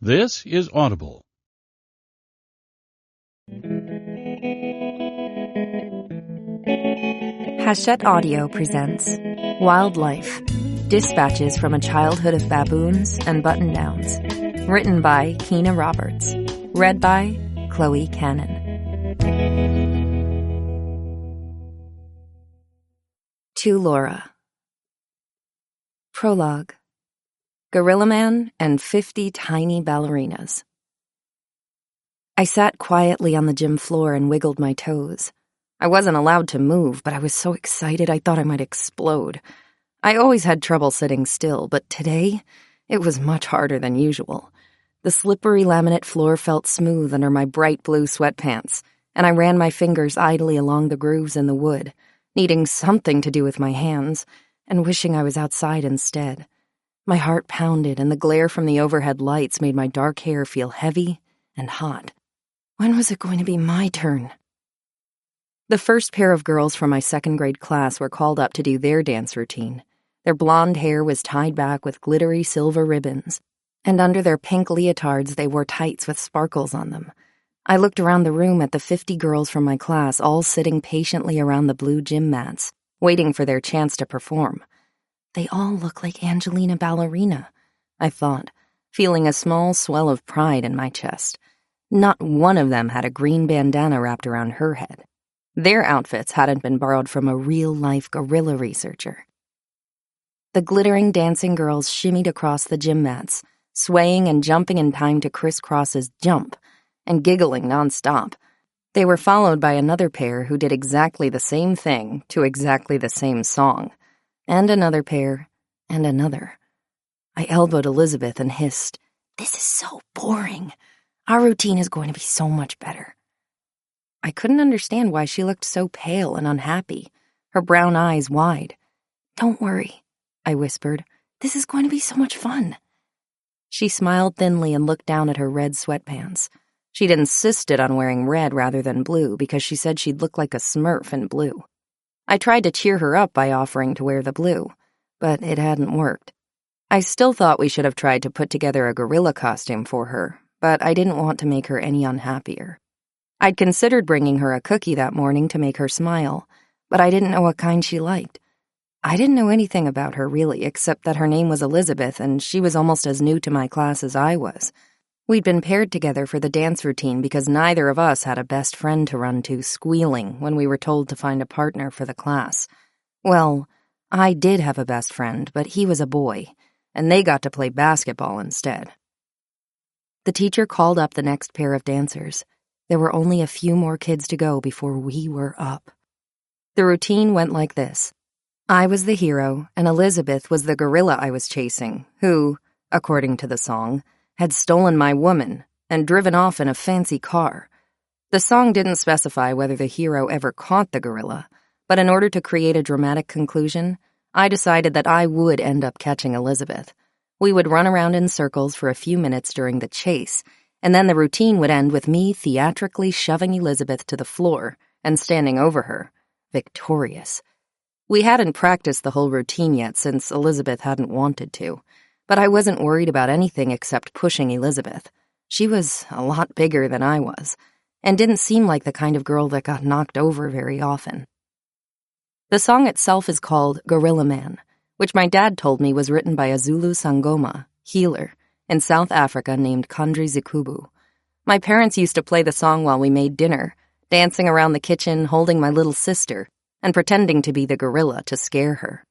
This is Audible. Hachette Audio presents Wildlife, Dispatches from a Childhood of Baboons and Button-Downs. Written by Keena Roberts. Read by Chloe Cannon. To Laura. Prologue. Gorilla Man and 50 tiny ballerinas. I sat quietly on the gym floor and wiggled my toes. I wasn't allowed to move, but I was so excited I thought I might explode. I always had trouble sitting still, but today, it was much harder than usual. The slippery laminate floor felt smooth under my bright blue sweatpants, and I ran my fingers idly along the grooves in the wood, needing something to do with my hands, and wishing I was outside instead. My heart pounded, and the glare from the overhead lights made my dark hair feel heavy and hot. When was it going to be my turn? The first pair of girls from my second grade class were called up to do their dance routine. Their blonde hair was tied back with glittery silver ribbons, and under their pink leotards they wore tights with sparkles on them. I looked around the room at the 50 girls from my class all sitting patiently around the blue gym mats, waiting for their chance to perform. They all look like Angelina Ballerina, I thought, feeling a small swell of pride in my chest. Not one of them had a green bandana wrapped around her head. Their outfits hadn't been borrowed from a real-life gorilla researcher. The glittering dancing girls shimmied across the gym mats, swaying and jumping in time to Criss Cross's Jump, and giggling nonstop. They were followed by another pair who did exactly the same thing to exactly the same song, and another pair, and another. I elbowed Elizabeth and hissed, "This is so boring. Our routine is going to be so much better." I couldn't understand why she looked so pale and unhappy, her brown eyes wide. "Don't worry," I whispered. "This is going to be so much fun." She smiled thinly and looked down at her red sweatpants. She'd insisted on wearing red rather than blue because she said she'd look like a Smurf in blue. I tried to cheer her up by offering to wear the blue, but it hadn't worked. I still thought we should have tried to put together a gorilla costume for her, but I didn't want to make her any unhappier. I'd considered bringing her a cookie that morning to make her smile, but I didn't know what kind she liked. I didn't know anything about her, really, except that her name was Elizabeth, and she was almost as new to my class as I was. We'd been paired together for the dance routine because neither of us had a best friend to run to squealing when we were told to find a partner for the class. Well, I did have a best friend, but he was a boy, and they got to play basketball instead. The teacher called up the next pair of dancers. There were only a few more kids to go before we were up. The routine went like this. I was the hero, and Elizabeth was the gorilla I was chasing, who, according to the song, had stolen my woman and driven off in a fancy car. The song didn't specify whether the hero ever caught the gorilla, but in order to create a dramatic conclusion, I decided that I would end up catching Elizabeth. We would run around in circles for a few minutes during the chase, and then the routine would end with me theatrically shoving Elizabeth to the floor and standing over her, victorious. We hadn't practiced the whole routine yet since Elizabeth hadn't wanted to, but I wasn't worried about anything except pushing Elizabeth. She was a lot bigger than I was, and didn't seem like the kind of girl that got knocked over very often. The song itself is called Gorilla Man, which my dad told me was written by a Zulu Sangoma, healer, in South Africa named Kandri Zikubu. My parents used to play the song while we made dinner, dancing around the kitchen, holding my little sister, and pretending to be the gorilla to scare her.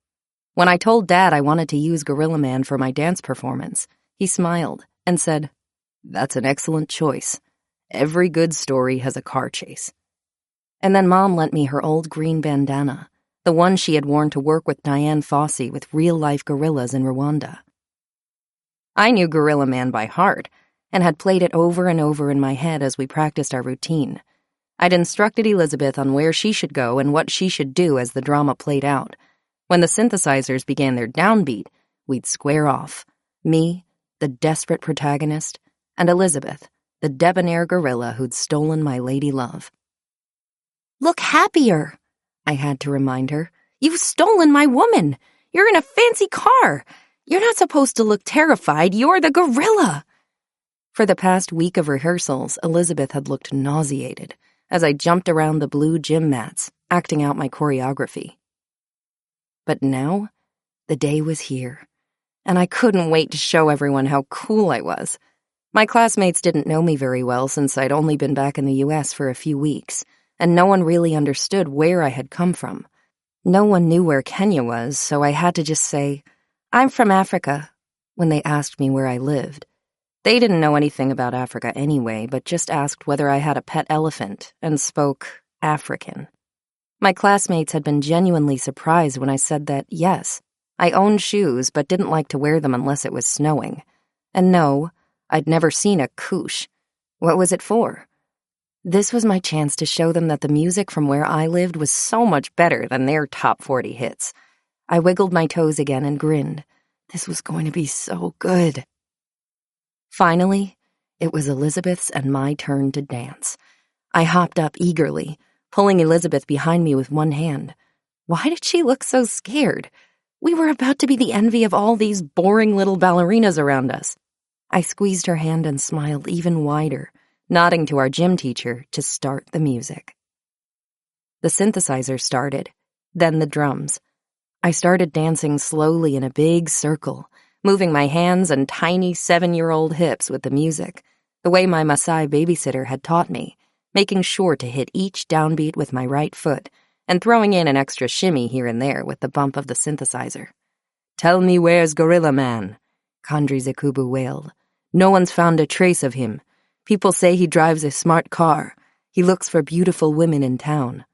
When I told Dad I wanted to use Gorilla Man for my dance performance, he smiled and said, "That's an excellent choice. Every good story has a car chase." And then Mom lent me her old green bandana, the one she had worn to work with Diane Fossey with real-life gorillas in Rwanda. I knew Gorilla Man by heart and had played it over and over in my head as we practiced our routine. I'd instructed Elizabeth on where she should go and what she should do as the drama played out. When the synthesizers began their downbeat, we'd square off. Me, the desperate protagonist, and Elizabeth, the debonair gorilla who'd stolen my lady love. "Look happier," I had to remind her. "You've stolen my woman. You're in a fancy car. You're not supposed to look terrified. You're the gorilla." For the past week of rehearsals, Elizabeth had looked nauseated as I jumped around the blue gym mats, acting out my choreography. But now, the day was here, and I couldn't wait to show everyone how cool I was. My classmates didn't know me very well since I'd only been back in the US for a few weeks, and no one really understood where I had come from. No one knew where Kenya was, so I had to just say, "I'm from Africa," when they asked me where I lived. They didn't know anything about Africa anyway, but just asked whether I had a pet elephant and spoke African. My classmates had been genuinely surprised when I said that, yes, I owned shoes but didn't like to wear them unless it was snowing. And no, I'd never seen a couche. What was it for? This was my chance to show them that the music from where I lived was so much better than their top 40 hits. I wiggled my toes again and grinned. This was going to be so good. Finally, it was Elizabeth's and my turn to dance. I hopped up eagerly, pulling Elizabeth behind me with one hand. Why did she look so scared? We were about to be the envy of all these boring little ballerinas around us. I squeezed her hand and smiled even wider, nodding to our gym teacher to start the music. The synthesizer started, then the drums. I started dancing slowly in a big circle, moving my hands and tiny 7-year-old hips with the music, the way my Maasai babysitter had taught me, making sure to hit each downbeat with my right foot and throwing in an extra shimmy here and there with the bump of the synthesizer. "Tell me where's Gorilla Man," Kandri Zekubu wailed. "No one's found a trace of him. People say he drives a smart car. He looks for beautiful women in town."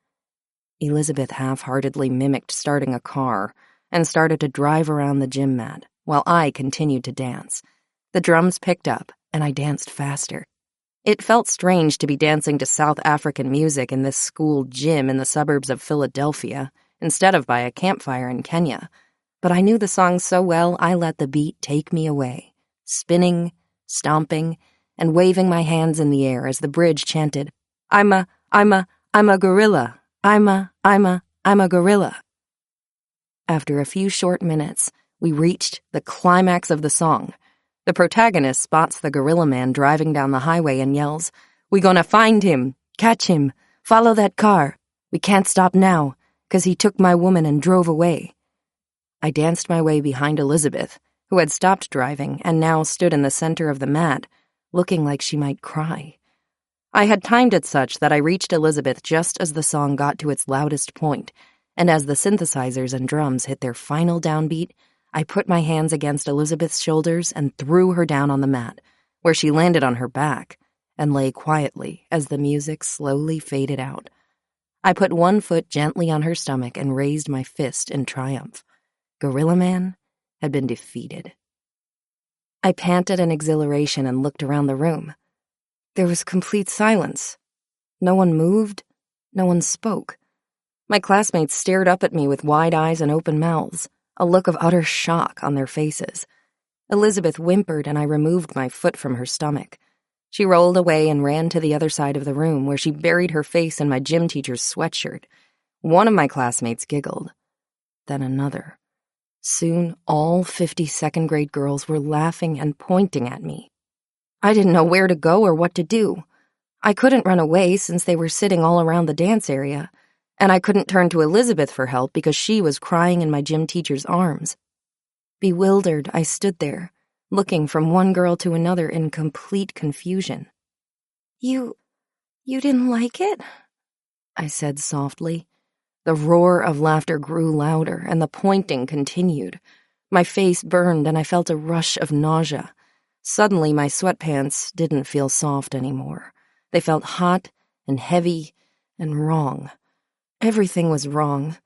Elizabeth half-heartedly mimicked starting a car and started to drive around the gym mat, while I continued to dance. The drums picked up, and I danced faster. It felt strange to be dancing to South African music in this school gym in the suburbs of Philadelphia, instead of by a campfire in Kenya. But I knew the song so well I let the beat take me away, spinning, stomping, and waving my hands in the air as the bridge chanted, I'm a gorilla. I'm a gorilla." After a few short minutes, we reached the climax of the song. The protagonist spots the gorilla man driving down the highway and yells, "We gonna find him, catch him, follow that car. We can't stop now, 'cause he took my woman and drove away." I danced my way behind Elizabeth, who had stopped driving and now stood in the center of the mat, looking like she might cry. I had timed it such that I reached Elizabeth just as the song got to its loudest point, and as the synthesizers and drums hit their final downbeat, I put my hands against Elizabeth's shoulders and threw her down on the mat, where she landed on her back and lay quietly as the music slowly faded out. I put one foot gently on her stomach and raised my fist in triumph. Gorilla Man had been defeated. I panted in exhilaration and looked around the room. There was complete silence. No one moved, no one spoke. My classmates stared up at me with wide eyes and open mouths, a look of utter shock on their faces. Elizabeth whimpered and I removed my foot from her stomach. She rolled away and ran to the other side of the room, where she buried her face in my gym teacher's sweatshirt. One of my classmates giggled. Then another. Soon, all 50 second-grade girls were laughing and pointing at me. I didn't know where to go or what to do. I couldn't run away since they were sitting all around the dance area, and I couldn't turn to Elizabeth for help because she was crying in my gym teacher's arms. Bewildered, I stood there, looking from one girl to another in complete confusion. You didn't like it?" I said softly. The roar of laughter grew louder, and the pointing continued. My face burned, and I felt a rush of nausea. Suddenly, my sweatpants didn't feel soft anymore. They felt hot and heavy and wrong. Everything was wrong.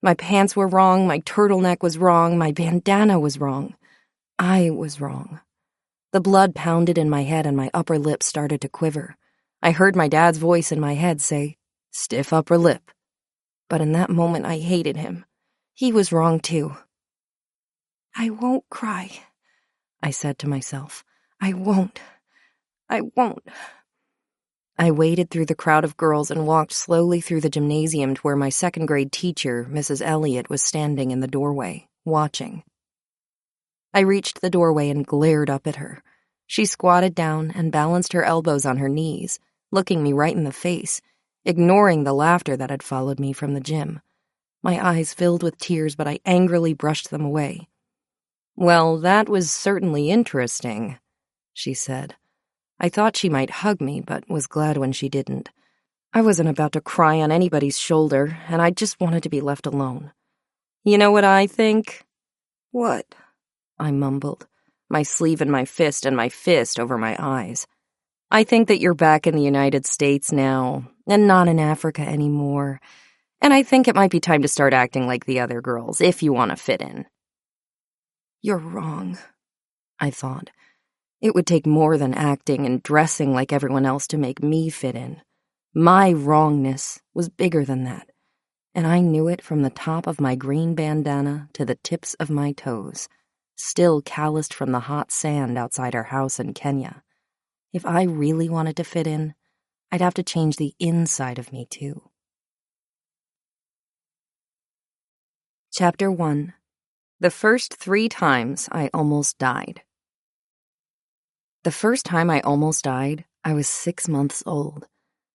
My pants were wrong, my turtleneck was wrong, my bandana was wrong. I was wrong. The blood pounded in my head and my upper lip started to quiver. I heard my dad's voice in my head say, "Stiff upper lip." But in that moment, I hated him. He was wrong too. "I won't cry," I said to myself. I won't. I waded through the crowd of girls and walked slowly through the gymnasium to where my second-grade teacher, Mrs. Elliott, was standing in the doorway, watching. I reached the doorway and glared up at her. She squatted down and balanced her elbows on her knees, looking me right in the face, ignoring the laughter that had followed me from the gym. My eyes filled with tears, but I angrily brushed them away. "Well, that was certainly interesting," she said. I thought she might hug me, but was glad when she didn't. I wasn't about to cry on anybody's shoulder, and I just wanted to be left alone. "You know what I think?" "What?" I mumbled, my sleeve in my fist and my fist over my eyes. "I think that you're back in the United States now, and not in Africa anymore. And I think it might be time to start acting like the other girls, if you want to fit in." "You're wrong," I thought. It would take more than acting and dressing like everyone else to make me fit in. My wrongness was bigger than that, and I knew it from the top of my green bandana to the tips of my toes, still calloused from the hot sand outside our house in Kenya. If I really wanted to fit in, I'd have to change the inside of me, too. Chapter 1. The first 3 times I almost died. The first time I almost died, I was 6 months old.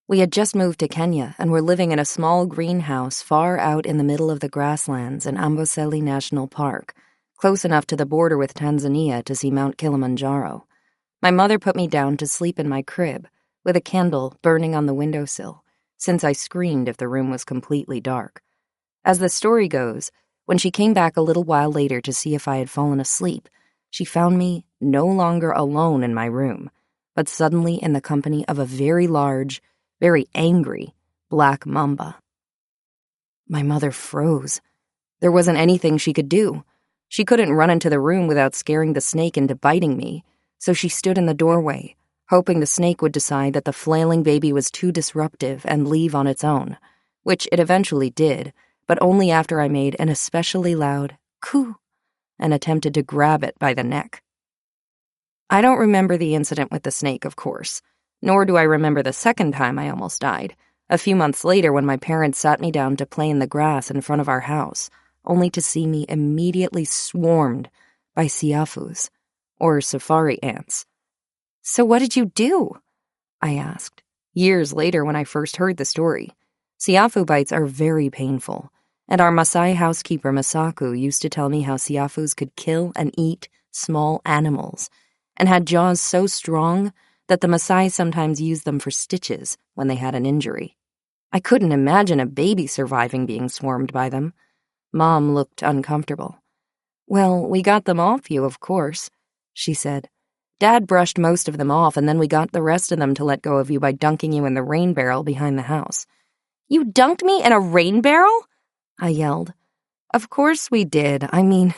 We had just moved to Kenya and were living in a small greenhouse far out in the middle of the grasslands in Amboseli National Park, close enough to the border with Tanzania to see Mount Kilimanjaro. My mother put me down to sleep in my crib, with a candle burning on the windowsill, since I screamed if the room was completely dark. As the story goes, when she came back a little while later to see if I had fallen asleep, she found me no longer alone in my room, but suddenly in the company of a very large, very angry black mamba. My mother froze. There wasn't anything she could do. She couldn't run into the room without scaring the snake into biting me, so she stood in the doorway, hoping the snake would decide that the flailing baby was too disruptive and leave on its own, which it eventually did, but only after I made an especially loud coo and attempted to grab it by the neck. I don't remember the incident with the snake, of course, nor do I remember the second time I almost died, a few months later when my parents sat me down to play in the grass in front of our house, only to see me immediately swarmed by siafus, or safari ants. "So what did you do?" I asked, years later when I first heard the story. Siafu bites are very painful, and our Maasai housekeeper Masaku used to tell me how siafus could kill and eat small animals, and had jaws so strong that the Maasai sometimes used them for stitches when they had an injury. I couldn't imagine a baby surviving being swarmed by them. Mom looked uncomfortable. "Well, we got them off you, of course," she said. "Dad brushed most of them off, and then we got the rest of them to let go of you by dunking you in the rain barrel behind the house." "You dunked me in a rain barrel?" I yelled. "Of course we did. I mean,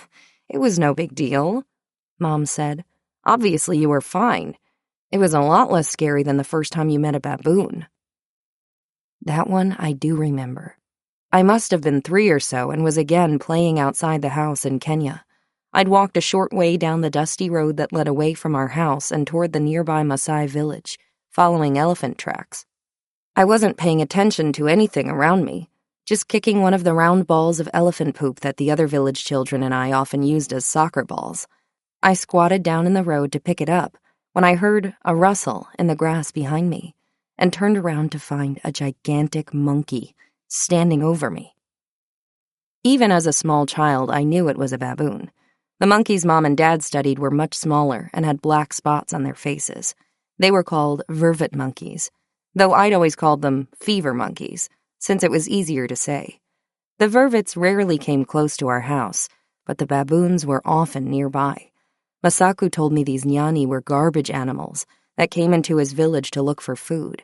it was no big deal," Mom said. "Obviously you were fine. It was a lot less scary than the first time you met a baboon." That one I do remember. I must have been 3 or so and was again playing outside the house in Kenya. I'd walked a short way down the dusty road that led away from our house and toward the nearby Maasai village, following elephant tracks. I wasn't paying attention to anything around me, just kicking one of the round balls of elephant poop that the other village children and I often used as soccer balls. I squatted down in the road to pick it up when I heard a rustle in the grass behind me and turned around to find a gigantic monkey standing over me. Even as a small child, I knew it was a baboon. The monkeys Mom and Dad studied were much smaller and had black spots on their faces. They were called vervet monkeys, though I'd always called them fever monkeys, since it was easier to say. The vervets rarely came close to our house, but the baboons were often nearby. Masaku told me these nyani were garbage animals that came into his village to look for food.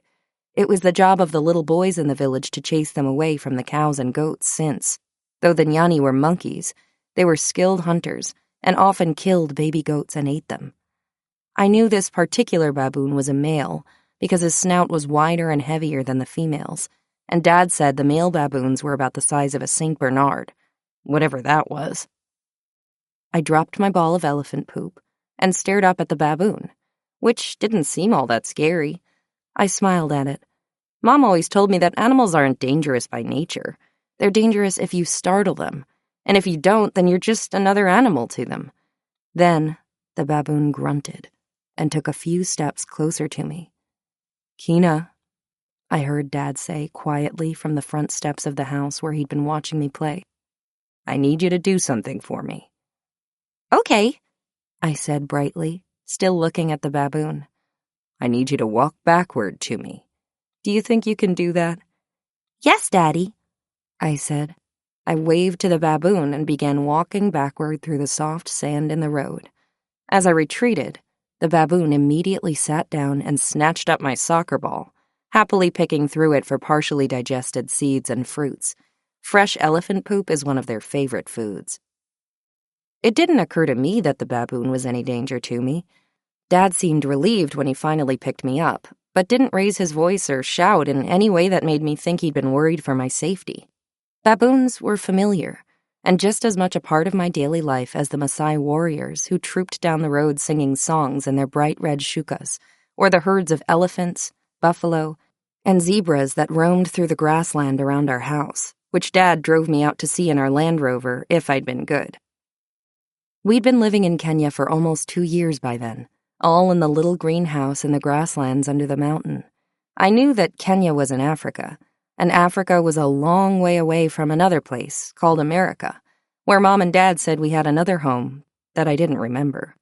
It was the job of the little boys in the village to chase them away from the cows and goats since, though the nyani were monkeys, they were skilled hunters and often killed baby goats and ate them. I knew this particular baboon was a male because his snout was wider and heavier than the females, and Dad said the male baboons were about the size of a St. Bernard, whatever that was. I dropped my ball of elephant poop and stared up at the baboon, which didn't seem all that scary. I smiled at it. Mom always told me that animals aren't dangerous by nature. They're dangerous if you startle them, and if you don't, then you're just another animal to them. Then the baboon grunted. and took a few steps closer to me. "Keena," I heard Dad say quietly from the front steps of the house where he'd been watching me play. "I need you to do something for me." "Okay," I said brightly, still looking at the baboon. "I need you to walk backward to me. Do you think you can do that?" "Yes, Daddy," I said. I waved to the baboon and began walking backward through the soft sand in the road. As I retreated, the baboon immediately sat down and snatched up my soccer ball, happily picking through it for partially digested seeds and fruits. Fresh elephant poop is one of their favorite foods. It didn't occur to me that the baboon was any danger to me. Dad seemed relieved when he finally picked me up, but didn't raise his voice or shout in any way that made me think he'd been worried for my safety. Baboons were familiar, and just as much a part of my daily life as the Maasai warriors who trooped down the road singing songs in their bright red shukas, or the herds of elephants, buffalo, and zebras that roamed through the grassland around our house, which Dad drove me out to see in our Land Rover if I'd been good. We'd been living in Kenya for almost 2 years by then, all in the little green house in the grasslands under the mountain. I knew that Kenya was in Africa, and Africa was a long way away from another place called America, where Mom and Dad said we had another home that I didn't remember.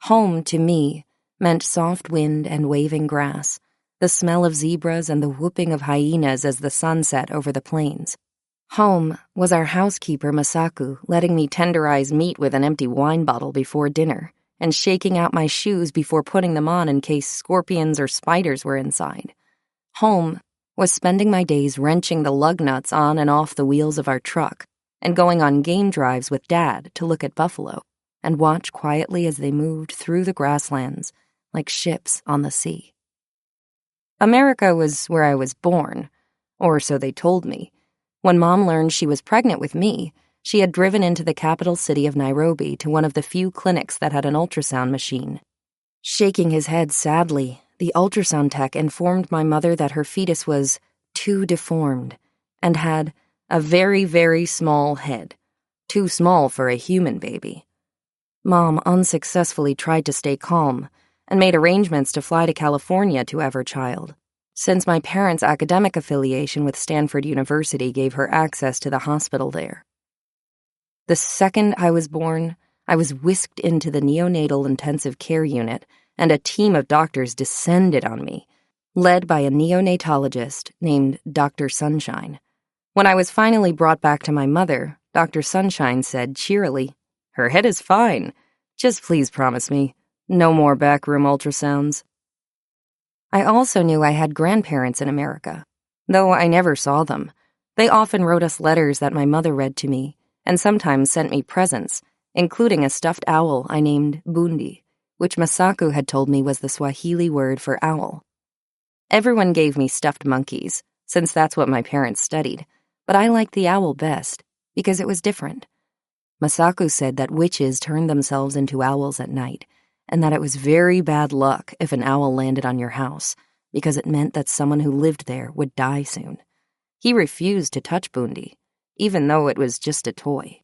Home, to me, meant soft wind and waving grass, the smell of zebras and the whooping of hyenas as the sun set over the plains. Home was our housekeeper, Masaku, letting me tenderize meat with an empty wine bottle before dinner, and shaking out my shoes before putting them on in case scorpions or spiders were inside. Home was spending my days wrenching the lug nuts on and off the wheels of our truck, and going on game drives with Dad to look at buffalo and watch quietly as they moved through the grasslands like ships on the sea. America was where I was born, or so they told me. When Mom learned she was pregnant with me, she had driven into the capital city of Nairobi to one of the few clinics that had an ultrasound machine. Shaking his head sadly, the ultrasound tech informed my mother that her fetus was too deformed and had a very, very small head, too small for a human baby. Mom unsuccessfully tried to stay calm and made arrangements to fly to California to have her child, since my parents' academic affiliation with Stanford University gave her access to the hospital there. The second I was born, I was whisked into the neonatal intensive care unit, and a team of doctors descended on me, led by a neonatologist named Dr. Sunshine. When I was finally brought back to my mother, Dr. Sunshine said cheerily, "Her head is fine. Just please promise me, no more backroom ultrasounds." I also knew I had grandparents in America, though I never saw them. They often wrote us letters that my mother read to me, and sometimes sent me presents, including a stuffed owl I named Bundi, which Masaku had told me was the Swahili word for owl. Everyone gave me stuffed monkeys, since that's what my parents studied, but I liked the owl best, because it was different. Masaku said that witches turned themselves into owls at night, and that it was very bad luck if an owl landed on your house, because it meant that someone who lived there would die soon. He refused to touch Bundi, even though it was just a toy.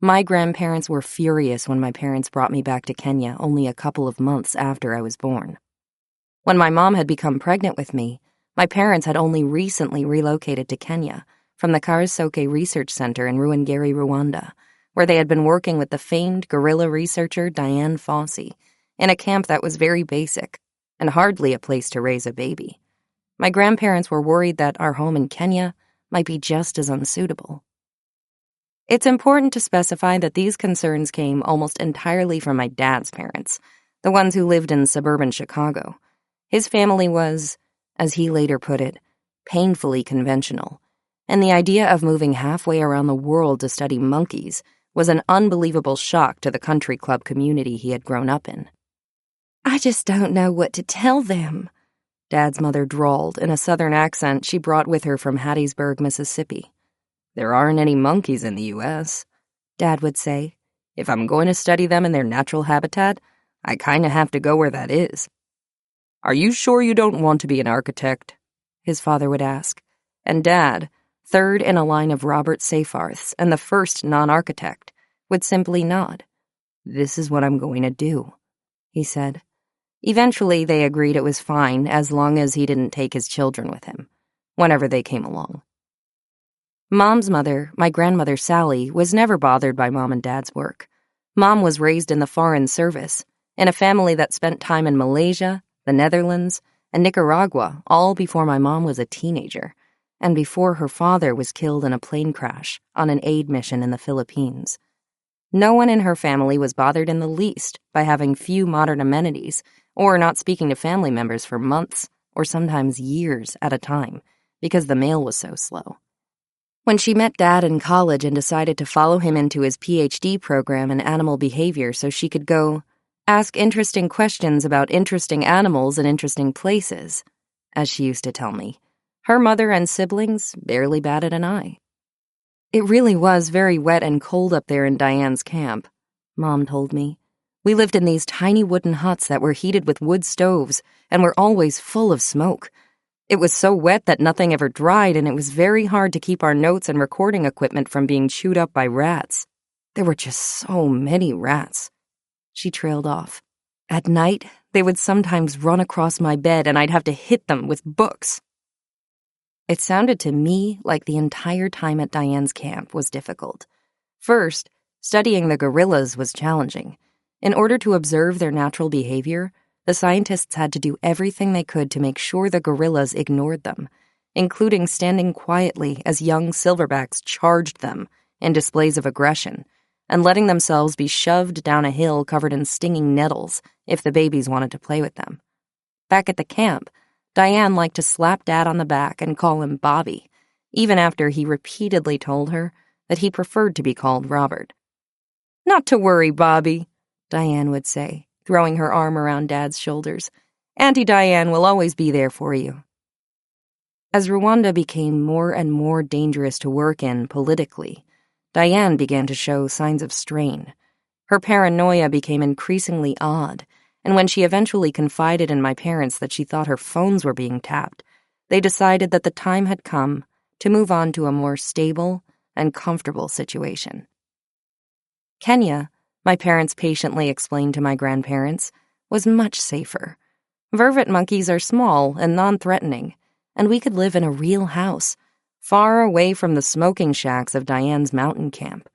My grandparents were furious when my parents brought me back to Kenya only a couple of months after I was born. When my mom had become pregnant with me, my parents had only recently relocated to Kenya from the Karisoke Research Center in Ruhengeri, Rwanda, where they had been working with the famed gorilla researcher Diane Fossey in a camp that was very basic and hardly a place to raise a baby. My grandparents were worried that our home in Kenya might be just as unsuitable. It's important to specify that these concerns came almost entirely from my dad's parents, the ones who lived in suburban Chicago. His family was, as he later put it, painfully conventional, and the idea of moving halfway around the world to study monkeys was an unbelievable shock to the country club community he had grown up in. "I just don't know what to tell them," Dad's mother drawled in a southern accent she brought with her from Hattiesburg, Mississippi. "There aren't any monkeys in the U.S., Dad would say. "If I'm going to study them in their natural habitat, I kind of have to go where that is." "Are you sure you don't want to be an architect?" his father would ask. And Dad, third in a line of Robert Seyfarths and the first non-architect, would simply nod. "This is what I'm going to do." he said. Eventually, they agreed it was fine as long as he didn't take his children with him, whenever they came along. Mom's mother, my grandmother Sally, was never bothered by Mom and Dad's work. Mom was raised in the Foreign Service, in a family that spent time in Malaysia, the Netherlands, and Nicaragua, all before my mom was a teenager, and before her father was killed in a plane crash on an aid mission in the Philippines. No one in her family was bothered in the least by having few modern amenities or not speaking to family members for months or sometimes years at a time because the mail was so slow. When she met Dad in college and decided to follow him into his PhD program in animal behavior so she could go ask interesting questions about interesting animals in interesting places, as she used to tell me, her mother and siblings barely batted an eye. It really was very wet and cold up there in Diane's camp, Mom told me. We lived in these tiny wooden huts that were heated with wood stoves and were always full of smoke. It was so wet that nothing ever dried, and it was very hard to keep our notes and recording equipment from being chewed up by rats. There were just so many rats. She trailed off. At night, they would sometimes run across my bed, and I'd have to hit them with books. It sounded to me like the entire time at Diane's camp was difficult. First, studying the gorillas was challenging. In order to observe their natural behavior, the scientists had to do everything they could to make sure the gorillas ignored them, including standing quietly as young silverbacks charged them in displays of aggression, and letting themselves be shoved down a hill covered in stinging nettles if the babies wanted to play with them. Back at the camp, Diane liked to slap Dad on the back and call him Bobby, even after he repeatedly told her that he preferred to be called Robert. "Not to worry, Bobby," Diane would say, throwing her arm around Dad's shoulders. "Auntie Diane will always be there for you." As Rwanda became more and more dangerous to work in politically, Diane began to show signs of strain. Her paranoia became increasingly odd, and when she eventually confided in my parents that she thought her phones were being tapped, they decided that the time had come to move on to a more stable and comfortable situation. Kenya, my parents patiently explained to my grandparents, was much safer. Vervet monkeys are small and non-threatening, and we could live in a real house, far away from the smoking shacks of Diane's mountain camp.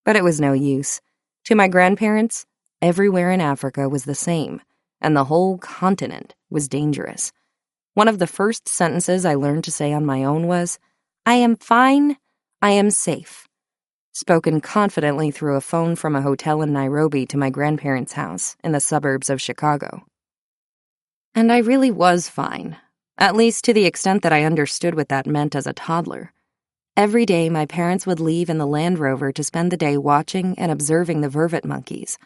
But it was no use. To my grandparents, everywhere in Africa was the same, and the whole continent was dangerous. One of the first sentences I learned to say on my own was, "I am fine, I am safe," spoken confidently through a phone from a hotel in Nairobi to my grandparents' house in the suburbs of Chicago. And I really was fine, at least to the extent that I understood what that meant as a toddler. Every day, my parents would leave in the Land Rover to spend the day watching and observing the vervet monkeys,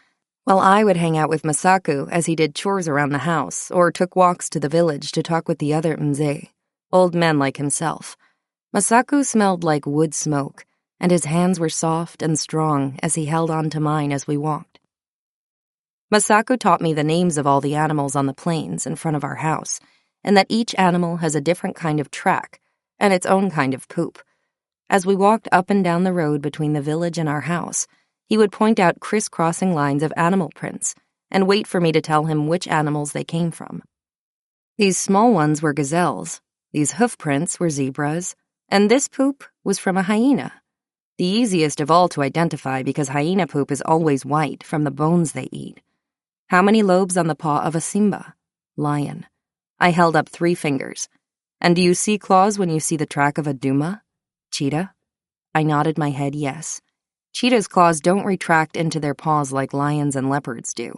while I would hang out with Masaku as he did chores around the house or took walks to the village to talk with the other mzee, old men like himself. Masaku smelled like wood smoke, and his hands were soft and strong as he held on to mine as we walked. Masaku taught me the names of all the animals on the plains in front of our house, and that each animal has a different kind of track and its own kind of poop. As we walked up and down the road between the village and our house, he would point out crisscrossing lines of animal prints and wait for me to tell him which animals they came from. These small ones were gazelles, these hoof prints were zebras, and this poop was from a hyena. The easiest of all to identify because hyena poop is always white from the bones they eat. How many lobes on the paw of a simba? Lion. I held up 3 fingers. And do you see claws when you see the track of a duma? Cheetah? I nodded my head yes. Cheetah's claws don't retract into their paws like lions and leopards do.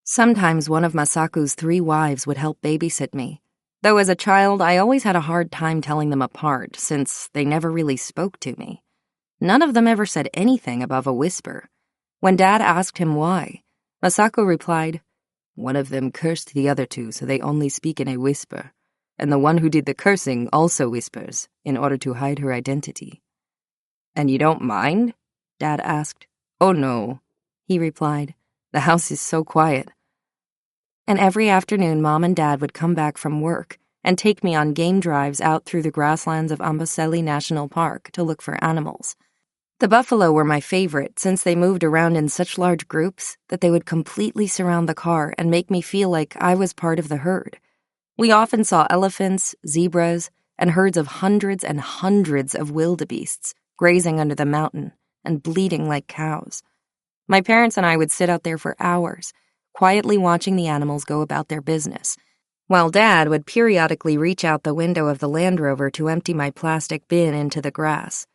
Sometimes one of Masaku's 3 wives would help babysit me, though as a child I always had a hard time telling them apart since they never really spoke to me. None of them ever said anything above a whisper. When Dad asked him why, Masaku replied, "One of them cursed the other 2 so they only speak in a whisper, and the one who did the cursing also whispers in order to hide her identity." "And you don't mind?" Dad asked. "Oh no," he replied. "The house is so quiet." And every afternoon Mom and Dad would come back from work and take me on game drives out through the grasslands of Amboseli National Park to look for animals. The buffalo were my favorite since they moved around in such large groups that they would completely surround the car and make me feel like I was part of the herd. We often saw elephants, zebras, and herds of hundreds and hundreds of wildebeests grazing under the mountain and bleating like cows. My parents and I would sit out there for hours, quietly watching the animals go about their business, while Dad would periodically reach out the window of the Land Rover to empty my plastic bin into the grass.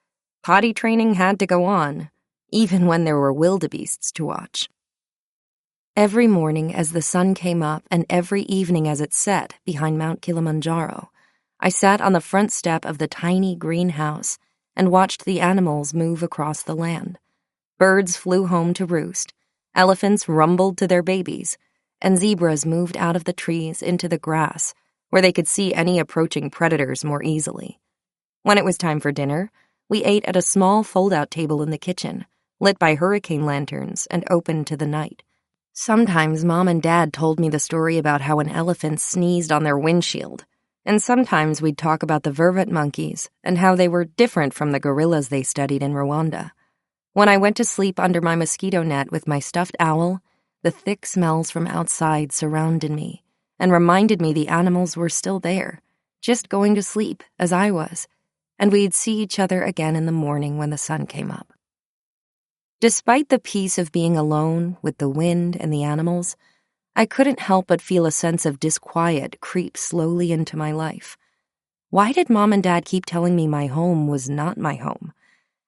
Potty training had to go on, even when there were wildebeests to watch. Every morning as the sun came up and every evening as it set behind Mount Kilimanjaro, I sat on the front step of the tiny greenhouse and watched the animals move across the land. Birds flew home to roost, elephants rumbled to their babies, and zebras moved out of the trees into the grass where they could see any approaching predators more easily. When it was time for dinner, we ate at a small fold-out table in the kitchen, lit by hurricane lanterns and open to the night. Sometimes Mom and Dad told me the story about how an elephant sneezed on their windshield, and sometimes we'd talk about the vervet monkeys and how they were different from the gorillas they studied in Rwanda. When I went to sleep under my mosquito net with my stuffed owl, the thick smells from outside surrounded me and reminded me the animals were still there, just going to sleep as I was, and we'd see each other again in the morning when the sun came up. Despite the peace of being alone with the wind and the animals, I couldn't help but feel a sense of disquiet creep slowly into my life. Why did Mom and Dad keep telling me my home was not my home?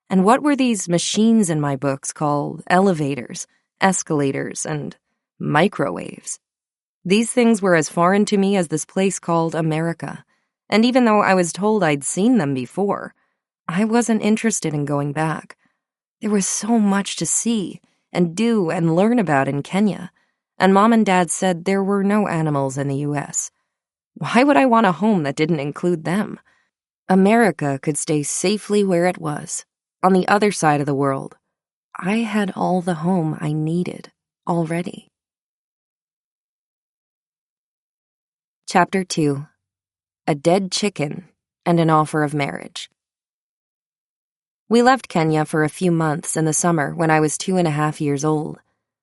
And what were these machines in my books called elevators, escalators, and microwaves? These things were as foreign to me as this place called America, and even though I was told I'd seen them before, I wasn't interested in going back. There was so much to see and do and learn about in Kenya, and Mom and Dad said there were no animals in the U.S. Why would I want a home that didn't include them? America could stay safely where it was, on the other side of the world. I had all the home I needed already. Chapter 2. A Dead Chicken and an Offer of Marriage. We left Kenya for a few months in the summer when I was 2.5 years old.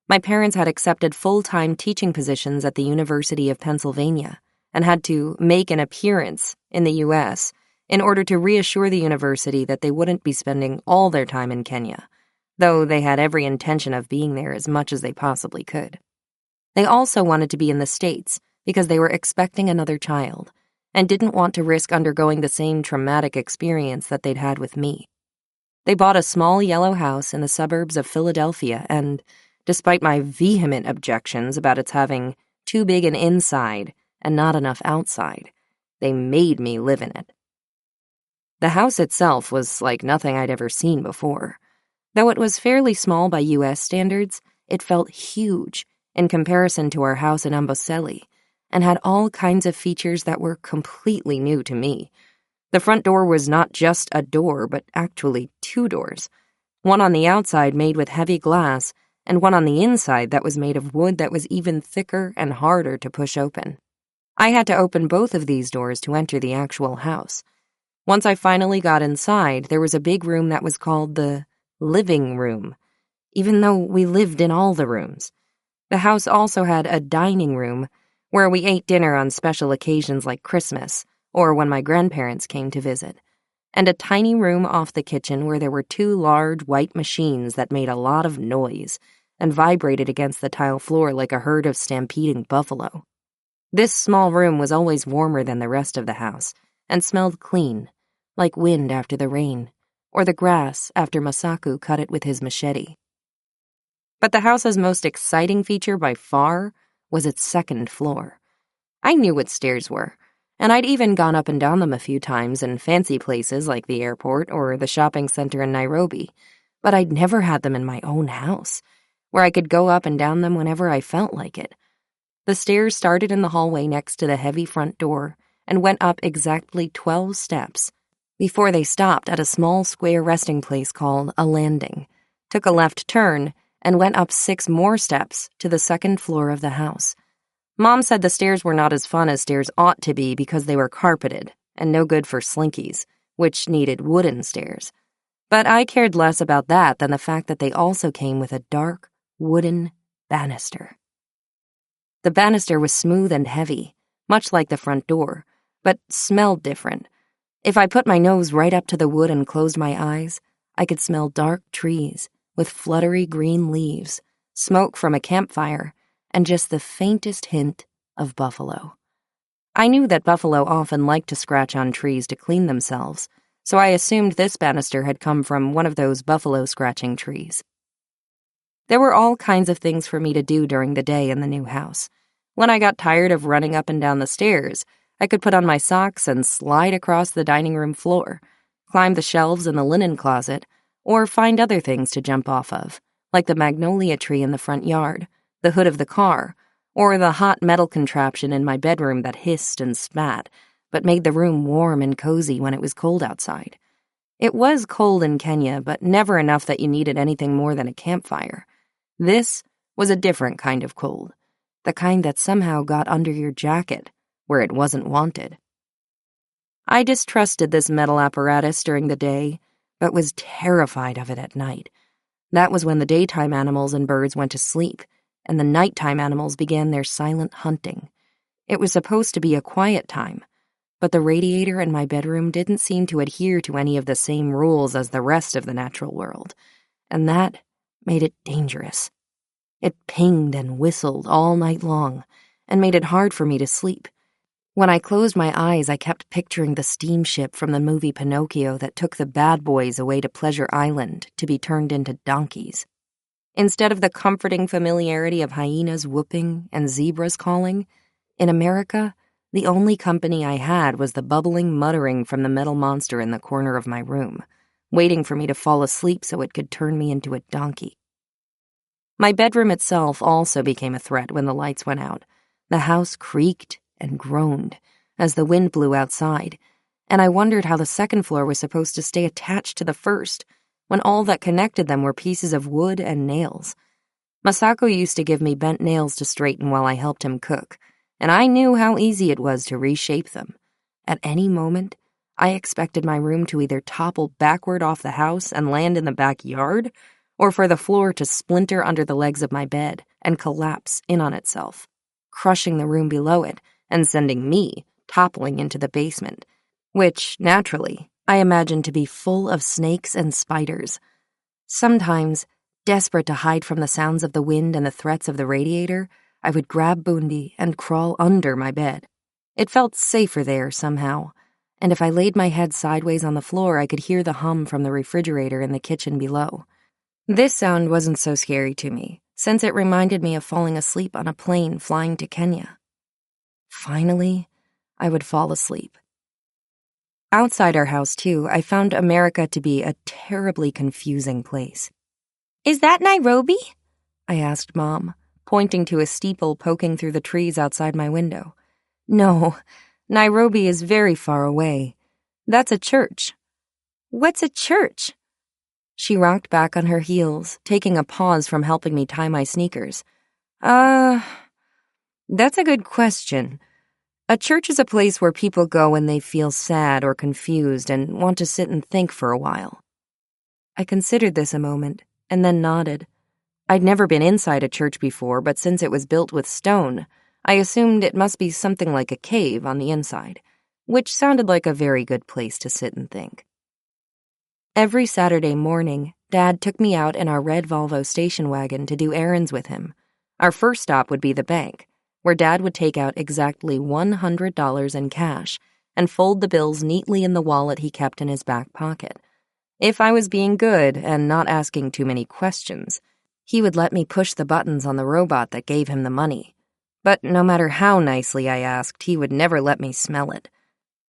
My parents had accepted full-time teaching positions at the University of Pennsylvania and had to make an appearance in the U.S. in order to reassure the university that they wouldn't be spending all their time in Kenya, though they had every intention of being there as much as they possibly could. They also wanted to be in the States because they were expecting another child and didn't want to risk undergoing the same traumatic experience that they'd had with me. They bought a small yellow house in the suburbs of Philadelphia and, despite my vehement objections about its having too big an inside and not enough outside, they made me live in it. The house itself was like nothing I'd ever seen before. Though it was fairly small by U.S. standards, it felt huge in comparison to our house in Amboseli and had all kinds of features that were completely new to me. The front door was not just a door, but actually 2 doors. One on the outside made with heavy glass, and one on the inside that was made of wood that was even thicker and harder to push open. I had to open both of these doors to enter the actual house. Once I finally got inside, there was a big room that was called the living room, even though we lived in all the rooms. The house also had a dining room where we ate dinner on special occasions like Christmas or when my grandparents came to visit, and a tiny room off the kitchen where there were 2 large white machines that made a lot of noise and vibrated against the tile floor like a herd of stampeding buffalo. This small room was always warmer than the rest of the house and smelled clean, like wind after the rain, or the grass after Masaku cut it with his machete. But the house's most exciting feature by far was its 2nd floor. I knew what stairs were, and I'd even gone up and down them a few times in fancy places like the airport or the shopping center in Nairobi, but I'd never had them in my own house, where I could go up and down them whenever I felt like it. The stairs started in the hallway next to the heavy front door and went up exactly 12 steps before they stopped at a small square resting place called a landing, took a left turn, and went up 6 more steps to the 2nd floor of the house. Mom said the stairs were not as fun as stairs ought to be because they were carpeted and no good for slinkies, which needed wooden stairs. But I cared less about that than the fact that they also came with a dark, wooden banister. The banister was smooth and heavy, much like the front door, but smelled different. If I put my nose right up to the wood and closed my eyes, I could smell dark trees with fluttery green leaves, smoke from a campfire, and just the faintest hint of buffalo. I knew that buffalo often liked to scratch on trees to clean themselves, so I assumed this banister had come from one of those buffalo scratching trees. There were all kinds of things for me to do during the day in the new house. When I got tired of running up and down the stairs, I could put on my socks and slide across the dining room floor, climb the shelves in the linen closet, or find other things to jump off of, like the magnolia tree in the front yard, the hood of the car, or the hot metal contraption in my bedroom that hissed and spat, but made the room warm and cozy when it was cold outside. It was cold in Kenya, but never enough that you needed anything more than a campfire. This was a different kind of cold, the kind that somehow got under your jacket, where it wasn't wanted. I distrusted this metal apparatus during the day, but was terrified of it at night. That was when the daytime animals and birds went to sleep, and the nighttime animals began their silent hunting. It was supposed to be a quiet time, but the radiator in my bedroom didn't seem to adhere to any of the same rules as the rest of the natural world, and that made it dangerous. It pinged and whistled all night long, and made it hard for me to sleep. When I closed my eyes, I kept picturing the steamship from the movie Pinocchio that took the bad boys away to Pleasure Island to be turned into donkeys. Instead of the comforting familiarity of hyenas whooping and zebras calling, in America, the only company I had was the bubbling muttering from the metal monster in the corner of my room, waiting for me to fall asleep so it could turn me into a donkey. My bedroom itself also became a threat when the lights went out. The house creaked and groaned as the wind blew outside, and I wondered how the second floor was supposed to stay attached to the first when all that connected them were pieces of wood and nails. Masako used to give me bent nails to straighten while I helped him cook, and I knew how easy it was to reshape them. At any moment, I expected my room to either topple backward off the house and land in the backyard, or for the floor to splinter under the legs of my bed and collapse in on itself, crushing the room below it and sending me toppling into the basement, which, naturally, I imagined to be full of snakes and spiders. Sometimes, desperate to hide from the sounds of the wind and the threats of the radiator, I would grab Bundi and crawl under my bed. It felt safer there somehow, and if I laid my head sideways on the floor, I could hear the hum from the refrigerator in the kitchen below. This sound wasn't so scary to me, since it reminded me of falling asleep on a plane flying to Kenya. Finally, I would fall asleep. Outside our house, too, I found America to be a terribly confusing place. "Is that Nairobi?" I asked Mom, pointing to a steeple poking through the trees outside my window. "No, Nairobi is very far away. That's a church." "What's a church?" She rocked back on her heels, taking a pause from helping me tie my sneakers. That's a good question. A church is a place where people go when they feel sad or confused and want to sit and think for a while." I considered this a moment, and then nodded. I'd never been inside a church before, but since it was built with stone, I assumed it must be something like a cave on the inside, which sounded like a very good place to sit and think. Every Saturday morning, Dad took me out in our red Volvo station wagon to do errands with him. Our first stop would be the bank, where Dad would take out exactly $100 in cash and fold the bills neatly in the wallet he kept in his back pocket. If I was being good and not asking too many questions, he would let me push the buttons on the robot that gave him the money. But no matter how nicely I asked, he would never let me smell it.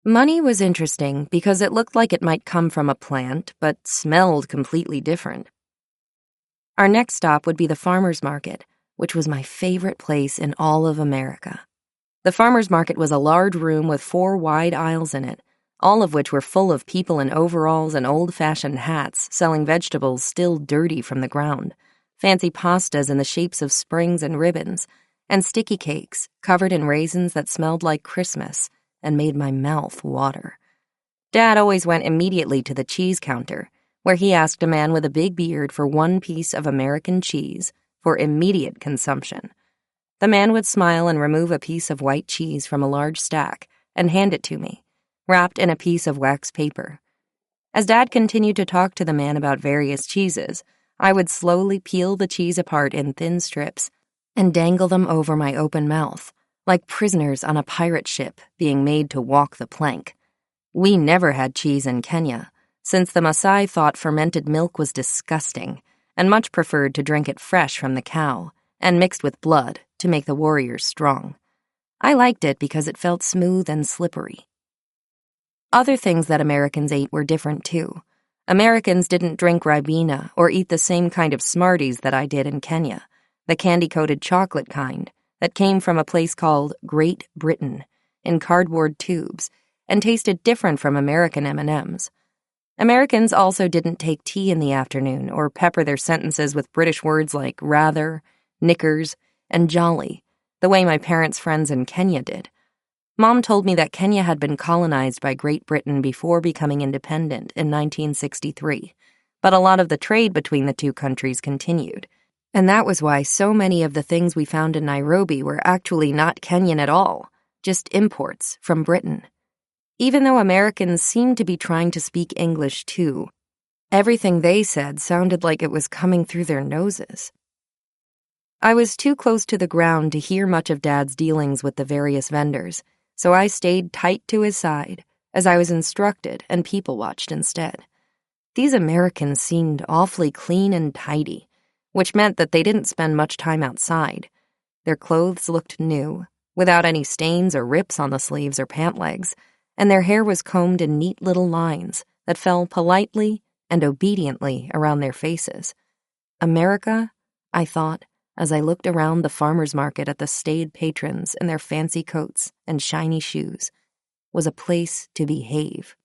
Money was interesting because it looked like it might come from a plant, but smelled completely different. Our next stop would be the farmer's market, which was my favorite place in all of America. The farmer's market was a large room with 4 wide aisles in it, all of which were full of people in overalls and old-fashioned hats selling vegetables still dirty from the ground, fancy pastas in the shapes of springs and ribbons, and sticky cakes covered in raisins that smelled like Christmas and made my mouth water. Dad always went immediately to the cheese counter, where he asked a man with a big beard for 1 piece of American cheese for immediate consumption. The man would smile and remove a piece of white cheese from a large stack and hand it to me, wrapped in a piece of wax paper. As Dad continued to talk to the man about various cheeses, I would slowly peel the cheese apart in thin strips and dangle them over my open mouth, like prisoners on a pirate ship being made to walk the plank. We never had cheese in Kenya, since the Maasai thought fermented milk was disgusting and much preferred to drink it fresh from the cow and mixed with blood to make the warriors strong. I liked it because it felt smooth and slippery. Other things that Americans ate were different too. Americans didn't drink Ribena or eat the same kind of Smarties that I did in Kenya, the candy-coated chocolate kind that came from a place called Great Britain in cardboard tubes and tasted different from American M&Ms. Americans also didn't take tea in the afternoon or pepper their sentences with British words like rather, knickers, and jolly, the way my parents' friends in Kenya did. Mom told me that Kenya had been colonized by Great Britain before becoming independent in 1963, but a lot of the trade between the two countries continued, and that was why so many of the things we found in Nairobi were actually not Kenyan at all, just imports from Britain. Even though Americans seemed to be trying to speak English too, everything they said sounded like it was coming through their noses. I was too close to the ground to hear much of Dad's dealings with the various vendors, so I stayed tight to his side as I was instructed and people-watched instead. These Americans seemed awfully clean and tidy, which meant that they didn't spend much time outside. Their clothes looked new, without any stains or rips on the sleeves or pant legs, and their hair was combed in neat little lines that fell politely and obediently around their faces. America, I thought, as I looked around the farmer's market at the staid patrons in their fancy coats and shiny shoes, was a place to behave.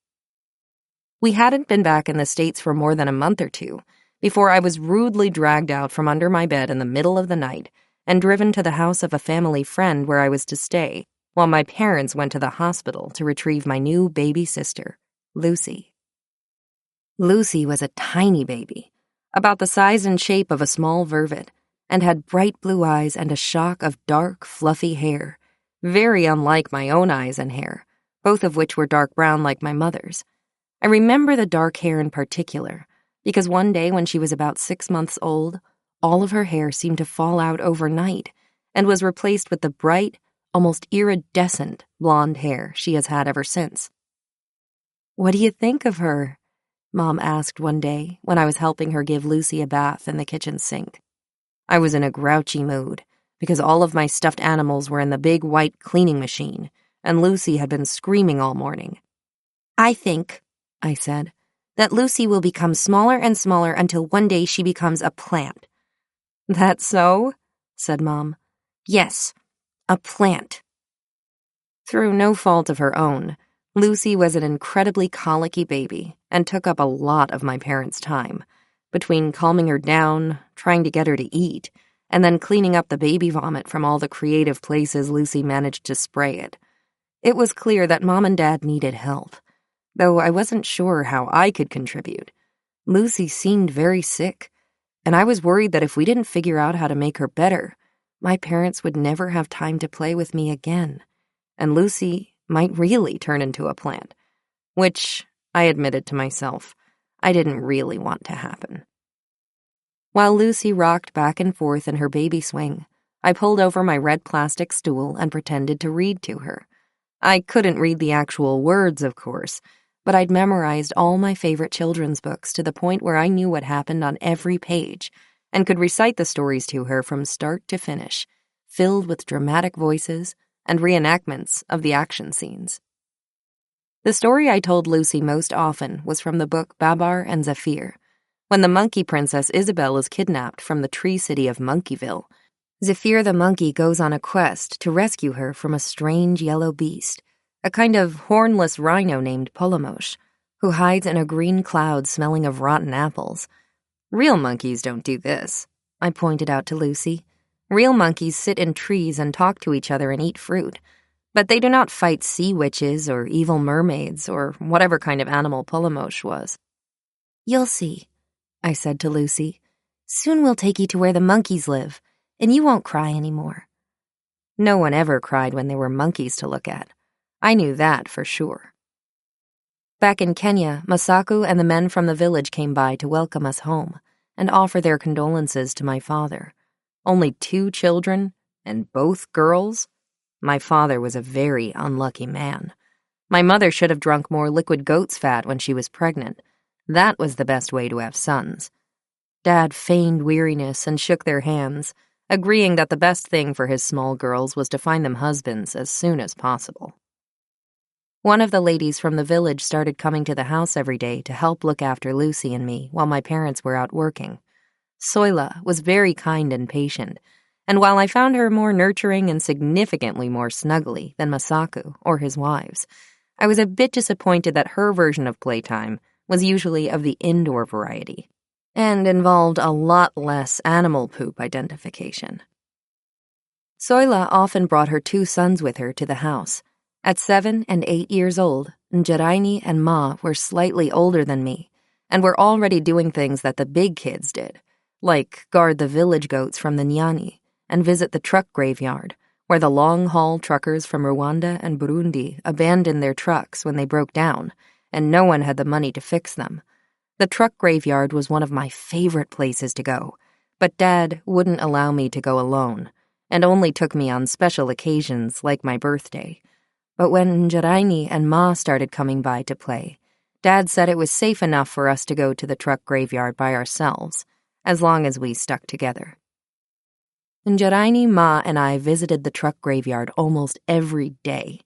We hadn't been back in the States for more than a month or two before I was rudely dragged out from under my bed in the middle of the night and driven to the house of a family friend where I was to stay while my parents went to the hospital to retrieve my new baby sister, Lucy. Lucy was a tiny baby, about the size and shape of a small vervet, and had bright blue eyes and a shock of dark, fluffy hair, very unlike my own eyes and hair, both of which were dark brown like my mother's. I remember the dark hair in particular, because one day when she was about 6 months old, all of her hair seemed to fall out overnight and was replaced with the bright, almost iridescent blonde hair she has had ever since. "What do you think of her?" Mom asked one day when I was helping her give Lucy a bath in the kitchen sink. I was in a grouchy mood because all of my stuffed animals were in the big white cleaning machine, and Lucy had been screaming all morning. "I think," I said, "that Lucy will become smaller and smaller until one day she becomes a plant." "That's so?" said Mom. "Yes, a plant." Through no fault of her own, Lucy was an incredibly colicky baby and took up a lot of my parents' time, between calming her down, trying to get her to eat, and then cleaning up the baby vomit from all the creative places Lucy managed to spray it. It was clear that Mom and Dad needed help, though I wasn't sure how I could contribute. Lucy seemed very sick, and I was worried that if we didn't figure out how to make her better, my parents would never have time to play with me again, and Lucy might really turn into a plant, which, I admitted to myself, I didn't really want to happen. While Lucy rocked back and forth in her baby swing, I pulled over my red plastic stool and pretended to read to her. I couldn't read the actual words, of course, but I'd memorized all my favorite children's books to the point where I knew what happened on every page and could recite the stories to her from start to finish, filled with dramatic voices and reenactments of the action scenes. The story I told Lucy most often was from the book Babar and Zephyr. When the monkey princess Isabel is kidnapped from the tree city of Monkeyville, Zephyr the monkey goes on a quest to rescue her from a strange yellow beast, a kind of hornless rhino named Polomosh, who hides in a green cloud smelling of rotten apples. "Real monkeys don't do this," I pointed out to Lucy. "Real monkeys sit in trees and talk to each other and eat fruit, but they do not fight sea witches or evil mermaids or whatever kind of animal Polomosh was." "You'll see," I said to Lucy. "Soon we'll take you to where the monkeys live, and you won't cry anymore." No one ever cried when there were monkeys to look at. I knew that for sure. Back in Kenya, Masako and the men from the village came by to welcome us home and offer their condolences to my father. Only 2 children, and both girls? My father was a very unlucky man. My mother should have drunk more liquid goat's fat when she was pregnant. That was the best way to have sons. Dad feigned weariness and shook their hands, agreeing that the best thing for his small girls was to find them husbands as soon as possible. One of the ladies from the village started coming to the house every day to help look after Lucy and me while my parents were out working. Soila was very kind and patient, and while I found her more nurturing and significantly more snuggly than Masaku or his wives, I was a bit disappointed that her version of playtime was usually of the indoor variety and involved a lot less animal poop identification. Soila often brought her 2 sons with her to the house. At 7 and 8 years old, Njaraini and Ma were slightly older than me and were already doing things that the big kids did, like guard the village goats from the Nyani and visit the truck graveyard, where the long-haul truckers from Rwanda and Burundi abandoned their trucks when they broke down, and no one had the money to fix them. The truck graveyard was one of my favorite places to go, but Dad wouldn't allow me to go alone, and only took me on special occasions like my birthday. But when Njaraini and Ma started coming by to play, Dad said it was safe enough for us to go to the truck graveyard by ourselves, as long as we stuck together. Njaraini, Ma, and I visited the truck graveyard almost every day.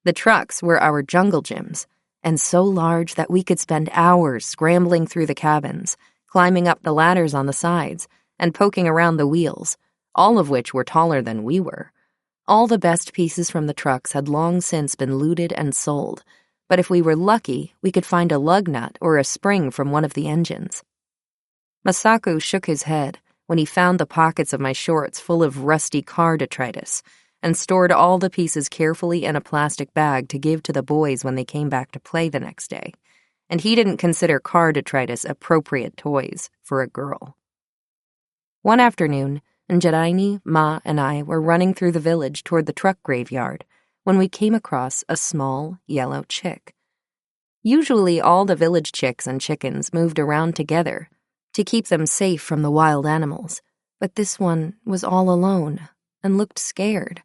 The trucks were our jungle gyms, and so large that we could spend hours scrambling through the cabins, climbing up the ladders on the sides, and poking around the wheels, all of which were taller than we were. All the best pieces from the trucks had long since been looted and sold, but if we were lucky, we could find a lug nut or a spring from one of the engines. Masaku shook his head when he found the pockets of my shorts full of rusty car detritus and stored all the pieces carefully in a plastic bag to give to the boys when they came back to play the next day, and he didn't consider car detritus appropriate toys for a girl. One afternoon, Njaraini, Ma, and I were running through the village toward the truck graveyard when we came across a small, yellow chick. Usually all the village chicks and chickens moved around together to keep them safe from the wild animals, but this one was all alone and looked scared.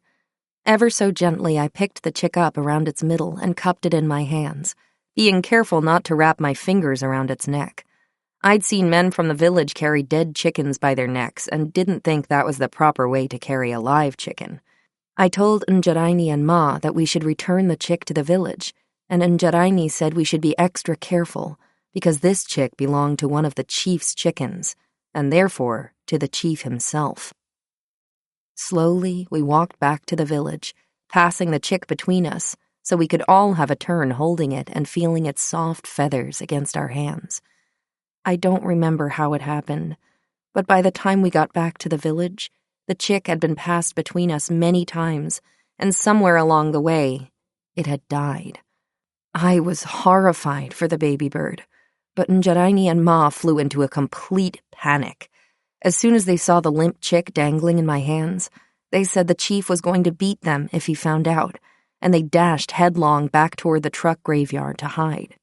Ever so gently, I picked the chick up around its middle and cupped it in my hands, being careful not to wrap my fingers around its neck. I'd seen men from the village carry dead chickens by their necks and didn't think that was the proper way to carry a live chicken. I told Njaraini and Ma that we should return the chick to the village, and Njaraini said we should be extra careful because this chick belonged to one of the chief's chickens, and therefore to the chief himself. Slowly, we walked back to the village, passing the chick between us so we could all have a turn holding it and feeling its soft feathers against our hands. I don't remember how it happened, but by the time we got back to the village, the chick had been passed between us many times, and somewhere along the way, it had died. I was horrified for the baby bird, but Njaraini and Ma flew into a complete panic. As soon as they saw the limp chick dangling in my hands, they said the chief was going to beat them if he found out, and they dashed headlong back toward the truck graveyard to hide.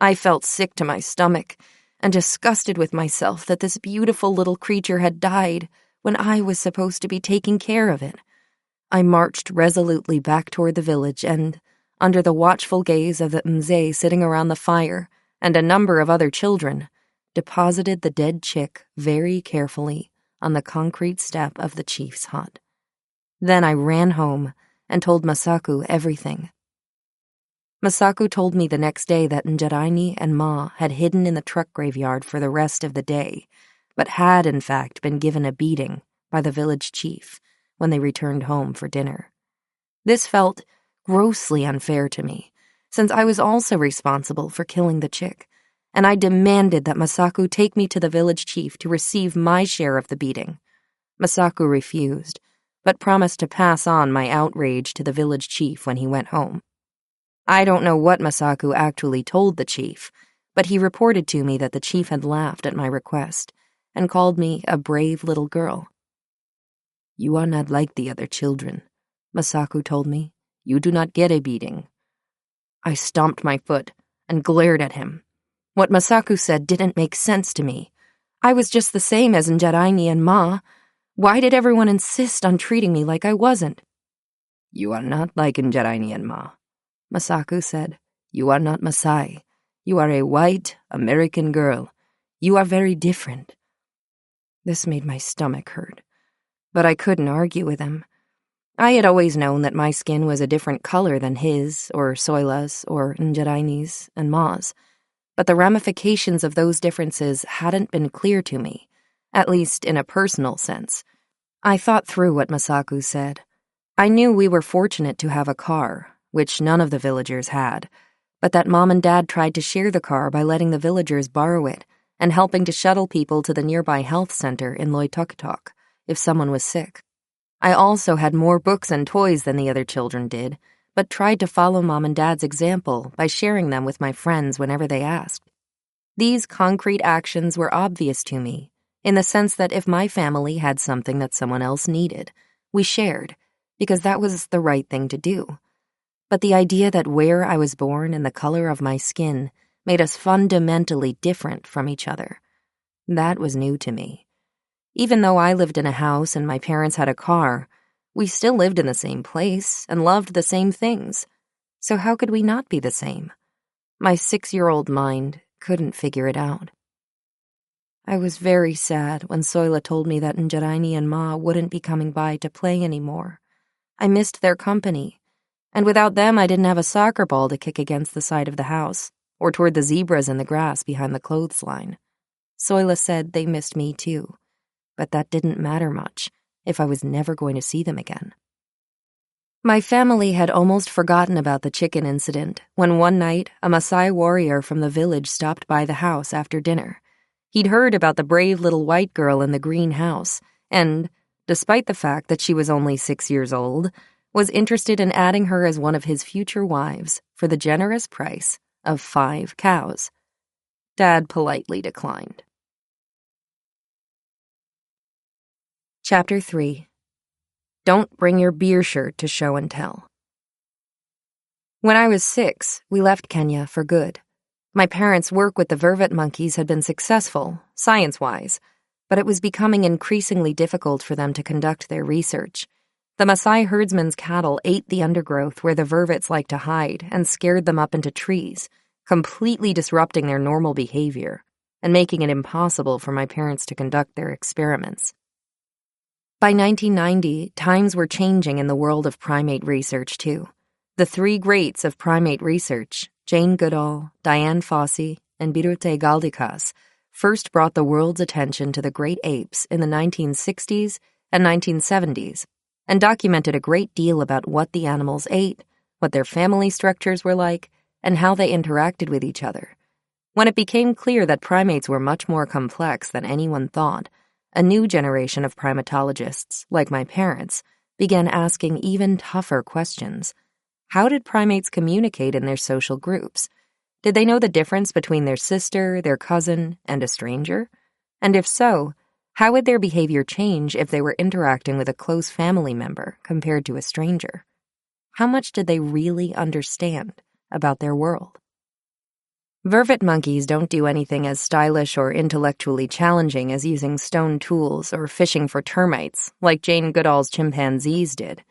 I felt sick to my stomach and disgusted with myself that this beautiful little creature had died when I was supposed to be taking care of it. I marched resolutely back toward the village and, under the watchful gaze of the mzee sitting around the fire and a number of other children, deposited the dead chick very carefully on the concrete step of the chief's hut. Then I ran home and told Masaku everything. Masaku told me the next day that Njaraini and Ma had hidden in the truck graveyard for the rest of the day, but had, in fact, been given a beating by the village chief when they returned home for dinner. This felt grossly unfair to me, since I was also responsible for killing the chick, and I demanded that Masaku take me to the village chief to receive my share of the beating. Masaku refused, but promised to pass on my outrage to the village chief when he went home. I don't know what Masaku actually told the chief, but he reported to me that the chief had laughed at my request and called me a brave little girl. "You are not like the other children," Masaku told me. "You do not get a beating." I stomped my foot and glared at him. What Masaku said didn't make sense to me. I was just the same as Njaraini and Ma. Why did everyone insist on treating me like I wasn't? "You are not like Njaraini and Ma," Masaku said. "You are not Maasai. You are a white American girl. You are very different." This made my stomach hurt, but I couldn't argue with him. I had always known that my skin was a different color than his, or Soila's, or Njaraini's and Ma's, but the ramifications of those differences hadn't been clear to me, at least in a personal sense. I thought through what Masaku said. I knew we were fortunate to have a car, which none of the villagers had, but that Mom and Dad tried to share the car by letting the villagers borrow it and helping to shuttle people to the nearby health center in Loitoktok if someone was sick. I also had more books and toys than the other children did, but tried to follow Mom and Dad's example by sharing them with my friends whenever they asked. These concrete actions were obvious to me, in the sense that if my family had something that someone else needed, we shared, because that was the right thing to do. But the idea that where I was born and the color of my skin made us fundamentally different from each other, that was new to me. Even though I lived in a house and my parents had a car, we still lived in the same place and loved the same things. So how could we not be the same? My 6-year-old mind couldn't figure it out. I was very sad when Soila told me that Njaraini and Ma wouldn't be coming by to play anymore. I missed their company, and without them I didn't have a soccer ball to kick against the side of the house or toward the zebras in the grass behind the clothesline. Soila said they missed me too, but that didn't matter much if I was never going to see them again. My family had almost forgotten about the chicken incident when one night a Maasai warrior from the village stopped by the house after dinner. He'd heard about the brave little white girl in the green house and, despite the fact that she was only 6 years old, was interested in adding her as one of his future wives for the generous price of 5 cows. Dad politely declined. Chapter 3. Don't bring your beer shirt to show and tell. When I was 6, we left Kenya for good. My parents' work with the vervet monkeys had been successful, science-wise, but it was becoming increasingly difficult for them to conduct their research. The Maasai herdsmen's cattle ate the undergrowth where the vervets like to hide and scared them up into trees, completely disrupting their normal behavior and making it impossible for my parents to conduct their experiments. By 1990, times were changing in the world of primate research, too. The 3 greats of primate research, Jane Goodall, Diane Fossey, and Birute Galdikas, first brought the world's attention to the great apes in the 1960s and 1970s, and documented a great deal about what the animals ate, what their family structures were like, and how they interacted with each other. When it became clear that primates were much more complex than anyone thought, a new generation of primatologists, like my parents, began asking even tougher questions. How did primates communicate in their social groups? Did they know the difference between their sister, their cousin, and a stranger? And if so, how would their behavior change if they were interacting with a close family member compared to a stranger? How much did they really understand about their world? Vervet monkeys don't do anything as stylish or intellectually challenging as using stone tools or fishing for termites, like Jane Goodall's chimpanzees did.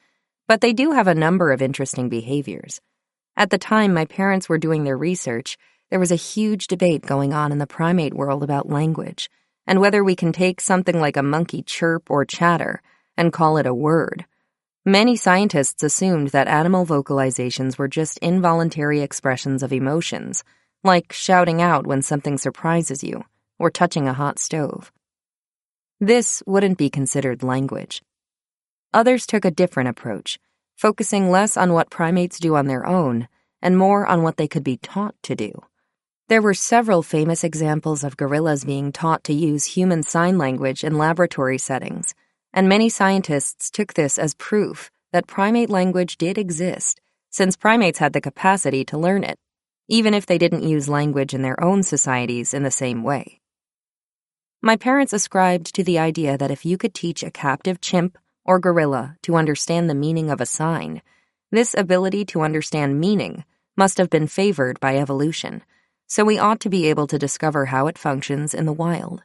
But they do have a number of interesting behaviors. At the time my parents were doing their research, there was a huge debate going on in the primate world about language, and whether we can take something like a monkey chirp or chatter and call it a word. Many scientists assumed that animal vocalizations were just involuntary expressions of emotions, like shouting out when something surprises you, or touching a hot stove. This wouldn't be considered language. Others took a different approach, focusing less on what primates do on their own and more on what they could be taught to do. There were several famous examples of gorillas being taught to use human sign language in laboratory settings, and many scientists took this as proof that primate language did exist, since primates had the capacity to learn it. even if they didn't use language in their own societies in the same way. My parents ascribed to the idea that if you could teach a captive chimp or gorilla to understand the meaning of a sign, this ability to understand meaning must have been favored by evolution, so we ought to be able to discover how it functions in the wild.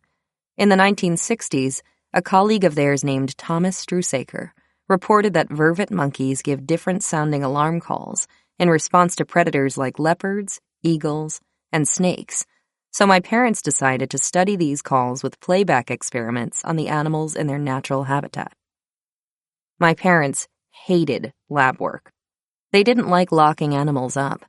In the 1960s, a colleague of theirs named Thomas Strusaker reported that vervet monkeys give different-sounding alarm calls in response to predators like leopards, eagles, and snakes, so my parents decided to study these calls with playback experiments on the animals in their natural habitat. My parents hated lab work. They didn't like locking animals up,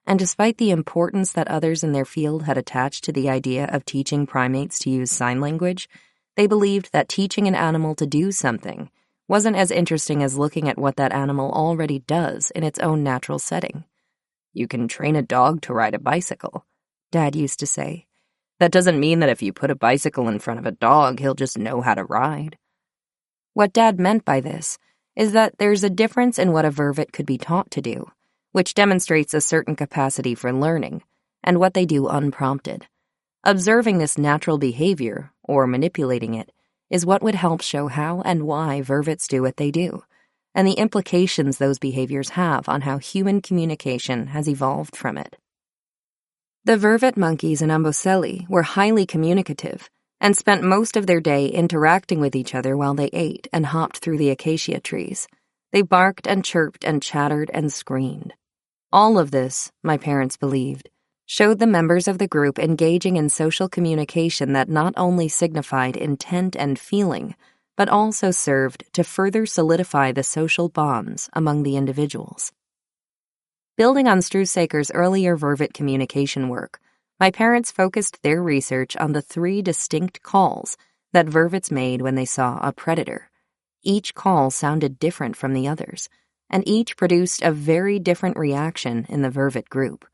and despite the importance that others in their field had attached to the idea of teaching primates to use sign language, they believed that teaching an animal to do something wasn't as interesting as looking at what that animal already does in its own natural setting. "You can train a dog to ride a bicycle," Dad used to say. "That doesn't mean that if you put a bicycle in front of a dog, he'll just know how to ride." What Dad meant by this is that there's a difference in what a vervet could be taught to do, which demonstrates a certain capacity for learning, and what they do unprompted. Observing this natural behavior, or manipulating it, is what would help show how and why vervets do what they do, and the implications those behaviors have on how human communication has evolved from it. The vervet monkeys in Amboseli were highly communicative and spent most of their day interacting with each other while they ate and hopped through the acacia trees. They barked and chirped and chattered and screamed. All of this, my parents believed, showed the members of the group engaging in social communication that not only signified intent and feeling, but also served to further solidify the social bonds among the individuals. Building on Strusaker's earlier vervet communication work, my parents focused their research on the 3 distinct calls that vervets made when they saw a predator. Each call sounded different from the others, and each produced a very different reaction in the vervet group.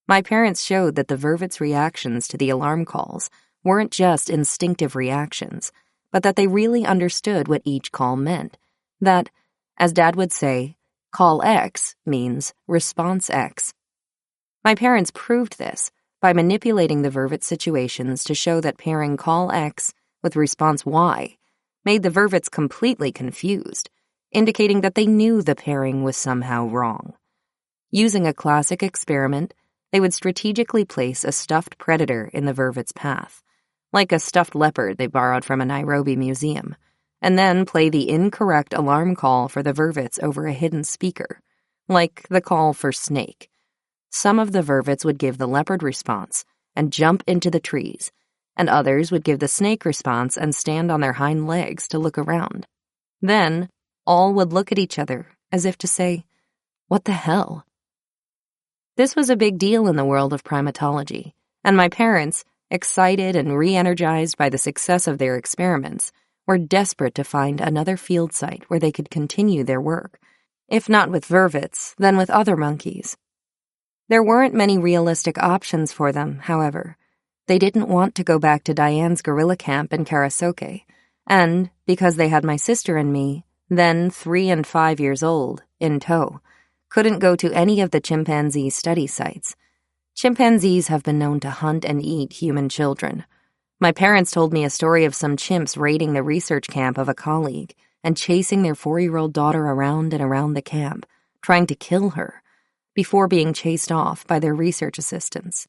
My parents showed that the vervet's reactions to the alarm calls weren't just instinctive reactions, but that they really understood what each call meant. That, as Dad would say, call X means response X. My parents proved this by manipulating the vervet situations to show that pairing call X with response Y made the vervets completely confused, indicating that they knew the pairing was somehow wrong. Using a classic experiment, they would strategically place a stuffed predator in the vervet's path, like a stuffed leopard they borrowed from a Nairobi museum, and then play the incorrect alarm call for the vervets over a hidden speaker, like the call for snake. Some of the vervets would give the leopard response and jump into the trees, and others would give the snake response and stand on their hind legs to look around. Then, all would look at each other as if to say, "What the hell?" This was a big deal in the world of primatology, and my parents, excited and re-energized by the success of their experiments, were desperate to find another field site where they could continue their work, if not with vervets, then with other monkeys. There weren't many realistic options for them, however. They didn't want to go back to Diane's gorilla camp in Karasoke, and, because they had my sister and me, then 3 and 5 years old, in tow, couldn't go to any of the chimpanzee study sites. Chimpanzees have been known to hunt and eat human children. My parents told me a story of some chimps raiding the research camp of a colleague and chasing their 4-year-old daughter around and around the camp, trying to kill her, before being chased off by their research assistants.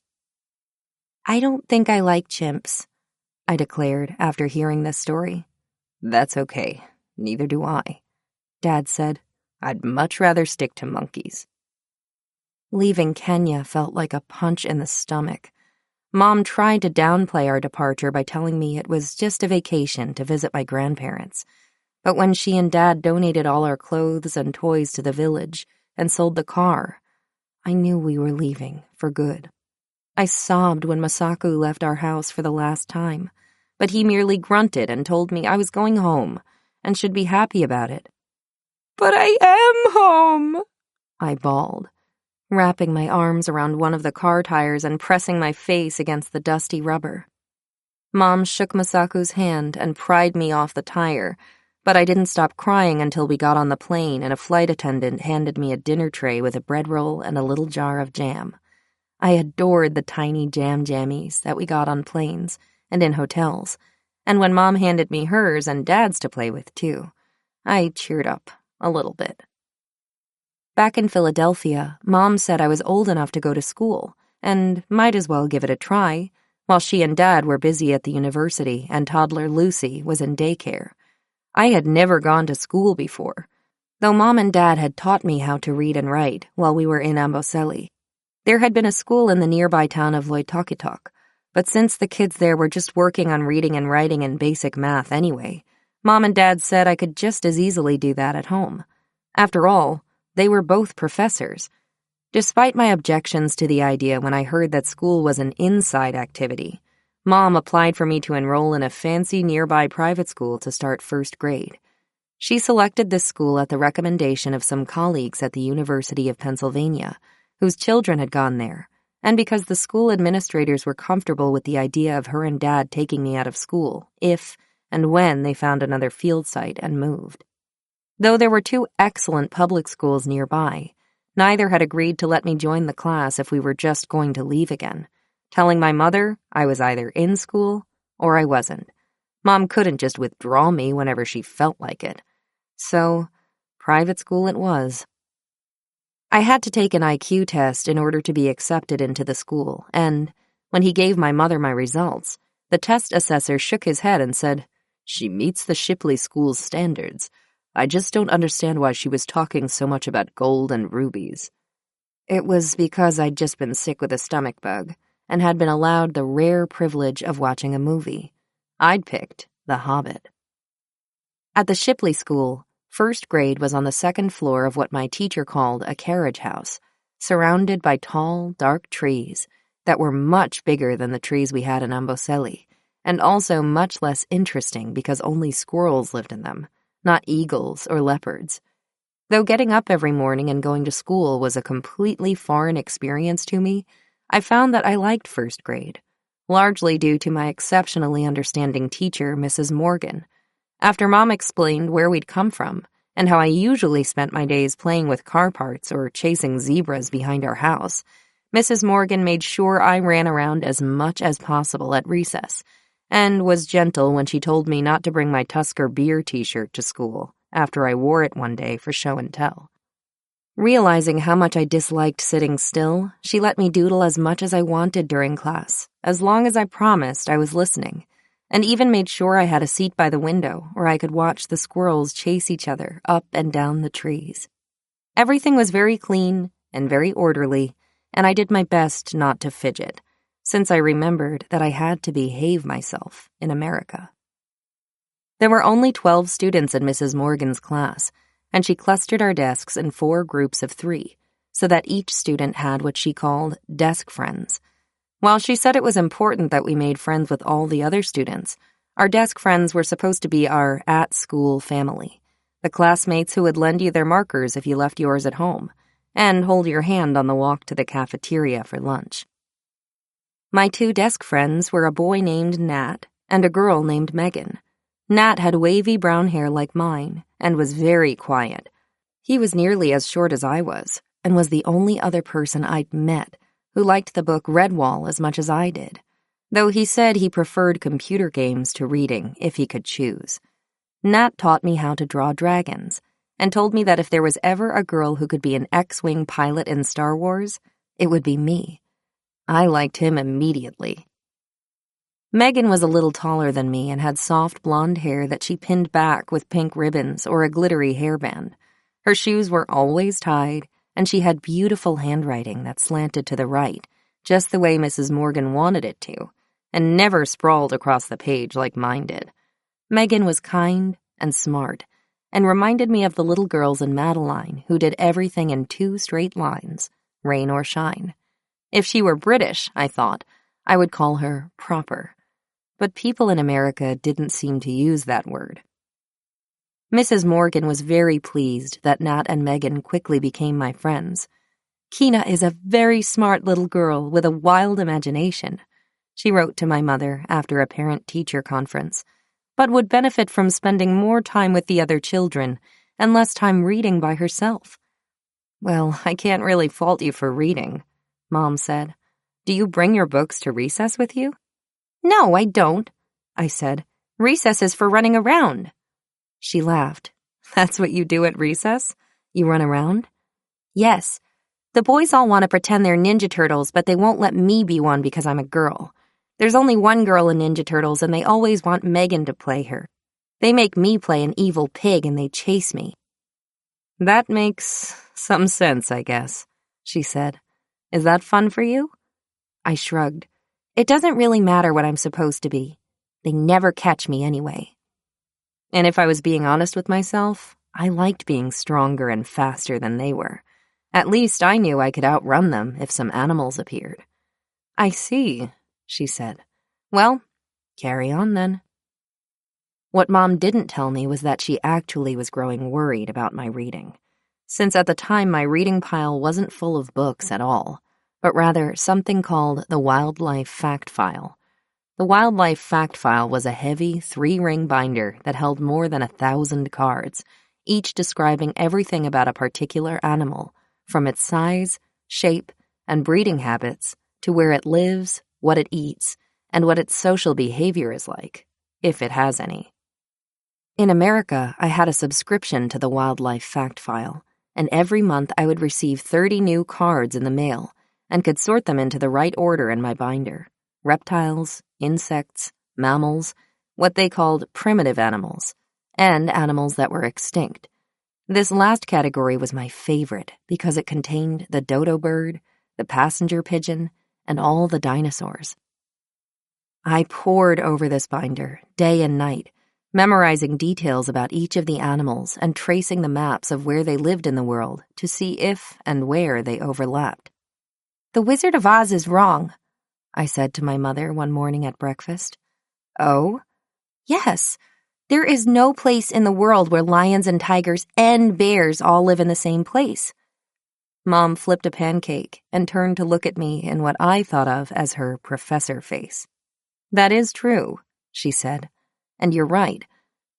"I don't think I like chimps," I declared after hearing this story. "That's okay. Neither do I," Dad said. "I'd much rather stick to monkeys." Leaving Kenya felt like a punch in the stomach. Mom tried to downplay our departure by telling me it was just a vacation to visit my grandparents. But when she and Dad donated all our clothes and toys to the village and sold the car, I knew we were leaving for good. I sobbed when Masaku left our house for the last time, but he merely grunted and told me I was going home and should be happy about it. "But I am home," I bawled, wrapping my arms around one of the car tires and pressing my face against the dusty rubber. Mom shook Masaku's hand and pried me off the tire, but I didn't stop crying until we got on the plane and a flight attendant handed me a dinner tray with a bread roll and a little jar of jam. I adored the tiny jam jammies that we got on planes and in hotels, and when Mom handed me hers and Dad's to play with, too, I cheered up a little bit. Back in Philadelphia, Mom said I was old enough to go to school and might as well give it a try, while she and Dad were busy at the university and toddler Lucy was in daycare. I had never gone to school before, though Mom and Dad had taught me how to read and write while we were in Amboseli. There had been a school in the nearby town of Loitokitok, but since the kids there were just working on reading and writing and basic math anyway, Mom and Dad said I could just as easily do that at home. After all, they were both professors. Despite my objections to the idea when I heard that school was an inside activity, Mom applied for me to enroll in a fancy nearby private school to start first grade. She selected this school at the recommendation of some colleagues at the University of Pennsylvania, whose children had gone there, and because the school administrators were comfortable with the idea of her and Dad taking me out of school if and when they found another field site and moved. Though there were 2 excellent public schools nearby, neither had agreed to let me join the class if we were just going to leave again, telling my mother I was either in school or I wasn't. Mom couldn't just withdraw me whenever she felt like it. So, private school it was. I had to take an IQ test in order to be accepted into the school, and when he gave my mother my results, the test assessor shook his head and said, "She meets the Shipley School's standards. I just don't understand why she was talking so much about gold and rubies." It was because I'd just been sick with a stomach bug and had been allowed the rare privilege of watching a movie. I'd picked The Hobbit. At the Shipley School, first grade was on the 2nd floor of what my teacher called a carriage house, surrounded by tall, dark trees that were much bigger than the trees we had in Amboseli, and also much less interesting because only squirrels lived in them, not eagles or leopards. Though getting up every morning and going to school was a completely foreign experience to me, I found that I liked first grade, largely due to my exceptionally understanding teacher, Mrs. Morgan. After Mom explained where we'd come from and how I usually spent my days playing with car parts or chasing zebras behind our house, Mrs. Morgan made sure I ran around as much as possible at recess and was gentle when she told me not to bring my Tusker beer t-shirt to school after I wore it one day for show and tell. Realizing how much I disliked sitting still, she let me doodle as much as I wanted during class, as long as I promised I was listening, and even made sure I had a seat by the window where I could watch the squirrels chase each other up and down the trees. Everything was very clean and very orderly, and I did my best not to fidget, since I remembered that I had to behave myself in America. There were only 12 students in Mrs. Morgan's class, and she clustered our desks in 4 groups of 3, so that each student had what she called desk friends. While she said it was important that we made friends with all the other students, our desk friends were supposed to be our at-school family, the classmates who would lend you their markers if you left yours at home, and hold your hand on the walk to the cafeteria for lunch. My 2 desk friends were a boy named Nat and a girl named Megan. Nat had wavy brown hair like mine and was very quiet. He was nearly as short as I was and was the only other person I'd met who liked the book Redwall as much as I did, though he said he preferred computer games to reading if he could choose. Nat taught me how to draw dragons and told me that if there was ever a girl who could be an X-Wing pilot in Star Wars, it would be me. I liked him immediately. Megan was a little taller than me and had soft blonde hair that she pinned back with pink ribbons or a glittery hairband. Her shoes were always tied, and she had beautiful handwriting that slanted to the right, just the way Mrs. Morgan wanted it to, and never sprawled across the page like mine did. Megan was kind and smart, and reminded me of the little girls in Madeline who did everything in 2 straight lines, rain or shine. If she were British, I thought, I would call her proper. But people in America didn't seem to use that word. Mrs. Morgan was very pleased that Nat and Megan quickly became my friends. "Keena is a very smart little girl with a wild imagination," she wrote to my mother after a parent-teacher conference, "but would benefit from spending more time with the other children and less time reading by herself." "Well, I can't really fault you for reading," Mom said. Do you bring your books to recess with you? No, I don't, I said. Recess is for running around. She laughed. That's what you do at recess? You run around? Yes. The boys all want to pretend they're Ninja Turtles, but they won't let me be one because I'm a girl. There's only one girl in Ninja Turtles, and they always want Megan to play her. They make me play an evil pig, and they chase me. That makes some sense, I guess, she said. Is that fun for you? I shrugged. It doesn't really matter what I'm supposed to be. They never catch me anyway. And if I was being honest with myself, I liked being stronger and faster than they were. At least I knew I could outrun them if some animals appeared. I see, she said. Well, carry on then. What Mom didn't tell me was that she actually was growing worried about my reading, since at the time my reading pile wasn't full of books at all, but rather something called the Wildlife Fact File. The Wildlife Fact File was a heavy 3-ring binder that held more than 1,000 cards, each describing everything about a particular animal, from its size, shape, and breeding habits to where it lives, what it eats, and what its social behavior is like, if it has any. In America, I had a subscription to the Wildlife Fact File, and every month I would receive 30 new cards in the mail and could sort them into the right order in my binder. Reptiles, insects, mammals, what they called primitive animals, and animals that were extinct. This last category was my favorite because it contained the dodo bird, the passenger pigeon, and all the dinosaurs. I pored over this binder day and night, memorizing details about each of the animals and tracing the maps of where they lived in the world to see if and where they overlapped. The Wizard of Oz is wrong, I said to my mother one morning at breakfast. Oh? Yes. There is no place in the world where lions and tigers and bears all live in the same place. Mom flipped a pancake and turned to look at me in what I thought of as her professor face. That is true, she said, and you're right.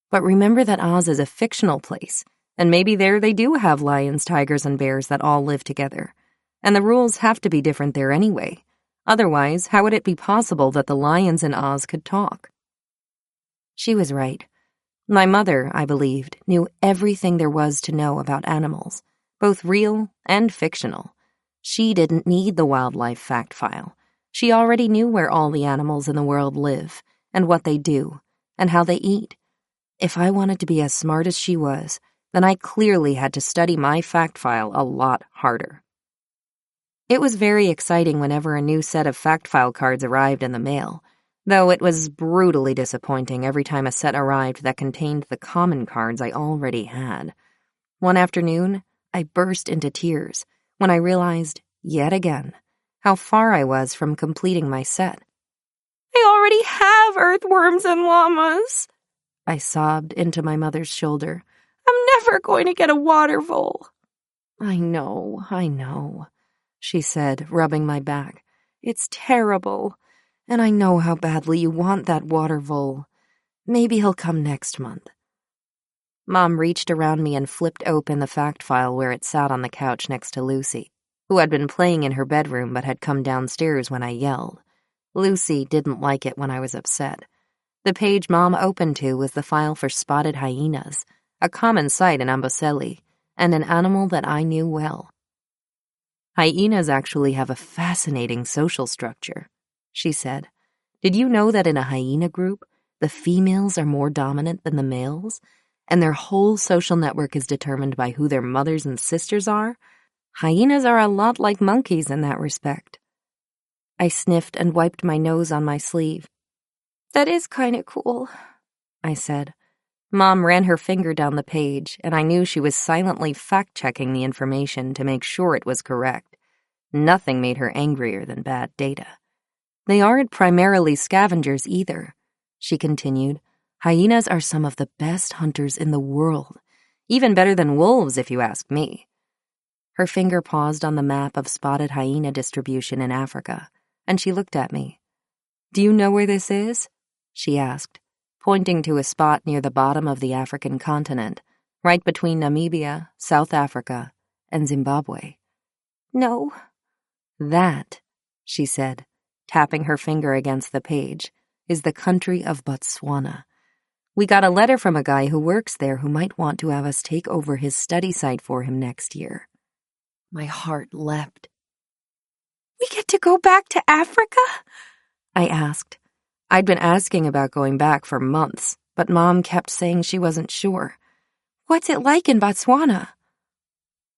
But remember that Oz is a fictional place, and maybe there they do have lions, tigers, and bears that all live together. And the rules have to be different there anyway. Otherwise, how would it be possible that the lions in Oz could talk? She was right. My mother, I believed, knew everything there was to know about animals, both real and fictional. She didn't need the Wildlife Fact File. She already knew where all the animals in the world live, and what they do, and how they eat. If I wanted to be as smart as she was, then I clearly had to study my fact file a lot harder. It was very exciting whenever a new set of fact file cards arrived in the mail, though it was brutally disappointing every time a set arrived that contained the common cards I already had. One afternoon, I burst into tears when I realized, yet again, how far I was from completing my set. I already have earthworms and llamas, I sobbed into my mother's shoulder. I'm never going to get a water vole. I know, she said, rubbing my back. It's terrible. And I know how badly you want that water vole. Maybe he'll come next month. Mom reached around me and flipped open the fact file where it sat on the couch next to Lucy, who had been playing in her bedroom but had come downstairs when I yelled. Lucy didn't like it when I was upset. The page Mom opened to was the file for spotted hyenas, a common sight in Amboseli, and an animal that I knew well. Hyenas actually have a fascinating social structure, she said. Did you know that in a hyena group, the females are more dominant than the males, and their whole social network is determined by who their mothers and sisters are? Hyenas are a lot like monkeys in that respect. I sniffed and wiped my nose on my sleeve. That is kind of cool, I said. Mom ran her finger down the page, and I knew she was silently fact-checking the information to make sure it was correct. Nothing made her angrier than bad data. They aren't primarily scavengers either, she continued. Hyenas are some of the best hunters in the world, even better than wolves if you ask me. Her finger paused on the map of spotted hyena distribution in Africa, and she looked at me. Do you know where this is? She asked, pointing to a spot near the bottom of the African continent, right between Namibia, South Africa, and Zimbabwe. No. That, she said, tapping her finger against the page, is the country of Botswana. We got a letter from a guy who works there who might want to have us take over his study site for him next year. My heart leapt. We get to go back to Africa? I asked. I'd been asking about going back for months, but Mom kept saying she wasn't sure. What's it like in Botswana?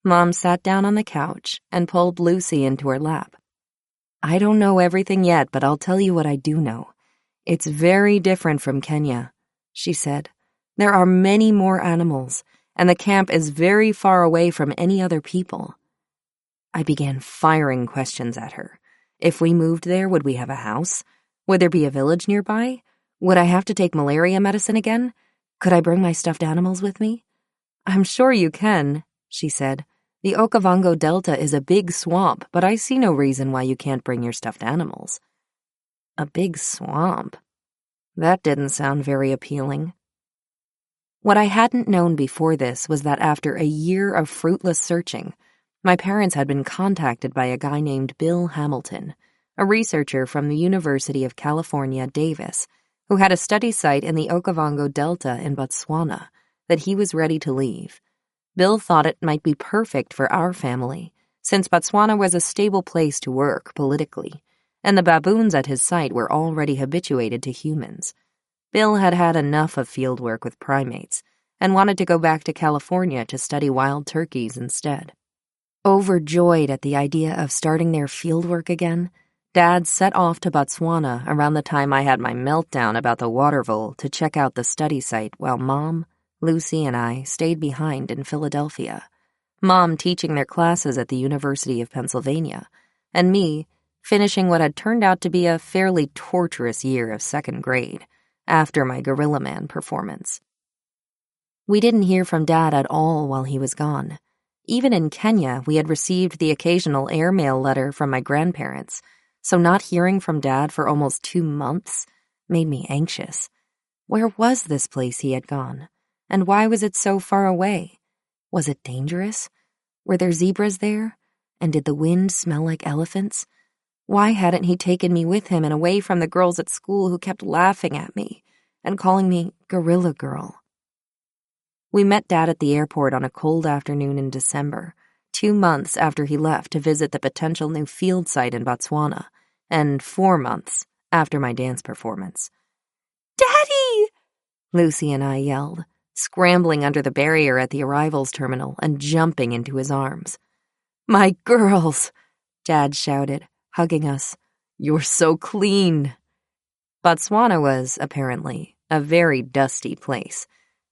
Mom sat down on the couch and pulled Lucy into her lap. I don't know everything yet, but I'll tell you what I do know. It's very different from Kenya, she said. There are many more animals, and the camp is very far away from any other people. I began firing questions at her. If we moved there, would we have a house? Would there be a village nearby? Would I have to take malaria medicine again? Could I bring my stuffed animals with me? I'm sure you can, she said. The Okavango Delta is a big swamp, but I see no reason why you can't bring your stuffed animals. A big swamp? That didn't sound very appealing. What I hadn't known before this was that after a year of fruitless searching, my parents had been contacted by a guy named Bill Hamilton, a researcher from the University of California, Davis, who had a study site in the Okavango Delta in Botswana that he was ready to leave. Bill thought it might be perfect for our family, since Botswana was a stable place to work politically, and the baboons at his site were already habituated to humans. Bill had had enough of field work with primates and wanted to go back to California to study wild turkeys instead. Overjoyed at the idea of starting their field work again, Dad set off to Botswana around the time I had my meltdown about the water vole to check out the study site while Mom, Lucy, and I stayed behind in Philadelphia, Mom teaching their classes at the University of Pennsylvania, and me finishing what had turned out to be a fairly torturous year of second grade after my Gorilla Man performance. We didn't hear from Dad at all while he was gone. Even in Kenya, we had received the occasional airmail letter from my grandparents, so not hearing from Dad for almost 2 months made me anxious. Where was this place he had gone? And why was it so far away? Was it dangerous? Were there zebras there? And did the wind smell like elephants? Why hadn't he taken me with him and away from the girls at school who kept laughing at me and calling me Gorilla Girl? We met Dad at the airport on a cold afternoon in December, 2 months after he left to visit the potential new field site in Botswana, and 4 months after my dance performance. Daddy! Lucy and I yelled, scrambling under the barrier at the arrivals terminal and jumping into his arms. My girls, Dad shouted, hugging us. You're so clean. Botswana was, apparently, a very dusty place,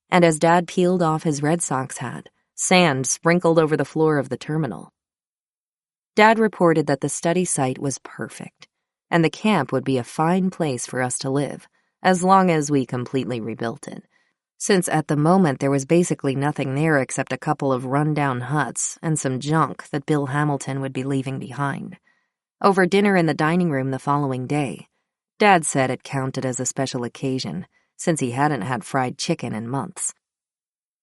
and as Dad peeled off his Red Sox hat, sand sprinkled over the floor of the terminal. Dad reported that the study site was perfect, and the camp would be a fine place for us to live, as long as we completely rebuilt it, since at the moment there was basically nothing there except a couple of run-down huts and some junk that Bill Hamilton would be leaving behind. Over dinner in the dining room the following day, Dad said it counted as a special occasion, since he hadn't had fried chicken in months.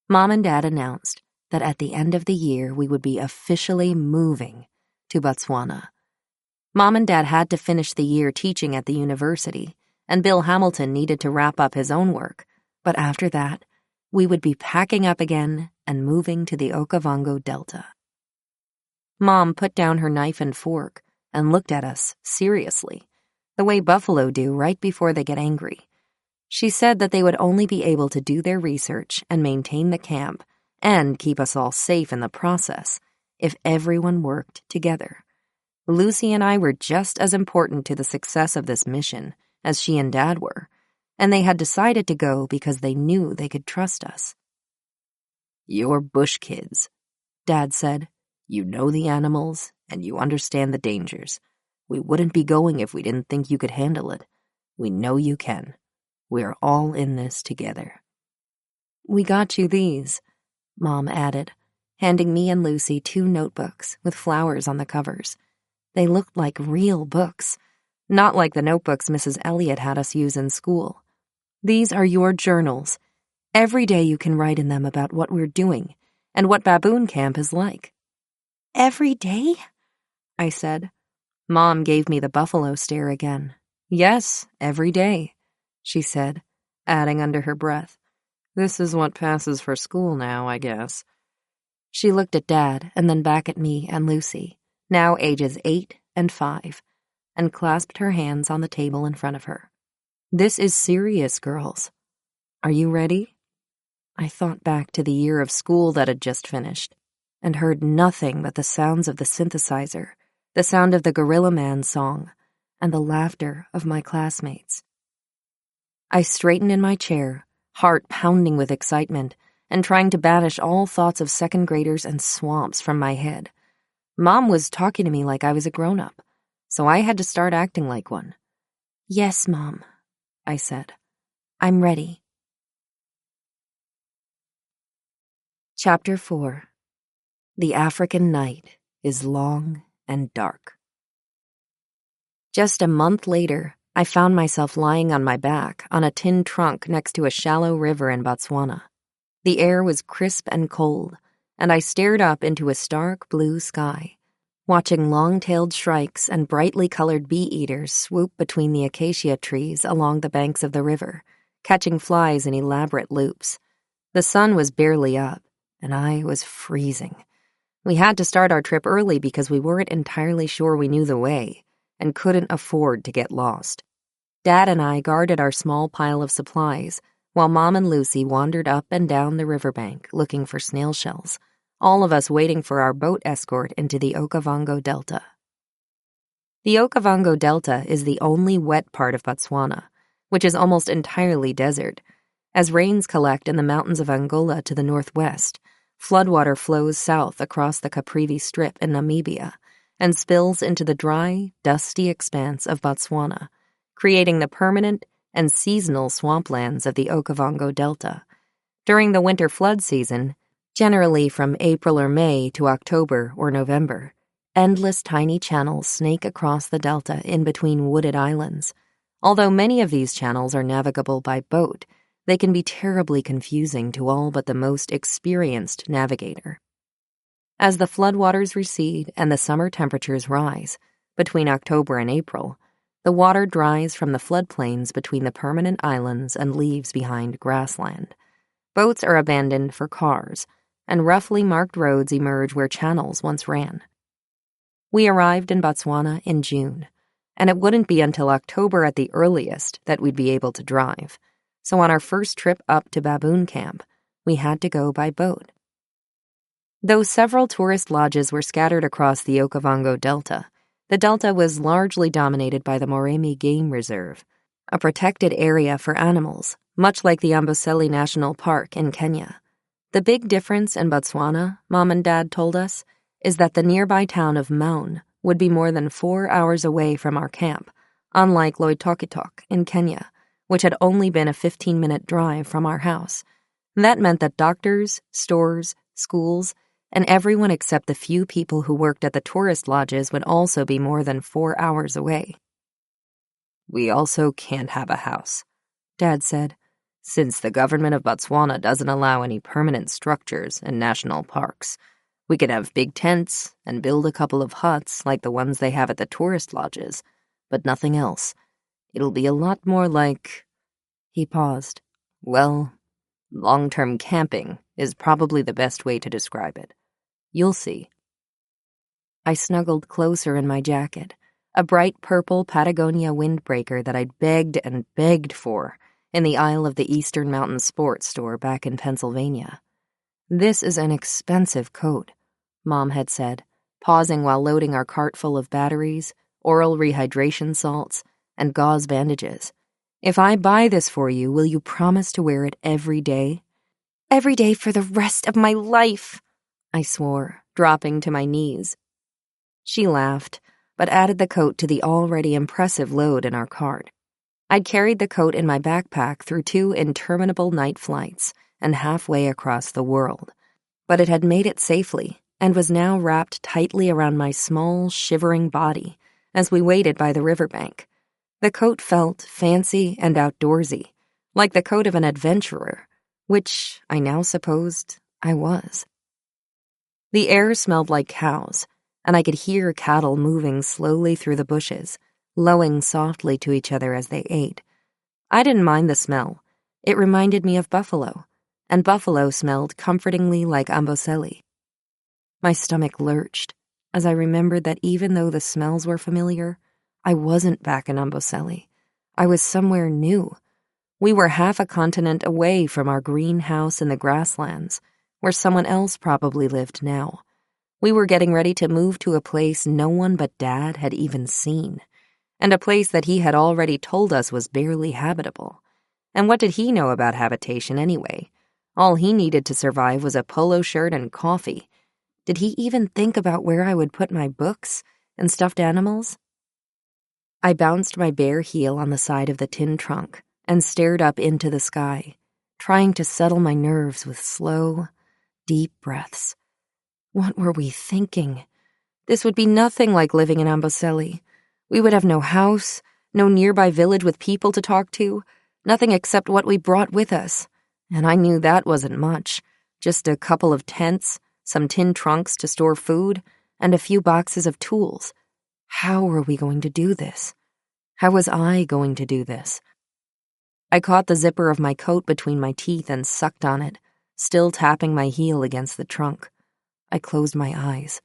Mom and Dad announced that at the end of the year we would be officially moving to Botswana. Mom and Dad had to finish the year teaching at the university, and Bill Hamilton needed to wrap up his own work, but after that, we would be packing up again and moving to the Okavango Delta. Mom put down her knife and fork and looked at us seriously, the way buffalo do right before they get angry. She said that they would only be able to do their research and maintain the camp and keep us all safe in the process if everyone worked together. Lucy and I were just as important to the success of this mission as she and Dad were, and they had decided to go because they knew they could trust us. You're bush kids, Dad said. You know the animals, and you understand the dangers. We wouldn't be going if we didn't think you could handle it. We know you can. We're all in this together. We got you these, Mom added, handing me and Lucy 2 notebooks with flowers on the covers. They looked like real books, not like the notebooks Mrs. Elliott had us use in school. These are your journals. Every day you can write in them about what we're doing and what baboon camp is like. Every day? I said. Mom gave me the buffalo stare again. "Yes, every day," she said, adding under her breath, "This is what passes for school now, I guess." She looked at Dad and then back at me and Lucy, now ages 8 and 5, and clasped her hands on the table in front of her. "This is serious, girls. Are you ready?" I thought back to the year of school that had just finished, and heard nothing but the sounds of the synthesizer, the sound of the Gorilla Man song, and the laughter of my classmates. I straightened in my chair, heart pounding with excitement, and trying to banish all thoughts of second graders and swamps from my head. Mom was talking to me like I was a grown-up, so I had to start acting like one. "Yes, Mom," I said. "I'm ready." Chapter 4. The African Night is Long and Dark. Just a month later, I found myself lying on my back on a tin trunk next to a shallow river in Botswana. The air was crisp and cold, and I stared up into a stark blue sky, watching long-tailed shrikes and brightly colored bee-eaters swoop between the acacia trees along the banks of the river, catching flies in elaborate loops. The sun was barely up, and I was freezing. We had to start our trip early because we weren't entirely sure we knew the way and couldn't afford to get lost. Dad and I guarded our small pile of supplies, while Mom and Lucy wandered up and down the riverbank looking for snail shells, all of us waiting for our boat escort into the Okavango Delta. The Okavango Delta is the only wet part of Botswana, which is almost entirely desert. As rains collect in the mountains of Angola to the northwest, floodwater flows south across the Caprivi Strip in Namibia and spills into the dry, dusty expanse of Botswana, creating the permanent and seasonal swamplands of the Okavango Delta. During the winter flood season, generally from April or May to October or November, endless tiny channels snake across the delta in between wooded islands. Although many of these channels are navigable by boat, they can be terribly confusing to all but the most experienced navigator. As the floodwaters recede and the summer temperatures rise, between October and April, the water dries from the floodplains between the permanent islands and leaves behind grassland. Boats are abandoned for cars, and roughly marked roads emerge where channels once ran. We arrived in Botswana in June, and it wouldn't be until October at the earliest that we'd be able to drive. So on our first trip up to Baboon Camp, we had to go by boat. Though several tourist lodges were scattered across the Okavango Delta, the delta was largely dominated by the Moremi Game Reserve, a protected area for animals, much like the Amboseli National Park in Kenya. The big difference in Botswana, Mom and Dad told us, is that the nearby town of Maun would be more than 4 hours away from our camp, unlike Loitokitok in Kenya, which had only been a 15-minute drive from our house. That meant that doctors, stores, schools, and everyone except the few people who worked at the tourist lodges would also be more than 4 hours away. "We also can't have a house," Dad said, "since the government of Botswana doesn't allow any permanent structures in national parks. We could have big tents and build a couple of huts like the ones they have at the tourist lodges, but nothing else. It'll be a lot more like..." He paused. "Well, long-term camping is probably the best way to describe it. You'll see." I snuggled closer in my jacket, a bright purple Patagonia windbreaker that I'd begged and begged for in the aisle of the Eastern Mountain Sports store back in Pennsylvania. "This is an expensive coat," Mom had said, pausing while loading our cart full of batteries, oral rehydration salts, and gauze bandages. "If I buy this for you, will you promise to wear it every day?" "Every day for the rest of my life," I swore, dropping to my knees. She laughed, but added the coat to the already impressive load in our cart. I'd carried the coat in my backpack through 2 interminable night flights and halfway across the world, but it had made it safely and was now wrapped tightly around my small, shivering body as we waited by the riverbank. The coat felt fancy and outdoorsy, like the coat of an adventurer, which I now supposed I was. The air smelled like cows, and I could hear cattle moving slowly through the bushes, lowing softly to each other as they ate. I didn't mind the smell. It reminded me of buffalo, and buffalo smelled comfortingly like amboseli. My stomach lurched as I remembered that even though the smells were familiar, I wasn't back in amboseli. I was somewhere new. We were half a continent away from our greenhouse in the grasslands, where someone else probably lived now. We were getting ready to move to a place no one but Dad had even seen, and a place that he had already told us was barely habitable. And what did he know about habitation anyway? All he needed to survive was a polo shirt and coffee. Did he even think about where I would put my books and stuffed animals? I bounced my bare heel on the side of the tin trunk and stared up into the sky, trying to settle my nerves with slow, deep breaths. What were we thinking? This would be nothing like living in Amboseli. We would have no house, no nearby village with people to talk to, nothing except what we brought with us. And I knew that wasn't much. Just a couple of tents, some tin trunks to store food, and a few boxes of tools. How were we going to do this? How was I going to do this? I caught the zipper of my coat between my teeth and sucked on it, still tapping my heel against the trunk. I closed my eyes.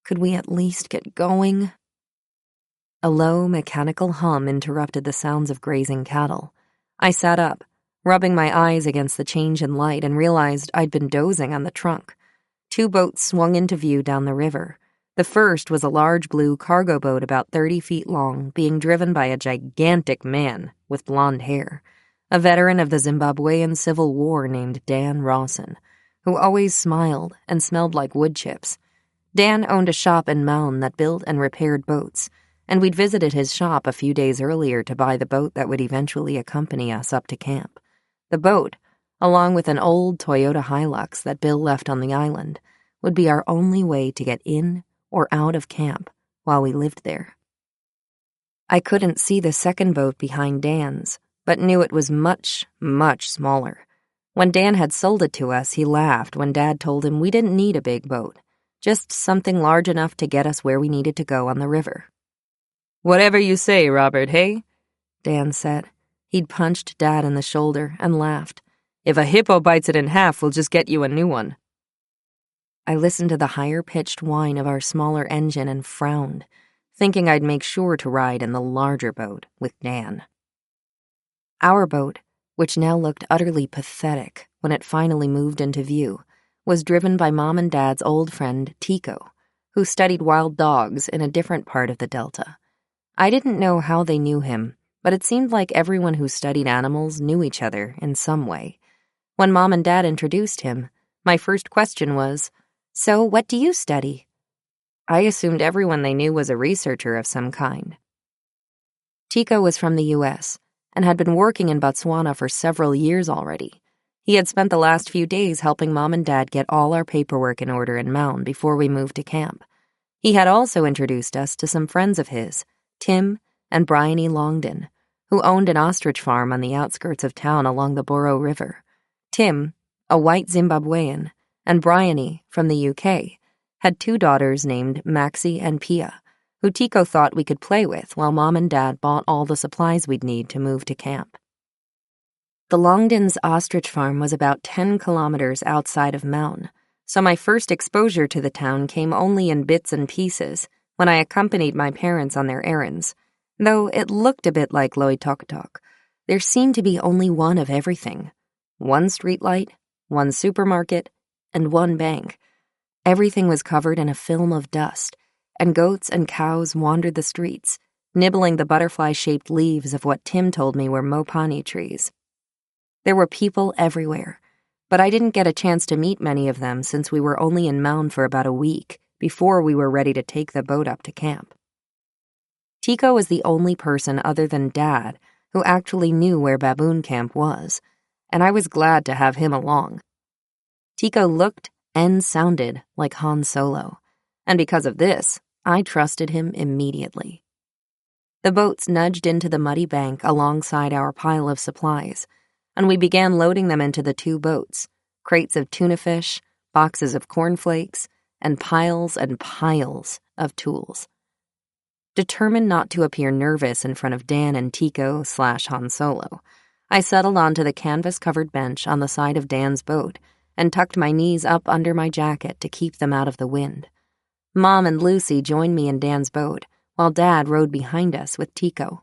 Could we at least get going? A low, mechanical hum interrupted the sounds of grazing cattle. I sat up, rubbing my eyes against the change in light, and realized I'd been dozing on the trunk. 2 boats swung into view down the river. The first was a large blue cargo boat about 30 feet long, being driven by a gigantic man with blonde hair, a veteran of the Zimbabwean Civil War named Dan Rawson, who always smiled and smelled like wood chips. Dan owned a shop in Maun that built and repaired boats, and we'd visited his shop a few days earlier to buy the boat that would eventually accompany us up to camp. The boat, along with an old Toyota Hilux that Bill left on the island, would be our only way to get in or out of camp while we lived there. I couldn't see the second boat behind Dan's, but knew it was much, much smaller. When Dan had sold it to us, he laughed when Dad told him we didn't need a big boat, just something large enough to get us where we needed to go on the river. "Whatever you say, Robert, hey?" Dan said. He'd punched Dad in the shoulder and laughed. "If a hippo bites it in half, we'll just get you a new one." I listened to the higher-pitched whine of our smaller engine and frowned, thinking I'd make sure to ride in the larger boat with Dan. Our boat, which now looked utterly pathetic when it finally moved into view, was driven by Mom and Dad's old friend, Tico, who studied wild dogs in a different part of the Delta. I didn't know how they knew him, but it seemed like everyone who studied animals knew each other in some way. When Mom and Dad introduced him, my first question was, "So what do you study?" I assumed everyone they knew was a researcher of some kind. Tico was from the U.S., and had been working in Botswana for several years already. He had spent the last few days helping Mom and Dad get all our paperwork in order in Maun before we moved to camp. He had also introduced us to some friends of his, Tim and Bryony Longden, who owned an ostrich farm on the outskirts of town along the Boro River. Tim, a white Zimbabwean, and Bryony, from the UK, had 2 daughters named Maxie and Pia, who Tico thought we could play with while Mom and Dad bought all the supplies we'd need to move to camp. The Longdons' ostrich farm was about 10 kilometers outside of Maun, so my first exposure to the town came only in bits and pieces when I accompanied my parents on their errands. Though it looked a bit like Loitoktok, there seemed to be only one of everything. 1 streetlight, 1 supermarket, and 1 bank. Everything was covered in a film of dust, and goats and cows wandered the streets, nibbling the butterfly-shaped leaves of what Tim told me were mopani trees. There were people everywhere, but I didn't get a chance to meet many of them since we were only in Maun for about a week before we were ready to take the boat up to camp. Tico was the only person other than Dad who actually knew where baboon camp was, and I was glad to have him along. Tico looked and sounded like Han Solo, and because of this, I trusted him immediately. The boats nudged into the muddy bank alongside our pile of supplies, and we began loading them into the 2 boats, crates of tuna fish, boxes of cornflakes, and piles of tools. Determined not to appear nervous in front of Dan and Tico/Han Solo, I settled onto the canvas-covered bench on the side of Dan's boat and tucked my knees up under my jacket to keep them out of the wind. Mom and Lucy joined me in Dan's boat, while Dad rode behind us with Tico.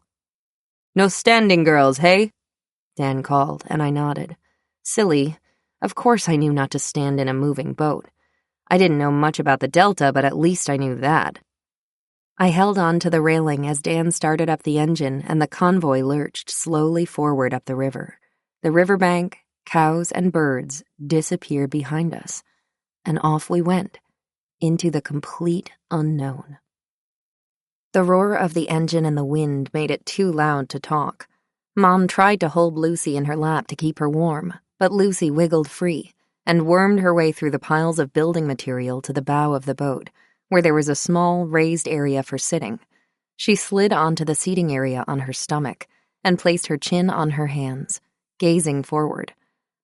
"No standing, girls, hey?" Dan called, and I nodded. Silly. Of course I knew not to stand in a moving boat. I didn't know much about the Delta, but at least I knew that. I held on to the railing as Dan started up the engine and the convoy lurched slowly forward up the river. The riverbank, cows, and birds disappeared behind us, and off we went, into the complete unknown. The roar of the engine and the wind made it too loud to talk. Mom tried to hold Lucy in her lap to keep her warm, but Lucy wiggled free and wormed her way through the piles of building material to the bow of the boat, where there was a small, raised area for sitting. She slid onto the seating area on her stomach and placed her chin on her hands, gazing forward.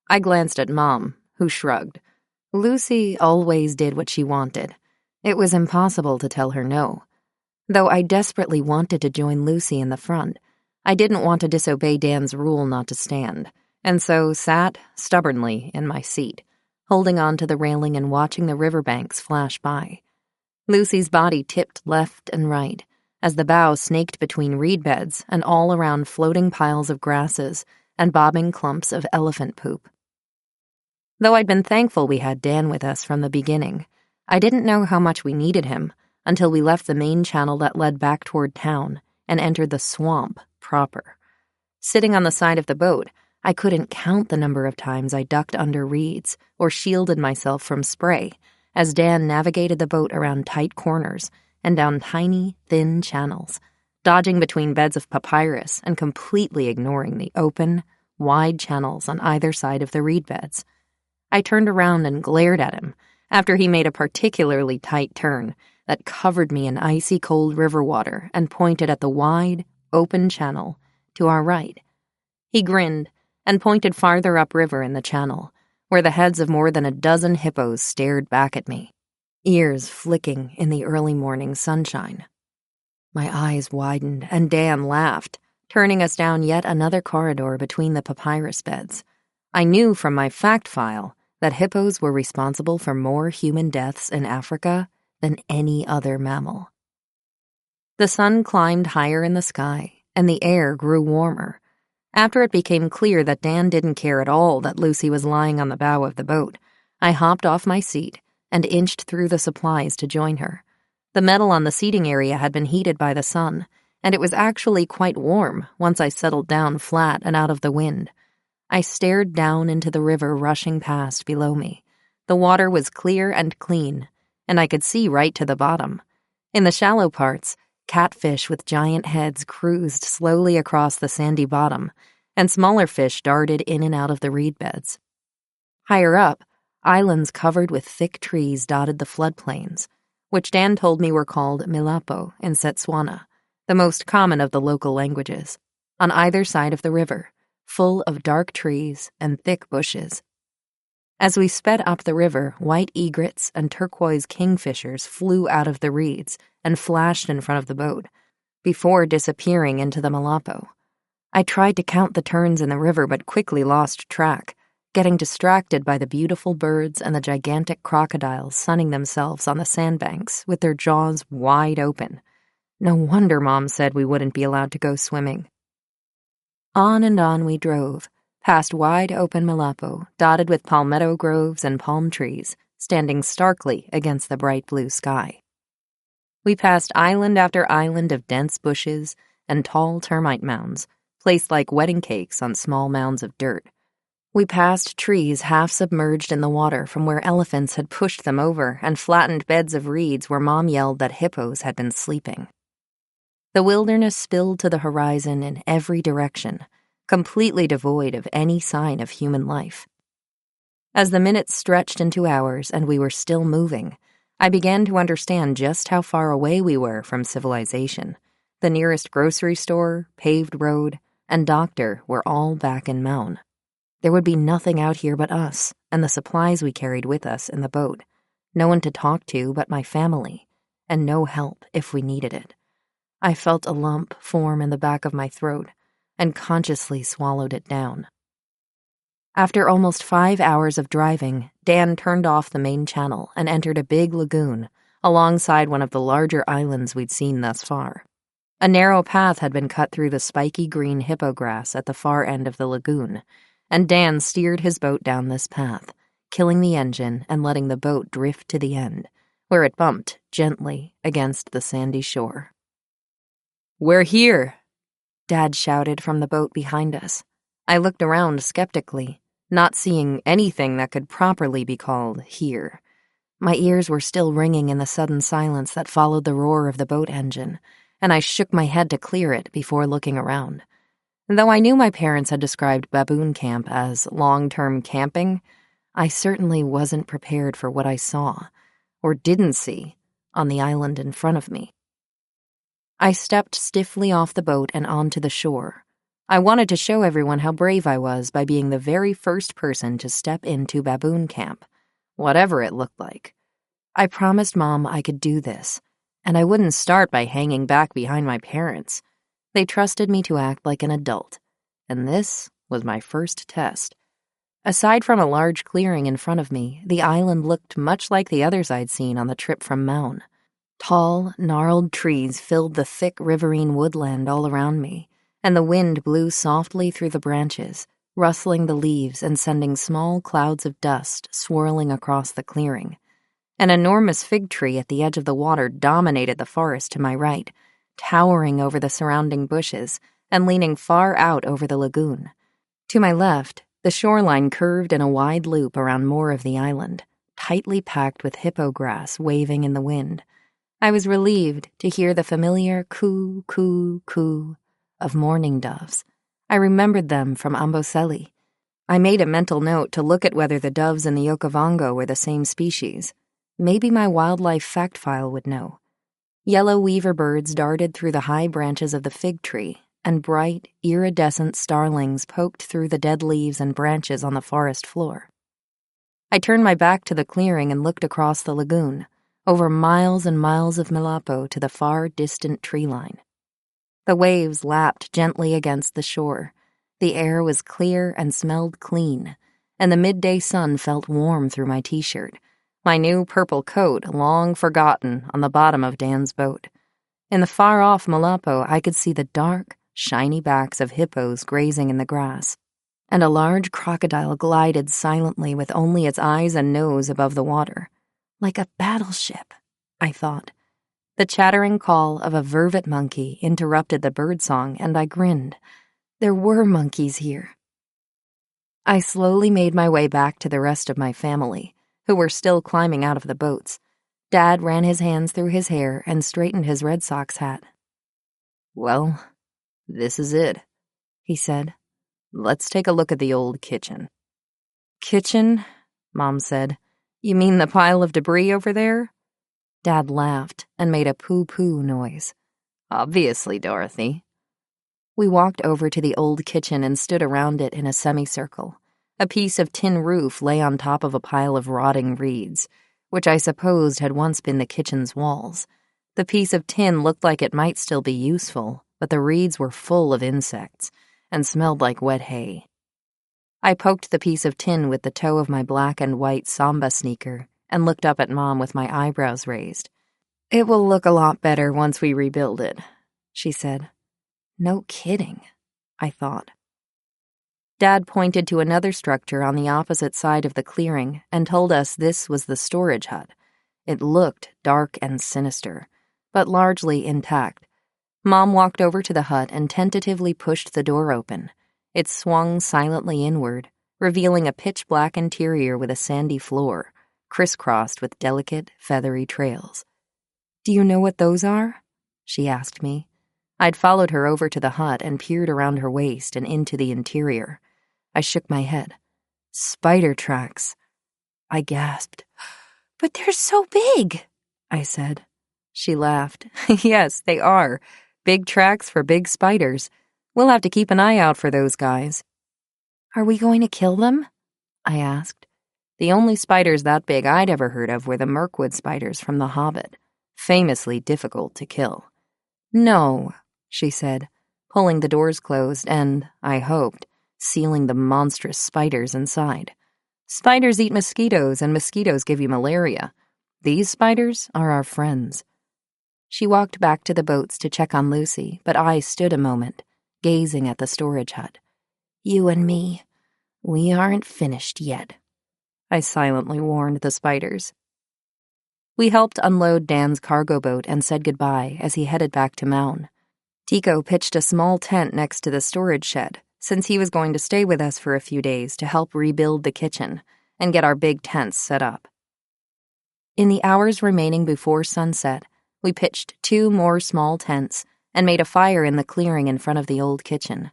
I glanced at Mom, who shrugged. Lucy always did what she wanted. It was impossible to tell her no. Though I desperately wanted to join Lucy in the front, I didn't want to disobey Dan's rule not to stand, and so sat stubbornly in my seat, holding on to the railing and watching the riverbanks flash by. Lucy's body tipped left and right as the bow snaked between reed beds and all around floating piles of grasses and bobbing clumps of elephant poop. Though I'd been thankful we had Dan with us from the beginning, I didn't know how much we needed him until we left the main channel that led back toward town and entered the swamp proper. Sitting on the side of the boat, I couldn't count the number of times I ducked under reeds or shielded myself from spray as Dan navigated the boat around tight corners and down tiny, thin channels, dodging between beds of papyrus and completely ignoring the open, wide channels on either side of the reed beds. I turned around and glared at him after he made a particularly tight turn that covered me in icy cold river water and pointed at the wide, open channel to our right. He grinned and pointed farther upriver in the channel, where the heads of more than a dozen hippos stared back at me, ears flicking in the early morning sunshine. My eyes widened, and Dan laughed, turning us down yet another corridor between the papyrus beds. I knew from my fact file that hippos were responsible for more human deaths in Africa than any other mammal. The sun climbed higher in the sky, and the air grew warmer. After it became clear that Dan didn't care at all that Lucy was lying on the bow of the boat, I hopped off my seat and inched through the supplies to join her. The metal on the seating area had been heated by the sun, and it was actually quite warm once I settled down flat and out of the wind. I stared down into the river rushing past below me. The water was clear and clean, and I could see right to the bottom. In the shallow parts, catfish with giant heads cruised slowly across the sandy bottom, and smaller fish darted in and out of the reed beds. Higher up, islands covered with thick trees dotted the floodplains, which Dan told me were called Milapo in Setswana, the most common of the local languages, on either side of the river, full of dark trees and thick bushes. As we sped up the river, white egrets and turquoise kingfishers flew out of the reeds and flashed in front of the boat, before disappearing into the Milapo. I tried to count the turns in the river but quickly lost track, getting distracted by the beautiful birds and the gigantic crocodiles sunning themselves on the sandbanks with their jaws wide open. No wonder Mom said we wouldn't be allowed to go swimming. On and on we drove, past wide-open Milapo, dotted with palmetto groves and palm trees, standing starkly against the bright blue sky. We passed island after island of dense bushes and tall termite mounds, placed like wedding cakes on small mounds of dirt. We passed trees half submerged in the water from where elephants had pushed them over and flattened beds of reeds where Mom yelled that hippos had been sleeping. The wilderness spilled to the horizon in every direction, completely devoid of any sign of human life. As the minutes stretched into hours and we were still moving, I began to understand just how far away we were from civilization. The nearest grocery store, paved road, and doctor were all back in Maun. There would be nothing out here but us and the supplies we carried with us in the boat, no one to talk to but my family, and no help if we needed it. I felt a lump form in the back of my throat and consciously swallowed it down. After almost 5 hours of driving, Dan turned off the main channel and entered a big lagoon alongside one of the larger islands we'd seen thus far. A narrow path had been cut through the spiky green hippo grass at the far end of the lagoon, and Dan steered his boat down this path, killing the engine and letting the boat drift to the end, where it bumped gently against the sandy shore. "We're here!" Dad shouted from the boat behind us. I looked around skeptically, not seeing anything that could properly be called here. My ears were still ringing in the sudden silence that followed the roar of the boat engine, and I shook my head to clear it before looking around. Though I knew my parents had described baboon camp as long-term camping, I certainly wasn't prepared for what I saw, or didn't see, on the island in front of me. I stepped stiffly off the boat and onto the shore. I wanted to show everyone how brave I was by being the very first person to step into baboon camp, whatever it looked like. I promised Mom I could do this, and I wouldn't start by hanging back behind my parents. They trusted me to act like an adult, and this was my first test. Aside from a large clearing in front of me, the island looked much like the others I'd seen on the trip from Maun. Tall, gnarled trees filled the thick riverine woodland all around me, and the wind blew softly through the branches, rustling the leaves and sending small clouds of dust swirling across the clearing. An enormous fig tree at the edge of the water dominated the forest to my right, towering over the surrounding bushes and leaning far out over the lagoon. To my left, the shoreline curved in a wide loop around more of the island, tightly packed with hippo grass waving in the wind. I was relieved to hear the familiar coo, coo, coo of mourning doves. I remembered them from Amboseli. I made a mental note to look at whether the doves in the Okavango were the same species. Maybe my wildlife fact file would know. Yellow weaver birds darted through the high branches of the fig tree, and bright, iridescent starlings poked through the dead leaves and branches on the forest floor. I turned my back to the clearing and looked across the lagoon, over miles and miles of Malapo to the far distant tree line. The waves lapped gently against the shore. The air was clear and smelled clean, and the midday sun felt warm through my t-shirt, my new purple coat long forgotten on the bottom of Dan's boat. In the far-off Malapo, I could see the dark, shiny backs of hippos grazing in the grass, and a large crocodile glided silently with only its eyes and nose above the water. Like a battleship, I thought. The chattering call of a vervet monkey interrupted the birdsong, and I grinned. There were monkeys here. I slowly made my way back to the rest of my family, who were still climbing out of the boats. Dad ran his hands through his hair and straightened his Red Sox hat. "Well, this is it," he said. "Let's take a look at the old kitchen." "Kitchen?" Mom said. "You mean the pile of debris over there?" Dad laughed and made a poo-poo noise. "Obviously, Dorothy." We walked over to the old kitchen and stood around it in a semicircle. A piece of tin roof lay on top of a pile of rotting reeds, which I supposed had once been the kitchen's walls. The piece of tin looked like it might still be useful, but the reeds were full of insects and smelled like wet hay. I poked the piece of tin with the toe of my black and white Samba sneaker and looked up at Mom with my eyebrows raised. "It will look a lot better once we rebuild it," she said. No kidding, I thought. Dad pointed to another structure on the opposite side of the clearing and told us this was the storage hut. It looked dark and sinister, but largely intact. Mom walked over to the hut and tentatively pushed the door open. It swung silently inward, revealing a pitch-black interior with a sandy floor, crisscrossed with delicate, feathery trails. "Do you know what those are?" she asked me. I'd followed her over to the hut and peered around her waist and into the interior. I shook my head. "Spider tracks." I gasped. "But they're so big," I said. She laughed. "Yes, they are. Big tracks for big spiders. We'll have to keep an eye out for those guys." "Are we going to kill them?" I asked. The only spiders that big I'd ever heard of were the Mirkwood spiders from The Hobbit. famously difficult to kill. "No," she said, pulling the doors closed and, I hoped, sealing the monstrous spiders inside. "Spiders eat mosquitoes, and mosquitoes give you malaria. These spiders are our friends." She walked back to the boats to check on Lucy, but I stood a moment, gazing at the storage hut. "You and me, we aren't finished yet," I silently warned the spiders. We helped unload Dan's cargo boat and said goodbye as he headed back to Maun. Tico pitched a small tent next to the storage shed, since he was going to stay with us for a few days to help rebuild the kitchen and get our big tents set up. In the hours remaining before sunset, we pitched 2 more small tents and made a fire in the clearing in front of the old kitchen.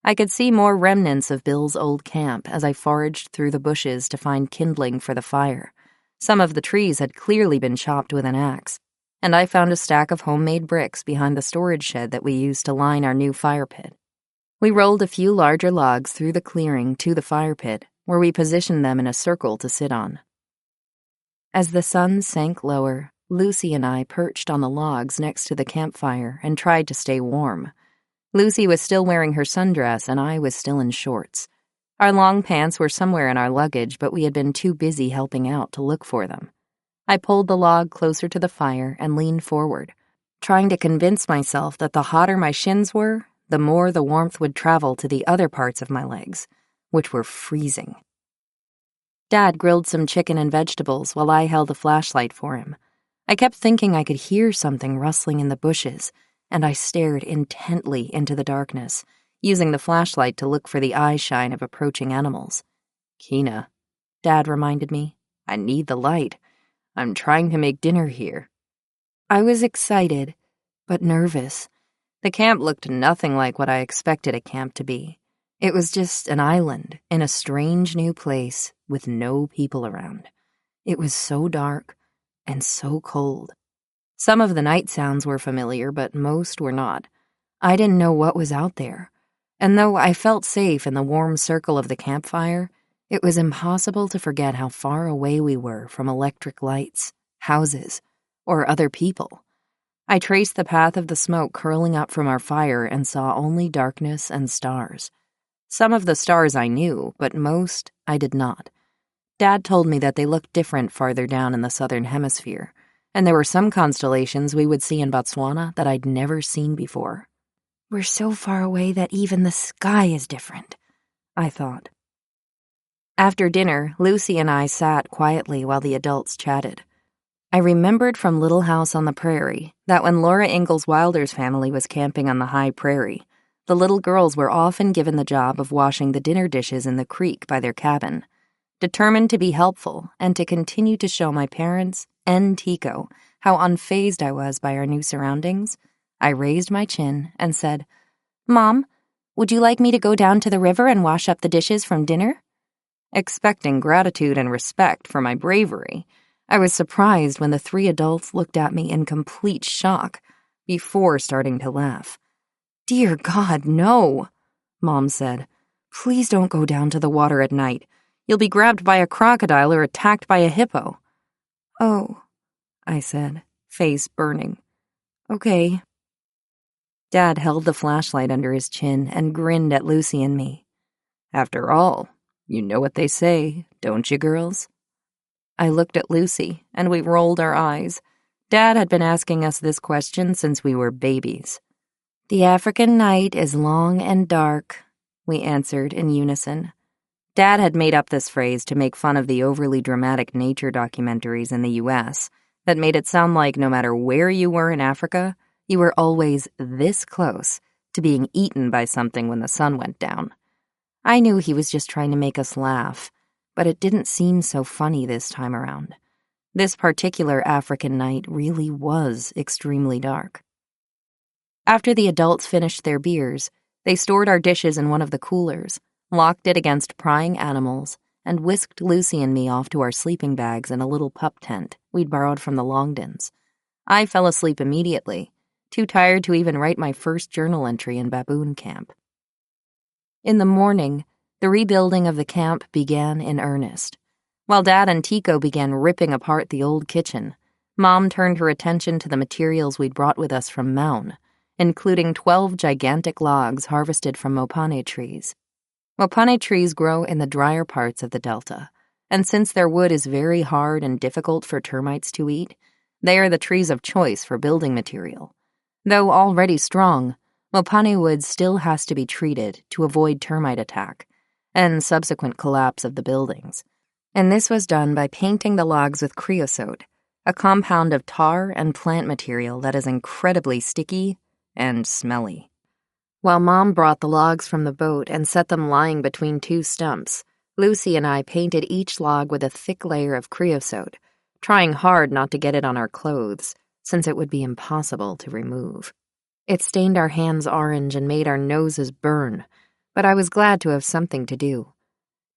I could see more remnants of Bill's old camp as I foraged through the bushes to find kindling for the fire. Some of the trees had clearly been chopped with an axe, and I found a stack of homemade bricks behind the storage shed that we used to line our new fire pit. We rolled a few larger logs through the clearing to the fire pit, where we positioned them in a circle to sit on. As the sun sank lower, Lucy and I perched on the logs next to the campfire and tried to stay warm. Lucy was still wearing her sundress and I was still in shorts. Our long pants were somewhere in our luggage, but we had been too busy helping out to look for them. I pulled the log closer to the fire and leaned forward, trying to convince myself that the hotter my shins were, the more the warmth would travel to the other parts of my legs, which were freezing. Dad grilled some chicken and vegetables while I held a flashlight for him. I kept thinking I could hear something rustling in the bushes, and I stared intently into the darkness, using the flashlight to look for the eye shine of approaching animals. "Keena," Dad reminded me, "I need the light. I'm trying to make dinner here." I was excited, but nervous. The camp looked nothing like what I expected a camp to be. It was just an island in a strange new place with no people around. It was so dark and so cold. Some of the night sounds were familiar, but most were not. I didn't know what was out there. And though I felt safe in the warm circle of the campfire, it was impossible to forget how far away we were from electric lights, houses, or other people. I traced the path of the smoke curling up from our fire and saw only darkness and stars. Some of the stars I knew, but most I did not. Dad told me that they looked different farther down in the southern hemisphere, and there were some constellations we would see in Botswana that I'd never seen before. "We're so far away that even the sky is different," I thought. After dinner, Lucy and I sat quietly while the adults chatted. I remembered from Little House on the Prairie that when Laura Ingalls Wilder's family was camping on the high prairie, the little girls were often given the job of washing the dinner dishes in the creek by their cabin. Determined to be helpful and to continue to show my parents and Tico how unfazed I was by our new surroundings, I raised my chin and said, "Mom, would you like me to go down to the river and wash up the dishes from dinner?" Expecting gratitude and respect for my bravery, I was surprised when the 3 adults looked at me in complete shock before starting to laugh. "Dear God, no," Mom said. "Please don't go down to the water at night. You'll be grabbed by a crocodile or attacked by a hippo." "Oh," I said, face burning. "Okay." Dad held the flashlight under his chin and grinned at Lucy and me. "After all, you know what they say, don't you, girls?" I looked at Lucy, and we rolled our eyes. Dad had been asking us this question since we were babies. "The African night is long and dark," we answered in unison. Dad had made up this phrase to make fun of the overly dramatic nature documentaries in the U.S. that made it sound like no matter where you were in Africa, you were always this close to being eaten by something when the sun went down. I knew he was just trying to make us laugh, but it didn't seem so funny this time around. This particular African night really was extremely dark. After the adults finished their beers, they stored our dishes in one of the coolers, locked it against prying animals, and whisked Lucy and me off to our sleeping bags in a little pup tent we'd borrowed from the Longdons. I fell asleep immediately, too tired to even write my first journal entry in baboon camp. In the morning, the rebuilding of the camp began in earnest. While Dad and Tico began ripping apart the old kitchen, Mom turned her attention to the materials we'd brought with us from Maun, including 12 gigantic logs harvested from mopane trees. Mopane trees grow in the drier parts of the delta, and since their wood is very hard and difficult for termites to eat, they are the trees of choice for building material. Though already strong, mopane wood still has to be treated to avoid termite attack and subsequent collapse of the buildings. And this was done by painting the logs with creosote, a compound of tar and plant material that is incredibly sticky and smelly. While Mom brought the logs from the boat and set them lying between two stumps, Lucy and I painted each log with a thick layer of creosote, trying hard not to get it on our clothes, since it would be impossible to remove. It stained our hands orange and made our noses burn, but I was glad to have something to do.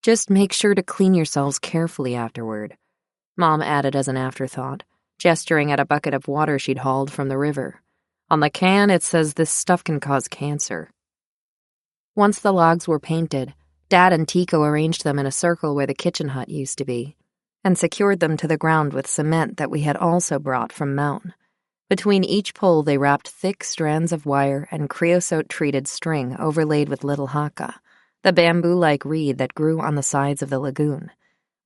Just make sure to clean yourselves carefully afterward, Mom added as an afterthought, gesturing at a bucket of water she'd hauled from the river. On the can, it says this stuff can cause cancer. Once the logs were painted, Dad and Tico arranged them in a circle where the kitchen hut used to be, and secured them to the ground with cement that we had also brought from Maun. Between each pole they wrapped thick strands of wire and creosote-treated string overlaid with little haka, the bamboo-like reed that grew on the sides of the lagoon.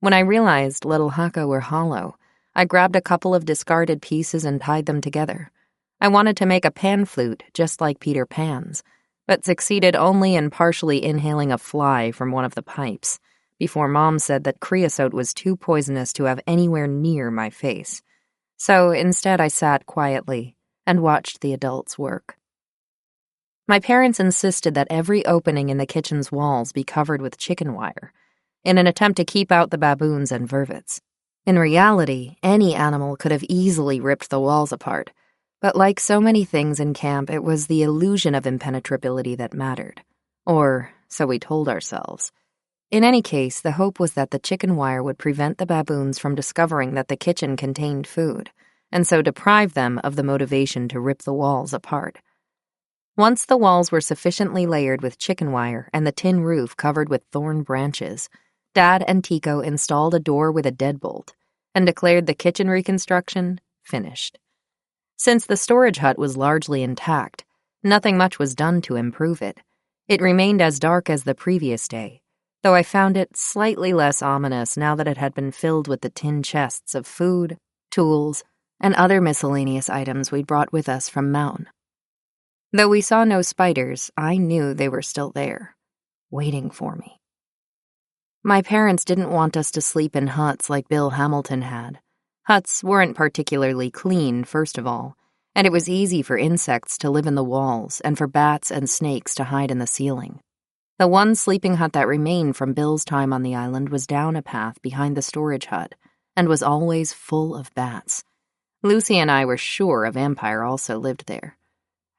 When I realized little haka were hollow, I grabbed a couple of discarded pieces and tied them together. I wanted to make a pan flute just like Peter Pan's, but succeeded only in partially inhaling a fly from one of the pipes, before Mom said that creosote was too poisonous to have anywhere near my face. So instead I sat quietly and watched the adults work. My parents insisted that every opening in the kitchen's walls be covered with chicken wire, in an attempt to keep out the baboons and vervets. In reality, any animal could have easily ripped the walls apart, but like so many things in camp, it was the illusion of impenetrability that mattered. Or so we told ourselves. In any case, the hope was that the chicken wire would prevent the baboons from discovering that the kitchen contained food, and so deprive them of the motivation to rip the walls apart. Once the walls were sufficiently layered with chicken wire and the tin roof covered with thorn branches, Dad and Tico installed a door with a deadbolt and declared the kitchen reconstruction finished. Since the storage hut was largely intact, nothing much was done to improve it. It remained as dark as the previous day, though I found it slightly less ominous now that it had been filled with the tin chests of food, tools, and other miscellaneous items we'd brought with us from Maun. Though we saw no spiders, I knew they were still there, waiting for me. My parents didn't want us to sleep in huts like Bill Hamilton had. Huts weren't particularly clean, first of all, and it was easy for insects to live in the walls and for bats and snakes to hide in the ceiling. The one sleeping hut that remained from Bill's time on the island was down a path behind the storage hut and was always full of bats. Lucy and I were sure a vampire also lived there.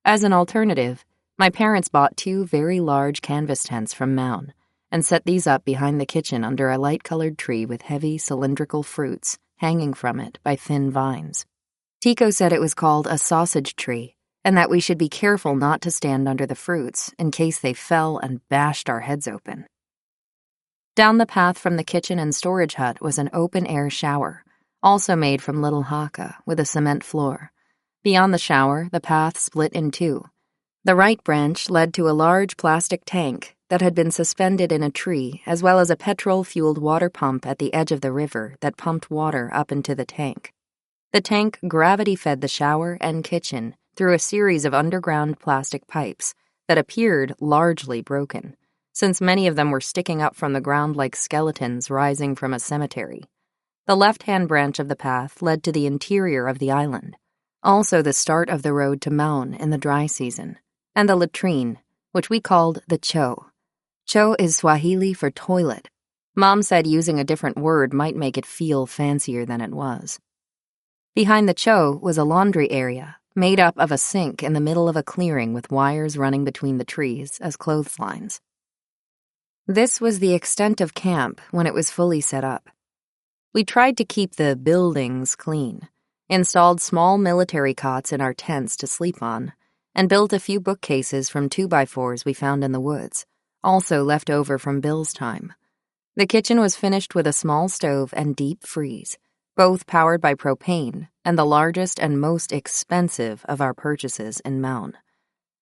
As an alternative, my parents bought 2 very large canvas tents from Maun and set these up behind the kitchen under a light-colored tree with heavy cylindrical fruits hanging from it by thin vines. Tico said it was called a sausage tree, and that we should be careful not to stand under the fruits in case they fell and bashed our heads open. Down the path from the kitchen and storage hut was an open-air shower, also made from little haka with a cement floor. Beyond the shower, the path split in 2. The right branch led to a large plastic tank that had been suspended in a tree, as well as a petrol-fueled water pump at the edge of the river that pumped water up into the tank. The tank gravity-fed the shower and kitchen through a series of underground plastic pipes that appeared largely broken, since many of them were sticking up from the ground like skeletons rising from a cemetery. The left-hand branch of the path led to the interior of the island, also the start of the road to Maun in the dry season, and the latrine, which we called the cho. Cho is Swahili for toilet. Mom said using a different word might make it feel fancier than it was. Behind the cho was a laundry area, made up of a sink in the middle of a clearing with wires running between the trees as clotheslines. This was the extent of camp when it was fully set up. We tried to keep the buildings clean, installed small military cots in our tents to sleep on, and built a few bookcases from 2x4s we found in the woods, also left over from Bill's time. The kitchen was finished with a small stove and deep freeze, both powered by propane and the largest and most expensive of our purchases in Maun.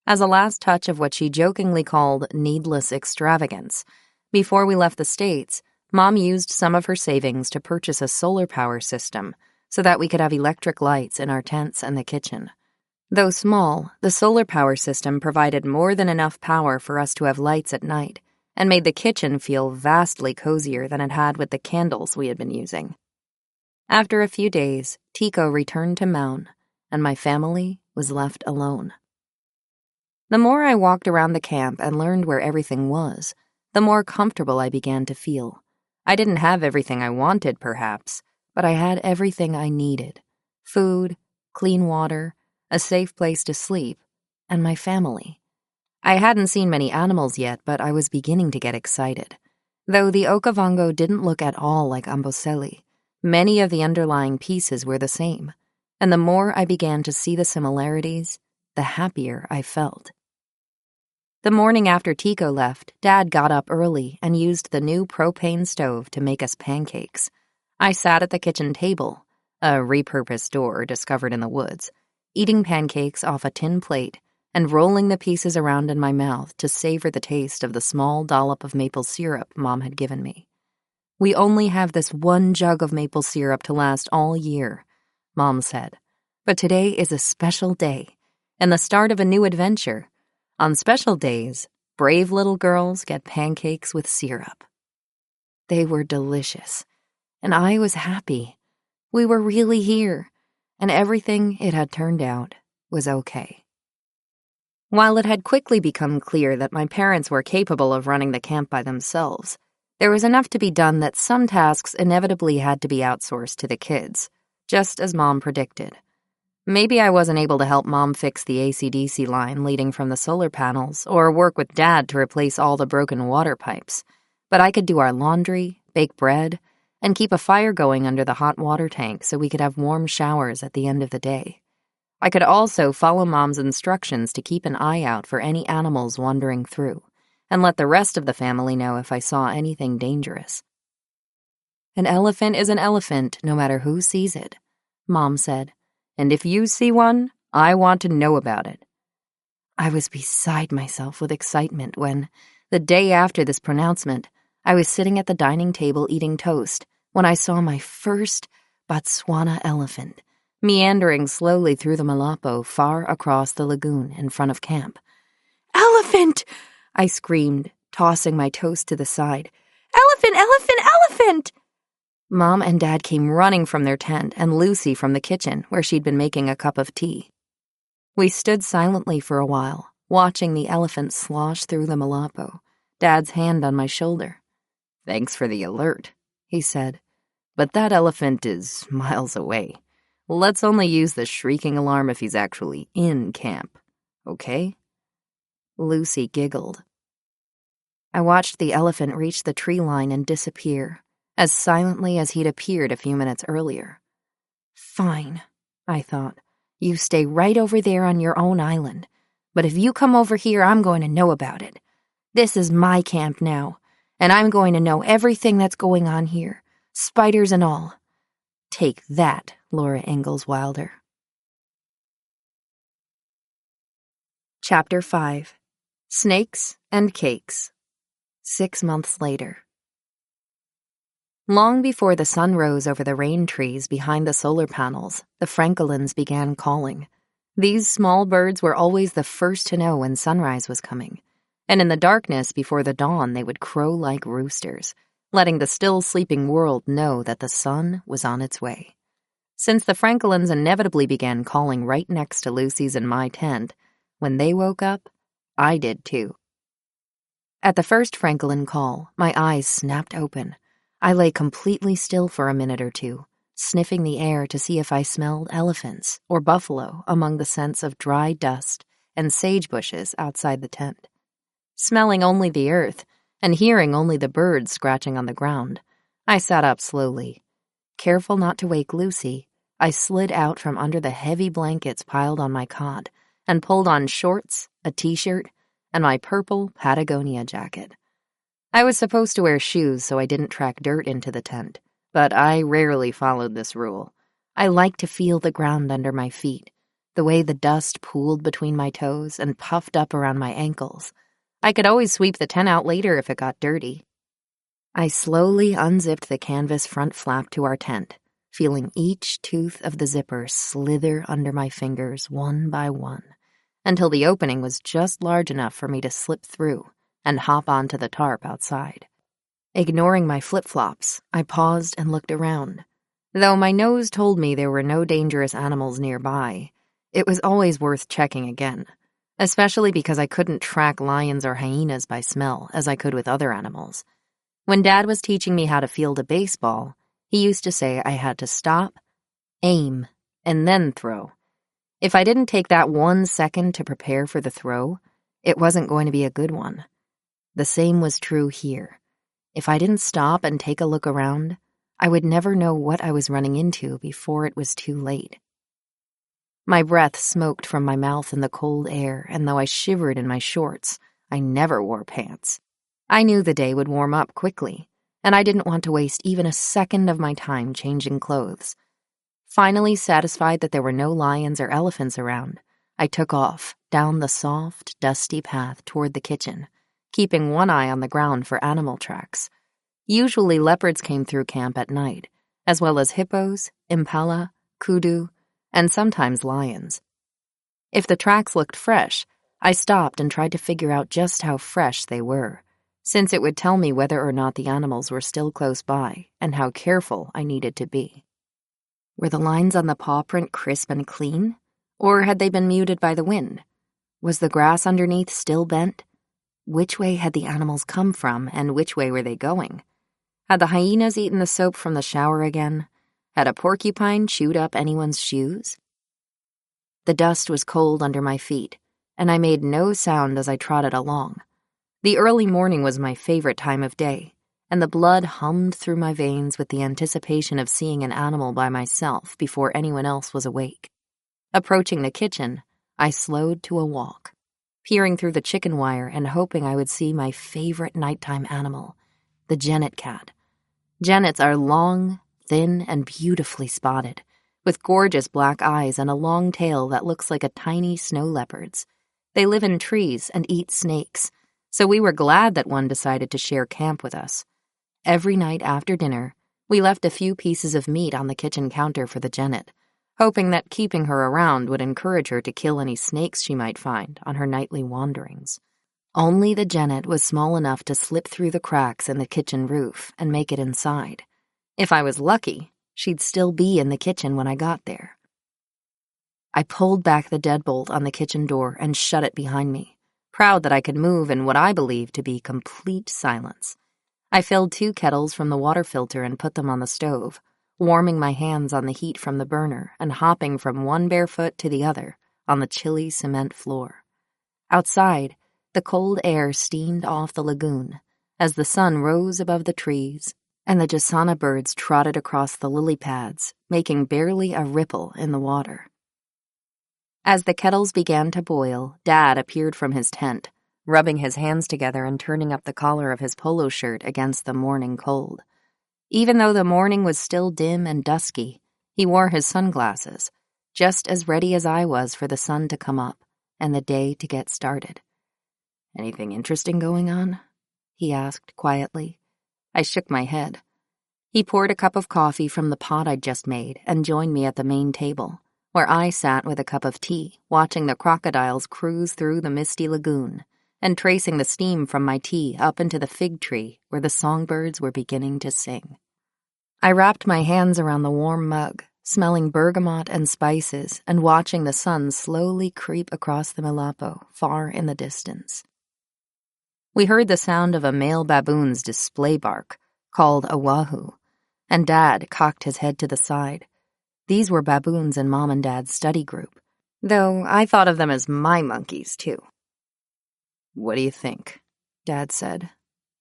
As a last touch of what she jokingly called needless extravagance, before we left the States, Mom used some of her savings to purchase a solar power system so that we could have electric lights in our tents and the kitchen. Though small, the solar power system provided more than enough power for us to have lights at night and made the kitchen feel vastly cozier than it had with the candles we had been using. After a few days, Tico returned to Maun, and my family was left alone. The more I walked around the camp and learned where everything was, the more comfortable I began to feel. I didn't have everything I wanted, perhaps, but I had everything I needed: food, clean water, a safe place to sleep, and my family. I hadn't seen many animals yet, but I was beginning to get excited. Though the Okavango didn't look at all like Amboseli, many of the underlying pieces were the same, and the more I began to see the similarities, the happier I felt. The morning after Tico left, Dad got up early and used the new propane stove to make us pancakes. I sat at the kitchen table, a repurposed door discovered in the woods, eating pancakes off a tin plate and rolling the pieces around in my mouth to savor the taste of the small dollop of maple syrup Mom had given me. "We only have this one jug of maple syrup to last all year," Mom said. "But today is a special day and the start of a new adventure. On special days, brave little girls get pancakes with syrup." They were delicious, and I was happy. We were really here, and everything it had turned out was okay. While it had quickly become clear that my parents were capable of running the camp by themselves, there was enough to be done that some tasks inevitably had to be outsourced to the kids, just as Mom predicted. Maybe I wasn't able to help Mom fix the AC/DC line leading from the solar panels or work with Dad to replace all the broken water pipes, but I could do our laundry, bake bread, and keep a fire going under the hot water tank so we could have warm showers at the end of the day. I could also follow Mom's instructions to keep an eye out for any animals wandering through, and let the rest of the family know if I saw anything dangerous. "An elephant is an elephant, no matter who sees it," Mom said. "And if you see one, I want to know about it." I was beside myself with excitement when, the day after this pronouncement, I was sitting at the dining table eating toast when I saw my first Botswana elephant meandering slowly through the Malapo far across the lagoon in front of camp. "Elephant!" I screamed, tossing my toast to the side. "Elephant! Elephant! Elephant!" Mom and Dad came running from their tent and Lucy from the kitchen where she'd been making a cup of tea. We stood silently for a while, watching the elephant slosh through the Malapo, Dad's hand on my shoulder. "Thanks for the alert," he said, "but that elephant is miles away. Let's only use the shrieking alarm if he's actually in camp, okay?" Lucy giggled. I watched the elephant reach the tree line and disappear, as silently as he'd appeared a few minutes earlier. "Fine," I thought. "You stay right over there on your own island. But if you come over here, I'm going to know about it. This is my camp now, and I'm going to know everything that's going on here, spiders and all. Take that, Laura Ingalls Wilder." Chapter 5. Snakes and Cakes. 6 months later. Long before the sun rose over the rain trees behind the solar panels, the francolins began calling. These small birds were always the first to know when sunrise was coming, and in the darkness before the dawn they would crow like roosters, letting the still sleeping world know that the sun was on its way. Since the francolins inevitably began calling right next to Lucy's and my tent, when they woke up, I did too. At the first francolin call, my eyes snapped open. I lay completely still for a minute or two, sniffing the air to see if I smelled elephants or buffalo among the scents of dry dust and sage bushes outside the tent. Smelling only the earth and hearing only the birds scratching on the ground, I sat up slowly. Careful not to wake Lucy, I slid out from under the heavy blankets piled on my cot and pulled on shorts, a t-shirt, and my purple Patagonia jacket. I was supposed to wear shoes so I didn't track dirt into the tent, but I rarely followed this rule. I liked to feel the ground under my feet, the way the dust pooled between my toes and puffed up around my ankles. I could always sweep the tent out later if it got dirty. I slowly unzipped the canvas front flap to our tent, feeling each tooth of the zipper slither under my fingers one by one, until the opening was just large enough for me to slip through and hop onto the tarp outside. Ignoring my flip-flops, I paused and looked around. Though my nose told me there were no dangerous animals nearby, it was always worth checking again, especially because I couldn't track lions or hyenas by smell as I could with other animals. When Dad was teaching me how to field a baseball, he used to say I had to stop, aim, and then throw. If I didn't take that 1 second to prepare for the throw, it wasn't going to be a good one. The same was true here. If I didn't stop and take a look around, I would never know what I was running into before it was too late. My breath smoked from my mouth in the cold air, and though I shivered in my shorts, I never wore pants. I knew the day would warm up quickly, and I didn't want to waste even a second of my time changing clothes. Finally satisfied that there were no lions or elephants around, I took off down the soft, dusty path toward the kitchen, keeping one eye on the ground for animal tracks. Usually leopards came through camp at night, as well as hippos, impala, kudu, and sometimes lions. If the tracks looked fresh, I stopped and tried to figure out just how fresh they were, since it would tell me whether or not the animals were still close by and how careful I needed to be. Were the lines on the paw print crisp and clean, or had they been muted by the wind? Was the grass underneath still bent? Which way had the animals come from, and which way were they going? Had the hyenas eaten the soap from the shower again? Had a porcupine chewed up anyone's shoes? The dust was cold under my feet, and I made no sound as I trotted along. The early morning was my favorite time of day, and the blood hummed through my veins with the anticipation of seeing an animal by myself before anyone else was awake. Approaching the kitchen, I slowed to a walk, peering through the chicken wire and hoping I would see my favorite nighttime animal, the genet cat. Genets are long, thin, and beautifully spotted, with gorgeous black eyes and a long tail that looks like a tiny snow leopard's. They live in trees and eat snakes, so we were glad that one decided to share camp with us. Every night after dinner, we left a few pieces of meat on the kitchen counter for the genet, hoping that keeping her around would encourage her to kill any snakes she might find on her nightly wanderings. Only the genet was small enough to slip through the cracks in the kitchen roof and make it inside. If I was lucky, she'd still be in the kitchen when I got there. I pulled back the deadbolt on the kitchen door and shut it behind me, proud that I could move in what I believed to be complete silence. I filled 2 kettles from the water filter and put them on the stove, warming my hands on the heat from the burner and hopping from one bare foot to the other on the chilly cement floor. Outside, the cold air steamed off the lagoon as the sun rose above the trees and the jasana birds trotted across the lily pads, making barely a ripple in the water. As the kettles began to boil, Dad appeared from his tent, rubbing his hands together and turning up the collar of his polo shirt against the morning cold. Even though the morning was still dim and dusky, he wore his sunglasses, just as ready as I was for the sun to come up and the day to get started. "Anything interesting going on?" he asked quietly. I shook my head. He poured a cup of coffee from the pot I'd just made and joined me at the main table, where I sat with a cup of tea, watching the crocodiles cruise through the misty lagoon and tracing the steam from my tea up into the fig tree where the songbirds were beginning to sing. I wrapped my hands around the warm mug, smelling bergamot and spices and watching the sun slowly creep across the Melapo far in the distance. We heard the sound of a male baboon's display bark, called a wahoo, and Dad cocked his head to the side. These were baboons in Mom and Dad's study group, though I thought of them as my monkeys, too. "What do you think?" Dad said.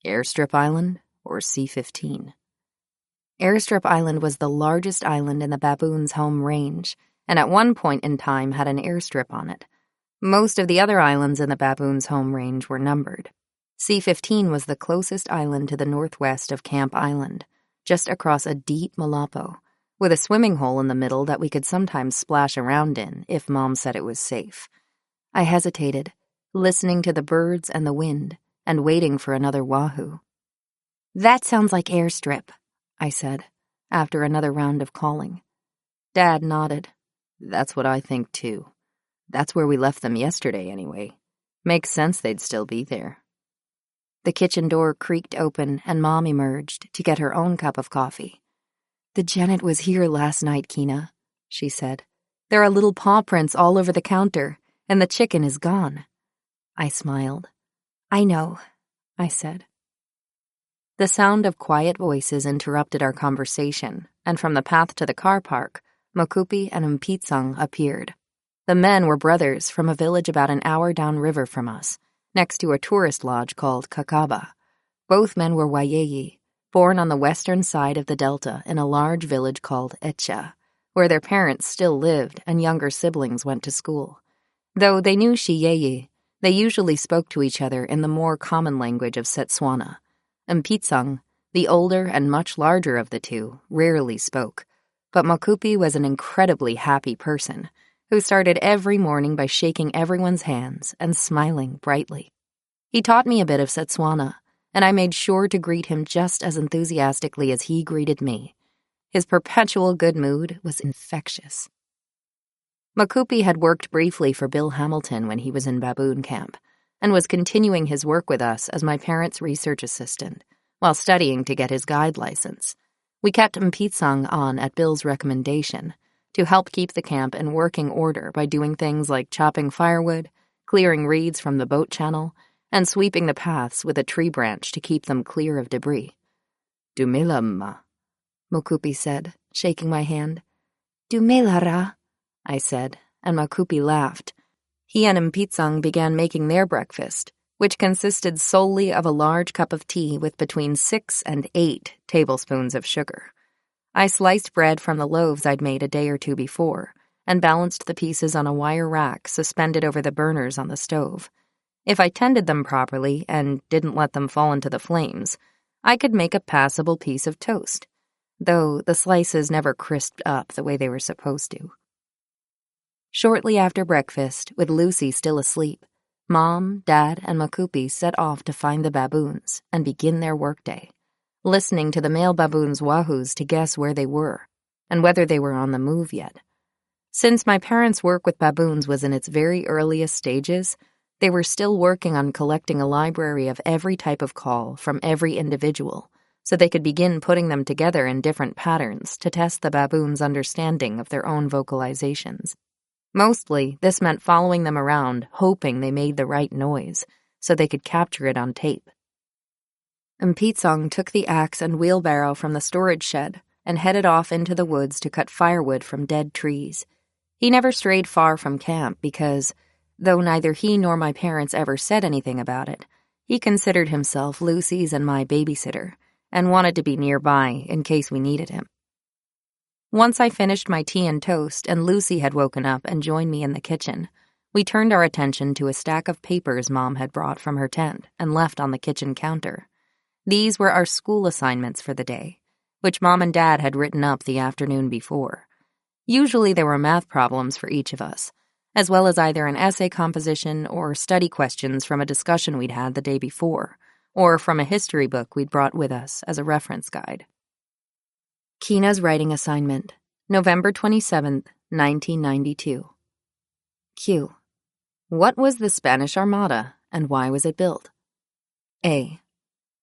"Airstrip Island or C-15? Airstrip Island was the largest island in the baboons' home range, and at one point in time had an airstrip on it. Most of the other islands in the baboons' home range were numbered. C-15 was the closest island to the northwest of Camp Island, just across a deep malapo, with a swimming hole in the middle that we could sometimes splash around in if Mom said it was safe. I hesitated, listening to the birds and the wind, and waiting for another wahoo. "That sounds like airstrip," I said, after another round of calling. Dad nodded. "That's what I think, too. That's where we left them yesterday, anyway. Makes sense they'd still be there." The kitchen door creaked open and Mom emerged to get her own cup of coffee. "The genet was here last night, Keena," she said. "There are little paw prints all over the counter, and the chicken is gone." I smiled. "I know," I said. The sound of quiet voices interrupted our conversation, and from the path to the car park, Mokupi and Mpitsang appeared. The men were brothers from a village about an hour downriver from us, next to a tourist lodge called Kakaba. Both men were Wayeyi, born on the western side of the delta in a large village called Echa, where their parents still lived and younger siblings went to school. Though they knew Shiyeyi, they usually spoke to each other in the more common language of Setswana. Mpitsang, the older and much larger of the two, rarely spoke, but Mokupi was an incredibly happy person who started every morning by shaking everyone's hands and smiling brightly. He taught me a bit of Setswana, and I made sure to greet him just as enthusiastically as he greeted me. His perpetual good mood was infectious. Mokupi had worked briefly for Bill Hamilton when he was in baboon camp, and was continuing his work with us as my parents' research assistant, while studying to get his guide license. We kept Mpitsang on at Bill's recommendation to help keep the camp in working order by doing things like chopping firewood, clearing reeds from the boat channel, and sweeping the paths with a tree branch to keep them clear of debris. "Dumilamma," Mokupi said, shaking my hand. "Dumilara," I said, and Mokupi laughed. He and Mpitsang began making their breakfast, which consisted solely of a large cup of tea with between 6 and 8 tablespoons of sugar. I sliced bread from the loaves I'd made a day or two before, and balanced the pieces on a wire rack suspended over the burners on the stove. If I tended them properly and didn't let them fall into the flames, I could make a passable piece of toast, though the slices never crisped up the way they were supposed to. Shortly after breakfast, with Lucy still asleep, Mom, Dad, and Mokupi set off to find the baboons and begin their workday, listening to the male baboons' wahoos to guess where they were and whether they were on the move yet. Since my parents' work with baboons was in its very earliest stages, they were still working on collecting a library of every type of call from every individual, so they could begin putting them together in different patterns to test the baboons' understanding of their own vocalizations. Mostly, this meant following them around, hoping they made the right noise, so they could capture it on tape. Mpitsang took the axe and wheelbarrow from the storage shed and headed off into the woods to cut firewood from dead trees. He never strayed far from camp because, though neither he nor my parents ever said anything about it, he considered himself Lucy's and my babysitter, and wanted to be nearby in case we needed him. Once I finished my tea and toast and Lucy had woken up and joined me in the kitchen, we turned our attention to a stack of papers Mom had brought from her tent and left on the kitchen counter. These were our school assignments for the day, which Mom and Dad had written up the afternoon before. Usually there were math problems for each of us, as well as either an essay composition or study questions from a discussion we'd had the day before, or from a history book we'd brought with us as a reference guide. Keena's writing assignment, November 27th, 1992. Q. What was the Spanish Armada, and why was it built? A.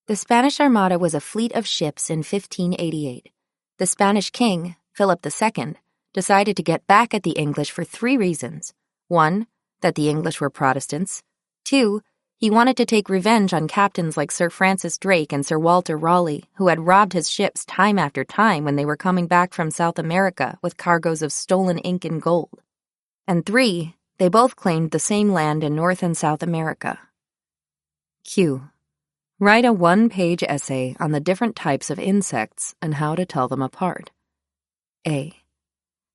The Spanish Armada was a fleet of ships in 1588. The Spanish king, Philip II, decided to get back at the English for 3 reasons. 1, that the English were Protestants. 2, he wanted to take revenge on captains like Sir Francis Drake and Sir Walter Raleigh, who had robbed his ships time after time when they were coming back from South America with cargoes of stolen ink and gold. And 3, they both claimed the same land in North and South America. Q. Write a 1-page essay on the different types of insects and how to tell them apart. A.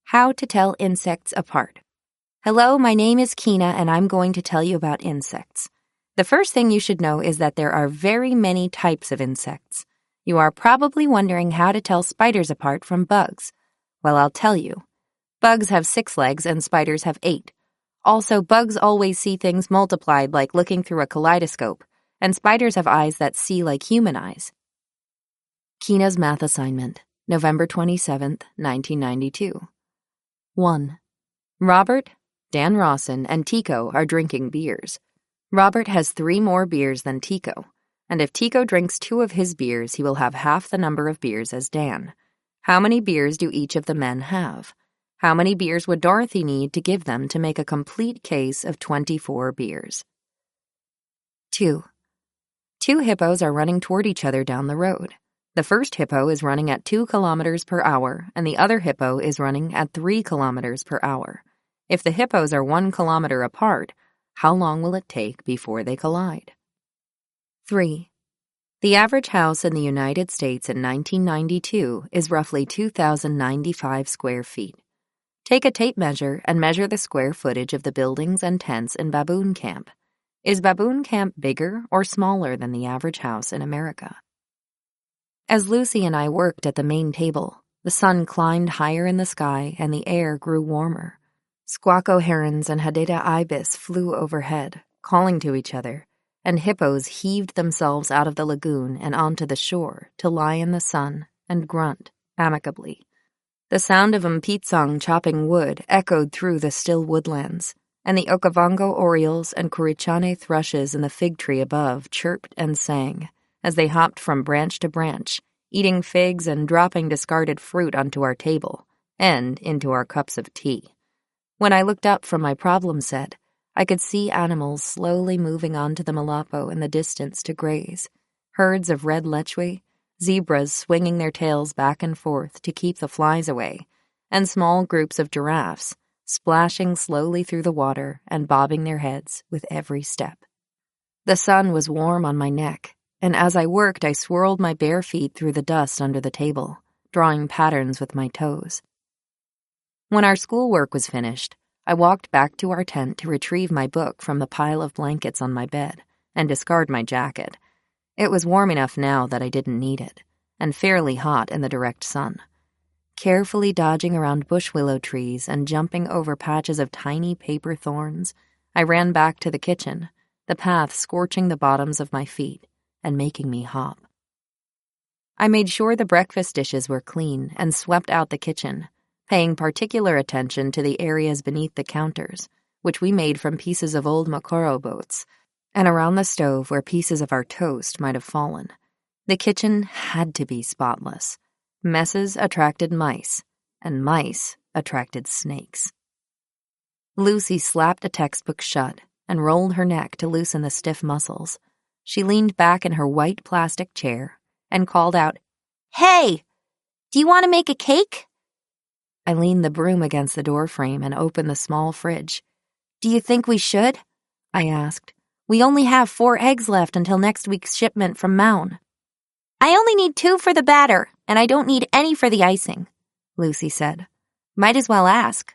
How to tell insects apart. Hello, my name is Keena, and I'm going to tell you about insects. The first thing you should know is that there are very many types of insects. You are probably wondering how to tell spiders apart from bugs. Well, I'll tell you. Bugs have 6 legs and spiders have 8. Also, bugs always see things multiplied like looking through a kaleidoscope, and spiders have eyes that see like human eyes. Keena's math assignment, November 27th, 1992. 1. Robert, Dan Rawson, and Tico are drinking beers. Robert has 3 more beers than Tico, and if Tico drinks 2 of his beers, he will have half the number of beers as Dan. How many beers do each of the men have? How many beers would Dorothy need to give them to make a complete case of 24 beers? 2. 2 hippos are running toward each other down the road. The first hippo is running at 2 kilometers per hour, and the other hippo is running at 3 kilometers per hour. If the hippos are 1 kilometer apart, how long will it take before they collide? 3. The average house in the United States in 1992 is roughly 2,095 square feet. Take a tape measure and measure the square footage of the buildings and tents in Baboon Camp. Is Baboon Camp bigger or smaller than the average house in America? As Lucy and I worked at the main table, the sun climbed higher in the sky and the air grew warmer. Squawko herons and Hadeda ibis flew overhead, calling to each other, and hippos heaved themselves out of the lagoon and onto the shore to lie in the sun and grunt amicably. The sound of Mpitsong chopping wood echoed through the still woodlands, and the Okavango orioles and Kurichane thrushes in the fig tree above chirped and sang as they hopped from branch to branch, eating figs and dropping discarded fruit onto our table and into our cups of tea. When I looked up from my problem set, I could see animals slowly moving onto the Malapo in the distance to graze, herds of red lechwe, zebras swinging their tails back and forth to keep the flies away, and small groups of giraffes splashing slowly through the water and bobbing their heads with every step. The sun was warm on my neck, and as I worked I swirled my bare feet through the dust under the table, drawing patterns with my toes. When our schoolwork was finished, I walked back to our tent to retrieve my book from the pile of blankets on my bed and discard my jacket. It was warm enough now that I didn't need it, and fairly hot in the direct sun. Carefully dodging around bush willow trees and jumping over patches of tiny paper thorns, I ran back to the kitchen, the path scorching the bottoms of my feet and making me hop. I made sure the breakfast dishes were clean and swept out the kitchen, paying particular attention to the areas beneath the counters, which we made from pieces of old Makoro boats, and around the stove where pieces of our toast might have fallen. The kitchen had to be spotless. Messes attracted mice, and mice attracted snakes. Lucy slapped a textbook shut and rolled her neck to loosen the stiff muscles. She leaned back in her white plastic chair and called out, "Hey, do you want to make a cake?" I leaned the broom against the doorframe and opened the small fridge. "Do you think we should?" I asked. "We only have 4 eggs left until next week's shipment from Maun." "I only need 2 for the batter, and I don't need any for the icing," Lucy said. "Might as well ask."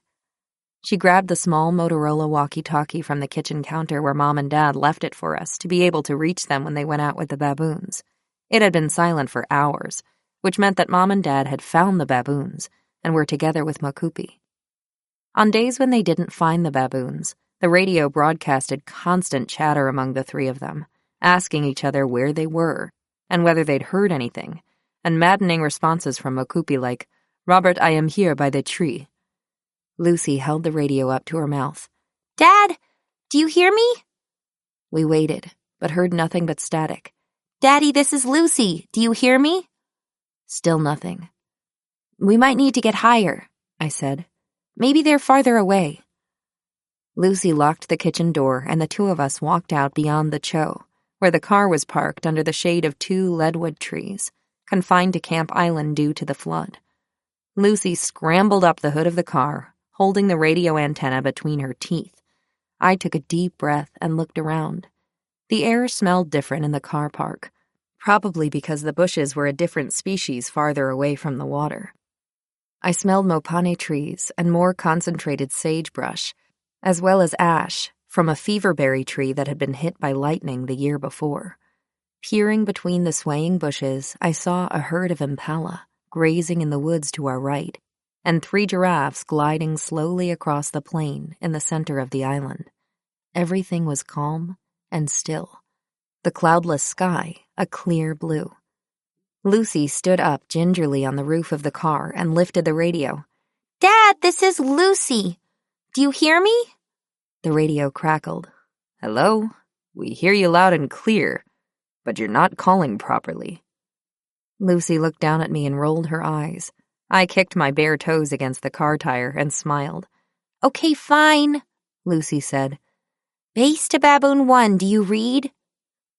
She grabbed the small Motorola walkie-talkie from the kitchen counter where Mom and Dad left it for us to be able to reach them when they went out with the baboons. It had been silent for hours, which meant that Mom and Dad had found the baboons and were together with Mokupi. On days when they didn't find the baboons, the radio broadcasted constant chatter among the 3 of them, asking each other where they were and whether they'd heard anything, and maddening responses from Mokupi like, "Robert, I am here by the tree." Lucy held the radio up to her mouth. "Dad, do you hear me?" We waited, but heard nothing but static. "Daddy, this is Lucy. Do you hear me?" Still nothing. "We might need to get higher," I said. "Maybe they're farther away." Lucy locked the kitchen door, and the 2 of us walked out beyond the Cho, where the car was parked under the shade of 2 leadwood trees, confined to Camp Island due to the flood. Lucy scrambled up the hood of the car, holding the radio antenna between her teeth. I took a deep breath and looked around. The air smelled different in the car park, probably because the bushes were a different species farther away from the water. I smelled mopane trees and more concentrated sagebrush, as well as ash from a feverberry tree that had been hit by lightning the year before. Peering between the swaying bushes, I saw a herd of impala grazing in the woods to our right, and 3 giraffes gliding slowly across the plain in the center of the island. Everything was calm and still. The cloudless sky, a clear blue. Lucy stood up gingerly on the roof of the car and lifted the radio. "Dad, this is Lucy. Do you hear me?" The radio crackled. "Hello? We hear you loud and clear, but you're not calling properly." Lucy looked down at me and rolled her eyes. I kicked my bare toes against the car tire and smiled. "Okay, fine," Lucy said. "Base to Baboon 1, do you read?"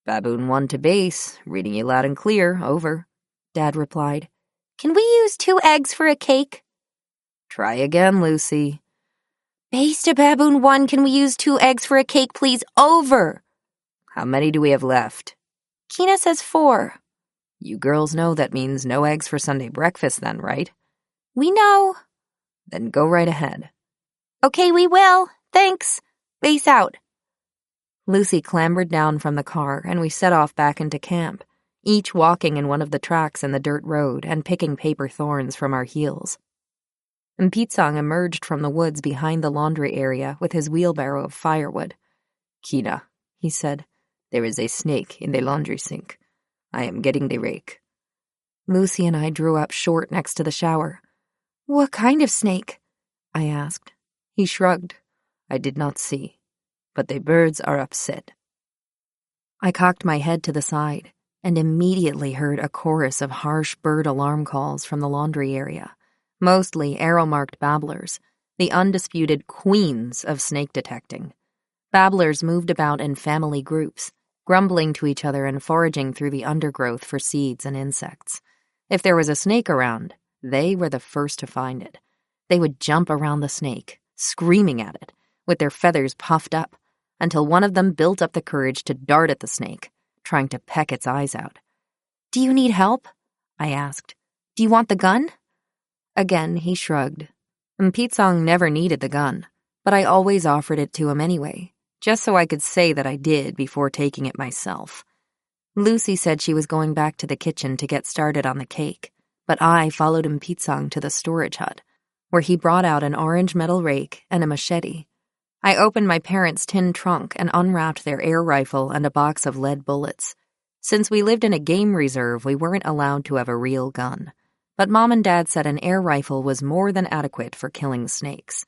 "Baboon 1 to base, reading you loud and clear, over," Dad replied. "Can we use 2 eggs for a cake?" "Try again, Lucy." "Base to Baboon 1, can we use 2 eggs for a cake, please, over?" "How many do we have left?" "Keena says 4. "You girls know that means no eggs for Sunday breakfast then, right?" "We know." "Then go right ahead." "Okay, we will. Thanks. Base out." Lucy clambered down from the car, and we set off back into camp, each walking in one of the tracks in the dirt road and picking paper thorns from our heels. Mpitsang emerged from the woods behind the laundry area with his wheelbarrow of firewood. "Keena," he said, "there is a snake in the laundry sink. I am getting the rake." Lucy and I drew up short next to the shower. "What kind of snake?" I asked. He shrugged. "I did not see, but the birds are upset." I cocked my head to the side and immediately heard a chorus of harsh bird alarm calls from the laundry area, mostly arrow-marked babblers, the undisputed queens of snake detecting. Babblers moved about in family groups, grumbling to each other and foraging through the undergrowth for seeds and insects. If there was a snake around, they were the first to find it. They would jump around the snake, screaming at it, with their feathers puffed up, until one of them built up the courage to dart at the snake, trying to peck its eyes out. "Do you need help?" I asked. "Do you want the gun?" Again, he shrugged. Mpitsang never needed the gun, but I always offered it to him anyway, just so I could say that I did before taking it myself. Lucy said she was going back to the kitchen to get started on the cake, but I followed Mpitsang to the storage hut, where he brought out an orange metal rake and a machete. I opened my parents' tin trunk and unwrapped their air rifle and a box of lead bullets. Since we lived in a game reserve, we weren't allowed to have a real gun, but Mom and Dad said an air rifle was more than adequate for killing snakes.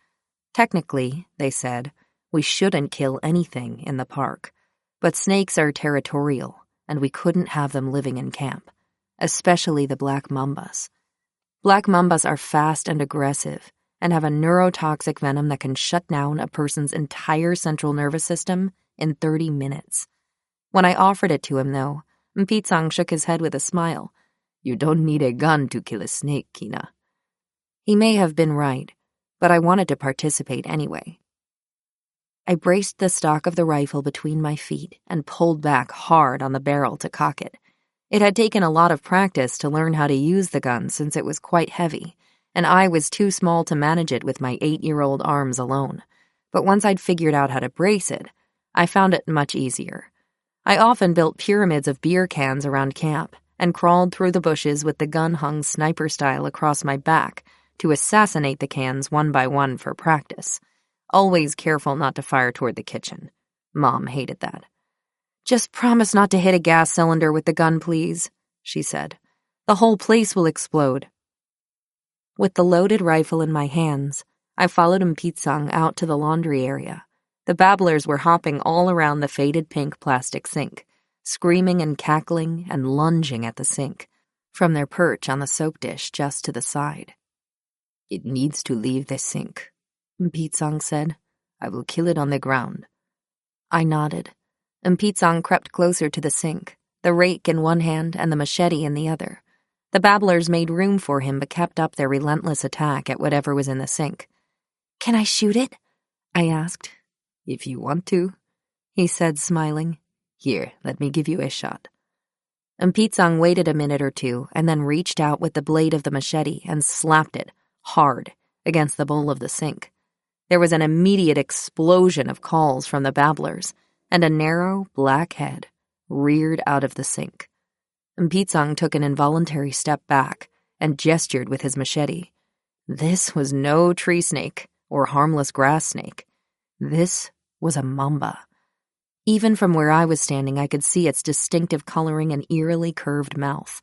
Technically, they said, we shouldn't kill anything in the park, but snakes are territorial, and we couldn't have them living in camp, especially the black mambas. Black mambas are fast and aggressive and have a neurotoxic venom that can shut down a person's entire central nervous system in 30 minutes. When I offered it to him, though, Mpitsang shook his head with a smile. "You don't need a gun to kill a snake, Keena." He may have been right, but I wanted to participate anyway. I braced the stock of the rifle between my feet and pulled back hard on the barrel to cock it. It had taken a lot of practice to learn how to use the gun since it was quite heavy, and I was too small to manage it with my 8-year-old arms alone. But once I'd figured out how to brace it, I found it much easier. I often built pyramids of beer cans around camp and crawled through the bushes with the gun hung sniper style across my back to assassinate the cans one by one for practice. Always careful not to fire toward the kitchen. Mom hated that. "Just promise not to hit a gas cylinder with the gun, please," she said. "The whole place will explode." With the loaded rifle in my hands, I followed Mpitsang out to the laundry area. The babblers were hopping all around the faded pink plastic sink, screaming and cackling and lunging at the sink, from their perch on the soap dish just to the side. "It needs to leave the sink," Mpitsang said. "I will kill it on the ground." I nodded. Mpitsang crept closer to the sink, the rake in one hand and the machete in the other. The babblers made room for him but kept up their relentless attack at whatever was in the sink. "Can I shoot it?" I asked. "If you want to," he said, smiling. "Here, let me give you a shot." Mpitsang waited a minute or two and then reached out with the blade of the machete and slapped it, hard, against the bowl of the sink. There was an immediate explosion of calls from the babblers, and a narrow, black head, reared out of the sink. Mpitsang took an involuntary step back and gestured with his machete. This was no tree snake or harmless grass snake. This was a mamba. Even from where I was standing, I could see its distinctive coloring and eerily curved mouth.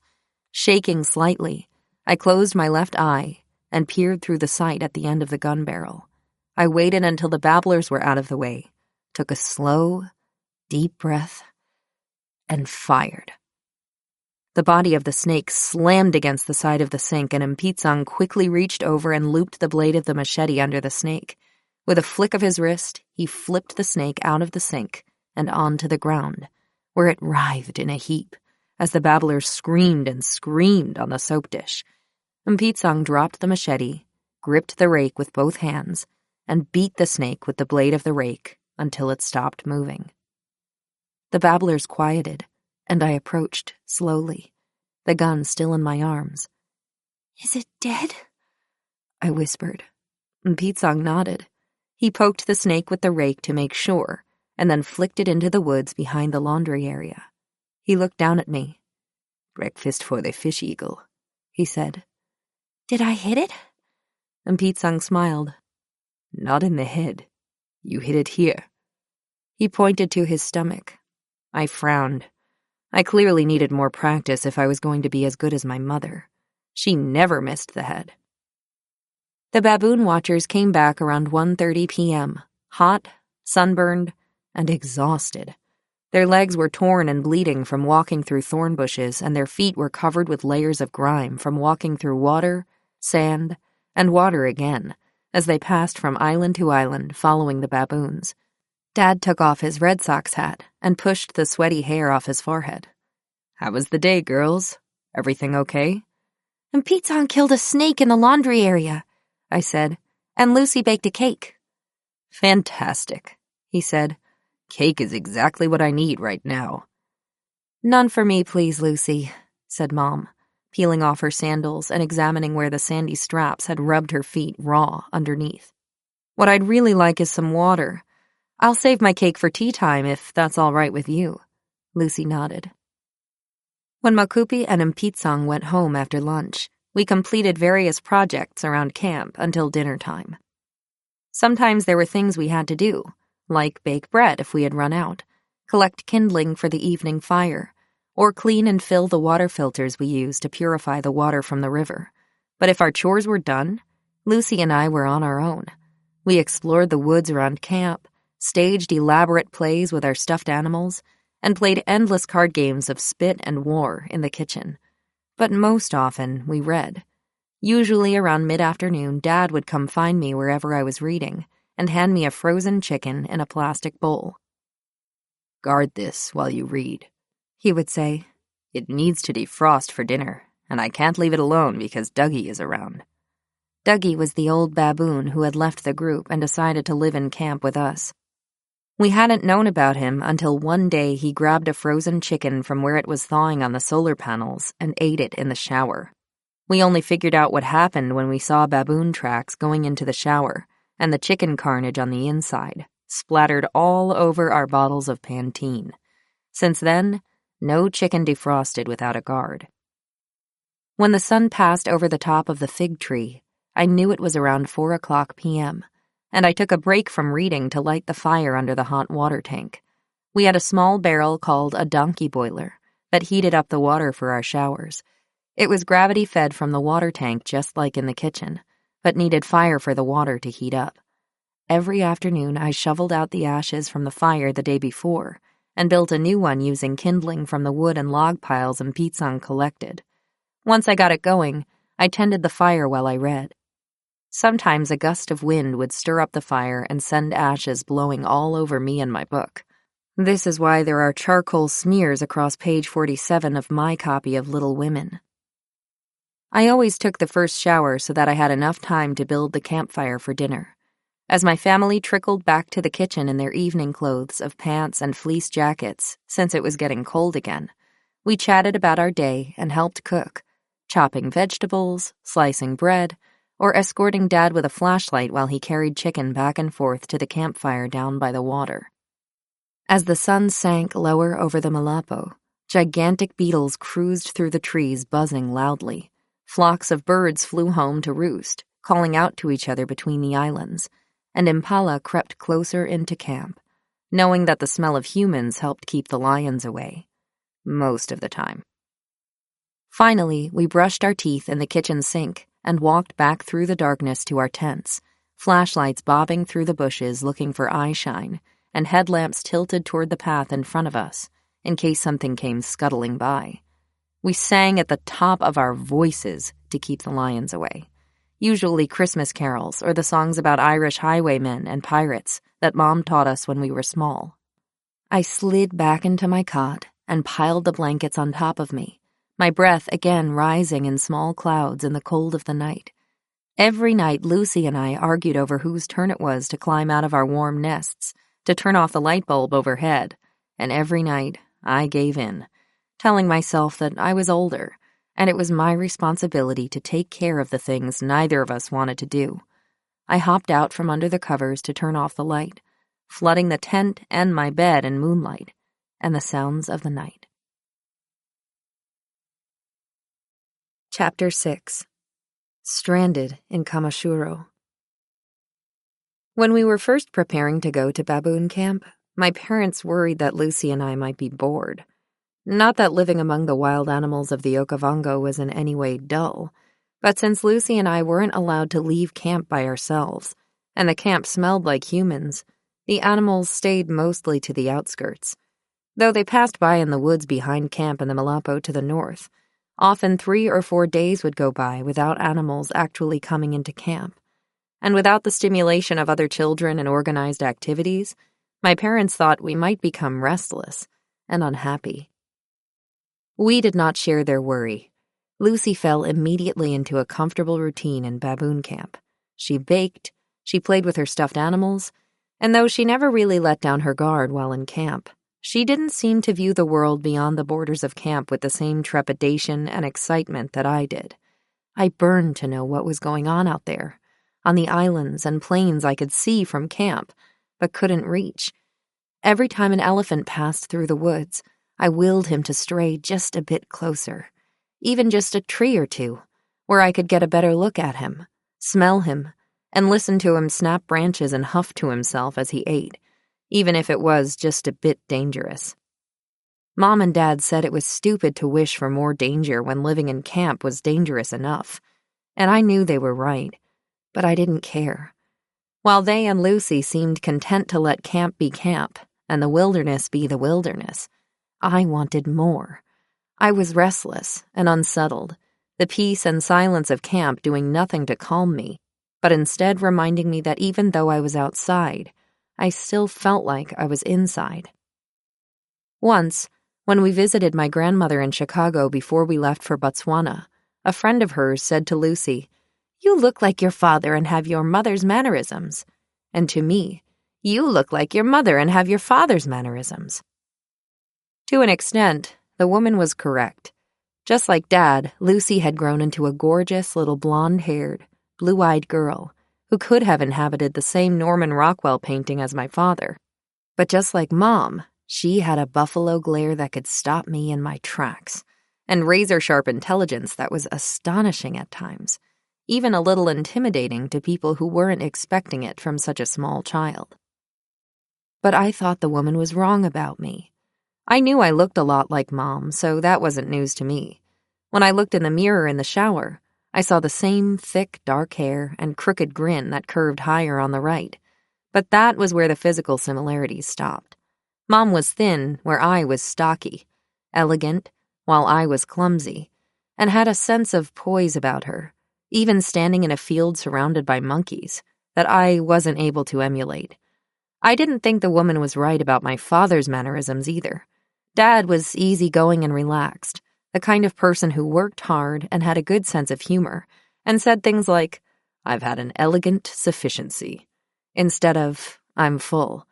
Shaking slightly, I closed my left eye and peered through the sight at the end of the gun barrel. I waited until the babblers were out of the way, took a slow, deep breath, and fired. The body of the snake slammed against the side of the sink, and Mpitsang quickly reached over and looped the blade of the machete under the snake. With a flick of his wrist, he flipped the snake out of the sink and onto the ground, where it writhed in a heap as the babblers screamed and screamed on the soap dish. Mpitsang dropped the machete, gripped the rake with both hands, and beat the snake with the blade of the rake until it stopped moving. The babblers quieted, and I approached slowly, the gun still in my arms. "Is it dead?" I whispered. Mpitsang nodded. He poked the snake with the rake to make sure, and then flicked it into the woods behind the laundry area. He looked down at me. "Breakfast for the fish eagle," he said. "Did I hit it?" Mpitsang smiled. "Not in the head. You hit it here." He pointed to his stomach. I frowned. I clearly needed more practice if I was going to be as good as my mother. She never missed the head. The baboon watchers came back around 1:30 p.m., hot, sunburned, and exhausted. Their legs were torn and bleeding from walking through thorn bushes, and their feet were covered with layers of grime from walking through water, sand, and water again, as they passed from island to island following the baboons. Dad took off his Red Sox hat and pushed the sweaty hair off his forehead. "How was the day, girls? Everything okay?" "Mpitsang killed a snake in the laundry area," I said, "and Lucy baked a cake." "Fantastic," he said. "Cake is exactly what I need right now." "None for me, please, Lucy," said Mom, peeling off her sandals and examining where the sandy straps had rubbed her feet raw underneath. "What I'd really like is some water. I'll save my cake for tea time if that's all right with you." Lucy nodded. When Makupi and Mpitsang went home after lunch, we completed various projects around camp until dinner time. Sometimes there were things we had to do, like bake bread if we had run out, collect kindling for the evening fire, or clean and fill the water filters we used to purify the water from the river. But if our chores were done, Lucy and I were on our own. We explored the woods around camp, staged elaborate plays with our stuffed animals, and played endless card games of spit and war in the kitchen. But most often, we read. Usually around mid-afternoon, Dad would come find me wherever I was reading and hand me a frozen chicken in a plastic bowl. "Guard this while you read," he would say. "It needs to defrost for dinner, and I can't leave it alone because Dougie is around." Dougie was the old baboon who had left the group and decided to live in camp with us. We hadn't known about him until one day he grabbed a frozen chicken from where it was thawing on the solar panels and ate it in the shower. We only figured out what happened when we saw baboon tracks going into the shower and the chicken carnage on the inside, splattered all over our bottles of Pantene. Since then, no chicken defrosted without a guard. When the sun passed over the top of the fig tree, I knew it was around 4:00 p.m., and I took a break from reading to light the fire under the hot water tank. We had a small barrel called a donkey boiler that heated up the water for our showers. It was gravity-fed from the water tank just like in the kitchen, but needed fire for the water to heat up. Every afternoon, I shoveled out the ashes from the fire the day before and built a new one using kindling from the wood and log piles Mpitsang collected. Once I got it going, I tended the fire while I read. Sometimes a gust of wind would stir up the fire and send ashes blowing all over me and my book. This is why there are charcoal smears across page 47 of my copy of Little Women. I always took the first shower so that I had enough time to build the campfire for dinner. As my family trickled back to the kitchen in their evening clothes of pants and fleece jackets, since it was getting cold again, we chatted about our day and helped cook, chopping vegetables, slicing bread, or escorting Dad with a flashlight while he carried chicken back and forth to the campfire down by the water. As the sun sank lower over the Malapo, gigantic beetles cruised through the trees, buzzing loudly. Flocks of birds flew home to roost, calling out to each other between the islands, and Impala crept closer into camp, knowing that the smell of humans helped keep the lions away. Most of the time. Finally, we brushed our teeth in the kitchen sink and walked back through the darkness to our tents, flashlights bobbing through the bushes looking for eye shine, and headlamps tilted toward the path in front of us, in case something came scuttling by. We sang at the top of our voices to keep the lions away, usually Christmas carols or the songs about Irish highwaymen and pirates that Mom taught us when we were small. I slid back into my cot and piled the blankets on top of me, my breath again rising in small clouds in the cold of the night. Every night, Lucy and I argued over whose turn it was to climb out of our warm nests, to turn off the light bulb overhead, and every night I gave in, telling myself that I was older, and it was my responsibility to take care of the things neither of us wanted to do. I hopped out from under the covers to turn off the light, flooding the tent and my bed in moonlight and the sounds of the night. Chapter 6. Stranded in Kamashuro. When we were first preparing to go to baboon camp, my parents worried that Lucy and I might be bored. Not that living among the wild animals of the Okavango was in any way dull, but since Lucy and I weren't allowed to leave camp by ourselves, and the camp smelled like humans, the animals stayed mostly to the outskirts. Though they passed by in the woods behind camp in the Malapo to the north, often 3 or 4 days would go by without animals actually coming into camp. And without the stimulation of other children and organized activities, my parents thought we might become restless and unhappy. We did not share their worry. Lucy fell immediately into a comfortable routine in baboon camp. She baked, she played with her stuffed animals, and though she never really let down her guard while in camp, she didn't seem to view the world beyond the borders of camp with the same trepidation and excitement that I did. I burned to know what was going on out there, on the islands and plains I could see from camp, but couldn't reach. Every time an elephant passed through the woods, I willed him to stray just a bit closer, even just a tree or two, where I could get a better look at him, smell him, and listen to him snap branches and huff to himself as he ate, even if it was just a bit dangerous. Mom and Dad said it was stupid to wish for more danger when living in camp was dangerous enough, and I knew they were right, but I didn't care. While they and Lucy seemed content to let camp be camp and the wilderness be the wilderness, I wanted more. I was restless and unsettled, the peace and silence of camp doing nothing to calm me, but instead reminding me that even though I was outside, I still felt like I was inside. Once, when we visited my grandmother in Chicago before we left for Botswana, a friend of hers said to Lucy, "You look like your father and have your mother's mannerisms." And to me, "You look like your mother and have your father's mannerisms." To an extent, the woman was correct. Just like Dad, Lucy had grown into a gorgeous little blonde-haired, blue-eyed girl who could have inhabited the same Norman Rockwell painting as my father. But just like Mom, she had a buffalo glare that could stop me in my tracks, and razor-sharp intelligence that was astonishing at times, even a little intimidating to people who weren't expecting it from such a small child. But I thought the woman was wrong about me. I knew I looked a lot like Mom, so that wasn't news to me. When I looked in the mirror in the shower, I saw the same thick, dark hair and crooked grin that curved higher on the right. But that was where the physical similarities stopped. Mom was thin, where I was stocky, elegant, while I was clumsy, and had a sense of poise about her, even standing in a field surrounded by monkeys, that I wasn't able to emulate. I didn't think the woman was right about my father's mannerisms either. Dad was easygoing and relaxed, the kind of person who worked hard and had a good sense of humor, and said things like, "I've had an elegant sufficiency," instead of, "I'm full."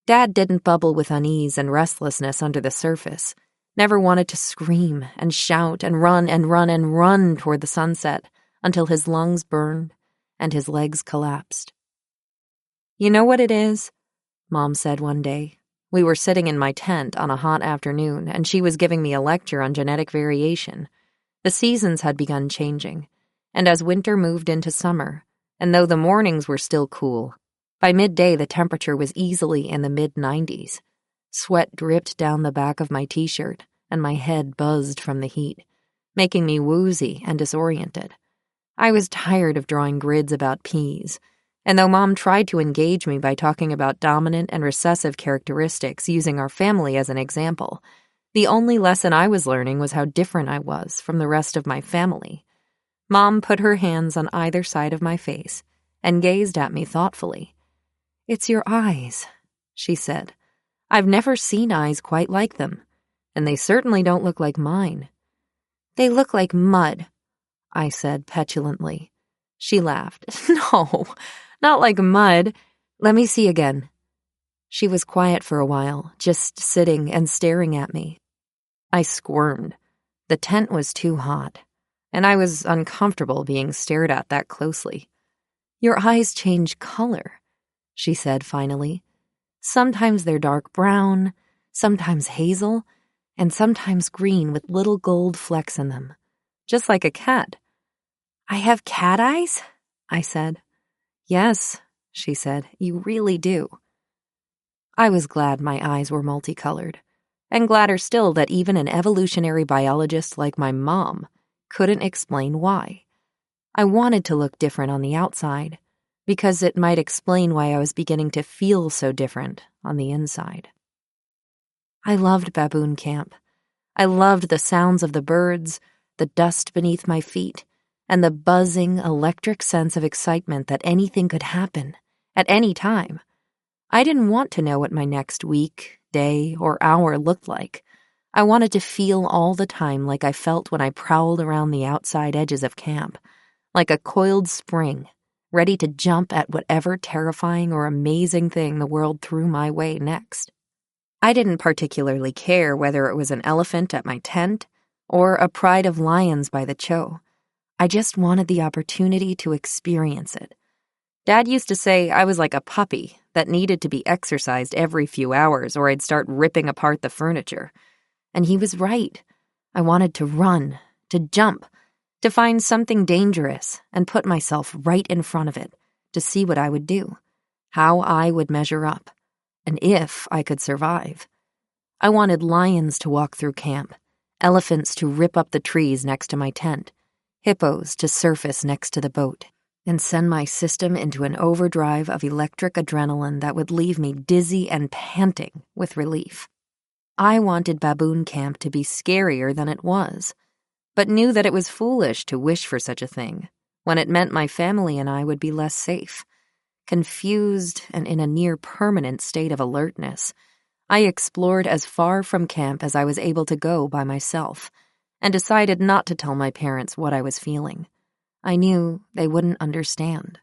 Dad didn't bubble with unease and restlessness under the surface, never wanted to scream and shout and run and run and run toward the sunset until his lungs burned and his legs collapsed. "You know what it is?" Mom said one day, We were sitting in my tent on a hot afternoon, and she was giving me a lecture on genetic variation. The seasons had begun changing, and as winter moved into summer, and though the mornings were still cool, by midday the temperature was easily in the mid-90s. Sweat dripped down the back of my t-shirt, and my head buzzed from the heat, making me woozy and disoriented. I was tired of drawing grids about peas, and though Mom tried to engage me by talking about dominant and recessive characteristics using our family as an example, the only lesson I was learning was how different I was from the rest of my family. Mom put her hands on either side of my face and gazed at me thoughtfully. "It's your eyes," she said. "I've never seen eyes quite like them, and they certainly don't look like mine." "They look like mud," I said petulantly. She laughed. "No, not like mud. Let me see again." She was quiet for a while, just sitting and staring at me. I squirmed. The tent was too hot, and I was uncomfortable being stared at that closely. "Your eyes change color," she said finally. "Sometimes they're dark brown, sometimes hazel, and sometimes green with little gold flecks in them, just like a cat." "I have cat eyes?" I said. "Yes," she said, "you really do." I was glad my eyes were multicolored, and gladder still that even an evolutionary biologist like my mom couldn't explain why. I wanted to look different on the outside, because it might explain why I was beginning to feel so different on the inside. I loved baboon camp. I loved the sounds of the birds, the dust beneath my feet, and the buzzing, electric sense of excitement that anything could happen, at any time. I didn't want to know what my next week, day, or hour looked like. I wanted to feel all the time like I felt when I prowled around the outside edges of camp, like a coiled spring, ready to jump at whatever terrifying or amazing thing the world threw my way next. I didn't particularly care whether it was an elephant at my tent or a pride of lions by the Cho. I just wanted the opportunity to experience it. Dad used to say I was like a puppy that needed to be exercised every few hours or I'd start ripping apart the furniture. And he was right. I wanted to run, to jump, to find something dangerous and put myself right in front of it, to see what I would do, how I would measure up, and if I could survive. I wanted lions to walk through camp, elephants to rip up the trees next to my tent, hippos to surface next to the boat, and send my system into an overdrive of electric adrenaline that would leave me dizzy and panting with relief. I wanted baboon camp to be scarier than it was, but knew that it was foolish to wish for such a thing, when it meant my family and I would be less safe. Confused and in a near-permanent state of alertness, I explored as far from camp as I was able to go by myself, and decided not to tell my parents what I was feeling. I knew they wouldn't understand.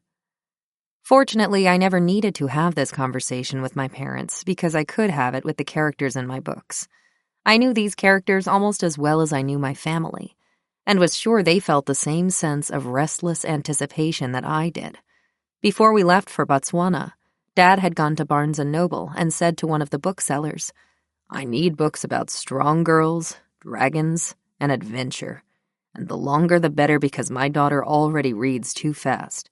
Fortunately, I never needed to have this conversation with my parents because I could have it with the characters in my books. I knew these characters almost as well as I knew my family, and was sure they felt the same sense of restless anticipation that I did. Before we left for Botswana, Dad had gone to Barnes & Noble and said to one of the booksellers, "I need books about strong girls, dragons, and adventure, and the longer the better because my daughter already reads too fast."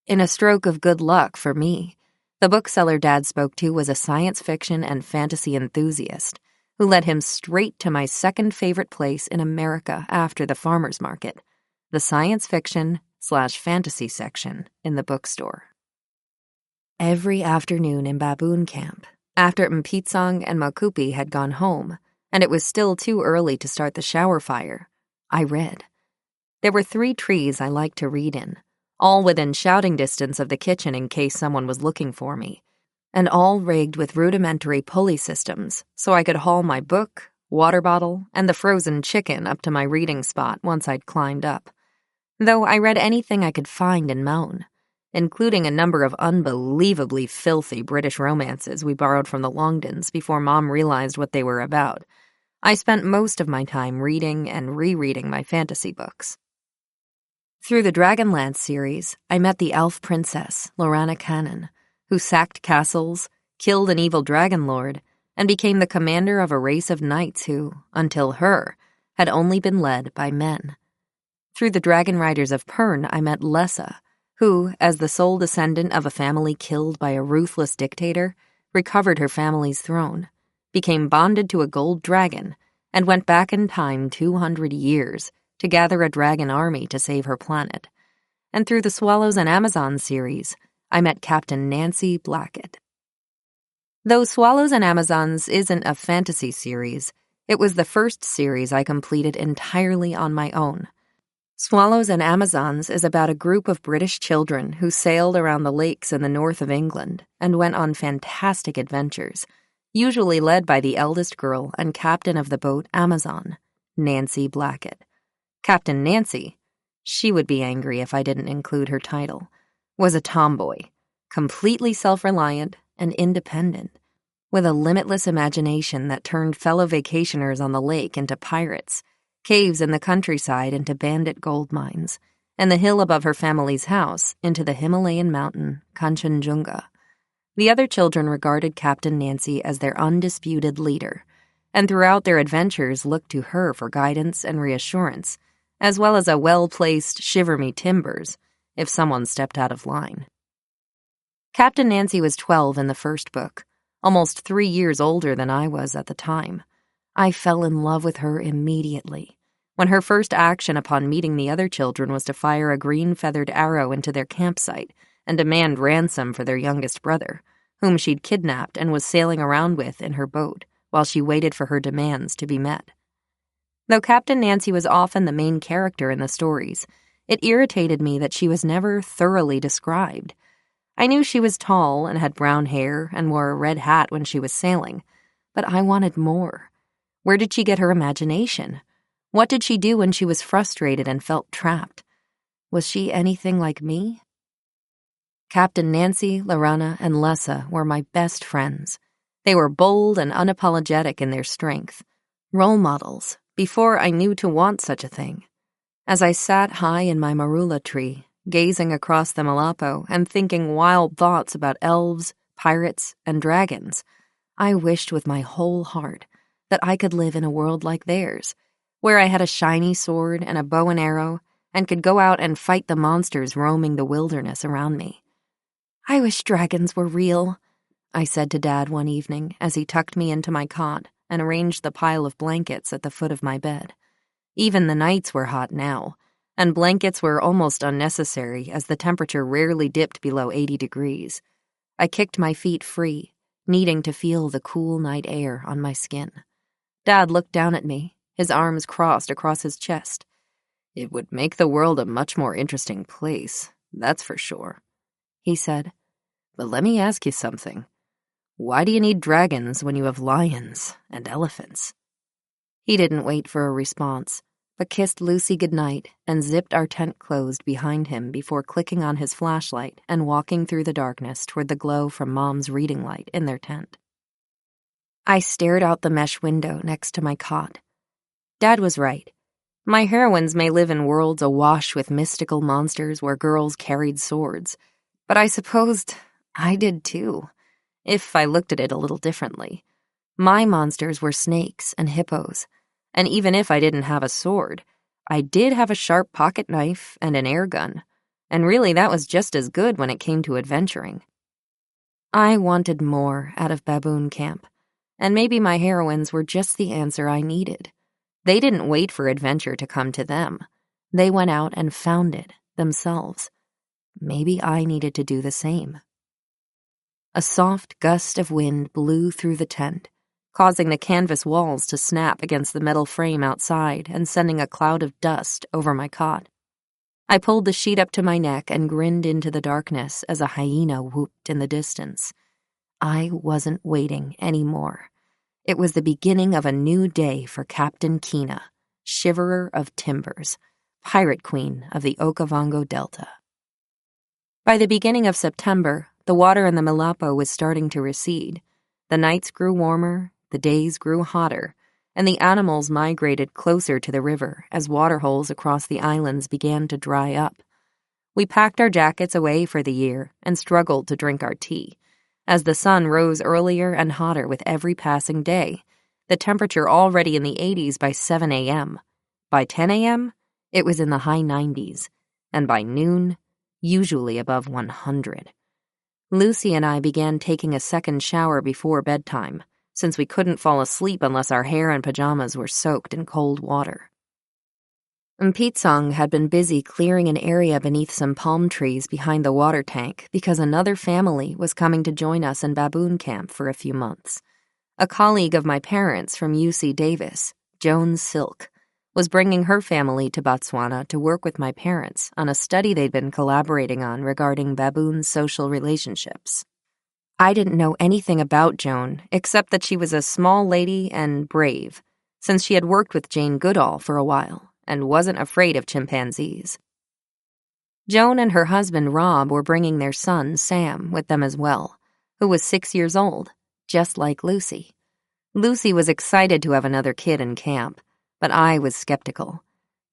In a stroke of good luck for me, the bookseller Dad spoke to was a science fiction and fantasy enthusiast who led him straight to my second favorite place in America after the farmer's market, the science fiction/fantasy section in the bookstore. Every afternoon in baboon camp, after Mpitsong and Mokupi had gone home, and it was still too early to start the shower fire, I read. There were 3 trees I liked to read in, all within shouting distance of the kitchen in case someone was looking for me, and all rigged with rudimentary pulley systems so I could haul my book, water bottle, and the frozen chicken up to my reading spot once I'd climbed up. Though I read anything I could find in Maun, including a number of unbelievably filthy British romances we borrowed from the Longdons before Mom realized what they were about. I spent most of my time reading and rereading my fantasy books. Through the Dragonlance series, I met the elf princess, Lorana Cannon, who sacked castles, killed an evil dragon lord, and became the commander of a race of knights who, until her, had only been led by men. Through the dragon riders of Pern, I met Lessa, who, as the sole descendant of a family killed by a ruthless dictator, recovered her family's throne, became bonded to a gold dragon, and went back in time 200 years to gather a dragon army to save her planet. And through the Swallows and Amazons series, I met Captain Nancy Blackett. Though Swallows and Amazons isn't a fantasy series, it was the first series I completed entirely on my own. Swallows and Amazons is about a group of British children who sailed around the lakes in the north of England and went on fantastic adventures, usually led by the eldest girl and captain of the boat Amazon, Nancy Blackett. Captain Nancy, she would be angry if I didn't include her title, was a tomboy, completely self-reliant and independent, with a limitless imagination that turned fellow vacationers on the lake into pirates, caves in the countryside into bandit gold mines, and the hill above her family's house into the Himalayan mountain Kanchenjunga. The other children regarded Captain Nancy as their undisputed leader, and throughout their adventures looked to her for guidance and reassurance, as well as a well-placed shiver-me-timbers if someone stepped out of line. Captain Nancy was 12 in the first book, almost 3 years older than I was at the time. I fell in love with her immediately, when her first action upon meeting the other children was to fire a green-feathered arrow into their campsite and demand ransom for their youngest brother, whom she'd kidnapped and was sailing around with in her boat while she waited for her demands to be met. Though Captain Nancy was often the main character in the stories, it irritated me that she was never thoroughly described. I knew she was tall and had brown hair and wore a red hat when she was sailing, but I wanted more. Where did she get her imagination? What did she do when she was frustrated and felt trapped? Was she anything like me? Captain Nancy, Lorana, and Lessa were my best friends. They were bold and unapologetic in their strength, role models, before I knew to want such a thing. As I sat high in my marula tree, gazing across the Malapo and thinking wild thoughts about elves, pirates, and dragons, I wished with my whole heart that I could live in a world like theirs, where I had a shiny sword and a bow and arrow and could go out and fight the monsters roaming the wilderness around me. "I wish dragons were real," I said to Dad one evening as he tucked me into my cot and arranged the pile of blankets at the foot of my bed. Even the nights were hot now, and blankets were almost unnecessary as the temperature rarely dipped below 80 degrees. I kicked my feet free, needing to feel the cool night air on my skin. Dad looked down at me, his arms crossed across his chest. "It would make the world a much more interesting place, that's for sure," he said. "But let me ask you something. Why do you need dragons when you have lions and elephants?" He didn't wait for a response, but kissed Lucy goodnight and zipped our tent closed behind him before clicking on his flashlight and walking through the darkness toward the glow from Mom's reading light in their tent. I stared out the mesh window next to my cot. Dad was right. My heroines may live in worlds awash with mystical monsters where girls carried swords, but I supposed I did too, if I looked at it a little differently. My monsters were snakes and hippos, and even if I didn't have a sword, I did have a sharp pocket knife and an air gun, and really that was just as good when it came to adventuring. I wanted more out of Baboon Camp, and maybe my heroines were just the answer I needed. They didn't wait for adventure to come to them. They went out and found it themselves. Maybe I needed to do the same. A soft gust of wind blew through the tent, causing the canvas walls to snap against the metal frame outside and sending a cloud of dust over my cot. I pulled the sheet up to my neck and grinned into the darkness as a hyena whooped in the distance. I wasn't waiting anymore. It was the beginning of a new day for Captain Keena, shiverer of timbers, pirate queen of the Okavango Delta. By the beginning of September, the water in the Malapo was starting to recede. The nights grew warmer, the days grew hotter, and the animals migrated closer to the river as water holes across the islands began to dry up. We packed our jackets away for the year and struggled to drink our tea, As the sun rose earlier and hotter with every passing day, the temperature already in the 80s by 7 a.m. By 10 a.m., it was in the high 90s, and by noon, usually above 100. Lucy and I began taking a second shower before bedtime, since we couldn't fall asleep unless our hair and pajamas were soaked in cold water. Mpitsong had been busy clearing an area beneath some palm trees behind the water tank because another family was coming to join us in baboon camp for a few months. A colleague of my parents from UC Davis, Joan Silk, was bringing her family to Botswana to work with my parents on a study they'd been collaborating on regarding baboon social relationships. I didn't know anything about Joan except that she was a small lady and brave, since she had worked with Jane Goodall for a while and wasn't afraid of chimpanzees. Joan and her husband Rob were bringing their son Sam with them as well, who was 6 years old, just like Lucy. Lucy was excited to have another kid in camp, but I was skeptical.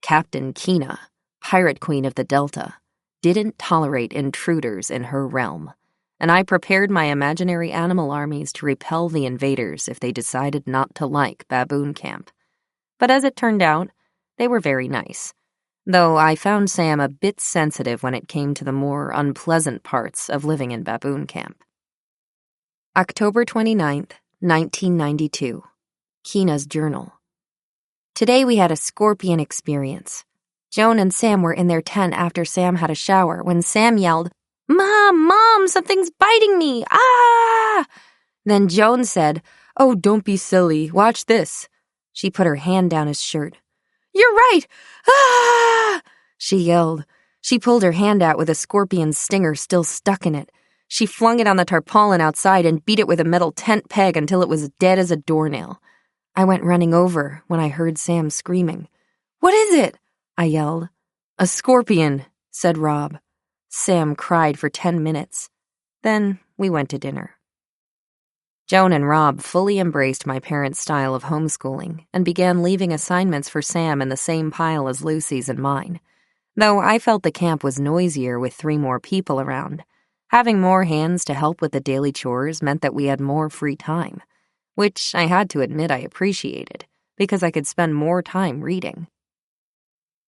Captain Keena, Pirate Queen of the Delta, didn't tolerate intruders in her realm, and I prepared my imaginary animal armies to repel the invaders if they decided not to like baboon camp. But as it turned out, they were very nice, though I found Sam a bit sensitive when it came to the more unpleasant parts of living in baboon camp. October 29th, 1992. Keena's journal. Today we had a scorpion experience. Joan and Sam were in their tent after Sam had a shower when Sam yelled, Mom, something's biting me, ah! Then Joan said, Oh, don't be silly, watch this. She put her hand down his shirt. You're right, ah! She yelled. She pulled her hand out with a scorpion's stinger still stuck in it. She flung it on the tarpaulin outside and beat it with a metal tent peg until it was dead as a doornail. I went running over when I heard Sam screaming. What is it? I yelled. A scorpion, said Rob. Sam cried for 10 minutes. Then we went to dinner. Joan and Rob fully embraced my parents' style of homeschooling and began leaving assignments for Sam in the same pile as Lucy's and mine. Though I felt the camp was noisier with 3 more people around, having more hands to help with the daily chores meant that we had more free time, which I had to admit I appreciated because I could spend more time reading.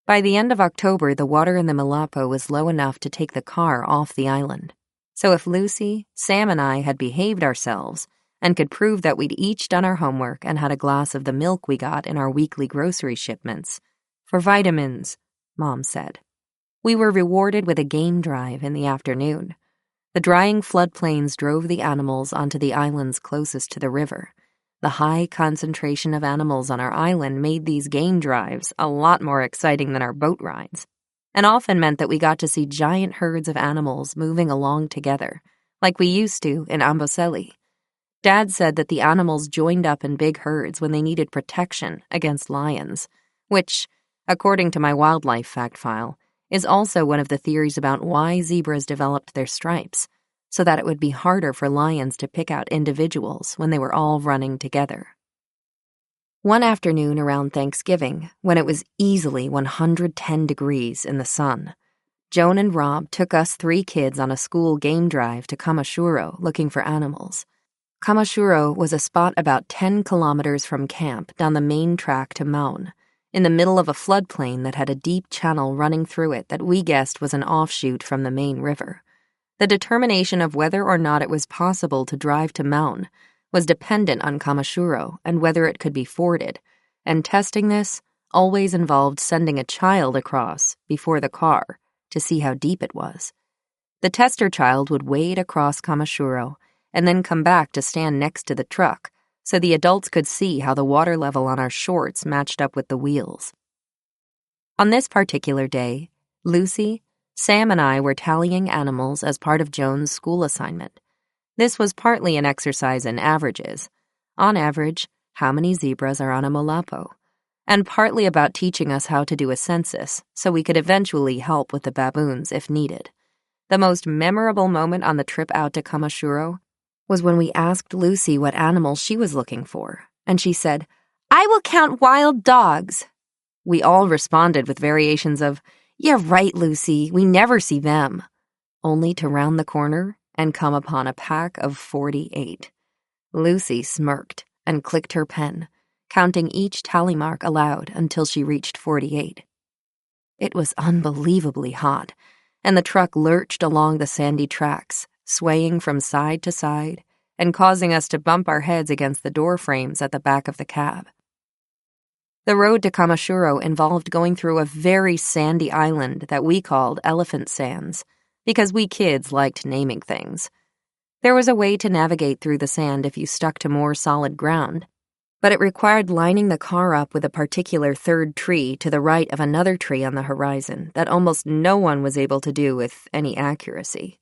By the end of October, the water in the Malapo was low enough to take the car off the island. So if Lucy, Sam, and I had behaved ourselves and could prove that we'd each done our homework and had a glass of the milk we got in our weekly grocery shipments, for vitamins, Mom said, we were rewarded with a game drive in the afternoon. The drying floodplains drove the animals onto the islands closest to the river. The high concentration of animals on our island made these game drives a lot more exciting than our boat rides, and often meant that we got to see giant herds of animals moving along together, like we used to in Amboseli. Dad said that the animals joined up in big herds when they needed protection against lions, which, according to my wildlife fact file, is also one of the theories about why zebras developed their stripes, so that it would be harder for lions to pick out individuals when they were all running together. One afternoon around Thanksgiving, when it was easily 110 degrees in the sun, Joan and Rob took us 3 kids on a school game drive to Kamashuro looking for animals. Kamashuro was a spot about 10 kilometers from camp down the main track to Maun, in the middle of a floodplain that had a deep channel running through it that we guessed was an offshoot from the main river. The determination of whether or not it was possible to drive to Maun was dependent on Kamashuro and whether it could be forded, and testing this always involved sending a child across before the car to see how deep it was. The tester child would wade across Kamashuro and then come back to stand next to the truck so the adults could see how the water level on our shorts matched up with the wheels. On this particular day, Lucy, Sam, and I were tallying animals as part of Joan's school assignment. This was partly an exercise in averages. On average, how many zebras are on a Malapo? And partly about teaching us how to do a census so we could eventually help with the baboons if needed. The most memorable moment on the trip out to Kamashuro was when we asked Lucy what animal she was looking for, and she said, I will count wild dogs. We all responded with variations of, Yeah, right, Lucy, we never see them, only to round the corner and come upon a pack of 48. Lucy smirked and clicked her pen, counting each tally mark aloud until she reached 48. It was unbelievably hot, and the truck lurched along the sandy tracks, swaying from side to side and causing us to bump our heads against the door frames at the back of the cab. The road to Kamashuro involved going through a very sandy island that we called Elephant Sands, because we kids liked naming things. There was a way to navigate through the sand if you stuck to more solid ground, but it required lining the car up with a particular third tree to the right of another tree on the horizon that almost no one was able to do with any accuracy.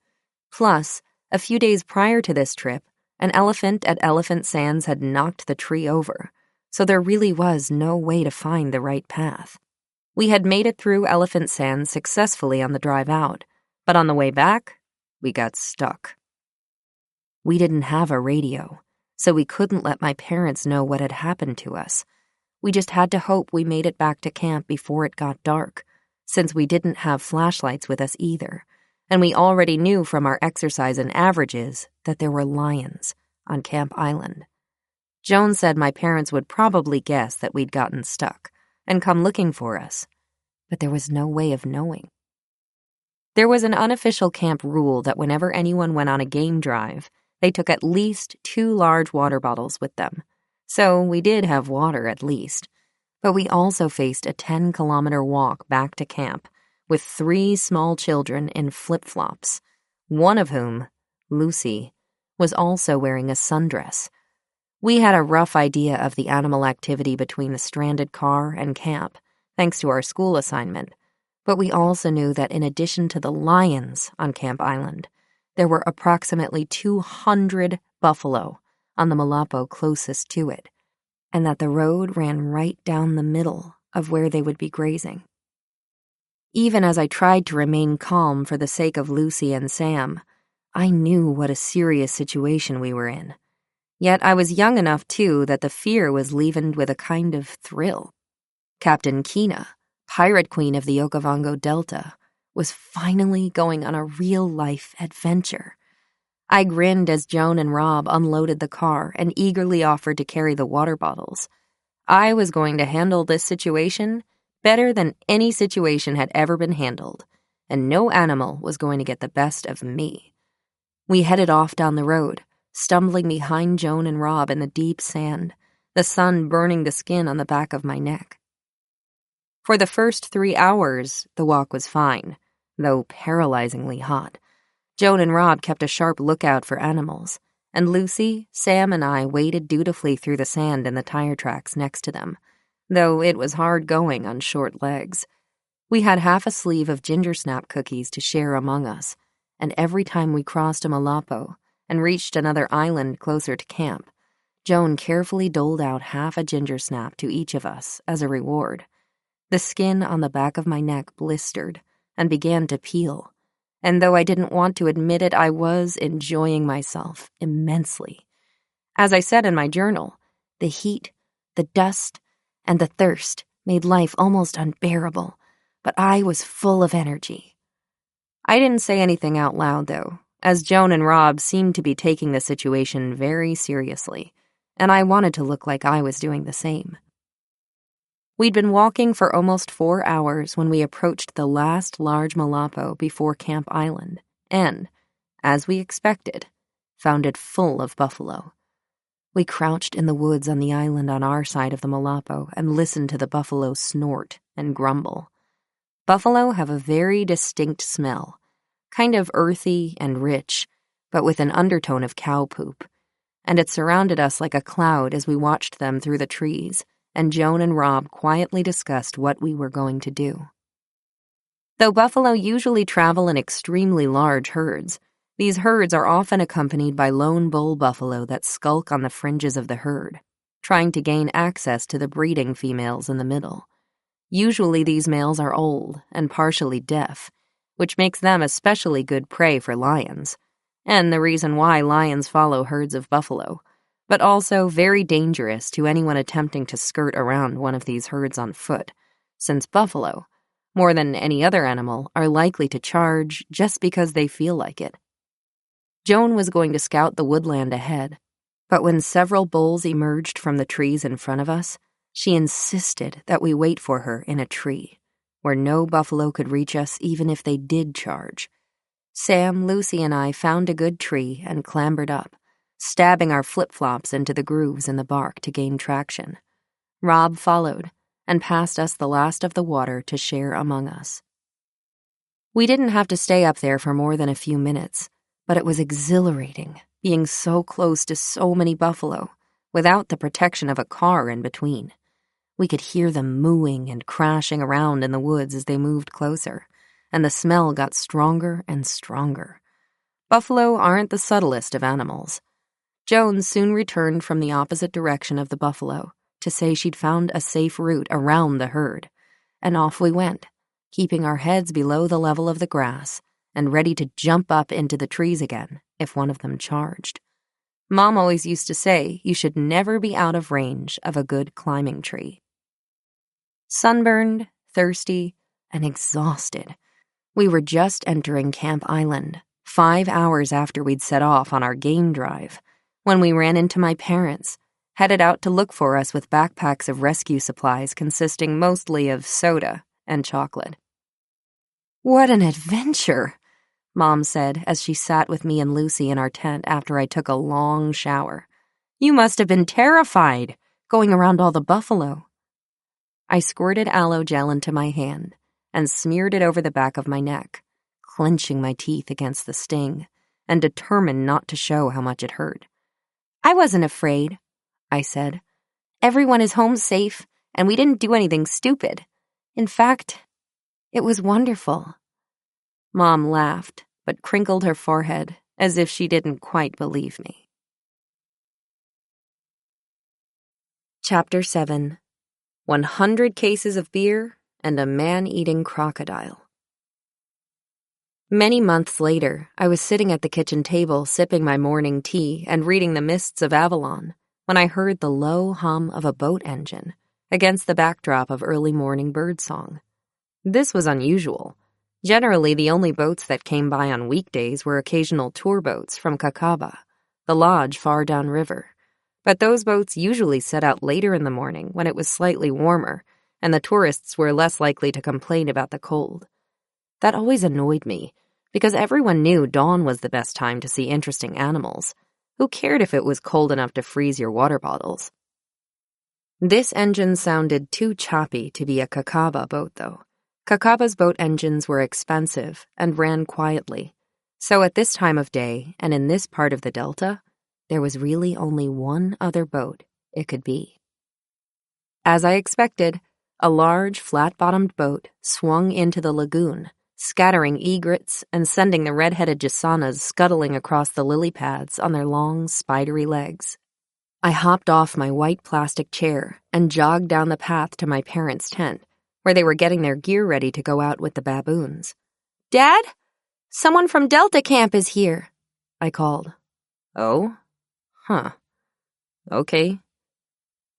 Plus, a few days prior to this trip, an elephant at Elephant Sands had knocked the tree over, so there really was no way to find the right path. We had made it through Elephant Sands successfully on the drive out, but on the way back, we got stuck. We didn't have a radio, so we couldn't let my parents know what had happened to us. We just had to hope we made it back to camp before it got dark, since we didn't have flashlights with us either, and we already knew from our exercise and averages that there were lions on Camp Island. Joan said my parents would probably guess that we'd gotten stuck and come looking for us, but there was no way of knowing. There was an unofficial camp rule that whenever anyone went on a game drive, they took at least 2 large water bottles with them. So we did have water at least, but we also faced a 10-kilometer walk back to camp with 3 small children in flip-flops, one of whom, Lucy, was also wearing a sundress. We had a rough idea of the animal activity between the stranded car and camp, thanks to our school assignment, but we also knew that in addition to the lions on Camp Island, there were approximately 200 buffalo on the Malapo closest to it, and that the road ran right down the middle of where they would be grazing. Even as I tried to remain calm for the sake of Lucy and Sam, I knew what a serious situation we were in. Yet I was young enough, too, that the fear was leavened with a kind of thrill. Captain Keena, pirate queen of the Okavango Delta, was finally going on a real-life adventure. I grinned as Joan and Rob unloaded the car and eagerly offered to carry the water bottles. I was going to handle this situation better than any situation had ever been handled, and no animal was going to get the best of me. We headed off down the road, stumbling behind Joan and Rob in the deep sand, the sun burning the skin on the back of my neck. For the first 3 hours, the walk was fine, though paralyzingly hot. Joan and Rob kept a sharp lookout for animals, and Lucy, Sam, and I waded dutifully through the sand in the tire tracks next to them, though it was hard going on short legs. We had half a sleeve of ginger snap cookies to share among us, and every time we crossed a Malapo and reached another island closer to camp, Joan carefully doled out half a ginger snap to each of us as a reward. The skin on the back of my neck blistered and began to peel, and though I didn't want to admit it, I was enjoying myself immensely. As I said in my journal, the heat, the dust, and the thirst made life almost unbearable, but I was full of energy. I didn't say anything out loud, though, as Joan and Rob seemed to be taking the situation very seriously, and I wanted to look like I was doing the same. We'd been walking for almost 4 hours when we approached the last large Malapo before Camp Island, and, as we expected, found it full of buffalo. We crouched in the woods on the island on our side of the Malapo and listened to the buffalo snort and grumble. Buffalo have a very distinct smell, kind of earthy and rich, but with an undertone of cow poop, and it surrounded us like a cloud as we watched them through the trees, and Joan and Rob quietly discussed what we were going to do. Though buffalo usually travel in extremely large herds, these herds are often accompanied by lone bull buffalo that skulk on the fringes of the herd, trying to gain access to the breeding females in the middle. Usually these males are old and partially deaf, which makes them especially good prey for lions, and the reason why lions follow herds of buffalo, but also very dangerous to anyone attempting to skirt around one of these herds on foot, since buffalo, more than any other animal, are likely to charge just because they feel like it. Joan was going to scout the woodland ahead, but when several bulls emerged from the trees in front of us, she insisted that we wait for her in a tree, where no buffalo could reach us even if they did charge. Sam, Lucy, and I found a good tree and clambered up, stabbing our flip-flops into the grooves in the bark to gain traction. Rob followed and passed us the last of the water to share among us. We didn't have to stay up there for more than a few minutes, but it was exhilarating being so close to so many buffalo without the protection of a car in between. We could hear them mooing and crashing around in the woods as they moved closer, and the smell got stronger and stronger. Buffalo aren't the subtlest of animals. Joan soon returned from the opposite direction of the buffalo to say she'd found a safe route around the herd, and off we went, keeping our heads below the level of the grass and ready to jump up into the trees again if one of them charged. Mom always used to say you should never be out of range of a good climbing tree. Sunburned, thirsty, and exhausted, we were just entering Camp Island, 5 hours after we'd set off on our game drive, when we ran into my parents, headed out to look for us with backpacks of rescue supplies consisting mostly of soda and chocolate. "What an adventure," Mom said as she sat with me and Lucy in our tent after I took a long shower. "You must have been terrified, going around all the buffalo." I squirted aloe gel into my hand and smeared it over the back of my neck, clenching my teeth against the sting and determined not to show how much it hurt. "I wasn't afraid," I said. "Everyone is home safe, and we didn't do anything stupid. In fact, it was wonderful." Mom laughed, but crinkled her forehead as if she didn't quite believe me. Chapter 7. 100 Cases of Beer and a Man-Eating Crocodile. Many months later, I was sitting at the kitchen table sipping my morning tea and reading The Mists of Avalon when I heard the low hum of a boat engine against the backdrop of early morning birdsong. This was unusual. Generally, the only boats that came by on weekdays were occasional tour boats from Kakaba, the lodge far downriver. But those boats usually set out later in the morning when it was slightly warmer, and the tourists were less likely to complain about the cold. That always annoyed me, because everyone knew dawn was the best time to see interesting animals. Who cared if it was cold enough to freeze your water bottles? This engine sounded too choppy to be a Kakaba boat, though. Kakaba's boat engines were expensive and ran quietly, so at this time of day and in this part of the Delta, there was really only one other boat it could be. As I expected, a large, flat-bottomed boat swung into the lagoon, scattering egrets and sending the red-headed Jasanas scuttling across the lily pads on their long, spidery legs. I hopped off my white plastic chair and jogged down the path to my parents' tent, where they were getting their gear ready to go out with the baboons. "Dad, someone from Delta Camp is here," I called. "Oh? Huh. Okay."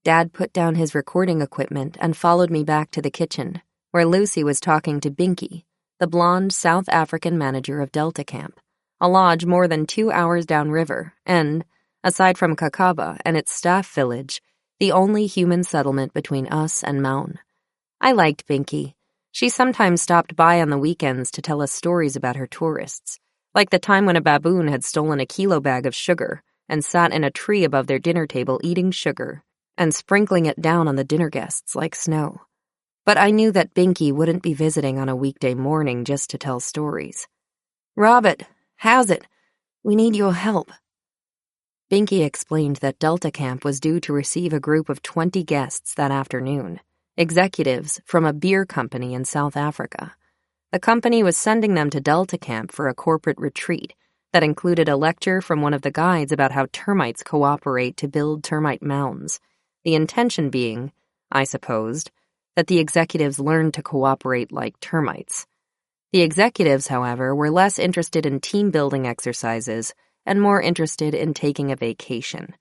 Dad put down his recording equipment and followed me back to the kitchen, where Lucy was talking to Binky, the blonde South African manager of Delta Camp, a lodge more than 2 hours downriver and, aside from Kakaba and its staff village, the only human settlement between us and Maun. I liked Binky. She sometimes stopped by on the weekends to tell us stories about her tourists, like the time when a baboon had stolen a kilo bag of sugar and sat in a tree above their dinner table eating sugar and sprinkling it down on the dinner guests like snow. But I knew that Binky wouldn't be visiting on a weekday morning just to tell stories. "Robert, how's it? We need your help." Binky explained that Delta Camp was due to receive a group of 20 guests that afternoon. Executives from a beer company in South Africa. The company was sending them to Delta Camp for a corporate retreat that included a lecture from one of the guides about how termites cooperate to build termite mounds, the intention being, I supposed, that the executives learned to cooperate like termites. The executives, however, were less interested in team-building exercises and more interested in taking a vacation.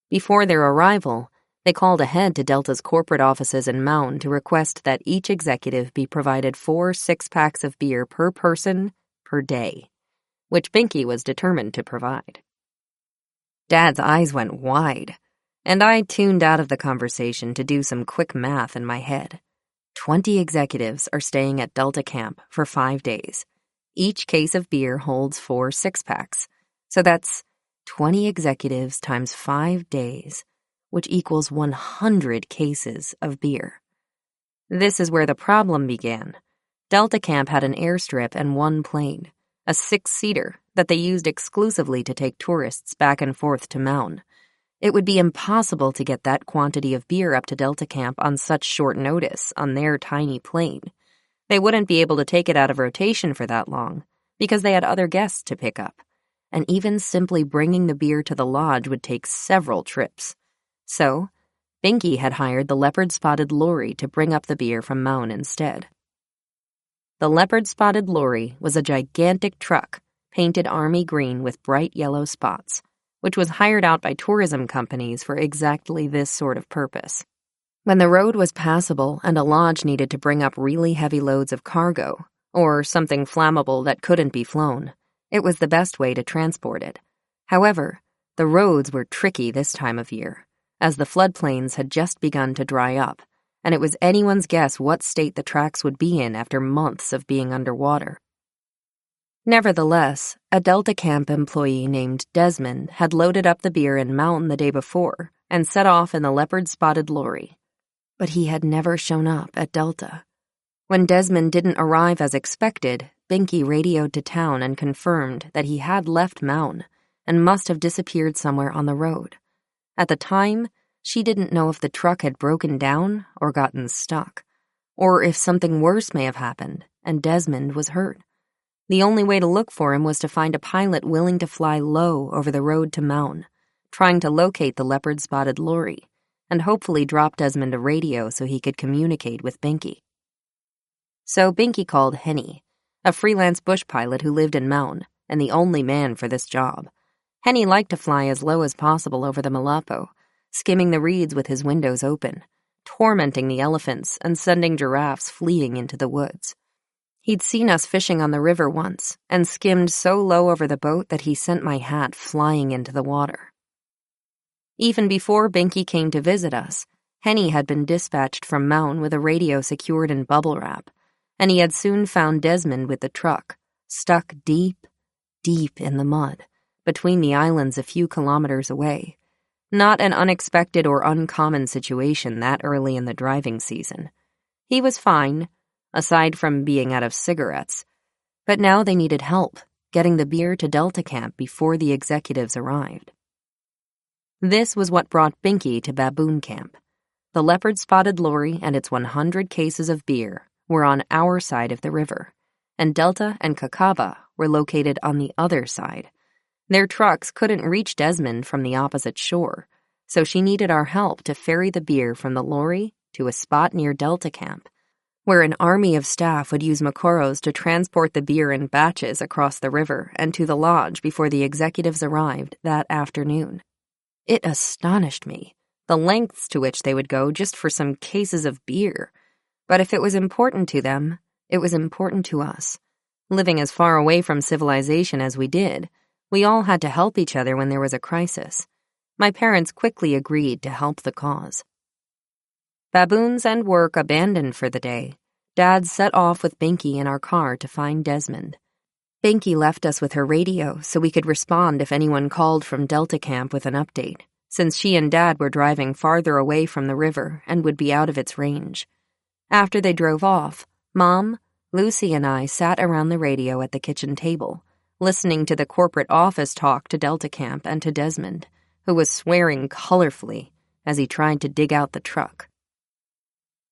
Before their arrival, they called ahead to Delta's corporate offices in Maun to request that each executive be provided 4 6-packs of beer per person per day. which Binky was determined to provide. Dad's eyes went wide, and I tuned out of the conversation to do some quick math in my head. 20 executives are staying at Delta Camp for 5 days. Each case of beer holds 4 six-packs, so that's 20 executives times 5 days, which equals 100 cases of beer. This is where the problem began. Delta Camp had an airstrip and one plane, a 6-seater that they used exclusively to take tourists back and forth to Maun. It would be impossible to get that quantity of beer up to Delta Camp on such short notice on their tiny plane. They wouldn't be able to take it out of rotation for that long, because they had other guests to pick up, and even simply bringing the beer to the lodge would take several trips. So, Binky had hired the leopard-spotted lorry to bring up the beer from Maun instead. The leopard-spotted lorry was a gigantic truck, painted army green with bright yellow spots, which was hired out by tourism companies for exactly this sort of purpose. When the road was passable and a lodge needed to bring up really heavy loads of cargo, or something flammable that couldn't be flown, it was the best way to transport it. However, the roads were tricky this time of year, as the floodplains had just begun to dry up, and it was anyone's guess what state the tracks would be in after months of being underwater. Nevertheless, a Delta Camp employee named Desmond had loaded up the beer in Mountain the day before and set off in the leopard-spotted lorry. But he had never shown up at Delta. When Desmond didn't arrive as expected, Binky radioed to town and confirmed that he had left Maun and must have disappeared somewhere on the road. At the time, she didn't know if the truck had broken down or gotten stuck, or if something worse may have happened and Desmond was hurt. The only way to look for him was to find a pilot willing to fly low over the road to Maun, trying to locate the leopard-spotted lorry, and hopefully drop Desmond a radio so he could communicate with Binky. So Binky called Henny, a freelance bush pilot who lived in Maun, and the only man for this job. Henny liked to fly as low as possible over the Malapo, skimming the reeds with his windows open, tormenting the elephants and sending giraffes fleeing into the woods. He'd seen us fishing on the river once and skimmed so low over the boat that he sent my hat flying into the water. Even before Binky came to visit us, Henny had been dispatched from Maun with a radio secured in bubble wrap, and he had soon found Desmond with the truck, stuck deep, deep in the mud, between the islands a few kilometers away. Not an unexpected or uncommon situation that early in the driving season. He was fine, aside from being out of cigarettes, but now they needed help getting the beer to Delta Camp before the executives arrived. This was what brought Binky to Baboon Camp. The leopard-spotted lorry and its 100 cases of beer were on our side of the river, and Delta and Kakava were located on the other side. Their trucks couldn't reach Desmond from the opposite shore, so she needed our help to ferry the beer from the lorry to a spot near Delta Camp, where an army of staff would use Makoros to transport the beer in batches across the river and to the lodge before the executives arrived that afternoon. It astonished me, the lengths to which they would go just for some cases of beer. But if it was important to them, it was important to us. Living as far away from civilization as we did, we all had to help each other when there was a crisis. My parents quickly agreed to help the cause. Baboons and work abandoned for the day, Dad set off with Binky in our car to find Desmond. Binky left us with her radio so we could respond if anyone called from Delta Camp with an update, since she and Dad were driving farther away from the river and would be out of its range. After they drove off, Mom, Lucy, and I sat around the radio at the kitchen table, listening to the corporate office talk to Delta Camp and to Desmond, who was swearing colorfully as he tried to dig out the truck.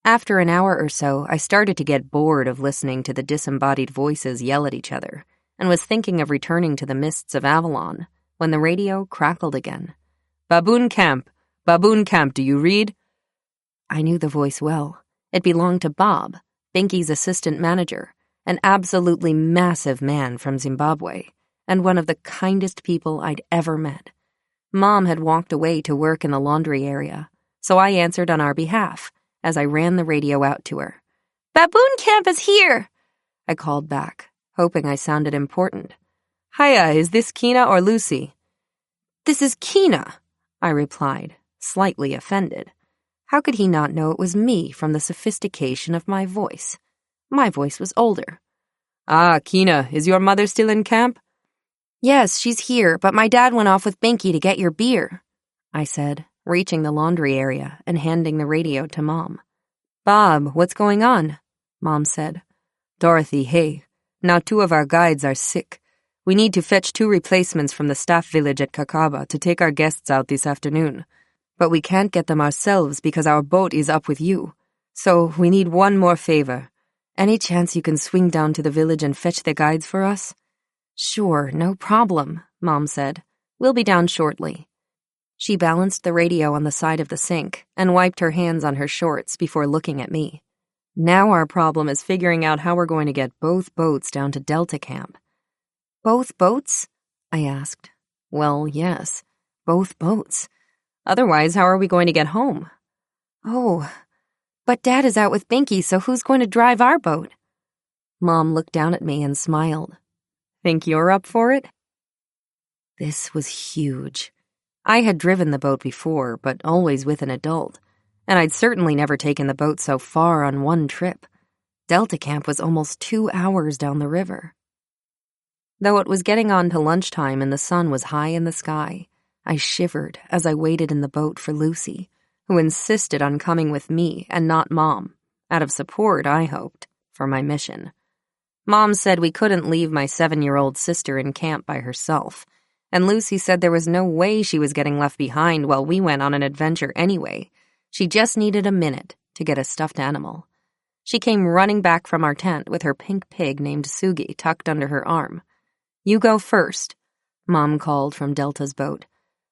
After an hour or so, I started to get bored of listening to the disembodied voices yell at each other, and was thinking of returning to the mists of Avalon, when the radio crackled again. Baboon Camp, do you read? I knew the voice well. It belonged to Bob, Binky's assistant manager, an absolutely massive man from Zimbabwe, and one of the kindest people I'd ever met. Mom had walked away to work in the laundry area, so I answered on our behalf as I ran the radio out to her. Baboon Camp is here, I called back, hoping I sounded important. "Hiya, is this Keena or Lucy?" "This is Keena," I replied, slightly offended. How could he not know it was me from the sophistication of my voice? My voice was older. "Ah, Keena, is your mother still in camp?" "Yes, she's here, but my dad went off with Binky to get your beer," I said, reaching the laundry area and handing the radio to Mom. "Bob, what's going on?" Mom said. "Dorothy, hey. Now 2 of our guides are sick. We need to fetch 2 replacements from the staff village at Kakaba to take our guests out this afternoon. But we can't get them ourselves because our boat is up with you. So we need one more favor. Any chance you can swing down to the village and fetch the guides for us?" "Sure, no problem," Mom said. "We'll be down shortly." She balanced the radio on the side of the sink and wiped her hands on her shorts before looking at me. "Now our problem is figuring out how we're going to get both boats down to Delta Camp." "Both boats?" I asked. "Well, yes, both boats. Otherwise, how are we going to get home?" "Oh, but Dad is out with Binky, so who's going to drive our boat?" Mom looked down at me and smiled. "Think you're up for it?" This was huge. I had driven the boat before, but always with an adult, and I'd certainly never taken the boat so far on one trip. Delta Camp was almost 2 hours down the river. Though it was getting on to lunchtime and the sun was high in the sky, I shivered as I waited in the boat for Lucy, who insisted on coming with me and not Mom, out of support, I hoped, for my mission. Mom said we couldn't leave my 7-year-old sister in camp by herself, and Lucy said there was no way she was getting left behind while we went on an adventure anyway. She just needed a minute to get a stuffed animal. She came running back from our tent with her pink pig named Sugi tucked under her arm. "You go first," Mom called from Delta's boat.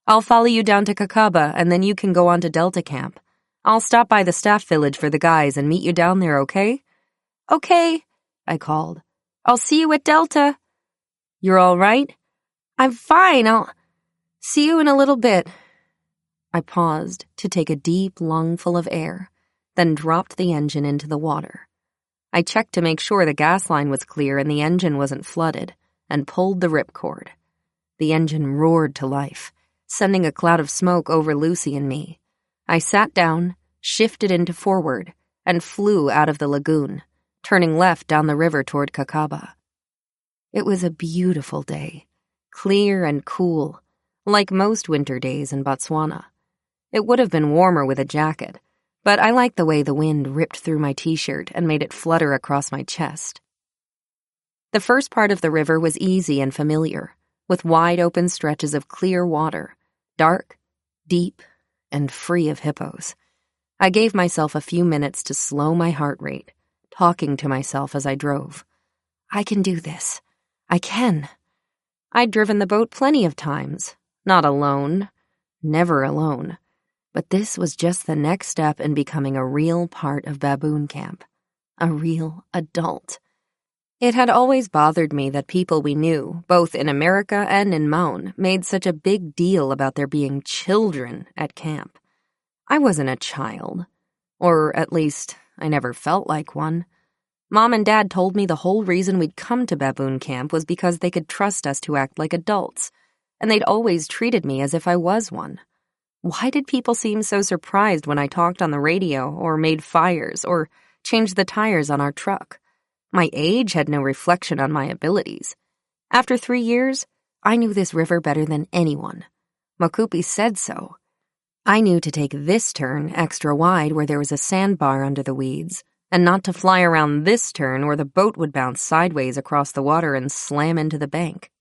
"I'll follow you down to Kakaba, and then you can go on to Delta Camp. I'll stop by the staff village for the guys and meet you down there, okay?" "Okay," I called. "I'll see you at Delta." "You're all right?" "I'm fine. I'll see you in a little bit." I paused to take a deep lungful of air, then dropped the engine into the water. I checked to make sure the gas line was clear and the engine wasn't flooded, and pulled the ripcord. The engine roared to life, sending a cloud of smoke over Lucy and me. I sat down, shifted into forward, and flew out of the lagoon, turning left down the river toward Kakaba. It was a beautiful day, clear and cool, like most winter days in Botswana. It would have been warmer with a jacket, but I liked the way the wind ripped through my t-shirt and made it flutter across my chest. The first part of the river was easy and familiar, with wide open stretches of clear water, dark, deep, and free of hippos. I gave myself a few minutes to slow my heart rate, talking to myself as I drove. I can do this. I can. I'd driven the boat plenty of times, not alone, never alone. But this was just the next step in becoming a real part of baboon camp, a real adult. It had always bothered me that people we knew, both in America and in Maun, made such a big deal about there being children at camp. I wasn't a child, or at least I never felt like one. Mom and Dad told me the whole reason we'd come to baboon camp was because they could trust us to act like adults, and they'd always treated me as if I was one. Why did people seem so surprised when I talked on the radio or made fires or changed the tires on our truck? My age had no reflection on my abilities. After 3 years, I knew this river better than anyone. Mokupi said so. I knew to take this turn extra wide where there was a sandbar under the weeds, and not to fly around this turn where the boat would bounce sideways across the water and slam into the bank.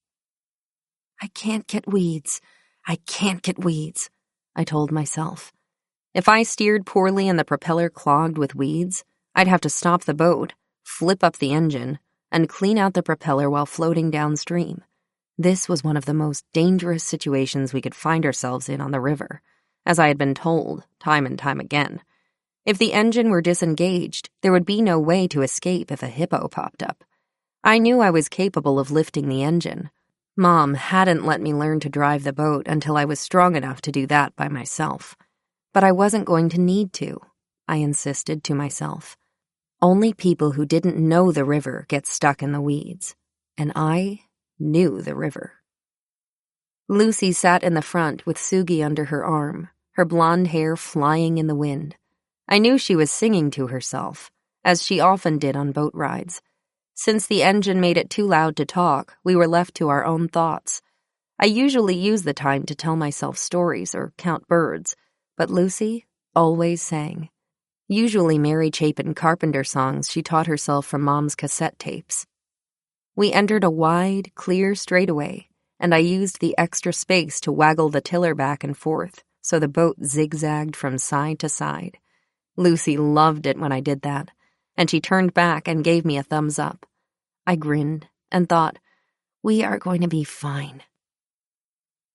I can't get weeds. I can't get weeds, I told myself. If I steered poorly and the propeller clogged with weeds, I'd have to stop the boat, flip up the engine, and clean out the propeller while floating downstream. This was one of the most dangerous situations we could find ourselves in on the river, as I had been told time and time again. If the engine were disengaged, there would be no way to escape if a hippo popped up. I knew I was capable of lifting the engine. Mom hadn't let me learn to drive the boat until I was strong enough to do that by myself. But I wasn't going to need to, I insisted to myself. Only people who didn't know the river get stuck in the weeds, and I knew the river. Lucy sat in the front with Sugi under her arm, her blonde hair flying in the wind. I knew she was singing to herself, as she often did on boat rides. Since the engine made it too loud to talk, we were left to our own thoughts. I usually use the time to tell myself stories or count birds, but Lucy always sang. Usually Mary Chapin Carpenter songs she taught herself from Mom's cassette tapes. We entered a wide, clear straightaway, and I used the extra space to waggle the tiller back and forth so the boat zigzagged from side to side. Lucy loved it when I did that, and she turned back and gave me a thumbs up. I grinned and thought, we are going to be fine.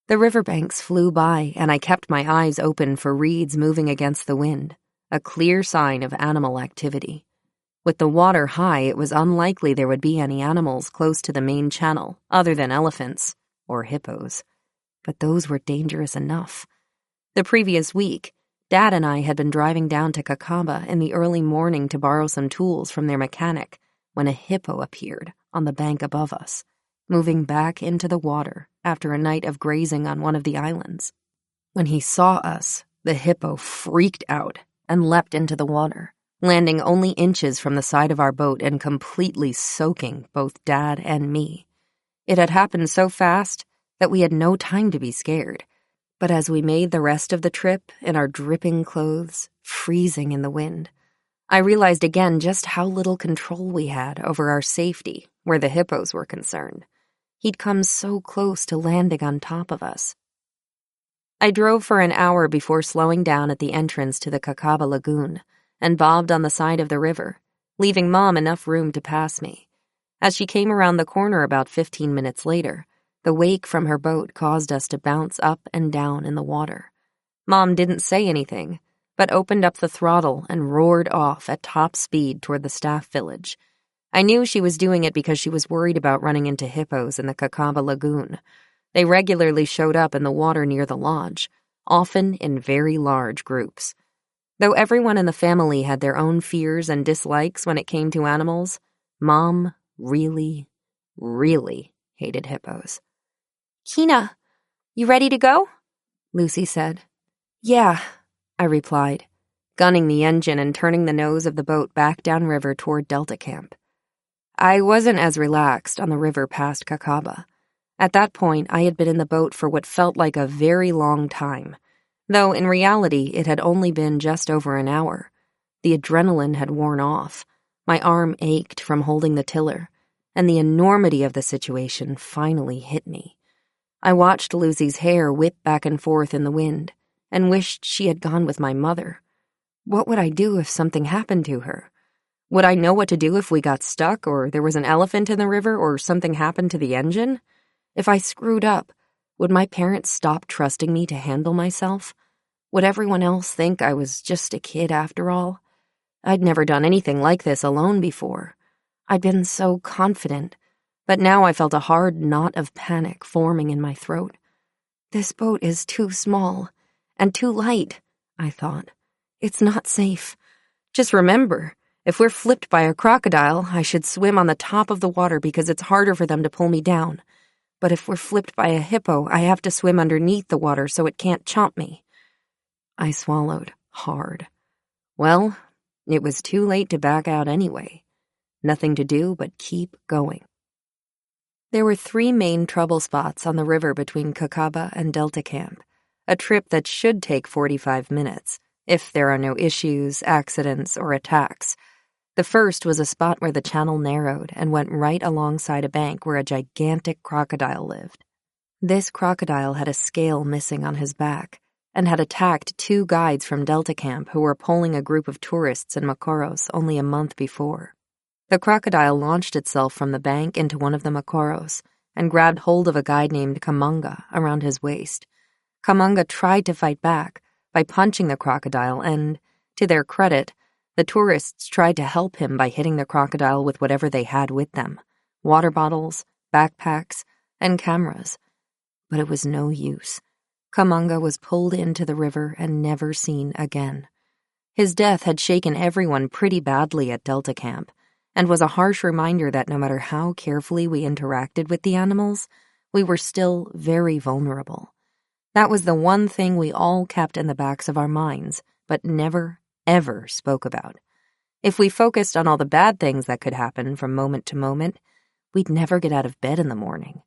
The riverbanks flew by, and I kept my eyes open for reeds moving against the wind, a clear sign of animal activity. With the water high, it was unlikely there would be any animals close to the main channel, other than elephants or hippos. But those were dangerous enough. The previous week, Dad and I had been driving down to Kakaba in the early morning to borrow some tools from their mechanic when a hippo appeared on the bank above us, moving back into the water after a night of grazing on one of the islands. When he saw us, the hippo freaked out and leapt into the water, landing only inches from the side of our boat and completely soaking both Dad and me. It had happened so fast that we had no time to be scared. But as we made the rest of the trip in our dripping clothes, freezing in the wind, I realized again just how little control we had over our safety where the hippos were concerned. He'd come so close to landing on top of us. I drove for an hour before slowing down at the entrance to the Kakaba Lagoon and bobbed on the side of the river, leaving Mom enough room to pass me. As she came around the corner about 15 minutes later, the wake from her boat caused us to bounce up and down in the water. Mom didn't say anything, but opened up the throttle and roared off at top speed toward the staff village. I knew she was doing it because she was worried about running into hippos in the Kakaba Lagoon. They regularly showed up in the water near the lodge, often in very large groups. Though everyone in the family had their own fears and dislikes when it came to animals, Mom really, really hated hippos. Keena, you ready to go? Lucy said. Yeah, I replied, gunning the engine and turning the nose of the boat back downriver toward Delta Camp. I wasn't as relaxed on the river past Kakaba. At that point, I had been in the boat for what felt like a very long time, though in reality it had only been just over an hour. The adrenaline had worn off, my arm ached from holding the tiller, and the enormity of the situation finally hit me. I watched Lucy's hair whip back and forth in the wind and wished she had gone with my mother. What would I do if something happened to her? Would I know what to do if we got stuck or there was an elephant in the river or something happened to the engine? If I screwed up, would my parents stop trusting me to handle myself? Would everyone else think I was just a kid after all? I'd never done anything like this alone before. I'd been so confident, but now I felt a hard knot of panic forming in my throat. This boat is too small and too light, I thought. It's not safe. Just remember, if we're flipped by a crocodile, I should swim on the top of the water because it's harder for them to pull me down. But if we're flipped by a hippo, I have to swim underneath the water so it can't chomp me. I swallowed hard. Well, it was too late to back out anyway. Nothing to do but keep going. There were 3 main trouble spots on the river between Kakaba and Delta Camp, a trip that should take 45 minutes, if there are no issues, accidents, or attacks. The first was a spot where the channel narrowed and went right alongside a bank where a gigantic crocodile lived. This crocodile had a scale missing on his back and had attacked 2 guides from Delta Camp who were polling a group of tourists in Makoros only a month before. The crocodile launched itself from the bank into one of the Makoros and grabbed hold of a guide named Kamanga around his waist. Kamanga tried to fight back by punching the crocodile and, to their credit, the tourists tried to help him by hitting the crocodile with whatever they had with them, water bottles, backpacks, and cameras. But it was no use. Kamanga was pulled into the river and never seen again. His death had shaken everyone pretty badly at Delta Camp, and was a harsh reminder that no matter how carefully we interacted with the animals, we were still very vulnerable. That was the one thing we all kept in the backs of our minds, but never, ever spoke about. If we focused on all the bad things that could happen from moment to moment, we'd never get out of bed in the morning.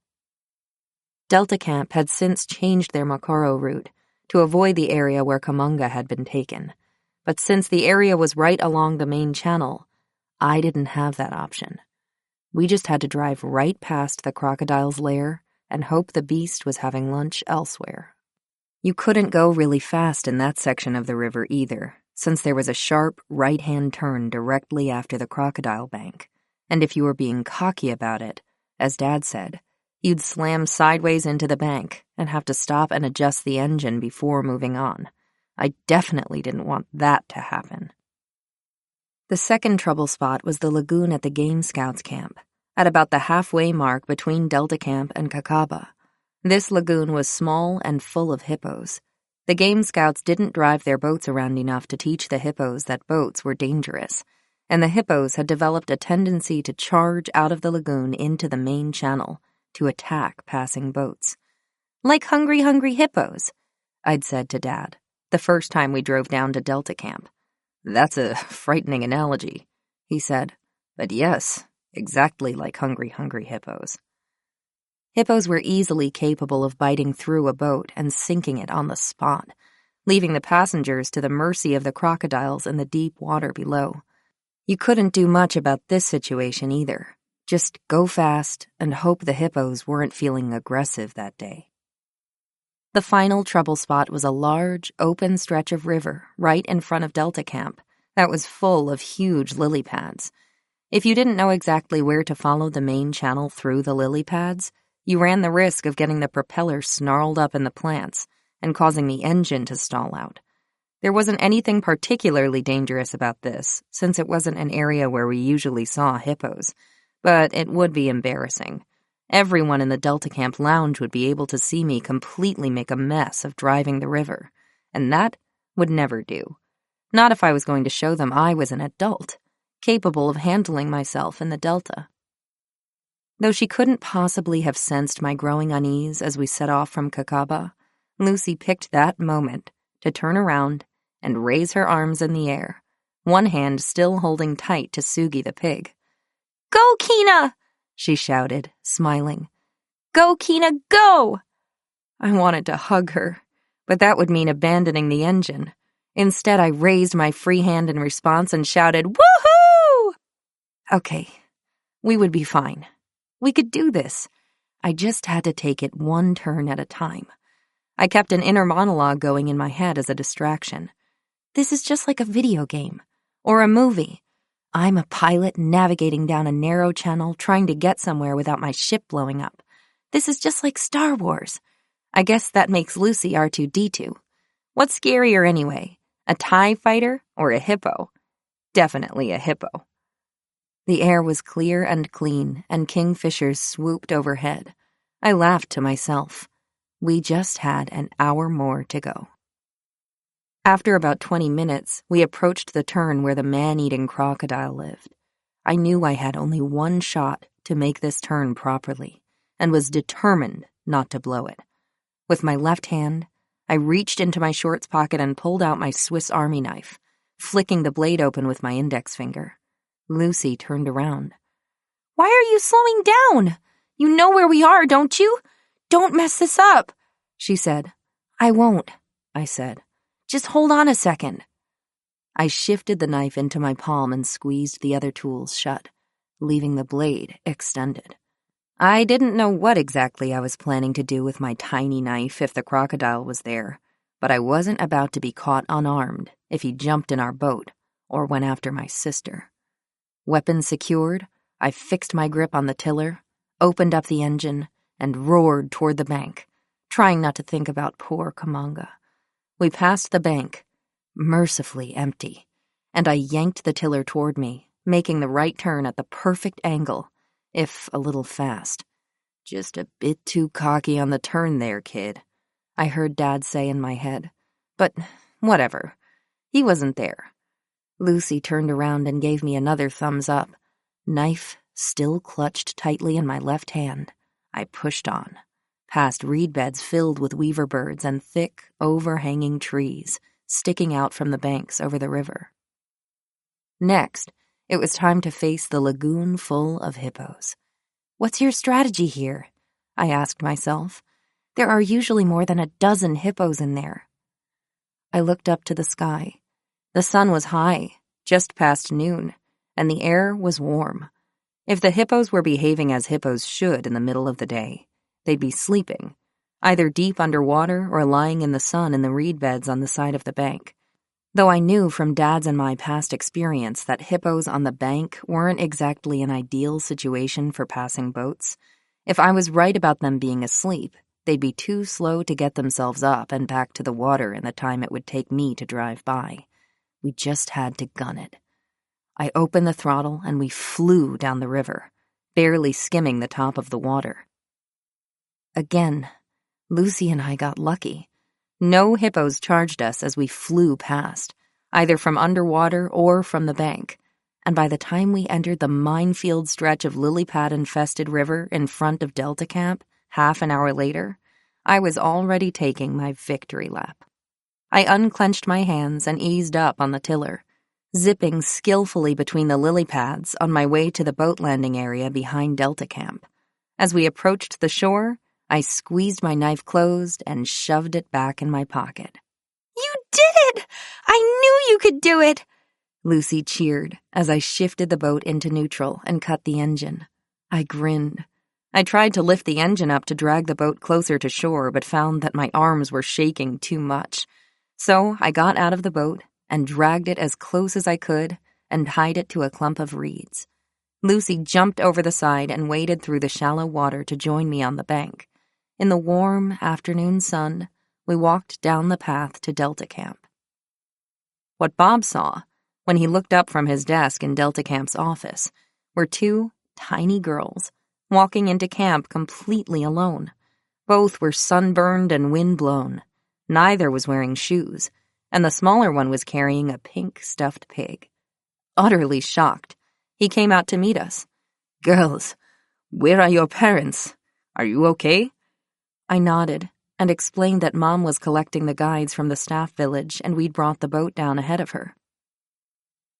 Delta Camp had since changed their Makoro route to avoid the area where Kamanga had been taken. But since the area was right along the main channel, I didn't have that option. We just had to drive right past the crocodile's lair and hope the beast was having lunch elsewhere. You couldn't go really fast in that section of the river either, since there was a sharp right-hand turn directly after the crocodile bank, and if you were being cocky about it, as Dad said, you'd slam sideways into the bank and have to stop and adjust the engine before moving on. I definitely didn't want that to happen. The second trouble spot was the lagoon at the Game Scouts camp, at about the halfway mark between Delta Camp and Kakaba. This lagoon was small and full of hippos. The Game Scouts didn't drive their boats around enough to teach the hippos that boats were dangerous, and the hippos had developed a tendency to charge out of the lagoon into the main channel to attack passing boats. Like hungry, hungry hippos, I'd said to Dad, the first time we drove down to Delta Camp. That's a frightening analogy, he said, but yes, exactly like hungry, hungry hippos. Hippos were easily capable of biting through a boat and sinking it on the spot, leaving the passengers to the mercy of the crocodiles in the deep water below. You couldn't do much about this situation either. Just go fast and hope the hippos weren't feeling aggressive that day. The final trouble spot was a large, open stretch of river right in front of Delta Camp that was full of huge lily pads. If you didn't know exactly where to follow the main channel through the lily pads, you ran the risk of getting the propeller snarled up in the plants and causing the engine to stall out. There wasn't anything particularly dangerous about this, since it wasn't an area where we usually saw hippos, but it would be embarrassing. Everyone in the Delta Camp lounge would be able to see me completely make a mess of driving the river, and that would never do. Not if I was going to show them I was an adult, capable of handling myself in the Delta. Though she couldn't possibly have sensed my growing unease as we set off from Kakaba, Lucy picked that moment to turn around and raise her arms in the air, one hand still holding tight to Sugi the pig. "Go, Keena!" she shouted, smiling. "Go, Keena, go!" I wanted to hug her, but that would mean abandoning the engine. Instead, I raised my free hand in response and shouted, "Woohoo!" Okay, we would be fine. We could do this. I just had to take it one turn at a time. I kept an inner monologue going in my head as a distraction. This is just like a video game or a movie. I'm a pilot navigating down a narrow channel trying to get somewhere without my ship blowing up. This is just like Star Wars. I guess that makes Lucy R2-D2. What's scarier anyway, a TIE fighter or a hippo? Definitely a hippo. The air was clear and clean, and kingfishers swooped overhead. I laughed to myself. We just had an hour more to go. After about 20 minutes, we approached the turn where the man-eating crocodile lived. I knew I had only one shot to make this turn properly, and was determined not to blow it. With my left hand, I reached into my shorts pocket and pulled out my Swiss Army knife, flicking the blade open with my index finger. Lucy turned around. "Why are you slowing down? You know where we are, don't you? Don't mess this up," she said. "I won't," I said. "Just hold on a second." I shifted the knife into my palm and squeezed the other tools shut, leaving the blade extended. I didn't know what exactly I was planning to do with my tiny knife if the crocodile was there, but I wasn't about to be caught unarmed if he jumped in our boat or went after my sister. Weapon secured, I fixed my grip on the tiller, opened up the engine, and roared toward the bank, trying not to think about poor Kamanga. We passed the bank, mercifully empty, and I yanked the tiller toward me, making the right turn at the perfect angle, if a little fast. "Just a bit too cocky on the turn there, kid," I heard Dad say in my head. But whatever. He wasn't there. Lucy turned around and gave me another thumbs up. Knife still clutched tightly in my left hand, I pushed on, past reed beds filled with weaver birds and thick, overhanging trees sticking out from the banks over the river. Next, it was time to face the lagoon full of hippos. "What's your strategy here?" I asked myself. "There are usually more than a dozen hippos in there." I looked up to the sky. The sun was high, just past noon, and the air was warm. If the hippos were behaving as hippos should in the middle of the day, they'd be sleeping, either deep underwater or lying in the sun in the reed beds on the side of the bank. Though I knew from Dad's and my past experience that hippos on the bank weren't exactly an ideal situation for passing boats, if I was right about them being asleep, they'd be too slow to get themselves up and back to the water in the time it would take me to drive by. We just had to gun it. I opened the throttle and we flew down the river, barely skimming the top of the water. Again, Lucy and I got lucky. No hippos charged us as we flew past, either from underwater or from the bank, and by the time we entered the minefield stretch of lily pad-infested river in front of Delta Camp, half an hour later, I was already taking my victory lap. I unclenched my hands and eased up on the tiller, zipping skillfully between the lily pads on my way to the boat landing area behind Delta Camp. As we approached the shore, I squeezed my knife closed and shoved it back in my pocket. "You did it! I knew you could do it!" Lucy cheered as I shifted the boat into neutral and cut the engine. I grinned. I tried to lift the engine up to drag the boat closer to shore, but found that my arms were shaking too much. So I got out of the boat and dragged it as close as I could and tied it to a clump of reeds. Lucy jumped over the side and waded through the shallow water to join me on the bank. In the warm afternoon sun, we walked down the path to Delta Camp. What Bob saw, when he looked up from his desk in Delta Camp's office, were two tiny girls walking into camp completely alone. Both were sunburned and windblown. Neither was wearing shoes, and the smaller one was carrying a pink stuffed pig. Utterly shocked, he came out to meet us. "Girls, where are your parents? Are you okay?" I nodded and explained that Mom was collecting the guides from the staff village and we'd brought the boat down ahead of her.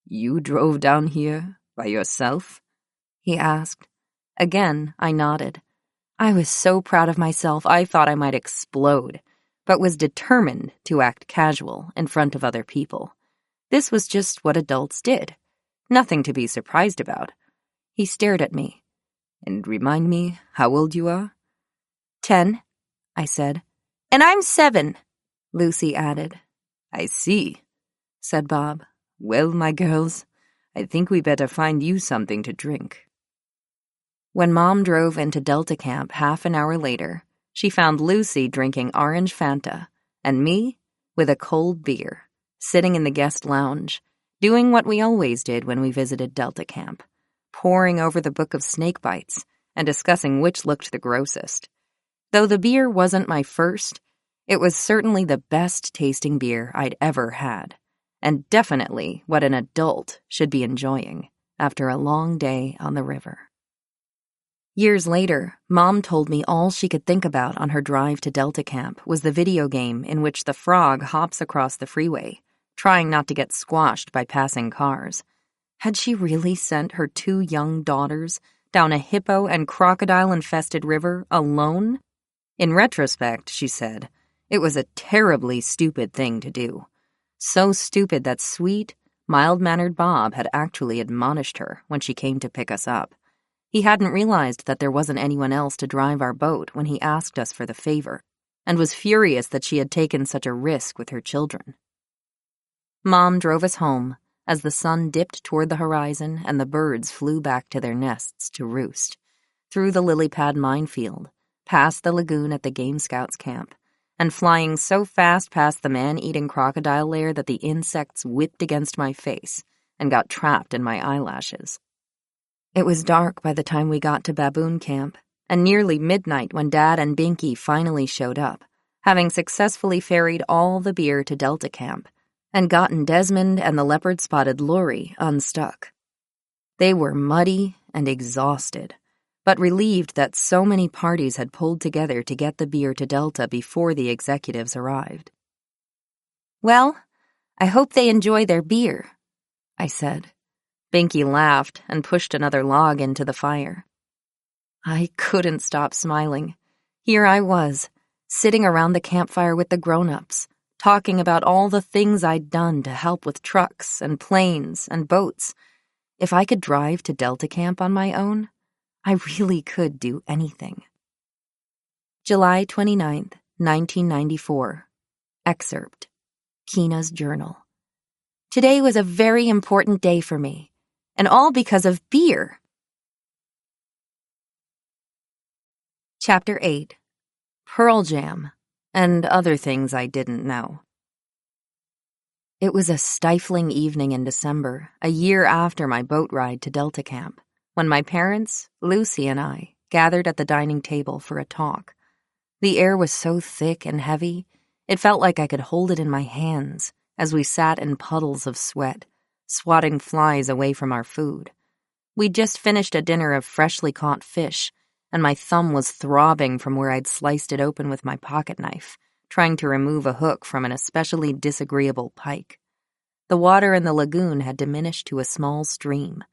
"You drove down here by yourself?" he asked. Again, I nodded. I was so proud of myself I thought I might explode, but was determined to act casual in front of other people. This was just what adults did. Nothing to be surprised about. He stared at me. "And remind me how old you are?" 10, I said. "And I'm 7, Lucy added. "I see," said Bob. "Well, my girls, I think we better find you something to drink." When Mom drove into Delta Camp half an hour later, she found Lucy drinking orange Fanta and me with a cold beer, sitting in the guest lounge, doing what we always did when we visited Delta Camp, poring over the book of snake bites and discussing which looked the grossest. Though the beer wasn't my first, it was certainly the best tasting beer I'd ever had, and definitely what an adult should be enjoying after a long day on the river. Years later, Mom told me all she could think about on her drive to Delta Camp was the video game in which the frog hops across the freeway, trying not to get squashed by passing cars. Had she really sent her 2 young daughters down a hippo and crocodile-infested river alone? In retrospect, she said, it was a terribly stupid thing to do. So stupid that sweet, mild-mannered Bob had actually admonished her when she came to pick us up. He hadn't realized that there wasn't anyone else to drive our boat when he asked us for the favor, and was furious that she had taken such a risk with her children. Mom drove us home as the sun dipped toward the horizon and the birds flew back to their nests to roost, through the lily pad minefield, past the lagoon at the Game Scouts camp, and flying so fast past the man-eating crocodile lair that the insects whipped against my face and got trapped in my eyelashes. It was dark by the time we got to Baboon Camp, and nearly midnight when Dad and Binky finally showed up, having successfully ferried all the beer to Delta Camp and gotten Desmond and the leopard-spotted Lori unstuck. They were muddy and exhausted, but relieved that so many parties had pulled together to get the beer to Delta before the executives arrived. "Well, I hope they enjoy their beer," I said. Binky laughed and pushed another log into the fire. I couldn't stop smiling. Here I was, sitting around the campfire with the grown-ups, talking about all the things I'd done to help with trucks and planes and boats. If I could drive to Delta Camp on my own, I really could do anything. July 29th, 1994. Excerpt. Keena's journal. Today was a very important day for me, and all because of beer. Chapter 8. Pearl Jam, and other things I didn't know. It was a stifling evening in December, a year after my boat ride to Delta Camp, when my parents, Lucy, and I gathered at the dining table for a talk. The air was so thick and heavy, it felt like I could hold it in my hands as we sat in puddles of sweat, swatting flies away from our food. We'd just finished a dinner of freshly caught fish, and my thumb was throbbing from where I'd sliced it open with my pocket knife, trying to remove a hook from an especially disagreeable pike. The water in the lagoon had diminished to a small stream,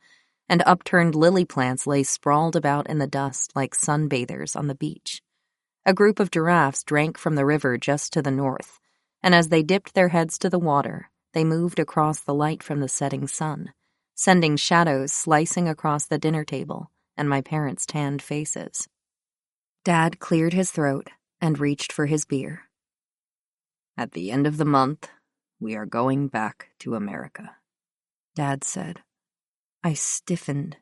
and upturned lily plants lay sprawled about in the dust like sunbathers on the beach. A group of giraffes drank from the river just to the north, and as they dipped their heads to the water, they moved across the light from the setting sun, sending shadows slicing across the dinner table and my parents' tanned faces. Dad cleared his throat and reached for his beer. "At the end of the month, we are going back to America," Dad said. I stiffened.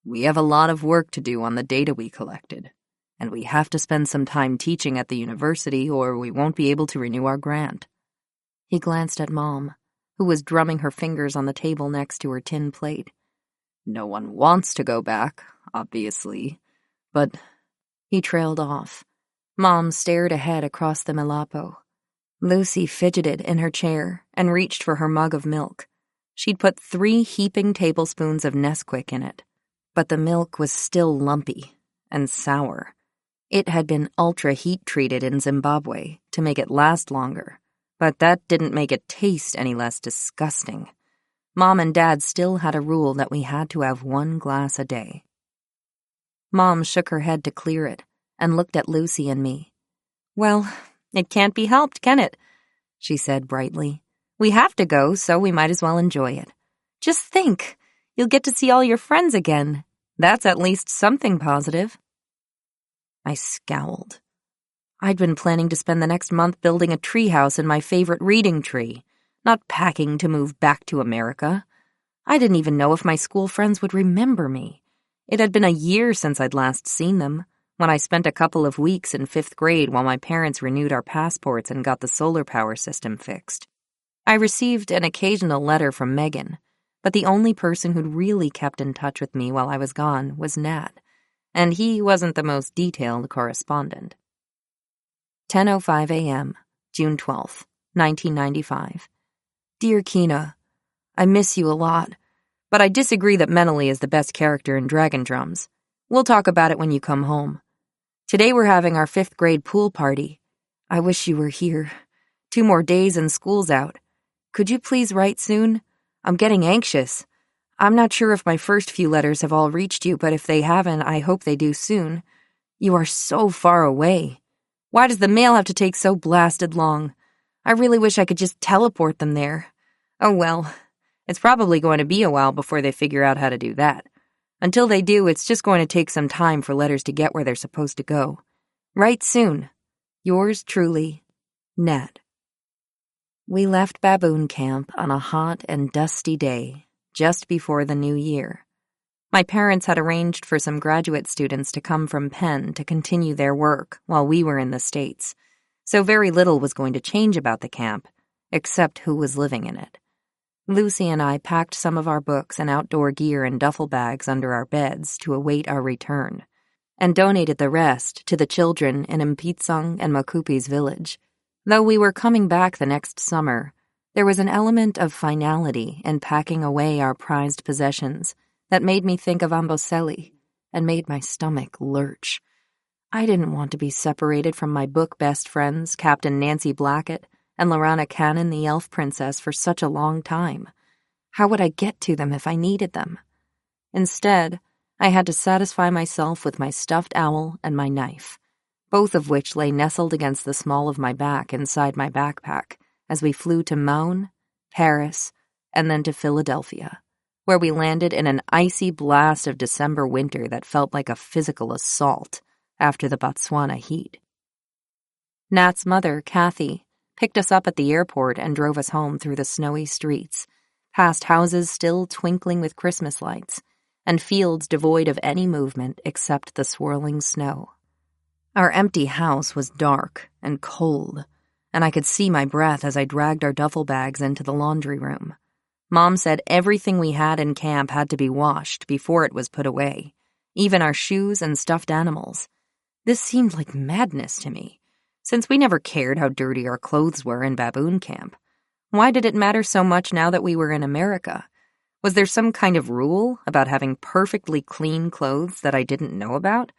"We have a lot of work to do on the data we collected, and we have to spend some time teaching at the university or we won't be able to renew our grant." He glanced at Mom, who was drumming her fingers on the table next to her tin plate. "No one wants to go back, obviously, but—" He trailed off. Mom stared ahead across the Melapo. Lucy fidgeted in her chair and reached for her mug of milk. She'd put 3 heaping tablespoons of Nesquik in it, but the milk was still lumpy and sour. It had been ultra-heat treated in Zimbabwe to make it last longer, but that didn't make it taste any less disgusting. Mom and Dad still had a rule that we had to have 1 glass a day. Mom shook her head to clear it and looked at Lucy and me. "Well, it can't be helped, can it?" she said brightly. "We have to go, so we might as well enjoy it. Just think, you'll get to see all your friends again. That's at least something positive." I scowled. I'd been planning to spend the next month building a treehouse in my favorite reading tree, not packing to move back to America. I didn't even know if my school friends would remember me. It had been a year since I'd last seen them, when I spent a couple of weeks in 5th grade while my parents renewed our passports and got the solar power system fixed. I received an occasional letter from Megan, but the only person who'd really kept in touch with me while I was gone was Nat, and he wasn't the most detailed correspondent. 10:05 a.m., June 12th, 1995. Dear Keena, I miss you a lot, but I disagree that Menely is the best character in Dragon Drums. We'll talk about it when you come home. Today we're having our 5th grade pool party. I wish you were here. 2 more days and school's out. Could you please write soon? I'm getting anxious. I'm not sure if my first few letters have all reached you, but if they haven't, I hope they do soon. You are so far away. Why does the mail have to take so blasted long? I really wish I could just teleport them there. Oh well, it's probably going to be a while before they figure out how to do that. Until they do, it's just going to take some time for letters to get where they're supposed to go. Write soon. Yours truly, Nat. We left Baboon Camp on a hot and dusty day, just before the new year. My parents had arranged for some graduate students to come from Penn to continue their work while we were in the States, so very little was going to change about the camp, except who was living in it. Lucy and I packed some of our books and outdoor gear in duffel bags under our beds to await our return, and donated the rest to the children in Mpitsong and Makupi's village. Though we were coming back the next summer, there was an element of finality in packing away our prized possessions that made me think of Amboselli and made my stomach lurch. I didn't want to be separated from my book best friends, Captain Nancy Blackett and Lorana Cannon, the elf princess, for such a long time. How would I get to them if I needed them? Instead, I had to satisfy myself with my stuffed owl and my knife, both of which lay nestled against the small of my back inside my backpack as we flew to Maun, Paris, and then to Philadelphia, where we landed in an icy blast of December winter that felt like a physical assault after the Botswana heat. Nat's mother, Kathy, picked us up at the airport and drove us home through the snowy streets, past houses still twinkling with Christmas lights, and fields devoid of any movement except the swirling snow. Our empty house was dark and cold, and I could see my breath as I dragged our duffel bags into the laundry room. Mom said everything we had in camp had to be washed before it was put away, even our shoes and stuffed animals. This seemed like madness to me, since we never cared how dirty our clothes were in baboon camp. Why did it matter so much now that we were in America? Was there some kind of rule about having perfectly clean clothes that I didn't know about?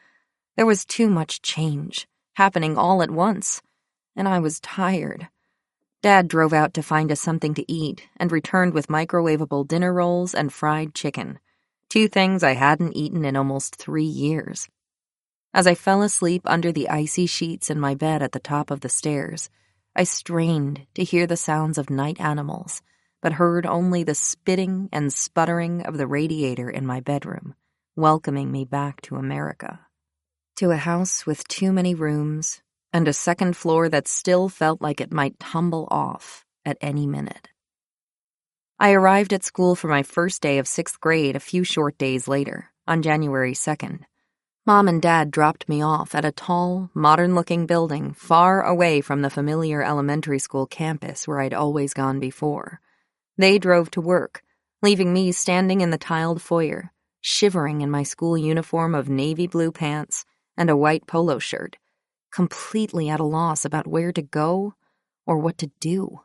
There was too much change, happening all at once, and I was tired. Dad drove out to find us something to eat and returned with microwavable dinner rolls and fried chicken, 2 things I hadn't eaten in almost 3 years. As I fell asleep under the icy sheets in my bed at the top of the stairs, I strained to hear the sounds of night animals, but heard only the spitting and sputtering of the radiator in my bedroom, welcoming me back to America. To a house with too many rooms, and a second floor that still felt like it might tumble off at any minute. I arrived at school for my first day of 6th grade a few short days later, on January 2nd. Mom and Dad dropped me off at a tall, modern-looking building far away from the familiar elementary school campus where I'd always gone before. They drove to work, leaving me standing in the tiled foyer, shivering in my school uniform of navy blue pants and a white polo shirt, completely at a loss about where to go or what to do.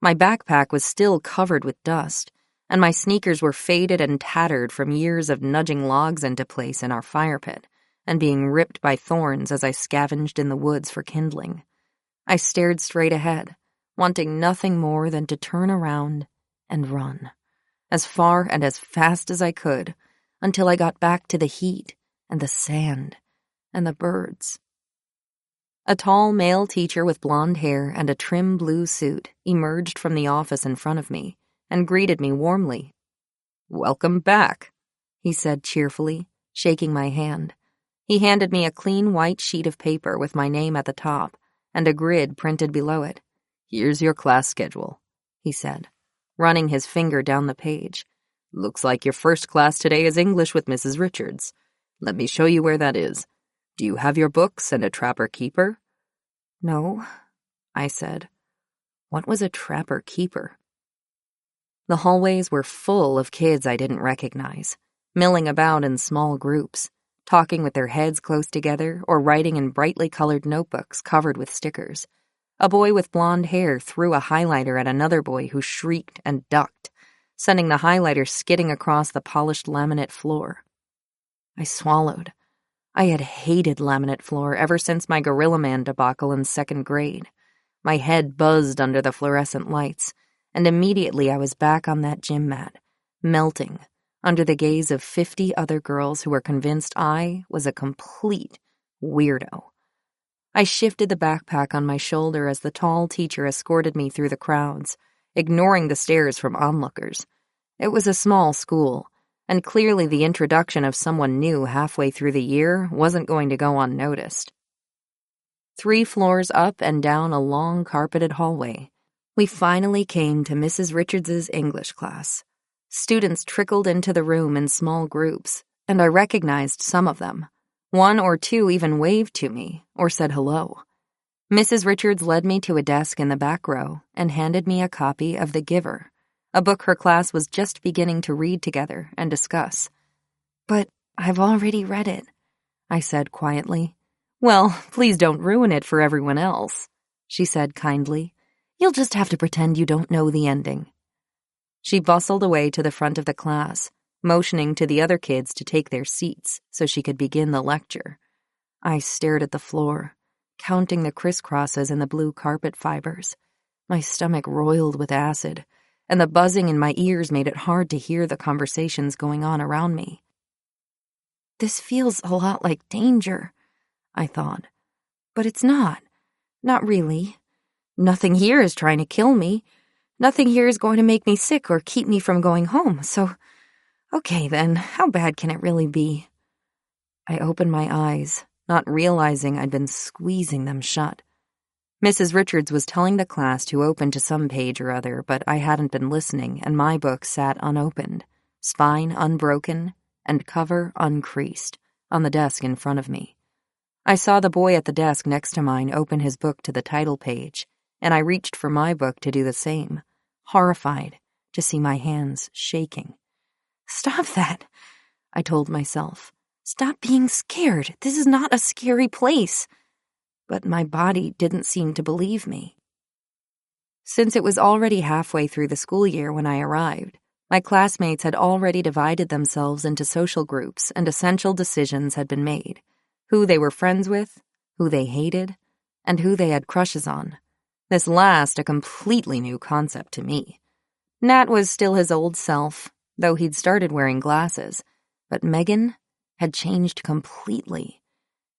My backpack was still covered with dust, and my sneakers were faded and tattered from years of nudging logs into place in our fire pit and being ripped by thorns as I scavenged in the woods for kindling. I stared straight ahead, wanting nothing more than to turn around and run, as far and as fast as I could, until I got back to the heat and the sand and the birds. A tall male teacher with blonde hair and a trim blue suit emerged from the office in front of me and greeted me warmly. "Welcome back," he said cheerfully, shaking my hand. He handed me a clean white sheet of paper with my name at the top and a grid printed below it. "Here's your class schedule," he said, running his finger down the page. "Looks like your first class today is English with Mrs. Richards. Let me show you where that is. Do you have your books and a trapper-keeper?" "No," I said. What was a trapper-keeper? The hallways were full of kids I didn't recognize, milling about in small groups, talking with their heads close together or writing in brightly colored notebooks covered with stickers. A boy with blonde hair threw a highlighter at another boy who shrieked and ducked, sending the highlighter skidding across the polished laminate floor. I swallowed. I had hated laminate floor ever since my Gorilla Man debacle in 2nd grade. My head buzzed under the fluorescent lights, and immediately I was back on that gym mat, melting under the gaze of 50 other girls who were convinced I was a complete weirdo. I shifted the backpack on my shoulder as the tall teacher escorted me through the crowds, ignoring the stares from onlookers. It was a small school, and clearly the introduction of someone new halfway through the year wasn't going to go unnoticed. 3 floors up and down a long carpeted hallway, we finally came to Mrs. Richards's English class. Students trickled into the room in small groups, and I recognized some of them. 1 or 2 even waved to me or said hello. Mrs. Richards led me to a desk in the back row and handed me a copy of The Giver, a book her class was just beginning to read together and discuss. "But I've already read it," I said quietly. "Well, please don't ruin it for everyone else," she said kindly. "You'll just have to pretend you don't know the ending." She bustled away to the front of the class, motioning to the other kids to take their seats so she could begin the lecture. I stared at the floor, counting the crisscrosses in the blue carpet fibers. My stomach roiled with acid, and the buzzing in my ears made it hard to hear the conversations going on around me. This feels a lot like danger, I thought. But it's not. Not really. Nothing here is trying to kill me. Nothing here is going to make me sick or keep me from going home, so... Okay then, how bad can it really be? I opened my eyes, not realizing I'd been squeezing them shut. Mrs. Richards was telling the class to open to some page or other, but I hadn't been listening, and my book sat unopened, spine unbroken, and cover uncreased, on the desk in front of me. I saw the boy at the desk next to mine open his book to the title page, and I reached for my book to do the same, horrified to see my hands shaking. Stop that, I told myself. Stop being scared. This is not a scary place. But my body didn't seem to believe me. Since it was already halfway through the school year when I arrived, my classmates had already divided themselves into social groups, and essential decisions had been made. Who they were friends with, who they hated, and who they had crushes on. This last a completely new concept to me. Nat was still his old self, though he'd started wearing glasses, but Megan had changed completely.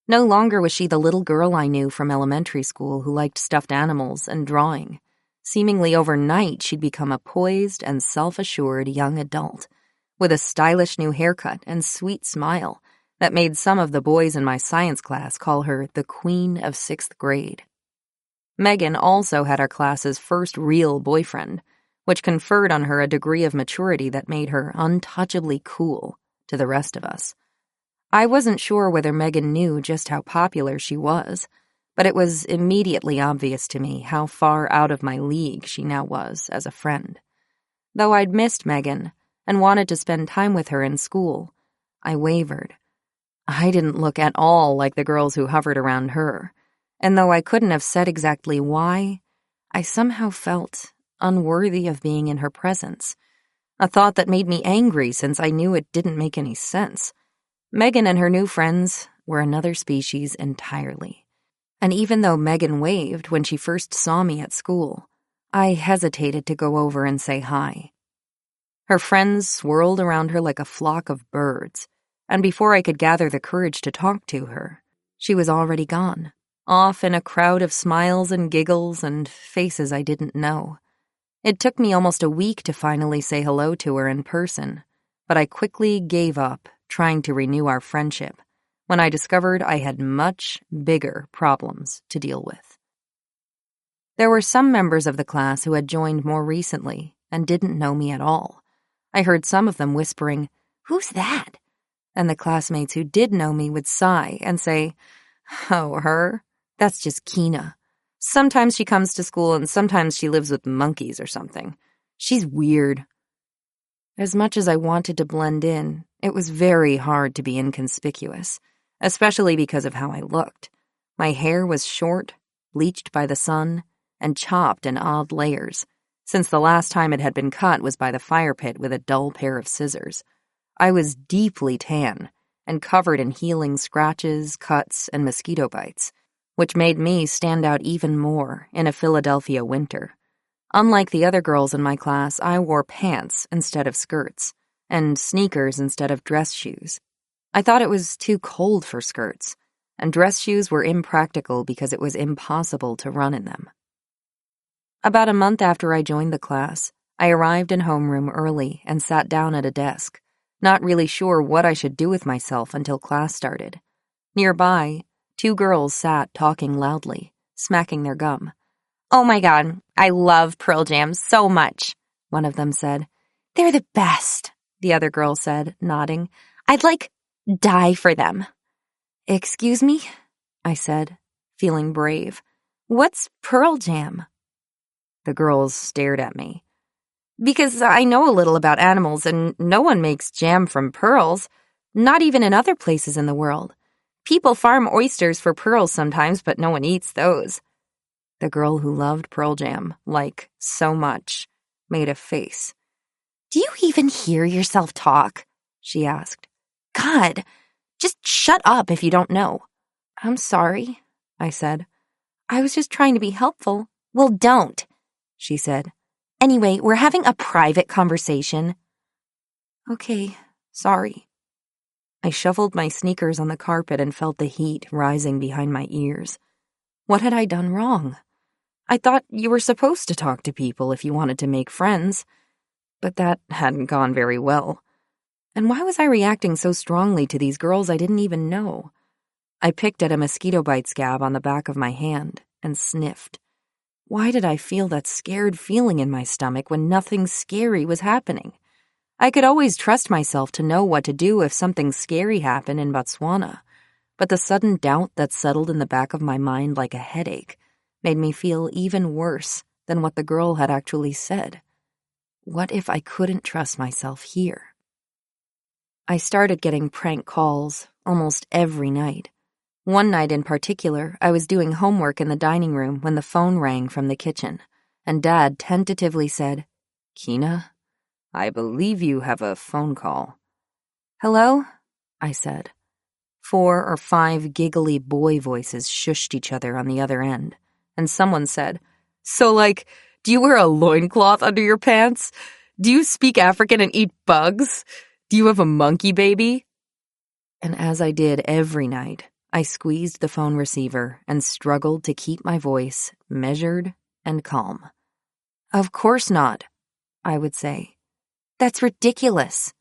No longer was she the little girl I knew from elementary school who liked stuffed animals and drawing. Seemingly overnight, she'd become a poised and self-assured young adult, with a stylish new haircut and sweet smile that made some of the boys in my science class call her the Queen of 6th grade. Megan also had our class's first real boyfriend, which conferred on her a degree of maturity that made her untouchably cool to the rest of us. I wasn't sure whether Megan knew just how popular she was, but it was immediately obvious to me how far out of my league she now was as a friend. Though I'd missed Megan and wanted to spend time with her in school, I wavered. I didn't look at all like the girls who hovered around her, and though I couldn't have said exactly why, I somehow felt unworthy of being in her presence, a thought that made me angry since I knew it didn't make any sense. Megan and her new friends were another species entirely. And even though Megan waved when she first saw me at school, I hesitated to go over and say hi. Her friends swirled around her like a flock of birds, and before I could gather the courage to talk to her, she was already gone, off in a crowd of smiles and giggles and faces I didn't know. It took me almost a week to finally say hello to her in person, but I quickly gave up trying to renew our friendship when I discovered I had much bigger problems to deal with. There were some members of the class who had joined more recently and didn't know me at all. I heard some of them whispering, "Who's that?" And the classmates who did know me would sigh and say, "Oh, her? That's just Keena. Sometimes she comes to school and sometimes she lives with monkeys or something. She's weird." As much as I wanted to blend in, it was very hard to be inconspicuous, especially because of how I looked. My hair was short, bleached by the sun, and chopped in odd layers, since the last time it had been cut was by the fire pit with a dull pair of scissors. I was deeply tan and covered in healing scratches, cuts, and mosquito bites, which made me stand out even more in a Philadelphia winter. Unlike the other girls in my class, I wore pants instead of skirts, and sneakers instead of dress shoes. I thought it was too cold for skirts, and dress shoes were impractical because it was impossible to run in them. About a month after I joined the class, I arrived in homeroom early and sat down at a desk, not really sure what I should do with myself until class started. Nearby, 2 girls sat talking loudly, smacking their gum. "Oh my God, I love Pearl Jam so much," one of them said. "They're the best," the other girl said, nodding. "I'd die for them." "Excuse me?" I said, feeling brave. "What's Pearl Jam?" The girls stared at me. "Because I know a little about animals, and no one makes jam from pearls, not even in other places in the world. People farm oysters for pearls sometimes, but no one eats those." The girl who loved Pearl Jam, so much, made a face. "Do you even hear yourself talk?" she asked. God, just shut up if you don't know. I'm sorry, I said. I was just trying to be helpful. Well, don't, she said. Anyway, we're having a private conversation. Okay, sorry. I shuffled my sneakers on the carpet and felt the heat rising behind my ears. What had I done wrong? I thought you were supposed to talk to people if you wanted to make friends, but that hadn't gone very well. And why was I reacting so strongly to these girls I didn't even know? I picked at a mosquito bite scab on the back of my hand and sniffed. Why did I feel that scared feeling in my stomach when nothing scary was happening? I could always trust myself to know what to do if something scary happened in Botswana, but the sudden doubt that settled in the back of my mind like a headache made me feel even worse than what the girl had actually said. What if I couldn't trust myself here? I started getting prank calls almost every night. One night in particular, I was doing homework in the dining room when the phone rang from the kitchen, and Dad tentatively said, "Keena, I believe you have a phone call." Hello? I said. 4 or 5 giggly boy voices shushed each other on the other end, and someone said, "So, do you wear a loincloth under your pants? Do you speak African and eat bugs? Do you have a monkey baby?" And as I did every night, I squeezed the phone receiver and struggled to keep my voice measured and calm. "Of course not," I would say. "That's ridiculous."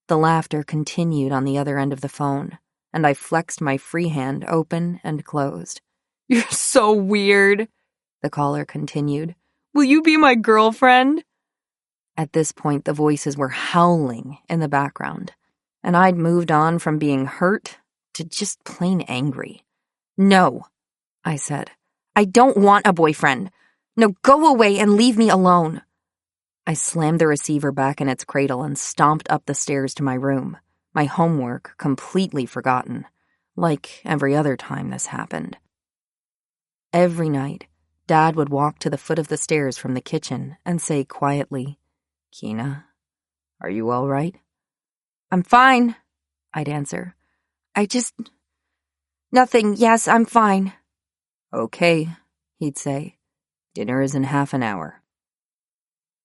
The laughter continued on the other end of the phone, and I flexed my free hand open and closed. "You're so weird," the caller continued. "Will you be my girlfriend?" At this point, the voices were howling in the background, and I'd moved on from being hurt to just plain angry. "No," I said. "I don't want a boyfriend. No, go away and leave me alone." I slammed the receiver back in its cradle and stomped up the stairs to my room, my homework completely forgotten, like every other time this happened. Every night, Dad would walk to the foot of the stairs from the kitchen and say quietly, "Keena, are you all right?" "I'm fine," I'd answer. Nothing, yes, I'm fine." "Okay," he'd say. "Dinner is in half an hour."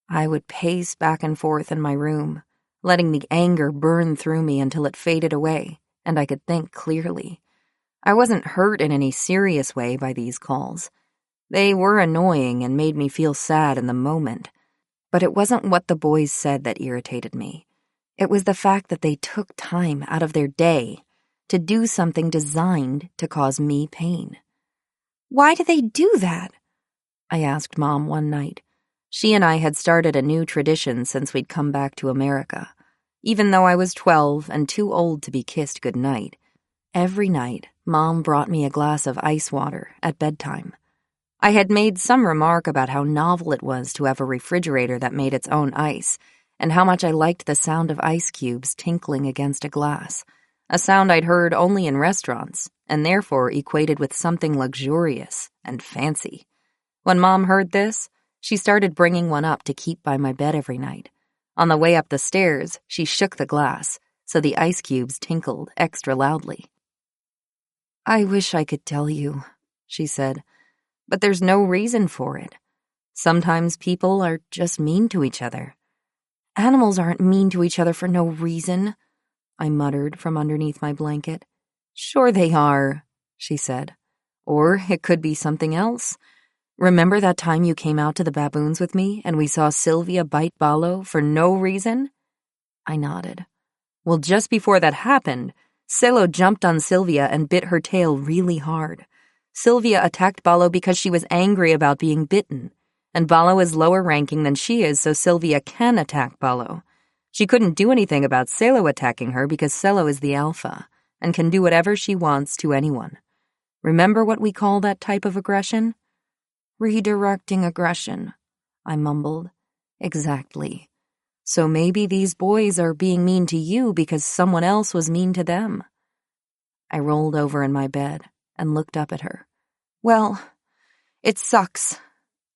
I would pace back and forth in my room, letting the anger burn through me until it faded away and I could think clearly. I wasn't hurt in any serious way by these calls. They were annoying and made me feel sad in the moment, but it wasn't what the boys said that irritated me. It was the fact that they took time out of their day to do something designed to cause me pain. "Why do they do that?" I asked Mom one night. She and I had started a new tradition since we'd come back to America. Even though I was 12 and too old to be kissed goodnight, every night Mom brought me a glass of ice water at bedtime. I had made some remark about how novel it was to have a refrigerator that made its own ice, and how much I liked the sound of ice cubes tinkling against a glass, a sound I'd heard only in restaurants, and therefore equated with something luxurious and fancy. When Mom heard this, she started bringing one up to keep by my bed every night. On the way up the stairs, she shook the glass, so the ice cubes tinkled extra loudly. "I wish I could tell you," she said, "but there's no reason for it. Sometimes people are just mean to each other." "Animals aren't mean to each other for no reason," I muttered from underneath my blanket. "Sure they are," she said. "Or it could be something else. Remember that time you came out to the baboons with me and we saw Sylvia bite Balo for no reason?" I nodded. "Well, just before that happened, Selo jumped on Sylvia and bit her tail really hard. Sylvia attacked Balo because she was angry about being bitten, and Balo is lower ranking than she is, so Sylvia can attack Balo. She couldn't do anything about Selo attacking her because Selo is the alpha and can do whatever she wants to anyone. Remember what we call that type of aggression?" "Redirecting aggression," I mumbled. "Exactly. So maybe these boys are being mean to you because someone else was mean to them." I rolled over in my bed and looked up at her. "Well, it sucks,"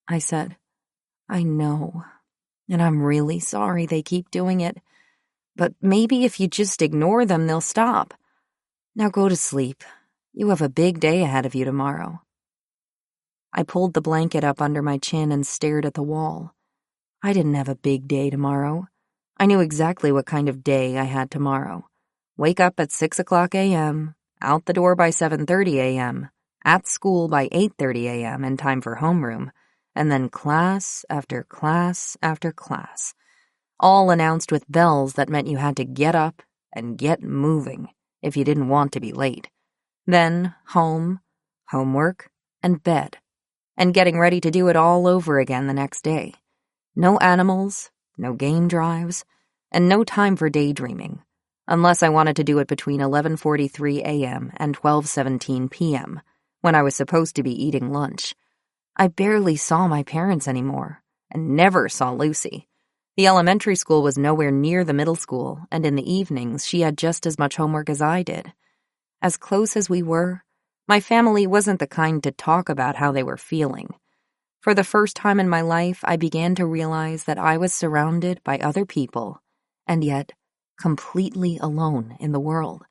I said. "I know, and I'm really sorry they keep doing it. but maybe if you just ignore them, they'll stop. Now go to sleep. You have a big day ahead of you tomorrow." I pulled the blanket up under my chin and stared at the wall. I didn't have a big day tomorrow. I knew exactly what kind of day I had tomorrow. Wake up at 6 o'clock a.m., out the door by 7:30 a.m., at school by 8:30 a.m. in time for homeroom, and then class after class after class, all announced with bells that meant you had to get up and get moving if you didn't want to be late. Then home, homework, and bed, and getting ready to do it all over again the next day. No animals, no game drives, and no time for daydreaming, unless I wanted to do it between 11:43 a.m. and 12:17 p.m., when I was supposed to be eating lunch. I barely saw my parents anymore, and never saw Lucy. The elementary school was nowhere near the middle school, and in the evenings she had just as much homework as I did. As close as we were, my family wasn't the kind to talk about how they were feeling. For the first time in my life, I began to realize that I was surrounded by other people, and yet completely alone in the world,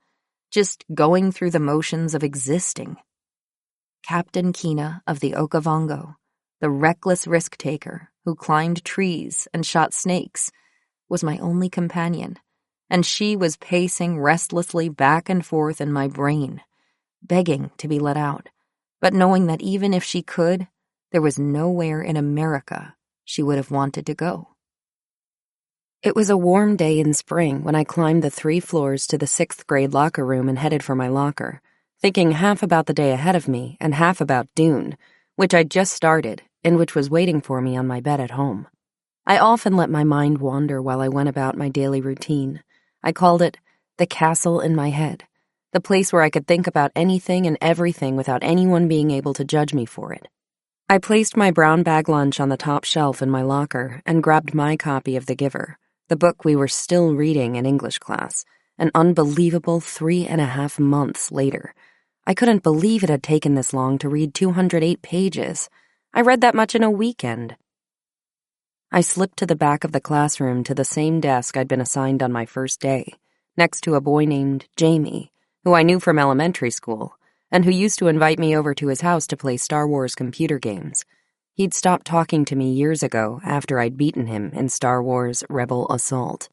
just going through the motions of existing. Captain Keena of the Okavango, the reckless risk-taker who climbed trees and shot snakes, was my only companion, and she was pacing restlessly back and forth in my brain, begging to be let out, but knowing that even if she could, there was nowhere in America she would have wanted to go. It was a warm day in spring when I climbed the 3 floors to the 6th grade locker room and headed for my locker, thinking half about the day ahead of me and half about Dune, which I'd just started and which was waiting for me on my bed at home. I often let my mind wander while I went about my daily routine. I called it the castle in my head, the place where I could think about anything and everything without anyone being able to judge me for it. I placed my brown bag lunch on the top shelf in my locker and grabbed my copy of The Giver, the book we were still reading in English class, an unbelievable 3.5 months later. I couldn't believe it had taken this long to read 208 pages. I read that much in a weekend. I slipped to the back of the classroom to the same desk I'd been assigned on my first day, next to a boy named Jamie, who I knew from elementary school, and who used to invite me over to his house to play Star Wars computer games. He'd stopped talking to me years ago after I'd beaten him in Star Wars Rebel Assault.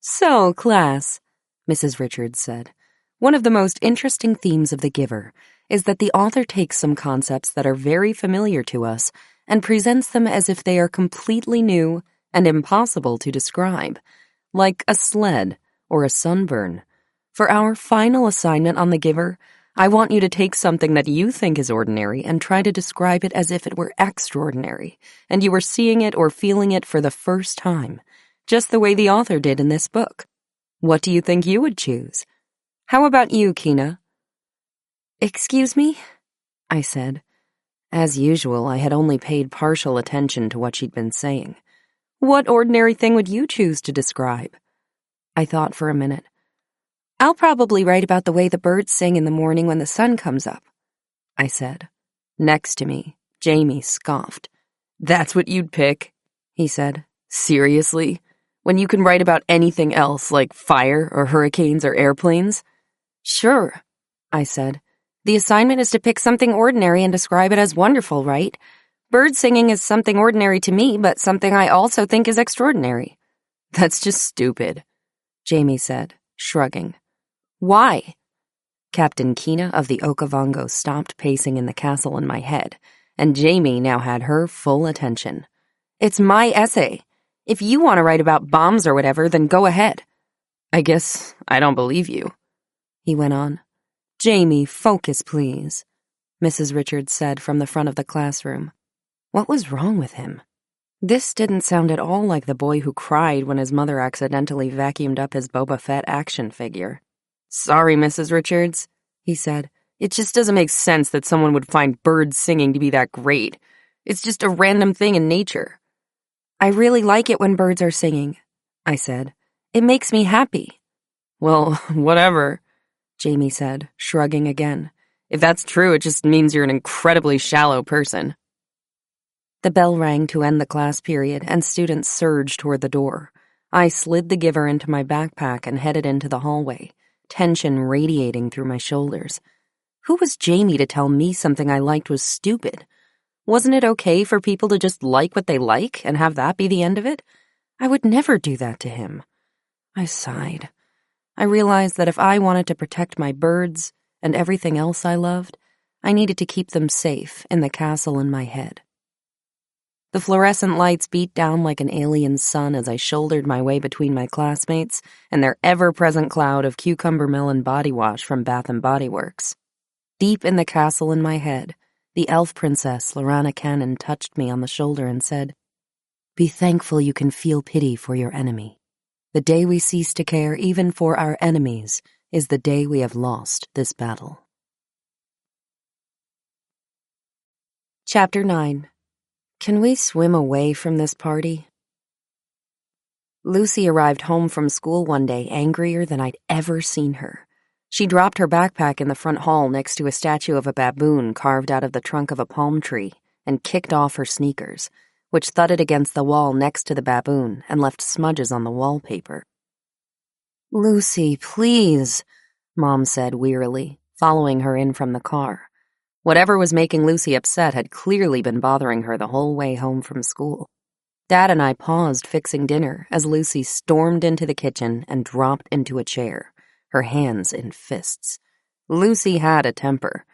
"So, class," Mrs. Richards said, "one of the most interesting themes of The Giver is that the author takes some concepts that are very familiar to us and presents them as if they are completely new and impossible to describe, like a sled or a sunburn. For our final assignment on The Giver, I want you to take something that you think is ordinary and try to describe it as if it were extraordinary, and you were seeing it or feeling it for the first time, just the way the author did in this book. What do you think you would choose? How about you, Keena?" "Excuse me?" I said. As usual, I had only paid partial attention to what she'd been saying. "What ordinary thing would you choose to describe?" I thought for a minute. "I'll probably write about the way the birds sing in the morning when the sun comes up," I said. Next to me, Jamie scoffed. "That's what you'd pick," he said. "Seriously? When you can write about anything else, like fire or hurricanes or airplanes?" "Sure," I said. "The assignment is to pick something ordinary and describe it as wonderful, right? Bird singing is something ordinary to me, but something I also think is extraordinary." "That's just stupid," Jamie said, shrugging. "Why?" Captain Keena of the Okavango stopped pacing in the castle in my head, and Jamie now had her full attention. "It's my essay. If you want to write about bombs or whatever, then go ahead." "I guess I don't believe you," he went on. "Jamie, focus, please," Mrs. Richards said from the front of the classroom. What was wrong with him? This didn't sound at all like the boy who cried when his mother accidentally vacuumed up his Boba Fett action figure. "Sorry, Mrs. Richards," he said. "It just doesn't make sense that someone would find birds singing to be that great. It's just a random thing in nature." "I really like it when birds are singing," I said. "It makes me happy." "Well, whatever," Jamie said, shrugging again. "If that's true, it just means you're an incredibly shallow person." The bell rang to end the class period, and students surged toward the door. I slid the giver into my backpack and headed into the hallway, tension radiating through my shoulders. Who was Jamie to tell me something I liked was stupid? Wasn't it okay for people to just like what they like and have that be the end of it? I would never do that to him. I sighed. I realized that if I wanted to protect my birds and everything else I loved, I needed to keep them safe in the castle in my head. The fluorescent lights beat down like an alien sun as I shouldered my way between my classmates and their ever-present cloud of cucumber melon body wash from Bath & Body Works. Deep in the castle in my head, the elf princess, Lorana Cannon, touched me on the shoulder and said, "Be thankful you can feel pity for your enemy. The day we cease to care even for our enemies is the day we have lost this battle." Chapter 9. Can we swim away from this party? Lucy arrived home from school one day angrier than I'd ever seen her. She dropped her backpack in the front hall next to a statue of a baboon carved out of the trunk of a palm tree and kicked off her sneakers, which thudded against the wall next to the baboon and left smudges on the wallpaper. "Lucy, please," Mom said wearily, following her in from the car. Whatever was making Lucy upset had clearly been bothering her the whole way home from school. Dad and I paused fixing dinner as Lucy stormed into the kitchen and dropped into a chair, her hands in fists. Lucy had a temper,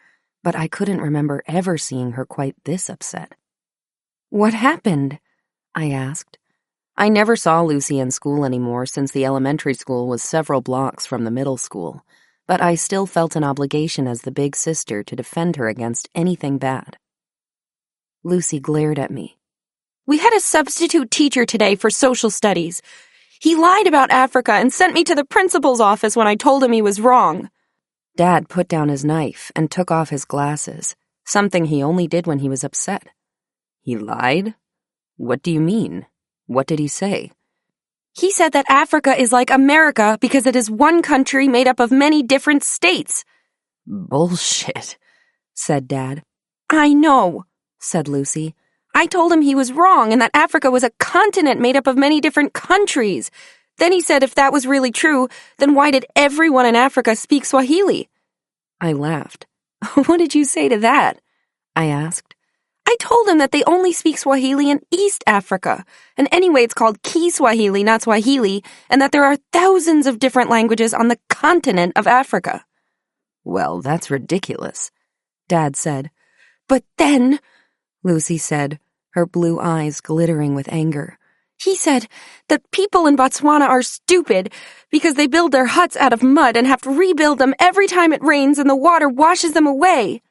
but I couldn't remember ever seeing her quite this upset. "What happened?" I asked. I never saw Lucy in school anymore since the elementary school was several blocks from the middle school, but I still felt an obligation as the big sister to defend her against anything bad. Lucy glared at me. "We had a substitute teacher today for social studies. He lied about Africa and sent me to the principal's office when I told him he was wrong." Dad put down his knife and took off his glasses, something he only did when he was upset. "He lied? What do you mean? What did he say?" "He said that Africa is like America because it is one country made up of many different states." "Bullshit," said Dad. "I know," said Lucy. "I told him he was wrong and that Africa was a continent made up of many different countries. Then he said if that was really true, then why did everyone in Africa speak Swahili?" I laughed. "What did you say to that?" I asked. "I told him that they only speak Swahili in East Africa, and anyway it's called Kiswahili, not Swahili, and that there are thousands of different languages on the continent of Africa." "Well, that's ridiculous," Dad said. "But then," Lucy said, her blue eyes glittering with anger, "he said that people in Botswana are stupid because they build their huts out of mud and have to rebuild them every time it rains and the water washes them away."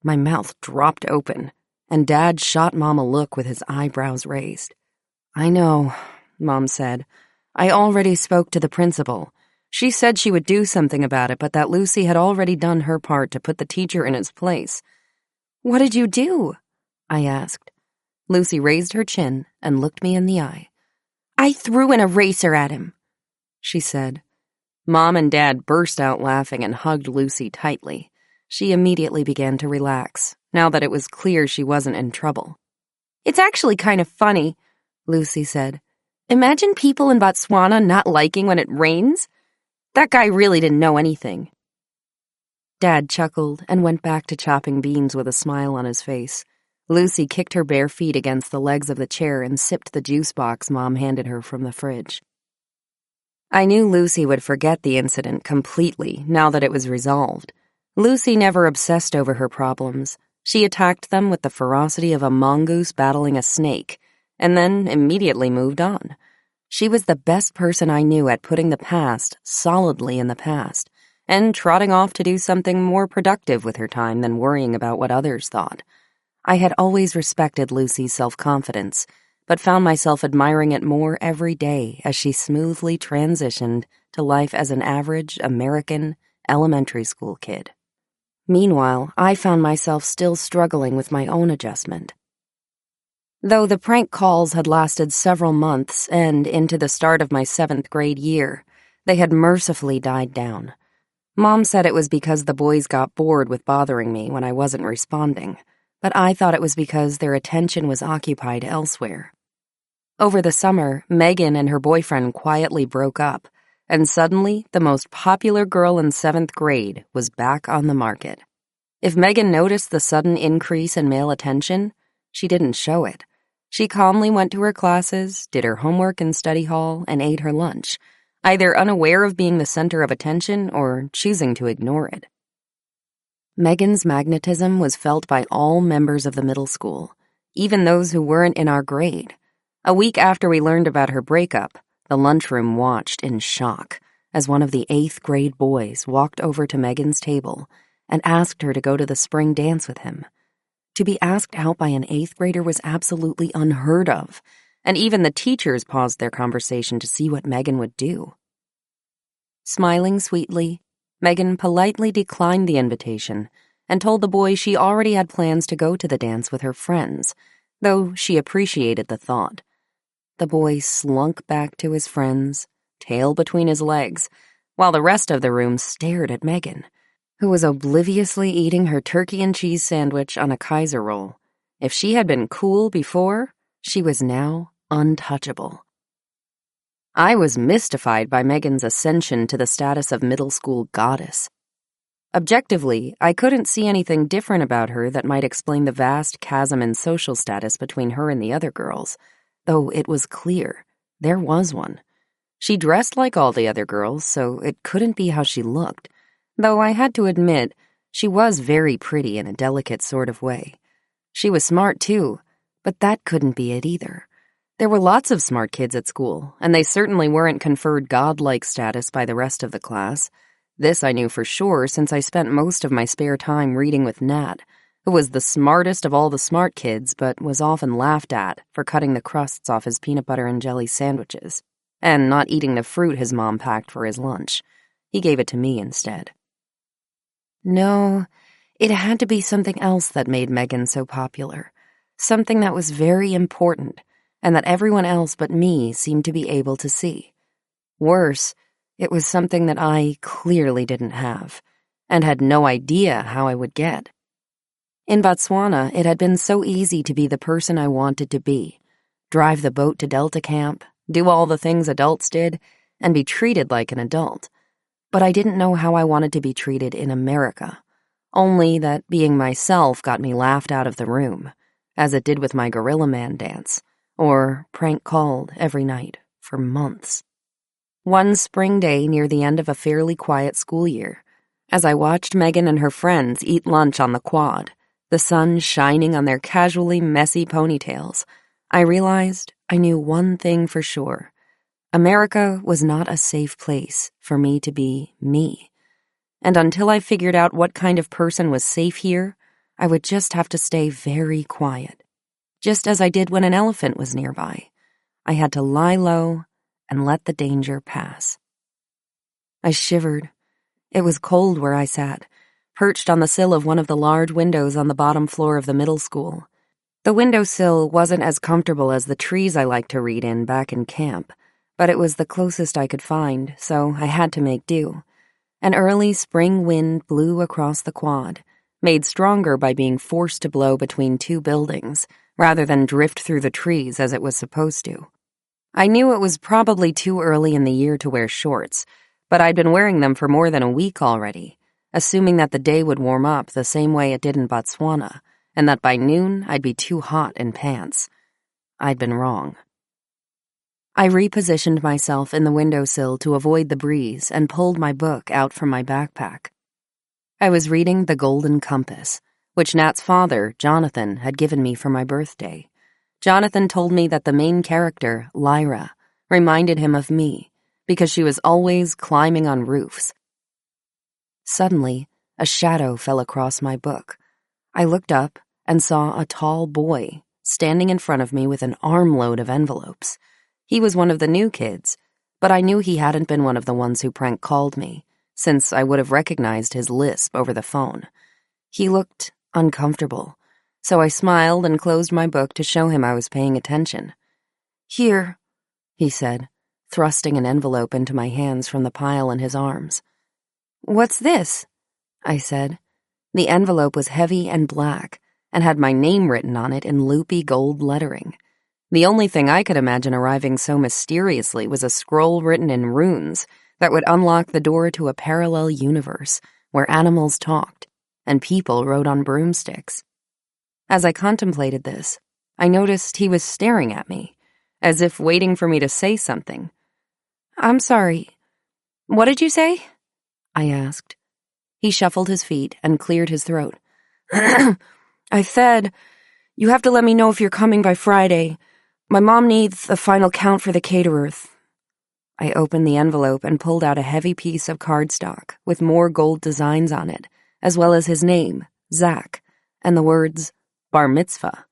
My mouth dropped open, and Dad shot Mom a look with his eyebrows raised. "I know," Mom said. "I already spoke to the principal. She said she would do something about it, but that Lucy had already done her part to put the teacher in his place." "What did you do?" I asked. Lucy raised her chin and looked me in the eye. "I threw an eraser at him," she said. Mom and Dad burst out laughing and hugged Lucy tightly. She immediately began to relax, now that it was clear she wasn't in trouble. "It's actually kind of funny," Lucy said. "Imagine people in Botswana not liking when it rains. That guy really didn't know anything." Dad chuckled and went back to chopping beans with a smile on his face. Lucy kicked her bare feet against the legs of the chair and sipped the juice box Mom handed her from the fridge. I knew Lucy would forget the incident completely now that it was resolved. Lucy never obsessed over her problems. She attacked them with the ferocity of a mongoose battling a snake, and then immediately moved on. She was the best person I knew at putting the past solidly in the past, and trotting off to do something more productive with her time than worrying about what others thought. I had always respected Lucy's self-confidence, but found myself admiring it more every day as she smoothly transitioned to life as an average American elementary school kid. Meanwhile, I found myself still struggling with my own adjustment. Though the prank calls had lasted several months and into the start of my 7th grade year, they had mercifully died down. Mom said it was because the boys got bored with bothering me when I wasn't responding, but I thought it was because their attention was occupied elsewhere. Over the summer, Megan and her boyfriend quietly broke up, and suddenly the most popular girl in 7th grade was back on the market. If Megan noticed the sudden increase in male attention, she didn't show it. She calmly went to her classes, did her homework in study hall, and ate her lunch, either unaware of being the center of attention or choosing to ignore it. Megan's magnetism was felt by all members of the middle school, even those who weren't in our grade. A week after we learned about her breakup, the lunchroom watched in shock as one of the 8th grade boys walked over to Megan's table and asked her to go to the spring dance with him. To be asked out by an 8th grader was absolutely unheard of, and even the teachers paused their conversation to see what Megan would do. Smiling sweetly, Megan politely declined the invitation and told the boy she already had plans to go to the dance with her friends, though she appreciated the thought. The boy slunk back to his friends, tail between his legs, while the rest of the room stared at Megan, who was obliviously eating her turkey and cheese sandwich on a Kaiser roll. If she had been cool before, she was now untouchable. I was mystified by Megan's ascension to the status of middle school goddess. Objectively, I couldn't see anything different about her that might explain the vast chasm in social status between her and the other girls, though it was clear there was one. She dressed like all the other girls, so it couldn't be how she looked, though I had to admit she was very pretty in a delicate sort of way. She was smart, too, but that couldn't be it either. There were lots of smart kids at school, and they certainly weren't conferred godlike status by the rest of the class. This I knew for sure since I spent most of my spare time reading with Nat, who was the smartest of all the smart kids but was often laughed at for cutting the crusts off his peanut butter and jelly sandwiches, and not eating the fruit his mom packed for his lunch. He gave it to me instead. No, it had to be something else that made Megan so popular, something that was very important, and that everyone else but me seemed to be able to see. Worse, it was something that I clearly didn't have, and had no idea how I would get. In Botswana, it had been so easy to be the person I wanted to be, drive the boat to Delta Camp, do all the things adults did, and be treated like an adult. But I didn't know how I wanted to be treated in America, only that being myself got me laughed out of the room, as it did with my Gorilla Man dance, or prank called every night for months. One spring day near the end of a fairly quiet school year, as I watched Megan and her friends eat lunch on the quad, the sun shining on their casually messy ponytails, I realized I knew one thing for sure. America was not a safe place for me to be me. And until I figured out what kind of person was safe here, I would just have to stay very quiet. Just as I did when an elephant was nearby. I had to lie low and let the danger pass. I shivered. It was cold where I sat, perched on the sill of one of the large windows on the bottom floor of the middle school. The windowsill wasn't as comfortable as the trees I liked to read in back in camp, but it was the closest I could find, so I had to make do. An early spring wind blew across the quad, made stronger by being forced to blow between two buildings, rather than drift through the trees as it was supposed to. I knew it was probably too early in the year to wear shorts, but I'd been wearing them for more than a week already, assuming that the day would warm up the same way it did in Botswana, and that by noon I'd be too hot in pants. I'd been wrong. I repositioned myself in the windowsill to avoid the breeze and pulled my book out from my backpack. I was reading The Golden Compass, which Nat's father, Jonathan, had given me for my birthday. Jonathan told me that the main character, Lyra, reminded him of me because she was always climbing on roofs. Suddenly, a shadow fell across my book. I looked up and saw a tall boy standing in front of me with an armload of envelopes. He was one of the new kids, but I knew he hadn't been one of the ones who prank called me, since I would have recognized his lisp over the phone. He looked uncomfortable, so I smiled and closed my book to show him I was paying attention. "Here," he said, thrusting an envelope into my hands from the pile in his arms. "What's this?" I said. The envelope was heavy and black and had my name written on it in loopy gold lettering. The only thing I could imagine arriving so mysteriously was a scroll written in runes that would unlock the door to a parallel universe where animals talked and people rode on broomsticks. As I contemplated this, I noticed he was staring at me, as if waiting for me to say something. "I'm sorry. What did you say?" I asked. He shuffled his feet and cleared his throat. "I said, you have to let me know if you're coming by Friday. My mom needs a final count for the caterers." I opened the envelope and pulled out a heavy piece of cardstock with more gold designs on it, as well as his name, Zach, and the words, Bar Mitzvah.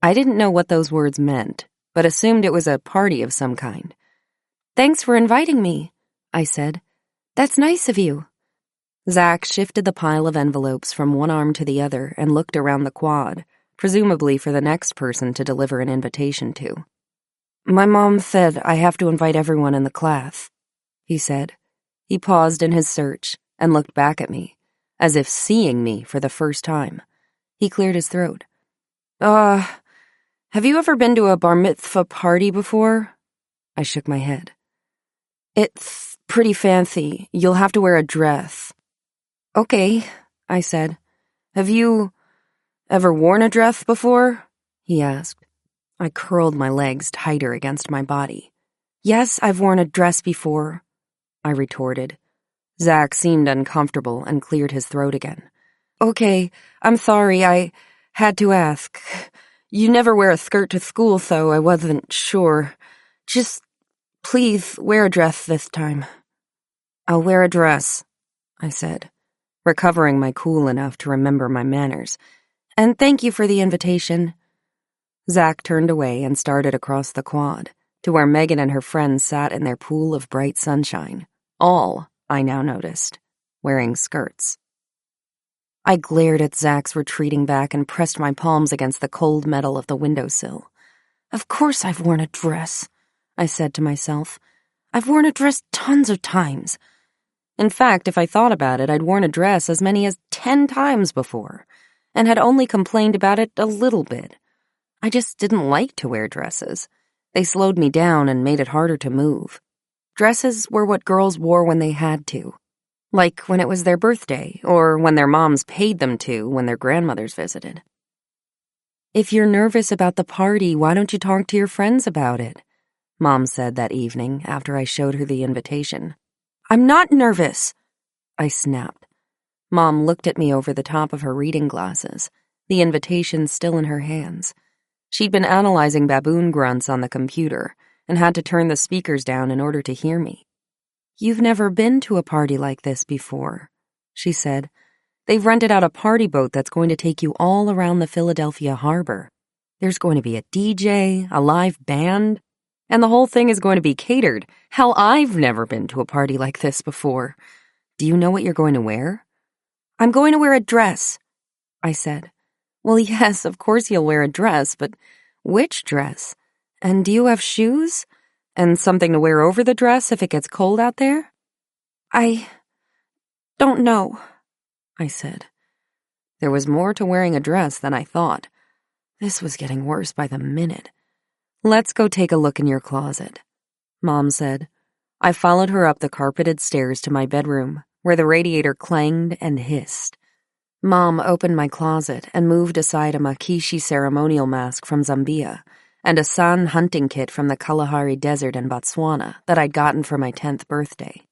I didn't know what those words meant, but assumed it was a party of some kind. "Thanks for inviting me," I said. "That's nice of you." Zach shifted the pile of envelopes from one arm to the other and looked around the quad, presumably for the next person to deliver an invitation to. "My mom said I have to invite everyone in the class," he said. He paused in his search and looked back at me, as if seeing me for the first time. He cleared his throat. Have you ever been to a bar mitzvah party before?" I shook my head. "It's pretty fancy. You'll have to wear a dress." "Okay," I said. "Have you ever worn a dress before?" he asked. I curled my legs tighter against my body. "Yes, I've worn a dress before," I retorted. Zach seemed uncomfortable and cleared his throat again. "Okay, I'm sorry, I had to ask. You never wear a skirt to school, so I wasn't sure. Just please wear a dress this time." "I'll wear a dress," I said, recovering my cool enough to remember my manners. "And thank you for the invitation." Zach turned away and started across the quad, to where Megan and her friends sat in their pool of bright sunshine, all, I now noticed, wearing skirts. I glared at Zach's retreating back and pressed my palms against the cold metal of the windowsill. "Of course I've worn a dress," I said to myself. "I've worn a dress tons of times." In fact, if I thought about it, I'd worn a dress as many as 10 times before, and had only complained about it a little bit. I just didn't like to wear dresses. They slowed me down and made it harder to move. Dresses were what girls wore when they had to, like when it was their birthday, or when their moms paid them to when their grandmothers visited. "If you're nervous about the party, why don't you talk to your friends about it?" Mom said that evening after I showed her the invitation. "I'm not nervous," I snapped. Mom looked at me over the top of her reading glasses, the invitation still in her hands. She'd been analyzing baboon grunts on the computer and had to turn the speakers down in order to hear me. "You've never been to a party like this before," she said. "They've rented out a party boat that's going to take you all around the Philadelphia harbor. There's going to be a DJ, a live band, and the whole thing is going to be catered. Hell, I've never been to a party like this before. Do you know what you're going to wear?" "I'm going to wear a dress," I said. "Well, yes, of course you'll wear a dress, but which dress? And do you have shoes? And something to wear over the dress if it gets cold out there?" "I don't know," I said. There was more to wearing a dress than I thought. This was getting worse by the minute. "Let's go take a look in your closet," Mom said. I followed her up the carpeted stairs to my bedroom, where the radiator clanged and hissed. Mom opened my closet and moved aside a Makishi ceremonial mask from Zambia and a San hunting kit from the Kalahari Desert in Botswana that I'd gotten for my 10th birthday.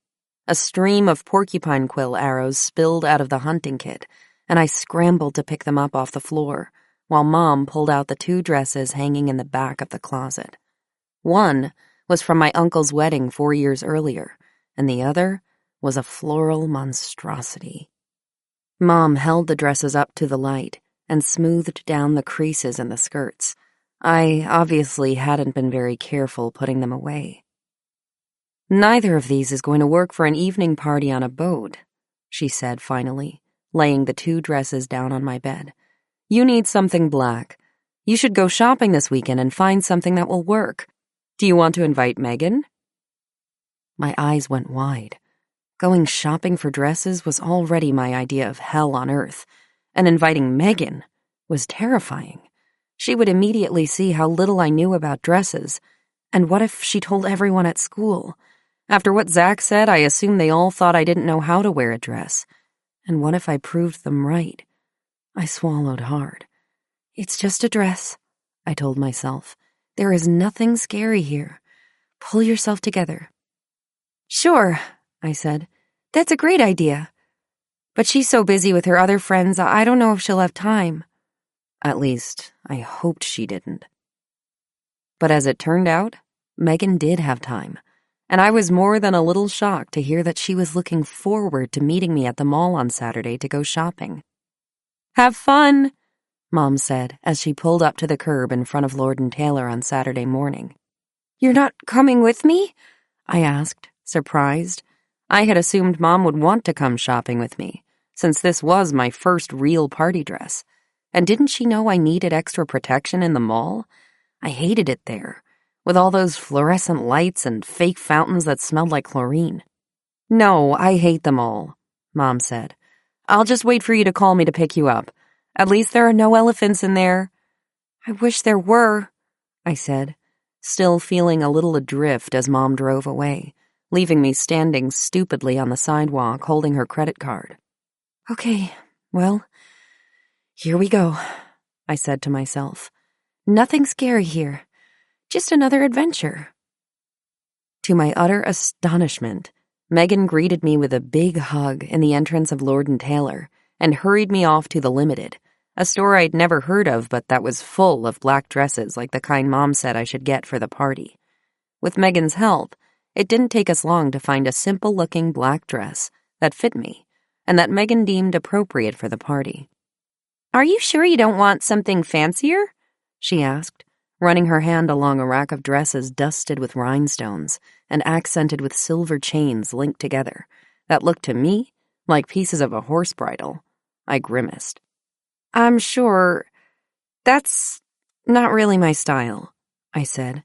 A stream of porcupine quill arrows spilled out of the hunting kit, and I scrambled to pick them up off the floor, while Mom pulled out the 2 dresses hanging in the back of the closet. One was from my uncle's wedding 4 years earlier, and the other was a floral monstrosity. Mom held the dresses up to the light and smoothed down the creases in the skirts. I obviously hadn't been very careful putting them away. "Neither of these is going to work for an evening party on a boat," she said finally, laying the 2 dresses down on my bed. "You need something black. You should go shopping this weekend and find something that will work. Do you want to invite Megan?" My eyes went wide. Going shopping for dresses was already my idea of hell on earth, and inviting Megan was terrifying. She would immediately see how little I knew about dresses. And what if she told everyone at school? After what Zach said, I assumed they all thought I didn't know how to wear a dress. And what if I proved them right? I swallowed hard. It's just a dress, I told myself. There is nothing scary here. Pull yourself together. Sure, I said. That's a great idea. But she's so busy with her other friends, I don't know if she'll have time. At least, I hoped she didn't. But as it turned out, Megan did have time, and I was more than a little shocked to hear that she was looking forward to meeting me at the mall on Saturday to go shopping. Have fun, Mom said as she pulled up to the curb in front of Lord & Taylor on Saturday morning. You're not coming with me? I asked, surprised. I had assumed Mom would want to come shopping with me, since this was my first real party dress. And didn't she know I needed extra protection in the mall? I hated it there, with all those fluorescent lights and fake fountains that smelled like chlorine. No, I hate them all, Mom said. I'll just wait for you to call me to pick you up. At least there are no elephants in there. I wish there were, I said, still feeling a little adrift as Mom drove away, leaving me standing stupidly on the sidewalk holding her credit card. Okay, well, here we go, I said to myself. Nothing scary here. Just another adventure. To my utter astonishment, Megan greeted me with a big hug in the entrance of Lord & Taylor and hurried me off to the Limited, a store I'd never heard of but that was full of black dresses like the kind Mom said I should get for the party. With Megan's help, it didn't take us long to find a simple-looking black dress that fit me and that Megan deemed appropriate for the party. Are you sure you don't want something fancier? She asked, running her hand along a rack of dresses dusted with rhinestones and accented with silver chains linked together that looked to me like pieces of a horse bridle. I grimaced. I'm sure that's not really my style, I said,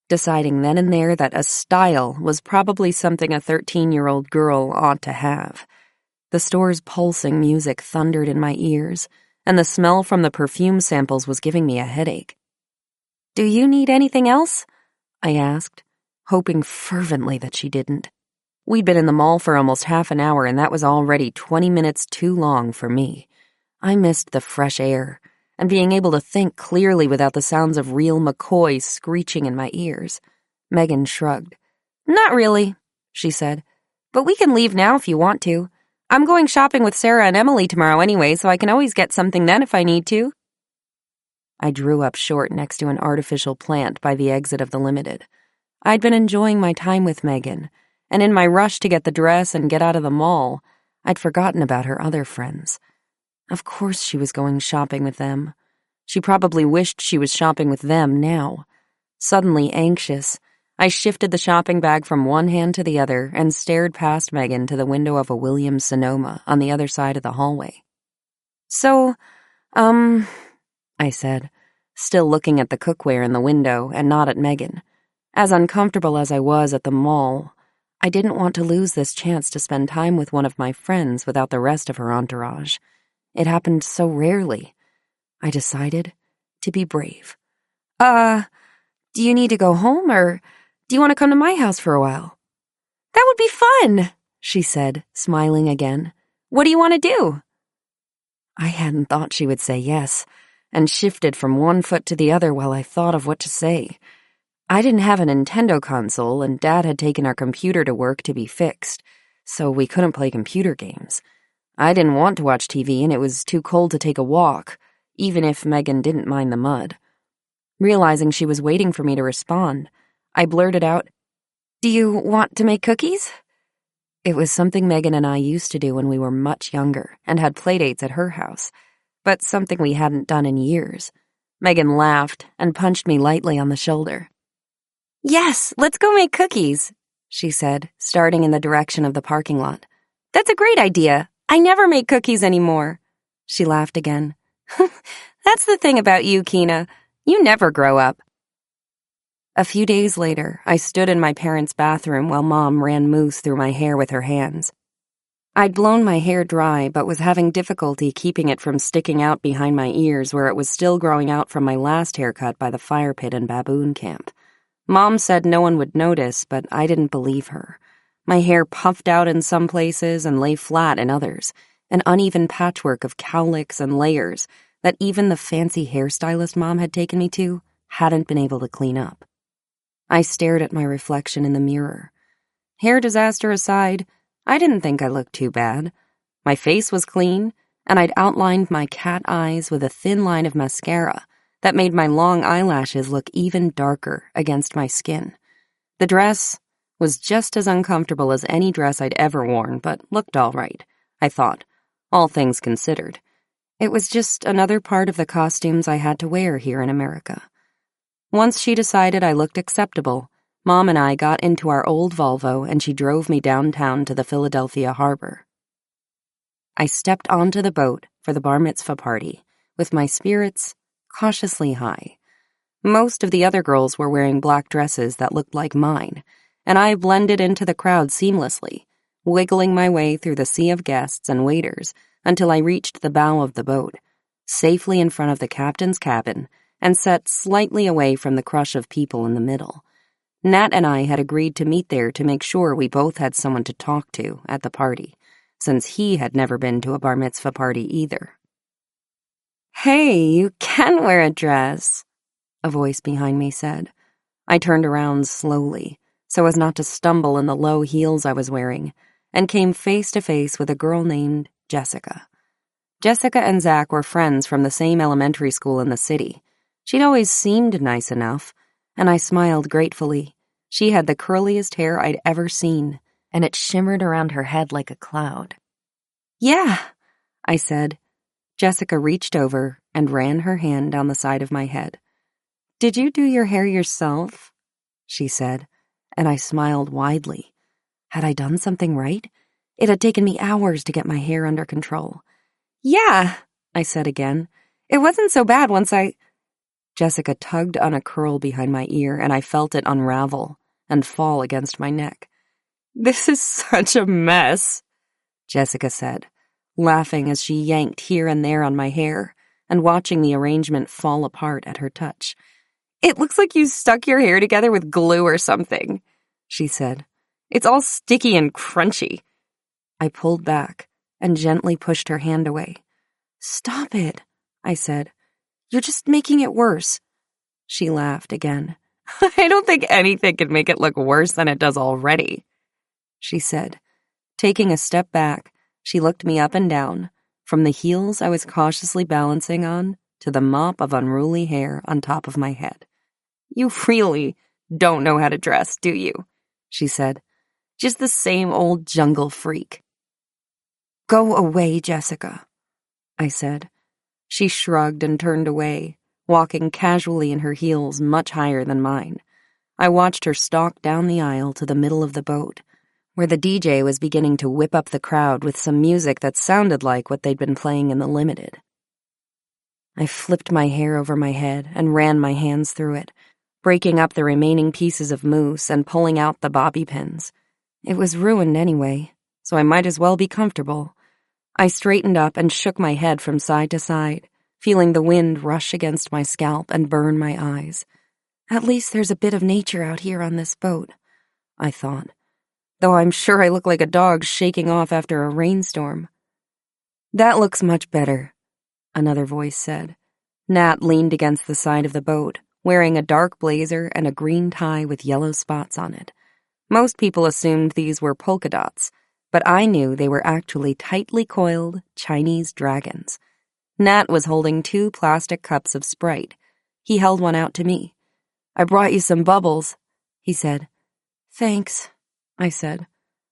deciding then and there that a style was probably something a 13-year-old girl ought to have. The store's pulsing music thundered in my ears, and the smell from the perfume samples was giving me a headache. Do you need anything else? I asked, hoping fervently that she didn't. We'd been in the mall for almost half an hour, and that was already 20 minutes too long for me. I missed the fresh air and being able to think clearly without the sounds of real McCoys screeching in my ears. Megan shrugged. Not really, she said, but we can leave now if you want to. I'm going shopping with Sarah and Emily tomorrow anyway, so I can always get something then if I need to. I drew up short next to an artificial plant by the exit of the Limited. I'd been enjoying my time with Megan, and in my rush to get the dress and get out of the mall, I'd forgotten about her other friends. Of course she was going shopping with them. She probably wished she was shopping with them now. Suddenly anxious, I shifted the shopping bag from one hand to the other and stared past Megan to the window of a Williams-Sonoma on the other side of the hallway. So, I said, still looking at the cookware in the window and not at Megan. As uncomfortable as I was at the mall, I didn't want to lose this chance to spend time with one of my friends without the rest of her entourage. It happened so rarely. I decided to be brave. Do you need to go home, or do you want to come to my house for a while? That would be fun, she said, smiling again. What do you want to do? I hadn't thought she would say yes, and shifted from one foot to the other while I thought of what to say. I didn't have a Nintendo console, and Dad had taken our computer to work to be fixed, so we couldn't play computer games. I didn't want to watch TV, and it was too cold to take a walk, even if Megan didn't mind the mud. Realizing she was waiting for me to respond, I blurted out, Do you want to make cookies? It was something Megan and I used to do when we were much younger and had playdates at her house, but something we hadn't done in years. Megan laughed and punched me lightly on the shoulder. Yes, let's go make cookies, she said, starting in the direction of the parking lot. That's a great idea. I never make cookies anymore. She laughed again. That's the thing about you, Keena. You never grow up. A few days later, I stood in my parents' bathroom while Mom ran mousse through my hair with her hands. I'd blown my hair dry, but was having difficulty keeping it from sticking out behind my ears where it was still growing out from my last haircut by the fire pit in baboon camp. Mom said no one would notice, but I didn't believe her. My hair puffed out in some places and lay flat in others, an uneven patchwork of cowlicks and layers that even the fancy hairstylist Mom had taken me to hadn't been able to clean up. I stared at my reflection in the mirror. Hair disaster aside, I didn't think I looked too bad. My face was clean, and I'd outlined my cat eyes with a thin line of mascara that made my long eyelashes look even darker against my skin. The dress was just as uncomfortable as any dress I'd ever worn, but looked all right, I thought, all things considered. It was just another part of the costumes I had to wear here in America. Once she decided I looked acceptable, Mom and I got into our old Volvo and she drove me downtown to the Philadelphia harbor. I stepped onto the boat for the bar mitzvah party, with my spirits cautiously high. Most of the other girls were wearing black dresses that looked like mine, and I blended into the crowd seamlessly, wiggling my way through the sea of guests and waiters until I reached the bow of the boat, safely in front of the captain's cabin, and sat slightly away from the crush of people in the middle. Nat and I had agreed to meet there to make sure we both had someone to talk to at the party, since he had never been to a bar mitzvah party either. "Hey, you can wear a dress," a voice behind me said. I turned around slowly, so as not to stumble in the low heels I was wearing, and came face to face with a girl named Jessica. Jessica and Zach were friends from the same elementary school in the city. She'd always seemed nice enough, and I smiled gratefully. She had the curliest hair I'd ever seen, and it shimmered around her head like a cloud. "Yeah," I said. Jessica reached over and ran her hand down the side of my head. "Did you do your hair yourself?" she said, and I smiled widely. Had I done something right? It had taken me hours to get my hair under control. "Yeah," I said again. "It wasn't so bad once Jessica tugged on a curl behind my ear, and I felt it unravel and fall against my neck. "This is such a mess," Jessica said, laughing as she yanked here and there on my hair and watching the arrangement fall apart at her touch. "It looks like you stuck your hair together with glue or something," she said. "It's all sticky and crunchy." I pulled back and gently pushed her hand away. "Stop it," I said. "You're just making it worse." She laughed again. "I don't think anything can make it look worse than it does already," she said. Taking a step back, she looked me up and down, from the heels I was cautiously balancing on to the mop of unruly hair on top of my head. "You really don't know how to dress, do you?" she said. "Just the same old jungle freak." "Go away, Jessica," I said. She shrugged and turned away, walking casually in her heels much higher than mine. I watched her stalk down the aisle to the middle of the boat, where the DJ was beginning to whip up the crowd with some music that sounded like what they'd been playing in the Limited. I flipped my hair over my head and ran my hands through it, breaking up the remaining pieces of mousse and pulling out the bobby pins. It was ruined anyway, so I might as well be comfortable. I straightened up and shook my head from side to side, feeling the wind rush against my scalp and burn my eyes. At least there's a bit of nature out here on this boat, I thought, though I'm sure I look like a dog shaking off after a rainstorm. "That looks much better," another voice said. Nat leaned against the side of the boat, wearing a dark blazer and a green tie with yellow spots on it. Most people assumed these were polka dots, but I knew they were actually tightly coiled Chinese dragons. Nat was holding 2 plastic cups of Sprite. He held one out to me. "I brought you some bubbles," he said. "Thanks," I said.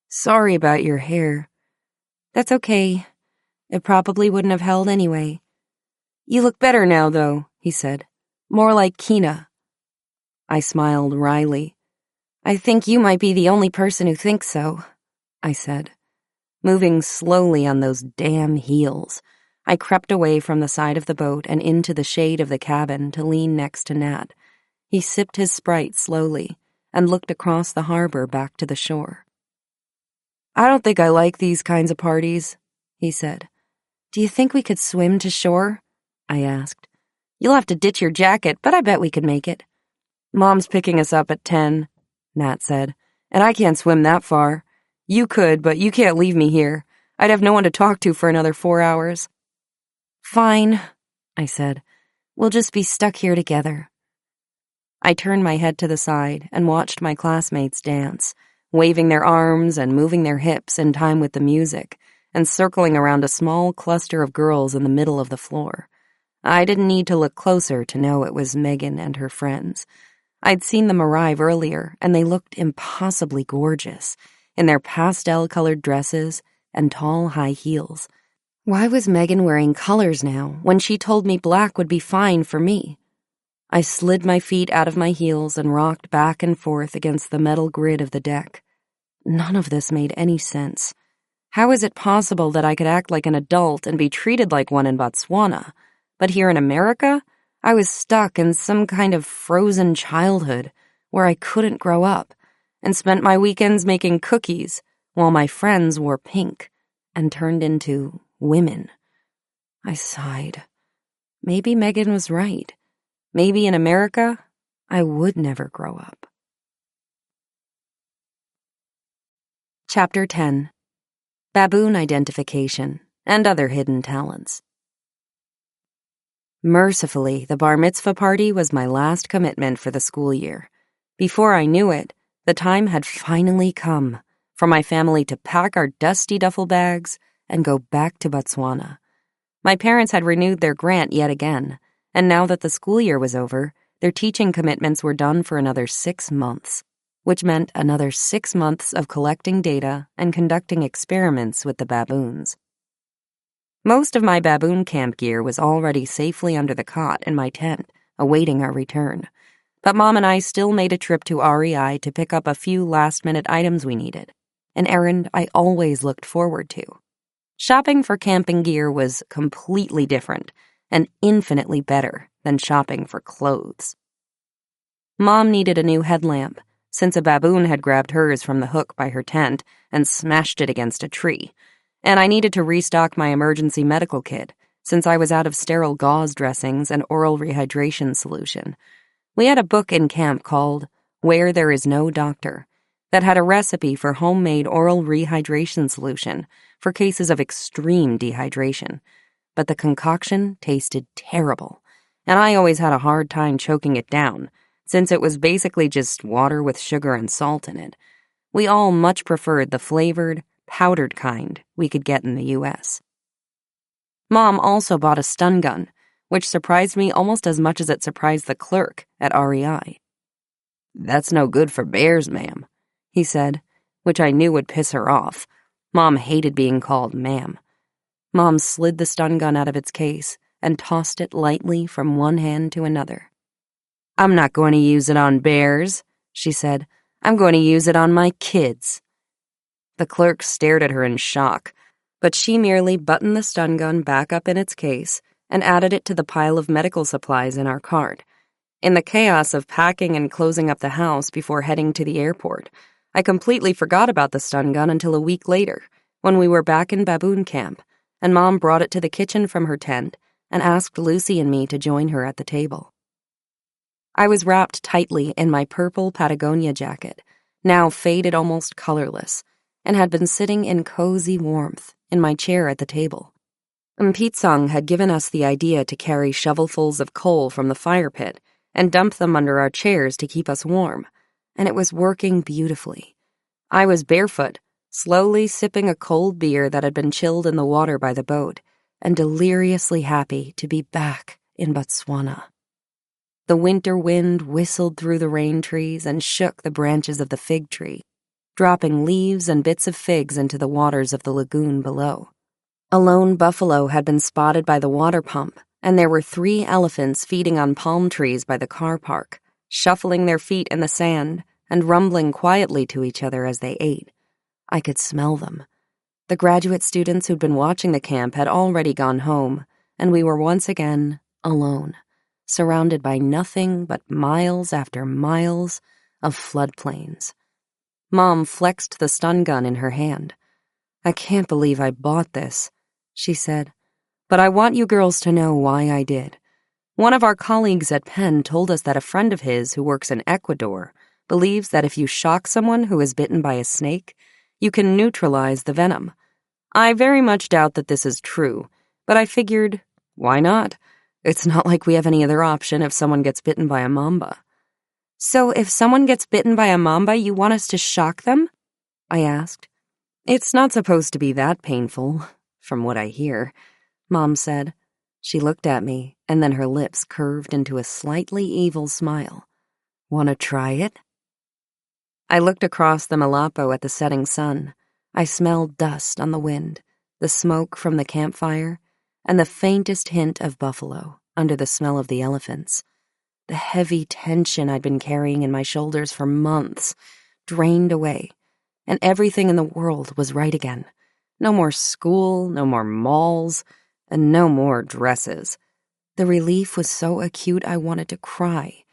"Sorry about your hair." "That's okay. It probably wouldn't have held anyway." "You look better now, though," he said. "More like Keena." I smiled wryly. "I think you might be the only person who thinks so," I said. Moving slowly on those damn heels, I crept away from the side of the boat and into the shade of the cabin to lean next to Nat. He sipped his Sprite slowly and looked across the harbor back to the shore. "I don't think I like these kinds of parties," he said. "Do you think we could swim to shore?" I asked. "You'll have to ditch your jacket, but I bet we could make it." "Mom's picking us up at 10, Nat said, "and I can't swim that far. You could, but you can't leave me here. I'd have no one to talk to for another 4 hours." "Fine," I said. "We'll just be stuck here together." I turned my head to the side and watched my classmates dance, waving their arms and moving their hips in time with the music, and circling around a small cluster of girls in the middle of the floor. I didn't need to look closer to know it was Megan and her friends. I'd seen them arrive earlier, and they looked impossibly gorgeous, in their pastel-colored dresses and tall high heels. Why was Megan wearing colors now, when she told me black would be fine for me? I slid my feet out of my heels and rocked back and forth against the metal grid of the deck. None of this made any sense. How is it possible that I could act like an adult and be treated like one in Botswana, but here in America, I was stuck in some kind of frozen childhood where I couldn't grow up, and spent my weekends making cookies while my friends wore pink and turned into women? I sighed. Maybe Megan was right. Maybe in America, I would never grow up. Chapter 10. Baboon Identification and Other Hidden Talents. Mercifully, the bar mitzvah party was my last commitment for the school year. Before I knew it, the time had finally come for my family to pack our dusty duffel bags and go back to Botswana. My parents had renewed their grant yet again, and now that the school year was over, their teaching commitments were done for another 6 months, which meant another 6 months of collecting data and conducting experiments with the baboons. Most of my baboon camp gear was already safely under the cot in my tent, awaiting our return, but Mom and I still made a trip to REI to pick up a few last-minute items we needed, an errand I always looked forward to. Shopping for camping gear was completely different and infinitely better than shopping for clothes. Mom needed a new headlamp, since a baboon had grabbed hers from the hook by her tent and smashed it against a tree, and I needed to restock my emergency medical kit, since I was out of sterile gauze dressings and oral rehydration solution. We had a book in camp called Where There Is No Doctor that had a recipe for homemade oral rehydration solution for cases of extreme dehydration, but the concoction tasted terrible, and I always had a hard time choking it down, since it was basically just water with sugar and salt in it. We all much preferred the flavored, powdered kind we could get in the U.S. Mom also bought a stun gun, which surprised me almost as much as it surprised the clerk at REI. "That's no good for bears, ma'am," he said, which I knew would piss her off. Mom hated being called ma'am. Mom slid the stun gun out of its case and tossed it lightly from one hand to another. "I'm not going to use it on bears," she said. "I'm going to use it on my kids." The clerk stared at her in shock, but she merely buttoned the stun gun back up in its case and added it to the pile of medical supplies in our cart. In the chaos of packing and closing up the house before heading to the airport, I completely forgot about the stun gun until a week later, when we were back in baboon camp, and Mom brought it to the kitchen from her tent and asked Lucy and me to join her at the table. I was wrapped tightly in my purple Patagonia jacket, now faded almost colorless, and had been sitting in cozy warmth in my chair at the table. Mpitsong had given us the idea to carry shovelfuls of coal from the fire pit and dump them under our chairs to keep us warm, and it was working beautifully. I was barefoot, slowly sipping a cold beer that had been chilled in the water by the boat, and deliriously happy to be back in Botswana. The winter wind whistled through the rain trees and shook the branches of the fig tree, dropping leaves and bits of figs into the waters of the lagoon below. A lone buffalo had been spotted by the water pump, and there were 3 elephants feeding on palm trees by the car park, shuffling their feet in the sand and rumbling quietly to each other as they ate. I could smell them. The graduate students who'd been watching the camp had already gone home, and we were once again alone, surrounded by nothing but miles after miles of floodplains. Mom flexed the stun gun in her hand, "I can't believe I bought this," she said, "but I want you girls to know why I did. One of our colleagues at Penn told us that a friend of his who works in Ecuador believes that if you shock someone who is bitten by a snake, you can neutralize the venom. I very much doubt that this is true, but I figured, why not? It's not like we have any other option if someone gets bitten by a mamba." So if someone gets bitten by a mamba, you want us to shock them? I asked. "It's not supposed to be that painful, from what I hear," Mom said. She looked at me, and then her lips curved into a slightly evil smile. "Want to try it?" I looked across the Malapo at the setting sun. I smelled dust on the wind, the smoke from the campfire, and the faintest hint of buffalo under the smell of the elephants. The heavy tension I'd been carrying in my shoulders for months drained away, and everything in the world was right again. No more school, no more malls, and no more dresses. The relief was so acute I wanted to cry.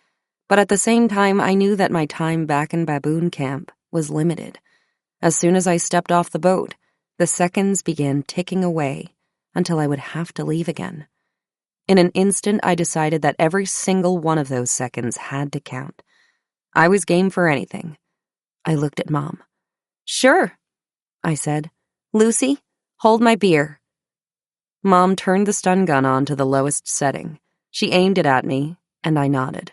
But at the same time, I knew that my time back in baboon camp was limited. As soon as I stepped off the boat, the seconds began ticking away until I would have to leave again. In an instant, I decided that every single one of those seconds had to count. I was game for anything. I looked at Mom. "Sure," I said. "Lucy, hold my beer." Mom turned the stun gun on to the lowest setting. She aimed it at me, and I nodded.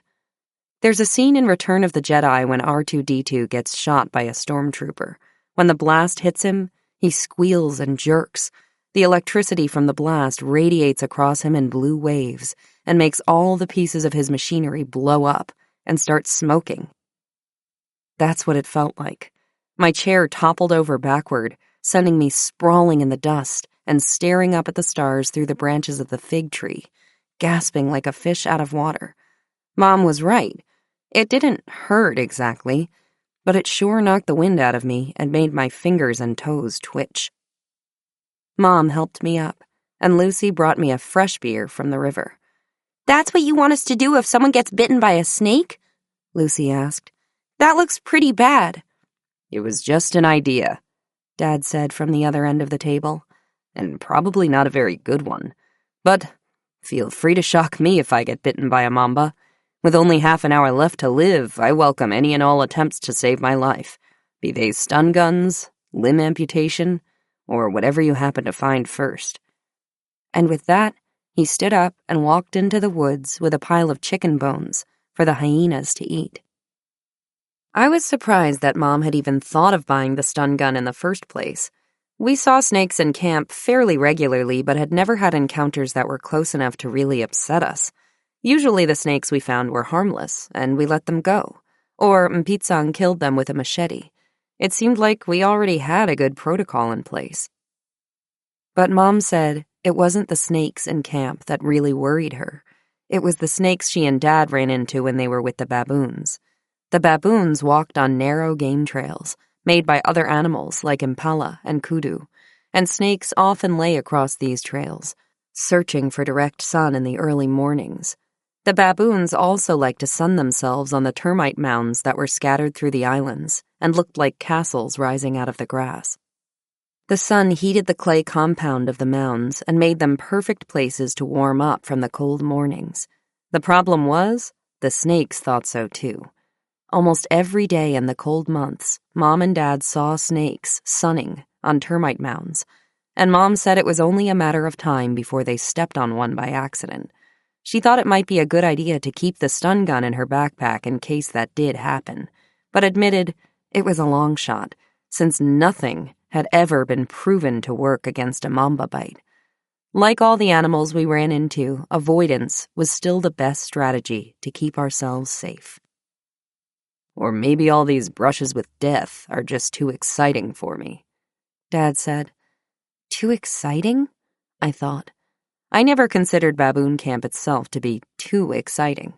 There's a scene in Return of the Jedi when R2-D2 gets shot by a stormtrooper. When the blast hits him, he squeals and jerks. The electricity from the blast radiates across him in blue waves and makes all the pieces of his machinery blow up and start smoking. That's what it felt like. My chair toppled over backward, sending me sprawling in the dust and staring up at the stars through the branches of the fig tree, gasping like a fish out of water. Mom was right. It didn't hurt exactly, but it sure knocked the wind out of me and made my fingers and toes twitch. Mom helped me up, and Lucy brought me a fresh beer from the river. "That's what you want us to do if someone gets bitten by a snake?" Lucy asked. "That looks pretty bad." "It was just an idea," Dad said from the other end of the table, "and probably not a very good one. But feel free to shock me if I get bitten by a mamba. With only half an hour left to live, I welcome any and all attempts to save my life, be they stun guns, limb amputation, or whatever you happen to find first." And with that, he stood up and walked into the woods with a pile of chicken bones for the hyenas to eat. I was surprised that Mom had even thought of buying the stun gun in the first place. We saw snakes in camp fairly regularly, but had never had encounters that were close enough to really upset us. Usually the snakes we found were harmless, and we let them go. Or Mpitsang killed them with a machete. It seemed like we already had a good protocol in place. But Mom said it wasn't the snakes in camp that really worried her. It was the snakes she and Dad ran into when they were with the baboons. The baboons walked on narrow game trails, made by other animals like impala and kudu, and snakes often lay across these trails, searching for direct sun in the early mornings. The baboons also liked to sun themselves on the termite mounds that were scattered through the islands and looked like castles rising out of the grass. The sun heated the clay compound of the mounds and made them perfect places to warm up from the cold mornings. The problem was, the snakes thought so too. Almost every day in the cold months, Mom and Dad saw snakes sunning on termite mounds, and Mom said it was only a matter of time before they stepped on one by accident. She thought it might be a good idea to keep the stun gun in her backpack in case that did happen, but admitted it was a long shot, since nothing had ever been proven to work against a mamba bite. Like all the animals we ran into, avoidance was still the best strategy to keep ourselves safe. "Or maybe all these brushes with death are just too exciting for me," Dad said. Too exciting? I thought. I never considered baboon camp itself to be too exciting.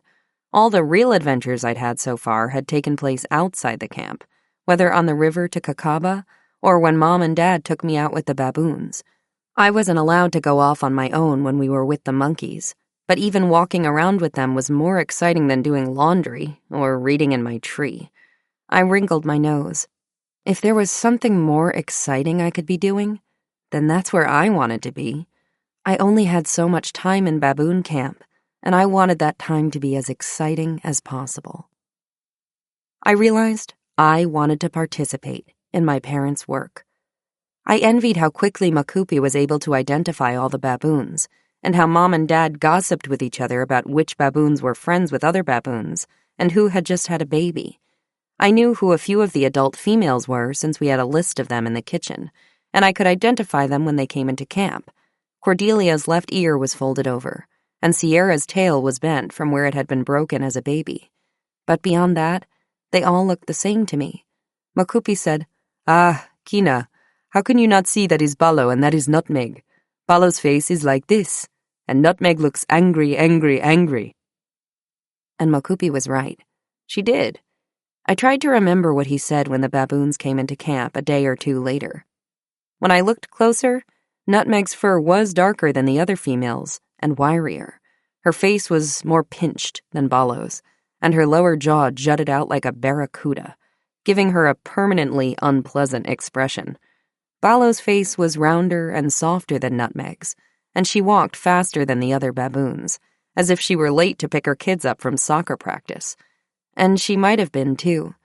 All the real adventures I'd had so far had taken place outside the camp, whether on the river to Kakaba or when Mom and Dad took me out with the baboons. I wasn't allowed to go off on my own when we were with the monkeys, but even walking around with them was more exciting than doing laundry or reading in my tree. I wrinkled my nose. If there was something more exciting I could be doing, then that's where I wanted to be. I only had so much time in baboon camp, and I wanted that time to be as exciting as possible. I realized I wanted to participate in my parents' work. I envied how quickly Makupi was able to identify all the baboons, and how Mom and Dad gossiped with each other about which baboons were friends with other baboons and who had just had a baby. I knew who a few of the adult females were since we had a list of them in the kitchen, and I could identify them when they came into camp. Cordelia's left ear was folded over, and Sierra's tail was bent from where it had been broken as a baby. But beyond that, they all looked the same to me. Makupi said, "Ah, Keena, how can you not see that is Balo and that is Nutmeg? Balo's face is like this, and Nutmeg looks angry, angry, angry." And Makupi was right. She did. I tried to remember what he said when the baboons came into camp a day or two later. When I looked closer, Nutmeg's fur was darker than the other females and wirier. Her face was more pinched than Balo's, and her lower jaw jutted out like a barracuda, giving her a permanently unpleasant expression. Balo's face was rounder and softer than Nutmeg's, and she walked faster than the other baboons, as if she were late to pick her kids up from soccer practice. And she might have been, too.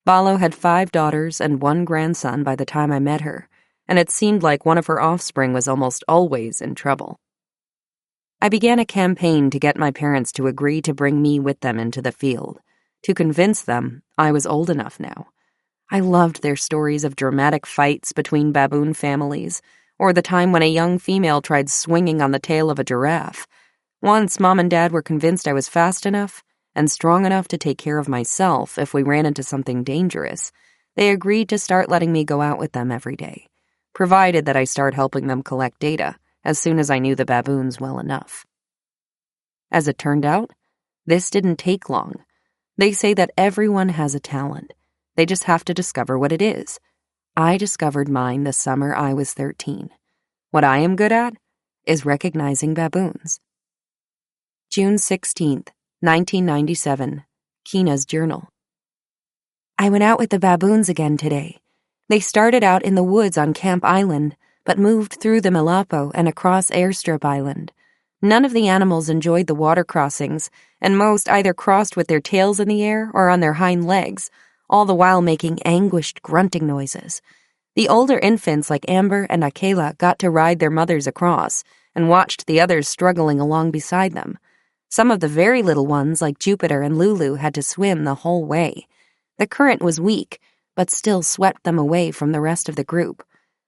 Balo had 5 daughters and 1 grandson by the time I met her, and it seemed like one of her offspring was almost always in trouble. I began a campaign to get my parents to agree to bring me with them into the field, to convince them I was old enough now. I loved their stories of dramatic fights between baboon families, or the time when a young female tried swinging on the tail of a giraffe. Once Mom and Dad were convinced I was fast enough and strong enough to take care of myself if we ran into something dangerous, they agreed to start letting me go out with them every day, provided that I start helping them collect data as soon as I knew the baboons well enough. As it turned out, this didn't take long. They say that everyone has a talent. They just have to discover what it is. I discovered mine the summer I was 13. What I am good at is recognizing baboons. June 16th, 1997, Keena's journal. I went out with the baboons again today. They started out in the woods on Camp Island, but moved through the Malapo and across Airstrip Island. None of the animals enjoyed the water crossings, and most either crossed with their tails in the air or on their hind legs, all the while making anguished grunting noises. The older infants like Amber and Akela got to ride their mothers across and watched the others struggling along beside them. Some of the very little ones like Jupiter and Lulu had to swim the whole way. The current was weak, but still swept them away from the rest of the group.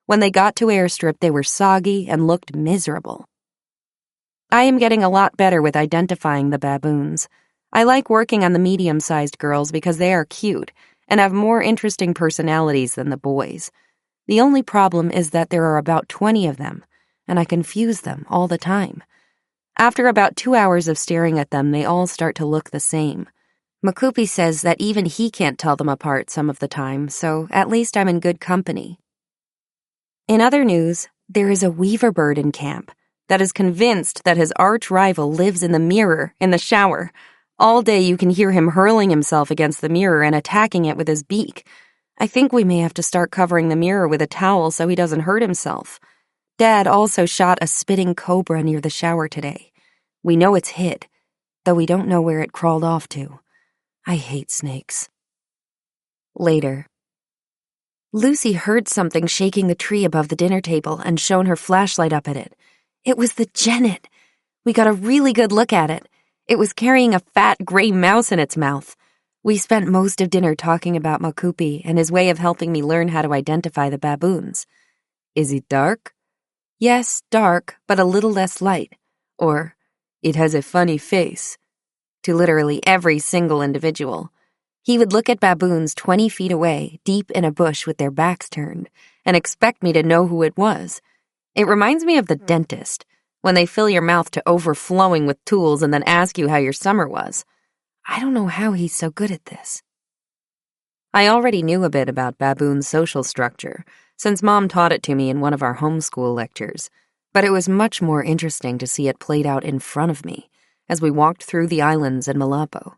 When they got to Airstrip, they were soggy and looked miserable. I am getting a lot better with identifying the baboons. I like working on the medium-sized girls because they are cute and have more interesting personalities than the boys. The only problem is that there are about 20 of them, and I confuse them all the time. After about 2 hours of staring at them, they all start to look the same. Makupi says that even he can't tell them apart some of the time, so at least I'm in good company. In other news, there is a weaver bird in camp that is convinced that his arch rival lives in the mirror in the shower. All day you can hear him hurling himself against the mirror and attacking it with his beak. I think we may have to start covering the mirror with a towel so he doesn't hurt himself. Dad also shot a spitting cobra near the shower today. We know it's hid, though we don't know where it crawled off to. I hate snakes. Later. Lucy heard something shaking the tree above the dinner table and shone her flashlight up at it. It was the genet. We got a really good look at it. It was carrying a fat gray mouse in its mouth. We spent most of dinner talking about Makupi and his way of helping me learn how to identify the baboons. Is it dark? Yes, dark, but a little less light. Or, it has a funny face. To literally every single individual. He would look at baboons 20 feet away, deep in a bush with their backs turned, and expect me to know who it was. It reminds me of the dentist, when they fill your mouth to overflowing with tools and then ask you how your summer was. I don't know how he's so good at this. I already knew a bit about baboons' social structure, since Mom taught it to me in one of our homeschool lectures, but it was much more interesting to see it played out in front of me as we walked through the islands in Malapo.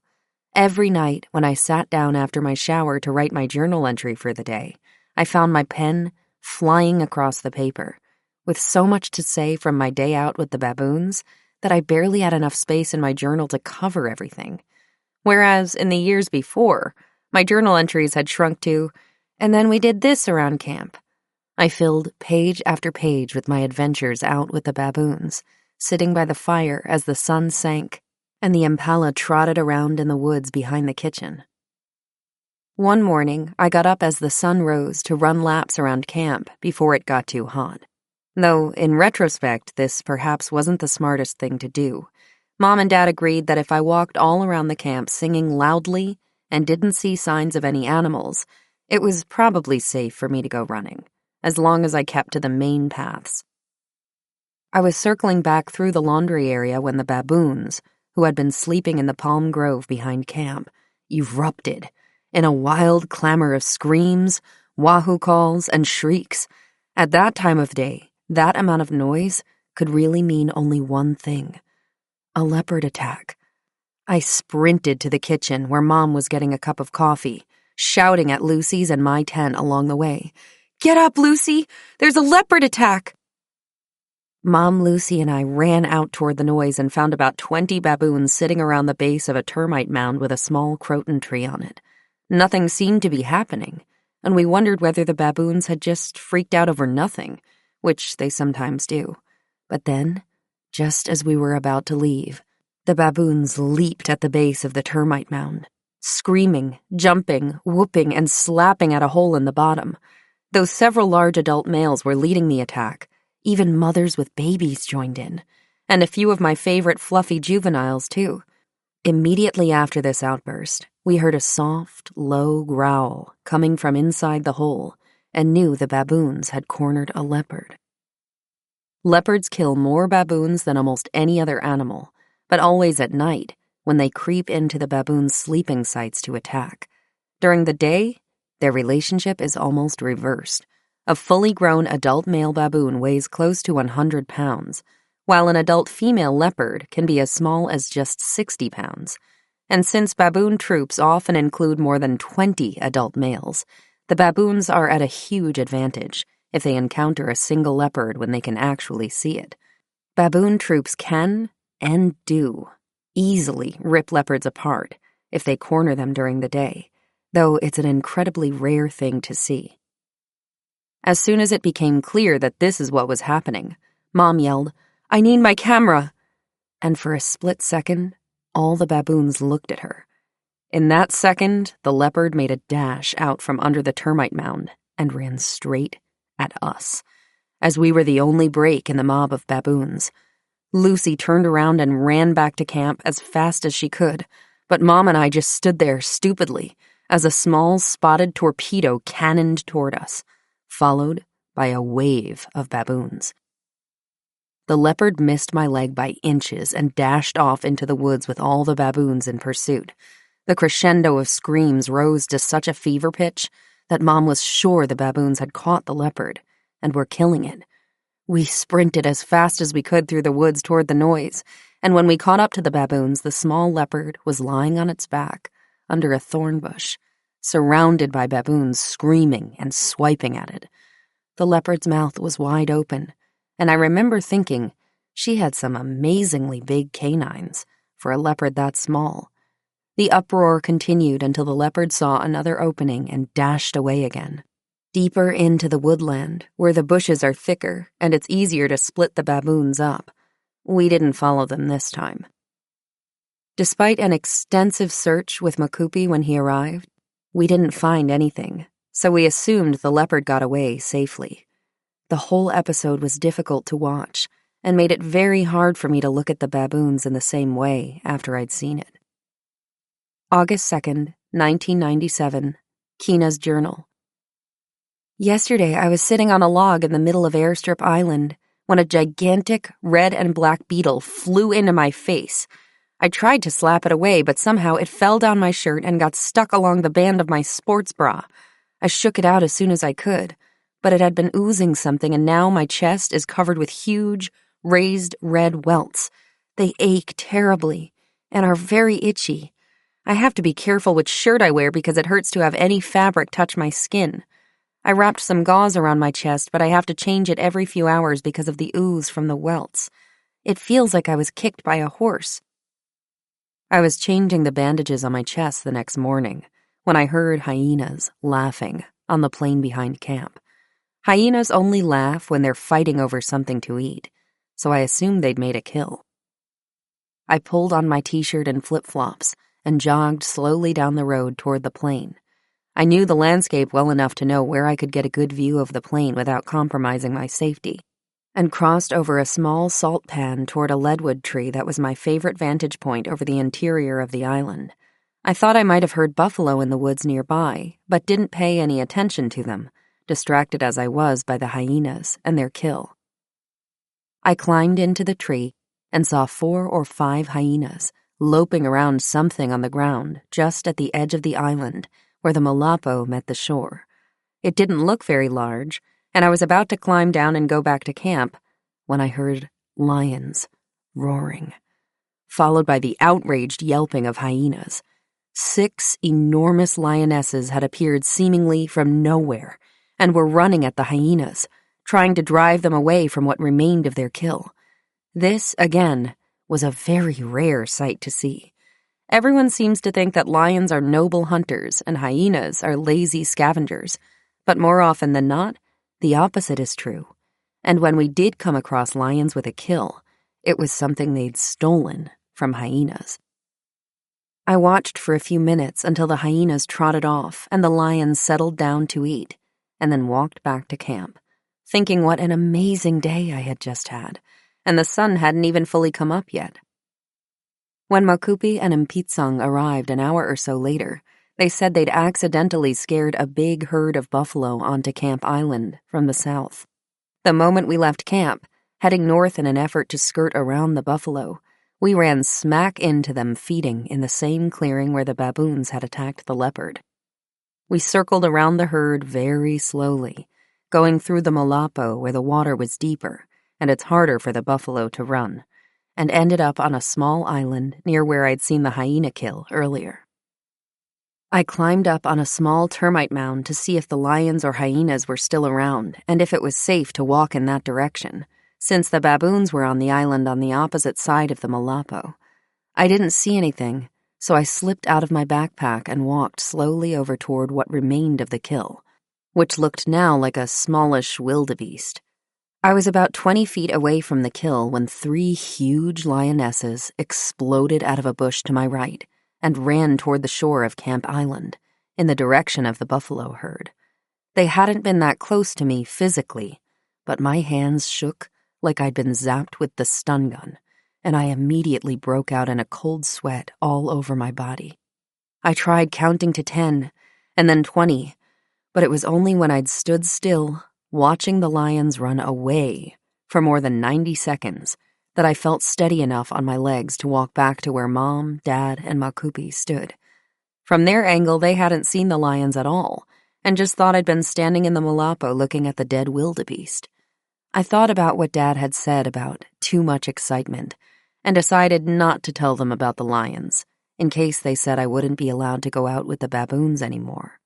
Every night when I sat down after my shower to write my journal entry for the day, I found my pen flying across the paper, with so much to say from my day out with the baboons that I barely had enough space in my journal to cover everything. Whereas in the years before, my journal entries had shrunk to, and then we did this around camp. I filled page after page with my adventures out with the baboons, sitting by the fire as the sun sank and the impala trotted around in the woods behind the kitchen. One morning, I got up as the sun rose to run laps around camp before it got too hot. Though, in retrospect, this perhaps wasn't the smartest thing to do. Mom and Dad agreed that if I walked all around the camp singing loudly and didn't see signs of any animals, it was probably safe for me to go running, as long as I kept to the main paths. I was circling back through the laundry area when the baboons, who had been sleeping in the palm grove behind camp, erupted in a wild clamor of screams, wahoo calls, and shrieks. At that time of day, that amount of noise could really mean only one thing: a leopard attack. I sprinted to the kitchen where Mom was getting a cup of coffee, shouting at Lucy's and my tent along the way. "Get up, Lucy! There's a leopard attack!" Mom, Lucy, and I ran out toward the noise and found about 20 baboons sitting around the base of a termite mound with a small croton tree on it. Nothing seemed to be happening, and we wondered whether the baboons had just freaked out over nothing, which they sometimes do. But then, just as we were about to leave, the baboons leaped at the base of the termite mound, screaming, jumping, whooping, and slapping at a hole in the bottom. Though several large adult males were leading the attack, even mothers with babies joined in, and a few of my favorite fluffy juveniles, too. Immediately after this outburst, we heard a soft, low growl coming from inside the hole and knew the baboons had cornered a leopard. Leopards kill more baboons than almost any other animal, but always at night when they creep into the baboons' sleeping sites to attack. During the day, their relationship is almost reversed. A fully grown adult male baboon weighs close to 100 pounds, while an adult female leopard can be as small as just 60 pounds. And since baboon troops often include more than 20 adult males, the baboons are at a huge advantage if they encounter a single leopard when they can actually see it. Baboon troops can, and do, easily rip leopards apart if they corner them during the day, though it's an incredibly rare thing to see. As soon as it became clear that this is what was happening, Mom yelled, "I need my camera!" And for a split second, all the baboons looked at her. In that second, the leopard made a dash out from under the termite mound and ran straight at us, as we were the only break in the mob of baboons. Lucy turned around and ran back to camp as fast as she could, but Mom and I just stood there stupidly as a small spotted torpedo cannoned toward us, followed by a wave of baboons. The leopard missed my leg by inches and dashed off into the woods with all the baboons in pursuit. The crescendo of screams rose to such a fever pitch that Mom was sure the baboons had caught the leopard and were killing it. We sprinted as fast as we could through the woods toward the noise, and when we caught up to the baboons, the small leopard was lying on its back under a thorn bush, surrounded by baboons screaming and swiping at it. The leopard's mouth was wide open, and I remember thinking she had some amazingly big canines for a leopard that small. The uproar continued until the leopard saw another opening and dashed away again, deeper into the woodland where the bushes are thicker and it's easier to split the baboons up. We didn't follow them this time. Despite an extensive search with Makupi when he arrived, we didn't find anything, so we assumed the leopard got away safely. The whole episode was difficult to watch and made it very hard for me to look at the baboons in the same way after I'd seen it. August 2nd, 1997, Keena's journal. Yesterday, I was sitting on a log in the middle of Airstrip Island when a gigantic red and black beetle flew into my face. I tried to slap it away, but somehow it fell down my shirt and got stuck along the band of my sports bra. I shook it out as soon as I could, but it had been oozing something, and now my chest is covered with huge, raised red welts. They ache terribly and are very itchy. I have to be careful which shirt I wear because it hurts to have any fabric touch my skin. I wrapped some gauze around my chest, but I have to change it every few hours because of the ooze from the welts. It feels like I was kicked by a horse. I was changing the bandages on my chest the next morning when I heard hyenas laughing on the plain behind camp. Hyenas only laugh when they're fighting over something to eat, so I assumed they'd made a kill. I pulled on my t-shirt and flip-flops and jogged slowly down the road toward the plain. I knew the landscape well enough to know where I could get a good view of the plain without compromising my safety, and crossed over a small salt pan toward a leadwood tree that was my favorite vantage point over the interior of the island. I thought I might have heard buffalo in the woods nearby, but didn't pay any attention to them, distracted as I was by the hyenas and their kill. I climbed into the tree and saw 4 or 5 hyenas loping around something on the ground just at the edge of the island where the Malapo met the shore. It didn't look very large, and I was about to climb down and go back to camp when I heard lions roaring, followed by the outraged yelping of hyenas. 6 enormous lionesses had appeared seemingly from nowhere and were running at the hyenas, trying to drive them away from what remained of their kill. This, again, was a very rare sight to see. Everyone seems to think that lions are noble hunters and hyenas are lazy scavengers, but more often than not, the opposite is true. And when we did come across lions with a kill, it was something they'd stolen from hyenas. I watched for a few minutes until the hyenas trotted off and the lions settled down to eat, and then walked back to camp, thinking what an amazing day I had just had, and the sun hadn't even fully come up yet. When Makupi and Mpitsang arrived an hour or so later, they said they'd accidentally scared a big herd of buffalo onto Camp Island from the south. The moment we left camp, heading north in an effort to skirt around the buffalo, we ran smack into them feeding in the same clearing where the baboons had attacked the leopard. We circled around the herd very slowly, going through the Malapo where the water was deeper and it's harder for the buffalo to run, and ended up on a small island near where I'd seen the hyena kill earlier. I climbed up on a small termite mound to see if the lions or hyenas were still around and if it was safe to walk in that direction, since the baboons were on the island on the opposite side of the Malapo. I didn't see anything, so I slipped out of my backpack and walked slowly over toward what remained of the kill, which looked now like a smallish wildebeest. I was about 20 feet away from the kill when 3 huge lionesses exploded out of a bush to my right and ran toward the shore of Camp Island, in the direction of the buffalo herd. They hadn't been that close to me physically, but my hands shook like I'd been zapped with the stun gun, and I immediately broke out in a cold sweat all over my body. I tried counting to 10, and then 20, but it was only when I'd stood still, watching the lions run away for more than 90 seconds, that I felt steady enough on my legs to walk back to where Mom, Dad, and Makupi stood. From their angle, they hadn't seen the lions at all, and just thought I'd been standing in the Malapo looking at the dead wildebeest. I thought about what Dad had said about too much excitement, and decided not to tell them about the lions, in case they said I wouldn't be allowed to go out with the baboons anymore.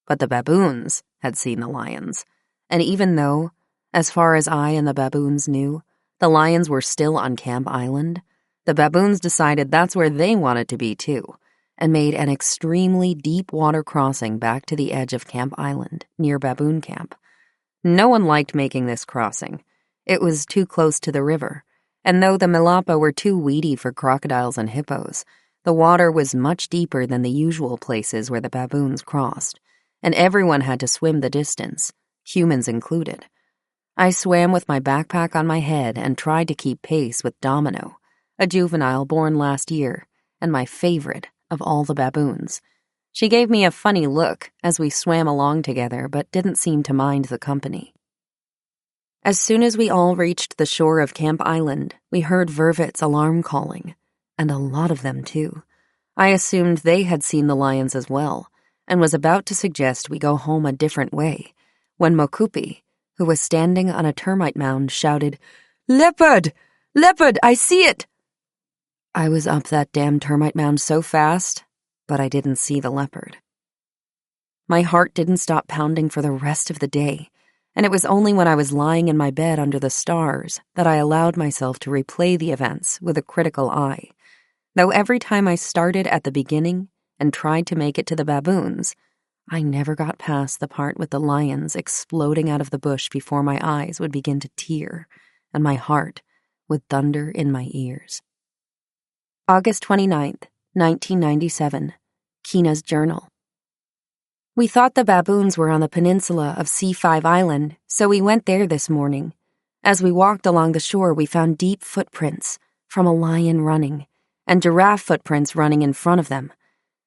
But the baboons had seen the lions, and even though, as far as I and the baboons knew, the lions were still on Camp Island, the baboons decided that's where they wanted to be too, and made an extremely deep water crossing back to the edge of Camp Island, near Baboon Camp. No one liked making this crossing. It was too close to the river, and though the Malapo were too weedy for crocodiles and hippos, the water was much deeper than the usual places where the baboons crossed, and everyone had to swim the distance, humans included. I swam with my backpack on my head and tried to keep pace with Domino, a juvenile born last year, and my favorite of all the baboons. She gave me a funny look as we swam along together, but didn't seem to mind the company. As soon as we all reached the shore of Camp Island, we heard Vervet's alarm calling, and a lot of them too. I assumed they had seen the lions as well, and was about to suggest we go home a different way, when Makupi, who was standing on a termite mound, shouted, "Leopard! Leopard, I see it!" I was up that damn termite mound so fast, but I didn't see the leopard. My heart didn't stop pounding for the rest of the day, and it was only when I was lying in my bed under the stars that I allowed myself to replay the events with a critical eye. Though every time I started at the beginning and tried to make it to the baboons, I never got past the part with the lions exploding out of the bush before my eyes would begin to tear and my heart would thunder in my ears. August 29th, 1997. Keena's journal. We thought the baboons were on the peninsula of C5 Island, so we went there this morning. As we walked along the shore, we found deep footprints from a lion running, and giraffe footprints running in front of them.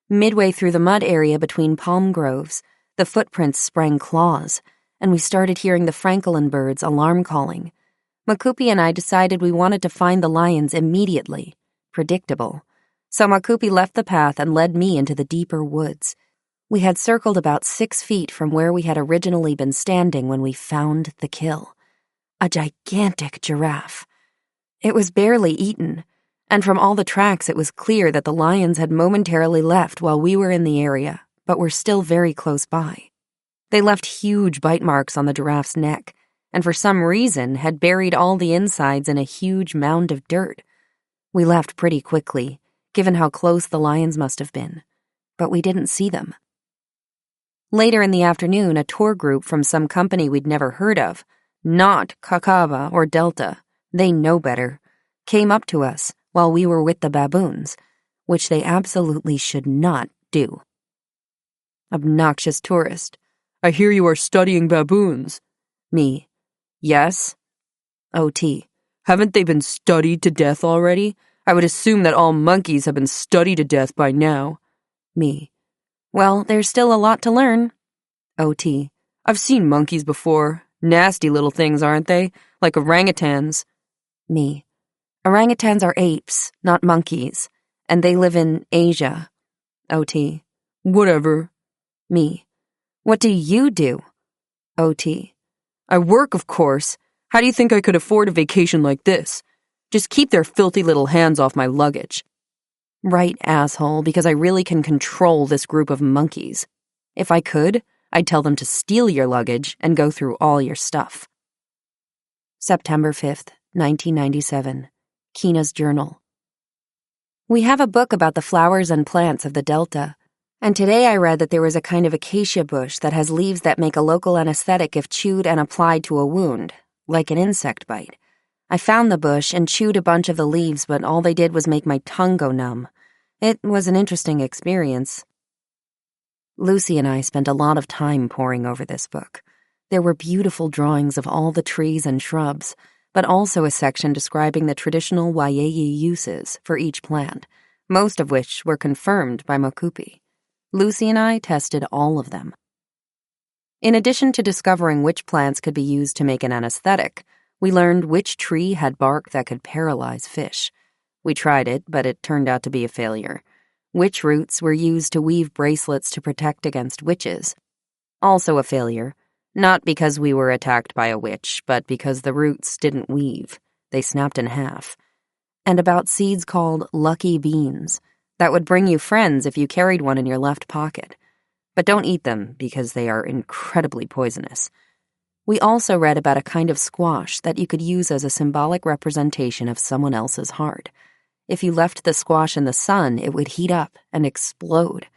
Midway through the mud area between palm groves, the footprints sprang claws, and we started hearing the francolin birds alarm calling. Makupi and I decided we wanted to find the lions immediately. Predictable. So Makupi left the path and led me into the deeper woods. We had circled about 6 feet from where we had originally been standing when we found the kill. A gigantic giraffe. It was barely eaten, and from all the tracks it was clear that the lions had momentarily left while we were in the area, but were still very close by. They left huge bite marks on the giraffe's neck, and for some reason had buried all the insides in a huge mound of dirt. We left pretty quickly, given how close the lions must have been, but we didn't see them. Later in the afternoon, a tour group from some company we'd never heard of, not Kakava or Delta, they know better, came up to us while we were with the baboons, which they absolutely should not do. Obnoxious tourist. I hear you are studying baboons. Me. Yes. OT. Haven't they been studied to death already? I would assume that all monkeys have been studied to death by now. Me. Well, there's still a lot to learn. OT. I've seen monkeys before. Nasty little things, aren't they? Like orangutans. Me. Orangutans are apes, not monkeys, and they live in Asia. OT. Whatever. Me. What do you do? OT. I work, of course. How do you think I could afford a vacation like this? Just keep their filthy little hands off my luggage. Right, asshole, because I really can control this group of monkeys. If I could, I'd tell them to steal your luggage and go through all your stuff. September 5th, 1997. Keena's journal. We have a book about the flowers and plants of the Delta, and today I read that there was a kind of acacia bush that has leaves that make a local anesthetic if chewed and applied to a wound, like an insect bite. I found the bush and chewed a bunch of the leaves, but all they did was make my tongue go numb. It was an interesting experience. Lucy and I spent a lot of time poring over this book. There were beautiful drawings of all the trees and shrubs, but also a section describing the traditional Waiei uses for each plant, most of which were confirmed by Makupi. Lucy and I tested all of them. In addition to discovering which plants could be used to make an anesthetic, we learned which tree had bark that could paralyze fish. We tried it, but it turned out to be a failure. Which roots were used to weave bracelets to protect against witches. Also a failure, not because we were attacked by a witch, but because the roots didn't weave. They snapped in half. And about seeds called lucky beans that would bring you friends if you carried one in your left pocket. But don't eat them because they are incredibly poisonous. We also read about a kind of squash that you could use as a symbolic representation of someone else's heart. If you left the squash in the sun, it would heat up and explode,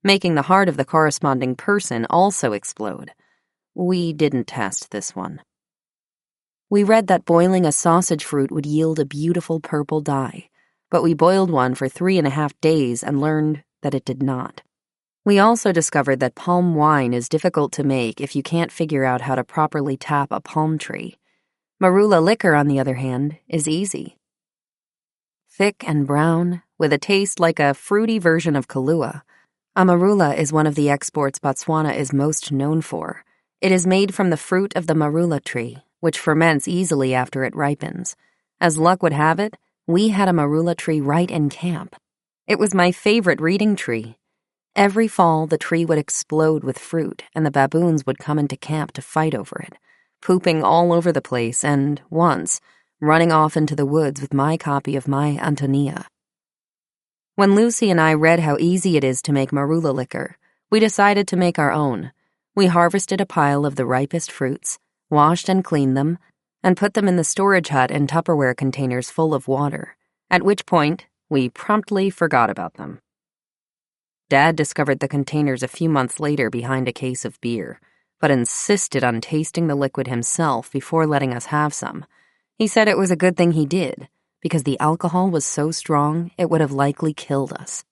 making the heart of the corresponding person also explode. We didn't test this one. We read that boiling a sausage fruit would yield a beautiful purple dye, but we boiled one for 3.5 days and learned that it did not. We also discovered that palm wine is difficult to make if you can't figure out how to properly tap a palm tree. Marula liquor, on the other hand, is easy. Thick and brown, with a taste like a fruity version of Kahlua, a marula is one of the exports Botswana is most known for. It is made from the fruit of the marula tree, which ferments easily after it ripens. As luck would have it, we had a marula tree right in camp. It was my favorite reading tree. Every fall, the tree would explode with fruit, and the baboons would come into camp to fight over it, pooping all over the place and, once, running off into the woods with my copy of my Antonia. When Lucy and I read how easy it is to make marula liquor, We decided to make our own. We harvested a pile of the ripest fruits, washed and cleaned them, and put them in the storage hut in Tupperware containers full of water, at which point we promptly forgot about them. Dad discovered the containers a few months later behind a case of beer, but insisted on tasting the liquid himself before letting us have some. He said it was a good thing he did, because the alcohol was so strong it would have likely killed us.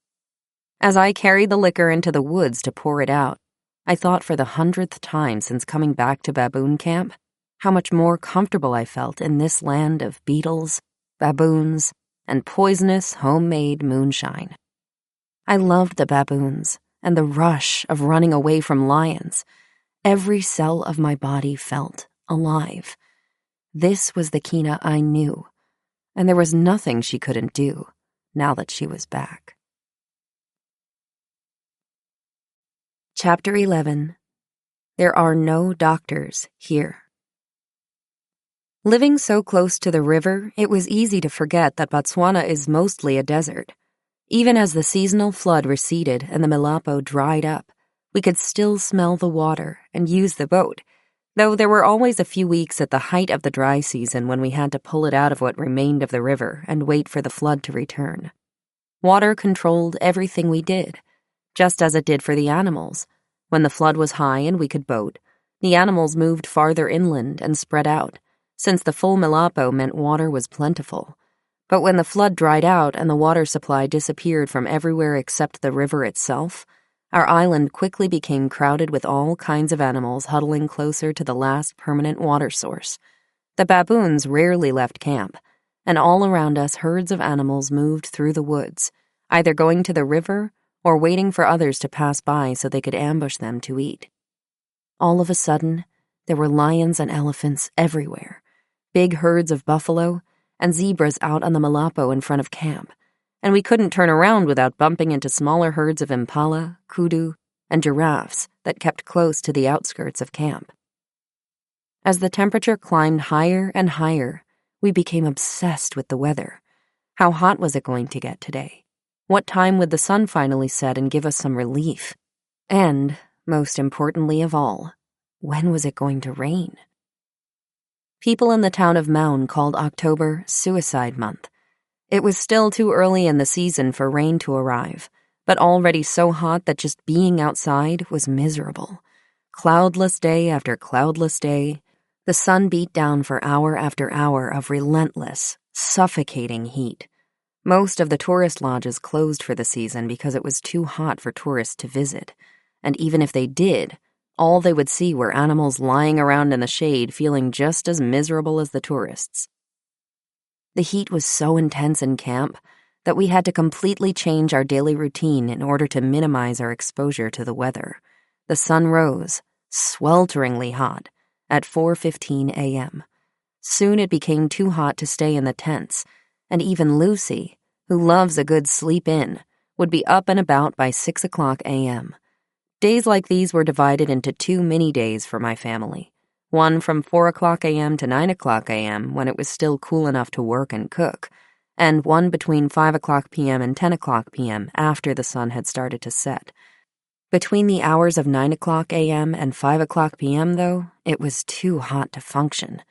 As I carried the liquor into the woods to pour it out, I thought for the 100th time since coming back to baboon camp how much more comfortable I felt in this land of beetles, baboons, and poisonous homemade moonshine. I loved the baboons and the rush of running away from lions. Every cell of my body felt alive. This was the Keena I knew, and there was nothing she couldn't do now that she was back. Chapter 11. There are no doctors here. Living so close to the river, it was easy to forget that Botswana is mostly a desert. Even as the seasonal flood receded and the Melapo dried up, we could still smell the water and use the boat, though there were always a few weeks at the height of the dry season when we had to pull it out of what remained of the river and wait for the flood to return. Water controlled everything we did, just as it did for the animals. When the flood was high and we could boat, the animals moved farther inland and spread out, since the full Melapo meant water was plentiful. But when the flood dried out and the water supply disappeared from everywhere except the river itself, our island quickly became crowded with all kinds of animals huddling closer to the last permanent water source. The baboons rarely left camp, and all around us herds of animals moved through the woods, either going to the river or waiting for others to pass by so they could ambush them to eat. All of a sudden, there were lions and elephants everywhere, big herds of buffalo, and zebras out on the Melapo in front of camp, and we couldn't turn around without bumping into smaller herds of impala, kudu, and giraffes that kept close to the outskirts of camp. As the temperature climbed higher and higher, we became obsessed with the weather. How hot was it going to get today? What time would the sun finally set and give us some relief? And, most importantly of all, when was it going to rain? People in the town of Maun called October Suicide Month. It was still too early in the season for rain to arrive, but already so hot that just being outside was miserable. Cloudless day after cloudless day, the sun beat down for hour after hour of relentless, suffocating heat. Most of the tourist lodges closed for the season because it was too hot for tourists to visit, and even if they did, all they would see were animals lying around in the shade feeling just as miserable as the tourists. The heat was so intense in camp that we had to completely change our daily routine in order to minimize our exposure to the weather. The sun rose, swelteringly hot, at 4:15 a.m. Soon it became too hot to stay in the tents, and even Lucy, who loves a good sleep-in, would be up and about by 6 o'clock a.m. Days like these were divided into 2 mini-days for my family, one from 4 o'clock a.m. to 9 o'clock a.m. when it was still cool enough to work and cook, and one between 5 o'clock p.m. and 10 o'clock p.m. after the sun had started to set. Between the hours of 9 o'clock a.m. and 5 o'clock p.m., though, it was too hot to function.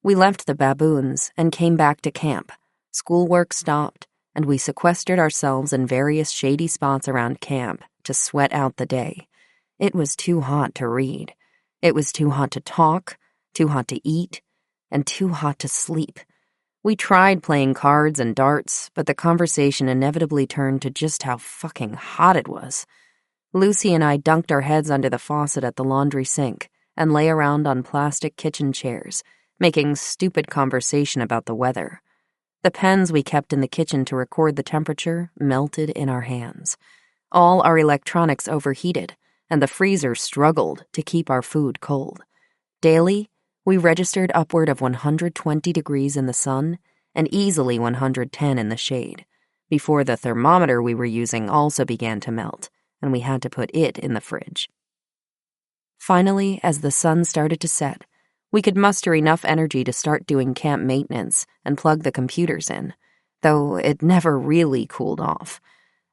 We left the baboons and came back to camp. Schoolwork stopped, and we sequestered ourselves in various shady spots around camp to sweat out the day. It was too hot to read. It was too hot to talk, too hot to eat, and too hot to sleep. We tried playing cards and darts, but the conversation inevitably turned to just how fucking hot it was. Lucy and I dunked our heads under the faucet at the laundry sink and lay around on plastic kitchen chairs, making stupid conversation about the weather. The pens we kept in the kitchen to record the temperature melted in our hands. All our electronics overheated, and the freezer struggled to keep our food cold. Daily, we registered upward of 120 degrees in the sun and easily 110 in the shade, before the thermometer we were using also began to melt, and we had to put it in the fridge. Finally, as the sun started to set, we could muster enough energy to start doing camp maintenance and plug the computers in, though it never really cooled off.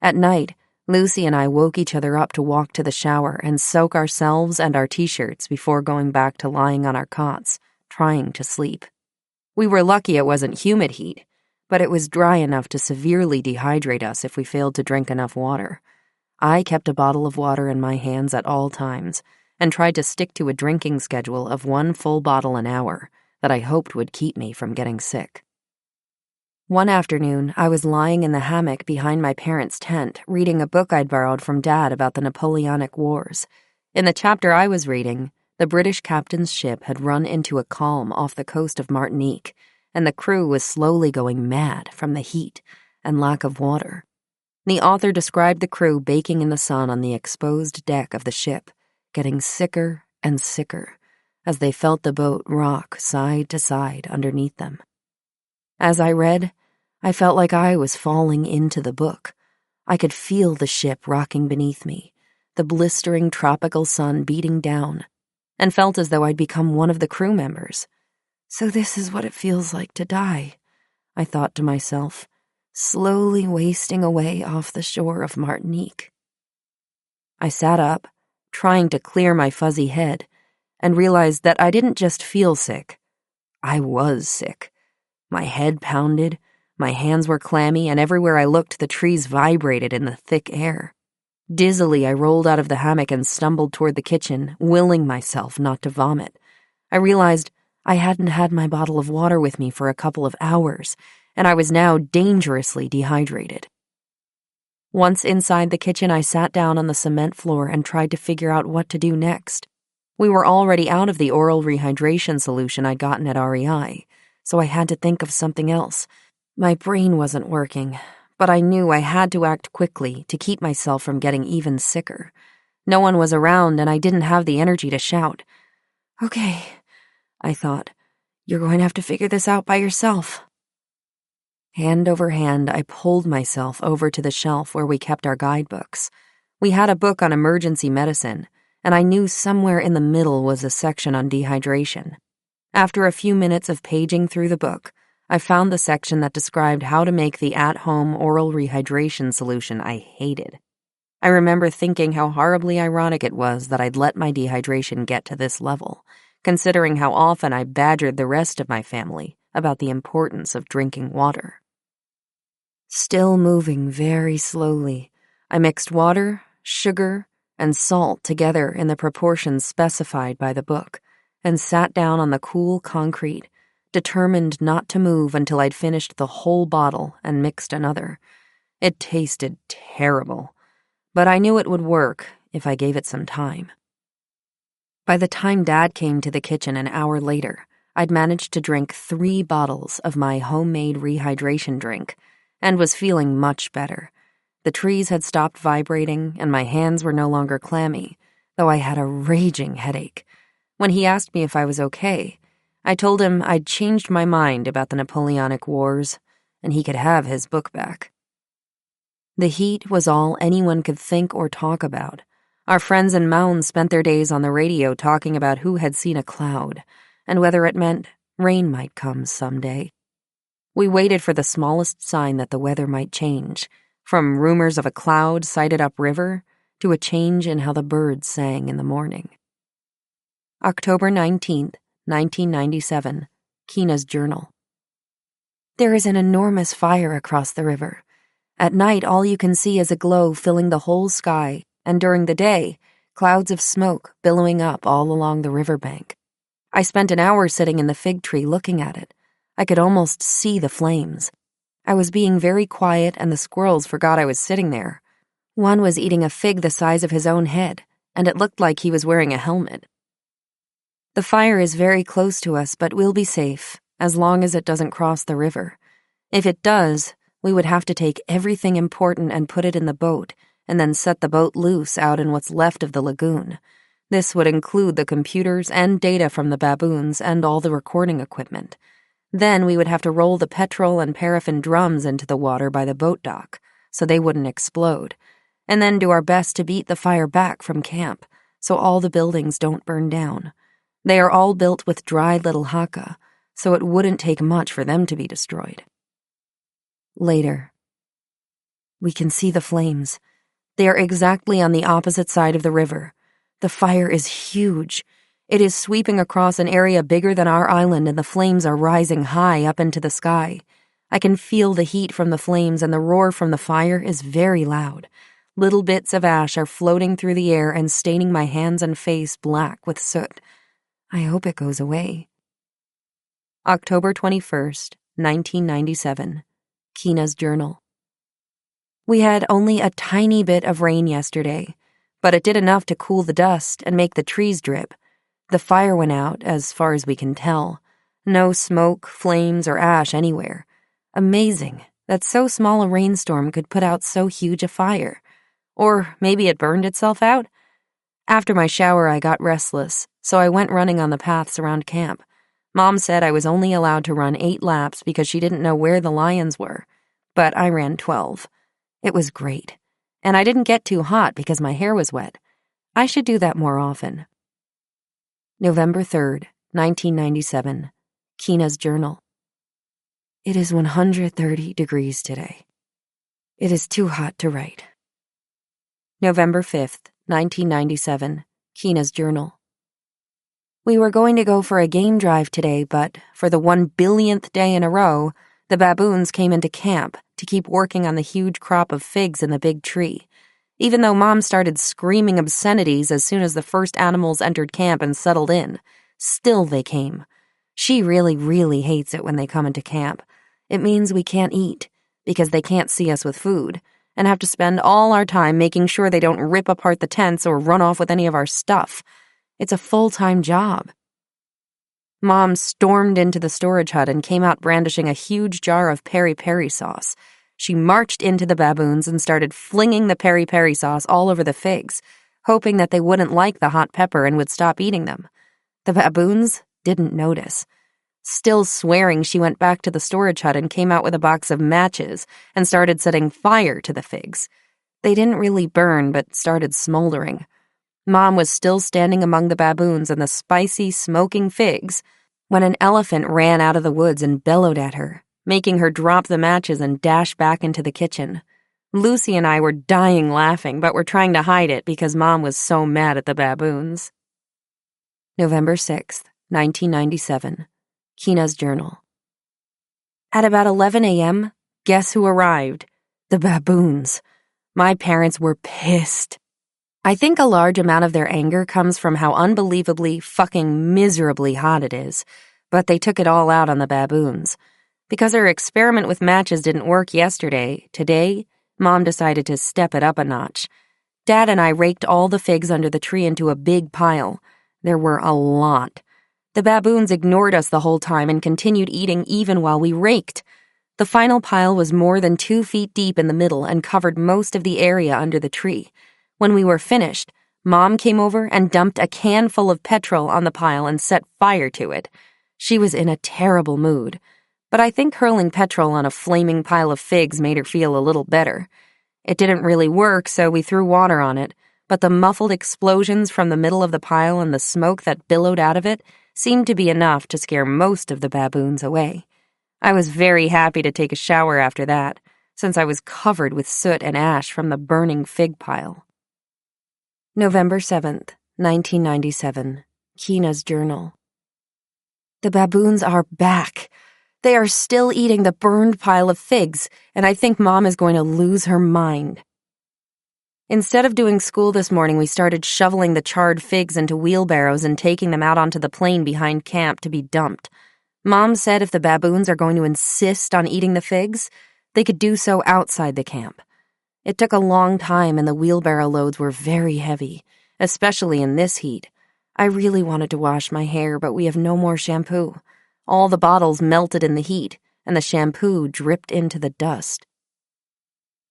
At night, Lucy and I woke each other up to walk to the shower and soak ourselves and our t-shirts before going back to lying on our cots, trying to sleep. We were lucky it wasn't humid heat, but it was dry enough to severely dehydrate us if we failed to drink enough water. I kept a bottle of water in my hands at all times and tried to stick to a drinking schedule of 1 full bottle an hour that I hoped would keep me from getting sick. One afternoon, I was lying in the hammock behind my parents' tent, reading a book I'd borrowed from Dad about the Napoleonic Wars. In the chapter I was reading, the British captain's ship had run into a calm off the coast of Martinique, and the crew was slowly going mad from the heat and lack of water. The author described the crew baking in the sun on the exposed deck of the ship, getting sicker and sicker as they felt the boat rock side to side underneath them. As I read, I felt like I was falling into the book. I could feel the ship rocking beneath me, the blistering tropical sun beating down, and felt as though I'd become one of the crew members. So this is what it feels like to die, I thought to myself, slowly wasting away off the shore of Martinique. I sat up, trying to clear my fuzzy head, and realized that I didn't just feel sick. I was sick. My head pounded, my hands were clammy, and everywhere I looked the trees vibrated in the thick air. Dizzily, I rolled out of the hammock and stumbled toward the kitchen, willing myself not to vomit. I realized I hadn't had my bottle of water with me for a couple of hours, and I was now dangerously dehydrated. Once inside the kitchen, I sat down on the cement floor and tried to figure out what to do next. We were already out of the oral rehydration solution I'd gotten at REI, so I had to think of something else. My brain wasn't working, but I knew I had to act quickly to keep myself from getting even sicker. No one was around, and I didn't have the energy to shout. "Okay," I thought, "you're going to have to figure this out by yourself." Hand over hand, I pulled myself over to the shelf where we kept our guidebooks. We had a book on emergency medicine, and I knew somewhere in the middle was a section on dehydration. After a few minutes of paging through the book, I found the section that described how to make the at-home oral rehydration solution I hated. I remember thinking how horribly ironic it was that I'd let my dehydration get to this level, considering how often I badgered the rest of my family about the importance of drinking water. Still moving very slowly, I mixed water, sugar, and salt together in the proportions specified by the book, and sat down on the cool concrete, determined not to move until I'd finished the whole bottle and mixed another. It tasted terrible, but I knew it would work if I gave it some time. By the time Dad came to the kitchen an hour later, I'd managed to drink 3 bottles of my homemade rehydration drink and was feeling much better. The trees had stopped vibrating and my hands were no longer clammy, though I had a raging headache. When he asked me if I was okay, I told him I'd changed my mind about the Napoleonic Wars, and he could have his book back. The heat was all anyone could think or talk about. Our friends in Mound spent their days on the radio talking about who had seen a cloud, and whether it meant rain might come someday. We waited for the smallest sign that the weather might change, from rumors of a cloud sighted upriver to a change in how the birds sang in the morning. October 19th, 1997, Keena's journal. There is an enormous fire across the river. At night, all you can see is a glow filling the whole sky, and during the day, clouds of smoke billowing up all along the riverbank. I spent an hour sitting in the fig tree looking at it. I could almost see the flames. I was being very quiet, and the squirrels forgot I was sitting there. One was eating a fig the size of his own head, and it looked like he was wearing a helmet. The fire is very close to us, but we'll be safe, as long as it doesn't cross the river. If it does, we would have to take everything important and put it in the boat, and then set the boat loose out in what's left of the lagoon. This would include the computers and data from the baboons and all the recording equipment. Then we would have to roll the petrol and paraffin drums into the water by the boat dock, so they wouldn't explode, and then do our best to beat the fire back from camp, so all the buildings don't burn down. They are all built with dry little haka, so it wouldn't take much for them to be destroyed. Later. We can see the flames. They are exactly on the opposite side of the river. The fire is huge. It is sweeping across an area bigger than our island, and the flames are rising high up into the sky. I can feel the heat from the flames, and the roar from the fire is very loud. Little bits of ash are floating through the air and staining my hands and face black with soot. I hope it goes away. October 21st, 1997. Keena's journal. We had only a tiny bit of rain yesterday, but it did enough to cool the dust and make the trees drip. The fire went out, as far as we can tell. No smoke, flames, or ash anywhere. Amazing that so small a rainstorm could put out so huge a fire. Or maybe it burned itself out? After my shower, I got restless, so I went running on the paths around camp. Mom said I was only allowed to run 8 laps because she didn't know where the lions were, but I ran 12. It was great, and I didn't get too hot because my hair was wet. I should do that more often. November 3rd, 1997. Keena's journal. It is 130 degrees today. It is too hot to write. November 5th, 1997. Keena's journal. We were going to go for a game drive today, but for the 1 billionth day in a row, the baboons came into camp to keep working on the huge crop of figs in the big tree. Even though Mom started screaming obscenities as soon as the first animals entered camp and settled in, still they came. She really, really hates it when they come into camp. It means we can't eat, because they can't see us with food, and have to spend all our time making sure they don't rip apart the tents or run off with any of our stuff. It's a full-time job. Mom stormed into the storage hut and came out brandishing a huge jar of peri-peri sauce. She marched into the baboons and started flinging the peri-peri sauce all over the figs, hoping that they wouldn't like the hot pepper and would stop eating them. The baboons didn't notice. Still swearing, she went back to the storage hut and came out with a box of matches and started setting fire to the figs. They didn't really burn, but started smoldering. Mom was still standing among the baboons and the spicy, smoking figs when an elephant ran out of the woods and bellowed at her, making her drop the matches and dash back into the kitchen. Lucy and I were dying laughing, but were trying to hide it because Mom was so mad at the baboons. November 6th, 1997. Keena's journal. At about 11 a.m., guess who arrived? The baboons. My parents were pissed. I think a large amount of their anger comes from how unbelievably, fucking miserably hot it is, but they took it all out on the baboons. Because her experiment with matches didn't work yesterday, today, Mom decided to step it up a notch. Dad and I raked all the figs under the tree into a big pile. There were a lot. The baboons ignored us the whole time and continued eating even while we raked. The final pile was more than 2 feet deep in the middle and covered most of the area under the tree. When we were finished, Mom came over and dumped a can full of petrol on the pile and set fire to it. She was in a terrible mood, but I think hurling petrol on a flaming pile of figs made her feel a little better. It didn't really work, so we threw water on it, but the muffled explosions from the middle of the pile and the smoke that billowed out of it seemed to be enough to scare most of the baboons away. I was very happy to take a shower after that, since I was covered with soot and ash from the burning fig pile. November 7th, 1997. Keena's journal. The baboons are back. They are still eating the burned pile of figs, and I think Mom is going to lose her mind. Instead of doing school this morning, we started shoveling the charred figs into wheelbarrows and taking them out onto the plain behind camp to be dumped. Mom said if the baboons are going to insist on eating the figs, they could do so outside the camp. It took a long time and the wheelbarrow loads were very heavy, especially in this heat. I really wanted to wash my hair, but we have no more shampoo. All the bottles melted in the heat, and the shampoo dripped into the dust.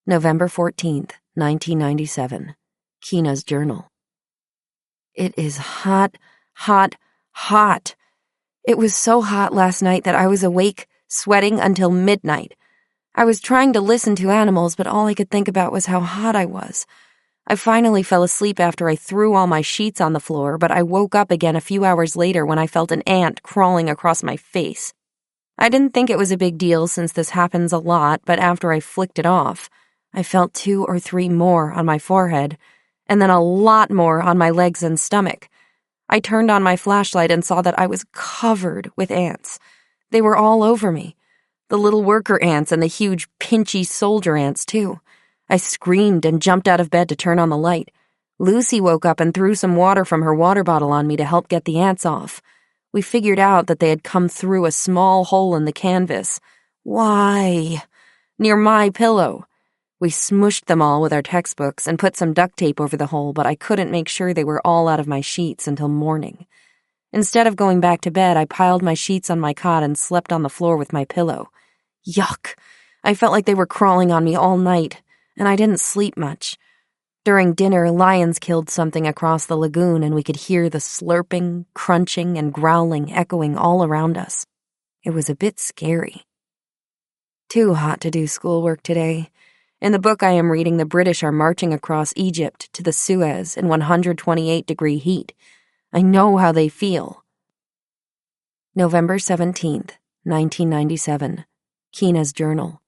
November 14th, 1997. Keena's journal. It is hot, hot, hot. It was so hot last night that I was awake, sweating until midnight. I was trying to listen to animals, but all I could think about was how hot I was. I finally fell asleep after I threw all my sheets on the floor, but I woke up again a few hours later when I felt an ant crawling across my face. I didn't think it was a big deal since this happens a lot, but after I flicked it off, I felt 2 or 3 more on my forehead, and then a lot more on my legs and stomach. I turned on my flashlight and saw that I was covered with ants. They were all over me. The little worker ants and the huge, pinchy soldier ants, too. I screamed and jumped out of bed to turn on the light. Lucy woke up and threw some water from her water bottle on me to help get the ants off. We figured out that they had come through a small hole in the canvas. Why? Near my pillow. We smushed them all with our textbooks and put some duct tape over the hole, but I couldn't make sure they were all out of my sheets until morning. Instead of going back to bed, I piled my sheets on my cot and slept on the floor with my pillow. Yuck! I felt like they were crawling on me all night, and I didn't sleep much. During dinner, lions killed something across the lagoon, and we could hear the slurping, crunching, and growling echoing all around us. It was a bit scary. Too hot to do schoolwork today. In the book I am reading, the British are marching across Egypt to the Suez in 128-degree heat. I know how they feel. November 17th, 1997. Keena's journal.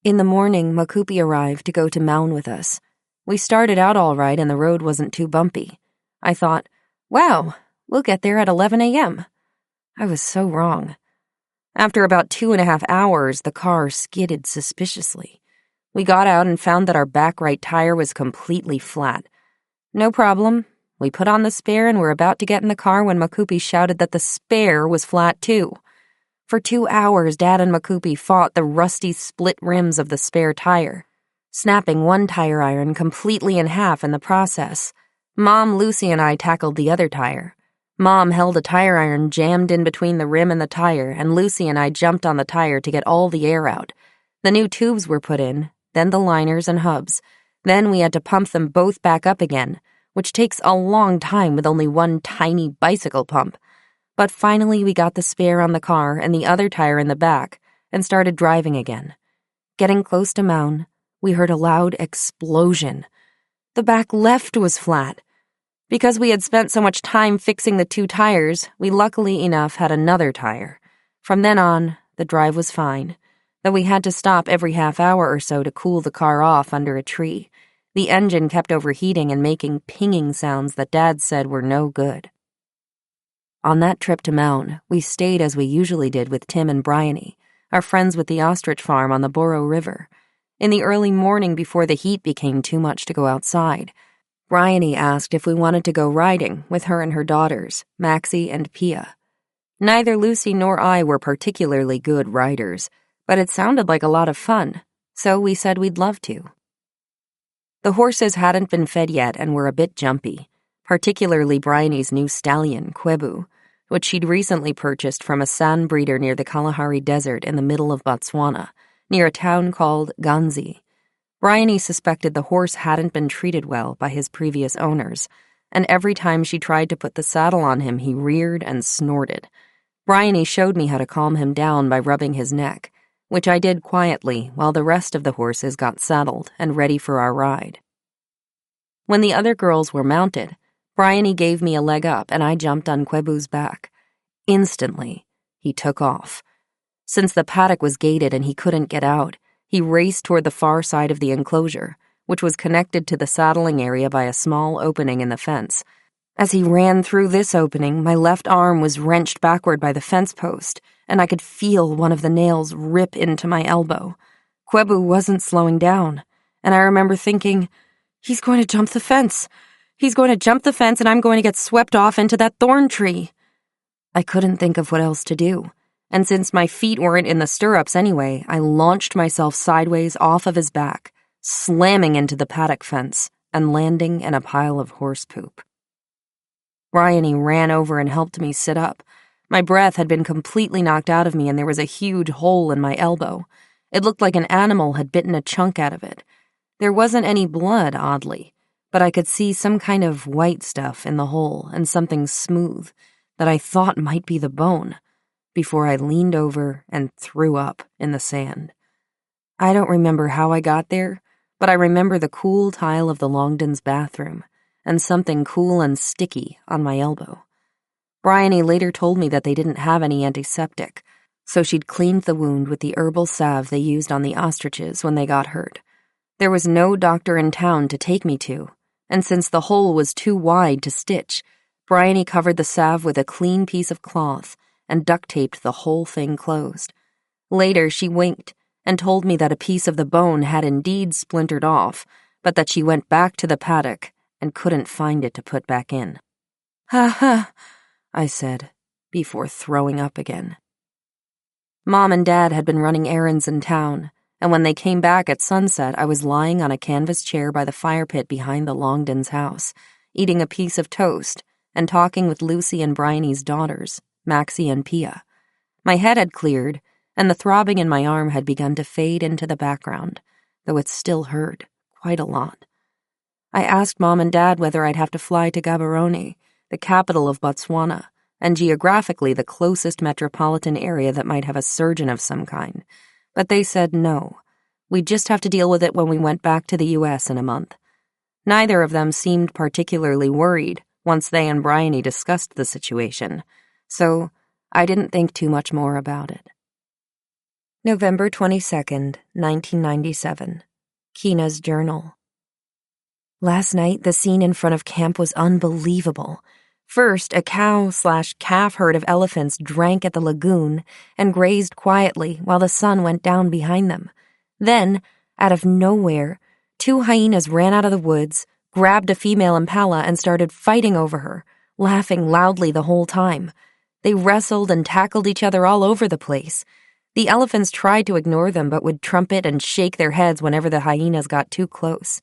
In the morning, Makupi arrived to go to Maun with us. We started out all right and the road wasn't too bumpy. I thought, wow, we'll get there at 11 a.m. I was so wrong. After about 2.5 hours, the car skidded suspiciously. We got out and found that our back right tire was completely flat. No problem. We put on the spare and were about to get in the car when Makupi shouted that the spare was flat too. For 2 hours, Dad and Makupi fought the rusty split rims of the spare tire, snapping one tire iron completely in half in the process. Mom, Lucy, and I tackled the other tire. Mom held a tire iron jammed in between the rim and the tire, and Lucy and I jumped on the tire to get all the air out. The new tubes were put in, then the liners and hubs. Then we had to pump them both back up again, which takes a long time with only one tiny bicycle pump. But finally we got the spare on the car and the other tire in the back and started driving again. Getting close to Maun, we heard a loud explosion. The back left was flat. Because we had spent so much time fixing the 2 tires, we luckily enough had another tire. From then on, the drive was fine, though we had to stop every half hour or so to cool the car off under a tree. The engine kept overheating and making pinging sounds that Dad said were no good. On that trip to Maun, we stayed as we usually did with Tim and Bryony, our friends with the ostrich farm on the Boro River. In the early morning before the heat became too much to go outside, Bryony asked if we wanted to go riding with her and her daughters, Maxie and Pia. Neither Lucy nor I were particularly good riders, but it sounded like a lot of fun, so we said we'd love to. The horses hadn't been fed yet and were a bit jumpy, particularly Bryony's new stallion, Kwebu, which she'd recently purchased from a San breeder near the Kalahari Desert in the middle of Botswana, near a town called Ganzi. Bryony suspected the horse hadn't been treated well by his previous owners, and every time she tried to put the saddle on him, he reared and snorted. Bryony showed me how to calm him down by rubbing his neck, which I did quietly while the rest of the horses got saddled and ready for our ride. When the other girls were mounted, Bryony gave me a leg up and I jumped on Kwebu's back. Instantly, he took off. Since the paddock was gated and he couldn't get out, he raced toward the far side of the enclosure, which was connected to the saddling area by a small opening in the fence. As he ran through this opening, my left arm was wrenched backward by the fence post, and I could feel one of the nails rip into my elbow. Kwebu wasn't slowing down, and I remember thinking, he's going to jump the fence. He's going to jump the fence and I'm going to get swept off into that thorn tree. I couldn't think of what else to do. And since my feet weren't in the stirrups anyway, I launched myself sideways off of his back, slamming into the paddock fence and landing in a pile of horse poop. Bryony ran over and helped me sit up. My breath had been completely knocked out of me and there was a huge hole in my elbow. It looked like an animal had bitten a chunk out of it. There wasn't any blood, oddly, but I could see some kind of white stuff in the hole and something smooth that I thought might be the bone, before I leaned over and threw up in the sand. I don't remember how I got there, but I remember the cool tile of the Longdons' bathroom and something cool and sticky on my elbow. Bryony later told me that they didn't have any antiseptic, so she'd cleaned the wound with the herbal salve they used on the ostriches when they got hurt. There was no doctor in town to take me to, and since the hole was too wide to stitch, Bryony covered the salve with a clean piece of cloth and duct-taped the whole thing closed. Later, she winked and told me that a piece of the bone had indeed splintered off, but that she went back to the paddock and couldn't find it to put back in. "Ha ha," I said, before throwing up again. Mom and Dad had been running errands in town, and when they came back at sunset, I was lying on a canvas chair by the fire pit behind the Longdons' house, eating a piece of toast and talking with Lucy and Bryony's daughters, Maxie and Pia. My head had cleared, and the throbbing in my arm had begun to fade into the background, though it still hurt quite a lot. I asked Mom and Dad whether I'd have to fly to Gaborone, the capital of Botswana, and geographically the closest metropolitan area that might have a surgeon of some kind, but they said no. We'd just have to deal with it when we went back to the U.S. in a month. Neither of them seemed particularly worried once they and Bryony discussed the situation, so I didn't think too much more about it. November 22nd, 1997. Keena's journal. Last night, the scene in front of camp was unbelievable. First, a cow/calf herd of elephants drank at the lagoon and grazed quietly while the sun went down behind them. Then, out of nowhere, 2 hyenas ran out of the woods, grabbed a female impala and started fighting over her, laughing loudly the whole time. They wrestled and tackled each other all over the place. The elephants tried to ignore them but would trumpet and shake their heads whenever the hyenas got too close.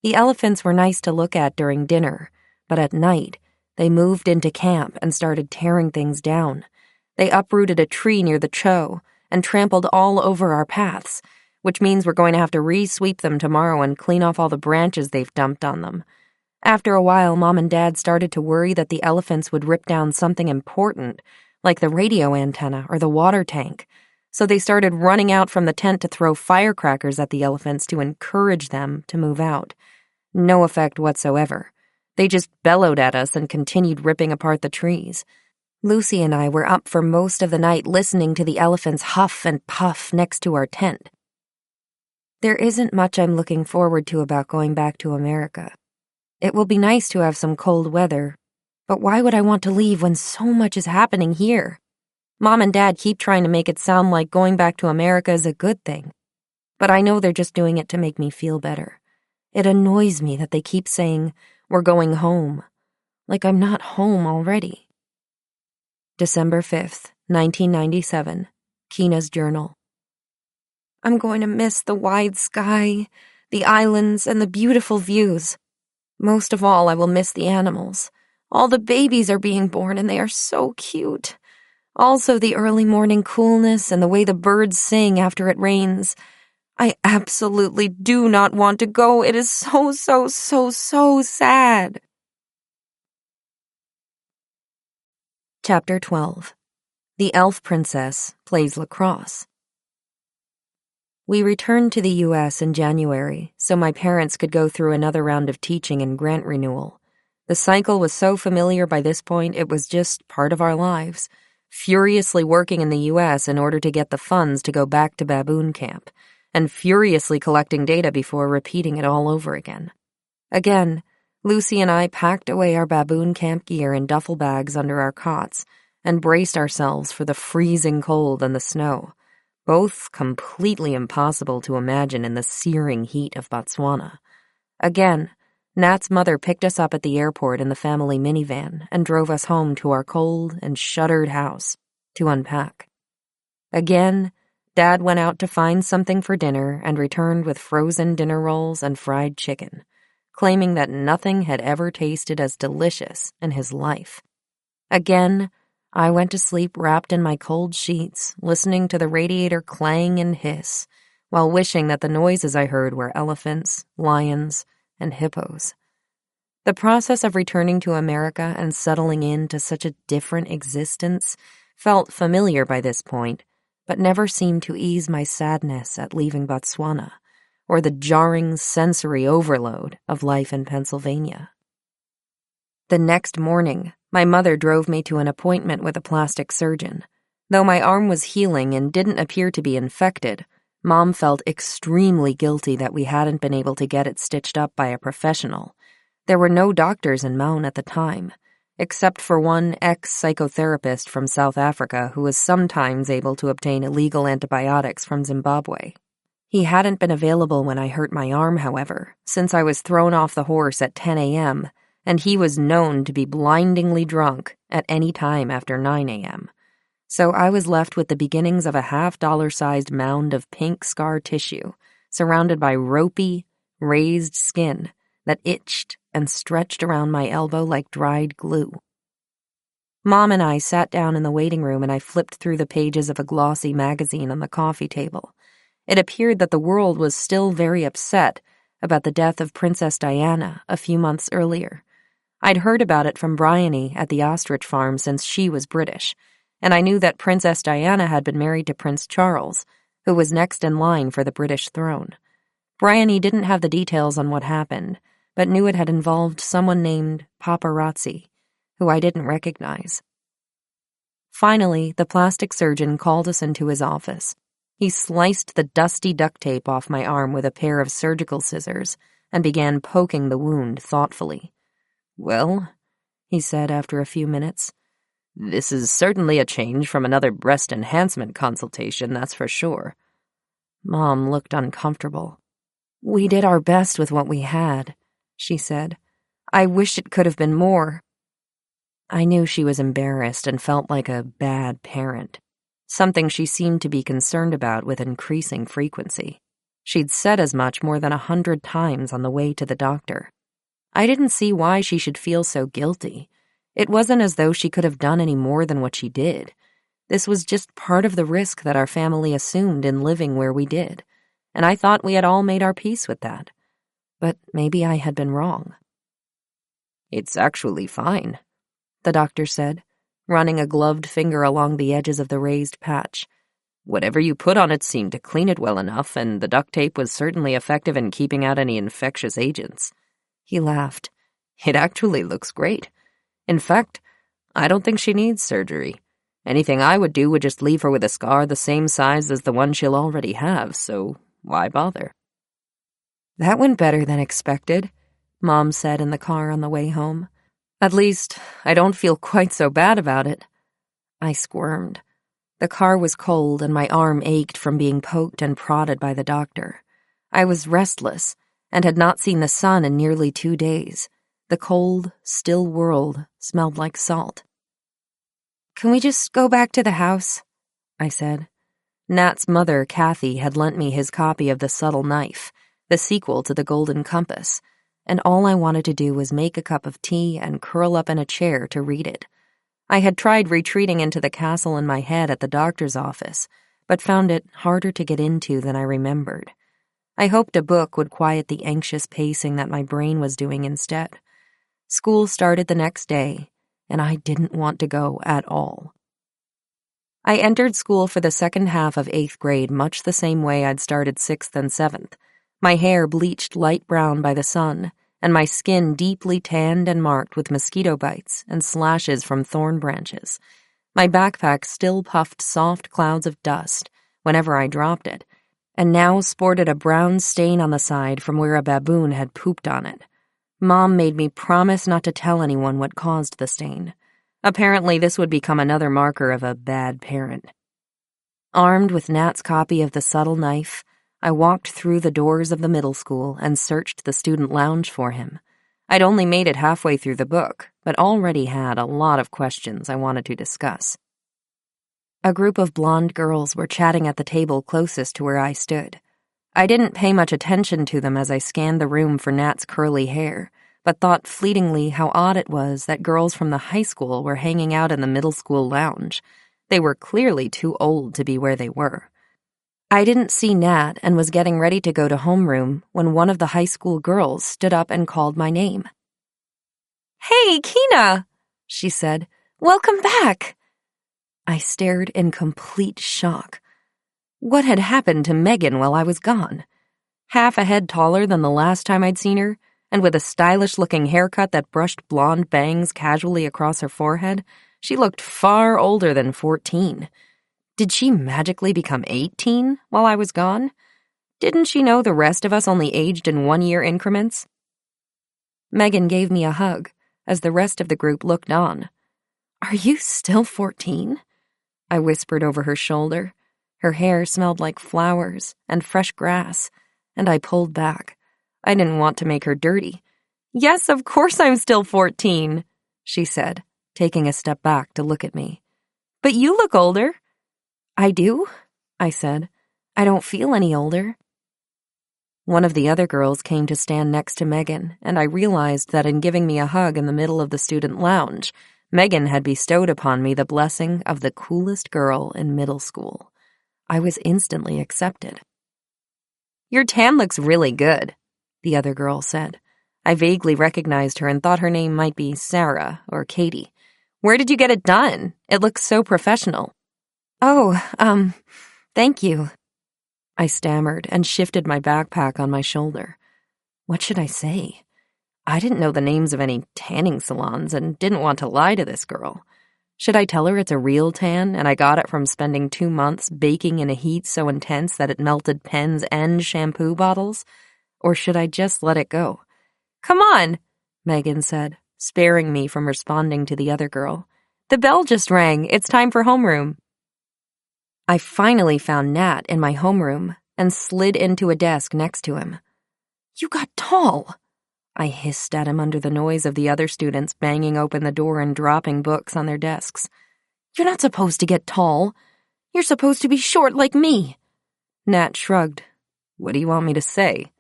The elephants were nice to look at during dinner, but at night, they moved into camp and started tearing things down. They uprooted a tree near the Cho and trampled all over our paths, which means we're going to have to re-sweep them tomorrow and clean off all the branches they've dumped on them. After a while, Mom and Dad started to worry that the elephants would rip down something important, like the radio antenna or the water tank, so they started running out from the tent to throw firecrackers at the elephants to encourage them to move out. No effect whatsoever. They just bellowed at us and continued ripping apart the trees. Lucy and I were up for most of the night listening to the elephants huff and puff next to our tent. There isn't much I'm looking forward to about going back to America. It will be nice to have some cold weather, but why would I want to leave when so much is happening here? Mom and Dad keep trying to make it sound like going back to America is a good thing, but I know they're just doing it to make me feel better. It annoys me that they keep saying, "We're going home," like I'm not home already. December 5th, 1997. Keena's journal. I'm going to miss the wide sky, the islands, and the beautiful views. Most of all, I will miss the animals. All the babies are being born, and they are so cute. Also, the early morning coolness and the way the birds sing after it rains. I absolutely do not want to go. It is so sad. Chapter 12. The Elf Princess Plays Lacrosse. We returned to the U.S. in January, so my parents could go through another round of teaching and grant renewal. The cycle was so familiar by this point, it was just part of our lives, furiously working in the U.S. in order to get the funds to go back to baboon camp, and furiously collecting data before repeating it all over again. Again, Lucy and I packed away our baboon camp gear in duffel bags under our cots and braced ourselves for the freezing cold and the snow, both completely impossible to imagine in the searing heat of Botswana. Again, Nat's mother picked us up at the airport in the family minivan and drove us home to our cold and shuttered house to unpack. Again, Dad went out to find something for dinner and returned with frozen dinner rolls and fried chicken, claiming that nothing had ever tasted as delicious in his life. Again, I went to sleep wrapped in my cold sheets, listening to the radiator clang and hiss, while wishing that the noises I heard were elephants, lions, and hippos. The process of returning to America and settling into such a different existence felt familiar by this point, but never seemed to ease my sadness at leaving Botswana, or the jarring sensory overload of life in Pennsylvania. The next morning, my mother drove me to an appointment with a plastic surgeon. Though my arm was healing and didn't appear to be infected, Mom felt extremely guilty that we hadn't been able to get it stitched up by a professional. There were no doctors in Maun at the time, except for one ex-psychotherapist from South Africa who was sometimes able to obtain illegal antibiotics from Zimbabwe. He hadn't been available when I hurt my arm, however, since I was thrown off the horse at 10 a.m., and he was known to be blindingly drunk at any time after 9 a.m. So I was left with the beginnings of a half-dollar-sized mound of pink scar tissue, surrounded by ropey, raised skin that itched and stretched around my elbow like dried glue. Mom and I sat down in the waiting room and I flipped through the pages of a glossy magazine on the coffee table. It appeared that the world was still very upset about the death of Princess Diana a few months earlier. I'd heard about it from Bryony at the ostrich farm since she was British, and I knew that Princess Diana had been married to Prince Charles, who was next in line for the British throne. Bryony didn't have the details on what happened, but knew it had involved someone named Paparazzi, who I didn't recognize. Finally, the plastic surgeon called us into his office. He sliced the dusty duct tape off my arm with a pair of surgical scissors and began poking the wound thoughtfully. "Well," he said after a few minutes, "this is certainly a change from another breast enhancement consultation, that's for sure." Mom looked uncomfortable. "We did our best with what we had," she said. "I wish it could have been more." I knew she was embarrassed and felt like a bad parent, something she seemed to be concerned about with increasing frequency. She'd said as much more than 100 times on the way to the doctor. I didn't see why she should feel so guilty. It wasn't as though she could have done any more than what she did. This was just part of the risk that our family assumed in living where we did, and I thought we had all made our peace with that. But maybe I had been wrong. "It's actually fine," the doctor said, running a gloved finger along the edges of the raised patch. "Whatever you put on it seemed to clean it well enough, and the duct tape was certainly effective in keeping out any infectious agents." He laughed. "It actually looks great. In fact, I don't think she needs surgery. Anything I would do would just leave her with a scar the same size as the one she'll already have, so why bother?" "That went better than expected," Mom said in the car on the way home. "At least, I don't feel quite so bad about it." I squirmed. The car was cold and my arm ached from being poked and prodded by the doctor. I was restless and had not seen the sun in nearly 2 days. The cold, still world smelled like salt. "Can we just go back to the house?" I said. Nat's mother, Kathy, had lent me his copy of The Subtle Knife, the sequel to The Golden Compass, and all I wanted to do was make a cup of tea and curl up in a chair to read it. I had tried retreating into the castle in my head at the doctor's office, but found it harder to get into than I remembered. I hoped a book would quiet the anxious pacing that my brain was doing instead. School started the next day, and I didn't want to go at all. I entered school for the second half of 8th grade much the same way I'd started 6th and 7th, my hair bleached light brown by the sun, and my skin deeply tanned and marked with mosquito bites and slashes from thorn branches. My backpack still puffed soft clouds of dust whenever I dropped it, and now sported a brown stain on the side from where a baboon had pooped on it. Mom made me promise not to tell anyone what caused the stain. Apparently, this would become another marker of a bad parent. Armed with Nat's copy of The Subtle Knife, I walked through the doors of the middle school and searched the student lounge for him. I'd only made it halfway through the book, but already had a lot of questions I wanted to discuss. A group of blonde girls were chatting at the table closest to where I stood. I didn't pay much attention to them as I scanned the room for Nat's curly hair, but thought fleetingly how odd it was that girls from the high school were hanging out in the middle school lounge. They were clearly too old to be where they were. I didn't see Nat and was getting ready to go to homeroom when one of the high school girls stood up and called my name. "Hey, Keena," she said. "Welcome back." I stared in complete shock. What had happened to Megan while I was gone? Half a head taller than the last time I'd seen her, and with a stylish-looking haircut that brushed blonde bangs casually across her forehead, she looked far older than 14. Did she magically become 18 while I was gone? Didn't she know the rest of us only aged in 1-year increments? Megan gave me a hug as the rest of the group looked on. "Are you still 14? I whispered over her shoulder. Her hair smelled like flowers and fresh grass, and I pulled back. I didn't want to make her dirty. "Yes, of course I'm still 14, she said, taking a step back to look at me. "But you look older." "I do," I said. "I don't feel any older." One of the other girls came to stand next to Megan, and I realized that in giving me a hug in the middle of the student lounge, Megan had bestowed upon me the blessing of the coolest girl in middle school. I was instantly accepted. "Your tan looks really good," the other girl said. I vaguely recognized her and thought her name might be Sarah or Katie. "Where did you get it done? It looks so professional." "Oh, thank you," I stammered and shifted my backpack on my shoulder. What should I say? I didn't know the names of any tanning salons and didn't want to lie to this girl. Should I tell her it's a real tan and I got it from spending 2 months baking in a heat so intense that it melted pens and shampoo bottles? Or should I just let it go? "Come on," Megan said, sparing me from responding to the other girl. "The bell just rang. It's time for homeroom." I finally found Nat in my homeroom and slid into a desk next to him. "You got tall," I hissed at him under the noise of the other students banging open the door and dropping books on their desks. "You're not supposed to get tall. You're supposed to be short like me." Nat shrugged. "What do you want me to say?"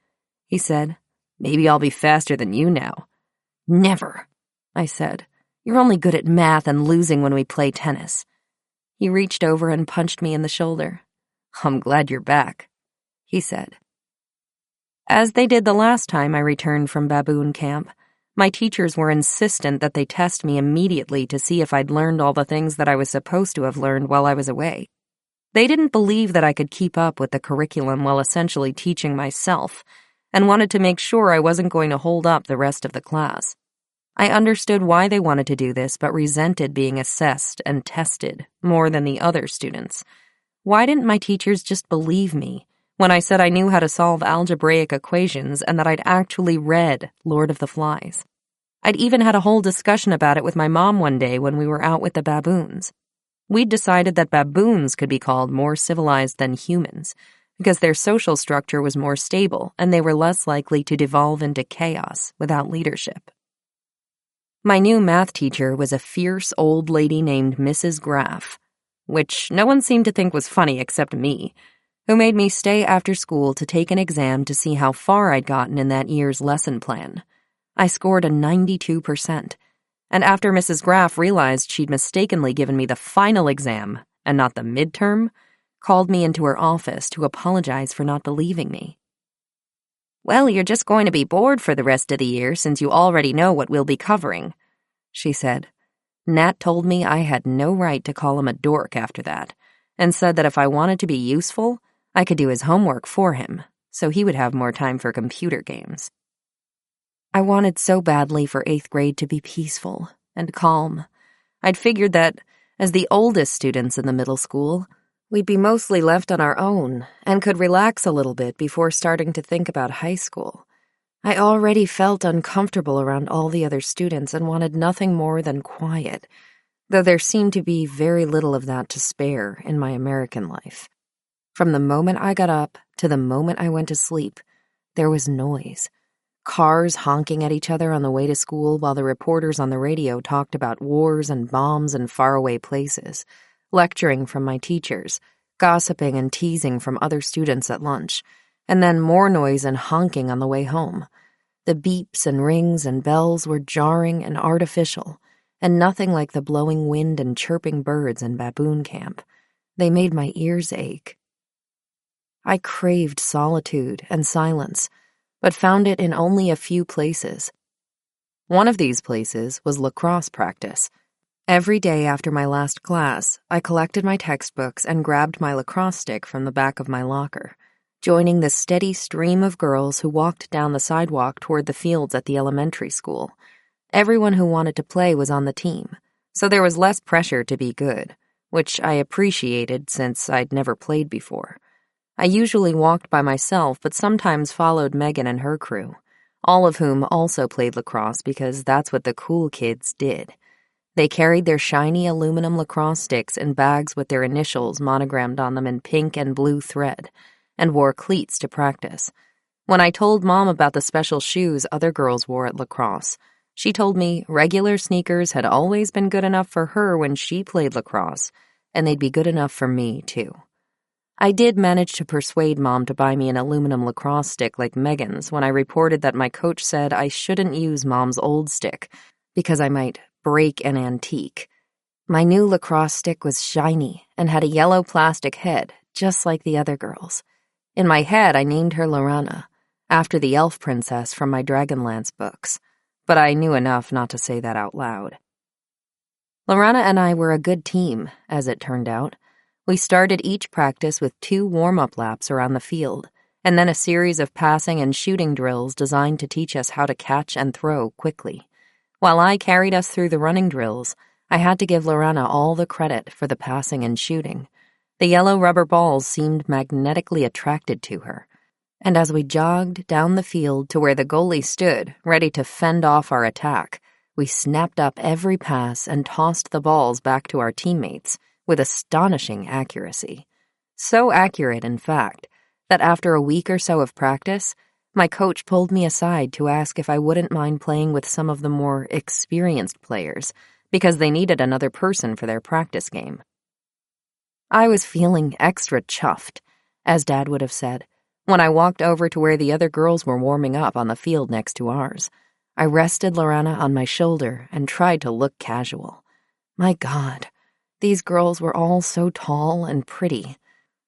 he said. "Maybe I'll be faster than you now." "Never," I said. "You're only good at math and losing when we play tennis." He reached over and punched me in the shoulder. "I'm glad you're back," he said. As they did the last time I returned from baboon camp, my teachers were insistent that they test me immediately to see if I'd learned all the things that I was supposed to have learned while I was away. They didn't believe that I could keep up with the curriculum while essentially teaching myself, and wanted to make sure I wasn't going to hold up the rest of the class. I understood why they wanted to do this, but resented being assessed and tested more than the other students. Why didn't my teachers just believe me when I said I knew how to solve algebraic equations and that I'd actually read Lord of the Flies? I'd even had a whole discussion about it with my mom one day when we were out with the baboons. We'd decided that baboons could be called more civilized than humans because their social structure was more stable and they were less likely to devolve into chaos without leadership. My new math teacher was a fierce old lady named Mrs. Graff, which no one seemed to think was funny except me, who made me stay after school to take an exam to see how far I'd gotten in that year's lesson plan. I scored a 92%, and after Mrs. Graff realized she'd mistakenly given me the final exam and not the midterm, called me into her office to apologize for not believing me. "Well, you're just going to be bored for the rest of the year since you already know what we'll be covering," she said. Nat told me I had no right to call him a dork after that, and said that if I wanted to be useful, I could do his homework for him, so he would have more time for computer games. I wanted so badly for 8th grade to be peaceful and calm. I'd figured that, as the oldest students in the middle school, we'd be mostly left on our own and could relax a little bit before starting to think about high school. I already felt uncomfortable around all the other students and wanted nothing more than quiet, though there seemed to be very little of that to spare in my American life. From the moment I got up to the moment I went to sleep, there was noise. Cars honking at each other on the way to school while the reporters on the radio talked about wars and bombs in faraway places, lecturing from my teachers, gossiping and teasing from other students at lunch, and then more noise and honking on the way home. The beeps and rings and bells were jarring and artificial, and nothing like the blowing wind and chirping birds in baboon camp. They made my ears ache. I craved solitude and silence, but found it in only a few places. One of these places was lacrosse practice. Every day after my last class, I collected my textbooks and grabbed my lacrosse stick from the back of my locker, joining the steady stream of girls who walked down the sidewalk toward the fields at the elementary school. Everyone who wanted to play was on the team, so there was less pressure to be good, which I appreciated since I'd never played before. I usually walked by myself, but sometimes followed Megan and her crew, all of whom also played lacrosse because that's what the cool kids did. They carried their shiny aluminum lacrosse sticks in bags with their initials monogrammed on them in pink and blue thread, and wore cleats to practice. When I told Mom about the special shoes other girls wore at lacrosse, she told me regular sneakers had always been good enough for her when she played lacrosse, and they'd be good enough for me, too. I did manage to persuade Mom to buy me an aluminum lacrosse stick like Megan's when I reported that my coach said I shouldn't use Mom's old stick because I might break an antique. My new lacrosse stick was shiny and had a yellow plastic head, just like the other girls. In my head, I named her Lorana, after the elf princess from my Dragonlance books, but I knew enough not to say that out loud. Lorana and I were a good team, as it turned out. We started each practice with 2 warm-up laps around the field, and then a series of passing and shooting drills designed to teach us how to catch and throw quickly. While I carried us through the running drills, I had to give Lorana all the credit for the passing and shooting. The yellow rubber balls seemed magnetically attracted to her, and as we jogged down the field to where the goalie stood, ready to fend off our attack, we snapped up every pass and tossed the balls back to our teammates with astonishing accuracy. So accurate, in fact, that after a week or so of practice, my coach pulled me aside to ask if I wouldn't mind playing with some of the more experienced players, because they needed another person for their practice game. I was feeling extra chuffed, as Dad would have said, when I walked over to where the other girls were warming up on the field next to ours. I rested Lorana on my shoulder and tried to look casual. My God, these girls were all so tall and pretty.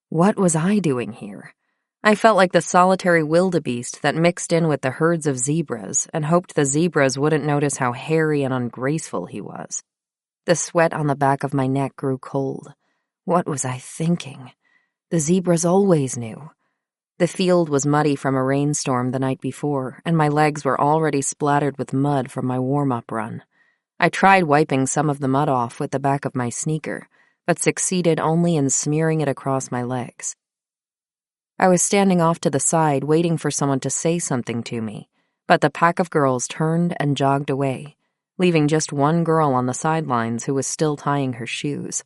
What was I doing here? I felt like the solitary wildebeest that mixed in with the herds of zebras and hoped the zebras wouldn't notice how hairy and ungraceful he was. The sweat on the back of my neck grew cold. What was I thinking? The zebras always knew. The field was muddy from a rainstorm the night before, and my legs were already splattered with mud from my warm-up run. I tried wiping some of the mud off with the back of my sneaker, but succeeded only in smearing it across my legs. I was standing off to the side waiting for someone to say something to me, but the pack of girls turned and jogged away, leaving just one girl on the sidelines who was still tying her shoes.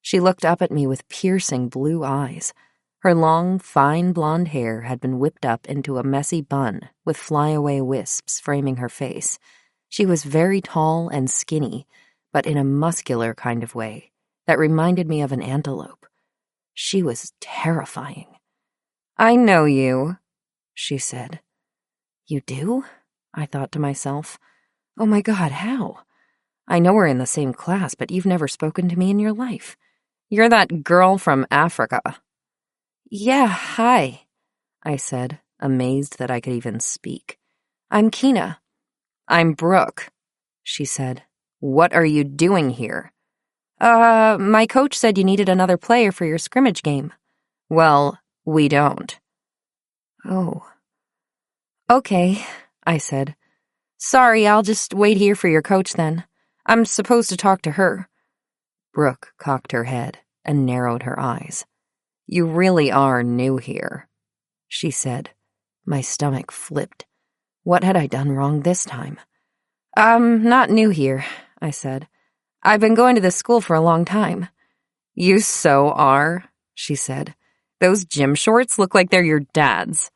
She looked up at me with piercing blue eyes. Her long, fine blonde hair had been whipped up into a messy bun with flyaway wisps framing her face. She was very tall and skinny, but in a muscular kind of way that reminded me of an antelope. She was terrifying. "I know you," she said. "You do?" I thought to myself. "Oh my God, how? I know we're in the same class, but you've never spoken to me in your life. You're that girl from Africa." "Yeah, hi," I said, amazed that I could even speak. "I'm Keena." "I'm Brooke," she said. "What are you doing here?" My coach said you needed another player for your scrimmage game." "Well, we don't." "Oh. Okay," I said. "Sorry, I'll just wait here for your coach then. I'm supposed to talk to her." Brooke cocked her head and narrowed her eyes. "You really are new here," she said. My stomach flipped. What had I done wrong this time? "I'm not new here," I said. "I've been going to this school for a long time." "You so are," she said. "Those gym shorts look like they're your dad's."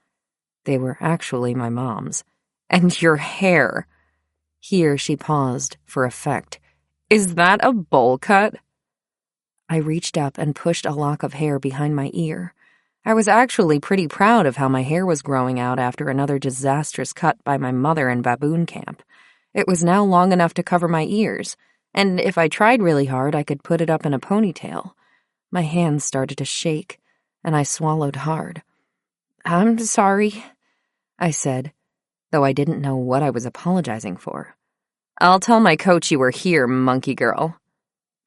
They were actually my mom's. "And your hair." Here she paused for effect. "Is that a bowl cut?" I reached up and pushed a lock of hair behind my ear. I was actually pretty proud of how my hair was growing out after another disastrous cut by my mother in baboon camp. It was now long enough to cover my ears, and if I tried really hard, I could put it up in a ponytail. My hands started to shake, and I swallowed hard. "I'm sorry," I said, though I didn't know what I was apologizing for. "I'll tell my coach you were here, monkey girl,"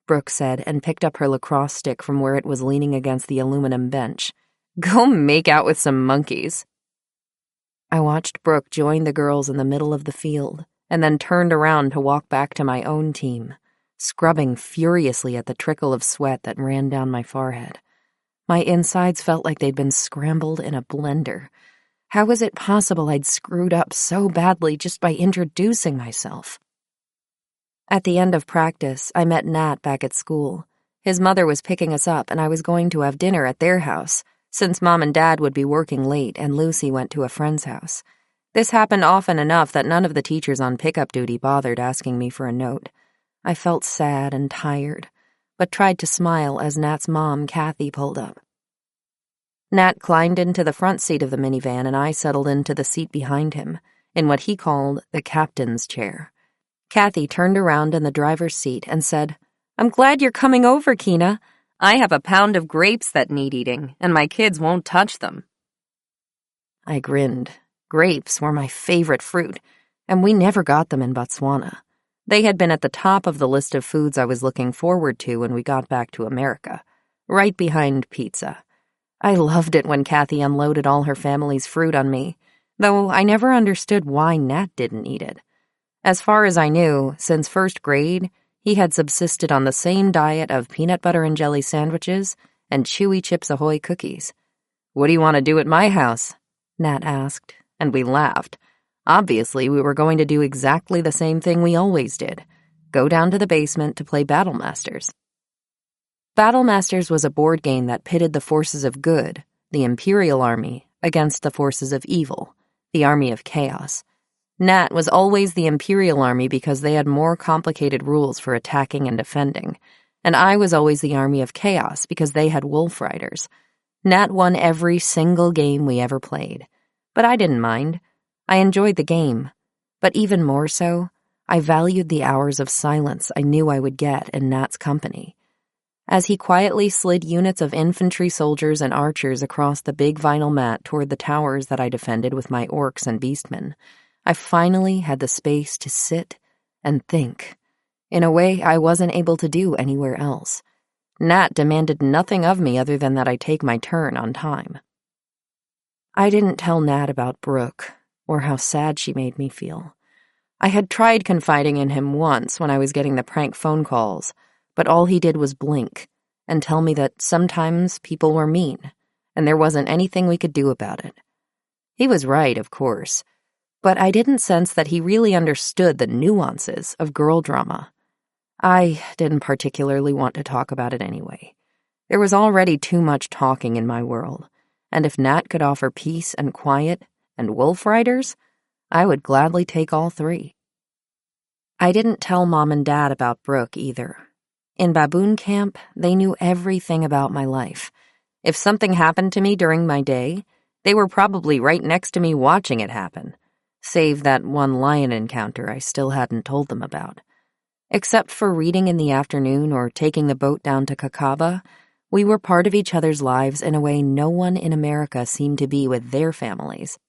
Brooke said and picked up her lacrosse stick from where it was leaning against the aluminum bench. "Go make out with some monkeys." I watched Brooke join the girls in the middle of the field and then turned around to walk back to my own team. scrubbing furiously at the trickle of sweat that ran down my forehead. My insides felt like they'd been scrambled in a blender. How was it possible I'd screwed up so badly just by introducing myself? At the end of practice, I met Nat back at school. His mother was picking us up, and I was going to have dinner at their house, since Mom and Dad would be working late and Lucy went to a friend's house. This happened often enough that none of the teachers on pickup duty bothered asking me for a note. I felt sad and tired, but tried to smile as Nat's mom, Kathy, pulled up. Nat climbed into the front seat of the minivan and I settled into the seat behind him, in what he called the captain's chair. Kathy turned around in the driver's seat and said, "I'm glad you're coming over, Keena. I have a pound of grapes that need eating, and my kids won't touch them." I grinned. Grapes were my favorite fruit, and we never got them in Botswana. They had been at the top of the list of foods I was looking forward to when we got back to America, right behind pizza. I loved it when Kathy unloaded all her family's fruit on me, though I never understood why Nat didn't eat it. As far as I knew, since first grade, he had subsisted on the same diet of peanut butter and jelly sandwiches and Chewy Chips Ahoy cookies. "What do you want to do at my house?" Nat asked, and we laughed. Obviously, we were going to do exactly the same thing we always did, go down to the basement to play Battle Masters. Battle Masters was a board game that pitted the forces of good, the Imperial Army, against the forces of evil, the Army of Chaos. Nat was always the Imperial Army because they had more complicated rules for attacking and defending, and I was always the Army of Chaos because they had wolf riders. Nat won every single game we ever played, but I didn't mind. I enjoyed the game, but even more so, I valued the hours of silence I knew I would get in Nat's company. As he quietly slid units of infantry soldiers and archers across the big vinyl mat toward the towers that I defended with my orcs and beastmen, I finally had the space to sit and think, in a way I wasn't able to do anywhere else. Nat demanded nothing of me other than that I take my turn on time. I didn't tell Nat about Brooke, or how sad she made me feel. I had tried confiding in him once when I was getting the prank phone calls, but all he did was blink and tell me that sometimes people were mean, and there wasn't anything we could do about it. He was right, of course, but I didn't sense that he really understood the nuances of girl drama. I didn't particularly want to talk about it anyway. There was already too much talking in my world, and if Nat could offer peace and quiet and wolf riders, I would gladly take all three. I didn't tell Mom and Dad about Brooke either. In baboon camp, they knew everything about my life. If something happened to me during my day, they were probably right next to me watching it happen, save that one lion encounter I still hadn't told them about. Except for reading in the afternoon or taking the boat down to Kakaba, we were part of each other's lives in a way no one in America seemed to be with their families.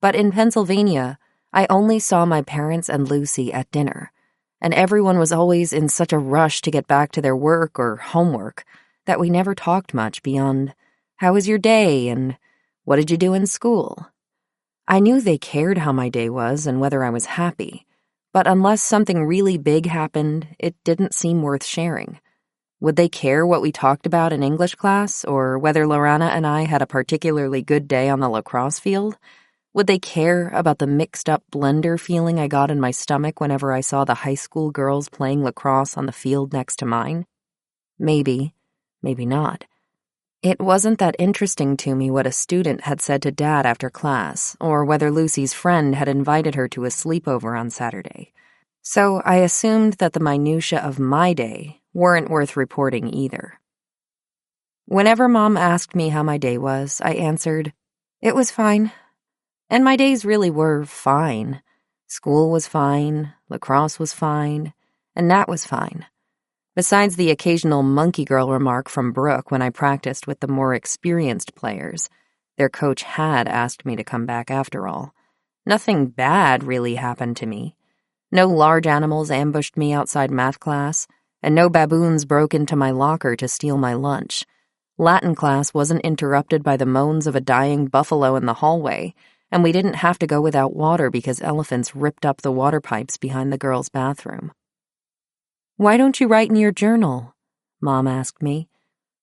But in Pennsylvania, I only saw my parents and Lucy at dinner, and everyone was always in such a rush to get back to their work or homework that we never talked much beyond, "How was your day?" and "What did you do in school?" I knew they cared how my day was and whether I was happy, but unless something really big happened, it didn't seem worth sharing. Would they care what we talked about in English class, or whether Lorana and I had a particularly good day on the lacrosse field? Would they care about the mixed-up blender feeling I got in my stomach whenever I saw the high school girls playing lacrosse on the field next to mine? Maybe, maybe not. It wasn't that interesting to me what a student had said to Dad after class, or whether Lucy's friend had invited her to a sleepover on Saturday. So I assumed that the minutiae of my day weren't worth reporting either. Whenever Mom asked me how my day was, I answered, "It was fine." And my days really were fine. School was fine, lacrosse was fine, and Nat was fine. Besides the occasional monkey girl remark from Brooke when I practiced with the more experienced players, their coach had asked me to come back after all. Nothing bad really happened to me. No large animals ambushed me outside math class, and no baboons broke into my locker to steal my lunch. Latin class wasn't interrupted by the moans of a dying buffalo in the hallway, and we didn't have to go without water because elephants ripped up the water pipes behind the girls' bathroom. "Why don't you write in your journal?" Mom asked me.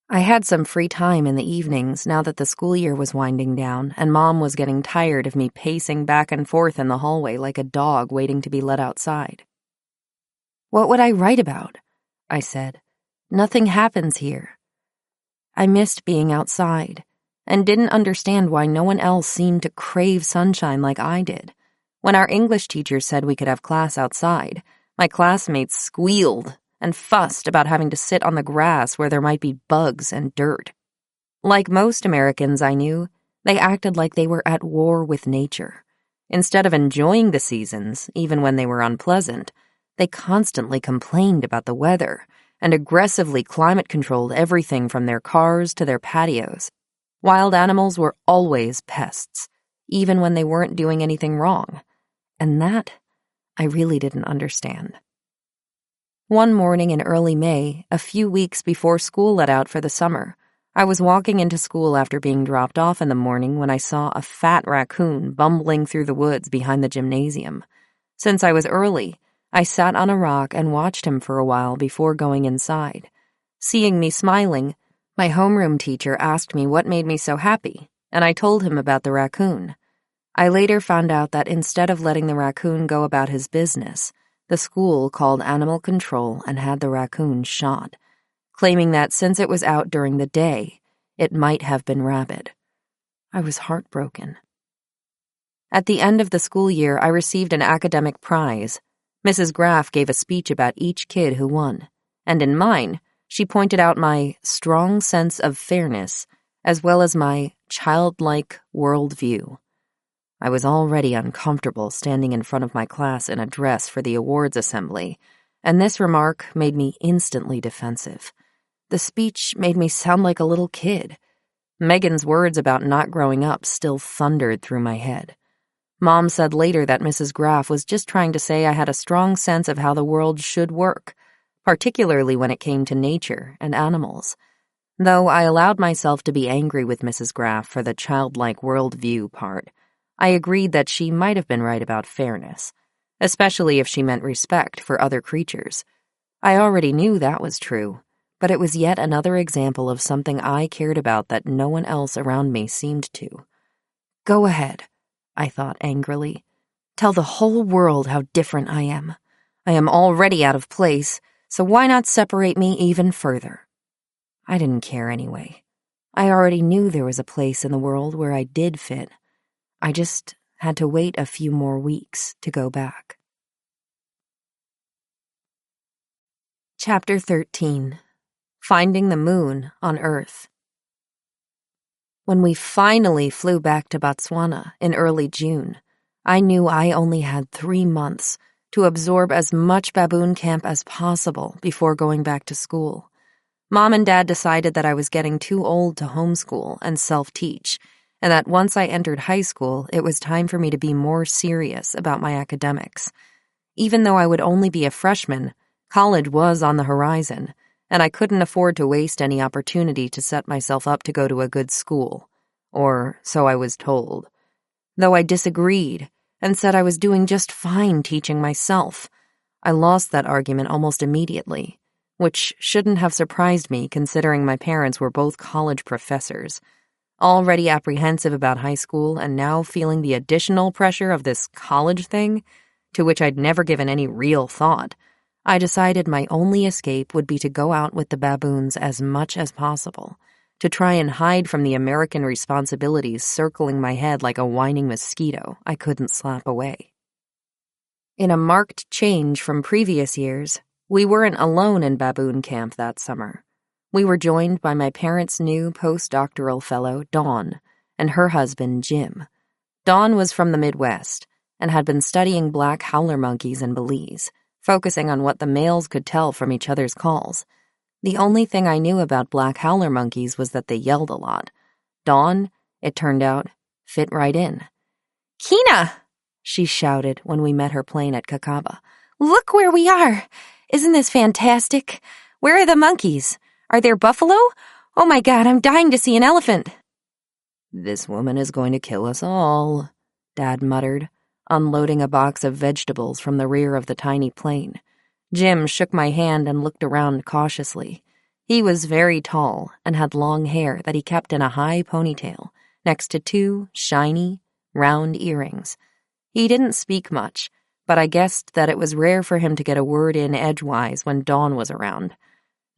I had some free time in the evenings now that the school year was winding down, and Mom was getting tired of me pacing back and forth in the hallway like a dog waiting to be let outside. "What would I write about?" I said. "Nothing happens here." I missed being outside, and didn't understand why no one else seemed to crave sunshine like I did. When our English teacher said we could have class outside, my classmates squealed and fussed about having to sit on the grass where there might be bugs and dirt. Like most Americans I knew, they acted like they were at war with nature. Instead of enjoying the seasons, even when they were unpleasant, they constantly complained about the weather and aggressively climate-controlled everything from their cars to their patios. Wild animals were always pests, even when they weren't doing anything wrong. And that I really didn't understand. One morning in early May, a few weeks before school let out for the summer, I was walking into school after being dropped off in the morning when I saw a fat raccoon bumbling through the woods behind the gymnasium. Since I was early, I sat on a rock and watched him for a while before going inside. Seeing me smiling, my homeroom teacher asked me what made me so happy, and I told him about the raccoon. I later found out that instead of letting the raccoon go about his business, the school called animal control and had the raccoon shot, claiming that since it was out during the day, it might have been rabid. I was heartbroken. At the end of the school year, I received an academic prize. Mrs. Graff gave a speech about each kid who won, and in mine, she pointed out my strong sense of fairness as well as my childlike worldview. I was already uncomfortable standing in front of my class in a dress for the awards assembly, and this remark made me instantly defensive. The speech made me sound like a little kid. Megan's words about not growing up still thundered through my head. Mom said later that Mrs. Graff was just trying to say I had a strong sense of how the world should work, particularly when it came to nature and animals. Though I allowed myself to be angry with Mrs. Graff for the childlike worldview part, I agreed that she might have been right about fairness, especially if she meant respect for other creatures. I already knew that was true, but it was yet another example of something I cared about that no one else around me seemed to. Go ahead, I thought angrily. Tell the whole world how different I am. I am already out of place, so why not separate me even further? I didn't care anyway. I already knew there was a place in the world where I did fit. I just had to wait a few more weeks to go back. Chapter 13. Finding the Moon on Earth. When we finally flew back to Botswana in early June, I knew I only had 3 months to absorb as much baboon camp as possible before going back to school. Mom and Dad decided that I was getting too old to homeschool and self-teach, and that once I entered high school, it was time for me to be more serious about my academics. Even though I would only be a freshman, college was on the horizon, and I couldn't afford to waste any opportunity to set myself up to go to a good school. Or so I was told. Though I disagreed and said I was doing just fine teaching myself, I lost that argument almost immediately, which shouldn't have surprised me considering my parents were both college professors. Already apprehensive about high school and now feeling the additional pressure of this college thing, to which I'd never given any real thought, I decided my only escape would be to go out with the baboons as much as possible, to try and hide from the American responsibilities circling my head like a whining mosquito I couldn't slap away. In a marked change from previous years, we weren't alone in baboon camp that summer. We were joined by my parents' new postdoctoral fellow, Dawn, and her husband, Jim. Dawn was from the Midwest and had been studying black howler monkeys in Belize, focusing on what the males could tell from each other's calls. The only thing I knew about black howler monkeys was that they yelled a lot. Dawn, it turned out, fit right in. "Keena!" she shouted when we met her plane at Kakaba. "Look where we are! Isn't this fantastic? Where are the monkeys? Are there buffalo? Oh my God, I'm dying to see an elephant." "This woman is going to kill us all," Dad muttered, unloading a box of vegetables from the rear of the tiny plane. Jim shook my hand and looked around cautiously. He was very tall and had long hair that he kept in a high ponytail, next to two shiny, round earrings. He didn't speak much, but I guessed that it was rare for him to get a word in edgewise when Dawn was around.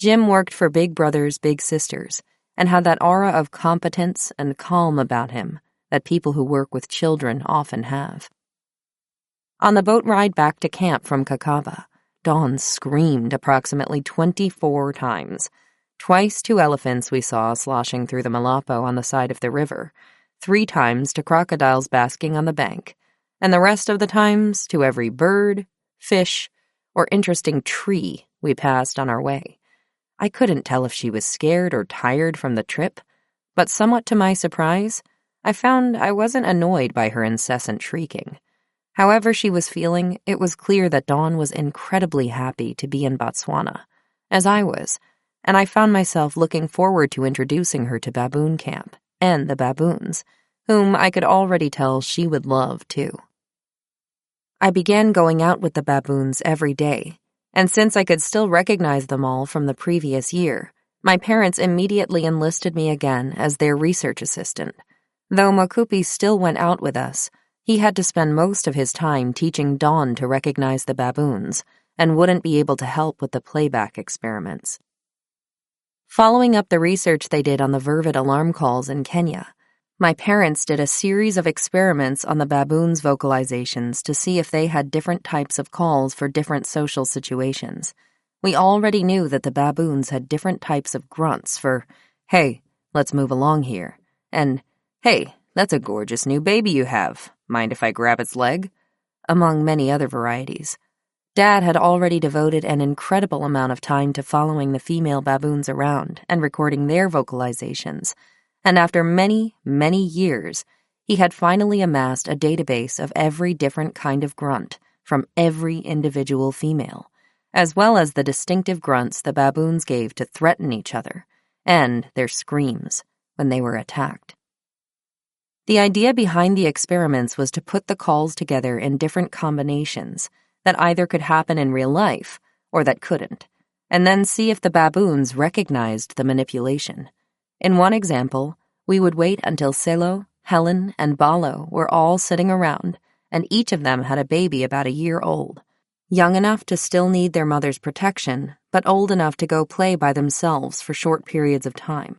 Jim worked for Big Brothers Big Sisters and had that aura of competence and calm about him that people who work with children often have. On the boat ride back to camp from Kakava, Dawn screamed approximately 24 times. Twice to elephants we saw sloshing through the Malapo on the side of the river, 3 times to crocodiles basking on the bank, and the rest of the times to every bird, fish, or interesting tree we passed on our way. I couldn't tell if she was scared or tired from the trip, but somewhat to my surprise, I found I wasn't annoyed by her incessant shrieking. However she was feeling, it was clear that Dawn was incredibly happy to be in Botswana, as I was, and I found myself looking forward to introducing her to baboon camp and the baboons, whom I could already tell she would love too. I began going out with the baboons every day, and since I could still recognize them all from the previous year, my parents immediately enlisted me again as their research assistant. Though Mokupi still went out with us, he had to spend most of his time teaching Dawn to recognize the baboons and wouldn't be able to help with the playback experiments. Following up the research they did on the vervet alarm calls in Kenya, my parents did a series of experiments on the baboons' vocalizations to see if they had different types of calls for different social situations. We already knew that the baboons had different types of grunts for, "Hey, let's move along here," and, "Hey, that's a gorgeous new baby you have. Mind if I grab its leg?" among many other varieties. Dad had already devoted an incredible amount of time to following the female baboons around and recording their vocalizations, and after many, many years, he had finally amassed a database of every different kind of grunt from every individual female, as well as the distinctive grunts the baboons gave to threaten each other, and their screams when they were attacked. The idea behind the experiments was to put the calls together in different combinations that either could happen in real life or that couldn't, and then see if the baboons recognized the manipulation. In one example, we would wait until Selo, Helen, and Balo were all sitting around, and each of them had a baby about a year old, young enough to still need their mother's protection, but old enough to go play by themselves for short periods of time.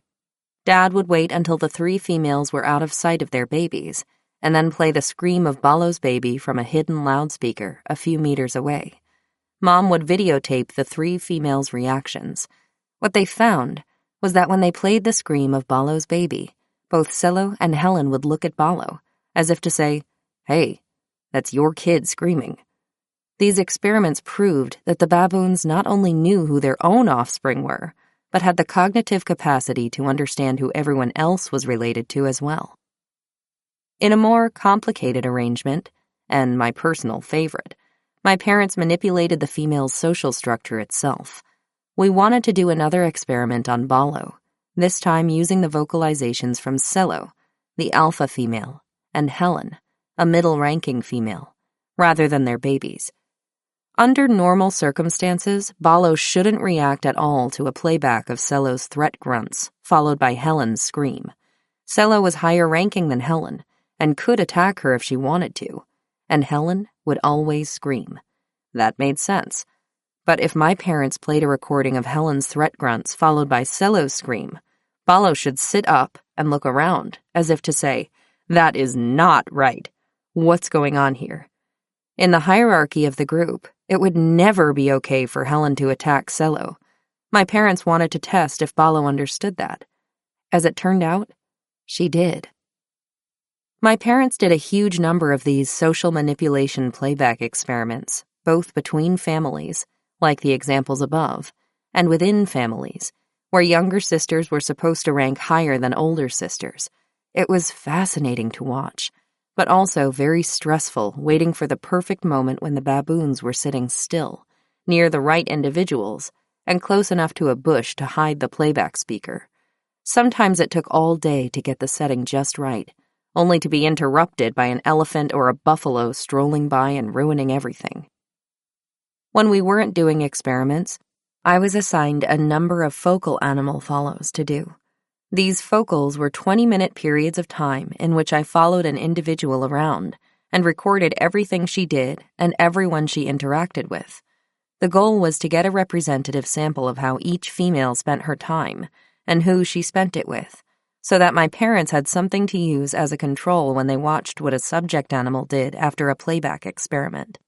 Dad would wait until the 3 females were out of sight of their babies, and then play the scream of Balo's baby from a hidden loudspeaker a few meters away. Mom would videotape the 3 females' reactions. What they found was that when they played the scream of Balo's baby, both Selo and Helen would look at Balo, as if to say, "Hey, that's your kid screaming." These experiments proved that the baboons not only knew who their own offspring were, but had the cognitive capacity to understand who everyone else was related to as well. In a more complicated arrangement, and my personal favorite, my parents manipulated the female's social structure itself. We wanted to do another experiment on Balo, this time using the vocalizations from Selo, the alpha female, and Helen, a middle-ranking female, rather than their babies. Under normal circumstances, Balo shouldn't react at all to a playback of Selo's threat grunts, followed by Helen's scream. Selo was higher ranking than Helen, and could attack her if she wanted to, and Helen would always scream. That made sense. But if my parents played a recording of Helen's threat grunts followed by Selo's scream, Balo should sit up and look around, as if to say, "That is not right. What's going on here?" In the hierarchy of the group, it would never be okay for Helen to attack Selo. My parents wanted to test if Balo understood that. As it turned out, she did. My parents did a huge number of these social manipulation playback experiments, both between families, like the examples above, and within families, where younger sisters were supposed to rank higher than older sisters. It was fascinating to watch, but also very stressful waiting for the perfect moment when the baboons were sitting still, near the right individuals, and close enough to a bush to hide the playback speaker. Sometimes it took all day to get the setting just right, only to be interrupted by an elephant or a buffalo strolling by and ruining everything. When we weren't doing experiments, I was assigned a number of focal animal follows to do. These focals were 20-minute periods of time in which I followed an individual around and recorded everything she did and everyone she interacted with. The goal was to get a representative sample of how each female spent her time and who she spent it with, so that my parents had something to use as a control when they watched what a subject animal did after a playback experiment.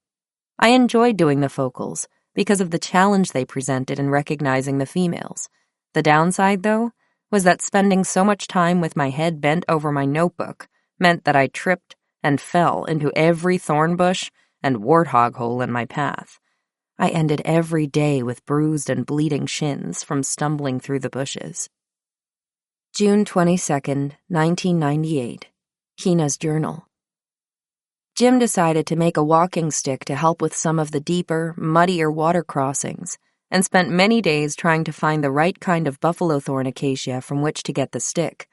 I enjoyed doing the focals because of the challenge they presented in recognizing the females. The downside, though, was that spending so much time with my head bent over my notebook meant that I tripped and fell into every thorn bush and warthog hole in my path. I ended every day with bruised and bleeding shins from stumbling through the bushes. June 22nd, 1998. Keena's journal. Jim decided to make a walking stick to help with some of the deeper, muddier water crossings, and spent many days trying to find the right kind of buffalo thorn acacia from which to get the stick.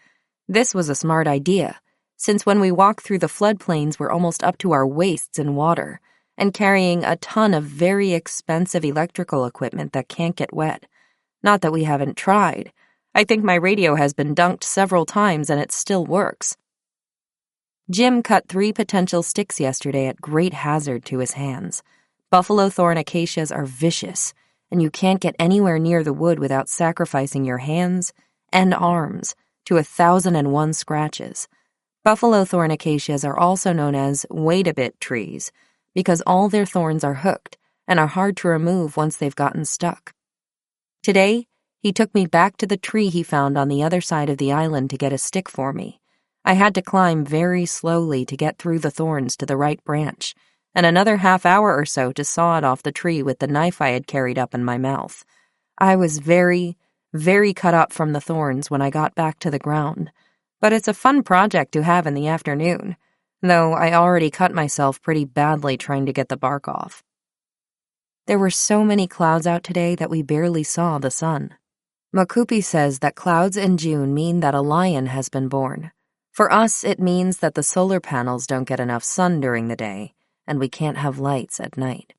This was a smart idea, since when we walk through the floodplains we're almost up to our waists in water, and carrying a ton of very expensive electrical equipment that can't get wet. Not that we haven't tried. I think my radio has been dunked several times and it still works. Jim cut 3 potential sticks yesterday at great hazard to his hands. Buffalo thorn acacias are vicious, and you can't get anywhere near the wood without sacrificing your hands and arms to 1,001 scratches. Buffalo thorn acacias are also known as wait-a-bit trees because all their thorns are hooked and are hard to remove once they've gotten stuck. Today, he took me back to the tree he found on the other side of the island to get a stick for me. I had to climb very slowly to get through the thorns to the right branch, and another half-hour or so to saw it off the tree with the knife I had carried up in my mouth. I was very, very cut up from the thorns when I got back to the ground, but it's a fun project to have in the afternoon, though I already cut myself pretty badly trying to get the bark off. There were so many clouds out today that we barely saw the sun. Makupi says that clouds in June mean that a lion has been born. For us, it means that the solar panels don't get enough sun during the day, and we can't have lights at night.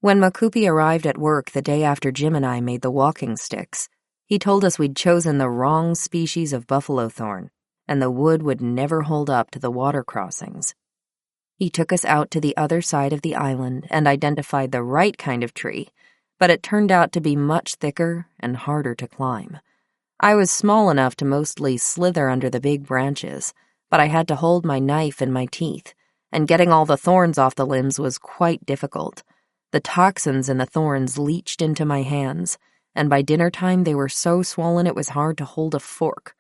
When Makupi arrived at work the day after Jim and I made the walking sticks, he told us we'd chosen the wrong species of buffalo thorn, and the wood would never hold up to the water crossings. He took us out to the other side of the island and identified the right kind of tree, but it turned out to be much thicker and harder to climb. I was small enough to mostly slither under the big branches, but I had to hold my knife in my teeth, and getting all the thorns off the limbs was quite difficult. The toxins in the thorns leached into my hands, and by dinner time they were so swollen it was hard to hold a fork.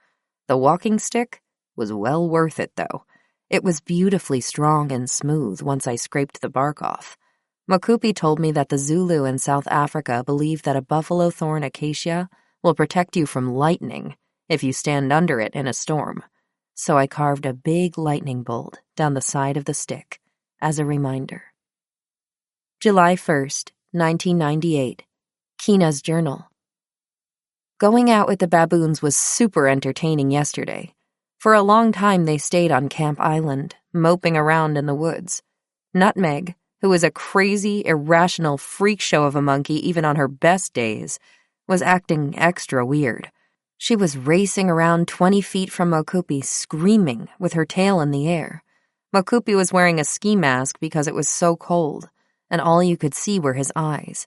The walking stick was well worth it, though. It was beautifully strong and smooth once I scraped the bark off. Makupi told me that the Zulu in South Africa believe that a buffalo thorn acacia will protect you from lightning if you stand under it in a storm. So I carved a big lightning bolt down the side of the stick as a reminder. July 1st, 1998. Keena's journal. Going out with the baboons was super entertaining yesterday. For a long time they stayed on Camp Island, moping around in the woods. Nutmeg, who is a crazy, irrational freak show of a monkey even on her best days, was acting extra weird. She was racing around 20 feet from Makupi, screaming with her tail in the air. Makupi was wearing a ski mask because it was so cold, and all you could see were his eyes.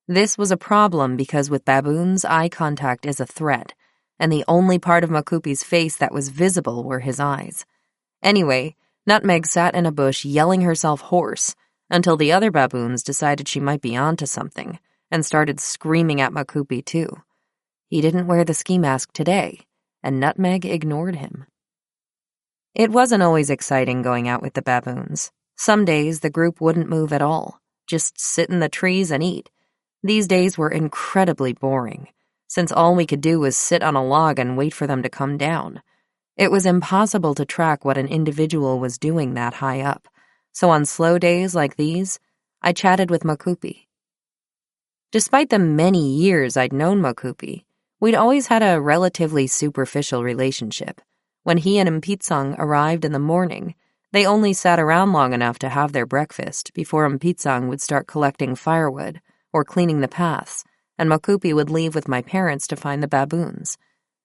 This was a problem because with baboons, eye contact is a threat, and the only part of Makupi's face that was visible were his eyes. Anyway, Nutmeg sat in a bush yelling herself hoarse until the other baboons decided she might be onto something and started screaming at Makupi too. He didn't wear the ski mask today, and Nutmeg ignored him. It wasn't always exciting going out with the baboons. Some days the group wouldn't move at all, just sit in the trees and eat. These days were incredibly boring, since all we could do was sit on a log and wait for them to come down. It was impossible to track what an individual was doing that high up, so on slow days like these, I chatted with Makupi. Despite the many years I'd known Makupi, we'd always had a relatively superficial relationship. When he and Mpitsang arrived in the morning, They only sat around long enough to have their breakfast before Mpitsang would start collecting firewood or cleaning the paths, and Makupi would leave with my parents to find the baboons.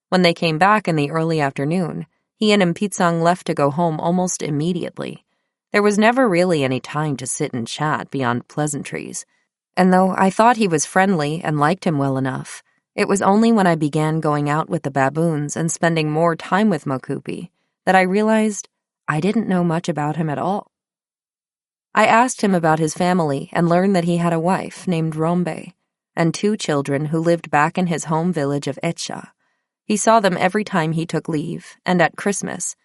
When they came back in the early afternoon, he and Mpitsang left to go home almost immediately. There was never really any time to sit and chat beyond pleasantries, and though I thought he was friendly and liked him well enough, it was only when I began going out with the baboons and spending more time with Makupi that I realized I didn't know much about him at all. I asked him about his family and learned that he had a wife named Rombe and 2 children who lived back in his home village of Etcha. He saw them every time he took leave, and at Christmas.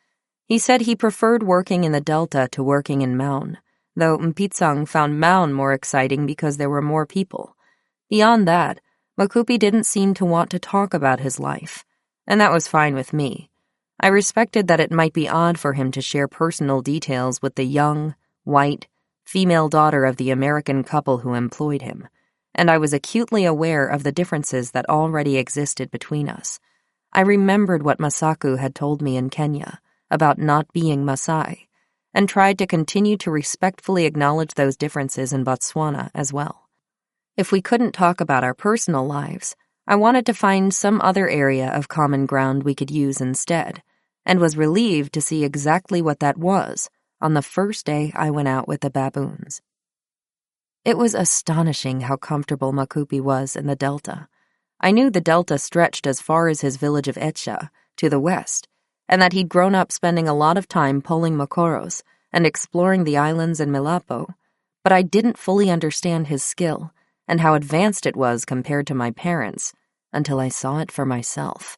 He said he preferred working in the Delta to working in Maun, though Mpitsang found Maun more exciting because there were more people. Beyond that, Makupi didn't seem to want to talk about his life, and that was fine with me. I respected that it might be odd for him to share personal details with the young, white, female daughter of the American couple who employed him, and I was acutely aware of the differences that already existed between us. I remembered what Masaku had told me in Kenya about not being Maasai, and tried to continue to respectfully acknowledge those differences in Botswana as well. If we couldn't talk about our personal lives, I wanted to find some other area of common ground we could use instead, and was relieved to see exactly what that was on the first day I went out with the baboons. It was astonishing how comfortable Makupi was in the Delta. I knew the Delta stretched as far as his village of Etcha, to the west, and that he'd grown up spending a lot of time pulling makoros and exploring the islands in Milapo, but I didn't fully understand his skill and how advanced it was compared to my parents until I saw it for myself.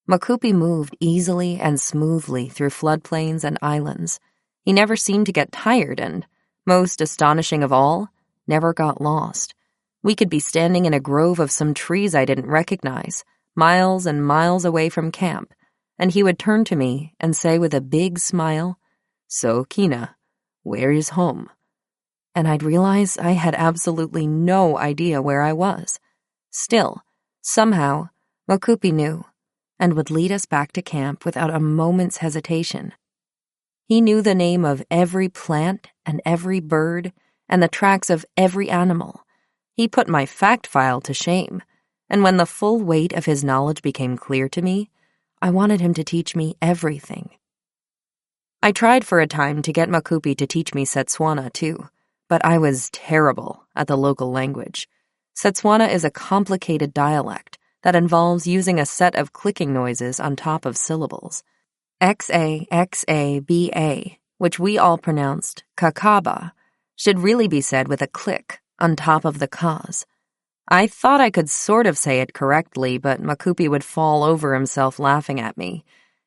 Makupi moved easily and smoothly through floodplains and islands. He never seemed to get tired and, most astonishing of all, never got lost. We could be standing in a grove of some trees I didn't recognize, miles and miles away from camp, and he would turn to me and say with a big smile, "So, Keena, where is home?" And I'd realize I had absolutely no idea where I was. Still, somehow, Makupi knew, and would lead us back to camp without a moment's hesitation. He knew the name of every plant and every bird and the tracks of every animal. He put my fact file to shame, and when the full weight of his knowledge became clear to me, I wanted him to teach me everything. I tried for a time to get Makupi to teach me Setswana, too, but I was terrible at the local language. Setswana is a complicated dialect that involves using a set of clicking noises on top of syllables. Xa, Xa, Ba, which we all pronounced kakaba, should really be said with a click on top of the kas. I thought I could sort of say it correctly, but Makupi would fall over himself laughing at me.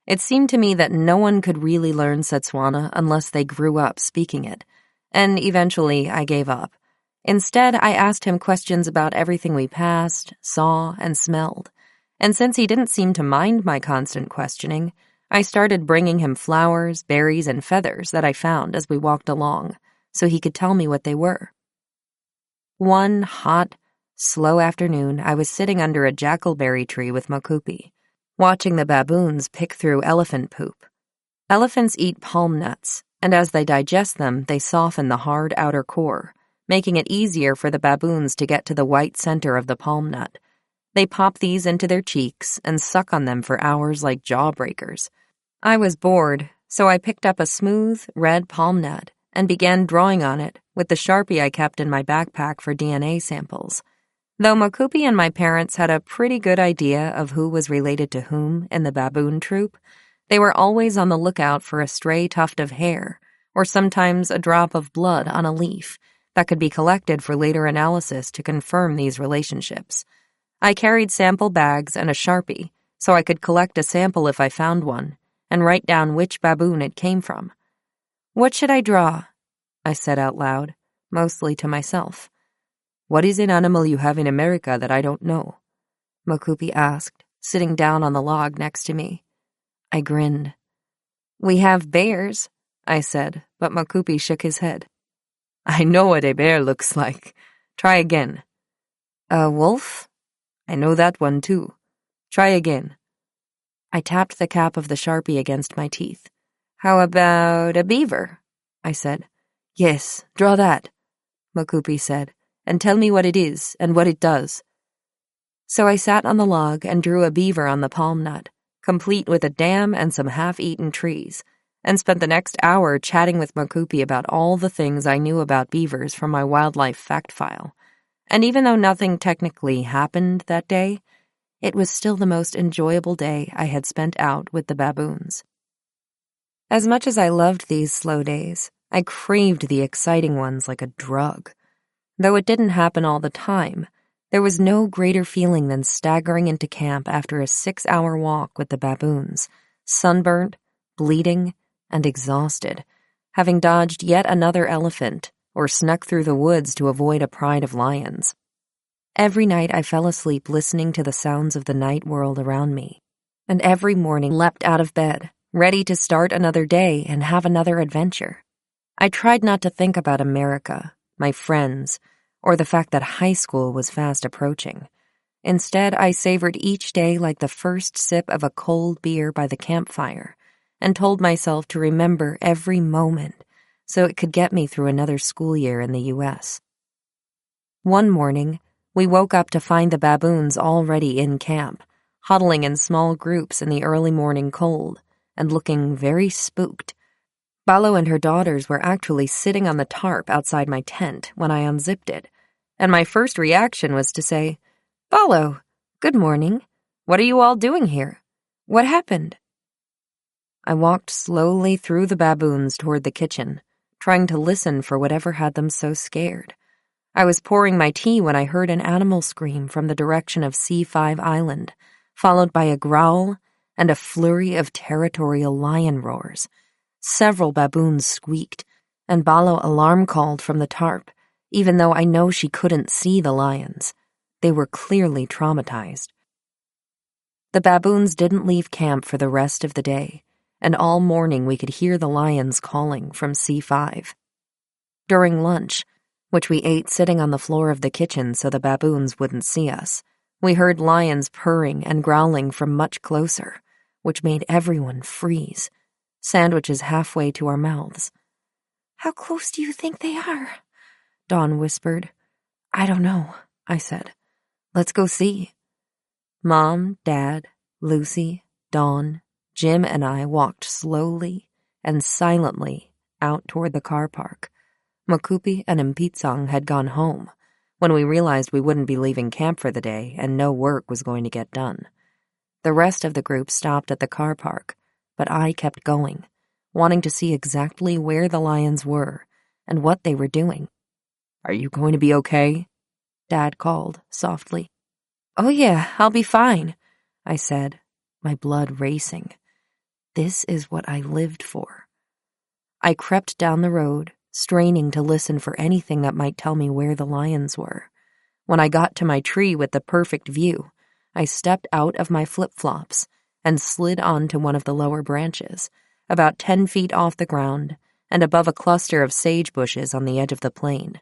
It seemed to me that no one could really learn Setswana unless they grew up speaking it, and eventually I gave up. Instead, I asked him questions about everything we passed, saw, and smelled, and since he didn't seem to mind my constant questioning, I started bringing him flowers, berries, and feathers that I found as we walked along, so he could tell me what they were. One hot, slow afternoon, I was sitting under a jackalberry tree with Makupi, watching the baboons pick through elephant poop. Elephants eat palm nuts, and as they digest them, they soften the hard outer core, making it easier for the baboons to get to the white center of the palm nut. They pop these into their cheeks and suck on them for hours like jawbreakers. I was bored, so I picked up a smooth, red palm nut and began drawing on it with the Sharpie I kept in my backpack for DNA samples. Though Makupi and my parents had a pretty good idea of who was related to whom in the baboon troop, they were always on the lookout for a stray tuft of hair, or sometimes a drop of blood on a leaf, that could be collected for later analysis to confirm these relationships. I carried sample bags and a Sharpie, so I could collect a sample if I found one, and write down which baboon it came from. "What should I draw?" I said out loud, mostly to myself. "What is an animal you have in America that I don't know?" Makupi asked, sitting down on the log next to me. I grinned. "We have bears," I said, but Makupi shook his head. "I know what a bear looks like. Try again." "A wolf?" "I know that one too. Try again." I tapped the cap of the Sharpie against my teeth. How about a beaver? I said. Yes, draw that, Mokupi said, and tell me what it is and what it does. So I sat on the log and drew a beaver on the palm nut, complete with a dam and some half-eaten trees, and spent the next hour chatting with Mokupi about all the things I knew about beavers from my wildlife fact file. And even though nothing technically happened that day, it was still the most enjoyable day I had spent out with the baboons. As much as I loved these slow days, I craved the exciting ones like a drug. Though it didn't happen all the time, there was no greater feeling than staggering into camp after a 6-hour walk with the baboons, sunburnt, bleeding, and exhausted, having dodged yet another elephant or snuck through the woods to avoid a pride of lions. Every night I fell asleep listening to the sounds of the night world around me, and every morning leapt out of bed, ready to start another day and have another adventure. I tried not to think about America, my friends, or the fact that high school was fast approaching. Instead, I savored each day like the first sip of a cold beer by the campfire, and told myself to remember every moment so it could get me through another school year in the U.S. One morning, we woke up to find the baboons already in camp, huddling in small groups in the early morning cold, and looking very spooked. Balo and her daughters were actually sitting on the tarp outside my tent when I unzipped it, and my first reaction was to say, "Balo, good morning. What are you all doing here? What happened?" I walked slowly through the baboons toward the kitchen, trying to listen for whatever had them so scared. I was pouring my tea when I heard an animal scream from the direction of C5 Island, followed by a growl and a flurry of territorial lion roars. Several baboons squeaked, and Balo alarm called from the tarp, even though I know she couldn't see the lions. They were clearly traumatized. The baboons didn't leave camp for the rest of the day, and all morning we could hear the lions calling from C5. During lunch, which we ate sitting on the floor of the kitchen so the baboons wouldn't see us, we heard lions purring and growling from much closer, which made everyone freeze, sandwiches halfway to our mouths. "How close do you think they are?" Dawn whispered. "I don't know," I said. "Let's go see." Mom, Dad, Lucy, Dawn, Jim, and I walked slowly and silently out toward the car park. Mokupi and Mpitsang had gone home when we realized we wouldn't be leaving camp for the day and no work was going to get done. The rest of the group stopped at the car park, but I kept going, wanting to see exactly where the lions were and what they were doing. "Are you going to be okay?" Dad called softly. "Oh yeah, I'll be fine," I said, my blood racing. This is what I lived for. I crept down the road, straining to listen for anything that might tell me where the lions were. When I got to my tree with the perfect view, I stepped out of my flip-flops and slid onto one of the lower branches, about 10 feet off the ground and above a cluster of sage bushes on the edge of the plain.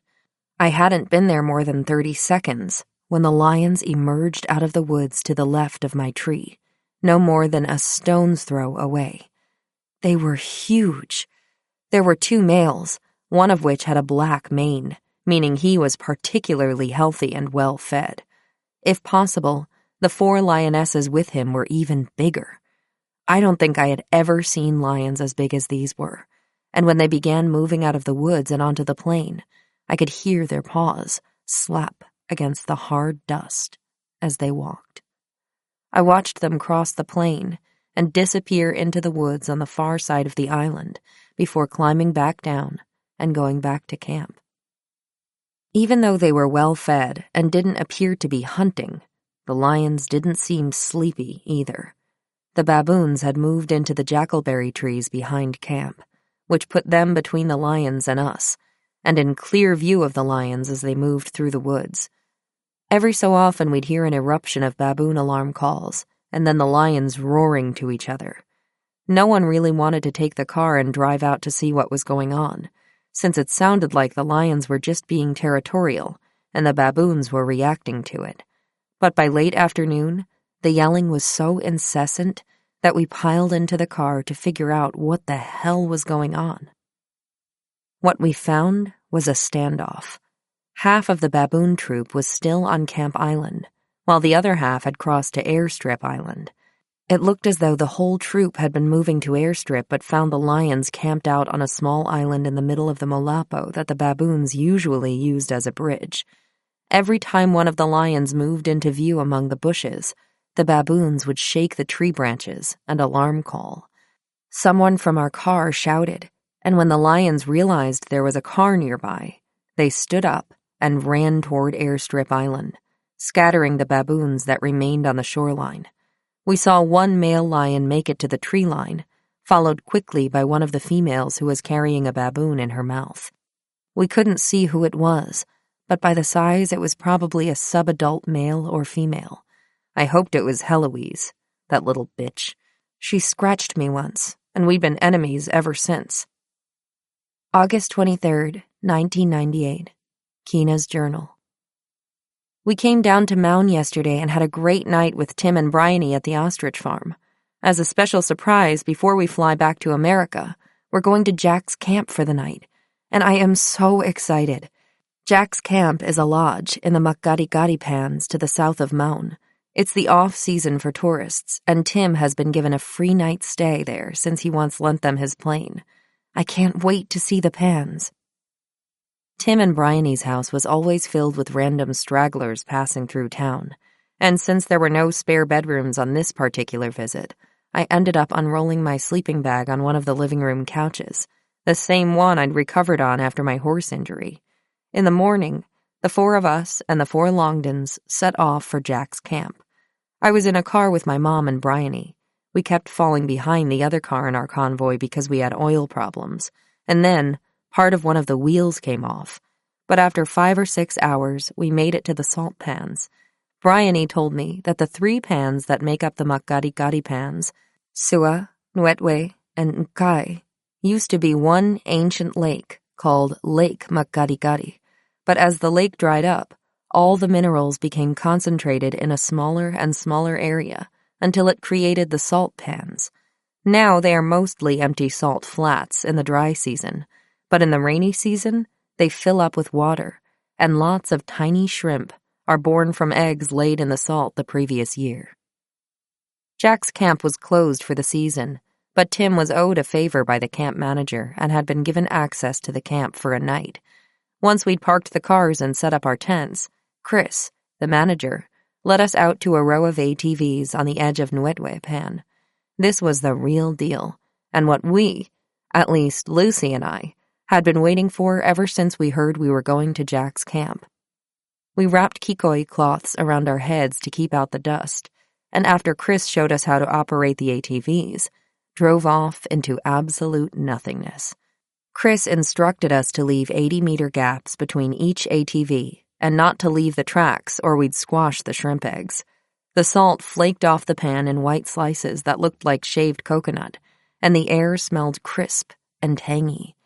I hadn't been there more than 30 seconds when the lions emerged out of the woods to the left of my tree, no more than a stone's throw away. They were huge. There were 2 males, one of which had a black mane, meaning he was particularly healthy and well-fed. If possible, the 4 lionesses with him were even bigger. I don't think I had ever seen lions as big as these were, and when they began moving out of the woods and onto the plain, I could hear their paws slap against the hard dust as they walked. I watched them cross the plain and disappear into the woods on the far side of the island before climbing back down and going back to camp. Even though they were well-fed and didn't appear to be hunting, the lions didn't seem sleepy either. The baboons had moved into the jackalberry trees behind camp, which put them between the lions and us, and in clear view of the lions as they moved through the woods. Every so often we'd hear an eruption of baboon alarm calls, and then the lions roaring to each other. No one really wanted to take the car and drive out to see what was going on, since it sounded like the lions were just being territorial, and the baboons were reacting to it. But by late afternoon, the yelling was so incessant that we piled into the car to figure out what the hell was going on. What we found was a standoff. Half of the baboon troop was still on Camp Island, while the other half had crossed to Airstrip Island. It looked as though the whole troop had been moving to Airstrip but found the lions camped out on a small island in the middle of the Molapo that the baboons usually used as a bridge. Every time one of the lions moved into view among the bushes, the baboons would shake the tree branches and alarm call. Someone from our car shouted, and when the lions realized there was a car nearby, they stood up and ran toward Airstrip Island, scattering the baboons that remained on the shoreline. We saw one male lion make it to the tree line, followed quickly by one of the females who was carrying a baboon in her mouth. We couldn't see who it was, but by the size it was probably a sub-adult male or female. I hoped it was Heloise, that little bitch. She scratched me once, and we'd been enemies ever since. August 23rd, 1998. Keena's journal. We came down to Mound yesterday and had a great night with Tim and Bryony at the ostrich farm. As a special surprise, before we fly back to America, we're going to Jack's camp for the night, and I am so excited. Jack's camp is a lodge in the Makgadikgadi Pans to the south of Mound. It's the off-season for tourists, and Tim has been given a free night's stay there since he once lent them his plane. I can't wait to see the Pans. Tim and Bryony's house was always filled with random stragglers passing through town, and since there were no spare bedrooms on this particular visit, I ended up unrolling my sleeping bag on one of the living room couches, the same one I'd recovered on after my horse injury. In the morning, the four of us and the four Longdons set off for Jack's camp. I was in a car with my mom and Bryony. We kept falling behind the other car in our convoy because we had oil problems, and then part of one of the wheels came off. But after 5 or 6 hours, we made it to the salt pans. Bryony told me that the 3 pans that make up the Makgadikgadi Pans, Sua, Nwetwe, and Nkai, used to be one ancient lake called Lake Makgadikgadi. But as the lake dried up, all the minerals became concentrated in a smaller and smaller area until it created the salt pans. Now they are mostly empty salt flats in the dry season, but in the rainy season, they fill up with water, and lots of tiny shrimp are born from eggs laid in the salt the previous year. Jack's camp was closed for the season, but Tim was owed a favor by the camp manager and had been given access to the camp for a night. Once we'd parked the cars and set up our tents, Chris, the manager, led us out to a row of ATVs on the edge of Nwetwe Pan. This was the real deal, and what we, at least Lucy and I, had been waiting for ever since we heard we were going to Jack's camp. We wrapped kikoi cloths around our heads to keep out the dust, and after Chris showed us how to operate the ATVs, drove off into absolute nothingness. Chris instructed us to leave 80-meter gaps between each ATV and not to leave the tracks or we'd squash the shrimp eggs. The salt flaked off the pan in white slices that looked like shaved coconut, and the air smelled crisp and tangy.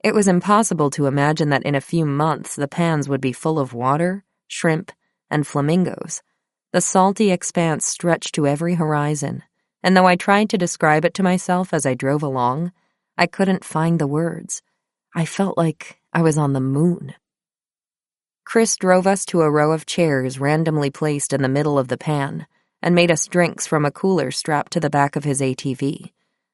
It was impossible to imagine that in a few months the pans would be full of water, shrimp, and flamingos. The salty expanse stretched to every horizon, and though I tried to describe it to myself as I drove along, I couldn't find the words. I felt like I was on the moon. Chris drove us to a row of chairs randomly placed in the middle of the pan and made us drinks from a cooler strapped to the back of his ATV.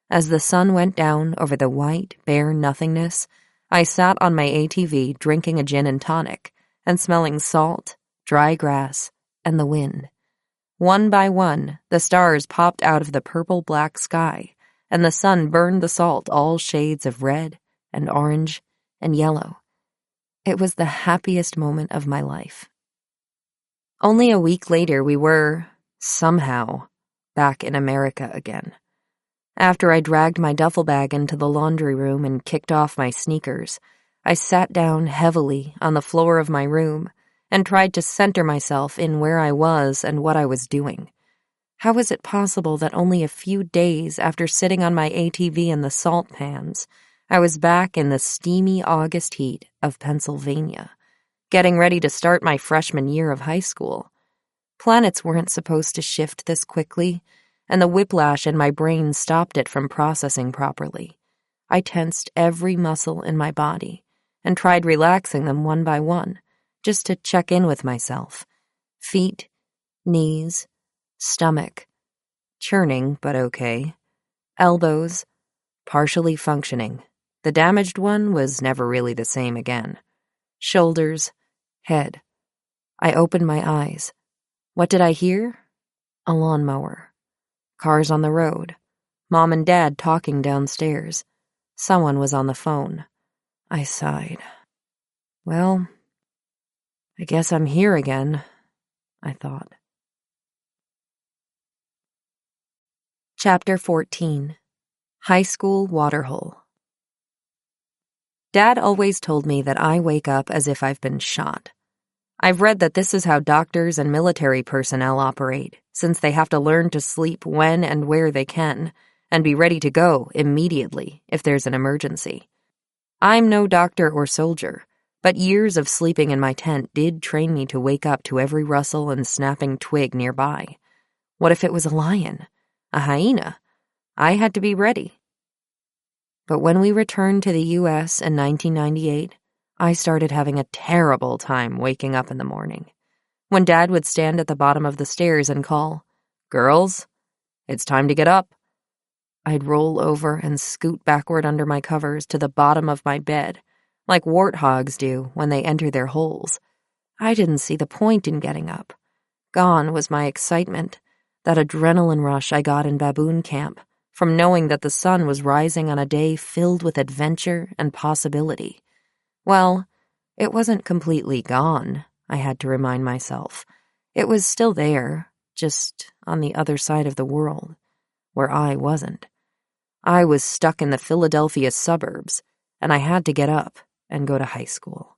As the sun went down over the white, bare nothingness, I sat on my ATV drinking a gin and tonic and smelling salt, dry grass, and the wind. One by one, the stars popped out of the purple-black sky, and the sun burned the salt all shades of red and orange and yellow. It was the happiest moment of my life. Only a week later, we were, somehow, back in America again. After I dragged my duffel bag into the laundry room and kicked off my sneakers, I sat down heavily on the floor of my room and tried to center myself in where I was and what I was doing. How was it possible that only a few days after sitting on my ATV in the salt pans, I was back in the steamy August heat of Pennsylvania, getting ready to start my freshman year of high school? Planets weren't supposed to shift this quickly, and the whiplash in my brain stopped it from processing properly. I tensed every muscle in my body and tried relaxing them one by one, just to check in with myself. Feet, knees, stomach, churning but okay, elbows, partially functioning. The damaged one was never really the same again. Shoulders, head. I opened my eyes. What did I hear? A lawnmower. Cars on the road. Mom and Dad talking downstairs. Someone was on the phone. I sighed. Well, I guess I'm here again, I thought. Chapter 14. High School Waterhole. Dad always told me that I wake up as if I've been shot. I've read that this is how doctors and military personnel operate, since they have to learn to sleep when and where they can, and be ready to go immediately if there's an emergency. I'm no doctor or soldier, but years of sleeping in my tent did train me to wake up to every rustle and snapping twig nearby. What if it was a lion? A hyena? I had to be ready. But when we returned to the U.S. in 1998, I started having a terrible time waking up in the morning. When Dad would stand at the bottom of the stairs and call, "Girls, it's time to get up," I'd roll over and scoot backward under my covers to the bottom of my bed, like warthogs do when they enter their holes. I didn't see the point in getting up. Gone was my excitement, that adrenaline rush I got in baboon camp, from knowing that the sun was rising on a day filled with adventure and possibility. Well, it wasn't completely gone, I had to remind myself. It was still there, just on the other side of the world, where I wasn't. I was stuck in the Philadelphia suburbs, and I had to get up and go to high school.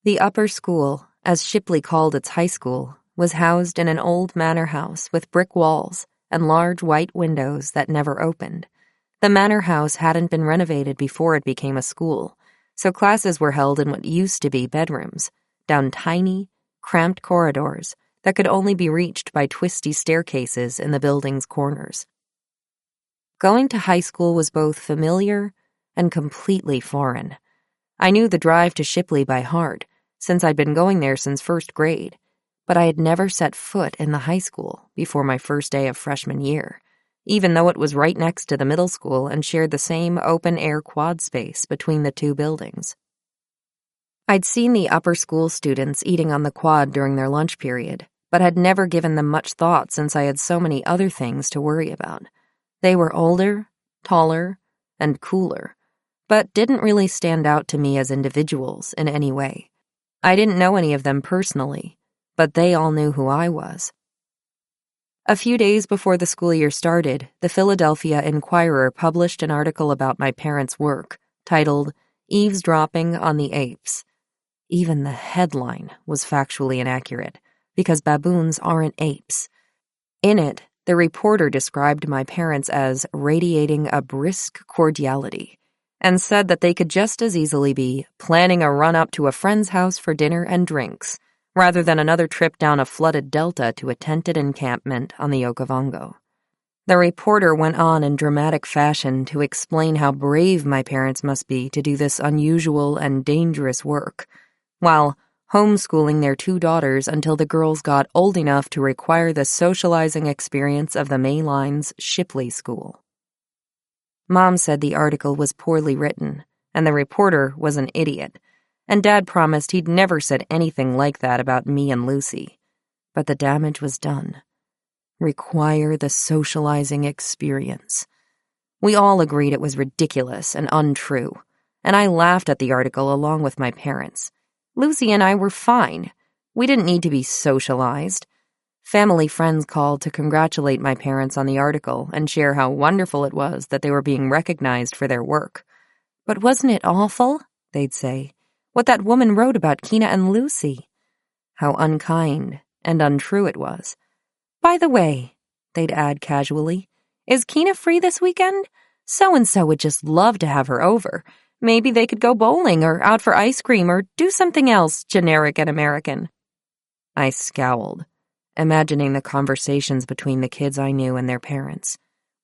The upper school, as Shipley called its high school, was housed in an old manor house with brick walls and large white windows that never opened. The manor house hadn't been renovated before it became a school, so classes were held in what used to be bedrooms, down tiny, cramped corridors that could only be reached by twisty staircases in the building's corners. Going to high school was both familiar and completely foreign. I knew the drive to Shipley by heart, since I'd been going there since first grade, but I had never set foot in the high school before my first day of freshman year, even though it was right next to the middle school and shared the same open-air quad space between the two buildings. I'd seen the upper school students eating on the quad during their lunch period, but had never given them much thought since I had so many other things to worry about. They were older, taller, and cooler, but didn't really stand out to me as individuals in any way. I didn't know any of them personally, but they all knew who I was. A few days before the school year started, the Philadelphia Inquirer published an article about my parents' work, titled "Eavesdropping on the Apes." Even the headline was factually inaccurate, because baboons aren't apes. In it, the reporter described my parents as radiating a brisk cordiality, and said that they could just as easily be planning a run up to a friend's house for dinner and drinks, rather than another trip down a flooded delta to a tented encampment on the Okavango. The reporter went on in dramatic fashion to explain how brave my parents must be to do this unusual and dangerous work, while homeschooling their two daughters until the girls got old enough to require the socializing experience of the May Line's Shipley School. Mom said the article was poorly written, and the reporter was an idiot, and Dad promised he'd never said anything like that about me and Lucy. But the damage was done. Require the socializing experience. We all agreed it was ridiculous and untrue, and I laughed at the article along with my parents. Lucy and I were fine. We didn't need to be socialized. Family friends called to congratulate my parents on the article and share how wonderful it was that they were being recognized for their work. "But wasn't it awful?" they'd say. "What that woman wrote about Keena and Lucy." How unkind and untrue it was. "By the way," they'd add casually, "is Keena free this weekend? So-and-so would just love to have her over. Maybe they could go bowling or out for ice cream or do something else generic and American." I scowled. imagining the conversations between the kids I knew and their parents.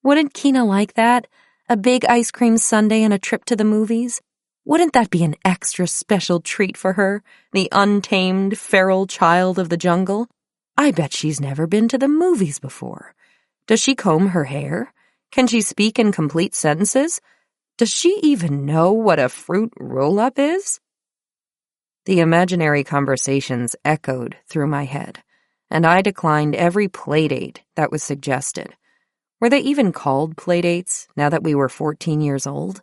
Wouldn't Keena like that? A big ice cream sundae and a trip to the movies? Wouldn't that be an extra special treat for her, the untamed, feral child of the jungle? I bet she's never been to the movies before. Does she comb her hair? Can she speak in complete sentences? Does she even know what a fruit roll-up is? The imaginary conversations echoed through my head, and I declined every playdate that was suggested. Were they even called playdates now that we were 14 years old?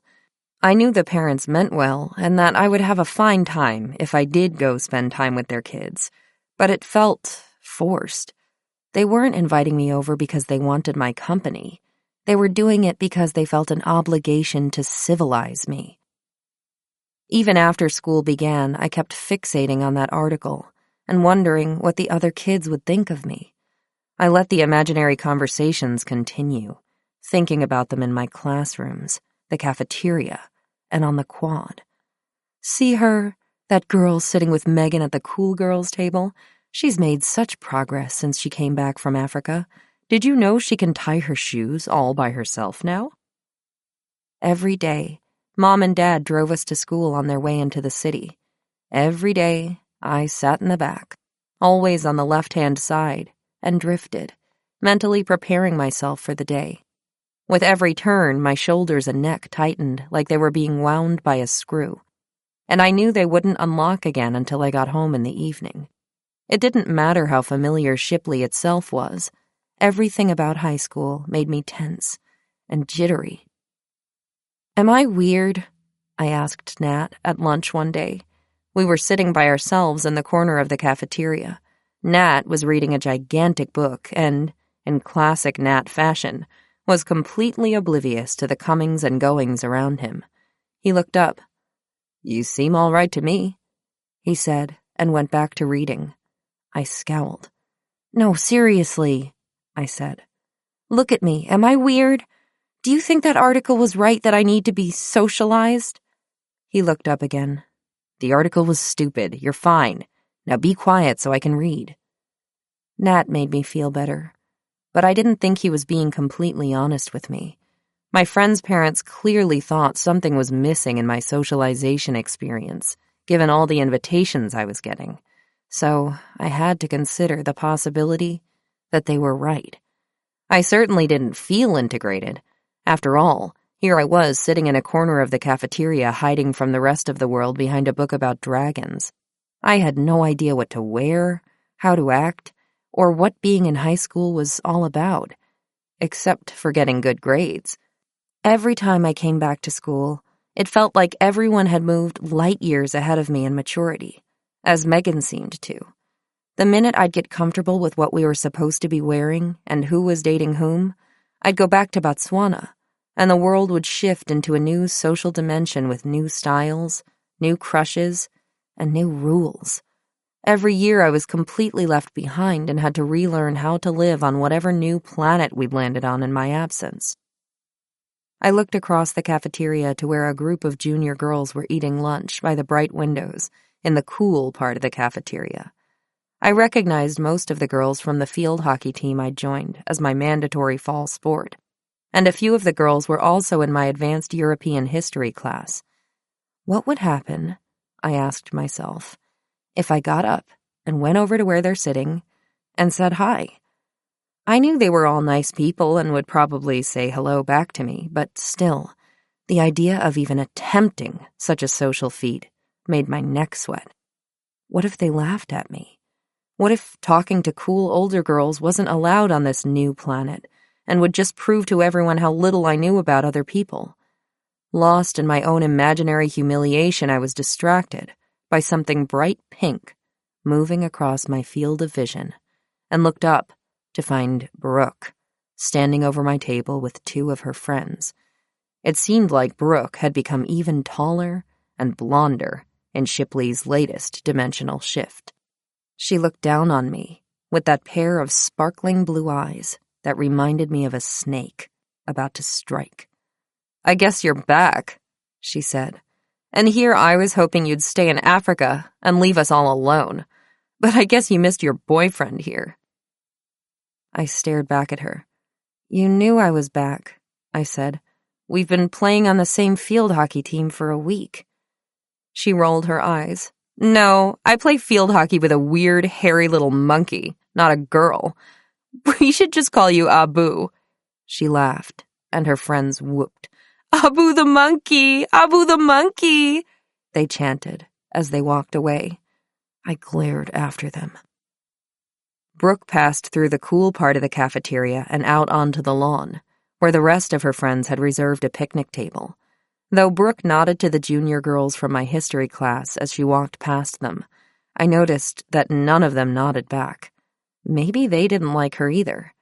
I knew the parents meant well and that I would have a fine time if I did go spend time with their kids, but it felt forced. They weren't inviting me over because they wanted my company. They were doing it because they felt an obligation to civilize me. Even after school began, I kept fixating on that article and wondering what the other kids would think of me. I let the imaginary conversations continue, thinking about them in my classrooms, the cafeteria, and on the quad. See her, that girl sitting with Megan at the cool girls table? She's made such progress since she came back from Africa. Did you know she can tie her shoes all by herself now? Every day, Mom and Dad drove us to school on their way into the city. Every day, I sat in the back, always on the left-hand side, and drifted, mentally preparing myself for the day. With every turn, my shoulders and neck tightened like they were being wound by a screw, and I knew they wouldn't unlock again until I got home in the evening. It didn't matter how familiar Shipley itself was. Everything about high school made me tense and jittery. "Am I weird?" I asked Nat at lunch one day. We were sitting by ourselves in the corner of the cafeteria. Nat was reading a gigantic book and, in classic Nat fashion, was completely oblivious to the comings and goings around him. He looked up. "You seem all right to me," he said, and went back to reading. I scowled. "No, seriously," I said. "Look at me. Am I weird? Do you think that article was right that I need to be socialized?" He looked up again. "The article was stupid. You're fine. Now be quiet so I can read." Nat made me feel better, but I didn't think he was being completely honest with me. My friends' parents clearly thought something was missing in my socialization experience, given all the invitations I was getting. So I had to consider the possibility that they were right. I certainly didn't feel integrated. After all, here I was sitting in a corner of the cafeteria hiding from the rest of the world behind a book about dragons. I had no idea what to wear, how to act, or what being in high school was all about, except for getting good grades. Every time I came back to school, it felt like everyone had moved light years ahead of me in maturity, as Megan seemed to. The minute I'd get comfortable with what we were supposed to be wearing and who was dating whom, I'd go back to Botswana, and the world would shift into a new social dimension with new styles, new crushes, and new rules. Every year I was completely left behind and had to relearn how to live on whatever new planet we'd landed on in my absence. I looked across the cafeteria to where a group of junior girls were eating lunch by the bright windows in the cool part of the cafeteria. I recognized most of the girls from the field hockey team I'd joined as my mandatory fall sport, and a few of the girls were also in my advanced European history class. What would happen, I asked myself, if I got up and went over to where they're sitting and said hi? I knew they were all nice people and would probably say hello back to me, but still, the idea of even attempting such a social feat made my neck sweat. What if they laughed at me? What if talking to cool older girls wasn't allowed on this new planet and would just prove to everyone how little I knew about other people? Lost in my own imaginary humiliation, I was distracted by something bright pink moving across my field of vision and looked up to find Brooke standing over my table with two of her friends. It seemed like Brooke had become even taller and blonder in Shipley's latest dimensional shift. She looked down on me with that pair of sparkling blue eyes that reminded me of a snake about to strike. "I guess you're back," she said. "And here I was hoping you'd stay in Africa and leave us all alone. But I guess you missed your boyfriend here." I stared back at her. You knew I was back, I said. We've been playing on the same field hockey team for a week. She rolled her eyes. No, I play field hockey with a weird, hairy little monkey, not a girl. We should just call you Abu. She laughed, and her friends whooped. Abu the monkey! Abu the monkey! They chanted as they walked away. I glared after them. Brooke passed through the cool part of the cafeteria and out onto the lawn, where the rest of her friends had reserved a picnic table. Though Brooke nodded to the junior girls from my history class as she walked past them, I noticed that none of them nodded back. Maybe they didn't like her either.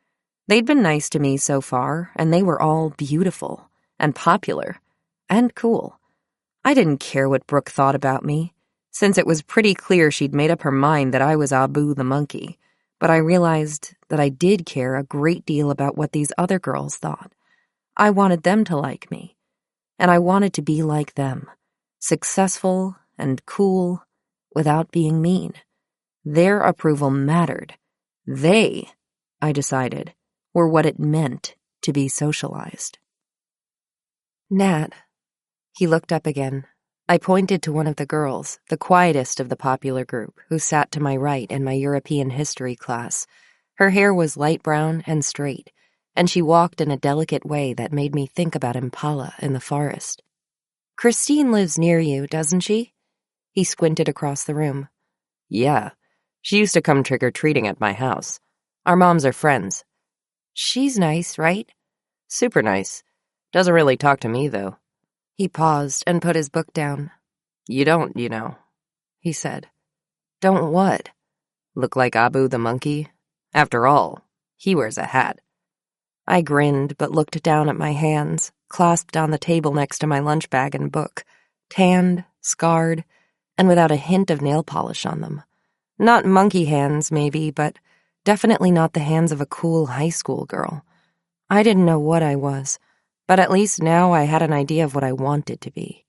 They'd been nice to me so far, and they were all beautiful and popular and cool. I didn't care what Brooke thought about me, since it was pretty clear she'd made up her mind that I was Abu the monkey, but I realized that I did care a great deal about what these other girls thought. I wanted them to like me, and I wanted to be like them, successful and cool without being mean. Their approval mattered. They, I decided, were what it meant to be socialized. Nat. He looked up again. I pointed to one of the girls, the quietest of the popular group, who sat to my right in my European history class. Her hair was light brown and straight, and she walked in a delicate way that made me think about Impala in the forest. Christine lives near you, doesn't she? He squinted across the room. Yeah, she used to come trick-or-treating at my house. Our moms are friends. She's nice, right? Super nice. Doesn't really talk to me, though. He paused and put his book down. You don't, you know, he said. Don't what? Look like Abu the monkey? After all, he wears a hat. I grinned but looked down at my hands, clasped on the table next to my lunch bag and book, tanned, scarred, and without a hint of nail polish on them. Not monkey hands, maybe, but definitely not the hands of a cool high school girl. I didn't know what I was, but at least now I had an idea of what I wanted to be.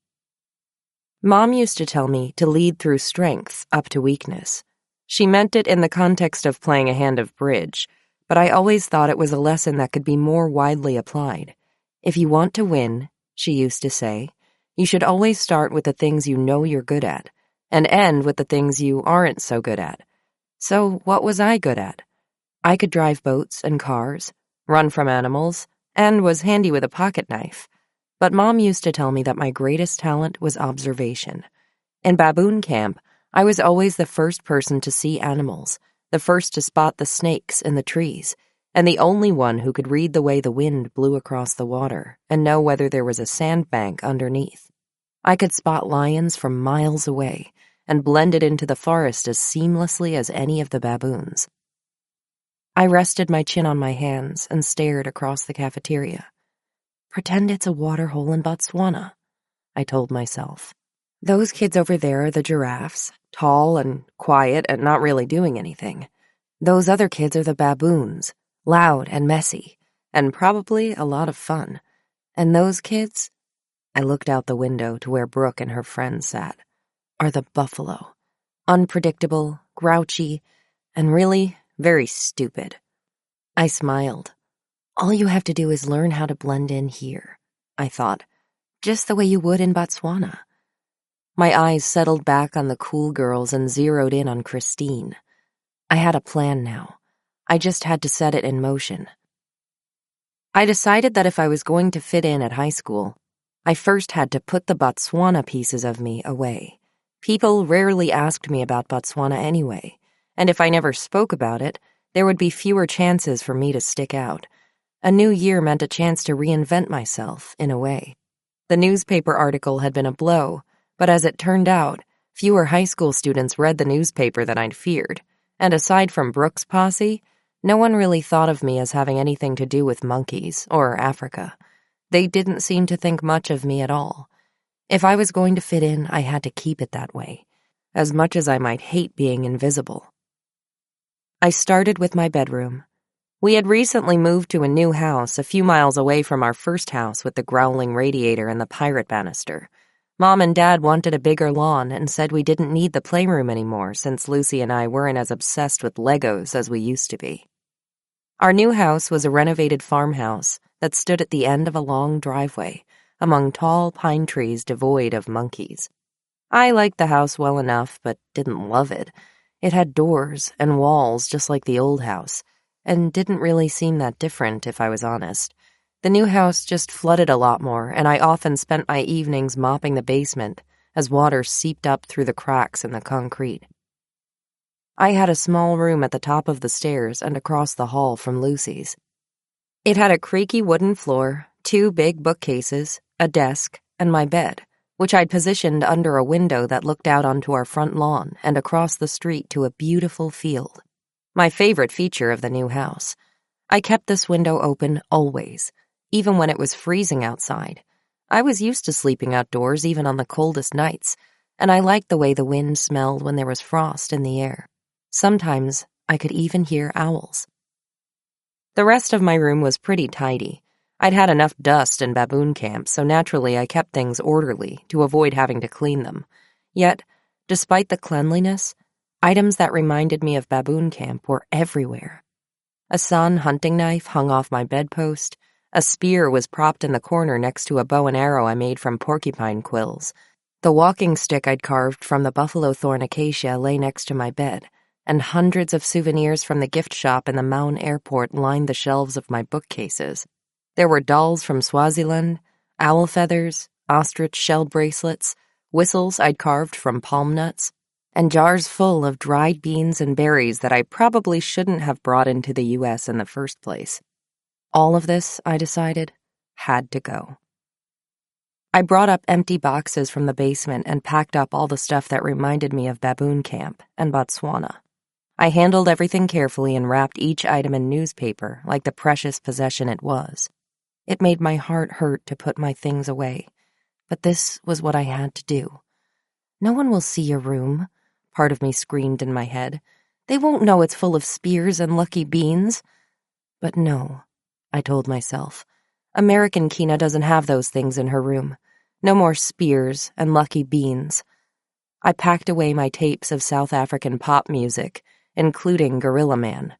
Mom used to tell me to lead through strength up to weakness. She meant it in the context of playing a hand of bridge, but I always thought it was a lesson that could be more widely applied. If you want to win, she used to say, you should always start with the things you know you're good at, and end with the things you aren't so good at. So what was I good at? I could drive boats and cars, run from animals, and was handy with a pocket knife. But Mom used to tell me that my greatest talent was observation. In baboon camp, I was always the first person to see animals, the first to spot the snakes in the trees, and the only one who could read the way the wind blew across the water and know whether there was a sandbank underneath. I could spot lions from miles away and blended into the forest as seamlessly as any of the baboons. I rested my chin on my hands and stared across the cafeteria. Pretend it's a water hole in Botswana, I told myself. Those kids over there are the giraffes, tall and quiet and not really doing anything. Those other kids are the baboons, loud and messy, and probably a lot of fun. And those kids, I looked out the window to where Brooke and her friends sat, are the buffalo, unpredictable, grouchy, and really very stupid. I smiled. All you have to do is learn how to blend in here, I thought, just the way you would in Botswana. My eyes settled back on the cool girls and zeroed in on Christine. I had a plan now. I just had to set it in motion. I decided that if I was going to fit in at high school, I first had to put the Botswana pieces of me away. People rarely asked me about Botswana anyway, and if I never spoke about it, there would be fewer chances for me to stick out. A new year meant a chance to reinvent myself, in a way. The newspaper article had been a blow, but as it turned out, fewer high school students read the newspaper than I'd feared, and aside from Brooke's posse, no one really thought of me as having anything to do with monkeys or Africa. They didn't seem to think much of me at all. If I was going to fit in, I had to keep it that way, as much as I might hate being invisible. I started with my bedroom. We had recently moved to a new house a few miles away from our first house with the growling radiator and the pirate banister. Mom and Dad wanted a bigger lawn and said we didn't need the playroom anymore since Lucy and I weren't as obsessed with Legos as we used to be. Our new house was a renovated farmhouse that stood at the end of a long driveway, among tall pine trees devoid of monkeys. I liked the house well enough, but didn't love it. It had doors and walls just like the old house, and didn't really seem that different, if I was honest. The new house just flooded a lot more, and I often spent my evenings mopping the basement as water seeped up through the cracks in the concrete. I had a small room at the top of the stairs and across the hall from Lucy's. It had a creaky wooden floor, 2 big bookcases, a desk, and my bed, which I'd positioned under a window that looked out onto our front lawn and across the street to a beautiful field. My favorite feature of the new house. I kept this window open always, even when it was freezing outside. I was used to sleeping outdoors even on the coldest nights, and I liked the way the wind smelled when there was frost in the air. Sometimes I could even hear owls. The rest of my room was pretty tidy. I'd had enough dust in baboon camp, so naturally I kept things orderly to avoid having to clean them. Yet, despite the cleanliness, items that reminded me of baboon camp were everywhere. A San hunting knife hung off my bedpost. A spear was propped in the corner next to a bow and arrow I made from porcupine quills. The walking stick I'd carved from the buffalo thorn acacia lay next to my bed, and hundreds of souvenirs from the gift shop in the Maun airport lined the shelves of my bookcases. There were dolls from Swaziland, owl feathers, ostrich shell bracelets, whistles I'd carved from palm nuts, and jars full of dried beans and berries that I probably shouldn't have brought into the U.S. in the first place. All of this, I decided, had to go. I brought up empty boxes from the basement and packed up all the stuff that reminded me of baboon camp and Botswana. I handled everything carefully and wrapped each item in newspaper like the precious possession it was. It made my heart hurt to put my things away, but this was what I had to do. "No one will see your room," part of me screamed in my head. "They won't know it's full of spears and lucky beans." But no, I told myself. American Keena doesn't have those things in her room. No more spears and lucky beans. I packed away my tapes of South African pop music, including Gorilla Man.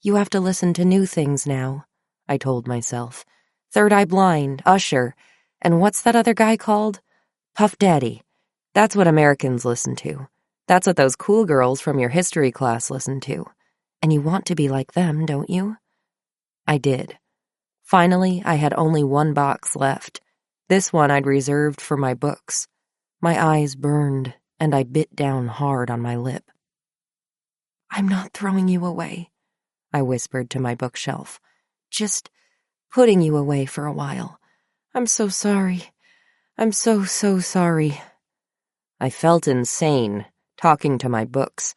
"You have to listen to new things now," I told myself. Third Eye Blind, Usher, and what's that other guy called? Puff Daddy. That's what Americans listen to. That's what those cool girls from your history class listen to. And you want to be like them, don't you? I did. Finally, I had only one box left. This one I'd reserved for my books. My eyes burned, and I bit down hard on my lip. "I'm not throwing you away," I whispered to my bookshelf. "Just putting you away for a while. I'm so sorry. I'm so sorry." I felt insane, talking to my books,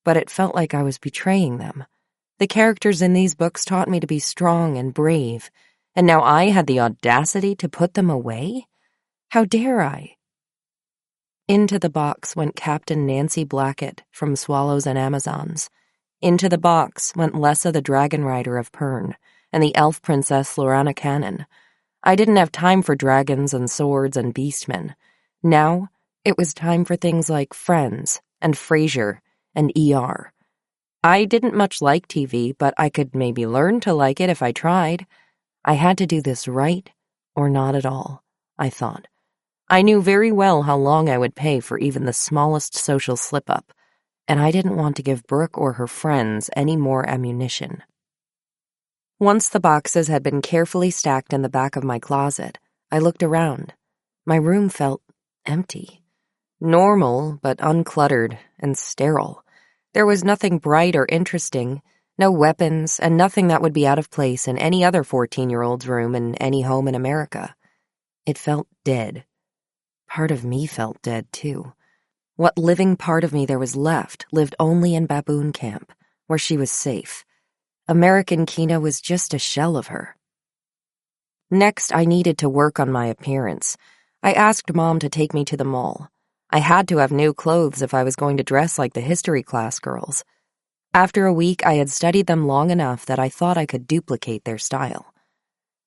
but it felt like I was betraying them. The characters in these books taught me to be strong and brave, and now I had the audacity to put them away? How dare I? Into the box went Captain Nancy Blackett from Swallows and Amazons. Into the box went Lessa the Dragon Rider of Pern and the elf princess Lorana Cannon. I didn't have time for dragons and swords and beastmen. Now, it was time for things like Friends and Frasier and ER. I didn't much like TV, but I could maybe learn to like it if I tried. I had to do this right or not at all, I thought. I knew very well how long I would pay for even the smallest social slip-up, and I didn't want to give Brooke or her friends any more ammunition. Once the boxes had been carefully stacked in the back of my closet, I looked around. My room felt empty. Normal, but uncluttered and sterile. There was nothing bright or interesting, no weapons, and nothing that would be out of place in any other 14-year-old's room in any home in America. It felt dead. Part of me felt dead, too. What living part of me there was left lived only in baboon camp, where she was safe. American Keena was just a shell of her. Next, I needed to work on my appearance. I asked Mom to take me to the mall. I had to have new clothes if I was going to dress like the history class girls. After a week, I had studied them long enough that I thought I could duplicate their style.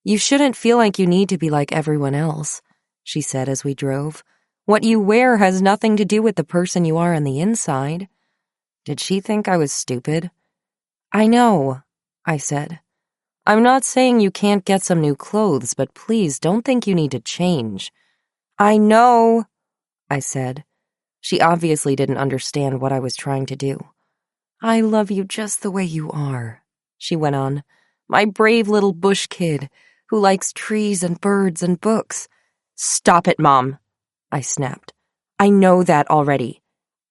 "You shouldn't feel like you need to be like everyone else," she said as we drove. "What you wear has nothing to do with the person you are on the inside." Did she think I was stupid? I know. I said. "I'm not saying you can't get some new clothes, but please don't think you need to change." "I know," I said. She obviously didn't understand what I was trying to do. "I love you just the way you are," she went on. "My brave little bush kid who likes trees and birds and books." "Stop it, Mom," I snapped. "I know that already.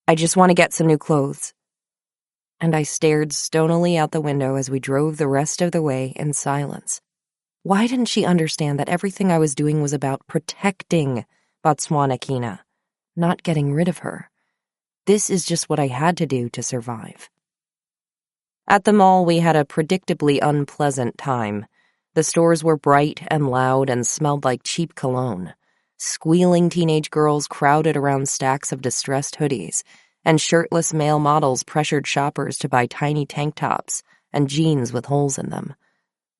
I just want to get some new clothes." And I stared stonily out the window as we drove the rest of the way in silence. Why didn't she understand that everything I was doing was about protecting Botswana Keena, not getting rid of her? This is just what I had to do to survive. At the mall, we had a predictably unpleasant time. The stores were bright and loud and smelled like cheap cologne. Squealing teenage girls crowded around stacks of distressed hoodies, and shirtless male models pressured shoppers to buy tiny tank tops and jeans with holes in them.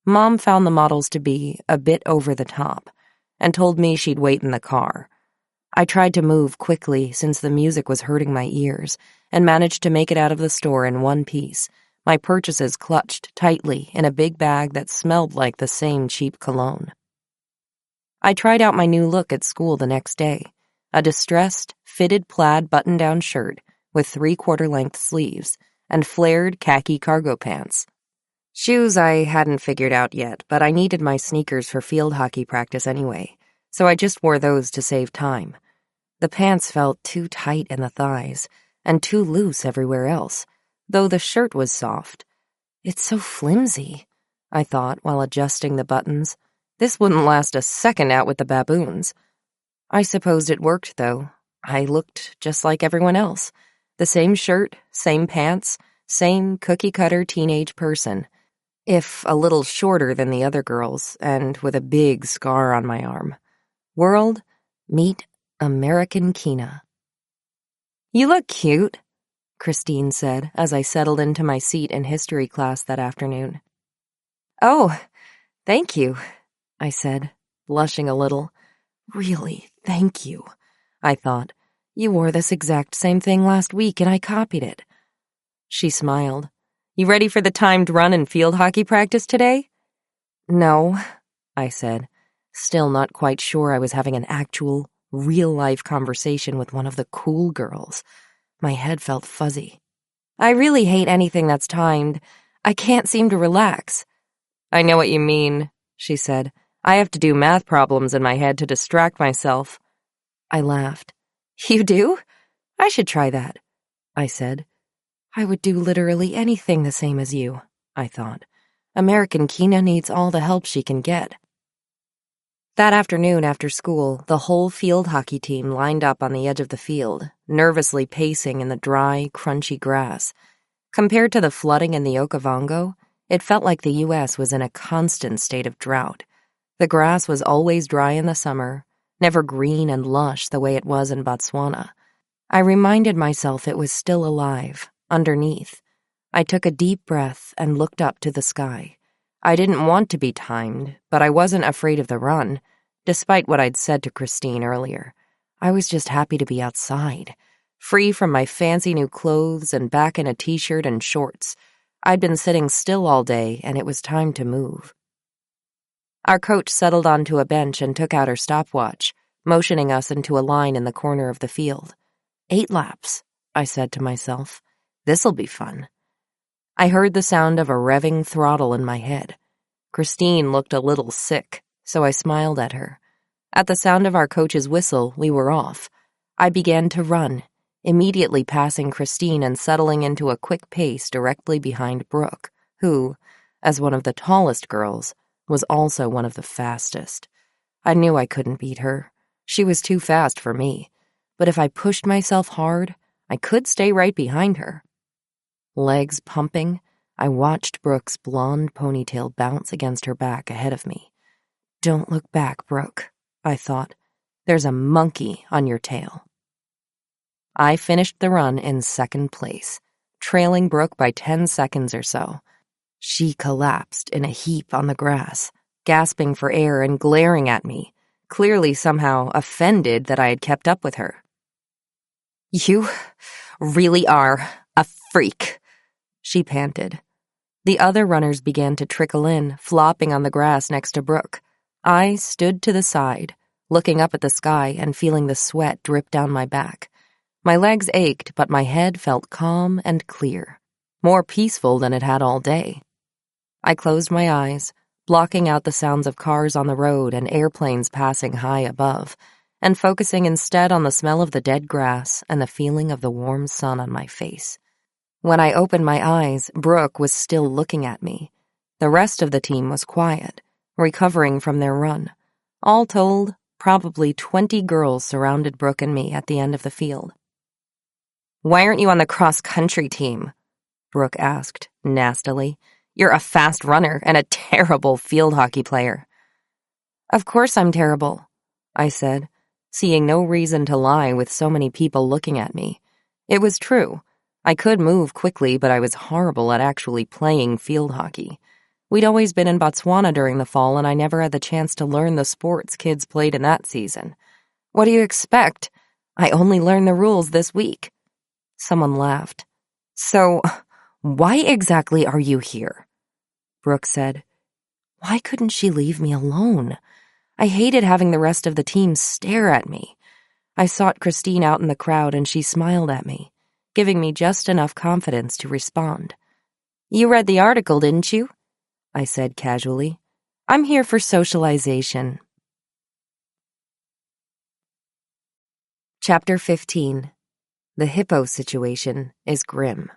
Mom found the models to be a bit over the top and told me she'd wait in the car. I tried to move quickly since the music was hurting my ears and managed to make it out of the store in one piece, my purchases clutched tightly in a big bag that smelled like the same cheap cologne. I tried out my new look at school the next day, a distressed, fitted plaid button-down shirt with 3/4-length sleeves and flared khaki cargo pants. Shoes I hadn't figured out yet, but I needed my sneakers for field hockey practice anyway, so I just wore those to save time. The pants felt too tight in the thighs and too loose everywhere else, though the shirt was soft. "It's so flimsy," I thought while adjusting the buttons. This wouldn't last a second out with the baboons. I supposed it worked, though. I looked just like everyone else. The same shirt, same pants, same cookie-cutter teenage person, if a little shorter than the other girls and with a big scar on my arm. World, meet American Keena. "You look cute," Christine said as I settled into my seat in history class that afternoon. "Oh, thank you," I said, blushing a little. "Really, thank you," I thought. "You wore this exact same thing last week and I copied it." She smiled. "You ready for the timed run and field hockey practice today?" "No," I said, still not quite sure I was having an actual, real-life conversation with one of the cool girls. My head felt fuzzy. "I really hate anything that's timed. I can't seem to relax." "I know what you mean," she said. "I have to do math problems in my head to distract myself." I laughed. "You do? I should try that," I said. I would do literally anything the same as you, I thought. American Keena needs all the help she can get. That afternoon after school, the whole field hockey team lined up on the edge of the field, nervously pacing in the dry, crunchy grass. Compared to the flooding in the Okavango, it felt like the U.S. was in a constant state of drought. The grass was always dry in the summer, never green and lush the way it was in Botswana. I reminded myself it was still alive, underneath. I took a deep breath and looked up to the sky. I didn't want to be timed, but I wasn't afraid of the run, despite what I'd said to Christine earlier. I was just happy to be outside, free from my fancy new clothes and back in a t-shirt and shorts. I'd been sitting still all day, and it was time to move. Our coach settled onto a bench and took out her stopwatch, motioning us into a line in the corner of the field. 8 laps, I said to myself. This'll be fun. I heard the sound of a revving throttle in my head. Christine looked a little sick, so I smiled at her. At the sound of our coach's whistle, we were off. I began to run, immediately passing Christine and settling into a quick pace directly behind Brooke, who, as one of the tallest girls, was also one of the fastest. I knew I couldn't beat her. She was too fast for me. But if I pushed myself hard, I could stay right behind her. Legs pumping, I watched Brooke's blonde ponytail bounce against her back ahead of me. Don't look back, Brooke, I thought. There's a monkey on your tail. I finished the run in second place, trailing Brooke by 10 seconds or so. She collapsed in a heap on the grass, gasping for air and glaring at me, clearly somehow offended that I had kept up with her. You really are a freak, she panted. The other runners began to trickle in, flopping on the grass next to Brooke. I stood to the side, looking up at the sky and feeling the sweat drip down my back. My legs ached, but my head felt calm and clear, more peaceful than it had all day. I closed my eyes, blocking out the sounds of cars on the road and airplanes passing high above, and focusing instead on the smell of the dead grass and the feeling of the warm sun on my face. When I opened my eyes, Brooke was still looking at me. The rest of the team was quiet, recovering from their run. All told, probably 20 girls surrounded Brooke and me at the end of the field. "Why aren't you on the cross-country team?" Brooke asked, nastily. "You're a fast runner and a terrible field hockey player." "Of course I'm terrible," I said, seeing no reason to lie with so many people looking at me. It was true. I could move quickly, but I was horrible at actually playing field hockey. We'd always been in Botswana during the fall, and I never had the chance to learn the sports kids played in that season. "What do you expect? I only learned the rules this week." Someone laughed. "So, why exactly are you here?" Brooke said. Why couldn't she leave me alone? I hated having the rest of the team stare at me. I sought Christine out in the crowd, and she smiled at me, giving me just enough confidence to respond. "You read the article, didn't you?" I said casually. "I'm here for socialization." Chapter 15. The hippo situation is grim.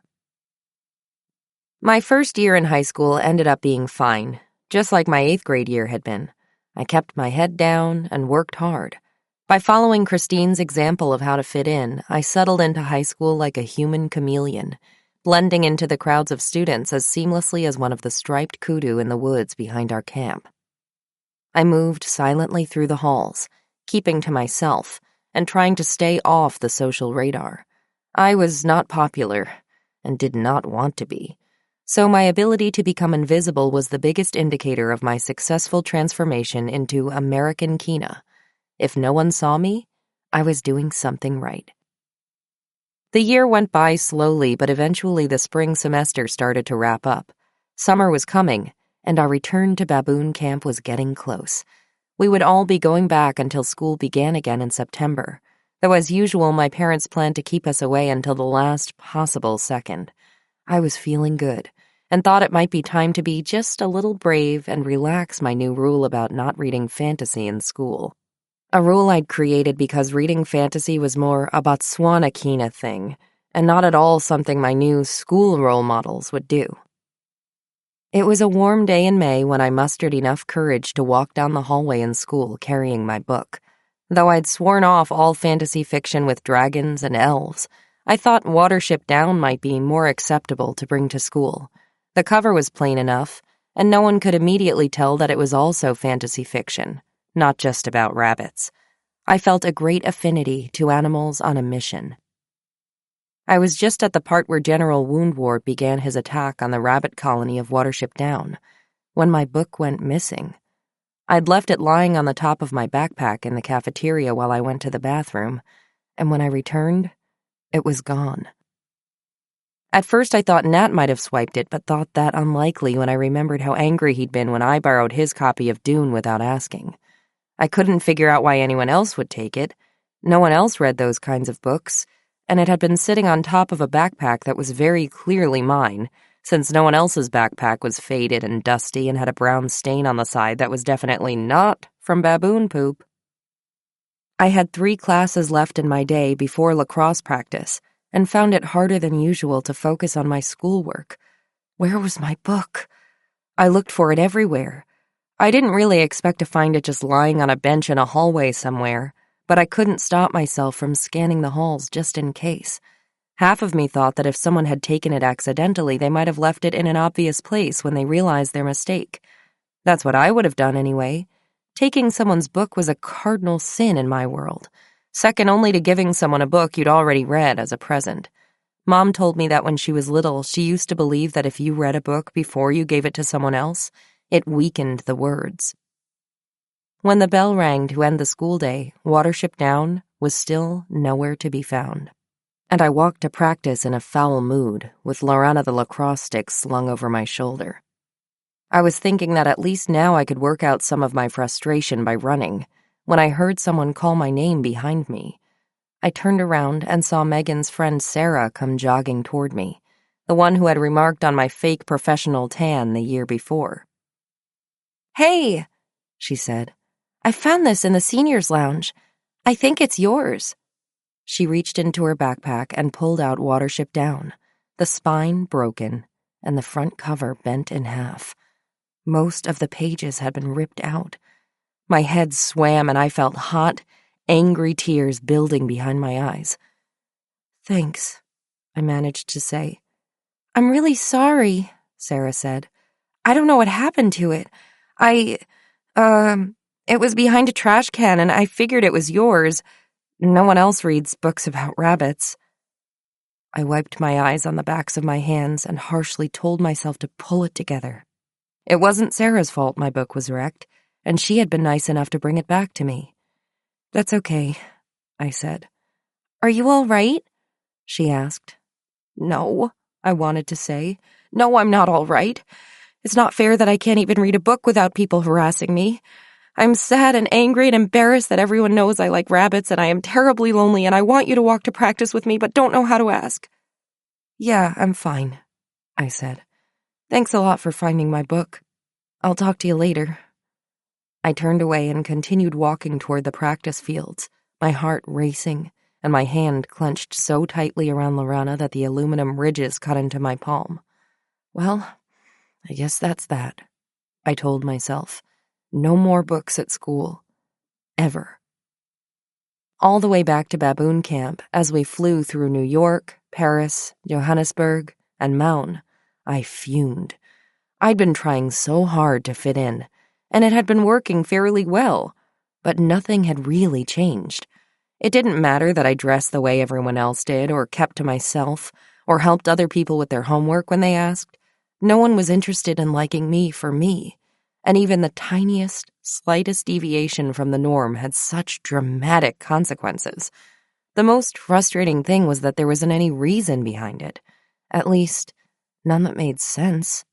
My first year in high school ended up being fine, just like my 8th grade year had been. I kept my head down and worked hard. By following Christine's example of how to fit in, I settled into high school like a human chameleon, blending into the crowds of students as seamlessly as one of the striped kudu in the woods behind our camp. I moved silently through the halls, keeping to myself and trying to stay off the social radar. I was not popular and did not want to be, so my ability to become invisible was the biggest indicator of my successful transformation into American Keena. If no one saw me, I was doing something right. The year went by slowly, but eventually the spring semester started to wrap up. Summer was coming, and our return to baboon camp was getting close. We would all be going back until school began again in September, though as usual my parents planned to keep us away until the last possible second. I was feeling good, and thought it might be time to be just a little brave and relax my new rule about not reading fantasy in school. A rule I'd created because reading fantasy was more a Botswana Keena thing, and not at all something my new school role models would do. It was a warm day in May when I mustered enough courage to walk down the hallway in school carrying my book. Though I'd sworn off all fantasy fiction with dragons and elves, I thought Watership Down might be more acceptable to bring to school. The cover was plain enough, and no one could immediately tell that it was also fantasy fiction, not just about rabbits. I felt a great affinity to animals on a mission. I was just at the part where General Woundwort began his attack on the rabbit colony of Watership Down, when my book went missing. I'd left it lying on the top of my backpack in the cafeteria while I went to the bathroom, and when I returned, it was gone. At first I thought Nat might have swiped it, but thought that unlikely when I remembered how angry he'd been when I borrowed his copy of Dune without asking. I couldn't figure out why anyone else would take it. No one else read those kinds of books, and it had been sitting on top of a backpack that was very clearly mine, since no one else's backpack was faded and dusty and had a brown stain on the side that was definitely not from baboon poop. I had 3 classes left in my day before lacrosse practice, and found it harder than usual to focus on my schoolwork. Where was my book? I looked for it everywhere. I didn't really expect to find it just lying on a bench in a hallway somewhere, but I couldn't stop myself from scanning the halls just in case. Half of me thought that if someone had taken it accidentally, they might have left it in an obvious place when they realized their mistake. That's what I would have done anyway. Taking someone's book was a cardinal sin in my world, second only to giving someone a book you'd already read as a present. Mom told me that when she was little, she used to believe that if you read a book before you gave it to someone else, it weakened the words. When the bell rang to end the school day, Watership Down was still nowhere to be found. And I walked to practice in a foul mood, with Lorana the lacrosse stick slung over my shoulder. I was thinking that at least now I could work out some of my frustration by running, when I heard someone call my name behind me. I turned around and saw Megan's friend Sarah come jogging toward me, the one who had remarked on my fake professional tan the year before. "Hey," she said. "I found this in the seniors' lounge. I think it's yours." She reached into her backpack and pulled out Watership Down, the spine broken and the front cover bent in half. Most of the pages had been ripped out. My head swam and I felt hot, angry tears building behind my eyes. "Thanks," I managed to say. "I'm really sorry," Sarah said. "I don't know what happened to it. It was behind a trash can and I figured it was yours. No one else reads books about rabbits." I wiped my eyes on the backs of my hands and harshly told myself to pull it together. It wasn't Sarah's fault my book was wrecked, and she had been nice enough to bring it back to me. "That's okay," I said. "Are you all right?" she asked. "No," I wanted to say. "No, I'm not all right. It's not fair that I can't even read a book without people harassing me. I'm sad and angry and embarrassed that everyone knows I like rabbits, and I am terribly lonely, and I want you to walk to practice with me, but don't know how to ask." "Yeah, I'm fine," I said. "Thanks a lot for finding my book. I'll talk to you later." I turned away and continued walking toward the practice fields, my heart racing, and my hand clenched so tightly around Lorana that the aluminum ridges cut into my palm. Well, I guess that's that, I told myself. No more books at school. Ever. All the way back to Baboon Camp, as we flew through New York, Paris, Johannesburg, and Maun, I fumed. I'd been trying so hard to fit in, and it had been working fairly well, but nothing had really changed. It didn't matter that I dressed the way everyone else did, or kept to myself, or helped other people with their homework when they asked. No one was interested in liking me for me, and even the tiniest, slightest deviation from the norm had such dramatic consequences. The most frustrating thing was that there wasn't any reason behind it. At least, none that made sense.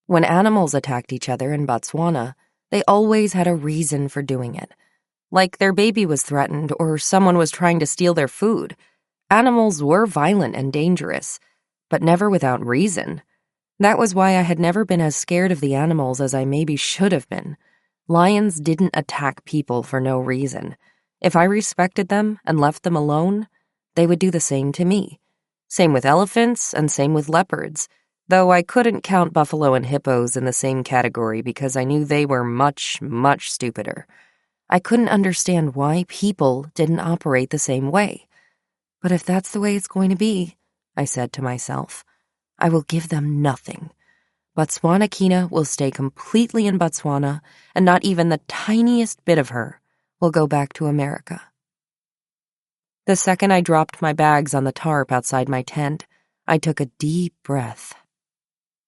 When animals attacked each other in Botswana, they always had a reason for doing it. Like their baby was threatened or someone was trying to steal their food. Animals were violent and dangerous, but never without reason. That was why I had never been as scared of the animals as I maybe should have been. Lions didn't attack people for no reason. If I respected them and left them alone, they would do the same to me. Same with elephants and same with leopards, though I couldn't count buffalo and hippos in the same category because I knew they were much, much stupider. I couldn't understand why people didn't operate the same way. But if that's the way it's going to be, I said to myself, I will give them nothing. Botswana Keena will stay completely in Botswana, and not even the tiniest bit of her will go back to America. The second I dropped my bags on the tarp outside my tent, I took a deep breath.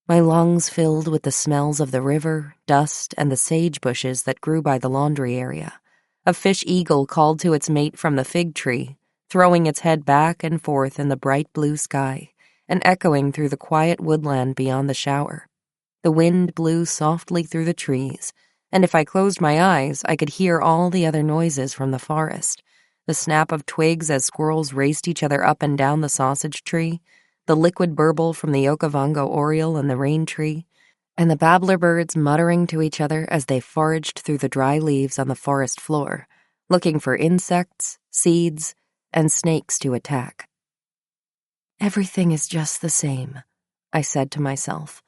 My lungs filled with the smells of the river, dust, and the sage bushes that grew by the laundry area. A fish eagle called to its mate from the fig tree, throwing its head back and forth in the bright blue sky, and echoing through the quiet woodland beyond the shower. The wind blew softly through the trees, and if I closed my eyes, I could hear all the other noises from the forest. The snap of twigs as squirrels raced each other up and down the sausage tree, the liquid burble from the Okavango oriole and the rain tree, and the babbler birds muttering to each other as they foraged through the dry leaves on the forest floor, looking for insects, seeds, and snakes to attack. Everything is just the same, I said to myself.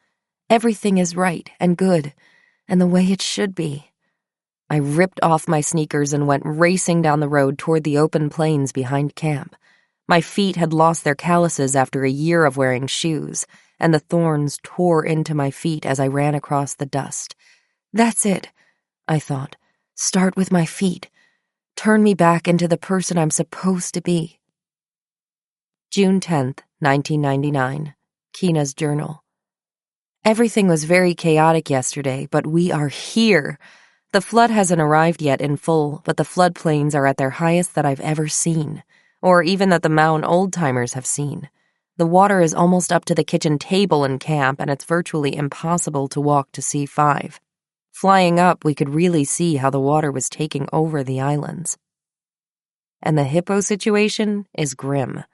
Everything is right and good, and the way it should be. I ripped off my sneakers and went racing down the road toward the open plains behind camp. My feet had lost their calluses after a year of wearing shoes, and the thorns tore into my feet as I ran across the dust. That's it, I thought. Start with my feet. Turn me back into the person I'm supposed to be. June 10th, 1999. Keena's journal. Everything was very chaotic yesterday, but we are here. The flood hasn't arrived yet in full, but the floodplains are at their highest that I've ever seen. or even that the mountain old-timers have seen. The water is almost up to the kitchen table in camp, and it's virtually impossible to walk to C5. Flying up, we could really see how the water was taking over the islands. And the hippo situation is grim.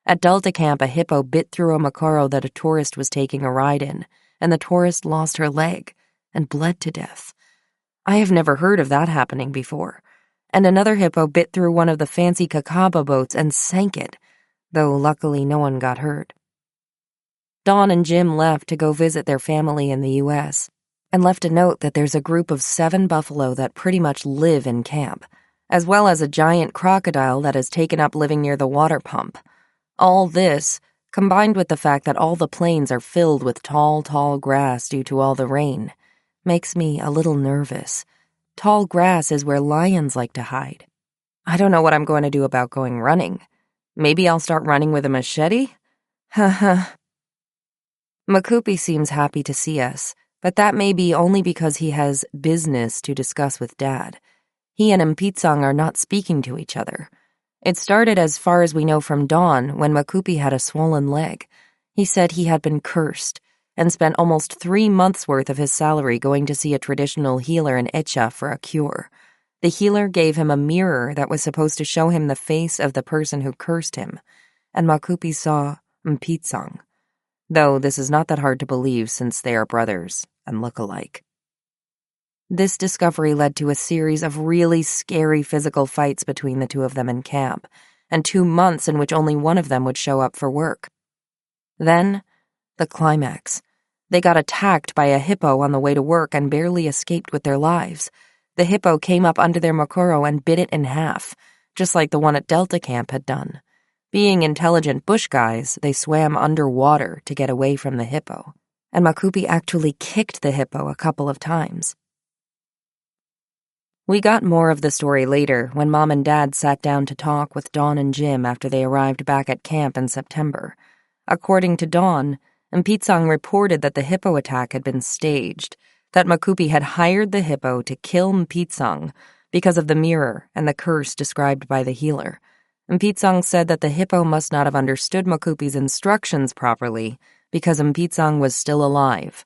At Delta Camp, a hippo bit through a Macaro that a tourist was taking a ride in, and the tourist lost her leg and bled to death. I have never heard of that happening before. And another hippo bit through one of the fancy Kakaba boats and sank it, though luckily no one got hurt. Dawn and Jim left to go visit their family in the U.S., and left a note that there's a group of 7 buffalo that pretty much live in camp, as well as a giant crocodile that has taken up living near the water pump. All this, combined with the fact that all the plains are filled with tall, tall grass due to all the rain, makes me a little nervous. Tall grass is where lions like to hide. I don't know what I'm going to do about going running. Maybe I'll start running with a machete? Haha. Makupi seems happy to see us, but that may be only because he has business to discuss with Dad. He and Mpitsang are not speaking to each other. It started, as far as we know from Dawn, when Makupi had a swollen leg. He said he had been cursed and spent almost 3 months' worth of his salary going to see a traditional healer in Echa for a cure. The healer gave him a mirror that was supposed to show him the face of the person who cursed him, and Makupi saw Mpitsang. Though this is not that hard to believe since they are brothers and look alike. This discovery led to a series of really scary physical fights between the two of them in camp, and 2 months in which only one of them would show up for work. Then, the climax. They got attacked by a hippo on the way to work and barely escaped with their lives. The hippo came up under their Macaro and bit it in half, just like the one at Delta Camp had done. Being intelligent bush guys, they swam underwater to get away from the hippo, and Makupi actually kicked the hippo a couple of times. We got more of the story later when Mom and Dad sat down to talk with Dawn and Jim after they arrived back at camp in September. According to Dawn, Mpitsang reported that the hippo attack had been staged, that Makupi had hired the hippo to kill Mpitsang because of the mirror and the curse described by the healer. Mpitsang said that the hippo must not have understood Makupi's instructions properly because Mpitsang was still alive,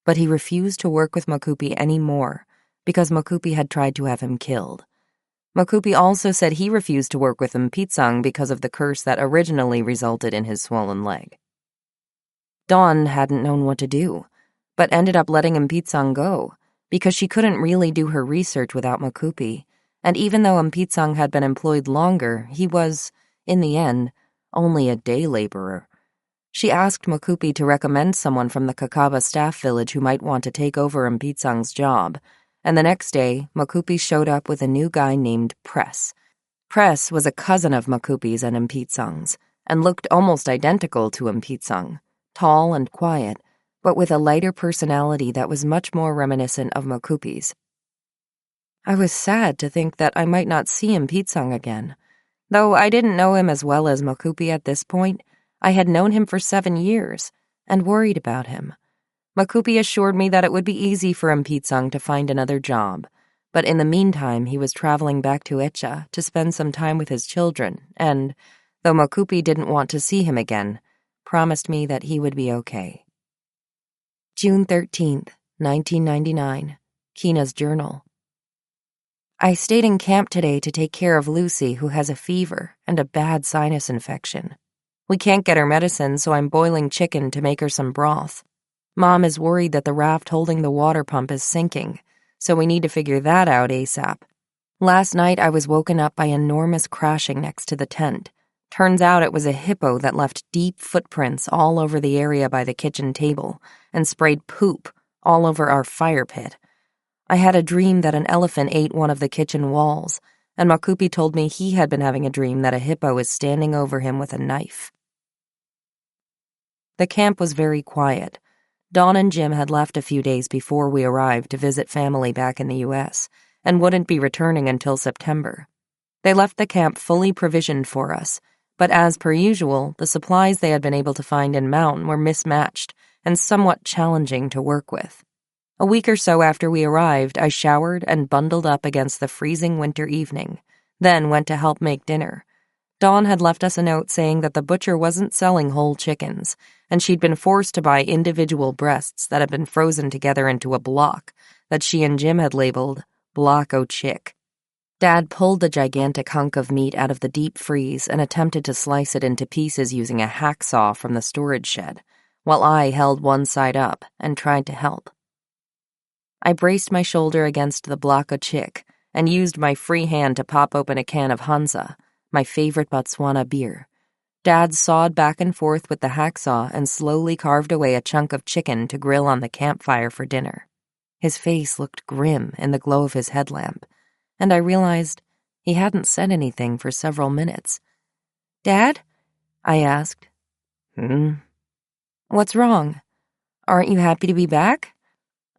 but he refused to work with Makupi anymore because Makupi had tried to have him killed. Makupi also said he refused to work with Mpitsang because of the curse that originally resulted in his swollen leg. Dawn hadn't known what to do, but ended up letting Mpitsang go because she couldn't really do her research without Makupi. And even though Mpitsang had been employed longer, he was, in the end, only a day laborer. She asked Makupi to recommend someone from the Kakaba staff village who might want to take over Mpitsang's job, and the next day, Makupi showed up with a new guy named Press. Press was a cousin of Makupi's and Mpitsang's, and looked almost identical to Mpitsang, tall and quiet, but with a lighter personality that was much more reminiscent of Makupi's. I was sad to think that I might not see Mpitsang again. Though I didn't know him as well as Makupi at this point, I had known him for 7 years, and worried about him. Makupi assured me that it would be easy for Mpitsang to find another job, but in the meantime he was traveling back to Echa to spend some time with his children, and, though Makupi didn't want to see him again, promised me that he would be okay. June 13th, 1999. Keena's journal. I stayed in camp today to take care of Lucy, who has a fever and a bad sinus infection. We can't get her medicine, so I'm boiling chicken to make her some broth. Mom is worried that the raft holding the water pump is sinking, so we need to figure that out ASAP. Last night I was woken up by enormous crashing next to the tent. Turns out it was a hippo that left deep footprints all over the area by the kitchen table and sprayed poop all over our fire pit. I had a dream that an elephant ate one of the kitchen walls, and Makupi told me he had been having a dream that a hippo was standing over him with a knife. The camp was very quiet. Dawn and Jim had left a few days before we arrived to visit family back in the U.S., and wouldn't be returning until September. They left the camp fully provisioned for us, but as per usual, the supplies they had been able to find in Mountain were mismatched and somewhat challenging to work with. A week or so after we arrived, I showered and bundled up against the freezing winter evening, then went to help make dinner. Dawn had left us a note saying that the butcher wasn't selling whole chickens, and she'd been forced to buy individual breasts that had been frozen together into a block that she and Jim had labeled Block O' Chick. Dad pulled the gigantic hunk of meat out of the deep freeze and attempted to slice it into pieces using a hacksaw from the storage shed, while I held one side up and tried to help. I braced my shoulder against the Block O' Chick and used my free hand to pop open a can of Hansa, my favorite Botswana beer. Dad sawed back and forth with the hacksaw and slowly carved away a chunk of chicken to grill on the campfire for dinner. His face looked grim in the glow of his headlamp, and I realized he hadn't said anything for several minutes. "Dad?" I asked. "What's wrong? Aren't you happy to be back?"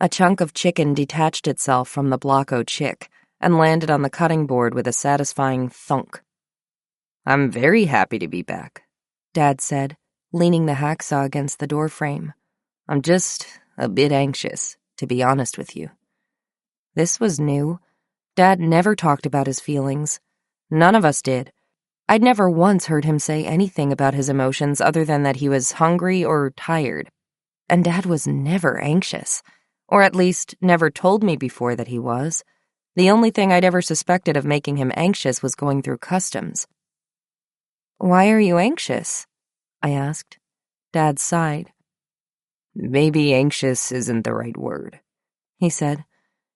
A chunk of chicken detached itself from the Block O' Chick and landed on the cutting board with a satisfying thunk. "I'm very happy to be back," Dad said, leaning the hacksaw against the doorframe. "I'm just a bit anxious, to be honest with you." This was new. Dad never talked about his feelings. None of us did. I'd never once heard him say anything about his emotions other than that he was hungry or tired. And Dad was never anxious, or at least never told me before that he was. The only thing I'd ever suspected of making him anxious was going through customs. "Why are you anxious?" I asked. Dad sighed. "Maybe anxious isn't the right word," he said.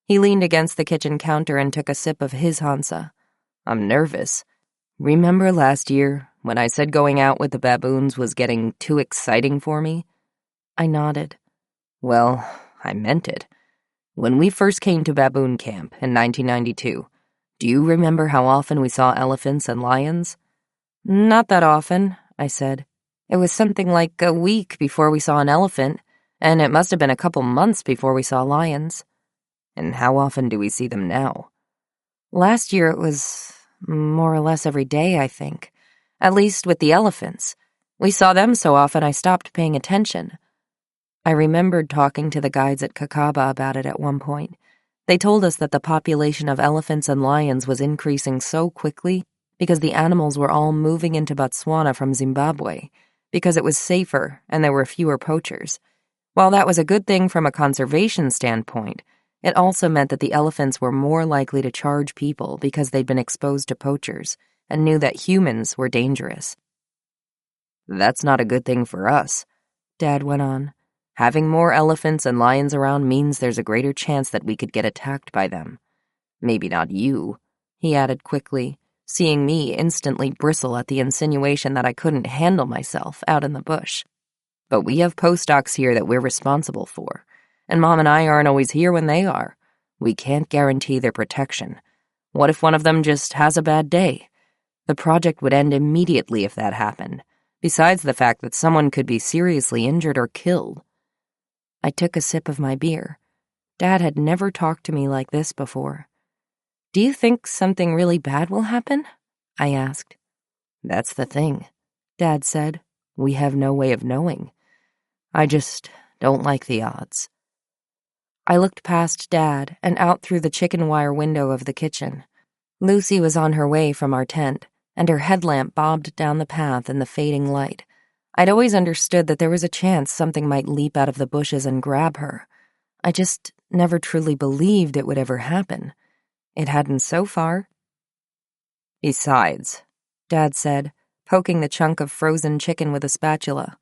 He leaned against the kitchen counter and took a sip of his Hansa. "I'm nervous. Remember last year when I said going out with the baboons was getting too exciting for me?" I nodded. "Well, I meant it. When we first came to baboon camp in 1992, do you remember how often we saw elephants and lions?" "Not that often," I said. "It was something like a week before we saw an elephant, and it must have been a couple months before we saw lions." "And how often do we see them now?" "Last year it was more or less every day, I think. At least with the elephants. We saw them so often I stopped paying attention." I remembered talking to the guides at Kakaba about it at one point. They told us that the population of elephants and lions was increasing so quickly because the animals were all moving into Botswana from Zimbabwe, because it was safer and there were fewer poachers. While that was a good thing from a conservation standpoint, it also meant that the elephants were more likely to charge people because they'd been exposed to poachers and knew that humans were dangerous. "That's not a good thing for us," Dad went on. "Having more elephants and lions around means there's a greater chance that we could get attacked by them. Maybe not you," he added quickly, seeing me instantly bristle at the insinuation that I couldn't handle myself out in the bush. "But we have postdocs here that we're responsible for, and Mom and I aren't always here when they are. We can't guarantee their protection. What if one of them just has a bad day? The project would end immediately if that happened, besides the fact that someone could be seriously injured or killed." I took a sip of my beer. Dad had never talked to me like this before. "Do you think something really bad will happen?" I asked. "That's the thing," Dad said. "We have no way of knowing. I just don't like the odds." I looked past Dad and out through the chicken wire window of the kitchen. Lucy was on her way from our tent, and her headlamp bobbed down the path in the fading light. I'd always understood that there was a chance something might leap out of the bushes and grab her. I just never truly believed it would ever happen. It hadn't so far. "Besides," Dad said, poking the chunk of frozen chicken with a spatula,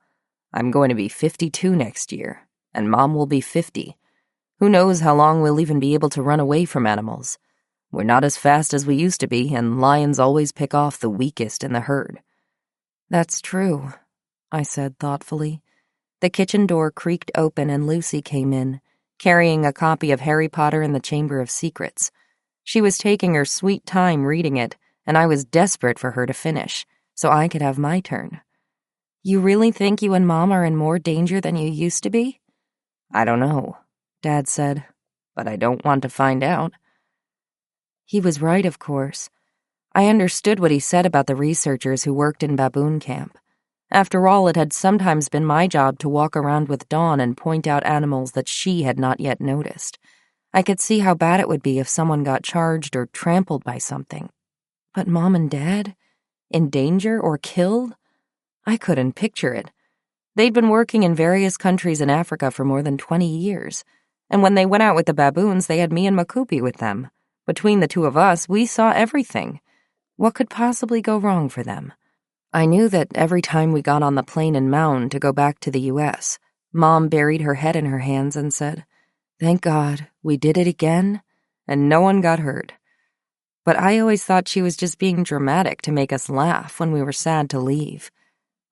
"I'm going to be 52 next year, and Mom will be 50. Who knows how long we'll even be able to run away from animals. We're not as fast as we used to be, and lions always pick off the weakest in the herd." "That's true," I said thoughtfully. The kitchen door creaked open and Lucy came in, carrying a copy of Harry Potter and the Chamber of Secrets. She was taking her sweet time reading it, and I was desperate for her to finish, so I could have my turn. "You really think you and Mom are in more danger than you used to be?" "I don't know," Dad said, "but I don't want to find out." He was right, of course. I understood what he said about the researchers who worked in baboon camp. After all, it had sometimes been my job to walk around with Dawn and point out animals that she had not yet noticed. I could see how bad it would be if someone got charged or trampled by something. But Mom and Dad? In danger or killed? I couldn't picture it. They'd been working in various countries in Africa for more than 20 years, and when they went out with the baboons, they had me and Makupi with them. Between the two of us, we saw everything. What could possibly go wrong for them? I knew that every time we got on the plane in Mound to go back to the U.S., Mom buried her head in her hands and said, "Thank God, we did it again, and no one got hurt." But I always thought she was just being dramatic to make us laugh when we were sad to leave.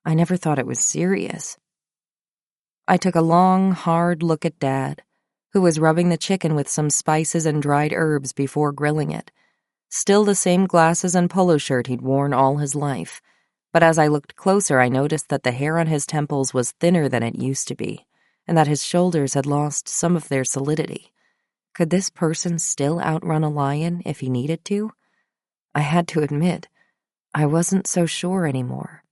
I never thought it was serious. I took a long, hard look at Dad, who was rubbing the chicken with some spices and dried herbs before grilling it. Still the same glasses and polo shirt he'd worn all his life. But as I looked closer, I noticed that the hair on his temples was thinner than it used to be, and that his shoulders had lost some of their solidity. Could this person still outrun a lion if he needed to? I had to admit, I wasn't so sure anymore.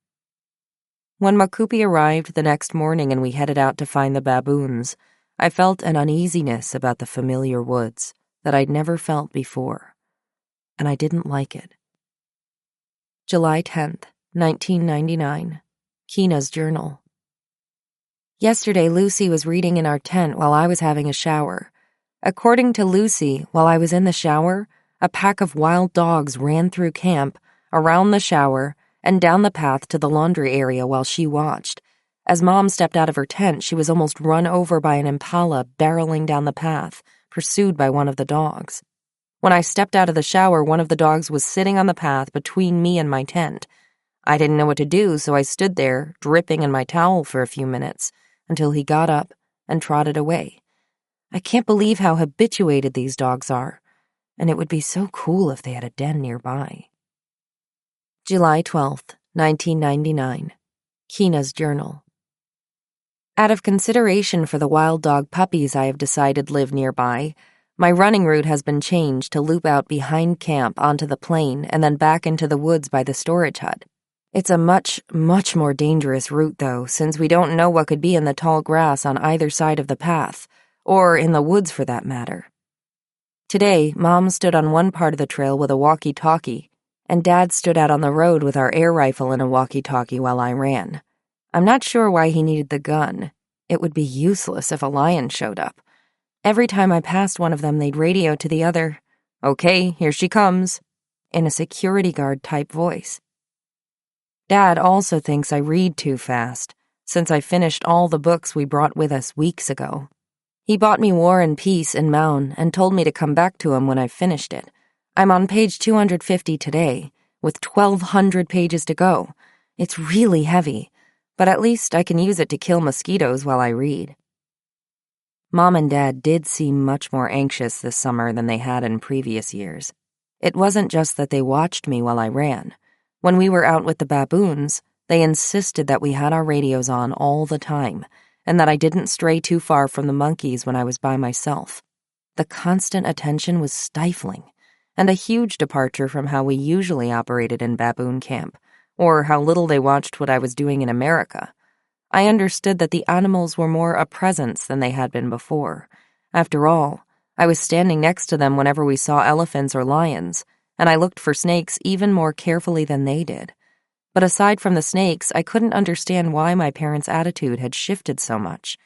When Makupi arrived the next morning and we headed out to find the baboons, I felt an uneasiness about the familiar woods that I'd never felt before, and I didn't like it. July 10th, 1999. Keena's journal. Yesterday, Lucy was reading in our tent while I was having a shower. According to Lucy, while I was in the shower, a pack of wild dogs ran through camp, around the shower, and down the path to the laundry area while she watched. As Mom stepped out of her tent, she was almost run over by an impala barreling down the path, pursued by one of the dogs. When I stepped out of the shower, one of the dogs was sitting on the path between me and my tent. I didn't know what to do, so I stood there, dripping in my towel for a few minutes, until he got up and trotted away. I can't believe how habituated these dogs are, and it would be so cool if they had a den nearby. July 12th, 1999. Keena's journal. Out of consideration for the wild dog puppies I have decided live nearby, my running route has been changed to loop out behind camp onto the plain and then back into the woods by the storage hut. It's a much, much more dangerous route, though, since we don't know what could be in the tall grass on either side of the path, or in the woods for that matter. Today, Mom stood on one part of the trail with a walkie-talkie, and Dad stood out on the road with our air rifle and a walkie-talkie while I ran. I'm not sure why he needed the gun. It would be useless if a lion showed up. Every time I passed one of them, they'd radio to the other, "Okay, here she comes," in a security guard-type voice. Dad also thinks I read too fast, since I finished all the books we brought with us weeks ago. He bought me War and Peace in Mound and told me to come back to him when I finished it. I'm on page 250 today, with 1,200 pages to go. It's really heavy, but at least I can use it to kill mosquitoes while I read. Mom and Dad did seem much more anxious this summer than they had in previous years. It wasn't just that they watched me while I ran. When we were out with the baboons, they insisted that we had our radios on all the time, and that I didn't stray too far from the monkeys when I was by myself. The constant attention was stifling, and a huge departure from how we usually operated in baboon camp, or how little they watched what I was doing in America. I understood that the animals were more a presence than they had been before. After all, I was standing next to them whenever we saw elephants or lions, and I looked for snakes even more carefully than they did. But aside from the snakes, I couldn't understand why my parents' attitude had shifted so much.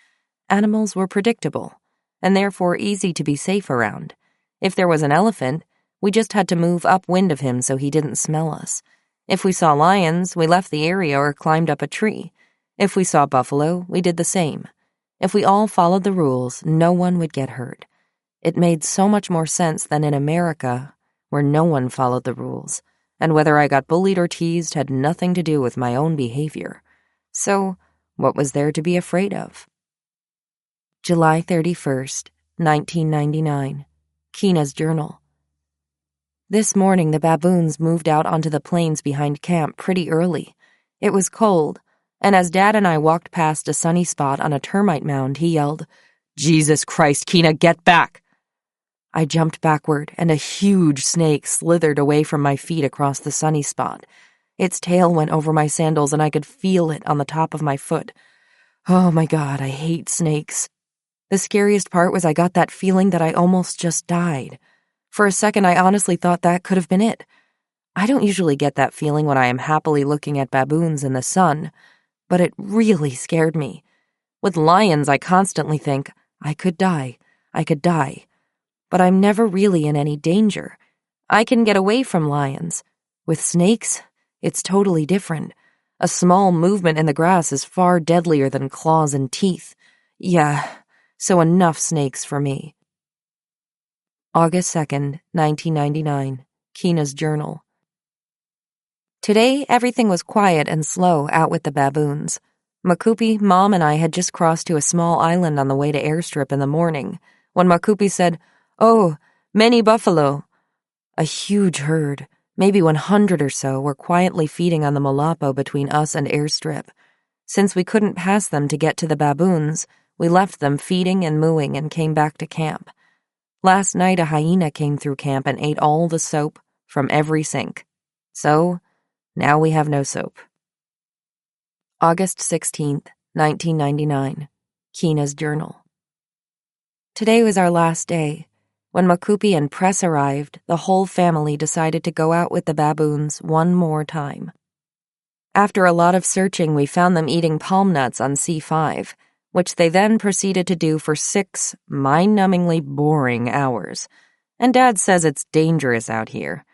Animals were predictable, and therefore easy to be safe around. If there was an elephant, we just had to move upwind of him so he didn't smell us. If we saw lions, we left the area or climbed up a tree. If we saw buffalo, we did the same. If we all followed the rules, no one would get hurt. It made so much more sense than in America, where no one followed the rules, and whether I got bullied or teased had nothing to do with my own behavior. So, what was there to be afraid of? July 31st, 1999. Keena's journal. This morning, the baboons moved out onto the plains behind camp pretty early. It was cold, and as Dad and I walked past a sunny spot on a termite mound, he yelled, "Jesus Christ, Keena, get back!" I jumped backward, and a huge snake slithered away from my feet across the sunny spot. Its tail went over my sandals, and I could feel it on the top of my foot. Oh my God, I hate snakes. The scariest part was I got that feeling that I almost just died. For a second, I honestly thought that could have been it. I don't usually get that feeling when I am happily looking at baboons in the sun, but it really scared me. With lions, I constantly think, I could die. But I'm never really in any danger. I can get away from lions. With snakes, it's totally different. A small movement in the grass is far deadlier than claws and teeth. Yeah, so enough snakes for me. August 2nd, 1999. Keena's journal. Today, everything was quiet and slow out with the baboons. Makupi, Mom, and I had just crossed to a small island on the way to airstrip in the morning, when Makupi said, "Oh, many buffalo." A huge herd, maybe 100 or so, were quietly feeding on the Malapo between us and airstrip. Since we couldn't pass them to get to the baboons, we left them feeding and mooing and came back to camp. Last night, a hyena came through camp and ate all the soap from every sink. So, now we have no soap. August 16th, 1999. Keena's journal. Today was our last day. When Makupi and Press arrived, the whole family decided to go out with the baboons one more time. After a lot of searching, we found them eating palm nuts on C5, which they then proceeded to do for 6 mind-numbingly boring hours. And Dad says it's dangerous out here.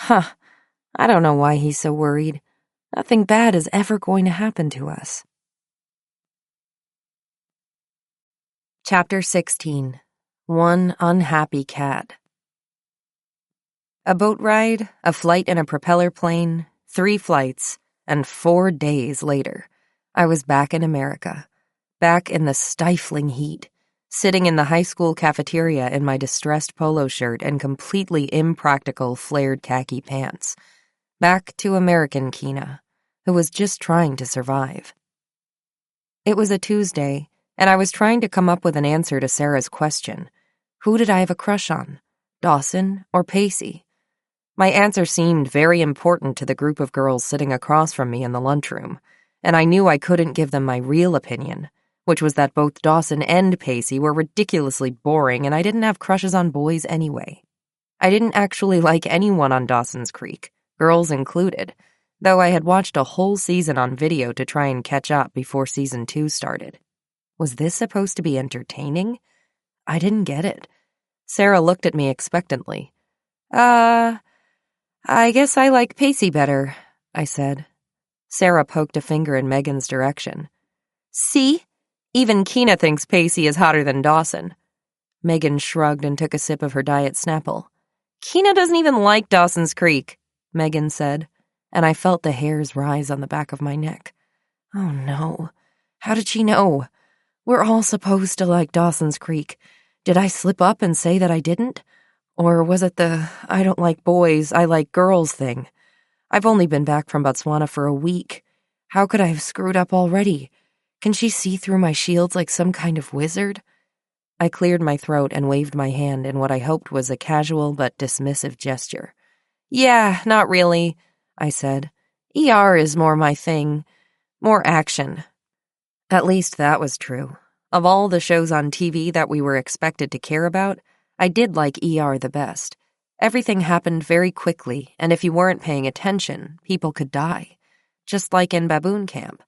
I don't know why he's so worried. Nothing bad is ever going to happen to us. Chapter 16. One Unhappy Cat. A boat ride, a flight in a propeller plane, 3 flights, and 4 days later, I was back in America, back in the stifling heat, sitting in the high school cafeteria in my distressed polo shirt and completely impractical flared khaki pants. Back to American Keena, who was just trying to survive. It was a Tuesday, and I was trying to come up with an answer to Sarah's question. Who did I have a crush on? Dawson or Pacey? My answer seemed very important to the group of girls sitting across from me in the lunchroom, and I knew I couldn't give them my real opinion, which was that both Dawson and Pacey were ridiculously boring and I didn't have crushes on boys anyway. I didn't actually like anyone on Dawson's Creek, girls included, though I had watched a whole season on video to try and catch up before season 2 started. Was this supposed to be entertaining? I didn't get it. Sarah looked at me expectantly. I guess I like Pacey better, I said. Sarah poked a finger in Megan's direction. See? Even Keena thinks Pacey is hotter than Dawson. Megan shrugged and took a sip of her Diet Snapple. Keena doesn't even like Dawson's Creek, Megan said, and I felt the hairs rise on the back of my neck. Oh no. How did she know? We're all supposed to like Dawson's Creek. Did I slip up and say that I didn't? Or was it the I don't like boys, I like girls thing? I've only been back from Botswana for a week. How could I have screwed up already? Can she see through my shields like some kind of wizard? I cleared my throat and waved my hand in what I hoped was a casual but dismissive gesture. Yeah, not really, I said. ER is more my thing. More action. At least that was true. Of all the shows on TV that we were expected to care about, I did like ER the best. Everything happened very quickly, and if you weren't paying attention, people could die. Just like in Baboon Camp.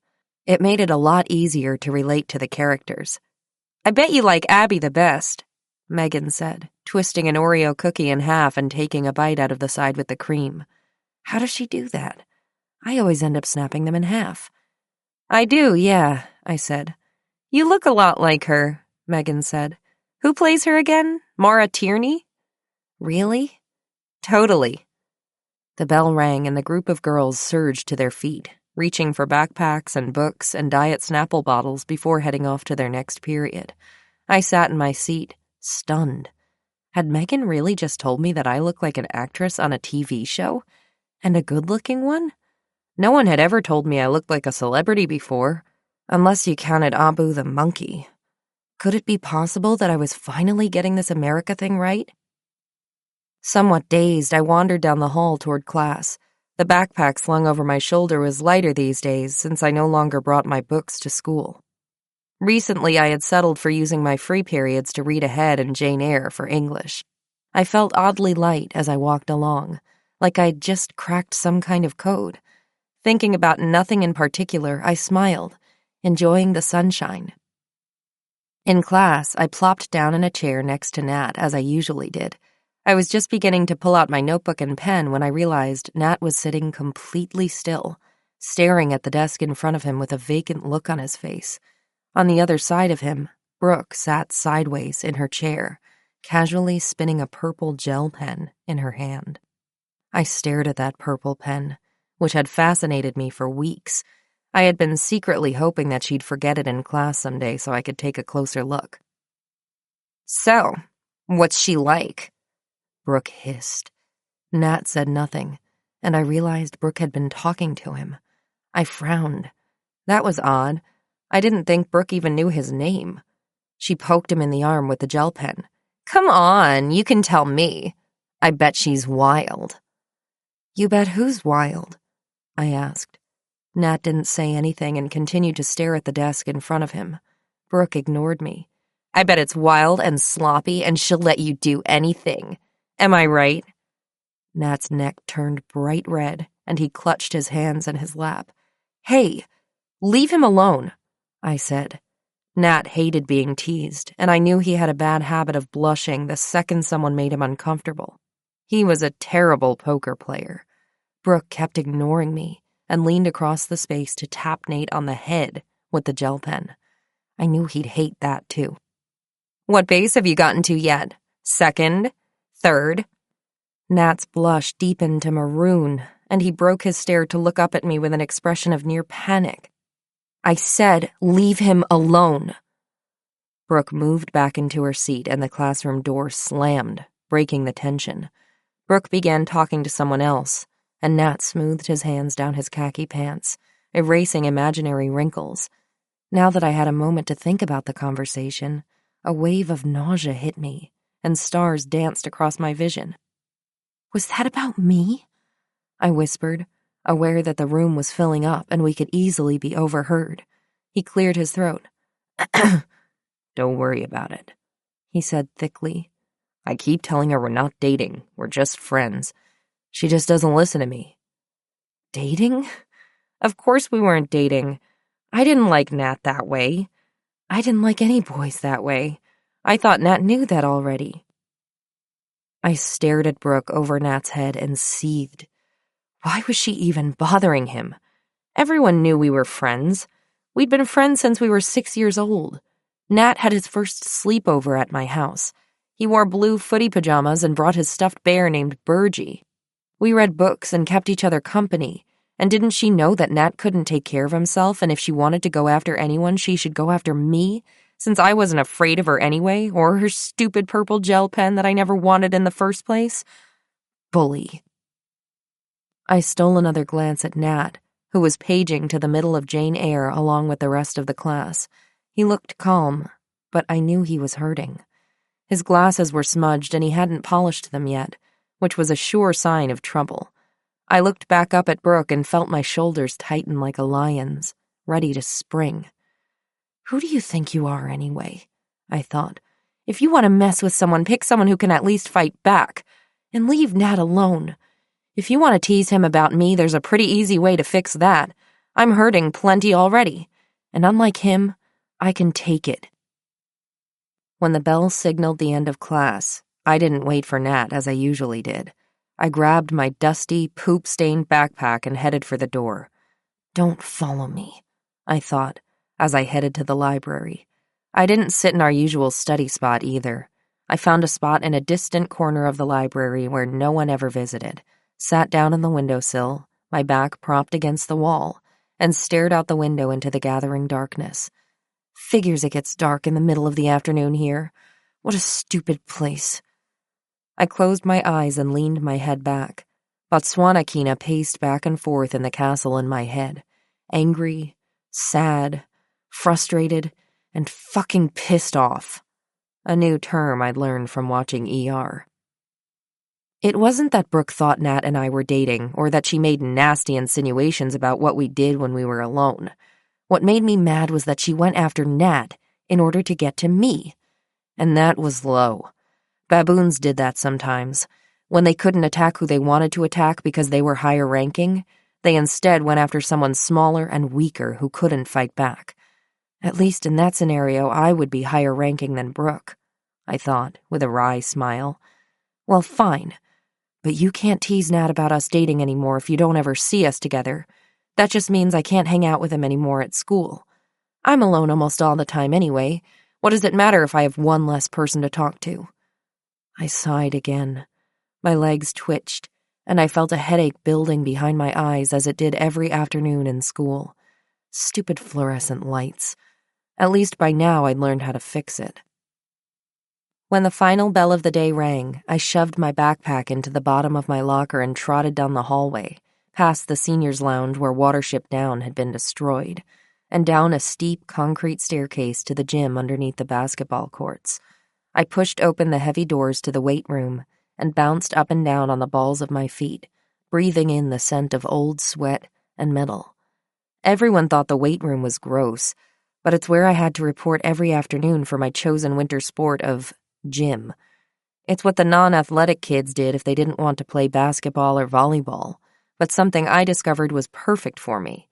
It made it a lot easier to relate to the characters. I bet you like Abby the best, Megan said, twisting an Oreo cookie in half and taking a bite out of the side with the cream. How does she do that? I always end up snapping them in half. I do, yeah, I said. You look a lot like her, Megan said. Who plays her again? Maura Tierney? Really? Totally. The bell rang and the group of girls surged to their feet, reaching for backpacks and books and Diet Snapple bottles before heading off to their next period. I sat in my seat, stunned. Had Megan really just told me that I look like an actress on a TV show? And a good-looking one? No one had ever told me I looked like a celebrity before, unless you counted Abu the monkey. Could it be possible that I was finally getting this America thing right? Somewhat dazed, I wandered down the hall toward class. The backpack slung over my shoulder was lighter these days since I no longer brought my books to school. Recently, I had settled for using my free periods to read ahead in Jane Eyre for English. I felt oddly light as I walked along. like I'd just cracked some kind of code. Thinking about nothing in particular, I smiled, enjoying the sunshine. In class, I plopped down in a chair next to Nat, as I usually did. I was just beginning to pull out my notebook and pen when I realized Nat was sitting completely still, staring at the desk in front of him with a vacant look on his face. On the other side of him, Brooke sat sideways in her chair, casually spinning a purple gel pen in her hand. I stared at that purple pen, which had fascinated me for weeks. I had been secretly hoping that she'd forget it in class someday so I could take a closer look. "So, what's she like?" Brooke hissed. Nat said nothing, and I realized Brooke had been talking to him. I frowned. That was odd. I didn't think Brooke even knew his name. She poked him in the arm with the gel pen. "Come on, you can tell me. I bet she's wild." "You bet who's wild?" I asked. Nat didn't say anything and continued to stare at the desk in front of him. Brooke ignored me. "I bet it's wild and sloppy and she'll let you do anything. Am I right?" Nat's neck turned bright red and he clutched his hands in his lap. "Hey, leave him alone," I said. Nat hated being teased, and I knew he had a bad habit of blushing the second someone made him uncomfortable. He was a terrible poker player. Brooke kept ignoring me and leaned across the space to tap Nate on the head with the gel pen. I knew he'd hate that, too. "What base have you gotten to yet? Second? Third?" Nat's blush deepened to maroon, and he broke his stare to look up at me with an expression of near panic. "I said, leave him alone." Brooke moved back into her seat, and the classroom door slammed, breaking the tension. Brooke began talking to someone else, and Nat smoothed his hands down his khaki pants, erasing imaginary wrinkles. Now that I had a moment to think about the conversation, a wave of nausea hit me, and stars danced across my vision. "Was that about me?" I whispered, aware that the room was filling up and we could easily be overheard. He cleared his throat. Don't worry about it, he said thickly. I keep telling her we're not dating, we're just friends. She just doesn't listen to me. Dating? Of course we weren't dating. I didn't like Nat that way. I didn't like any boys that way. I thought Nat knew that already. I stared at Brooke over Nat's head and seethed. Why was she even bothering him? Everyone knew we were friends. We'd been friends since we were 6 years old. Nat had his first sleepover at my house. He wore blue footy pajamas and brought his stuffed bear named Burgie. We read books and kept each other company. And didn't she know that Nat couldn't take care of himself, and if she wanted to go after anyone, she should go after me, since I wasn't afraid of her anyway, or her stupid purple gel pen that I never wanted in the first place? Bully. I stole another glance at Nat, who was paging to the middle of Jane Eyre along with the rest of the class. He looked calm, but I knew he was hurting. His glasses were smudged and he hadn't polished them yet, which was a sure sign of trouble. I looked back up at Brooke and felt my shoulders tighten like a lion's, ready to spring. Who do you think you are, anyway? I thought. If you want to mess with someone, pick someone who can at least fight back. And leave Nat alone. If you want to tease him about me, there's a pretty easy way to fix that. I'm hurting plenty already. And unlike him, I can take it. When the bell signaled the end of class, I didn't wait for Nat as I usually did. I grabbed my dusty, poop-stained backpack and headed for the door. Don't follow me, I thought, as I headed to the library. I didn't sit in our usual study spot either. I found a spot in a distant corner of the library where no one ever visited, sat down on the windowsill, my back propped against the wall, and stared out the window into the gathering darkness. Figures it gets dark in the middle of the afternoon here. What a stupid place. I closed my eyes and leaned my head back. Botswana Keena paced back and forth in the castle in my head. Angry, sad, frustrated, and fucking pissed off. A new term I'd learned from watching ER. It wasn't that Brooke thought Nat and I were dating, or that she made nasty insinuations about what we did when we were alone. What made me mad was that she went after Nat in order to get to me. And that was low. Baboons did that sometimes. When they couldn't attack who they wanted to attack because they were higher ranking, they instead went after someone smaller and weaker who couldn't fight back. At least in that scenario, I would be higher ranking than Brooke, I thought, with a wry smile. Well, fine. But you can't tease Nat about us dating anymore if you don't ever see us together. That just means I can't hang out with him anymore at school. I'm alone almost all the time anyway. What does it matter if I have one less person to talk to? I sighed again. My legs twitched, and I felt a headache building behind my eyes as it did every afternoon in school. Stupid fluorescent lights. At least by now I'd learned how to fix it. When the final bell of the day rang, I shoved my backpack into the bottom of my locker and trotted down the hallway, past the seniors' lounge where Watership Down had been destroyed, and down a steep concrete staircase to the gym underneath the basketball courts. I pushed open the heavy doors to the weight room and bounced up and down on the balls of my feet, breathing in the scent of old sweat and metal. Everyone thought the weight room was gross, but it's where I had to report every afternoon for my chosen winter sport of gym. It's what the non-athletic kids did if they didn't want to play basketball or volleyball, but something I discovered was perfect for me.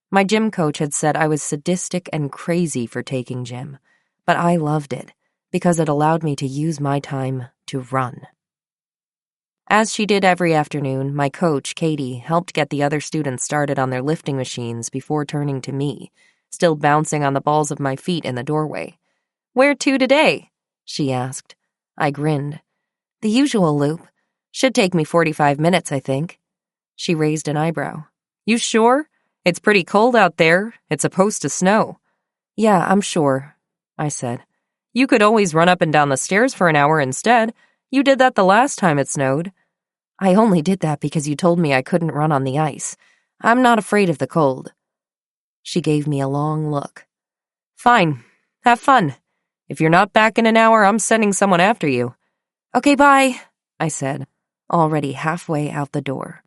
My gym coach had said I was sadistic and crazy for taking gym, but I loved it because it allowed me to use my time to run. As she did every afternoon, my coach, Katie, helped get the other students started on their lifting machines before turning to me, still bouncing on the balls of my feet in the doorway. "Where to today?" she asked. I grinned. "The usual loop. Should take me 45 minutes, I think." She raised an eyebrow. "You sure? It's pretty cold out there. It's supposed to snow." "Yeah, I'm sure," I said. "You could always run up and down the stairs for an hour instead. You did that the last time it snowed." "I only did that because you told me I couldn't run on the ice. I'm not afraid of the cold." She gave me a long look. "Fine. Have fun. If you're not back in an hour, I'm sending someone after you." "Okay, bye," I said, already halfway out the door.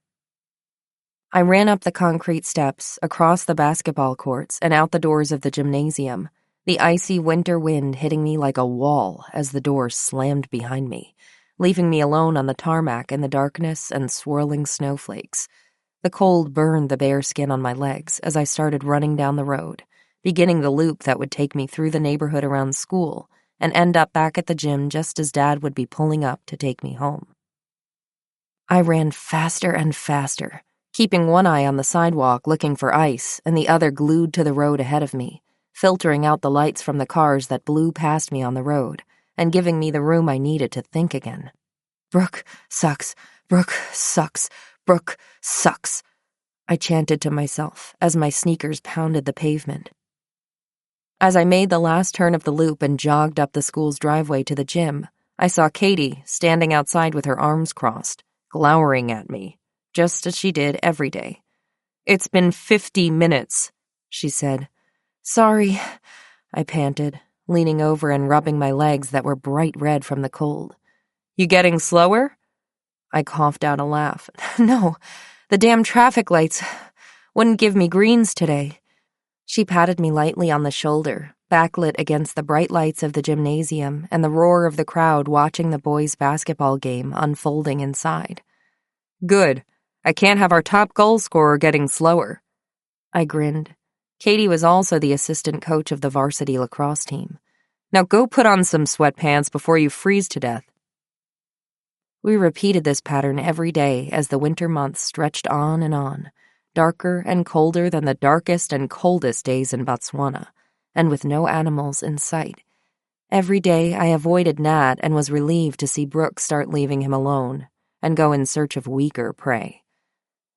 I ran up the concrete steps, across the basketball courts, and out the doors of the gymnasium, the icy winter wind hitting me like a wall as the door slammed behind me, leaving me alone on the tarmac in the darkness and swirling snowflakes. The cold burned the bare skin on my legs as I started running down the road, beginning the loop that would take me through the neighborhood around school and end up back at the gym just as Dad would be pulling up to take me home. I ran faster and faster, keeping one eye on the sidewalk looking for ice and the other glued to the road ahead of me, filtering out the lights from the cars that blew past me on the road and giving me the room I needed to think again. "Brooke sucks. Brooke sucks. Brooke sucks," I chanted to myself as my sneakers pounded the pavement. As I made the last turn of the loop and jogged up the school's driveway to the gym, I saw Katie standing outside with her arms crossed, glowering at me, just as she did every day. "It's been 50 minutes, she said. "Sorry," I panted, leaning over and rubbing my legs that were bright red from the cold. "You getting slower?" I coughed out a laugh. "No, the damn traffic lights wouldn't give me greens today." She patted me lightly on the shoulder, backlit against the bright lights of the gymnasium and the roar of the crowd watching the boys' basketball game unfolding inside. "Good. I can't have our top goal scorer getting slower." I grinned. Katie was also the assistant coach of the varsity lacrosse team. "Now go put on some sweatpants before you freeze to death." We repeated this pattern every day as the winter months stretched on, darker and colder than the darkest and coldest days in Botswana, and with no animals in sight. Every day I avoided Nat and was relieved to see Brooke start leaving him alone and go in search of weaker prey.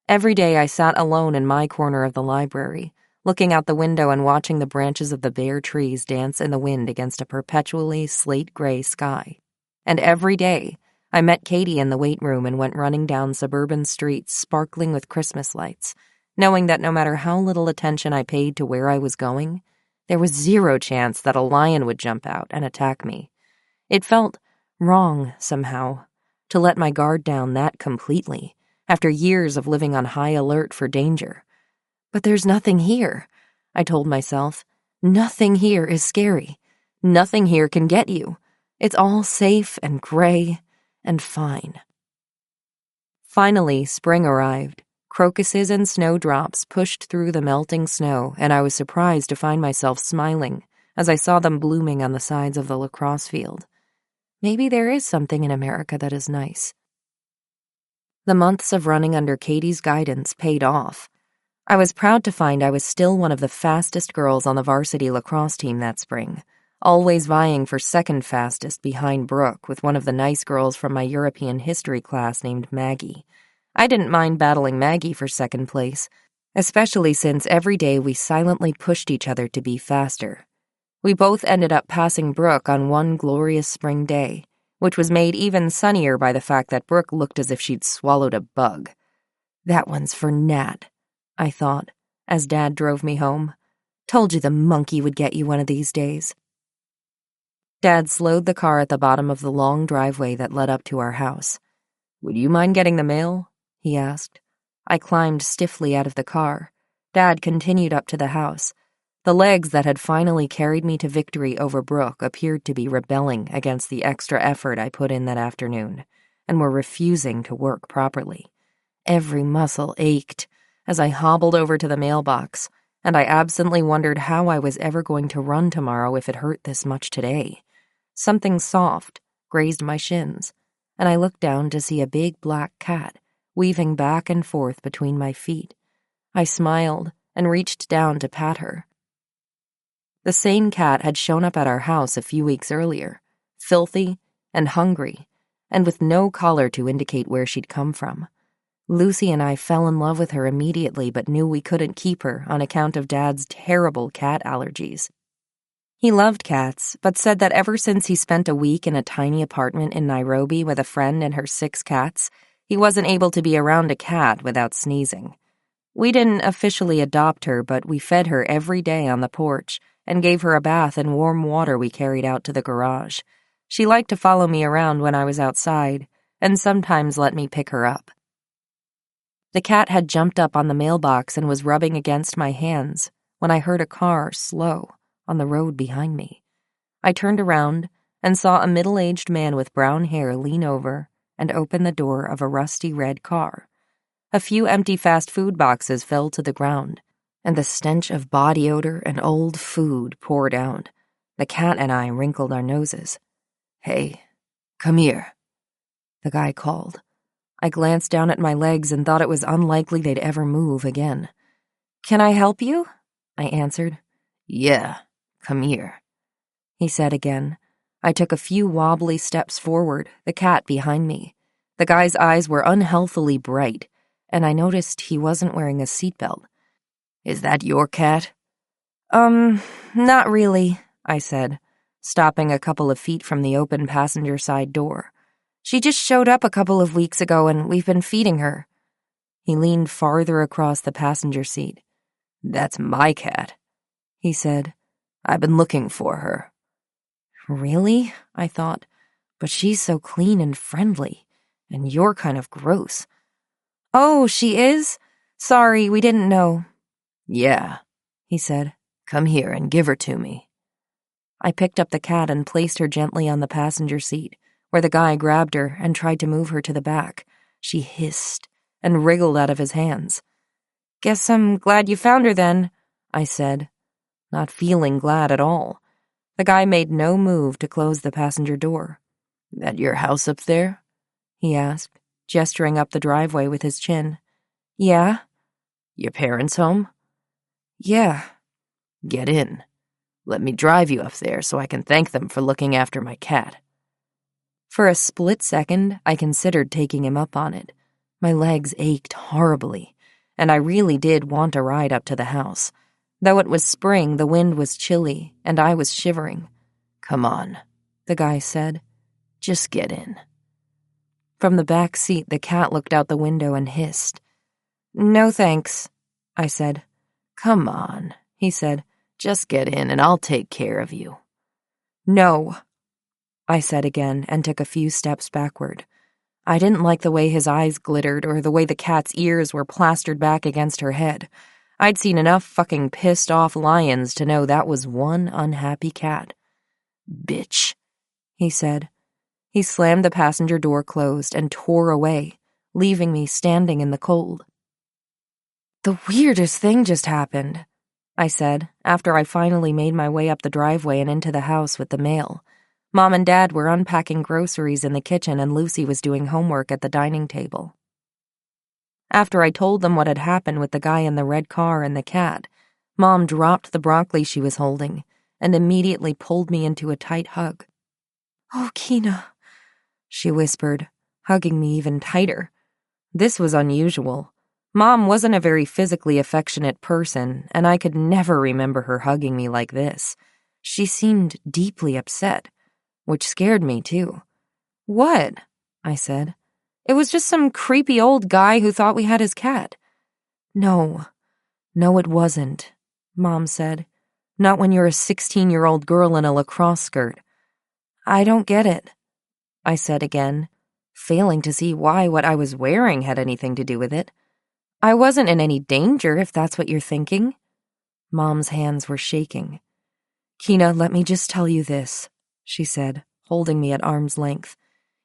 Every day I sat alone in my corner of the library, looking out the window and watching the branches of the bare trees dance in the wind against a perpetually slate-gray sky. And every day I met Katie in the weight room and went running down suburban streets sparkling with Christmas lights, knowing that no matter how little attention I paid to where I was going, there was zero chance that a lion would jump out and attack me. It felt wrong, somehow, to let my guard down that completely, after years of living on high alert for danger. But there's nothing here, I told myself. Nothing here is scary. Nothing here can get you. It's all safe and gray and fine. Finally, spring arrived. Crocuses and snowdrops pushed through the melting snow, and I was surprised to find myself smiling as I saw them blooming on the sides of the lacrosse field. Maybe there is something in America that is nice. The months of running under Katie's guidance paid off. I was proud to find I was still one of the fastest girls on the varsity lacrosse team that spring, always vying for second fastest behind Brooke with one of the nice girls from my European history class named Maggie. I didn't mind battling Maggie for second place, especially since every day we silently pushed each other to be faster. We both ended up passing Brooke on one glorious spring day, which was made even sunnier by the fact that Brooke looked as if she'd swallowed a bug. That one's for Nat, I thought, as Dad drove me home. Told you the monkey would get you one of these days. Dad slowed the car at the bottom of the long driveway that led up to our house. "Would you mind getting the mail?" he asked. I climbed stiffly out of the car. Dad continued up to the house. The legs that had finally carried me to victory over Brooke appeared to be rebelling against the extra effort I put in that afternoon, and were refusing to work properly. Every muscle ached as I hobbled over to the mailbox, and I absently wondered how I was ever going to run tomorrow if it hurt this much today. Something soft grazed my shins, and I looked down to see a big black cat weaving back and forth between my feet. I smiled and reached down to pat her. The same cat had shown up at our house a few weeks earlier, filthy and hungry, and with no collar to indicate where she'd come from. Lucy and I fell in love with her immediately, but knew we couldn't keep her on account of Dad's terrible cat allergies. He loved cats, but said that ever since he spent a week in a tiny apartment in Nairobi with a friend and her 6 cats, he wasn't able to be around a cat without sneezing. We didn't officially adopt her, but we fed her every day on the porch and gave her a bath in warm water we carried out to the garage. She liked to follow me around when I was outside, and sometimes let me pick her up. The cat had jumped up on the mailbox and was rubbing against my hands when I heard a car slow on the road behind me. I turned around and saw a middle-aged man with brown hair lean over and open the door of a rusty red car. A few empty fast food boxes fell to the ground, and the stench of body odor and old food poured out. The cat and I wrinkled our noses. "Hey, come here," the guy called. I glanced down at my legs and thought it was unlikely they'd ever move again. "Can I help you?" I answered. "Yeah, come here," he said again. I took a few wobbly steps forward, the cat behind me. The guy's eyes were unhealthily bright, and I noticed he wasn't wearing a seatbelt. "Is that your cat?" Not really," I said, stopping a couple of feet from the open passenger side door. "She just showed up a couple of weeks ago and we've been feeding her." He leaned farther across the passenger seat. "That's my cat," he said. "I've been looking for her." Really? I thought. But she's so clean and friendly, and you're kind of gross. "Oh, she is? Sorry, we didn't know." "Yeah," he said. "Come here and give her to me." I picked up the cat and placed her gently on the passenger seat, where the guy grabbed her and tried to move her to the back. She hissed and wriggled out of his hands. "Guess I'm glad you found her then," I said, not feeling glad at all. The guy made no move to close the passenger door. "That your house up there?" he asked, gesturing up the driveway with his chin. "Yeah." "Your parents home?" "Yeah." "Get in. Let me drive you up there so I can thank them for looking after my cat." For a split second, I considered taking him up on it. My legs ached horribly, and I really did want a ride up to the house. Though it was spring, the wind was chilly, and I was shivering. "Come on," the guy said. "Just get in." From the back seat, the cat looked out the window and hissed. "No thanks," I said. "Come on," he said. "Just get in and I'll take care of you." "No," I said again and took a few steps backward. I didn't like the way his eyes glittered or the way the cat's ears were plastered back against her head. I'd seen enough fucking pissed-off lions to know that was one unhappy cat. "Bitch," he said. He slammed the passenger door closed and tore away, leaving me standing in the cold. "The weirdest thing just happened," I said, after I finally made my way up the driveway and into the house with the mail. Mom and Dad were unpacking groceries in the kitchen and Lucy was doing homework at the dining table. After I told them what had happened with the guy in the red car and the cat, Mom dropped the broccoli she was holding and immediately pulled me into a tight hug. "Oh, Keena," she whispered, hugging me even tighter. This was unusual. Mom wasn't a very physically affectionate person, and I could never remember her hugging me like this. She seemed deeply upset, which scared me, too. "What?" I said. "It was just some creepy old guy who thought we had his cat." No, it wasn't," Mom said. "Not when you're a 16-year-old girl in a lacrosse skirt." "I don't get it," I said again, failing to see why what I was wearing had anything to do with it. "I wasn't in any danger, if that's what you're thinking." Mom's hands were shaking. "Keena, let me just tell you this," she said, holding me at arm's length.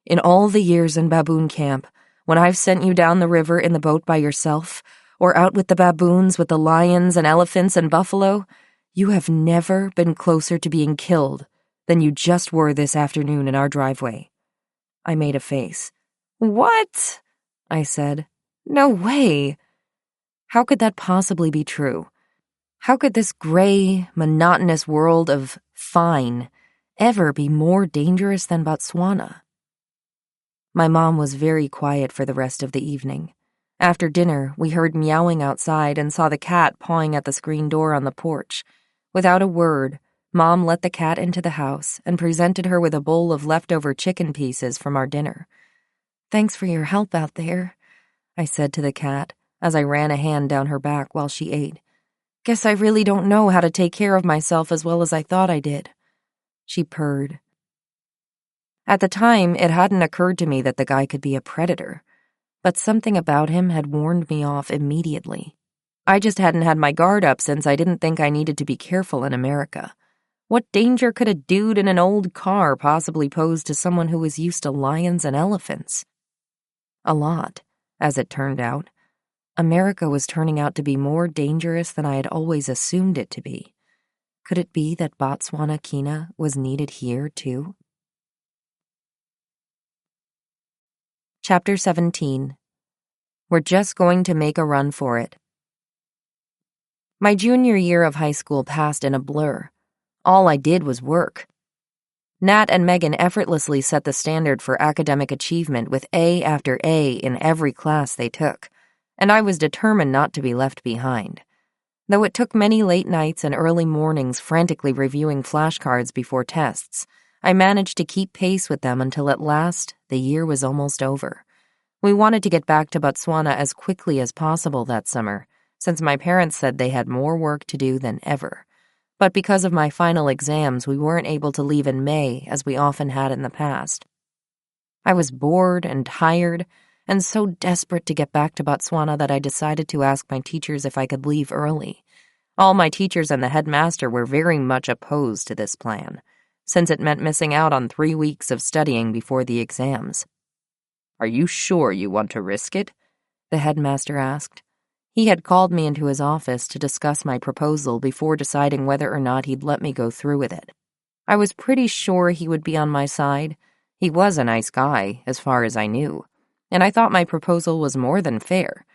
"In all the years in baboon camp, when I've sent you down the river in the boat by yourself, or out with the baboons with the lions and elephants and buffalo, you have never been closer to being killed than you just were this afternoon in our driveway." I made a face. "What?" I said. "No way." How could that possibly be true? How could this gray, monotonous world of fine ever be more dangerous than Botswana? My mom was very quiet for the rest of the evening. After dinner, we heard meowing outside and saw the cat pawing at the screen door on the porch. Without a word, Mom let the cat into the house and presented her with a bowl of leftover chicken pieces from our dinner. "Thanks for your help out there," I said to the cat as I ran a hand down her back while she ate. "Guess I really don't know how to take care of myself as well as I thought I did." She purred. At the time, it hadn't occurred to me that the guy could be a predator, but something about him had warned me off immediately. I just hadn't had my guard up since I didn't think I needed to be careful in America. What danger could a dude in an old car possibly pose to someone who was used to lions and elephants? A lot, as it turned out. America was turning out to be more dangerous than I had always assumed it to be. Could it be that Botswana Keena was needed here, too? Chapter 17. We're just going to make a run for it. My junior year of high school passed in a blur. All I did was work. Nat and Megan effortlessly set the standard for academic achievement with A after A in every class they took, and I was determined not to be left behind. Though it took many late nights and early mornings frantically reviewing flashcards before tests, I managed to keep pace with them until at last the year was almost over. We wanted to get back to Botswana as quickly as possible that summer, since my parents said they had more work to do than ever. But because of my final exams, we weren't able to leave in May, as we often had in the past. I was bored and tired, and so desperate to get back to Botswana that I decided to ask my teachers if I could leave early. All my teachers and the headmaster were very much opposed to this plan, since it meant missing out on 3 weeks of studying before the exams. "Are you sure you want to risk it?" the headmaster asked. He had called me into his office to discuss my proposal before deciding whether or not he'd let me go through with it. I was pretty sure he would be on my side. He was a nice guy, as far as I knew, and I thought my proposal was more than fair.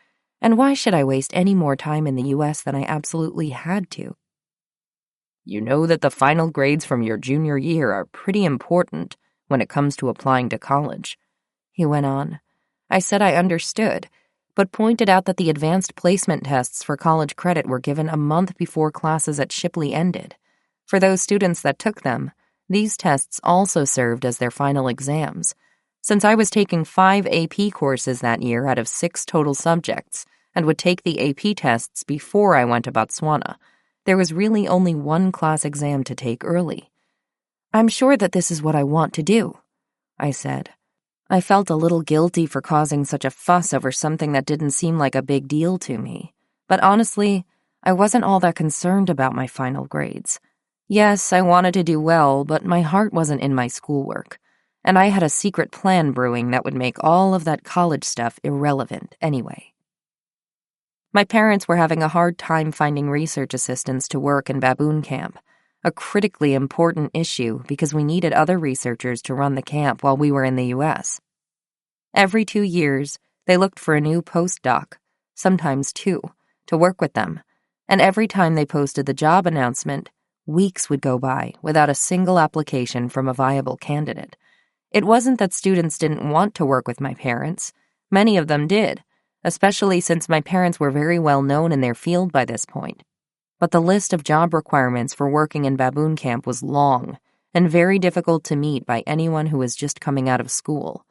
And why should I waste any more time in the U.S. than I absolutely had to? "You know that the final grades from your junior year are pretty important when it comes to applying to college," he went on. I said I understood, but pointed out that the advanced placement tests for college credit were given a month before classes at Shipley ended. For those students that took them, these tests also served as their final exams. Since I was taking 5 AP courses that year out of 6 total subjects and would take the AP tests before I went to Botswana, there was really only 1 class exam to take early. "I'm sure that this is what I want to do," I said. I felt a little guilty for causing such a fuss over something that didn't seem like a big deal to me. But honestly, I wasn't all that concerned about my final grades. Yes, I wanted to do well, but my heart wasn't in my schoolwork. and I had a secret plan brewing that would make all of that college stuff irrelevant anyway. My parents were having a hard time finding research assistants to work in baboon camp, a critically important issue because we needed other researchers to run the camp while we were in the U.S. Every 2 years, they looked for a new postdoc, sometimes 2, to work with them, and every time they posted the job announcement, weeks would go by without a single application from a viable candidate. It wasn't that students didn't want to work with my parents. Many of them did, especially since my parents were very well known in their field by this point. But the list of job requirements for working in baboon camp was long and very difficult to meet by anyone who was just coming out of school.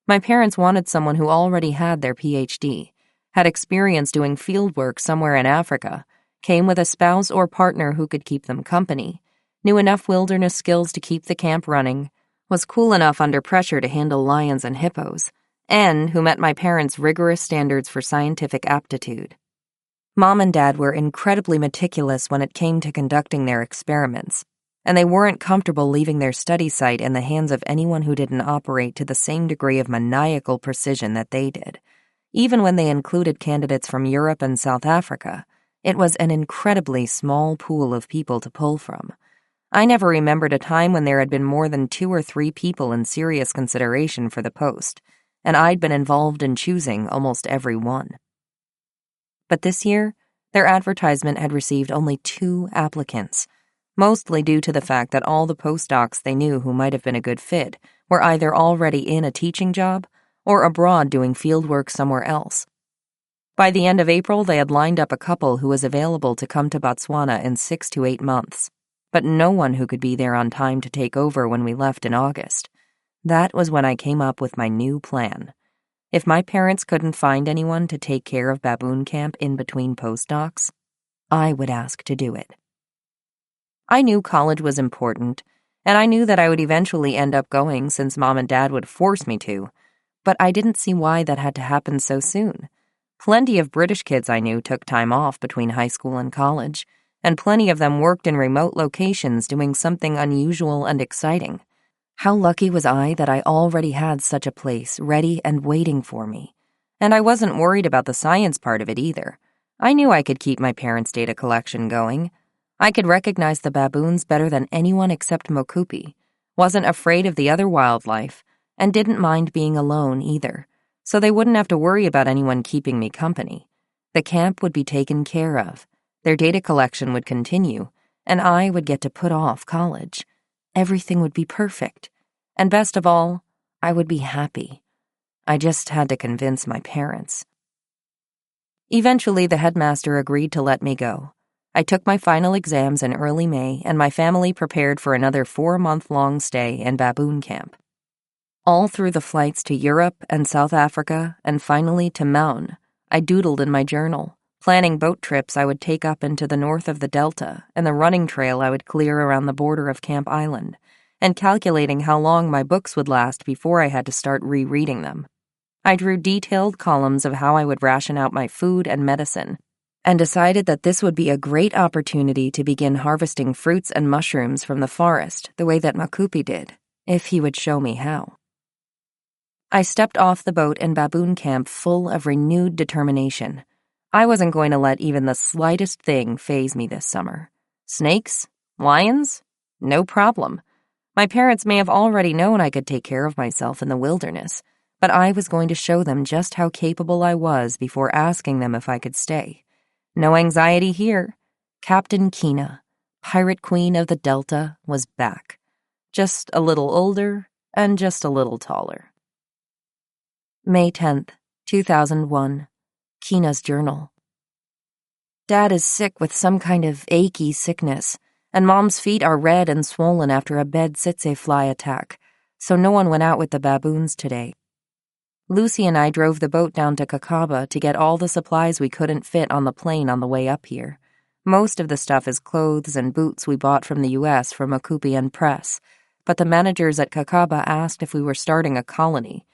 My parents wanted someone who already had their PhD, had experience doing field work somewhere in Africa, came with a spouse or partner who could keep them company, knew enough wilderness skills to keep the camp running, was cool enough under pressure to handle lions and hippos, and who met my parents' rigorous standards for scientific aptitude. Mom and Dad were incredibly meticulous when it came to conducting their experiments, and they weren't comfortable leaving their study site in the hands of anyone who didn't operate to the same degree of maniacal precision that they did. Even when they included candidates from Europe and South Africa, it was an incredibly small pool of people to pull from. I never remembered a time when there had been more than 2 or 3 people in serious consideration for the post, and I'd been involved in choosing almost every one. But this year, their advertisement had received only 2 applicants, mostly due to the fact that all the postdocs they knew who might have been a good fit were either already in a teaching job or abroad doing fieldwork somewhere else. By the end of April, they had lined up a couple who was available to come to Botswana in 6 to 8 months, but no one who could be there on time to take over when we left in August. That was when I came up with my new plan. If my parents couldn't find anyone to take care of baboon camp in between postdocs, I would ask to do it. I knew college was important, and I knew that I would eventually end up going since Mom and Dad would force me to, but I didn't see why that had to happen so soon. Plenty of British kids I knew took time off between high school and college, and plenty of them worked in remote locations doing something unusual and exciting. How lucky was I that I already had such a place ready and waiting for me. And I wasn't worried about the science part of it either. I knew I could keep my parents' data collection going. I could recognize the baboons better than anyone except Mokupi, wasn't afraid of the other wildlife, and didn't mind being alone either, so they wouldn't have to worry about anyone keeping me company. The camp would be taken care of, their data collection would continue, and I would get to put off college. Everything would be perfect. And best of all, I would be happy. I just had to convince my parents. Eventually, the headmaster agreed to let me go. I took my final exams in early May, and my family prepared for another 4-month-long stay in baboon camp. All through the flights to Europe and South Africa, and finally to Maun, I doodled in my journal, planning boat trips I would take up into the north of the Delta and the running trail I would clear around the border of Camp Island, and calculating how long my books would last before I had to start rereading them. I drew detailed columns of how I would ration out my food and medicine, and decided that this would be a great opportunity to begin harvesting fruits and mushrooms from the forest the way that Mokupi did, if he would show me how. I stepped off the boat in baboon camp full of renewed determination. I wasn't going to let even the slightest thing faze me this summer. Snakes? Lions? No problem. My parents may have already known I could take care of myself in the wilderness, but I was going to show them just how capable I was before asking them if I could stay. No anxiety here. Captain Keena, Pirate Queen of the Delta, was back. Just a little older and just a little taller. May 10th, 2001. Keena's journal. Dad is sick with some kind of achy sickness, and Mom's feet are red and swollen after a bed tsetse fly attack, so no one went out with the baboons today. Lucy and I drove the boat down to Kakaba to get all the supplies we couldn't fit on the plane on the way up here. Most of the stuff is clothes and boots we bought from the U.S. from Mokupi and Press, but the managers at Kakaba asked if we were starting a colony.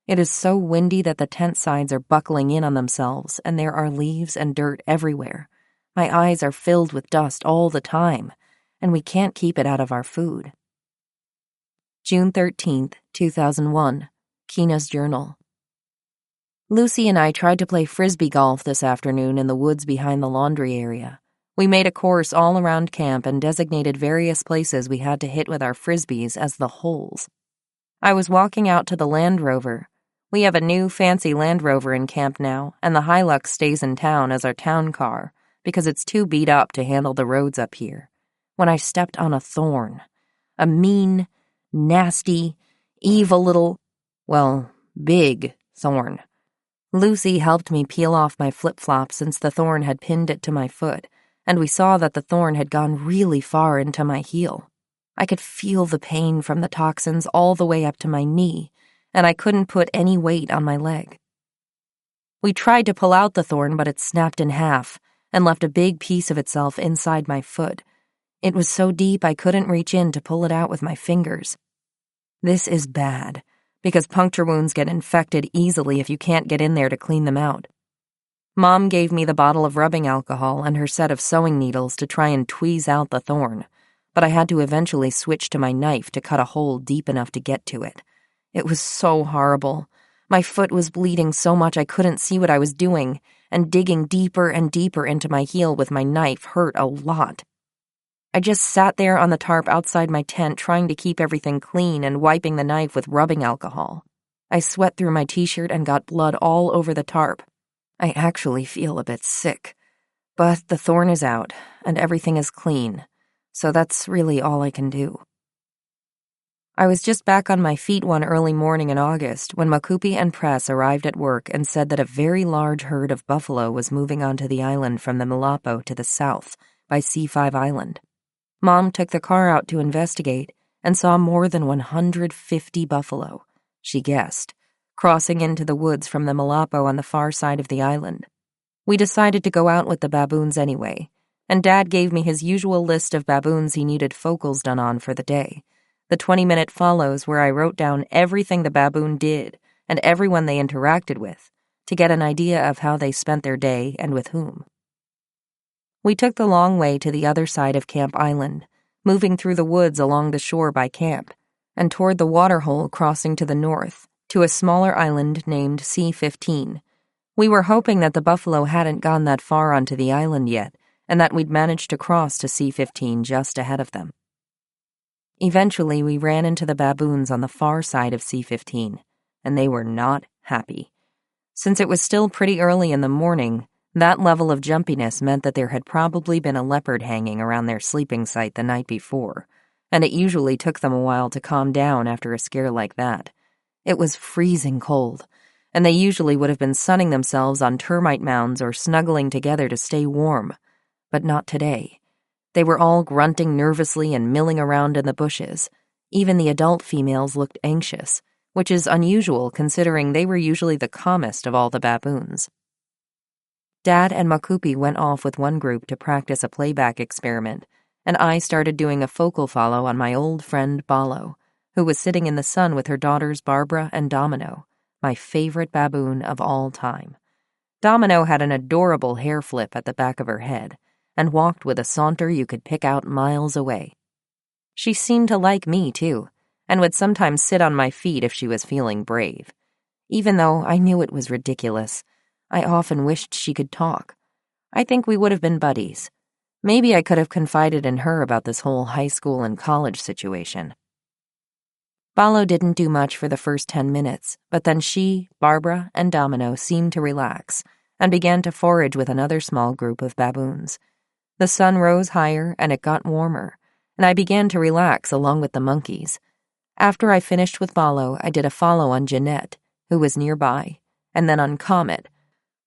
It is so windy that the tent sides are buckling in on themselves, and there are leaves and dirt everywhere. My eyes are filled with dust all the time, and we can't keep it out of our food. June 13th, 2001. Keena's Journal. Lucy and I tried to play frisbee golf this afternoon in the woods behind the laundry area. We made a course all around camp and designated various places we had to hit with our frisbees as the holes. I was walking out to the Land Rover. We have a new fancy Land Rover in camp now, and the Hilux stays in town as our town car because it's too beat up to handle the roads up here, when I stepped on a thorn. A mean, nasty, evil little, big thorn. Lucy helped me peel off my flip-flop since the thorn had pinned it to my foot, and we saw that the thorn had gone really far into my heel. I could feel the pain from the toxins all the way up to my knee, and I couldn't put any weight on my leg. We tried to pull out the thorn, but it snapped in half and left a big piece of itself inside my foot. It was so deep I couldn't reach in to pull it out with my fingers. This is bad, because puncture wounds get infected easily if you can't get in there to clean them out. Mom gave me the bottle of rubbing alcohol and her set of sewing needles to try and tweeze out the thorn, but I had to eventually switch to my knife to cut a hole deep enough to get to it. It was so horrible. My foot was bleeding so much I couldn't see what I was doing, and digging deeper and deeper into my heel with my knife hurt a lot. I just sat there on the tarp outside my tent trying to keep everything clean and wiping the knife with rubbing alcohol. I sweat through my t-shirt and got blood all over the tarp. I actually feel a bit sick. But the thorn is out, and everything is clean, so that's really all I can do. I was just back on my feet one early morning in August when Makupi and Press arrived at work and said that a very large herd of buffalo was moving onto the island from the Malapo to the south by C5 Island. Mom took the car out to investigate and saw more than 150 buffalo, she guessed, crossing into the woods from the Malapo on the far side of the island. We decided to go out with the baboons anyway, and Dad gave me his usual list of baboons he needed focals done on for the day, the 20-minute follows where I wrote down everything the baboon did and everyone they interacted with to get an idea of how they spent their day and with whom. We took the long way to the other side of Camp Island, moving through the woods along the shore by camp, and toward the waterhole crossing to the north, to a smaller island named C15. We were hoping that the buffalo hadn't gone that far onto the island yet, and that we'd managed to cross to C15 just ahead of them. Eventually, we ran into the baboons on the far side of C15, and they were not happy. Since it was still pretty early in the morning, that level of jumpiness meant that there had probably been a leopard hanging around their sleeping site the night before, and it usually took them a while to calm down after a scare like that. It was freezing cold, and they usually would have been sunning themselves on termite mounds or snuggling together to stay warm, but not today. They were all grunting nervously and milling around in the bushes. Even the adult females looked anxious, which is unusual considering they were usually the calmest of all the baboons. Dad and Makupi went off with one group to practice a playback experiment, and I started doing a focal follow on my old friend Balo, who was sitting in the sun with her daughters Barbara and Domino, my favorite baboon of all time. Domino had an adorable hair flip at the back of her head, and walked with a saunter you could pick out miles away. She seemed to like me, too, and would sometimes sit on my feet if she was feeling brave. Even though I knew it was ridiculous, I often wished she could talk. I think we would have been buddies. Maybe I could have confided in her about this whole high school and college situation. Balo didn't do much for the first 10 minutes, but then she, Barbara, and Domino seemed to relax and began to forage with another small group of baboons. The sun rose higher and it got warmer, and I began to relax along with the monkeys. After I finished with Balo, I did a follow on Jeanette, who was nearby, and then on Comet.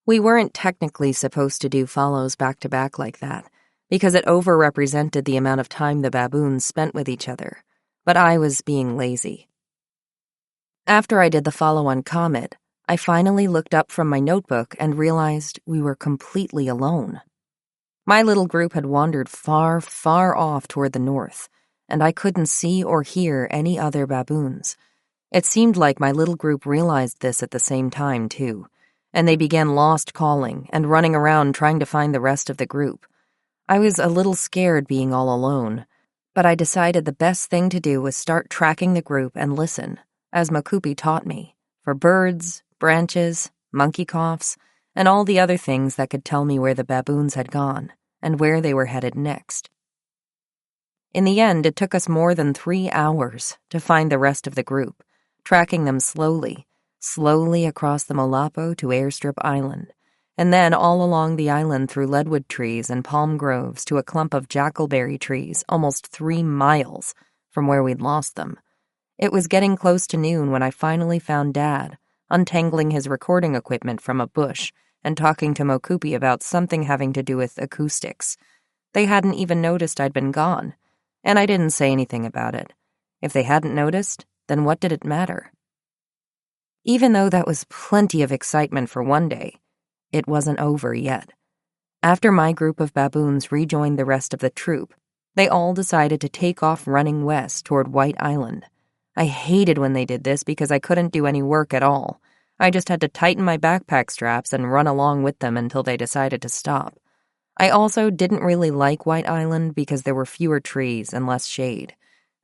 We weren't technically supposed to do follows back-to-back like that, because it overrepresented the amount of time the baboons spent with each other, but I was being lazy. After I did the follow on Comet, I finally looked up from my notebook and realized we were completely alone. My little group had wandered far, far off toward the north, and I couldn't see or hear any other baboons. It seemed like my little group realized this at the same time, too, and they began lost calling and running around trying to find the rest of the group. I was a little scared being all alone, But I decided the best thing to do was start tracking the group and listen, as Mokupi taught me, for birds, branches, monkey coughs, and all the other things that could tell me where the baboons had gone and where they were headed next. In the end, it took us more than 3 hours to find the rest of the group, tracking them slowly across the Molapo to Airstrip Island, and then all along the island through leadwood trees and palm groves to a clump of jackalberry trees almost 3 miles from where we'd lost them. It was getting close to noon when I finally found Dad, untangling his recording equipment from a bush and talking to Mokupi about something having to do with acoustics. They hadn't even noticed I'd been gone, and I didn't say anything about it. If they hadn't noticed, then what did it matter? Even though that was plenty of excitement for one day, it wasn't over yet. After my group of baboons rejoined the rest of the troop, they all decided to take off running west toward White Island. I hated when they did this because I couldn't do any work at all. I just had to tighten my backpack straps and run along with them until they decided to stop. I also didn't really like White Island because there were fewer trees and less shade.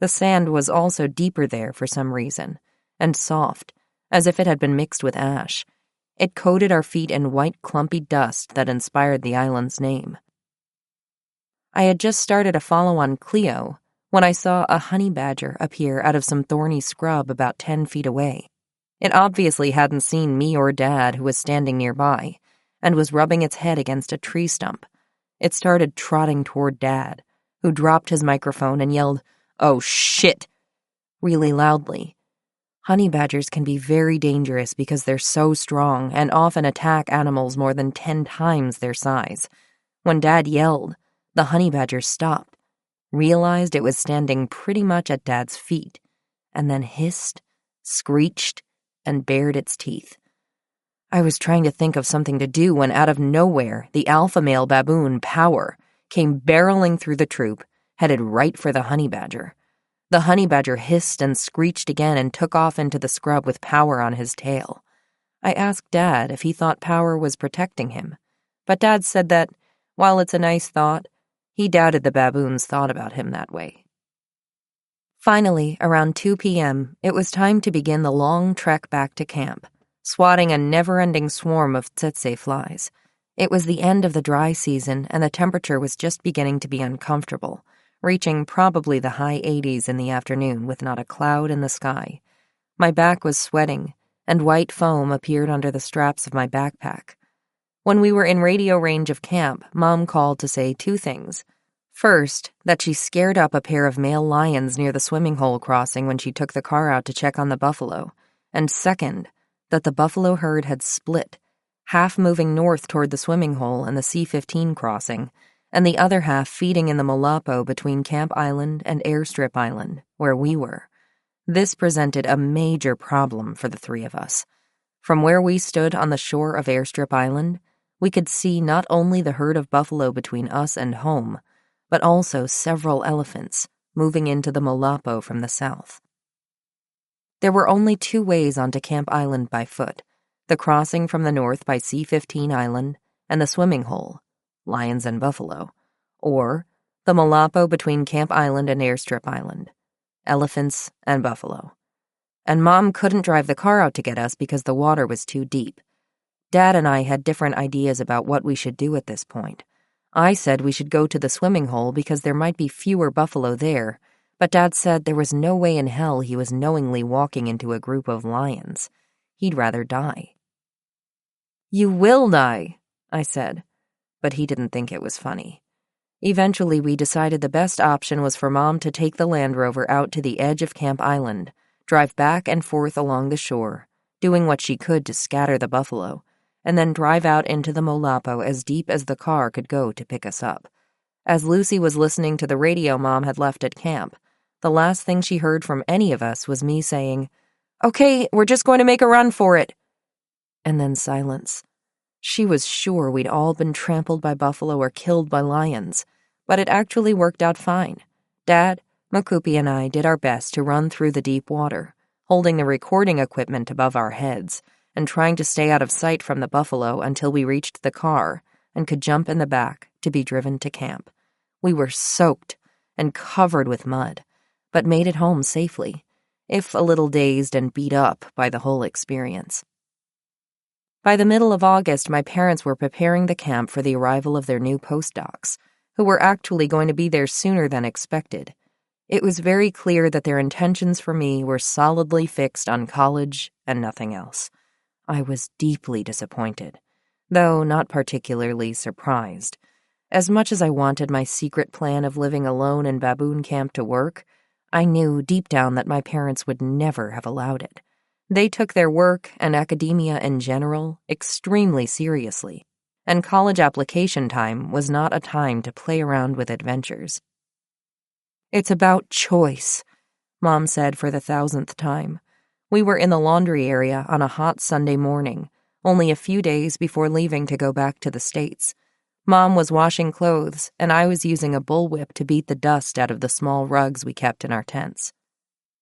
The sand was also deeper there for some reason, and soft, as if it had been mixed with ash. It coated our feet in white clumpy dust that inspired the island's name. I had just started a follow on Cleo when I saw a honey badger appear out of some thorny scrub about 10 feet away. It obviously hadn't seen me or Dad, who was standing nearby, and was rubbing its head against a tree stump. It started trotting toward Dad, who dropped his microphone and yelled, "Oh, shit!" really loudly. Honey badgers can be very dangerous because they're so strong and often attack animals more than 10 times their size. When Dad yelled, the honey badger stopped, realized it was standing pretty much at Dad's feet, and then hissed, screeched, and bared its teeth. I was trying to think of something to do when out of nowhere, the alpha male baboon, Power, came barreling through the troop, headed right for the honey badger. The honey badger hissed and screeched again and took off into the scrub with Power on his tail. I asked Dad if he thought Power was protecting him, but Dad said that, while it's a nice thought, he doubted the baboons thought about him that way. Finally, around 2 p.m., it was time to begin the long trek back to camp, swatting a never-ending swarm of tsetse flies. It was the end of the dry season, and the temperature was just beginning to be uncomfortable, reaching probably the high 80s in the afternoon with not a cloud in the sky. My back was sweating, and white foam appeared under the straps of my backpack. When we were in radio range of camp, Mom called to say 2 things. First, that she scared up a pair of male lions near the swimming hole crossing when she took the car out to check on the buffalo, and second, that the buffalo herd had split, half moving north toward the swimming hole and the C-15 crossing, and the other half feeding in the Molapo between Camp Island and Airstrip Island, where we were. This presented a major problem for the 3 of us. From where we stood on the shore of Airstrip Island, we could see not only the herd of buffalo between us and home, but also several elephants moving into the Molapo from the south. There were only 2 ways onto Camp Island by foot, the crossing from the north by C-15 Island and the swimming hole, lions and buffalo, or the Molapo between Camp Island and Airstrip Island, elephants and buffalo. And Mom couldn't drive the car out to get us because the water was too deep. Dad and I had different ideas about what we should do at this point. I said we should go to the swimming hole because there might be fewer buffalo there, but Dad said there was no way in hell he was knowingly walking into a group of lions. He'd rather die. "You will die," I said, but he didn't think it was funny. Eventually, we decided the best option was for Mom to take the Land Rover out to the edge of Camp Island, drive back and forth along the shore, doing what she could to scatter the buffalo, and then drive out into the Molapo as deep as the car could go to pick us up. As Lucy was listening to the radio Mom had left at camp, the last thing she heard from any of us was me saying, "Okay, we're just going to make a run for it." And then silence. She was sure we'd all been trampled by buffalo or killed by lions, but it actually worked out fine. Dad, Mokupi, and I did our best to run through the deep water, holding the recording equipment above our heads, and trying to stay out of sight from the buffalo until we reached the car and could jump in the back to be driven to camp. We were soaked, and covered with mud, but made it home safely, if a little dazed and beat up by the whole experience. By the middle of August, my parents were preparing the camp for the arrival of their new postdocs, who were actually going to be there sooner than expected. It was very clear that their intentions for me were solidly fixed on college and nothing else. I was deeply disappointed, though not particularly surprised. As much as I wanted my secret plan of living alone in baboon camp to work, I knew deep down that my parents would never have allowed it. They took their work and academia in general extremely seriously, and college application time was not a time to play around with adventures. "It's about choice," Mom said for the 1,000th time. We were in the laundry area on a hot Sunday morning, only a few days before leaving to go back to the States. Mom was washing clothes, and I was using a bullwhip to beat the dust out of the small rugs we kept in our tents.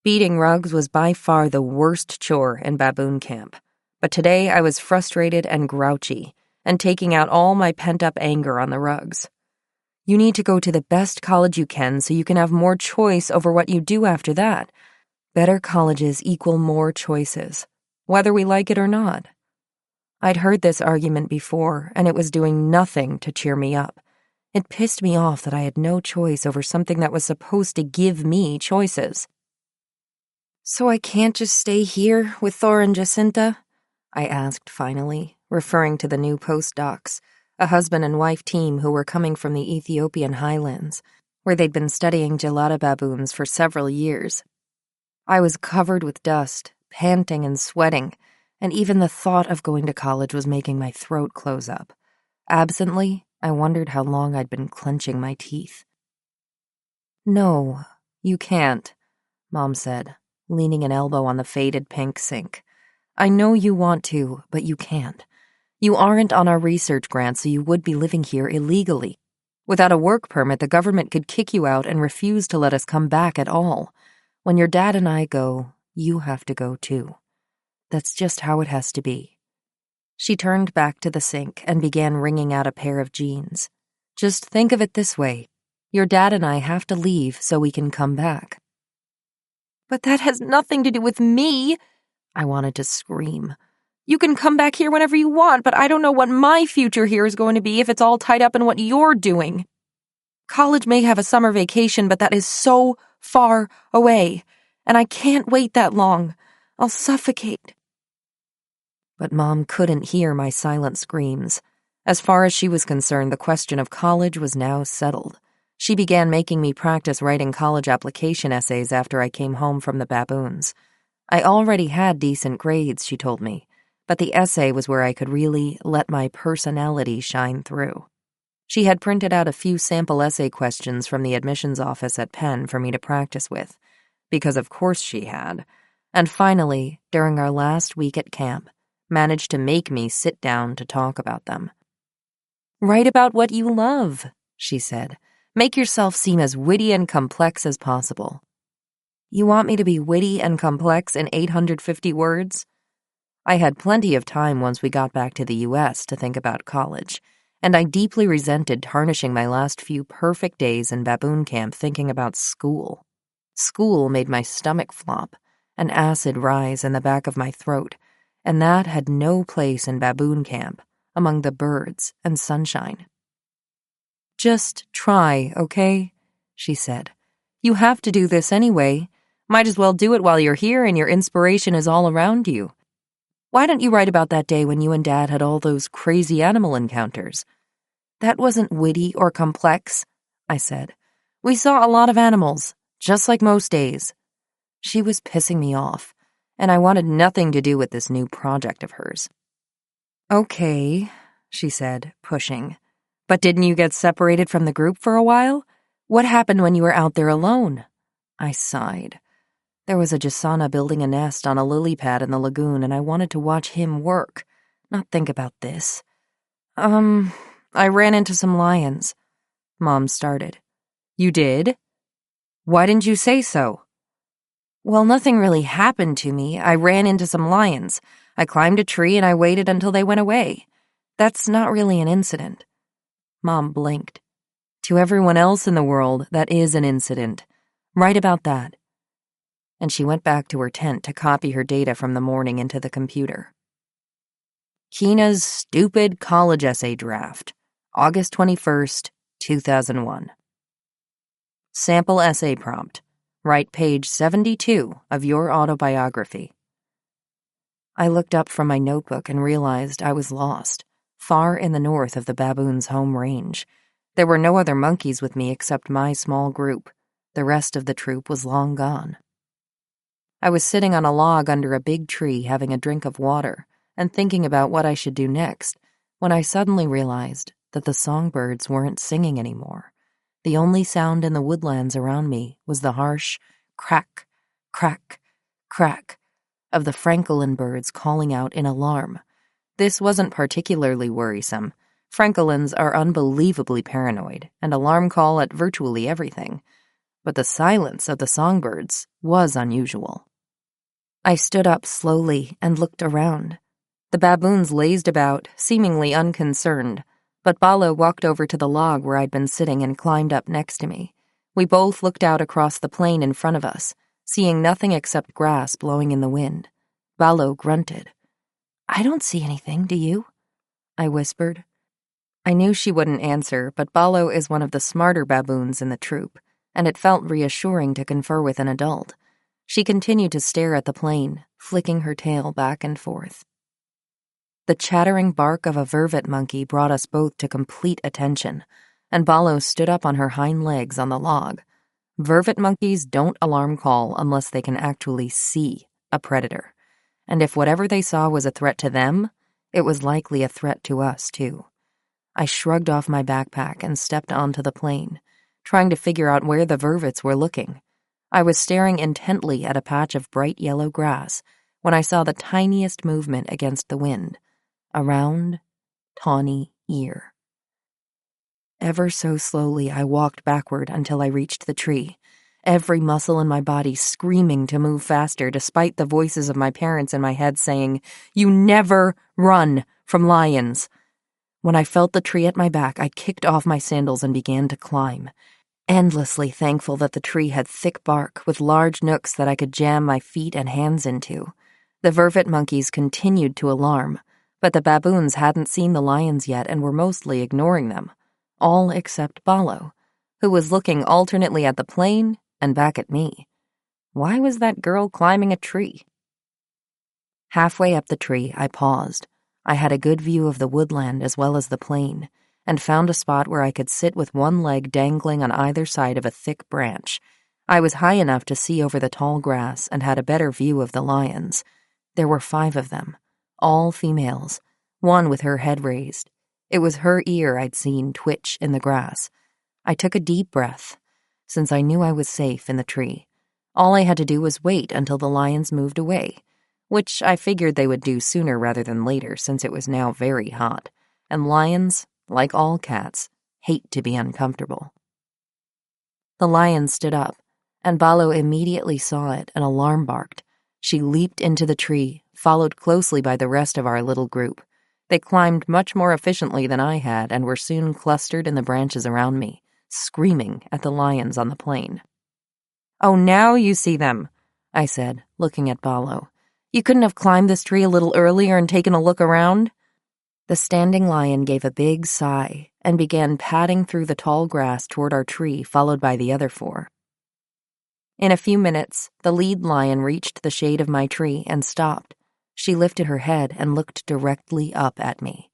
Beating rugs was by far the worst chore in baboon camp, but today I was frustrated and grouchy, and taking out all my pent-up anger on the rugs. "You need to go to the best college you can so you can have more choice over what you do after that. Better colleges equal more choices, whether we like it or not." I'd heard this argument before, and it was doing nothing to cheer me up. It pissed me off that I had no choice over something that was supposed to give me choices. "So I can't just stay here with Thor and Jacinta?" I asked finally, referring to the new postdocs, a husband and wife team who were coming from the Ethiopian highlands, where they'd been studying gelada baboons for several years. I was covered with dust, panting and sweating, and even the thought of going to college was making my throat close up. Absently, I wondered how long I'd been clenching my teeth. "No, you can't," Mom said, leaning an elbow on the faded pink sink. "I know you want to, but you can't. You aren't on our research grant, so you would be living here illegally. Without a work permit, the government could kick you out and refuse to let us come back at all. When your dad and I go, you have to go too. That's just how it has to be." She turned back to the sink and began wringing out a pair of jeans. "Just think of it this way. Your dad and I have to leave so we can come back." "But that has nothing to do with me," I wanted to scream. "You can come back here whenever you want, but I don't know what my future here is going to be if it's all tied up in what you're doing. College may have a summer vacation, but that is so far away, and I can't wait that long. I'll suffocate." But Mom couldn't hear my silent screams. As far as she was concerned, the question of college was now settled. She began making me practice writing college application essays after I came home from the baboons. I already had decent grades, she told me, but the essay was where I could really let my personality shine through. She had printed out a few sample essay questions from the admissions office at Penn for me to practice with, because of course she had, and finally, during our last week at camp, managed to make me sit down to talk about them. "Write about what you love," she said. "Make yourself seem as witty and complex as possible." "You want me to be witty and complex in 850 words? I had plenty of time once we got back to the U.S. to think about college, and I deeply resented tarnishing my last few perfect days in baboon camp thinking about school. School made my stomach flop, and acid rise in the back of my throat, and that had no place in baboon camp, among the birds and sunshine. "Just try, okay?" she said. "You have to do this anyway. Might as well do it while you're here and your inspiration is all around you. Why don't you write about that day when you and Dad had all those crazy animal encounters?" "That wasn't witty or complex," I said. "We saw a lot of animals, just like most days." She was pissing me off, and I wanted nothing to do with this new project of hers. "Okay," she said, pushing. "But didn't you get separated from the group for a while? What happened when you were out there alone?" I sighed. There was a Jasana building a nest on a lily pad in the lagoon, and I wanted to watch him work, not think about this. I ran into some lions," Mom started. "You did? Why didn't you say so?" "Well, nothing really happened to me. I ran into some lions. I climbed a tree and I waited until they went away. That's not really an incident." Mom blinked. To everyone else in the world, that is an incident. Write about that. And she went back to her tent to copy her data from the morning into the computer. Keena's stupid college essay draft, August 21st, 2001. Sample essay prompt. Write page 72 of your autobiography. I looked up from my notebook and realized I was lost, far in the north of the baboon's home range. There were no other monkeys with me except my small group. The rest of the troop was long gone. I was sitting on a log under a big tree having a drink of water and thinking about what I should do next when I suddenly realized that the songbirds weren't singing anymore. The only sound in the woodlands around me was the harsh crack, crack, crack of the francolin birds calling out in alarm. This wasn't particularly worrisome. Francolins are unbelievably paranoid and alarm call at virtually everything. But the silence of the songbirds was unusual. I stood up slowly and looked around. The baboons lazed about, seemingly unconcerned, but Balo walked over to the log where I'd been sitting and climbed up next to me. We both looked out across the plain in front of us, seeing nothing except grass blowing in the wind. Balo grunted. "I don't see anything, do you?" I whispered. I knew she wouldn't answer, but Balo is one of the smarter baboons in the troop, and it felt reassuring to confer with an adult. She continued to stare at the plain, flicking her tail back and forth. The chattering bark of a vervet monkey brought us both to complete attention, and Balo stood up on her hind legs on the log. Vervet monkeys don't alarm call unless they can actually see a predator, and if whatever they saw was a threat to them, it was likely a threat to us, too. I shrugged off my backpack and stepped onto the plain, trying to figure out where the vervets were looking. I was staring intently at a patch of bright yellow grass when I saw the tiniest movement against the wind. A round, tawny ear. Ever so slowly, I walked backward until I reached the tree, every muscle in my body screaming to move faster despite the voices of my parents in my head saying, "You never run from lions." When I felt the tree at my back, I kicked off my sandals and began to climb, endlessly thankful that the tree had thick bark with large nooks that I could jam my feet and hands into. The vervet monkeys continued to alarm, but the baboons hadn't seen the lions yet and were mostly ignoring them, all except Balo, who was looking alternately at the plain and back at me. Why was that girl climbing a tree? Halfway up the tree, I paused. I had a good view of the woodland as well as the plain, and found a spot where I could sit with one leg dangling on either side of a thick branch. I was high enough to see over the tall grass and had a better view of the lions. There were 5 of them. All females, one with her head raised. It was her ear I'd seen twitch in the grass. I took a deep breath, since I knew I was safe in the tree. All I had to do was wait until the lions moved away, which I figured they would do sooner rather than later since it was now very hot, and lions, like all cats, hate to be uncomfortable. The lion stood up, and Balo immediately saw it and alarm barked. She leaped into the tree, followed closely by the rest of our little group. They climbed much more efficiently than I had and were soon clustered in the branches around me, screaming at the lions on the plain. "Oh, now you see them," I said, looking at Balo. "You couldn't have climbed this tree a little earlier and taken a look around?" The standing lion gave a big sigh and began padding through the tall grass toward our tree, followed by the other 4. In a few minutes, the lead lion reached the shade of my tree and stopped. She lifted her head and looked directly up at me.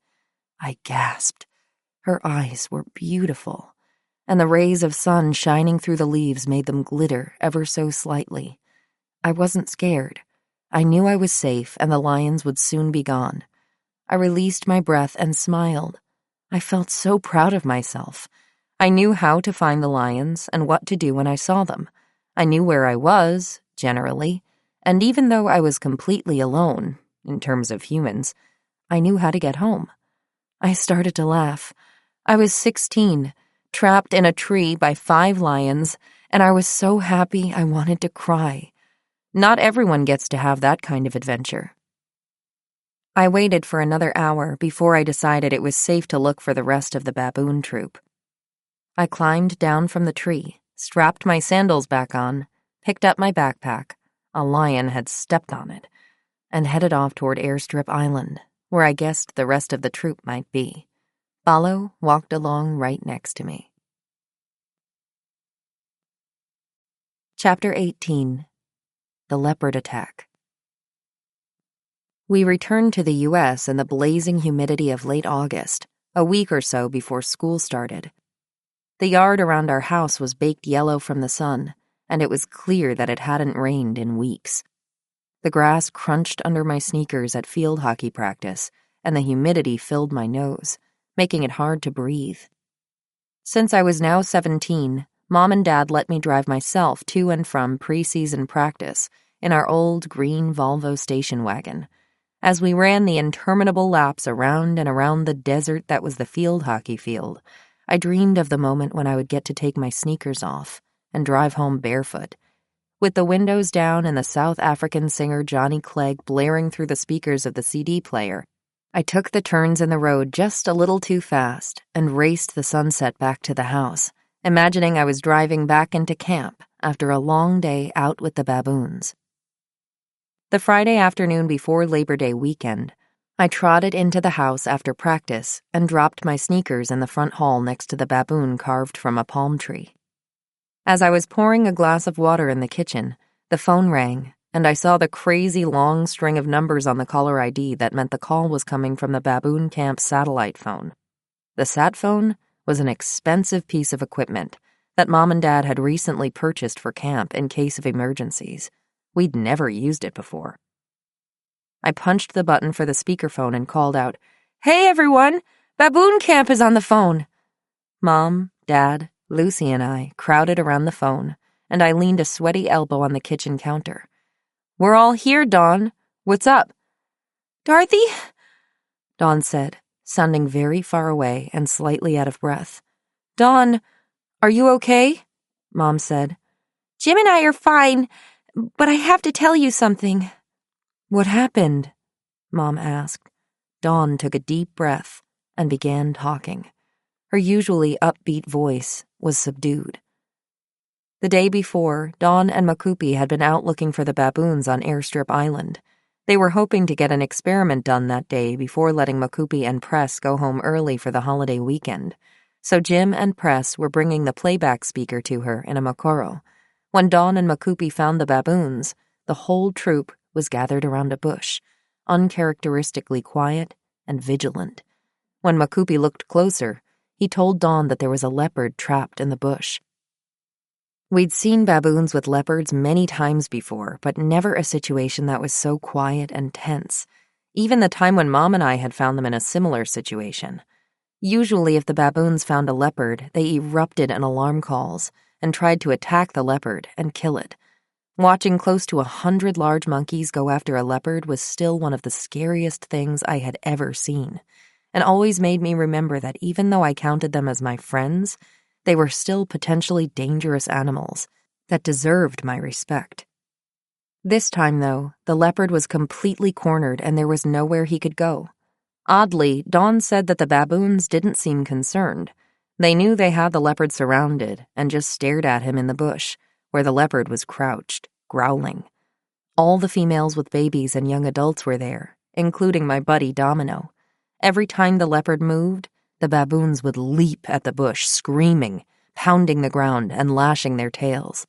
I gasped. Her eyes were beautiful, and the rays of sun shining through the leaves made them glitter ever so slightly. I wasn't scared. I knew I was safe and the lions would soon be gone. I released my breath and smiled. I felt so proud of myself. I knew how to find the lions and what to do when I saw them. I knew where I was, generally, and even though I was completely alone, in terms of humans, I knew how to get home. I started to laugh. I was 16, trapped in a tree by 5 lions, and I was so happy I wanted to cry. Not everyone gets to have that kind of adventure. I waited for another hour before I decided it was safe to look for the rest of the baboon troop. I climbed down from the tree, strapped my sandals back on, picked up my backpack — a lion had stepped on it — and headed off toward Airstrip Island, where I guessed the rest of the troop might be. Balo walked along right next to me. Chapter 18. The Leopard Attack. We returned to the U.S. in the blazing humidity of late August, a week or so before school started. The yard around our house was baked yellow from the sun, and it was clear that it hadn't rained in weeks. The grass crunched under my sneakers at field hockey practice, and the humidity filled my nose, making it hard to breathe. Since I was now 17, Mom and Dad let me drive myself to and from preseason practice in our old green Volvo station wagon. As we ran the interminable laps around and around the desert that was the field hockey field, I dreamed of the moment when I would get to take my sneakers off and drive home barefoot. With the windows down and the South African singer Johnny Clegg blaring through the speakers of the CD player, I took the turns in the road just a little too fast and raced the sunset back to the house, imagining I was driving back into camp after a long day out with the baboons. The Friday afternoon before Labor Day weekend, I trotted into the house after practice and dropped my sneakers in the front hall next to the baboon carved from a palm tree. As I was pouring a glass of water in the kitchen, the phone rang, and I saw the crazy long string of numbers on the caller ID that meant the call was coming from the baboon camp satellite phone. The sat phone was an expensive piece of equipment that Mom and Dad had recently purchased for camp in case of emergencies. We'd never used it before. I punched the button for the speakerphone and called out, "Hey everyone, Baboon Camp is on the phone." Mom, Dad, Lucy and I crowded around the phone, and I leaned a sweaty elbow on the kitchen counter. "We're all here, Dawn. What's up?" "Dorothy?" Dawn said, sounding very far away and slightly out of breath. "Dawn, are you okay?" Mom said. "Jim and I are fine, but I have to tell you something." "What happened?" Mom asked. Dawn took a deep breath and began talking. Her usually upbeat voice was subdued. The day before, Dawn and Makupi had been out looking for the baboons on Airstrip Island. They were hoping to get an experiment done that day before letting Makupi and Press go home early for the holiday weekend. So Jim and Press were bringing the playback speaker to her in a Mokoro. When Dawn and Makupi found the baboons, the whole troop was gathered around a bush, uncharacteristically quiet and vigilant. When Makupi looked closer, he told Dawn that there was a leopard trapped in the bush. We'd seen baboons with leopards many times before, but never a situation that was so quiet and tense, even the time when Mom and I had found them in a similar situation. Usually, if the baboons found a leopard, they erupted in alarm calls and tried to attack the leopard and kill it. Watching close to 100 large monkeys go after a leopard was still one of the scariest things I had ever seen, and always made me remember that even though I counted them as my friends, they were still potentially dangerous animals that deserved my respect. This time, though, the leopard was completely cornered and there was nowhere he could go. Oddly, Dawn said that the baboons didn't seem concerned. They knew they had the leopard surrounded and just stared at him in the bush, where the leopard was crouched, growling. All the females with babies and young adults were there, including my buddy Domino. Every time the leopard moved, the baboons would leap at the bush, screaming, pounding the ground, and lashing their tails.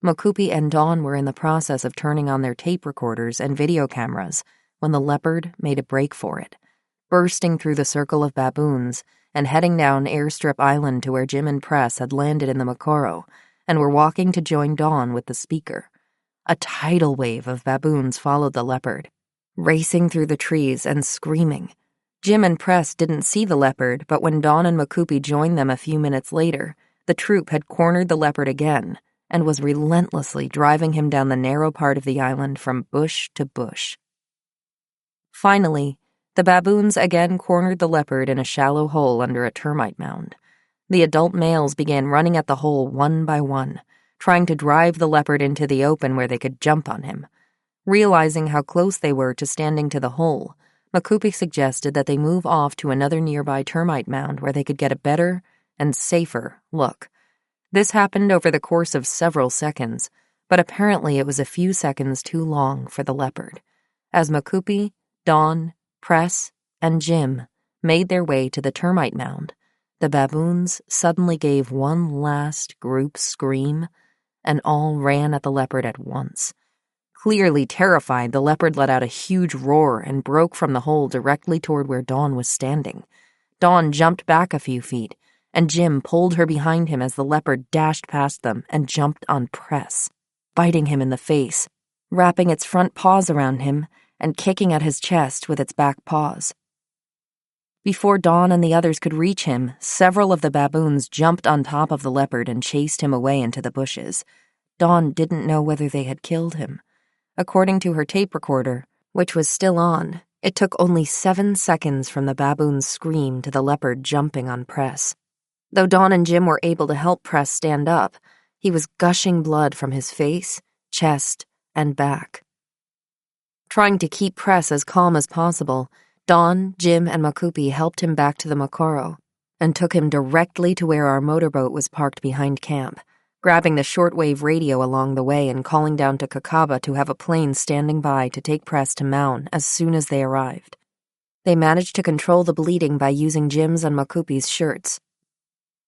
Makupi and Dawn were in the process of turning on their tape recorders and video cameras when the leopard made a break for it, bursting through the circle of baboons and heading down Airstrip Island to where Jim and Press had landed in the Mokoro and were walking to join Dawn with the speaker. A tidal wave of baboons followed the leopard, racing through the trees and screaming. Jim and Press didn't see the leopard, but when Dawn and Makupi joined them a few minutes later, the troop had cornered the leopard again and was relentlessly driving him down the narrow part of the island from bush to bush. Finally, the baboons again cornered the leopard in a shallow hole under a termite mound. The adult males began running at the hole one by one, trying to drive the leopard into the open where they could jump on him. Realizing how close they were to standing to the hole, Makupi suggested that they move off to another nearby termite mound where they could get a better, and safer look. This happened over the course of several seconds, but apparently it was a few seconds too long for the leopard. As Makupi, Dawn, Press, and Jim made their way to the termite mound, the baboons suddenly gave one last group scream, and all ran at the leopard at once. Clearly terrified, the leopard let out a huge roar and broke from the hole directly toward where Dawn was standing. Dawn jumped back a few feet, and Jim pulled her behind him as the leopard dashed past them and jumped on Press, biting him in the face, wrapping its front paws around him and kicking at his chest with its back paws. Before Dawn and the others could reach him, several of the baboons jumped on top of the leopard and chased him away into the bushes. Dawn didn't know whether they had killed him. According to her tape recorder, which was still on, it took only 7 seconds from the baboon's scream to the leopard jumping on Press. Though Dawn and Jim were able to help Press stand up, he was gushing blood from his face, chest, and back. Trying to keep Press as calm as possible, Dawn, Jim, and Makupi helped him back to the Makoro and took him directly to where our motorboat was parked behind camp, grabbing the shortwave radio along the way and calling down to Kakaba to have a plane standing by to take Press to Maun as soon as they arrived. They managed to control the bleeding by using Jim's and Makupi's shirts.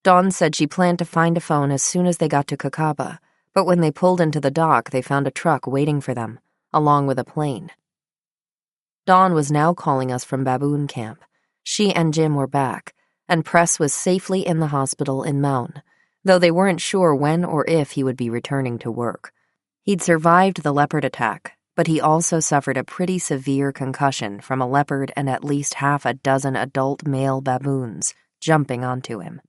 Dawn said she planned to find a phone as soon as they got to Kakaba, but when they pulled into the dock, they found a truck waiting for them, along with a plane. Dawn was now calling us from baboon camp. She and Jim were back, and Press was safely in the hospital in Maun, though they weren't sure when or if he would be returning to work. He'd survived the leopard attack, but he also suffered a pretty severe concussion from a leopard and at least half a dozen adult male baboons jumping onto him.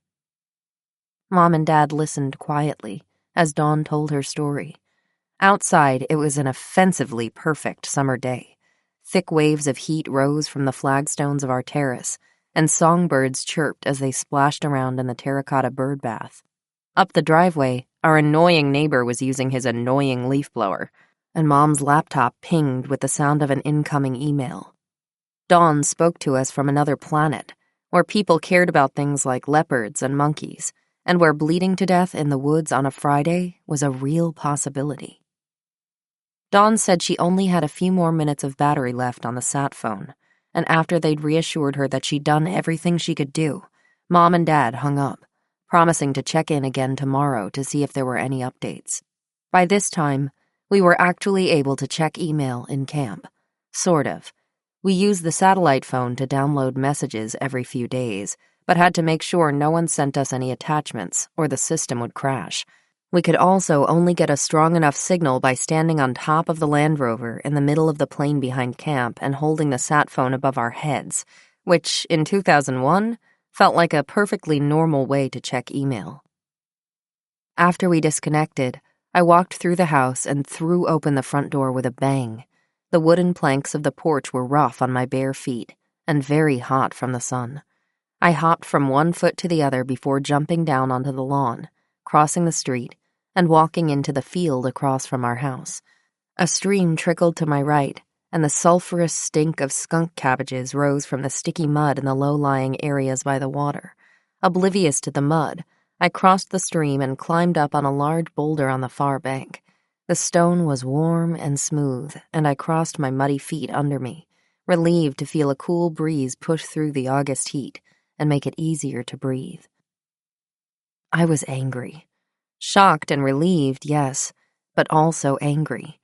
Mom and Dad listened quietly as Dawn told her story. Outside, it was an offensively perfect summer day. Thick waves of heat rose from the flagstones of our terrace, and songbirds chirped as they splashed around in the terracotta bird bath. Up the driveway, our annoying neighbor was using his annoying leaf blower, and Mom's laptop pinged with the sound of an incoming email. Dawn spoke to us from another planet, where people cared about things like leopards and monkeys, and where bleeding to death in the woods on a Friday was a real possibility. Dawn said she only had a few more minutes of battery left on the sat phone, and after they'd reassured her that she'd done everything she could do, Mom and Dad hung up, promising to check in again tomorrow to see if there were any updates. By this time, we were actually able to check email in camp. Sort of. We used the satellite phone to download messages every few days, but had to make sure no one sent us any attachments or the system would crash. We could also only get a strong enough signal by standing on top of the Land Rover in the middle of the plain behind camp and holding the sat phone above our heads, which, in 2001, felt like a perfectly normal way to check email. After we disconnected, I walked through the house and threw open the front door with a bang. The wooden planks of the porch were rough on my bare feet and very hot from the sun. I hopped from one foot to the other before jumping down onto the lawn, crossing the street, and walking into the field across from our house. A stream trickled to my right, and the sulphurous stink of skunk cabbages rose from the sticky mud in the low-lying areas by the water. Oblivious to the mud, I crossed the stream and climbed up on a large boulder on the far bank. The stone was warm and smooth, and I crossed my muddy feet under me, relieved to feel a cool breeze push through the August heat and make it easier to breathe. I was angry. Shocked and relieved, yes, but also angry.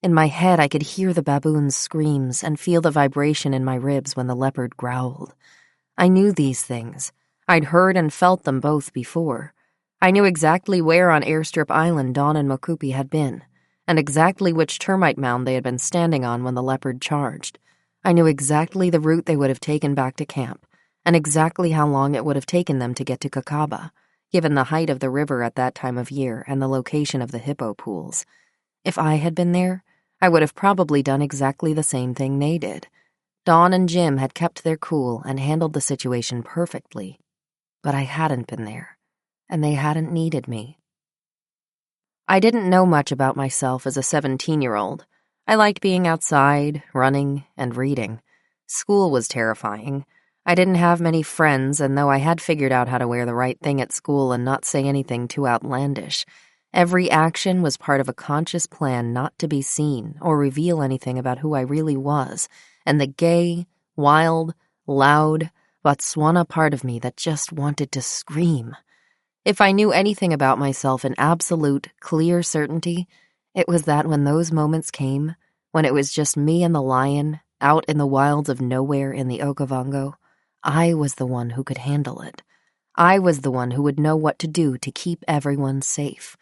In my head, I could hear the baboon's screams and feel the vibration in my ribs when the leopard growled. I knew these things. I'd heard and felt them both before. I knew exactly where on Airstrip Island Dawn and Makupi had been, and exactly which termite mound they had been standing on when the leopard charged. I knew exactly the route they would have taken back to camp, and exactly how long it would have taken them to get to Kakaba, given the height of the river at that time of year and the location of the hippo pools. If I had been there, I would have probably done exactly the same thing they did. Dawn and Jim had kept their cool and handled the situation perfectly, but I hadn't been there, and they hadn't needed me. I didn't know much about myself as a 17-year-old. I liked being outside, running, and reading. School was terrifying. I didn't have many friends, and though I had figured out how to wear the right thing at school and not say anything too outlandish, every action was part of a conscious plan not to be seen or reveal anything about who I really was, and the gay, wild, loud Botswana part of me that just wanted to scream. If I knew anything about myself in absolute, clear certainty, it was that when those moments came, when it was just me and the lion, out in the wilds of nowhere in the Okavango, I was the one who could handle it. I was the one who would know what to do to keep everyone safe.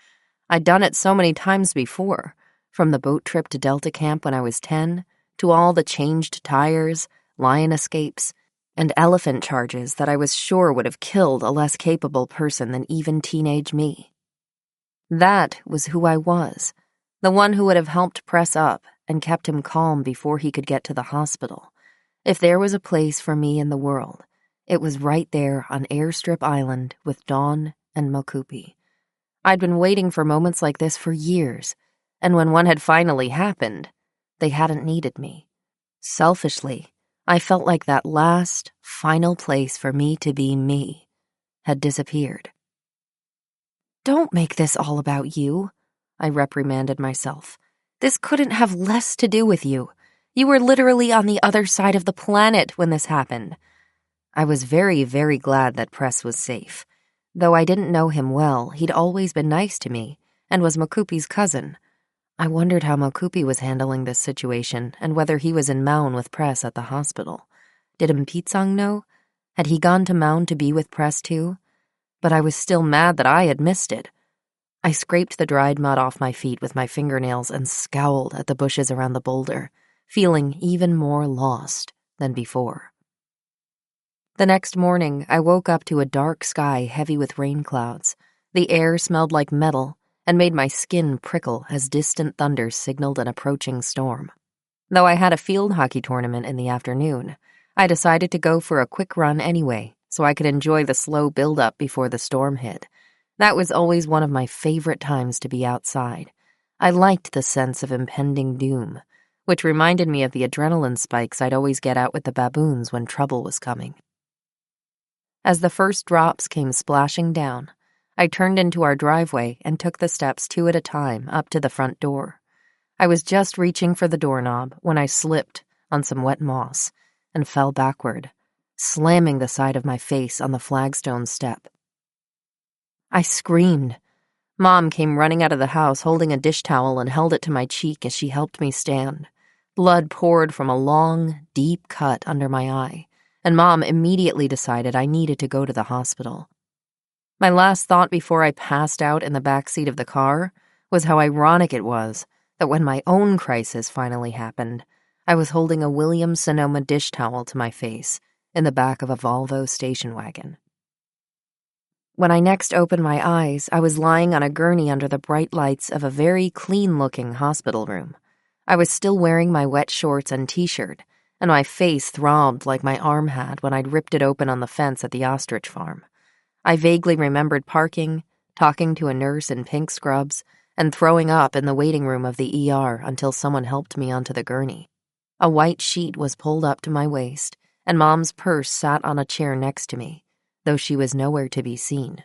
I'd done it so many times before, from the boat trip to Delta Camp when I was 10, to all the changed tires, lion escapes, and elephant charges that I was sure would have killed a less capable person than even teenage me. That was who I was, the one who would have helped Press up and kept him calm before he could get to the hospital. If there was a place for me in the world, it was right there on Airstrip Island with Dawn and Mokupi. I'd been waiting for moments like this for years, and when one had finally happened, they hadn't needed me. Selfishly, I felt like that last, final place for me to be me had disappeared. "Don't make this all about you," I reprimanded myself. "This couldn't have less to do with you. You were literally on the other side of the planet when this happened." I was very, very glad that Press was safe. Though I didn't know him well, he'd always been nice to me and was Mokupi's cousin. I wondered how Mokupi was handling this situation and whether he was in Maun with Press at the hospital. Did Mpitsang know? Had he gone to Maun to be with Press too? But I was still mad that I had missed it. I scraped the dried mud off my feet with my fingernails and scowled at the bushes around the boulder, feeling even more lost than before. The next morning, I woke up to a dark sky heavy with rain clouds. The air smelled like metal and made my skin prickle as distant thunder signaled an approaching storm. Though I had a field hockey tournament in the afternoon, I decided to go for a quick run anyway, so I could enjoy the slow build-up before the storm hit. That was always one of my favorite times to be outside. I liked the sense of impending doom, which reminded me of the adrenaline spikes I'd always get out with the baboons when trouble was coming. As the first drops came splashing down, I turned into our driveway and took the steps 2 at a time up to the front door. I was just reaching for the doorknob when I slipped on some wet moss and fell backward, slamming the side of my face on the flagstone step. I screamed. Mom came running out of the house holding a dish towel and held it to my cheek as she helped me stand. Blood poured from a long, deep cut under my eye, and Mom immediately decided I needed to go to the hospital. My last thought before I passed out in the back seat of the car was how ironic it was that when my own crisis finally happened, I was holding a Williams-Sonoma dish towel to my face in the back of a Volvo station wagon. When I next opened my eyes, I was lying on a gurney under the bright lights of a very clean-looking hospital room. I was still wearing my wet shorts and t-shirt, and my face throbbed like my arm had when I'd ripped it open on the fence at the ostrich farm. I vaguely remembered parking, talking to a nurse in pink scrubs, and throwing up in the waiting room of the ER until someone helped me onto the gurney. A white sheet was pulled up to my waist, and Mom's purse sat on a chair next to me, though she was nowhere to be seen.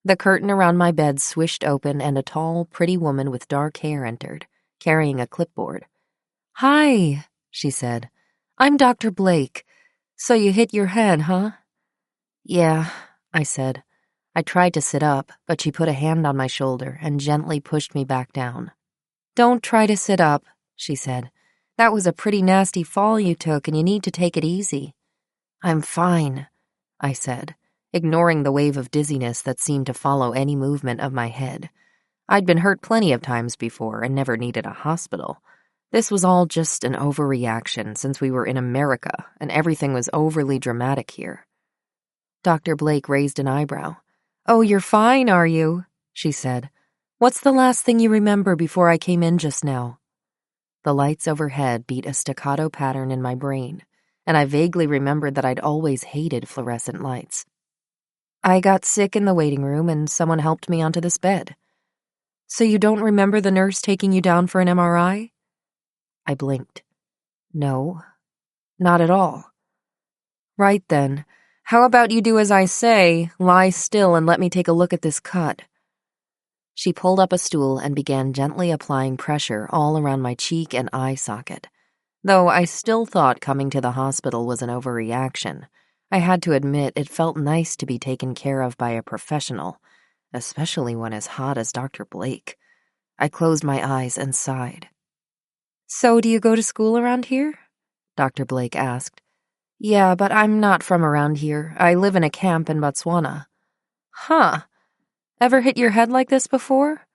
The curtain around my bed swished open and a tall, pretty woman with dark hair entered, carrying a clipboard. "Hi," she said. "I'm Dr. Blake. So you hit your head, huh?" "Yeah," I said. I tried to sit up, but she put a hand on my shoulder and gently pushed me back down. "Don't try to sit up," she said. "That was a pretty nasty fall you took, and you need to take it easy." "I'm fine," I said, ignoring the wave of dizziness that seemed to follow any movement of my head. I'd been hurt plenty of times before and never needed a hospital. This was all just an overreaction since we were in America and everything was overly dramatic here. Dr. Blake raised an eyebrow. "Oh, you're fine, are you?" she said. "What's the last thing you remember before I came in just now?" The lights overhead beat a staccato pattern in my brain, and I vaguely remembered that I'd always hated fluorescent lights. "I got sick in the waiting room and someone helped me onto this bed." "So you don't remember the nurse taking you down for an MRI?" I blinked. "No, not at all." Right then. How about you do as I say, lie still and let me take a look at this cut? She pulled up a stool and began gently applying pressure all around my cheek and eye socket. Though I still thought coming to the hospital was an overreaction, I had to admit it felt nice to be taken care of by a professional, especially one as hot as Dr. Blake. I closed my eyes and sighed. So, do you go to school around here? Dr. Blake asked. Yeah, but I'm not from around here. I live in a camp in Botswana. Huh. Ever hit your head like this before?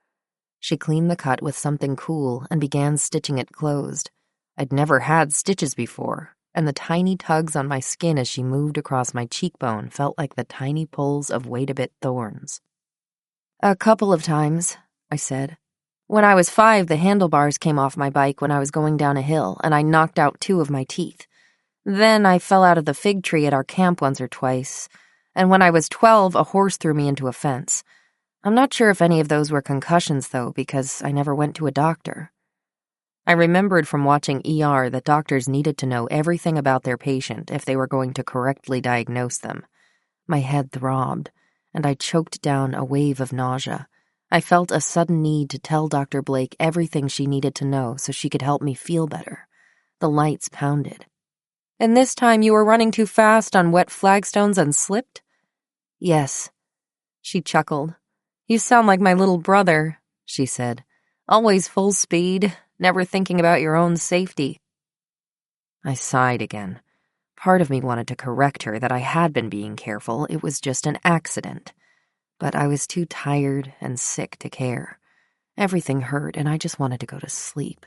She cleaned the cut with something cool and began stitching it closed. I'd never had stitches before, and the tiny tugs on my skin as she moved across my cheekbone felt like the tiny pulls of wait-a-bit thorns. A couple of times, I said. When I was 5, the handlebars came off my bike when I was going down a hill, and I knocked out 2 of my teeth. Then I fell out of the fig tree at our camp once or twice, and when I was 12, a horse threw me into a fence. I'm not sure if any of those were concussions, though, because I never went to a doctor. I remembered from watching ER that doctors needed to know everything about their patient if they were going to correctly diagnose them. My head throbbed, and I choked down a wave of nausea. I felt a sudden need to tell Dr. Blake everything she needed to know so she could help me feel better. The lights pounded. And this time you were running too fast on wet flagstones and slipped? Yes. She chuckled. You sound like my little brother, she said. Always full speed, never thinking about your own safety. I sighed again. Part of me wanted to correct her that I had been being careful. It was just an accident. But I was too tired and sick to care. Everything hurt, and I just wanted to go to sleep.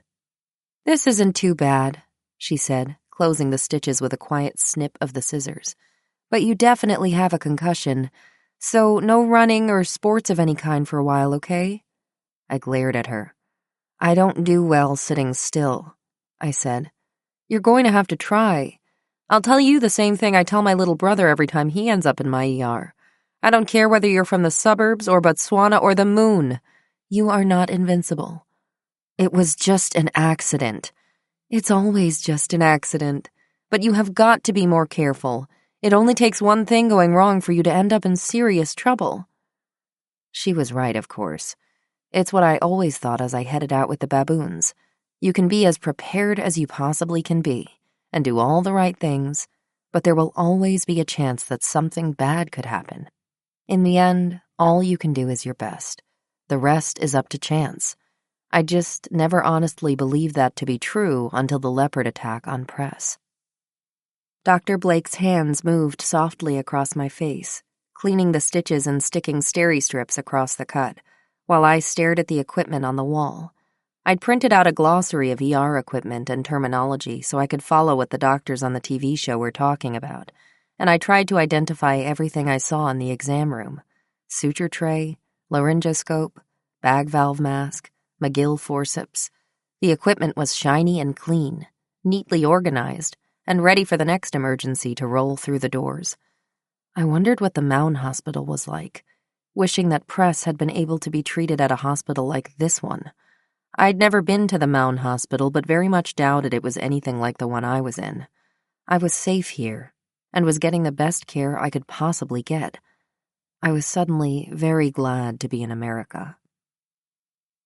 This isn't too bad, she said, closing the stitches with a quiet snip of the scissors. But you definitely have a concussion, so no running or sports of any kind for a while, okay? I glared at her. I don't do well sitting still, I said. You're going to have to try. I'll tell you the same thing I tell my little brother every time he ends up in my ER. I don't care whether you're from the suburbs or Botswana or the moon. You are not invincible. It was just an accident. It's always just an accident. But you have got to be more careful. It only takes one thing going wrong for you to end up in serious trouble. She was right, of course. It's what I always thought as I headed out with the baboons. You can be as prepared as you possibly can be and do all the right things, but there will always be a chance that something bad could happen. In the end, all you can do is your best. The rest is up to chance. I just never honestly believed that to be true until the leopard attack on press. Dr. Blake's hands moved softly across my face, cleaning the stitches and sticking steri strips across the cut, while I stared at the equipment on the wall. I'd printed out a glossary of ER equipment and terminology so I could follow what the doctors on the TV show were talking about, and I tried to identify everything I saw in the exam room. Suture tray, laryngoscope, bag valve mask, McGill forceps. The equipment was shiny and clean, neatly organized, and ready for the next emergency to roll through the doors. I wondered what the Mound Hospital was like, wishing that Press had been able to be treated at a hospital like this one. I'd never been to the Mound Hospital, but very much doubted it was anything like the one I was in. I was safe here, and was getting the best care I could possibly get. I was suddenly very glad to be in America.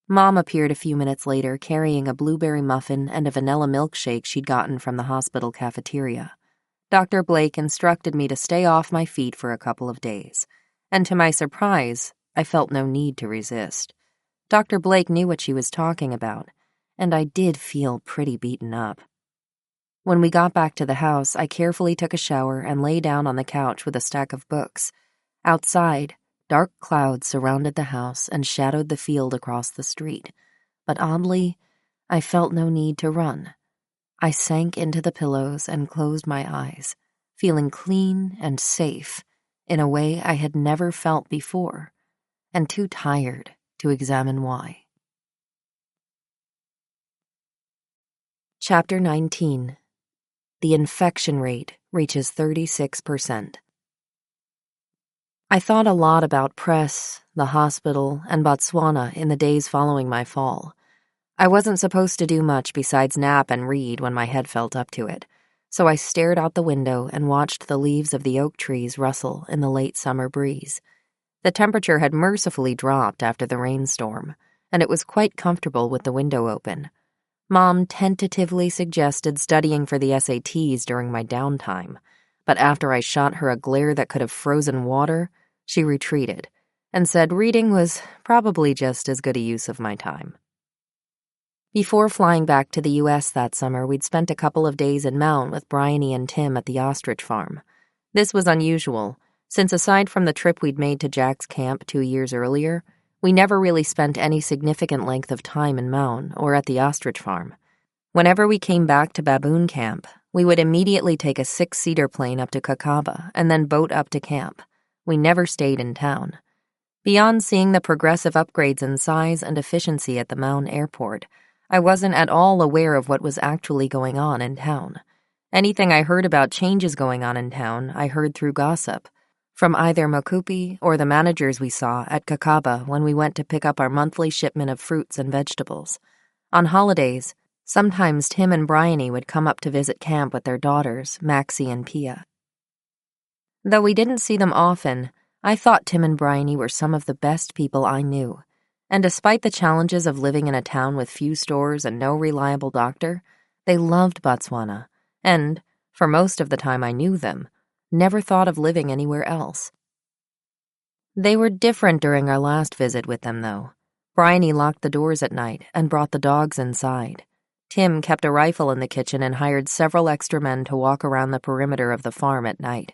Mom appeared a few minutes later carrying a blueberry muffin and a vanilla milkshake she'd gotten from the hospital cafeteria. Dr. Blake instructed me to stay off my feet for a couple of days, and to my surprise, I felt no need to resist. Dr. Blake knew what she was talking about, and I did feel pretty beaten up. When we got back to the house, I carefully took a shower and lay down on the couch with a stack of books. Outside, dark clouds surrounded the house and shadowed the field across the street, but oddly, I felt no need to run. I sank into the pillows and closed my eyes, feeling clean and safe in a way I had never felt before, and too tired to examine why. Chapter 19. The infection rate reaches 36%. I thought a lot about Press, the hospital, and Botswana in the days following my fall. I wasn't supposed to do much besides nap and read when my head felt up to it, so I stared out the window and watched the leaves of the oak trees rustle in the late summer breeze. The temperature had mercifully dropped after the rainstorm, and it was quite comfortable with the window open. Mom tentatively suggested studying for the SATs during my downtime, but after I shot her a glare that could have frozen water, she retreated and said reading was probably just as good a use of my time. Before flying back to the U.S. that summer, we'd spent a couple of days in Mound with Bryony and Tim at the ostrich farm. This was unusual, since aside from the trip we'd made to Jack's camp 2 years earlier, we never really spent any significant length of time in Mound or at the ostrich farm. Whenever we came back to baboon camp, we would immediately take a 6-seater plane up to Kakava and then boat up to camp. We never stayed in town. Beyond seeing the progressive upgrades in size and efficiency at the Mound airport, I wasn't at all aware of what was actually going on in town. Anything I heard about changes going on in town, I heard through gossip, from either Mokupi or the managers we saw at Kakaba when we went to pick up our monthly shipment of fruits and vegetables. On holidays, sometimes Tim and Bryony would come up to visit camp with their daughters, Maxie and Pia. Though we didn't see them often, I thought Tim and Bryony were some of the best people I knew. And despite the challenges of living in a town with few stores and no reliable doctor, they loved Botswana and, for most of the time I knew them, never thought of living anywhere else. They were different during our last visit with them, though. Bryony locked the doors at night and brought the dogs inside. Tim kept a rifle in the kitchen and hired several extra men to walk around the perimeter of the farm at night.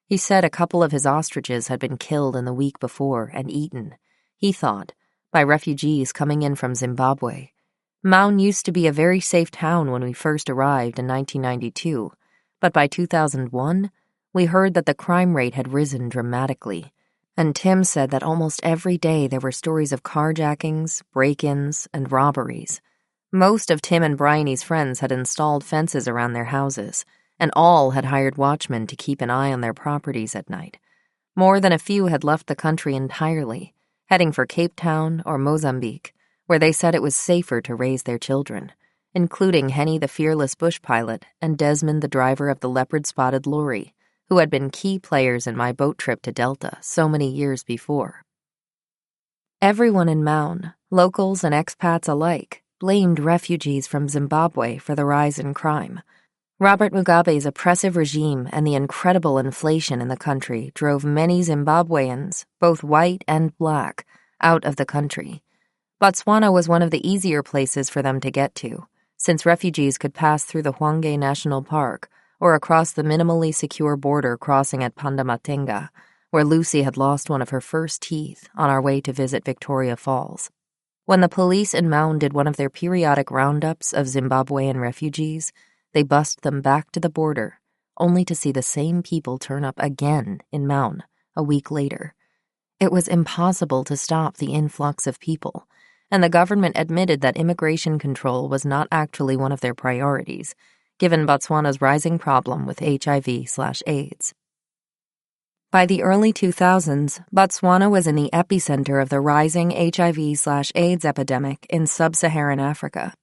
He said a couple of his ostriches had been killed in the week before and eaten, he thought, by refugees coming in from Zimbabwe. Mound used to be a very safe town when we first arrived in 1992, but by 2001, we heard that the crime rate had risen dramatically, and Tim said that almost every day there were stories of carjackings, break-ins, and robberies. Most of Tim and Bryony's friends had installed fences around their houses, and all had hired watchmen to keep an eye on their properties at night. More than a few had left the country entirely, heading for Cape Town or Mozambique, where they said it was safer to raise their children, including Henny the fearless bush pilot and Desmond the driver of the leopard-spotted lorry, who had been key players in my boat trip to Delta so many years before. Everyone in Mound, locals and expats alike, blamed refugees from Zimbabwe for the rise in crime. Robert Mugabe's oppressive regime and the incredible inflation in the country drove many Zimbabweans, both white and black, out of the country. Botswana was one of the easier places for them to get to, since refugees could pass through the Hwange National Park or across the minimally secure border crossing at Pandamatenga, where Lucy had lost one of her first teeth on our way to visit Victoria Falls. When the police in Mound did one of their periodic roundups of Zimbabwean refugees, they bussed them back to the border, only to see the same people turn up again in Mound a week later. It was impossible to stop the influx of people, and the government admitted that immigration control was not actually one of their priorities, given Botswana's rising problem with HIV/AIDS. By the early 2000s, Botswana was in the epicenter of the rising HIV/AIDS epidemic in sub-Saharan Africa.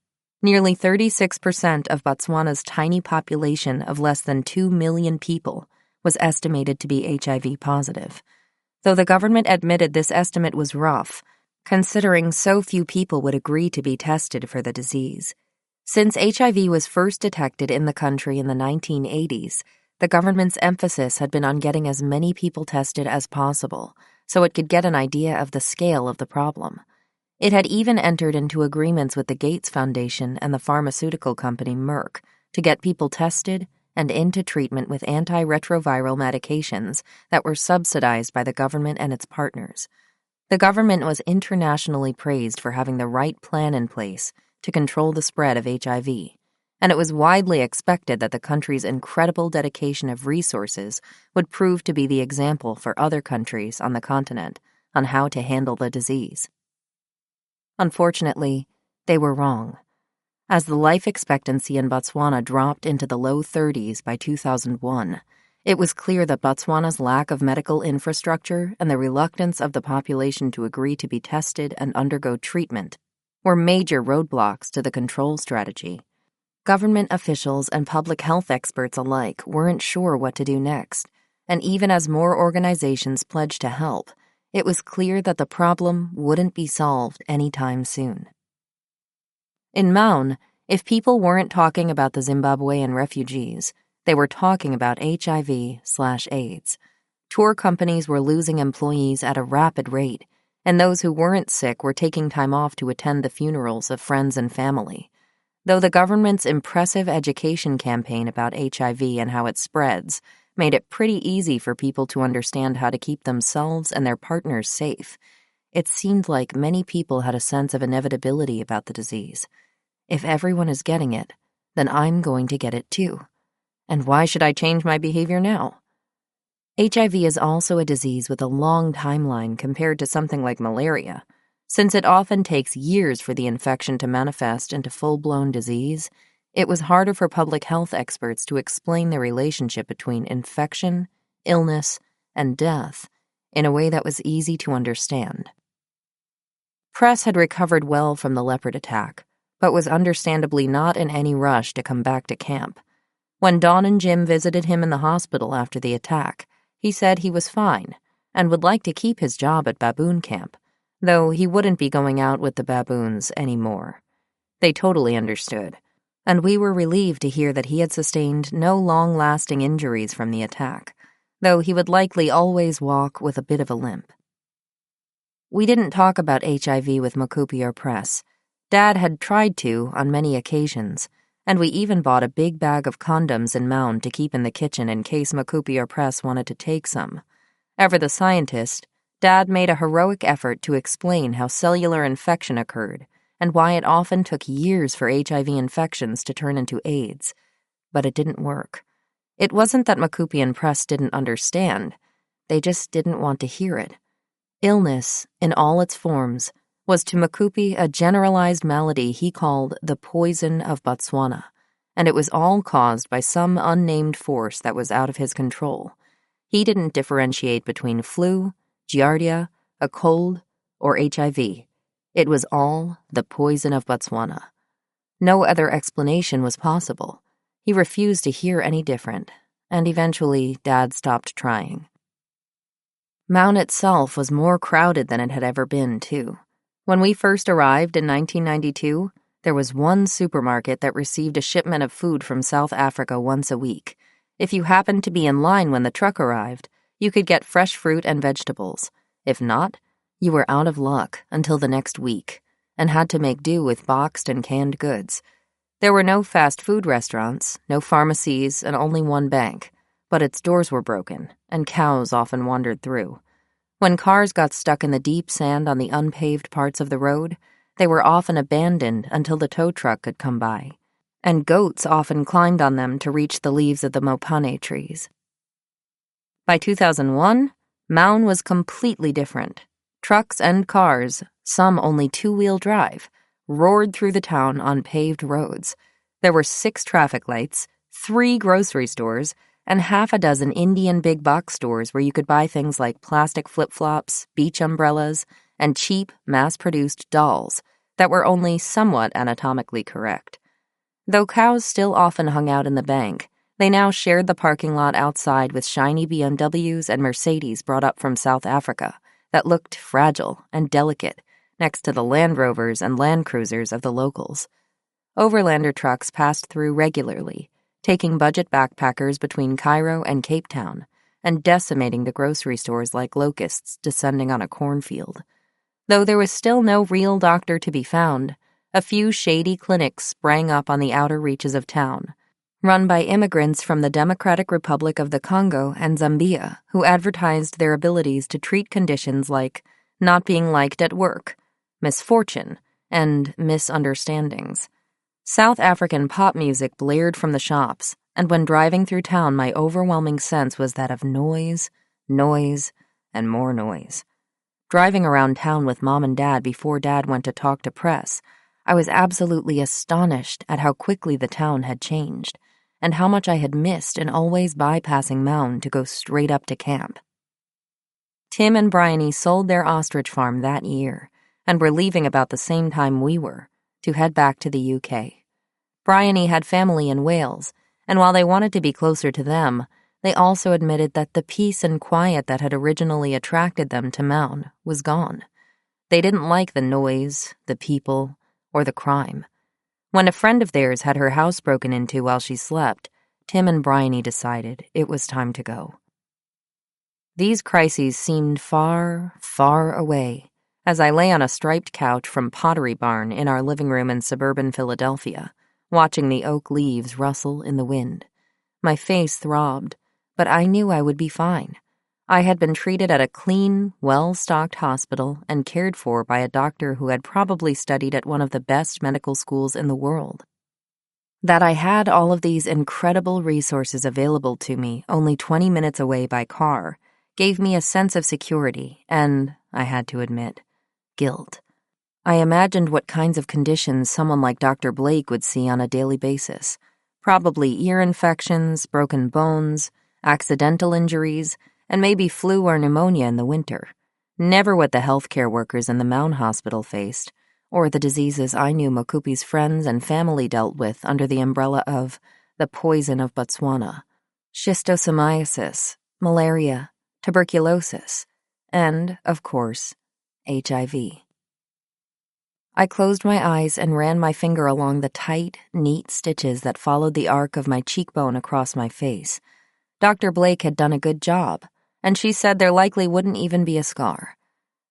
Nearly 36% of Botswana's tiny population of less than 2 million people was estimated to be HIV positive. Though the government admitted this estimate was rough, considering so few people would agree to be tested for the disease. Since HIV was first detected in the country in the 1980s, the government's emphasis had been on getting as many people tested as possible so it could get an idea of the scale of the problem. It had even entered into agreements with the Gates Foundation and the pharmaceutical company Merck to get people tested and into treatment with antiretroviral medications that were subsidized by the government and its partners. The government was internationally praised for having the right plan in place to control the spread of HIV, and it was widely expected that the country's incredible dedication of resources would prove to be the example for other countries on the continent on how to handle the disease. Unfortunately, they were wrong. As the life expectancy in Botswana dropped into the low 30s by 2001, it was clear that Botswana's lack of medical infrastructure and the reluctance of the population to agree to be tested and undergo treatment were major roadblocks to the control strategy. Government officials and public health experts alike weren't sure what to do next, and even as more organizations pledged to help, it was clear that the problem wouldn't be solved anytime soon. In Maun, if people weren't talking about the Zimbabwean refugees, they were talking about HIV/AIDS. Tour companies were losing employees at a rapid rate, and those who weren't sick were taking time off to attend the funerals of friends and family. Though the government's impressive education campaign about HIV and how it spreads made it pretty easy for people to understand how to keep themselves and their partners safe, it seemed like many people had a sense of inevitability about the disease. If everyone is getting it, then I'm going to get it too. And why should I change my behavior now? HIV is also a disease with a long timeline compared to something like malaria. Since it often takes years for the infection to manifest into full-blown disease, it was harder for public health experts to explain the relationship between infection, illness, and death in a way that was easy to understand. Press had recovered well from the leopard attack, but was understandably not in any rush to come back to camp. When Dawn and Jim visited him in the hospital after the attack, he said he was fine and would like to keep his job at baboon camp, though he wouldn't be going out with the baboons anymore. They totally understood, and we were relieved to hear that he had sustained no long-lasting injuries from the attack, though he would likely always walk with a bit of a limp. We didn't talk about HIV with Makupi or Press. Dad had tried to on many occasions, and we even bought a big bag of condoms in Maun to keep in the kitchen in case Makupi or Press wanted to take some. Ever the scientist, Dad made a heroic effort to explain how cellular infection occurred and why it often took years for HIV infections to turn into AIDS. But it didn't work. It wasn't that Makupi and Press didn't understand. They just didn't want to hear it. Illness, in all its forms, was to Makupi a generalized malady he called the poison of Botswana, and it was all caused by some unnamed force that was out of his control. He didn't differentiate between flu, giardia, a cold, or HIV. It was all the poison of Botswana. No other explanation was possible. He refused to hear any different, and eventually Dad stopped trying. Maun itself was more crowded than it had ever been, too. When we first arrived in 1992, there was one supermarket that received a shipment of food from South Africa once a week. If you happened to be in line when the truck arrived, you could get fresh fruit and vegetables. If not, you were out of luck until the next week and had to make do with boxed and canned goods. There were no fast food restaurants, no pharmacies, and only one bank, but its doors were broken, and cows often wandered through. When cars got stuck in the deep sand on the unpaved parts of the road, they were often abandoned until the tow truck could come by, and goats often climbed on them to reach the leaves of the mopane trees. By 2001, Maun was completely different. Trucks and cars, some only two-wheel drive, roared through the town on paved roads. There were 6 traffic lights, 3 grocery stores, and half a dozen Indian big box stores where you could buy things like plastic flip-flops, beach umbrellas, and cheap, mass-produced dolls that were only somewhat anatomically correct. Though cows still often hung out in the bank, they now shared the parking lot outside with shiny BMWs and Mercedes brought up from South Africa that looked fragile and delicate next to the Land Rovers and Land Cruisers of the locals. Overlander trucks passed through regularly, taking budget backpackers between Cairo and Cape Town, and decimating the grocery stores like locusts descending on a cornfield. Though there was still no real doctor to be found, a few shady clinics sprang up on the outer reaches of town, run by immigrants from the Democratic Republic of the Congo and Zambia who advertised their abilities to treat conditions like not being liked at work, misfortune, and misunderstandings. South African pop music blared from the shops, and when driving through town, my overwhelming sense was that of noise, and more noise. Driving around town with Mom and Dad before Dad went to talk to Press, I was absolutely astonished at how quickly the town had changed, and how much I had missed in always bypassing Maun to go straight up to camp. Tim and Bryony sold their ostrich farm that year, and were leaving about the same time we were, to head back to the UK. Bryony had family in Wales, and while they wanted to be closer to them, they also admitted that the peace and quiet that had originally attracted them to Mown was gone. They didn't like the noise, the people, or the crime. When a friend of theirs had her house broken into while she slept, Tim and Bryony decided it was time to go. These crises seemed far, far away as I lay on a striped couch from Pottery Barn in our living room in suburban Philadelphia, watching the oak leaves rustle in the wind. My face throbbed, but I knew I would be fine. I had been treated at a clean, well-stocked hospital and cared for by a doctor who had probably studied at one of the best medical schools in the world. That I had all of these incredible resources available to me only 20 minutes away by car gave me a sense of security and, I had to admit, guilt. I imagined what kinds of conditions someone like Dr. Blake would see on a daily basis. Probably ear infections, broken bones, accidental injuries, and maybe flu or pneumonia in the winter. Never what the healthcare workers in the Mound Hospital faced, or the diseases I knew Mokupi's friends and family dealt with under the umbrella of the poison of Botswana, schistosomiasis, malaria, tuberculosis, and, of course, HIV. I closed my eyes and ran my finger along the tight, neat stitches that followed the arc of my cheekbone across my face. Dr. Blake had done a good job, and she said there likely wouldn't even be a scar.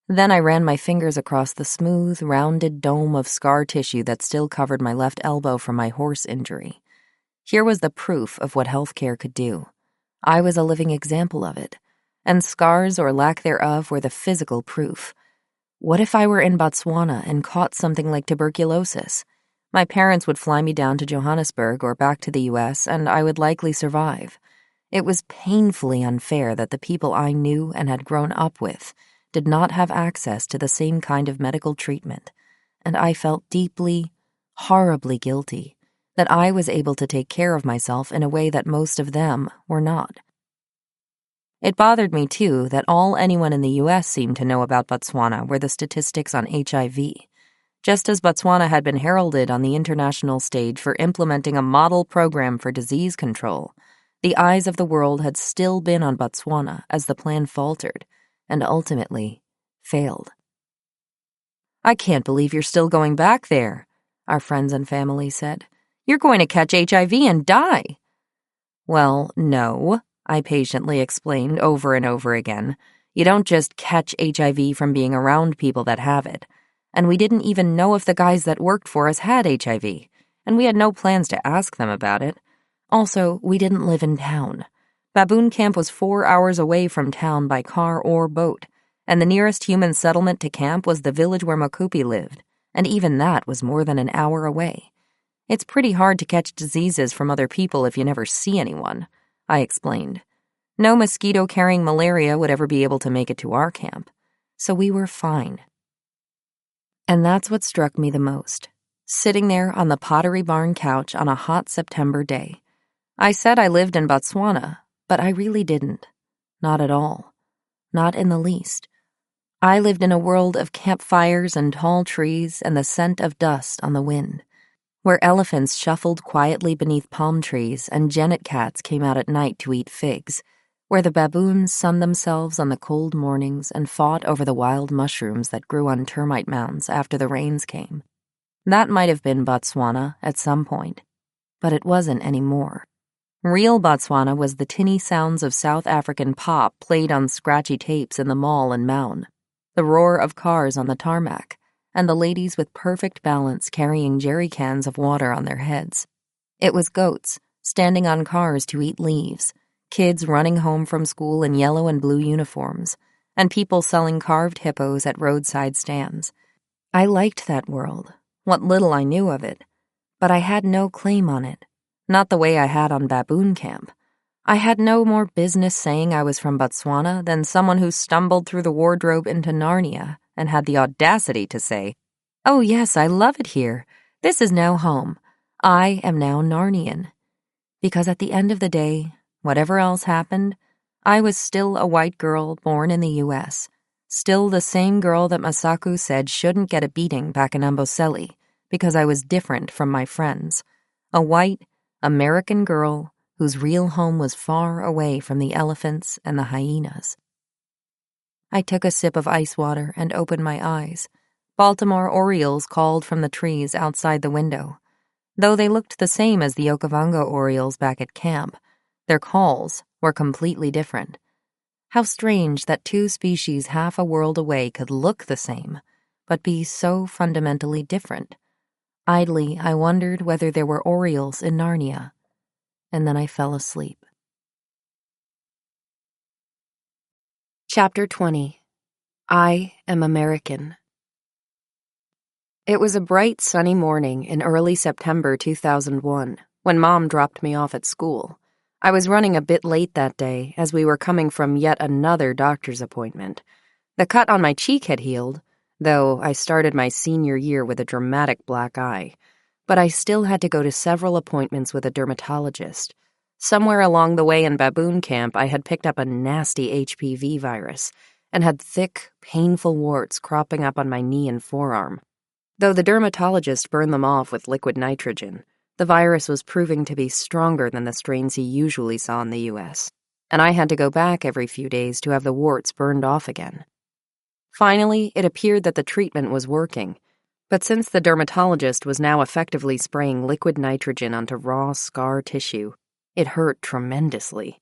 Then I ran my fingers across the smooth, rounded dome of scar tissue that still covered my left elbow from my horse injury. Here was the proof of what healthcare could do. I was a living example of it, and scars or lack thereof were the physical proof. What if I were in Botswana and caught something like tuberculosis? My parents would fly me down to Johannesburg or back to the U.S., and I would likely survive. It was painfully unfair that the people I knew and had grown up with did not have access to the same kind of medical treatment, and I felt deeply, horribly guilty that I was able to take care of myself in a way that most of them were not. It bothered me, too, that all anyone in the U.S. seemed to know about Botswana were the statistics on HIV. Just as Botswana had been heralded on the international stage for implementing a model program for disease control, the eyes of the world had still been on Botswana as the plan faltered and ultimately failed. "I can't believe you're still going back there," our friends and family said. "You're going to catch HIV and die." "Well, no," I patiently explained over and over again. "You don't just catch HIV from being around people that have it. And we didn't even know if the guys that worked for us had HIV, and we had no plans to ask them about it. Also, we didn't live in town. Baboon Camp was 4 hours away from town by car or boat, and the nearest human settlement to camp was the village where Mokupi lived, and even that was more than an hour away. It's pretty hard to catch diseases from other people if you never see anyone," I explained. No mosquito carrying malaria would ever be able to make it to our camp, so we were fine. And that's what struck me the most, sitting there on the Pottery Barn couch on a hot September day. I said I lived in Botswana, but I really didn't. Not at all. Not in the least. I lived in a world of campfires and tall trees and the scent of dust on the wind, where elephants shuffled quietly beneath palm trees and genet cats came out at night to eat figs, where the baboons sunned themselves on the cold mornings and fought over the wild mushrooms that grew on termite mounds after the rains came. That might have been Botswana at some point, but it wasn't anymore. Real Botswana was the tinny sounds of South African pop played on scratchy tapes in the mall in Mound, the roar of cars on the tarmac, and the ladies with perfect balance carrying jerry cans of water on their heads. It was goats standing on cars to eat leaves, kids running home from school in yellow and blue uniforms, and people selling carved hippos at roadside stands. I liked that world, what little I knew of it, but I had no claim on it. Not the way I had on Baboon Camp. I had no more business saying I was from Botswana than someone who stumbled through the wardrobe into Narnia and had the audacity to say, "Oh yes, I love it here. This is now home. I am now Narnian." Because at the end of the day, whatever else happened, I was still a white girl born in the U.S., still the same girl that Masaku said shouldn't get a beating back in Amboseli because I was different from my friends. A white, American girl whose real home was far away from the elephants and the hyenas. I took a sip of ice water and opened my eyes. Baltimore orioles called from the trees outside the window. Though they looked the same as the Okavango orioles back at camp, their calls were completely different. How strange that two species half a world away could look the same, but be so fundamentally different. Idly, I wondered whether there were orioles in Narnia. And then I fell asleep. Chapter 20. I Am American. It was a bright, sunny morning in early September 2001 when Mom dropped me off at school. I was running a bit late that day as we were coming from yet another doctor's appointment. The cut on my cheek had healed, though I started my senior year with a dramatic black eye. But I still had to go to several appointments with a dermatologist. Somewhere along the way in baboon camp, I had picked up a nasty HPV virus and had thick, painful warts cropping up on my knee and forearm. Though the dermatologist burned them off with liquid nitrogen, the virus was proving to be stronger than the strains he usually saw in the U.S., and I had to go back every few days to have the warts burned off again. Finally, it appeared that the treatment was working, but since the dermatologist was now effectively spraying liquid nitrogen onto raw scar tissue, it hurt tremendously.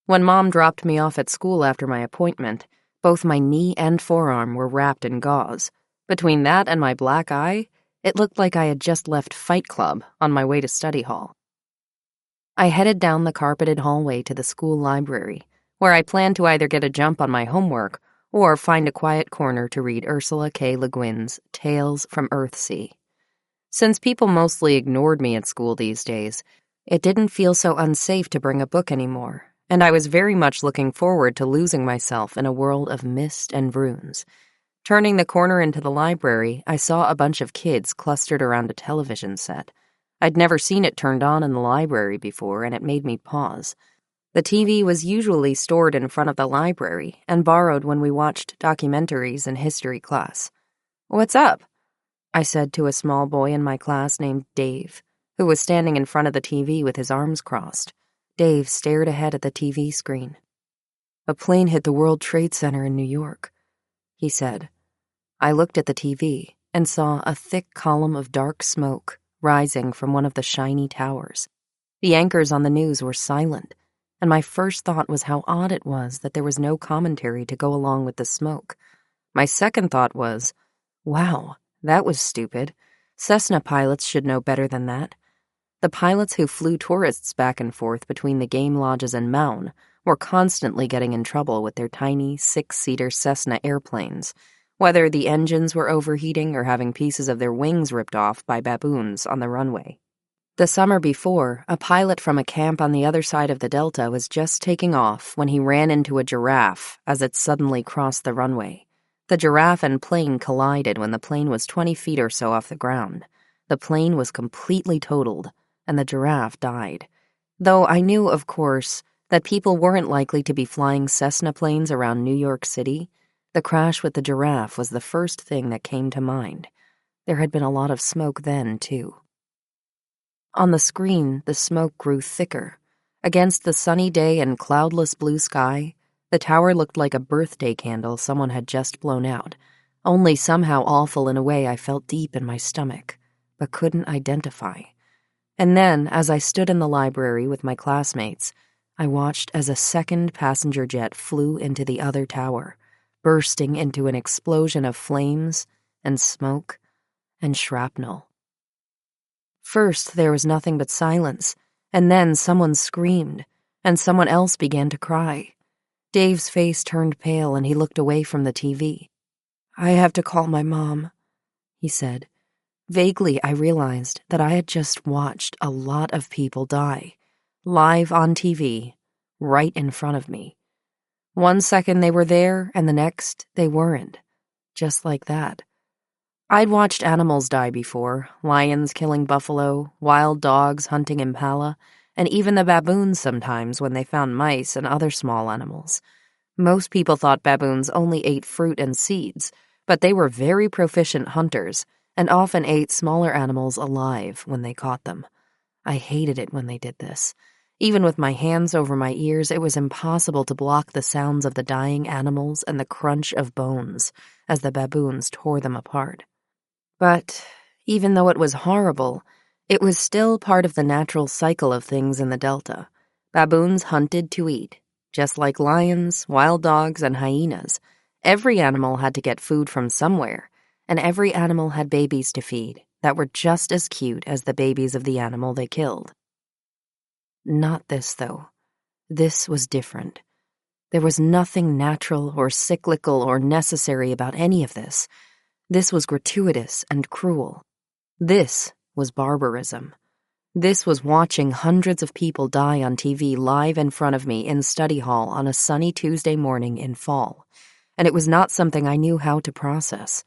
When Mom dropped me off at school after my appointment, both my knee and forearm were wrapped in gauze. Between that and my black eye, it looked like I had just left Fight Club on my way to study hall. I headed down the carpeted hallway to the school library, where I planned to either get a jump on my homework or find a quiet corner to read Ursula K. Le Guin's Tales from Earthsea. Since people mostly ignored me at school these days, it didn't feel so unsafe to bring a book anymore, and I was very much looking forward to losing myself in a world of mist and runes. Turning the corner into the library, I saw a bunch of kids clustered around a television set. I'd never seen it turned on in the library before, and it made me pause. The TV was usually stored in front of the library and borrowed when we watched documentaries in history class. "What's up?" I said to a small boy in my class named Dave, who was standing in front of the TV with his arms crossed. Dave stared ahead at the TV screen. "A plane hit the World Trade Center in New York," he said. I looked at the TV and saw a thick column of dark smoke rising from one of the shiny towers. The anchors on the news were silent, and my first thought was how odd it was that there was no commentary to go along with the smoke. My second thought was, wow, that was stupid. Cessna pilots should know better than that. The pilots who flew tourists back and forth between the game lodges and Maun were constantly getting in trouble with their tiny 6-seater Cessna airplanes, whether the engines were overheating or having pieces of their wings ripped off by baboons on the runway. The summer before, a pilot from a camp on the other side of the Delta was just taking off when he ran into a giraffe as it suddenly crossed the runway. The giraffe and plane collided when the plane was 20 feet or so off the ground. The plane was completely totaled, and the giraffe died. Though I knew, of course, that people weren't likely to be flying Cessna planes around New York City, the crash with the giraffe was the first thing that came to mind. There had been a lot of smoke then, too. On the screen, the smoke grew thicker. Against the sunny day and cloudless blue sky, the tower looked like a birthday candle someone had just blown out, only somehow awful in a way I felt deep in my stomach, but couldn't identify. And then, as I stood in the library with my classmates, I watched as a second passenger jet flew into the other tower, bursting into an explosion of flames and smoke and shrapnel. First, there was nothing but silence, and then someone screamed, and someone else began to cry. Dave's face turned pale, and he looked away from the TV. "I have to call my mom," he said. Vaguely, I realized that I had just watched a lot of people die, live on TV, right in front of me. One second they were there, and the next they weren't. Just like that. I'd watched animals die before, lions killing buffalo, wild dogs hunting impala, and even the baboons sometimes when they found mice and other small animals. Most people thought baboons only ate fruit and seeds, but they were very proficient hunters and often ate smaller animals alive when they caught them. I hated it when they did this. Even with my hands over my ears, it was impossible to block the sounds of the dying animals and the crunch of bones as the baboons tore them apart. But even though it was horrible, it was still part of the natural cycle of things in the Delta. Baboons hunted to eat. Just like lions, wild dogs, and hyenas, every animal had to get food from somewhere, and every animal had babies to feed that were just as cute as the babies of the animal they killed. Not this, though. This was different. There was nothing natural or cyclical or necessary about any of this. This was gratuitous and cruel. This was barbarism. This was watching hundreds of people die on TV live in front of me in study hall on a sunny Tuesday morning in fall, and it was not something I knew how to process.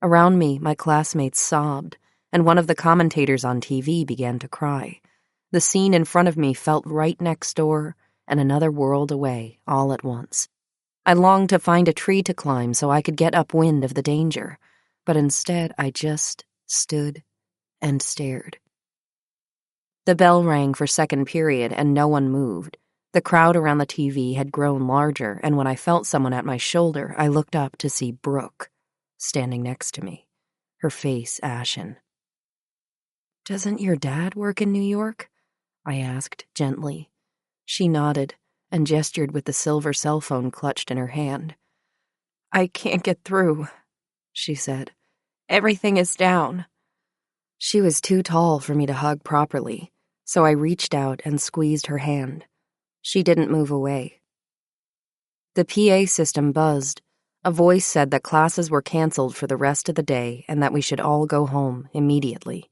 Around me, my classmates sobbed, and one of the commentators on TV began to cry. The scene in front of me felt right next door and another world away all at once. I longed to find a tree to climb so I could get upwind of the danger, but instead I just stood and stared. The bell rang for second period and no one moved. The crowd around the TV had grown larger, and when I felt someone at my shoulder, I looked up to see Brooke standing next to me, her face ashen. "Doesn't your dad work in New York?" I asked gently. She nodded and gestured with the silver cell phone clutched in her hand. "I can't get through," she said. "Everything is down." She was too tall for me to hug properly, so I reached out and squeezed her hand. She didn't move away. The PA system buzzed. A voice said that classes were canceled for the rest of the day and that we should all go home immediately.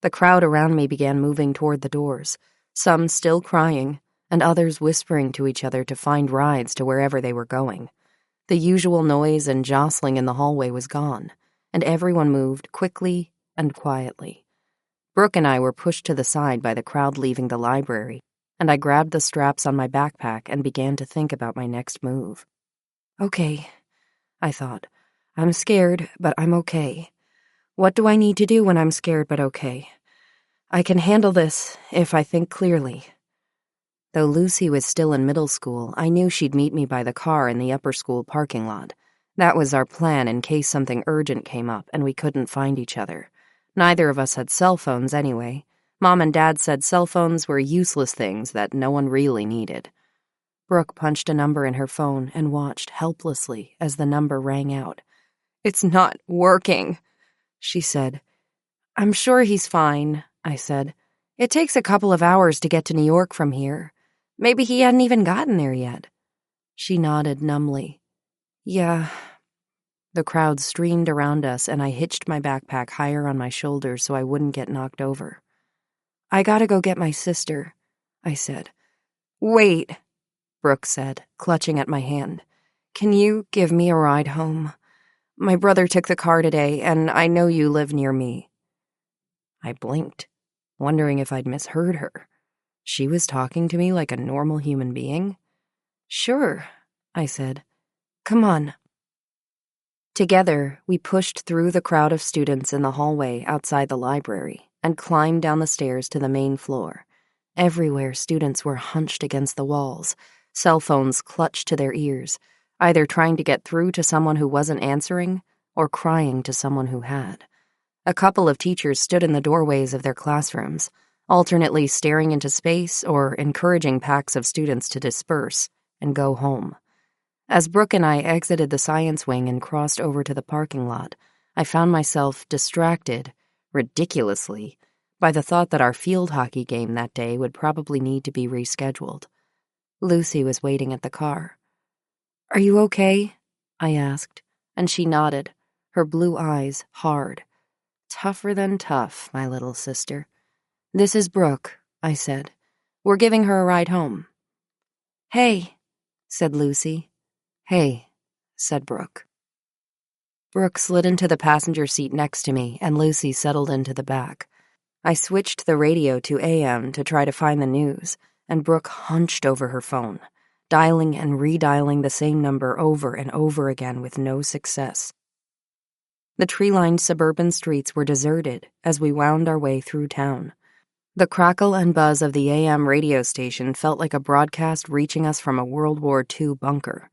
The crowd around me began moving toward the doors, some still crying, and others whispering to each other to find rides to wherever they were going. The usual noise and jostling in the hallway was gone, and everyone moved quickly and quietly. Brooke and I were pushed to the side by the crowd leaving the library, and I grabbed the straps on my backpack and began to think about my next move. Okay, I thought. I'm scared, but I'm okay. What do I need to do when I'm scared but okay? I can handle this if I think clearly. Though Lucy was still in middle school, I knew she'd meet me by the car in the upper school parking lot. That was our plan in case something urgent came up and we couldn't find each other. Neither of us had cell phones anyway. Mom and Dad said cell phones were useless things that no one really needed. Brooke punched a number in her phone and watched helplessly as the number rang out. "It's not working," she said. "I'm sure he's fine," I said. "It takes a couple of hours to get to New York from here. Maybe he hadn't even gotten there yet." She nodded numbly. "Yeah." The crowd streamed around us, and I hitched my backpack higher on my shoulders so I wouldn't get knocked over. "I gotta go get my sister," I said. "Wait," Brooke said, clutching at my hand. "Can you give me a ride home? My brother took the car today, and I know you live near me." I blinked, wondering if I'd misheard her. She was talking to me like a normal human being. "Sure," I said. "Come on." Together, we pushed through the crowd of students in the hallway outside the library and climbed down the stairs to the main floor. Everywhere, students were hunched against the walls, cell phones clutched to their ears, either trying to get through to someone who wasn't answering or crying to someone who had. A couple of teachers stood in the doorways of their classrooms, alternately staring into space or encouraging packs of students to disperse and go home. As Brooke and I exited the science wing and crossed over to the parking lot, I found myself distracted, ridiculously, by the thought that our field hockey game that day would probably need to be rescheduled. Lucy was waiting at the car. "Are you okay?" I asked, and she nodded, her blue eyes hard. "Tougher than tough, my little sister." "This is Brooke," I said. "We're giving her a ride home." "Hey," said Lucy. "Hey," said Brooke. Brooke slid into the passenger seat next to me, and Lucy settled into the back. I switched the radio to AM to try to find the news, and Brooke hunched over her phone, dialing and redialing the same number over and over again with no success. The tree-lined suburban streets were deserted as we wound our way through town. The crackle and buzz of the AM radio station felt like a broadcast reaching us from a World War II bunker.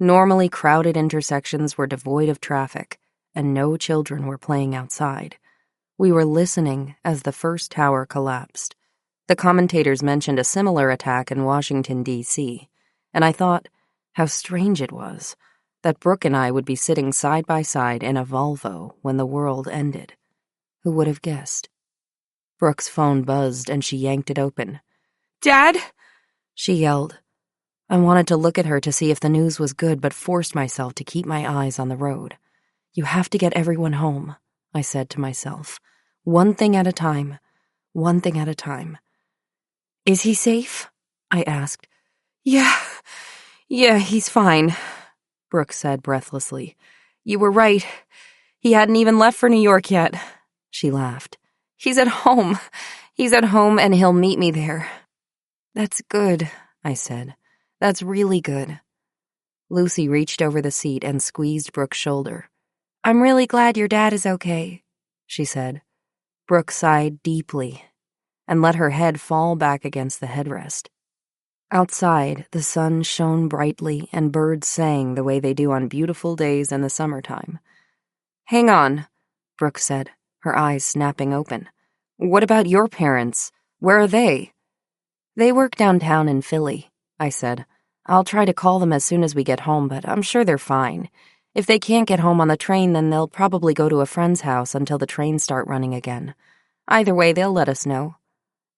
Normally crowded intersections were devoid of traffic, and no children were playing outside. We were listening as the first tower collapsed. The commentators mentioned a similar attack in Washington, D.C., and I thought how strange it was that Brooke and I would be sitting side by side in a Volvo when the world ended. Who would have guessed? Brooke's phone buzzed and she yanked it open. "Dad!" she yelled. I wanted to look at her to see if the news was good, but forced myself to keep my eyes on the road. You have to get everyone home, I said to myself. One thing at a time. One thing at a time. Is he safe? I asked. Yeah, he's fine, Brooke said breathlessly. You were right. He hadn't even left for New York yet. She laughed. He's at home. He's at home and he'll meet me there. That's good, I said. That's really good. Lucy reached over the seat and squeezed Brooke's shoulder. I'm really glad your dad is okay, she said. Brooke sighed deeply and let her head fall back against the headrest. Outside, the sun shone brightly and birds sang the way they do on beautiful days in the summertime. Hang on, Brooke said, her eyes snapping open. What about your parents? Where are they? They work downtown in Philly, I said. I'll try to call them as soon as we get home, but I'm sure they're fine. If they can't get home on the train, then they'll probably go to a friend's house until the trains start running again. Either way, they'll let us know.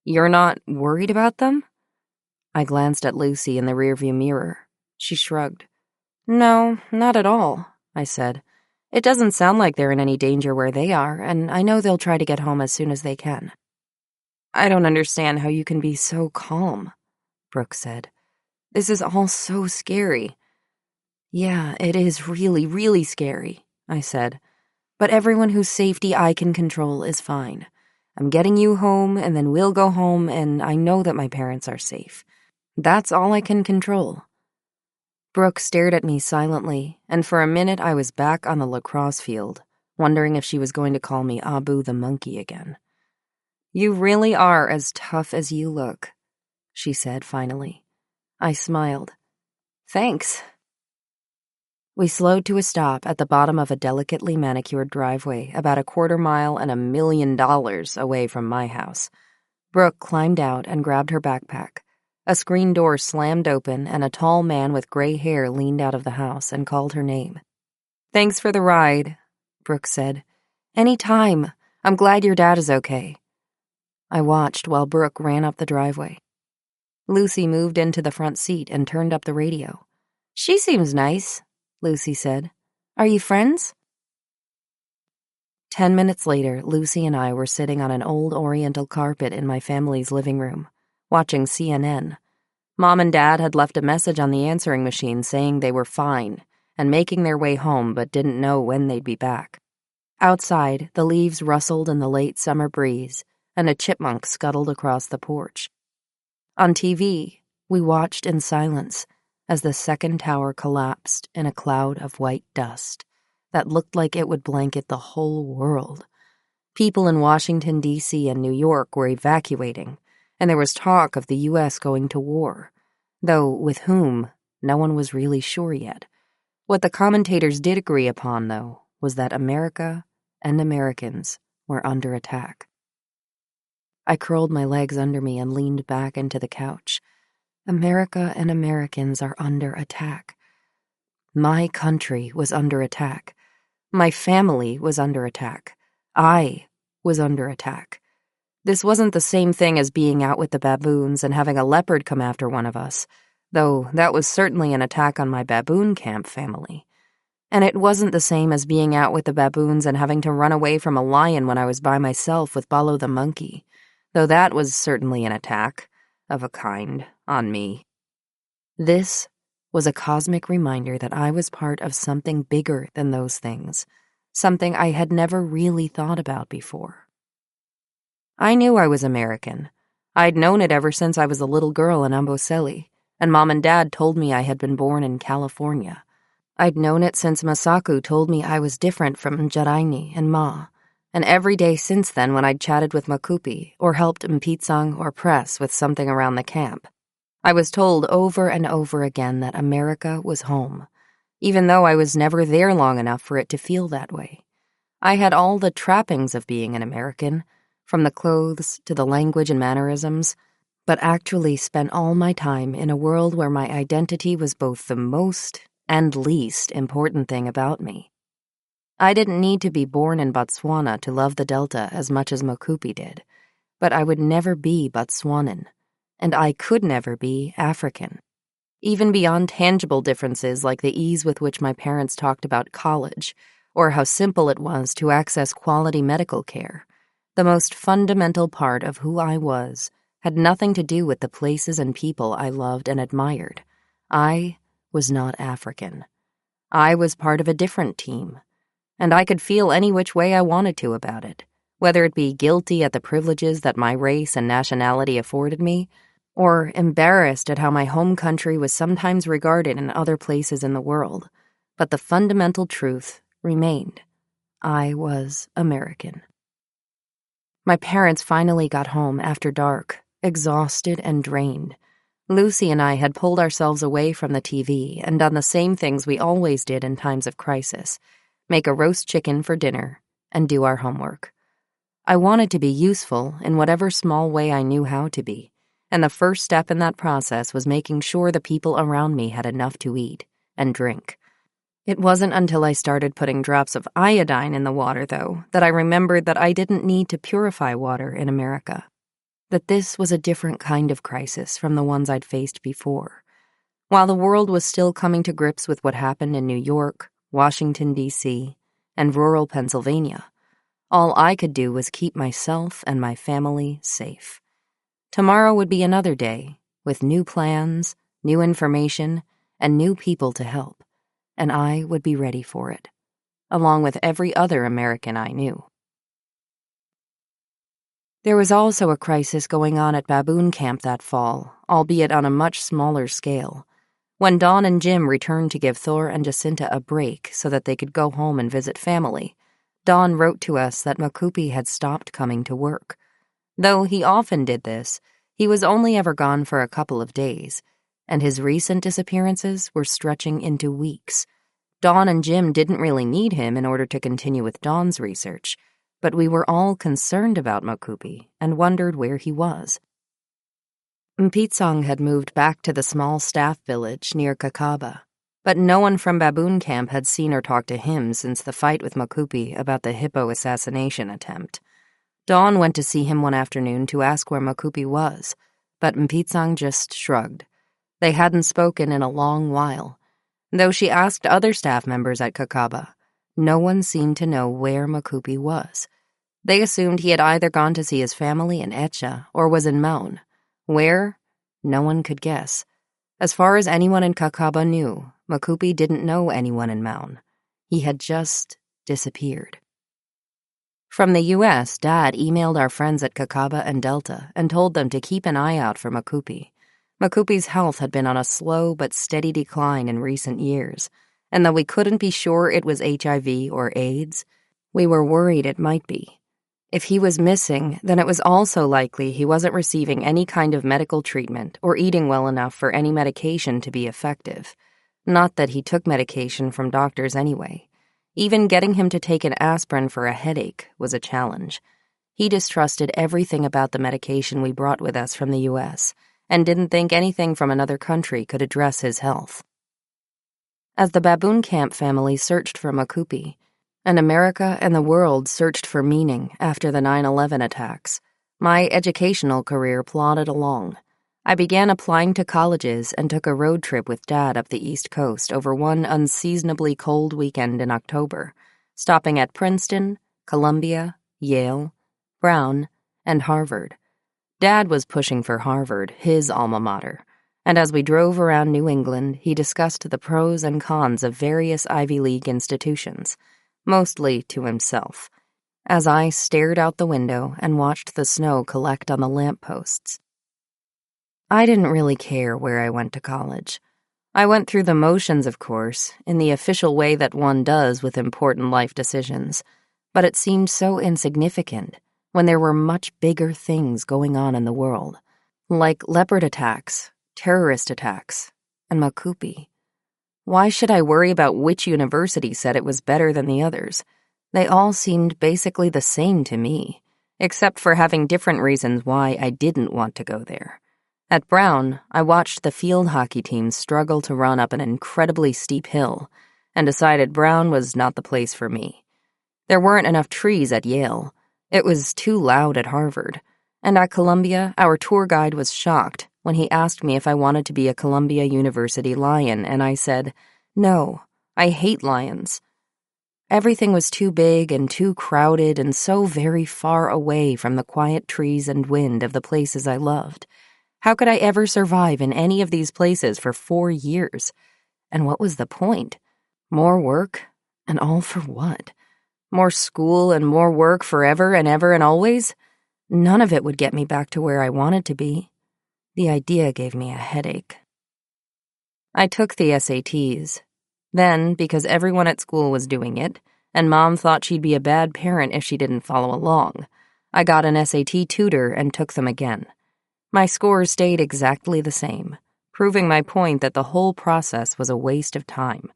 You're not worried about them? I glanced at Lucy in the rearview mirror. She shrugged. No, not at all, I said. It doesn't sound like they're in any danger where they are, and I know they'll try to get home as soon as they can. I don't understand how you can be so calm, Brooke said. This is all so scary. Yeah, it is really, really scary, I said. But everyone whose safety I can control is fine. I'm getting you home, and then we'll go home, and I know that my parents are safe. That's all I can control. Brooke stared at me silently, and for a minute I was back on the lacrosse field, wondering if she was going to call me Abu the monkey again. You really are as tough as you look, she said finally. I smiled. Thanks. We slowed to a stop at the bottom of a delicately manicured driveway about a quarter mile and $1 million away from my house. Brooke climbed out and grabbed her backpack. A screen door slammed open and a tall man with gray hair leaned out of the house and called her name. Thanks for the ride, Brooke said. Any time. I'm glad your dad is okay. I watched while Brooke ran up the driveway. Lucy moved into the front seat and turned up the radio. She seems nice, Lucy said. Are you friends? 10 minutes later, Lucy and I were sitting on an old oriental carpet in my family's living room, watching CNN. Mom and Dad had left a message on the answering machine saying they were fine and making their way home but didn't know when they'd be back. Outside, the leaves rustled in the late summer breeze, and a chipmunk scuttled across the porch. On TV, we watched in silence as the second tower collapsed in a cloud of white dust that looked like it would blanket the whole world. People in Washington, D.C. and New York were evacuating, and there was talk of the U.S. going to war, though with whom, no one was really sure yet. What the commentators did agree upon, though, was that America and Americans were under attack. I curled my legs under me and leaned back into the couch. America and Americans are under attack. My country was under attack. My family was under attack. I was under attack. This wasn't the same thing as being out with the baboons and having a leopard come after one of us, though that was certainly an attack on my baboon camp family. And it wasn't the same as being out with the baboons and having to run away from a lion when I was by myself with Ballo the monkey, though that was certainly an attack, of a kind, on me. This was a cosmic reminder that I was part of something bigger than those things, something I had never really thought about before. I knew I was American. I'd known it ever since I was a little girl in Amboseli, and Mom and Dad told me I had been born in California. I'd known it since Masaku told me I was different from Jaraini and Ma, And every day since then when I'd chatted with Makupi or helped Mpitsang or Press with something around the camp, I was told over and over again that America was home, even though I was never there long enough for it to feel that way. I had all the trappings of being an American, from the clothes to the language and mannerisms, but actually spent all my time in a world where my identity was both the most and least important thing about me. I didn't need to be born in Botswana to love the Delta as much as Makupi did, but I would never be Botswanan, and I could never be African. Even beyond tangible differences like the ease with which my parents talked about college, or how simple it was to access quality medical care, the most fundamental part of who I was had nothing to do with the places and people I loved and admired. I was not African. I was part of a different team, and I could feel any which way I wanted to about it, whether it be guilty at the privileges that my race and nationality afforded me, or embarrassed at how my home country was sometimes regarded in other places in the world. But the fundamental truth remained. I was American. My parents finally got home after dark, exhausted and drained. Lucy and I had pulled ourselves away from the TV and done the same things we always did in times of crisis: make a roast chicken for dinner and do our homework. I wanted to be useful in whatever small way I knew how to be, and the first step in that process was making sure the people around me had enough to eat and drink. It wasn't until I started putting drops of iodine in the water, though, that I remembered that I didn't need to purify water in America, that this was a different kind of crisis from the ones I'd faced before. While the world was still coming to grips with what happened in New York, Washington, D.C., and rural Pennsylvania, all I could do was keep myself and my family safe. Tomorrow would be another day, with new plans, new information, and new people to help, and I would be ready for it, along with every other American I knew. There was also a crisis going on at Baboon Camp that fall, albeit on a much smaller scale. When Dawn and Jim returned to give Thor and Jacinta a break so that they could go home and visit family, Dawn wrote to us that Makupi had stopped coming to work. Though he often did this, he was only ever gone for a couple of days, and his recent disappearances were stretching into weeks. Dawn and Jim didn't really need him in order to continue with Dawn's research, but we were all concerned about Makupi and wondered where he was. Mpitsang had moved back to the small staff village near Kakaba, but no one from Baboon Camp had seen or talked to him since the fight with Makupi about the hippo assassination attempt. Dawn went to see him one afternoon to ask where Makupi was, but Mpitsang just shrugged. They hadn't spoken in a long while. Though she asked other staff members at Kakaba, no one seemed to know where Makupi was. They assumed he had either gone to see his family in Etcha or was in Maun. Where? No one could guess. As far as anyone in Kakaba knew, Makupi didn't know anyone in Maun. He had just disappeared. From the U.S., Dad emailed our friends at Kakaba and Delta and told them to keep an eye out for Makupi. Makupi's health had been on a slow but steady decline in recent years, and though we couldn't be sure it was HIV or AIDS, we were worried it might be. If he was missing, then it was also likely he wasn't receiving any kind of medical treatment or eating well enough for any medication to be effective. Not that he took medication from doctors anyway. Even getting him to take an aspirin for a headache was a challenge. He distrusted everything about the medication we brought with us from the U.S., and didn't think anything from another country could address his health. As the Baboon Camp family searched for Makupi, and America and the world searched for meaning after the 9/11 attacks, my educational career plodded along. I began applying to colleges and took a road trip with Dad up the East Coast over one unseasonably cold weekend in October, stopping at Princeton, Columbia, Yale, Brown, and Harvard. Dad was pushing for Harvard, his alma mater, and as we drove around New England, he discussed the pros and cons of various Ivy League institutions, mostly to himself, as I stared out the window and watched the snow collect on the lampposts. I didn't really care where I went to college. I went through the motions, of course, in the official way that one does with important life decisions, but it seemed so insignificant when there were much bigger things going on in the world, like leopard attacks, terrorist attacks, and Makupi. Why should I worry about which university said it was better than the others? They all seemed basically the same to me, except for having different reasons why I didn't want to go there. At Brown, I watched the field hockey team struggle to run up an incredibly steep hill and decided Brown was not the place for me. There weren't enough trees at Yale. It was too loud at Harvard. And at Columbia, our tour guide was shocked when he asked me if I wanted to be a Columbia University Lion, and I said, "No, I hate lions." Everything was too big and too crowded and so very far away from the quiet trees and wind of the places I loved. How could I ever survive in any of these places for 4 years? And what was the point? More work? And all for what? More school and more work forever and ever and always? None of it would get me back to where I wanted to be. The idea gave me a headache. I took the SATs. Then, because everyone at school was doing it, and Mom thought she'd be a bad parent if she didn't follow along, I got an SAT tutor and took them again. My scores stayed exactly the same, proving my point that the whole process was a waste of time.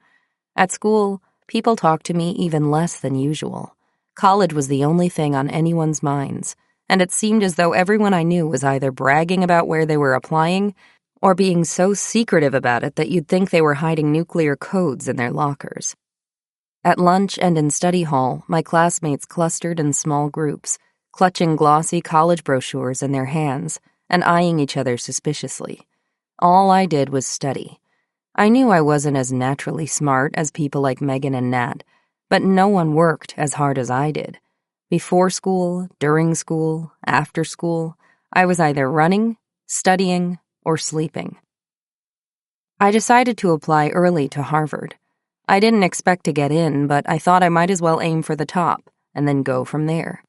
At school, people talked to me even less than usual. College was the only thing on anyone's minds, and it seemed as though everyone I knew was either bragging about where they were applying or being so secretive about it that you'd think they were hiding nuclear codes in their lockers. At lunch and in study hall, my classmates clustered in small groups, clutching glossy college brochures in their hands and eyeing each other suspiciously. All I did was study. I knew I wasn't as naturally smart as people like Megan and Nat, but no one worked as hard as I did. Before school, during school, after school, I was either running, studying, or sleeping. I decided to apply early to Harvard. I didn't expect to get in, but I thought I might as well aim for the top and then go from there.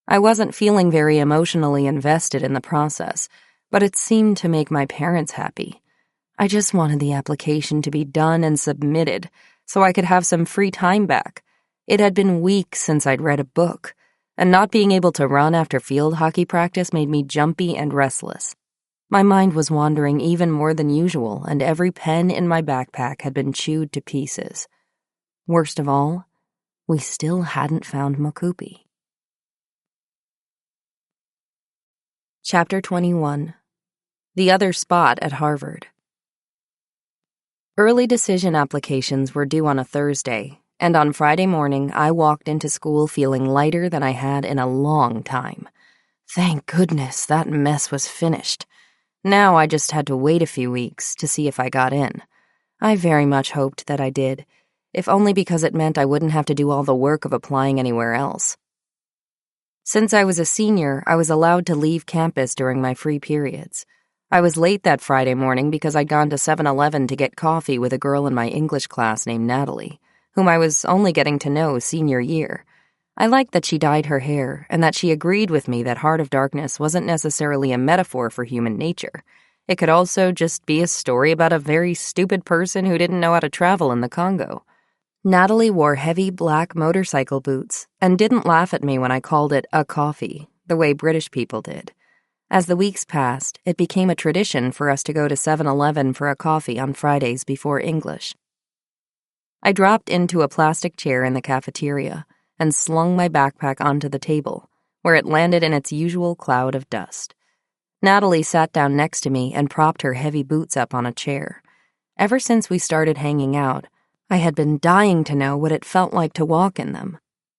I wasn't feeling very emotionally invested in the process, but it seemed to make my parents happy. I just wanted the application to be done and submitted so I could have some free time back. It had been weeks since I'd read a book, and not being able to run after field hockey practice made me jumpy and restless. My mind was wandering even more than usual, and every pen in my backpack had been chewed to pieces. Worst of all, we still hadn't found Makupi. Chapter 21. The Other Spot at Harvard. Early decision applications were due on a Thursday, and on Friday morning I walked into school feeling lighter than I had in a long time. Thank goodness that mess was finished. Now I just had to wait a few weeks to see if I got in. I very much hoped that I did, if only because it meant I wouldn't have to do all the work of applying anywhere else. Since I was a senior, I was allowed to leave campus during my free periods. I was late that Friday morning because I'd gone to 7-Eleven to get coffee with a girl in my English class named Natalie, whom I was only getting to know senior year. I liked that she dyed her hair and that she agreed with me that Heart of Darkness wasn't necessarily a metaphor for human nature. It could also just be a story about a very stupid person who didn't know how to travel in the Congo. Natalie wore heavy black motorcycle boots and didn't laugh at me when I called it a coffee, the way British people did. As the weeks passed, it became a tradition for us to go to 7-Eleven for a coffee on Fridays before English. I dropped into a plastic chair in the cafeteria and slung my backpack onto the table, where it landed in its usual cloud of dust. Natalie sat down next to me and propped her heavy boots up on a chair. Ever since we started hanging out, I had been dying to know what it felt like to walk in them.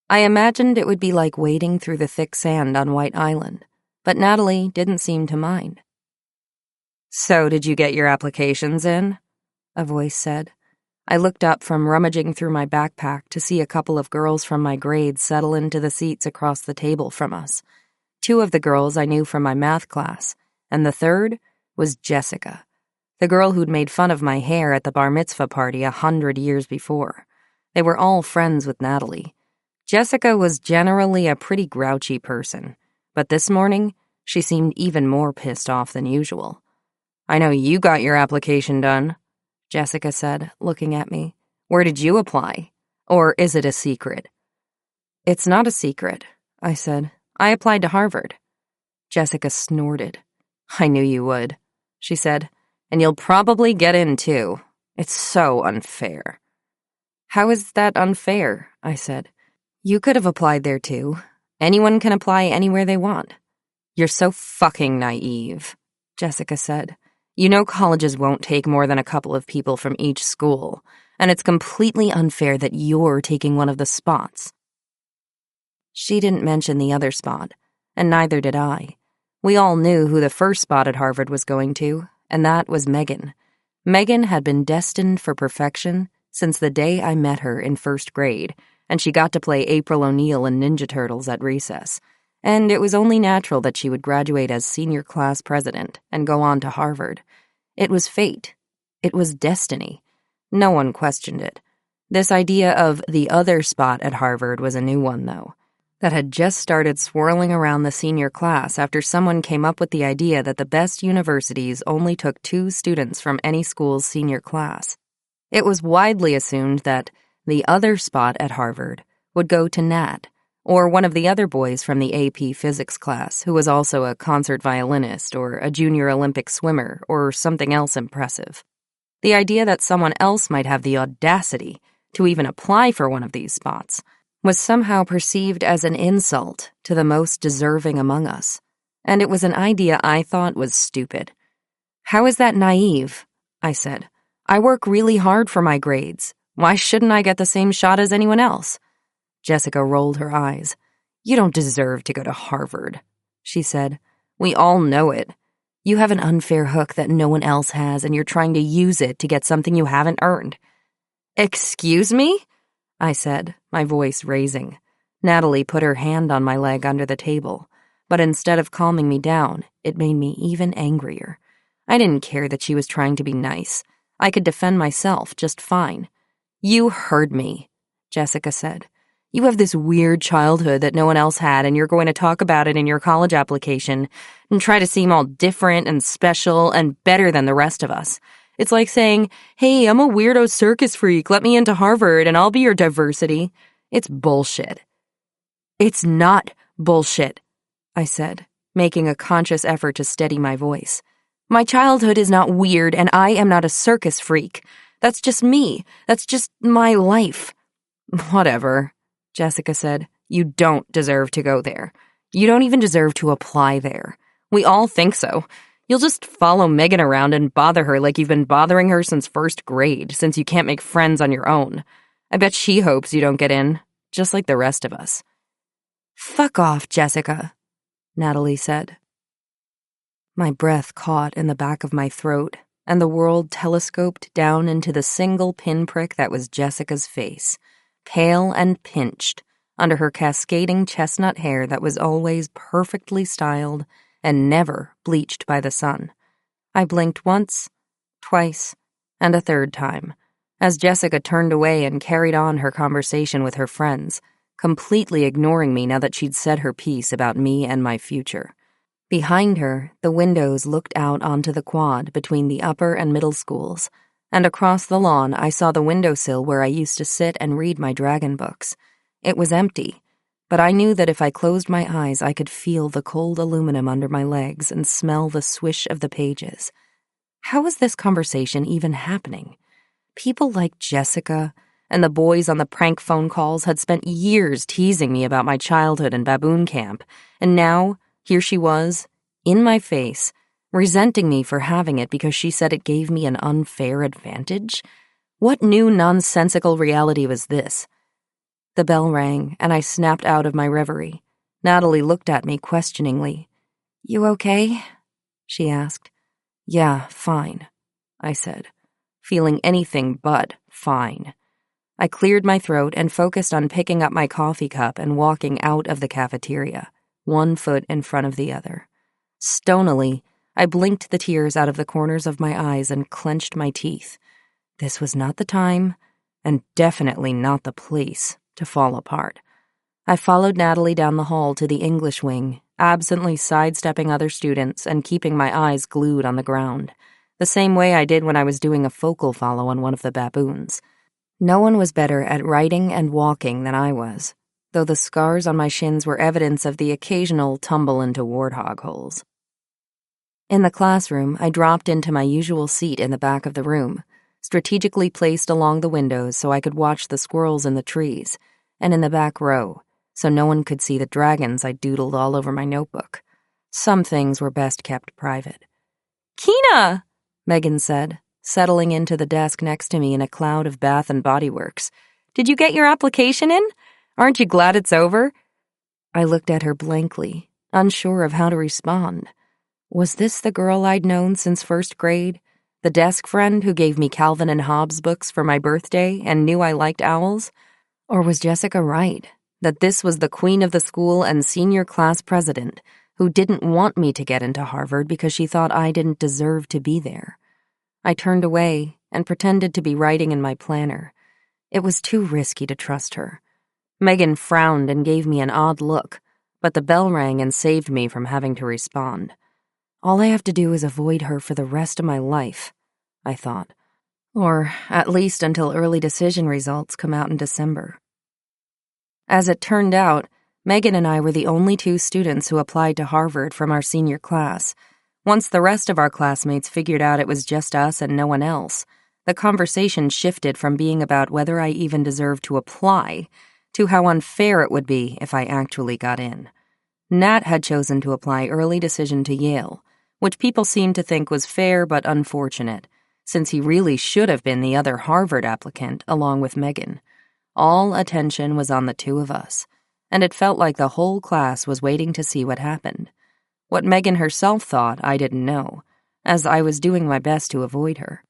I imagined it would be like wading through the thick sand on White Island, but Natalie didn't seem to mind. "So, did you get your applications in?" a voice said. I looked up from rummaging through my backpack to see a couple of girls from my grade settle into the seats across the table from us. 2 of the girls I knew from my math class, and the third was Jessica, the girl who'd made fun of my hair at the bar mitzvah party 100 years before. They were all friends with Natalie. Jessica was generally a pretty grouchy person, but this morning, she seemed even more pissed off than usual. "I know you got your application done," Jessica said, looking at me. "Where did you apply? Or is it a secret?" It's not a secret, I said. I applied to Harvard. Jessica snorted. I knew you would, she said, and you'll probably get in too. It's so unfair. How is that unfair? I said. You could have applied there too. Anyone can apply anywhere they want. You're so fucking naive, Jessica said. You know colleges won't take more than a couple of people from each school, and it's completely unfair that you're taking one of the spots. She didn't mention the other spot, and neither did I. We all knew who the first spot at Harvard was going to, and that was Megan. Megan had been destined for perfection since the day I met her in first grade, and she got to play April O'Neil in Ninja Turtles at recess, and it was only natural that she would graduate as senior class president and go on to Harvard. It was fate. It was destiny. No one questioned it. This idea of the other spot at Harvard was a new one, though, that had just started swirling around the senior class after someone came up with the idea that the best universities only took 2 students from any school's senior class. It was widely assumed that the other spot at Harvard would go to Nat, or one of the other boys from the AP physics class who was also a concert violinist or a junior Olympic swimmer or something else impressive. The idea that someone else might have the audacity to even apply for one of these spots was somehow perceived as an insult to the most deserving among us, and it was an idea I thought was stupid. How is that naive? I said. I work really hard for my grades. Why shouldn't I get the same shot as anyone else? Jessica rolled her eyes. You don't deserve to go to Harvard, she said. We all know it. You have an unfair hook that no one else has, and you're trying to use it to get something you haven't earned. Excuse me? I said, my voice raising. Natalie put her hand on my leg under the table, but instead of calming me down, it made me even angrier. I didn't care that she was trying to be nice. I could defend myself just fine. You heard me, Jessica said. You have this weird childhood that no one else had, and you're going to talk about it in your college application and try to seem all different and special and better than the rest of us. It's like saying, hey, I'm a weirdo circus freak, let me into Harvard and I'll be your diversity. It's bullshit. It's not bullshit, I said, making a conscious effort to steady my voice. My childhood is not weird and I am not a circus freak. That's just me. That's just my life. Whatever, Jessica said. You don't deserve to go there. You don't even deserve to apply there. We all think so. You'll just follow Megan around and bother her like you've been bothering her since first grade, since you can't make friends on your own. I bet she hopes you don't get in, just like the rest of us. Fuck off, Jessica, Natalie said. My breath caught in the back of my throat, and the world telescoped down into the single pinprick that was Jessica's face, pale and pinched, under her cascading chestnut hair that was always perfectly styled and never bleached by the sun. I blinked once, twice, and a third time, as Jessica turned away and carried on her conversation with her friends, completely ignoring me now that she'd said her piece about me and my future. Behind her, the windows looked out onto the quad between the upper and middle schools, and across the lawn I saw the windowsill where I used to sit and read my dragon books. It was empty, but I knew that if I closed my eyes I could feel the cold aluminum under my legs and smell the swish of the pages. How was this conversation even happening? People like Jessica and the boys on the prank phone calls had spent years teasing me about my childhood and baboon camp, and now, here she was, in my face, resenting me for having it because she said it gave me an unfair advantage? What new nonsensical reality was this? The bell rang, and I snapped out of my reverie. Natalie looked at me questioningly. You okay? She asked. Yeah, fine, I said, feeling anything but fine. I cleared my throat and focused on picking up my coffee cup and walking out of the cafeteria, one foot in front of the other. Stonily, I blinked the tears out of the corners of my eyes and clenched my teeth. This was not the time, and definitely not the place, to fall apart. I followed Natalie down the hall to the English wing, absently sidestepping other students and keeping my eyes glued on the ground, the same way I did when I was doing a focal follow on one of the baboons. No one was better at writing and walking than I was. though the scars on my shins were evidence of the occasional tumble into warthog holes. In the classroom, I dropped into my usual seat in the back of the room, strategically placed along the windows so I could watch the squirrels in the trees, and in the back row, so no one could see the dragons I doodled all over my notebook. Some things were best kept private. Keena! Megan said, settling into the desk next to me in a cloud of Bath and Body Works. Did you get your application in? Aren't you glad it's over? I looked at her blankly, unsure of how to respond. Was this the girl I'd known since first grade? The desk friend who gave me Calvin and Hobbes books for my birthday and knew I liked owls? Or was Jessica right, that this was the queen of the school and senior class president who didn't want me to get into Harvard because she thought I didn't deserve to be there? I turned away and pretended to be writing in my planner. It was too risky to trust her. Megan frowned and gave me an odd look, but the bell rang and saved me from having to respond. All I have to do is avoid her for the rest of my life, I thought. Or at least until early decision results come out in December. As it turned out, Megan and I were the only two students who applied to Harvard from our senior class. Once the rest of our classmates figured out it was just us and no one else, the conversation shifted from being about whether I even deserved to apply to how unfair it would be if I actually got in. Nat had chosen to apply early decision to Yale, which people seemed to think was fair but unfortunate, since he really should have been the other Harvard applicant along with Megan. All attention was on the two of us, and it felt like the whole class was waiting to see what happened. What Megan herself thought, I didn't know, as I was doing my best to avoid her.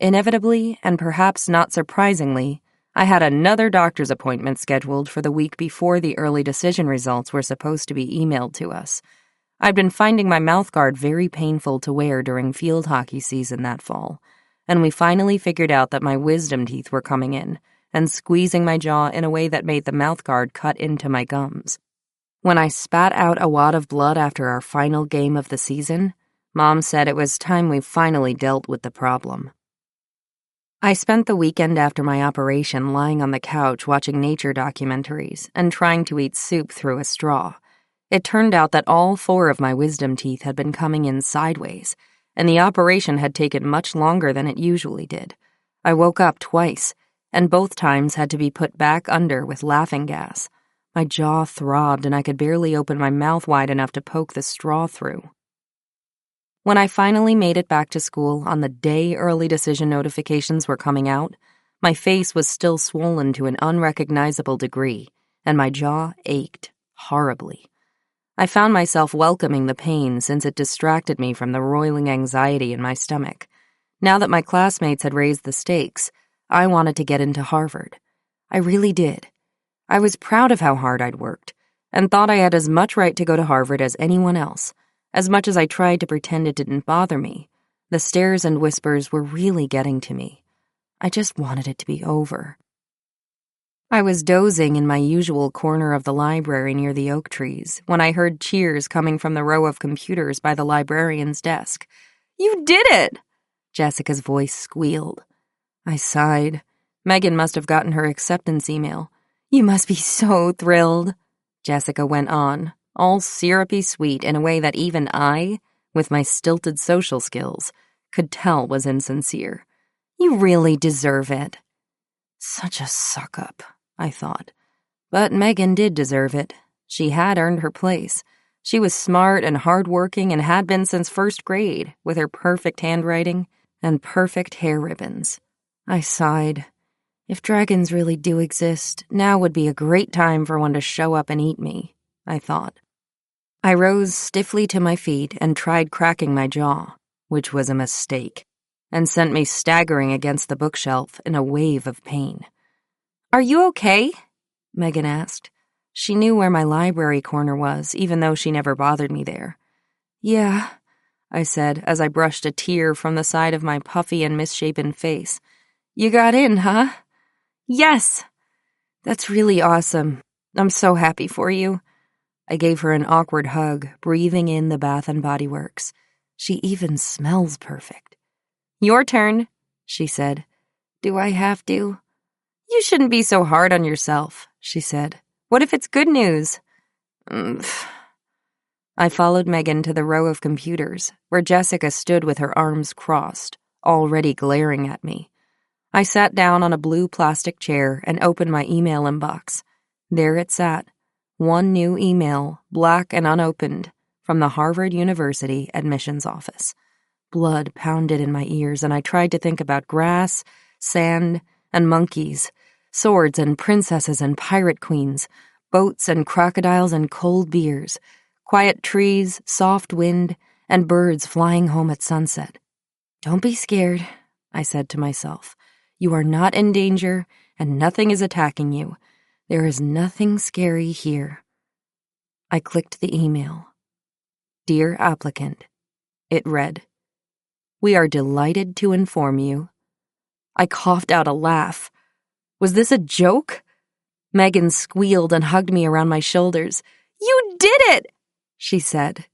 Inevitably, and perhaps not surprisingly, I had another doctor's appointment scheduled for the week before the early decision results were supposed to be emailed to us. I'd been finding my mouthguard very painful to wear during field hockey season that fall, and we finally figured out that my wisdom teeth were coming in and squeezing my jaw in a way that made the mouthguard cut into my gums. When I spat out a wad of blood after our final game of the season, Mom said it was time we finally dealt with the problem. I spent the weekend after my operation lying on the couch watching nature documentaries and trying to eat soup through a straw. It turned out that all 4 of my wisdom teeth had been coming in sideways, and the operation had taken much longer than it usually did. I woke up twice, and both times had to be put back under with laughing gas. My jaw throbbed, and I could barely open my mouth wide enough to poke the straw through. When I finally made it back to school on the day early decision notifications were coming out, my face was still swollen to an unrecognizable degree, and my jaw ached horribly. I found myself welcoming the pain since it distracted me from the roiling anxiety in my stomach. Now that my classmates had raised the stakes, I wanted to get into Harvard. I really did. I was proud of how hard I'd worked, and thought I had as much right to go to Harvard as anyone else. As much as I tried to pretend it didn't bother me, the stares and whispers were really getting to me. I just wanted it to be over. I was dozing in my usual corner of the library near the oak trees when I heard cheers coming from the row of computers by the librarian's desk. You did it! Jessica's voice squealed. I sighed. Megan must have gotten her acceptance email. You must be so thrilled, Jessica went on, all syrupy sweet in a way that even I, with my stilted social skills, could tell was insincere. You really deserve it. Such a suck-up, I thought. But Megan did deserve it. She had earned her place. She was smart and hardworking and had been since first grade, with her perfect handwriting and perfect hair ribbons. I sighed. If dragons really do exist, now would be a great time for one to show up and eat me, I thought. I rose stiffly to my feet and tried cracking my jaw, which was a mistake, and sent me staggering against the bookshelf in a wave of pain. Are you okay? Megan asked. She knew where my library corner was, even though she never bothered me there. Yeah, I said as I brushed a tear from the side of my puffy and misshapen face. You got in, huh? Yes. That's really awesome. I'm so happy for you. I gave her an awkward hug, breathing in the Bath and Body Works. She even smells perfect. Your turn, she said. Do I have to? You shouldn't be so hard on yourself, she said. What if it's good news? I followed Megan to the row of computers, where Jessica stood with her arms crossed, already glaring at me. I sat down on a blue plastic chair and opened my email inbox. There it sat, one new email, black and unopened, from the Harvard University admissions office. Blood pounded in my ears, and I tried to think about grass, sand, and monkeys, swords and princesses and pirate queens, boats and crocodiles and cold beers, quiet trees, soft wind, and birds flying home at sunset. Don't be scared, I said to myself. You are not in danger, and nothing is attacking you. There is nothing scary here. I clicked the email. Dear applicant, it read, We are delighted to inform you. I coughed out a laugh. Was this a joke? Megan squealed and hugged me around my shoulders. You did it, she said.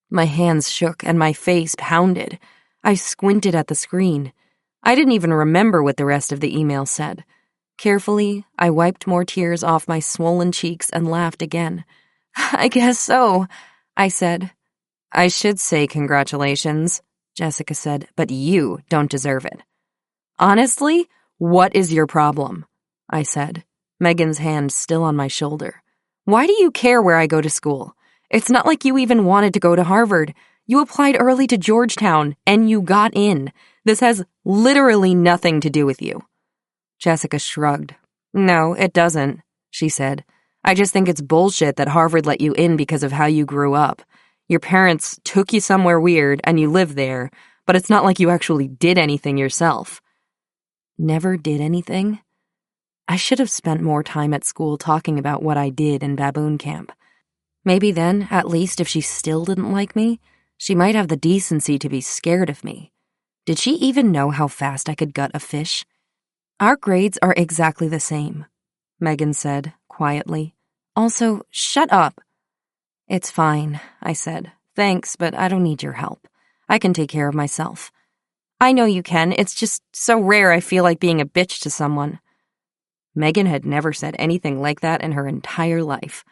My hands shook and my face pounded. I squinted at the screen. I didn't even remember what the rest of the email said. Carefully, I wiped more tears off my swollen cheeks and laughed again. I guess so, I said. I should say congratulations, Jessica said, but you don't deserve it. Honestly, what is your problem? I said, Megan's hand still on my shoulder. Why do you care where I go to school? It's not like you even wanted to go to Harvard. You applied early to Georgetown, and you got in. This has literally nothing to do with you. Jessica shrugged. No, it doesn't, she said. I just think it's bullshit that Harvard let you in because of how you grew up. Your parents took you somewhere weird, and you live there, but it's not like you actually did anything yourself. Never did anything? I should have spent more time at school talking about what I did in baboon camp. Maybe then, at least if she still didn't like me, she might have the decency to be scared of me. Did she even know how fast I could gut a fish? Our grades are exactly the same, Megan said, quietly. Also, shut up. It's fine, I said. Thanks, but I don't need your help. I can take care of myself. I know you can. It's just so rare I feel like being a bitch to someone. Megan had never said anything like that in her entire life.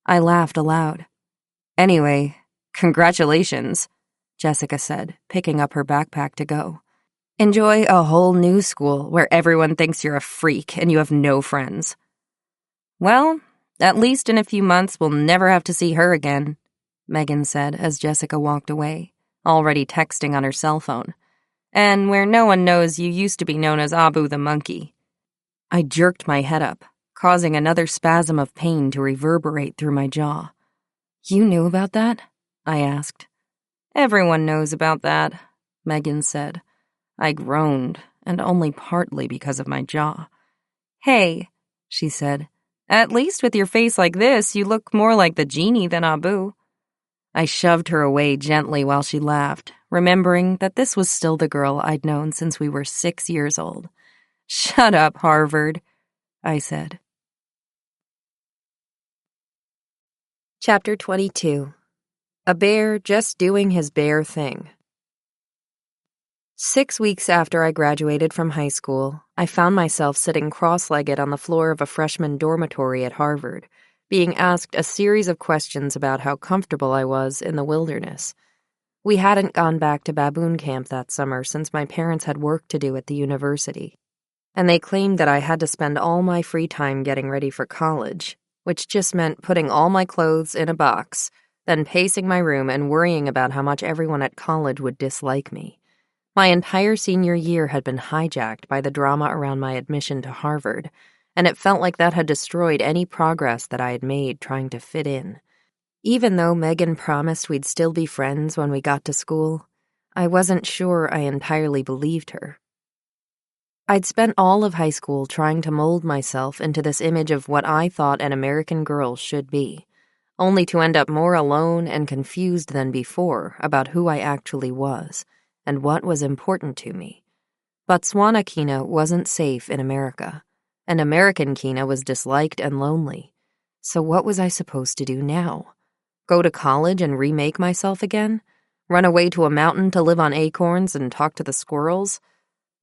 I laughed aloud. Anyway, congratulations, Jessica said, picking up her backpack to go. Enjoy a whole new school where everyone thinks you're a freak and you have no friends. Well, at least in a few months we'll never have to see her again, Megan said as Jessica walked away, already texting on her cell phone. And where no one knows you used to be known as Abu the monkey. I jerked my head up, causing another spasm of pain to reverberate through my jaw. You knew about that? I asked. Everyone knows about that, Megan said. I groaned, and only partly because of my jaw. Hey, she said, at least with your face like this, you look more like the genie than Abu. I shoved her away gently while she laughed, remembering that this was still the girl I'd known since we were 6 years old. Shut up, Harvard, I said. Chapter 22. A bear just doing his bear thing. 6 weeks after I graduated from high school, I found myself sitting cross-legged on the floor of a freshman dormitory at Harvard, being asked a series of questions about how comfortable I was in the wilderness. We hadn't gone back to baboon camp that summer since my parents had work to do at the university, and they claimed that I had to spend all my free time getting ready for college, which just meant putting all my clothes in a box, then pacing my room and worrying about how much everyone at college would dislike me. My entire senior year had been hijacked by the drama around my admission to Harvard, and it felt like that had destroyed any progress that I had made trying to fit in. Even though Megan promised we'd still be friends when we got to school, I wasn't sure I entirely believed her. I'd spent all of high school trying to mold myself into this image of what I thought an American girl should be, only to end up more alone and confused than before about who I actually was and what was important to me. Botswana Keena wasn't safe in America, and American Keena was disliked and lonely. So what was I supposed to do now? Go to college and remake myself again? Run away to a mountain to live on acorns and talk to the squirrels?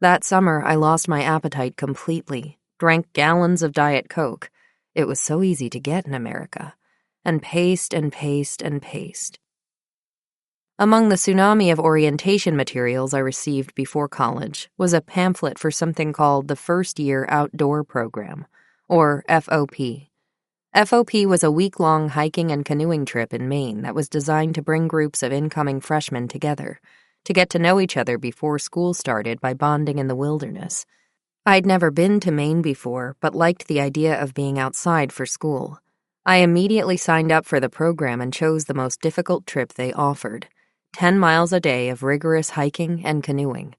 That summer, I lost my appetite completely, drank gallons of Diet Coke. It was so easy to get in America. And paced and paced and paced. Among the tsunami of orientation materials I received before college was a pamphlet for something called the First Year Outdoor Program, or FOP. FOP was a week-long hiking and canoeing trip in Maine that was designed to bring groups of incoming freshmen together, to get to know each other before school started by bonding in the wilderness. I'd never been to Maine before, but liked the idea of being outside for school. I immediately signed up for the program and chose the most difficult trip they offered, 10 miles a day of rigorous hiking and canoeing.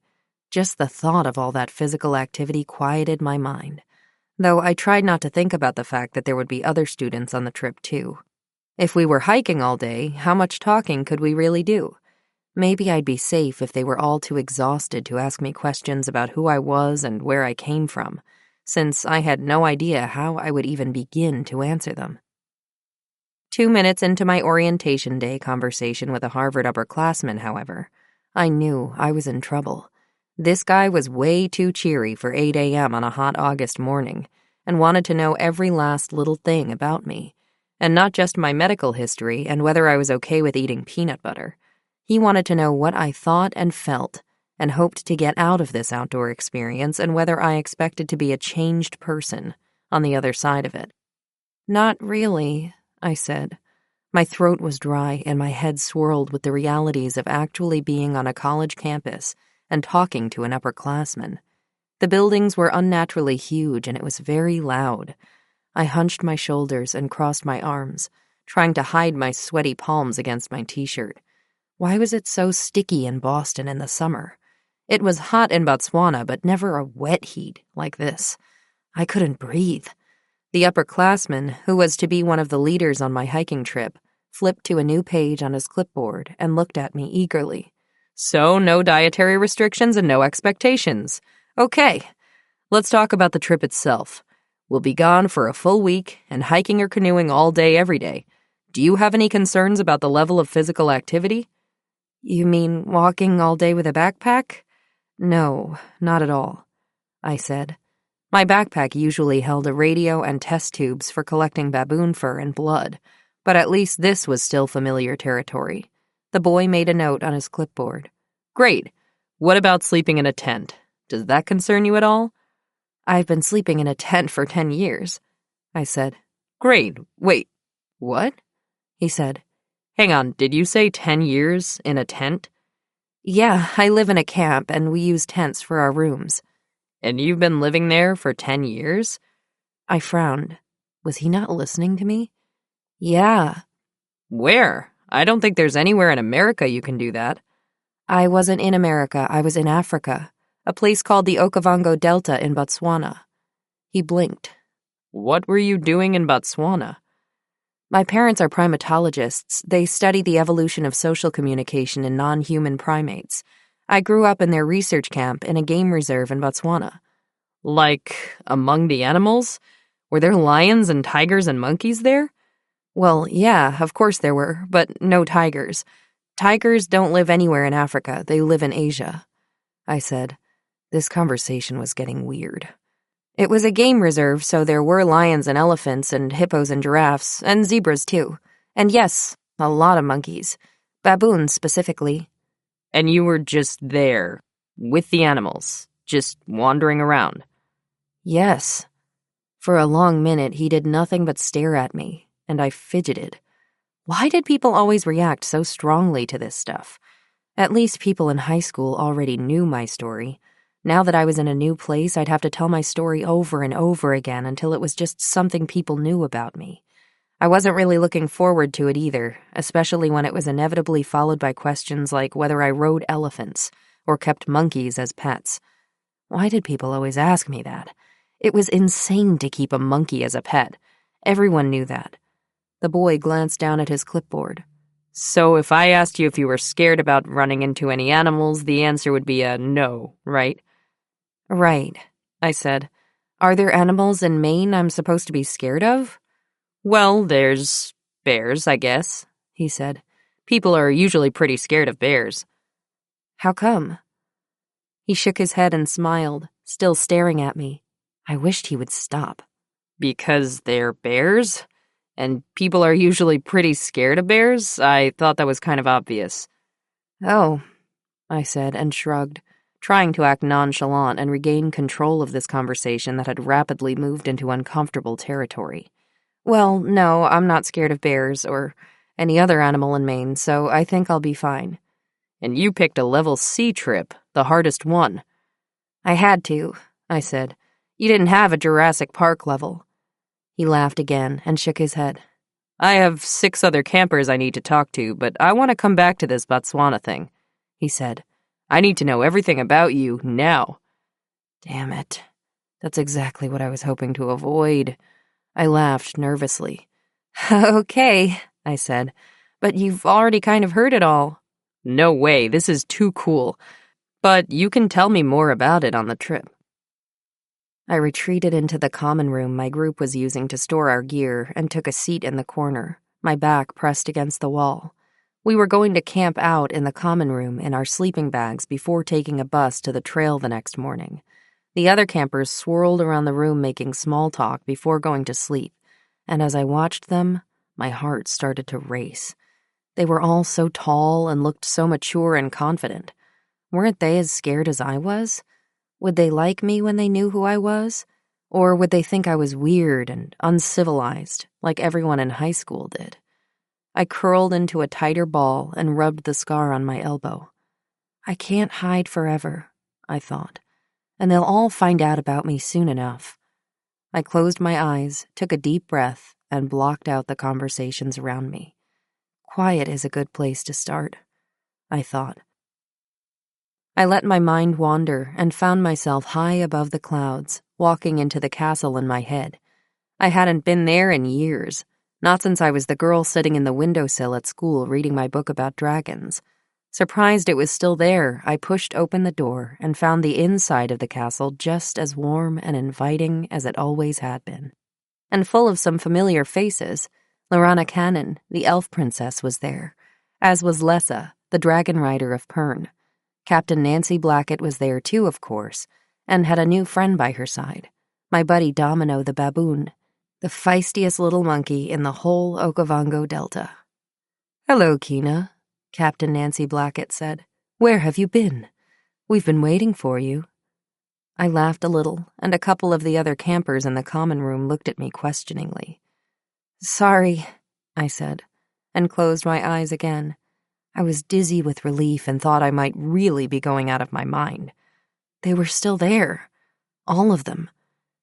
Just the thought of all that physical activity quieted my mind, though I tried not to think about the fact that there would be other students on the trip too. If we were hiking all day, how much talking could we really do? Maybe I'd be safe if they were all too exhausted to ask me questions about who I was and where I came from, since I had no idea how I would even begin to answer them. 2 minutes into my orientation day conversation with a Harvard upperclassman, however, I knew I was in trouble. This guy was way too cheery for 8 a.m. on a hot August morning and wanted to know every last little thing about me, and not just my medical history and whether I was okay with eating peanut butter. He wanted to know what I thought and felt and hoped to get out of this outdoor experience and whether I expected to be a changed person on the other side of it. Not really, I said. My throat was dry and my head swirled with the realities of actually being on a college campus and talking to an upperclassman. The buildings were unnaturally huge and it was very loud. I hunched my shoulders and crossed my arms, trying to hide my sweaty palms against my t-shirt. Why was it so sticky in Boston in the summer? It was hot in Botswana, but never a wet heat like this. I couldn't breathe. The upperclassman, who was to be one of the leaders on my hiking trip, flipped to a new page on his clipboard and looked at me eagerly. So, no dietary restrictions and no expectations. Okay, let's talk about the trip itself. We'll be gone for a full week and hiking or canoeing all day every day. Do you have any concerns about the level of physical activity? You mean walking all day with a backpack? No, not at all, I said. My backpack usually held a radio and test tubes for collecting baboon fur and blood, but at least this was still familiar territory. The boy made a note on his clipboard. Great. What about sleeping in a tent? Does that concern you at all? I've been sleeping in a tent for 10 years, I said. Great. Wait, what? He said. Hang on, did you say 10 years in a tent? Yeah, I live in a camp and we use tents for our rooms. And you've been living there for 10 years? I frowned. Was he not listening to me? Yeah. Where? I don't think there's anywhere in America you can do that. I wasn't in America, I was in Africa, a place called the Okavango Delta in Botswana. He blinked. What were you doing in Botswana? My parents are primatologists. They study the evolution of social communication in non-human primates. I grew up in their research camp in a game reserve in Botswana. Like, among the animals? Were there lions and tigers and monkeys there? Well, yeah, of course there were, but no tigers. Tigers don't live anywhere in Africa. They live in Asia, I said. This conversation was getting weird. It was a game reserve, so there were lions and elephants and hippos and giraffes, and zebras too. And yes, a lot of monkeys. Baboons, specifically. And you were just there, with the animals, just wandering around? Yes. For a long minute, he did nothing but stare at me, and I fidgeted. Why did people always react so strongly to this stuff? At least people in high school already knew my story. Now that I was in a new place, I'd have to tell my story over and over again until it was just something people knew about me. I wasn't really looking forward to it either, especially when it was inevitably followed by questions like whether I rode elephants or kept monkeys as pets. Why did people always ask me that? It was insane to keep a monkey as a pet. Everyone knew that. The boy glanced down at his clipboard. So if I asked you if you were scared about running into any animals, the answer would be a no, right? Right, I said. Are there animals in Maine I'm supposed to be scared of? Well, there's bears, I guess, he said. People are usually pretty scared of bears. How come? He shook his head and smiled, still staring at me. I wished he would stop. Because they're bears? And people are usually pretty scared of bears? I thought that was kind of obvious. Oh, I said and shrugged, trying to act nonchalant and regain control of this conversation that had rapidly moved into uncomfortable territory. Well, no, I'm not scared of bears or any other animal in Maine, so I think I'll be fine. And you picked a level C trip, the hardest one. I had to, I said. You didn't have a Jurassic Park level. He laughed again and shook his head. I have 6 other campers I need to talk to, but I want to come back to this Botswana thing, he said. I need to know everything about you now. Damn it. That's exactly what I was hoping to avoid. I laughed nervously. Okay, I said, but you've already kind of heard it all. No way, this is too cool. But you can tell me more about it on the trip. I retreated into the common room my group was using to store our gear and took a seat in the corner, my back pressed against the wall. We were going to camp out in the common room in our sleeping bags before taking a bus to the trail the next morning. The other campers swirled around the room making small talk before going to sleep, and as I watched them, my heart started to race. They were all so tall and looked so mature and confident. Weren't they as scared as I was? Would they like me when they knew who I was? Or would they think I was weird and uncivilized, like everyone in high school did? I curled into a tighter ball and rubbed the scar on my elbow. I can't hide forever, I thought, and they'll all find out about me soon enough. I closed my eyes, took a deep breath, and blocked out the conversations around me. Quiet is a good place to start, I thought. I let my mind wander and found myself high above the clouds, walking into the castle in my head. I hadn't been there in years, not since I was the girl sitting in the windowsill at school reading my book about dragons. Surprised it was still there, I pushed open the door and found the inside of the castle just as warm and inviting as it always had been. And full of some familiar faces. Lorana Cannon, the elf princess, was there, as was Lessa, the dragon rider of Pern. Captain Nancy Blackett was there too, of course, and had a new friend by her side, my buddy Domino the baboon, the feistiest little monkey in the whole Okavango Delta. "Hello, Keena," Captain Nancy Blackett said. "Where have you been? We've been waiting for you." I laughed a little, and a couple of the other campers in the common room looked at me questioningly. "Sorry," I said, and closed my eyes again. I was dizzy with relief and thought I might really be going out of my mind. They were still there. All of them.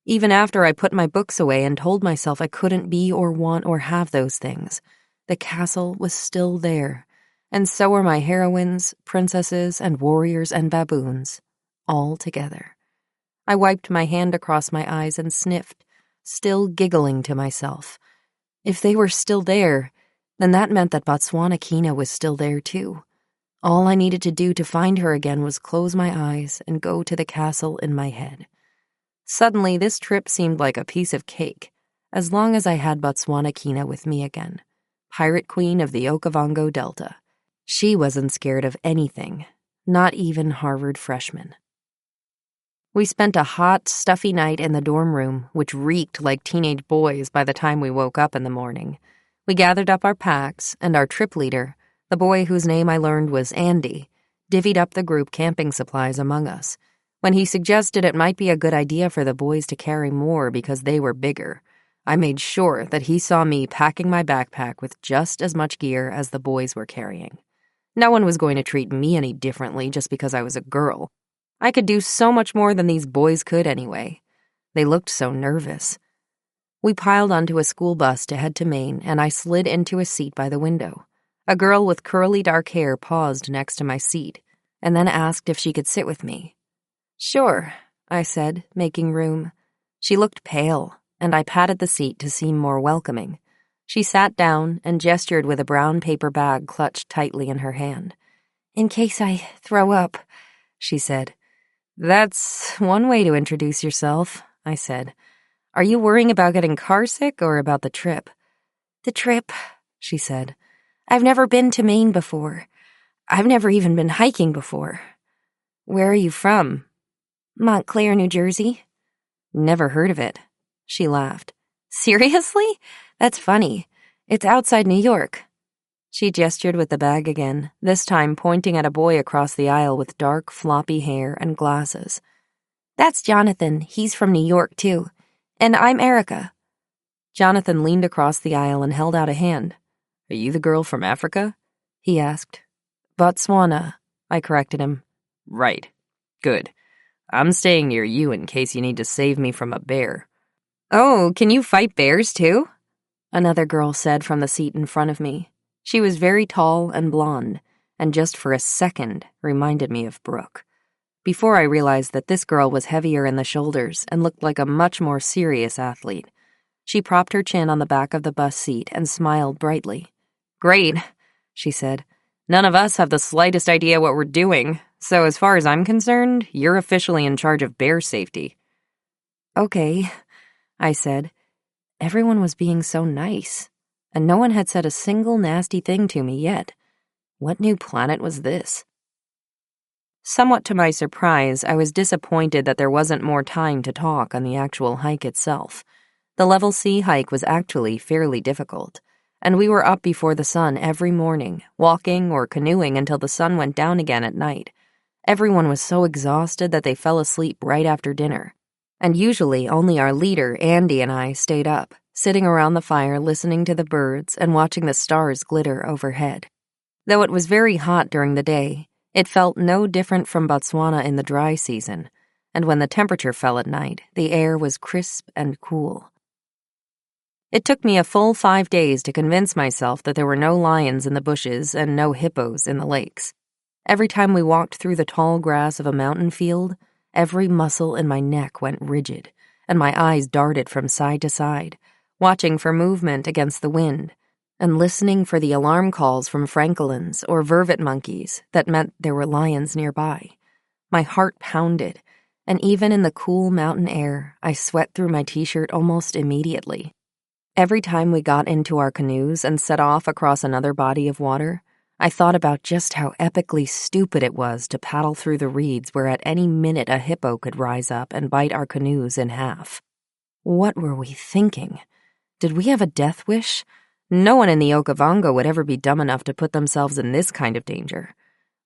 Even after I put my books away and told myself I couldn't be or want or have those things, the castle was still there, and so were my heroines, princesses, and warriors and baboons, all together. I wiped my hand across my eyes and sniffed, still giggling to myself. If they were still there, then that meant that Botswana Keena was still there too. All I needed to do to find her again was close my eyes and go to the castle in my head. Suddenly, this trip seemed like a piece of cake, as long as I had Botswana Keena with me again, Pirate Queen of the Okavango Delta. She wasn't scared of anything, not even Harvard freshmen. We spent a hot, stuffy night in the dorm room, which reeked like teenage boys by the time we woke up in the morning. We gathered up our packs, and our trip leader, the boy whose name I learned was Andy, divvied up the group camping supplies among us. When he suggested it might be a good idea for the boys to carry more because they were bigger, I made sure that he saw me packing my backpack with just as much gear as the boys were carrying. No one was going to treat me any differently just because I was a girl. I could do so much more than these boys could anyway. They looked so nervous. We piled onto a school bus to head to Maine, and I slid into a seat by the window. A girl with curly dark hair paused next to my seat, and then asked if she could sit with me. "Sure," I said, making room. She looked pale, and I patted the seat to seem more welcoming. She sat down and gestured with a brown paper bag clutched tightly in her hand. "In case I throw up," she said. "That's one way to introduce yourself," I said. "Are you worrying about getting carsick or about the trip?" "The trip," she said. "I've never been to Maine before. I've never even been hiking before." "Where are you from?" "Montclair, New Jersey." Never heard of it. She laughed. Seriously? That's funny. It's outside New York. She gestured with the bag again, this time pointing at a boy across the aisle with dark, floppy hair and glasses. That's Jonathan. He's from New York, too. And I'm Erica. Jonathan leaned across the aisle and held out a hand. Are you the girl from Africa? He asked. Botswana, I corrected him. Right. Good. I'm staying near you in case you need to save me from a bear. Oh, can you fight bears, too? Another girl said from the seat in front of me. She was very tall and blonde, and just for a second reminded me of Brooke. Before I realized that this girl was heavier in the shoulders and looked like a much more serious athlete. She propped her chin on the back of the bus seat and smiled brightly. Great, she said. None of us have the slightest idea what we're doing, so as far as I'm concerned, you're officially in charge of bear safety. Okay, I said. Everyone was being so nice, and no one had said a single nasty thing to me yet. What new planet was this? Somewhat to my surprise, I was disappointed that there wasn't more time to talk on the actual hike itself. The Level C hike was actually fairly difficult, and we were up before the sun every morning, walking or canoeing until the sun went down again at night. Everyone was so exhausted that they fell asleep right after dinner, and usually only our leader, Andy, and I stayed up, sitting around the fire listening to the birds and watching the stars glitter overhead. Though it was very hot during the day, it felt no different from Botswana in the dry season, and when the temperature fell at night, the air was crisp and cool. It took me a full 5 days to convince myself that there were no lions in the bushes and no hippos in the lakes. Every time we walked through the tall grass of a mountain field, every muscle in my neck went rigid, and my eyes darted from side to side, watching for movement against the wind, and listening for the alarm calls from francolins or vervet monkeys that meant there were lions nearby. My heart pounded, and even in the cool mountain air, I sweat through my t-shirt almost immediately. Every time we got into our canoes and set off across another body of water, I thought about just how epically stupid it was to paddle through the reeds where at any minute a hippo could rise up and bite our canoes in half. What were we thinking? Did we have a death wish? No one in the Okavango would ever be dumb enough to put themselves in this kind of danger.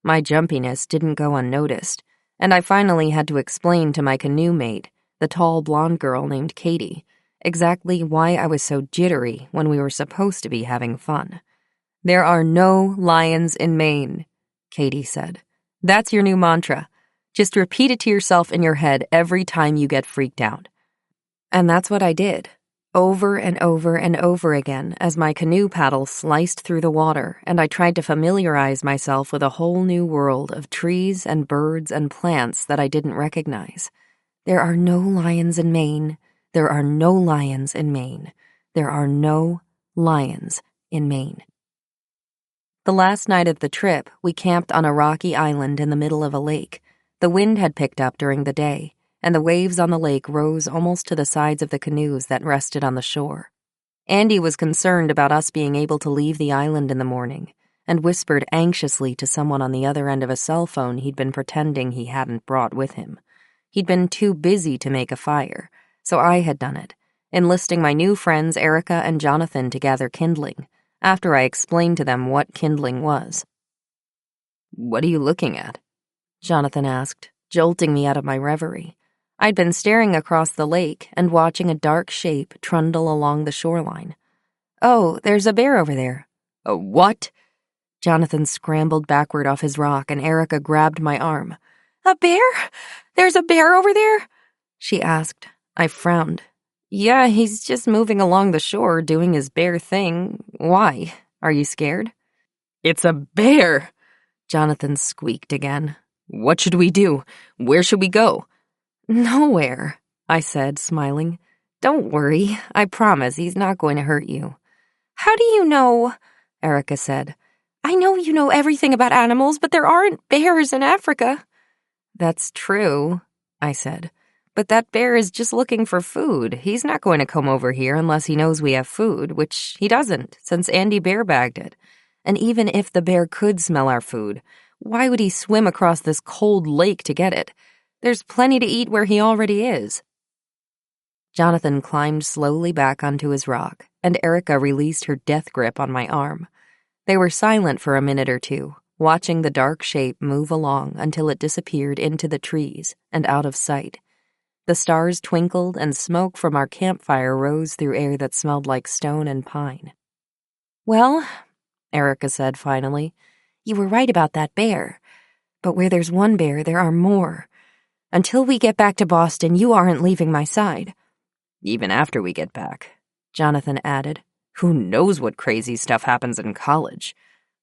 My jumpiness didn't go unnoticed, and I finally had to explain to my canoe mate, the tall blonde girl named Katie, exactly why I was so jittery when we were supposed to be having fun. There are no lions in Maine, Katie said. That's your new mantra. Just repeat it to yourself in your head every time you get freaked out. And that's what I did, over and over and over again as my canoe paddle sliced through the water and I tried to familiarize myself with a whole new world of trees and birds and plants that I didn't recognize. There are no lions in Maine. There are no lions in Maine. There are no lions in Maine. The last night of the trip, we camped on a rocky island in the middle of a lake. The wind had picked up during the day, and the waves on the lake rose almost to the sides of the canoes that rested on the shore. Andy was concerned about us being able to leave the island in the morning, and whispered anxiously to someone on the other end of a cell phone he'd been pretending he hadn't brought with him. He'd been too busy to make a fire, so I had done it, enlisting my new friends Erica and Jonathan to gather kindling, after I explained to them what kindling was. "What are you looking at?" Jonathan asked, jolting me out of my reverie. I'd been staring across the lake and watching a dark shape trundle along the shoreline. "Oh, there's a bear over there." "A what?" Jonathan scrambled backward off his rock and Erica grabbed my arm. "A bear? There's a bear over there?" she asked. I frowned. "Yeah, he's just moving along the shore doing his bear thing. Why? Are you scared?" "It's a bear!" Jonathan squeaked again. "What should we do? Where should we go?" "Nowhere," I said, smiling. "Don't worry. I promise he's not going to hurt you." "How do you know?" Erica said. "I know you know everything about animals, but there aren't bears in Africa." "That's true," I said. "But that bear is just looking for food. He's not going to come over here unless he knows we have food, which he doesn't, since Andy bear-bagged it. And even if the bear could smell our food, why would he swim across this cold lake to get it? There's plenty to eat where he already is." Jonathan climbed slowly back onto his rock, and Erica released her death grip on my arm. They were silent for a minute or two, watching the dark shape move along until it disappeared into the trees and out of sight. The stars twinkled and smoke from our campfire rose through air that smelled like stone and pine. "Well," Erica said finally, "you were right about that bear. But where there's one bear, there are more. Until we get back to Boston, you aren't leaving my side." Even after we get back, Jonathan added. Who knows what crazy stuff happens in college?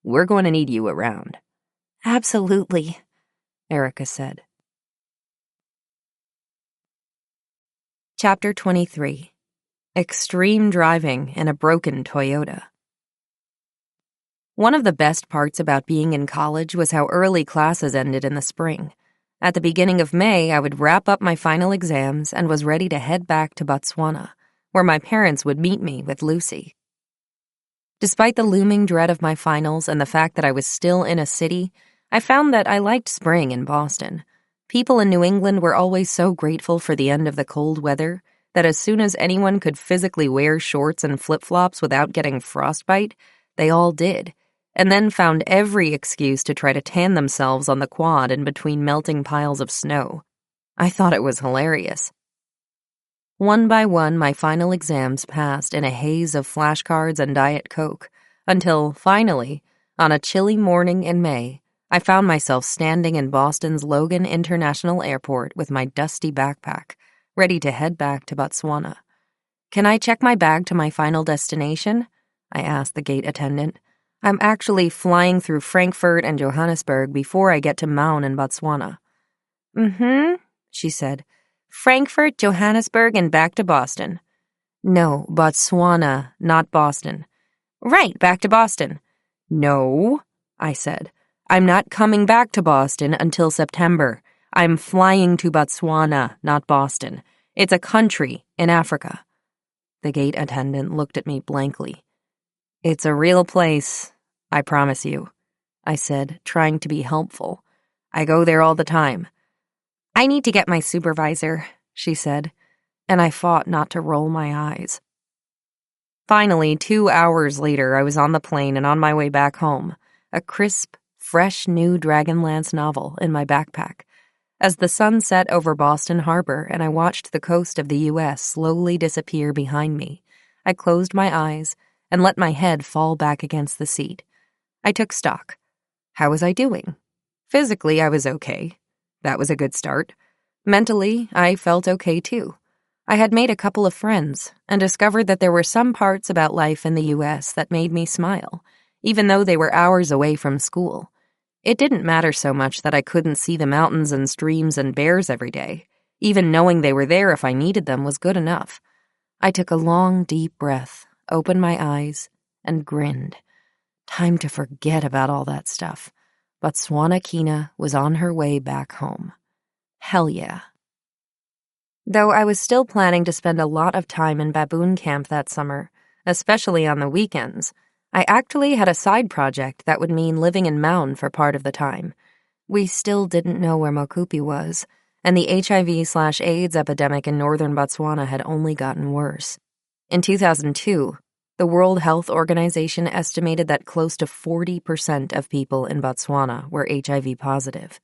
We're going to need you around. "Absolutely," Erica said. Chapter 23. Extreme Driving in a Broken Toyota. One of the best parts about being in college was how early classes ended in the spring. At the beginning of May, I would wrap up my final exams and was ready to head back to Botswana, where my parents would meet me with Lucy. Despite the looming dread of my finals and the fact that I was still in a city, I found that I liked spring in Boston. People in New England were always so grateful for the end of the cold weather that as soon as anyone could physically wear shorts and flip-flops without getting frostbite, they all did, and then found every excuse to try to tan themselves on the quad in between melting piles of snow. I thought it was hilarious. One by one, my final exams passed in a haze of flashcards and Diet Coke, until, finally, on a chilly morning in May, I found myself standing in Boston's Logan International Airport with my dusty backpack, ready to head back to Botswana. "Can I check my bag to my final destination?" I asked the gate attendant. "I'm actually flying through Frankfurt and Johannesburg before I get to Maun in Botswana." "Mm-hmm," she said. "Frankfurt, Johannesburg, and back to Boston." "No, Botswana, not Boston." "Right, back to Boston." "No," I said. "I'm not coming back to Boston until September. I'm flying to Botswana, not Boston. It's a country in Africa." The gate attendant looked at me blankly. "It's a real place, I promise you," I said, trying to be helpful. "I go there all the time." "I need to get my supervisor," she said, and I fought not to roll my eyes. Finally, 2 hours later, I was on the plane and on my way back home, a crisp, fresh new Dragonlance novel in my backpack. As the sun set over Boston Harbor and I watched the coast of the U.S. slowly disappear behind me, I closed my eyes and let my head fall back against the seat. I took stock. How was I doing? Physically, I was okay. That was a good start. Mentally, I felt okay too. I had made a couple of friends and discovered that there were some parts about life in the U.S. that made me smile, even though they were hours away from school. It didn't matter so much that I couldn't see the mountains and streams and bears every day. Even knowing they were there if I needed them was good enough. I took a long, deep breath, opened my eyes, and grinned. Time to forget about all that stuff. Botswana Keena was on her way back home. Hell yeah. Though I was still planning to spend a lot of time in baboon camp that summer, especially on the weekends, I actually had a side project that would mean living in Maun for part of the time. We still didn't know where Mokupi was, and the HIV/AIDS epidemic in northern Botswana had only gotten worse. In 2002, the World Health Organization estimated that close to 40% of people in Botswana were HIV positive.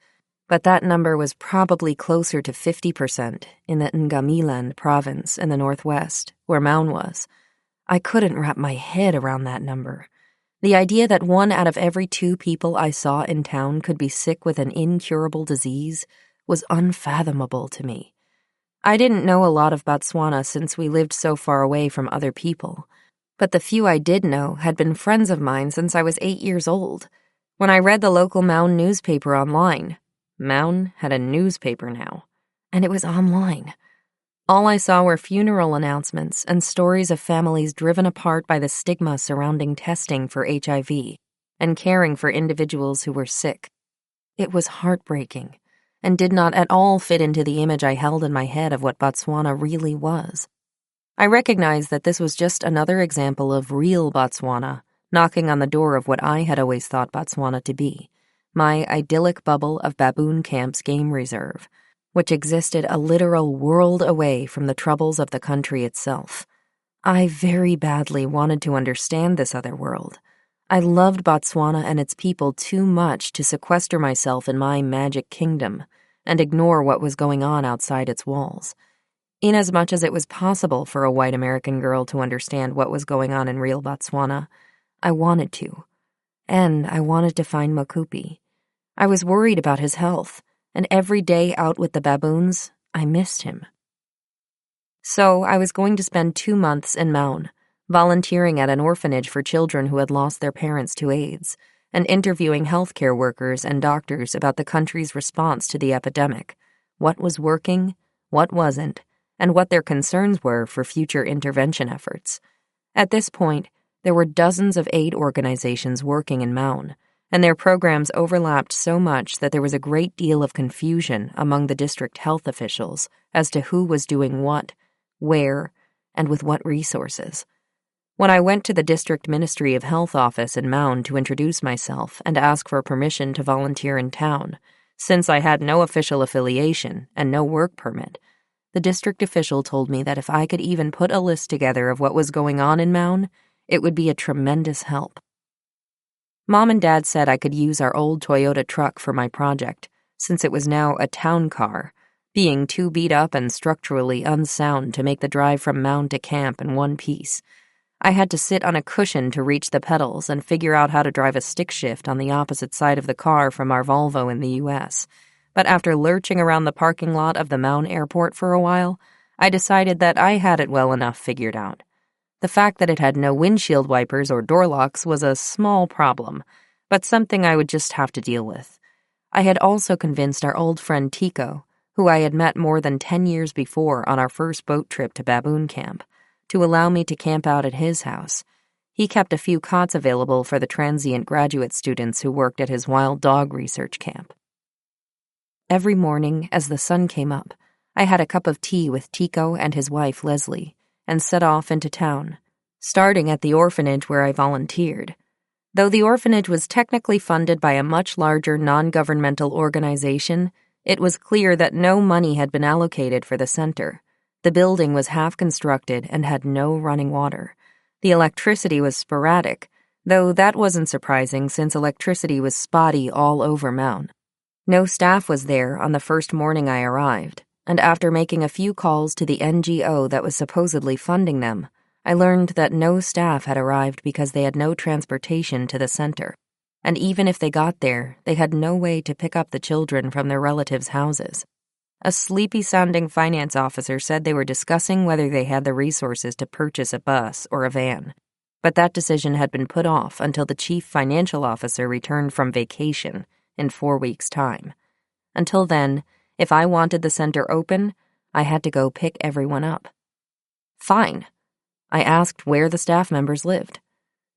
But that number was probably closer to 50% in the Ngamiland province in the northwest, where Maun was. I couldn't wrap my head around that number. The idea that 1 out of every 2 people I saw in town could be sick with an incurable disease was unfathomable to me. I didn't know a lot of Botswana since we lived so far away from other people, but the few I did know had been friends of mine since I was 8 years old. When I read the local Maun newspaper online, Maun had a newspaper now, and it was online. All I saw were funeral announcements and stories of families driven apart by the stigma surrounding testing for HIV and caring for individuals who were sick. It was heartbreaking and did not at all fit into the image I held in my head of what Botswana really was. I recognized that this was just another example of real Botswana knocking on the door of what I had always thought Botswana to be, my idyllic bubble of baboon camp's game reserve. which existed a literal world away from the troubles of the country itself. I very badly wanted to understand this other world. I loved Botswana and its people too much to sequester myself in my magic kingdom and ignore what was going on outside its walls. Inasmuch as it was possible for a white American girl to understand what was going on in real Botswana, I wanted to. And I wanted to find Mokupi. I was worried about his health, and every day out with the baboons, I missed him. So I was going to spend 2 months in Maun, volunteering at an orphanage for children who had lost their parents to AIDS, and interviewing healthcare workers and doctors about the country's response to the epidemic, what was working, what wasn't, and what their concerns were for future intervention efforts. At this point, there were dozens of aid organizations working in Maun, and their programs overlapped so much that there was a great deal of confusion among the district health officials as to who was doing what, where, and with what resources. When I went to the District Ministry of Health office in Maun to introduce myself and ask for permission to volunteer in town, since I had no official affiliation and no work permit, the district official told me that if I could even put a list together of what was going on in Maun, it would be a tremendous help. Mom and Dad said I could use our old Toyota truck for my project, since it was now a town car, being too beat up and structurally unsound to make the drive from Maun to camp in one piece. I had to sit on a cushion to reach the pedals and figure out how to drive a stick shift on the opposite side of the car from our Volvo in the U.S., but after lurching around the parking lot of the Maun airport for a while, I decided that I had it well enough figured out. The fact that it had no windshield wipers or door locks was a small problem, but something I would just have to deal with. I had also convinced our old friend Tico, who I had met more than 10 years before on our first boat trip to baboon camp, to allow me to camp out at his house. He kept a few cots available for the transient graduate students who worked at his wild dog research camp. Every morning, as the sun came up, I had a cup of tea with Tico and his wife, Leslie, and set off into town, starting at the orphanage where I volunteered. Though the orphanage was technically funded by a much larger non-governmental organization, it was clear that no money had been allocated for the center. The building was half-constructed and had no running water. The electricity was sporadic, though that wasn't surprising since electricity was spotty all over Maun. No staff was there on the first morning I arrived, and after making a few calls to the NGO that was supposedly funding them, I learned that no staff had arrived because they had no transportation to the center, and even if they got there, they had no way to pick up the children from their relatives' houses. A sleepy-sounding finance officer said they were discussing whether they had the resources to purchase a bus or a van, but that decision had been put off until the chief financial officer returned from vacation in 4 weeks' time. Until then, if I wanted the center open, I had to go pick everyone up. Fine. I asked where the staff members lived.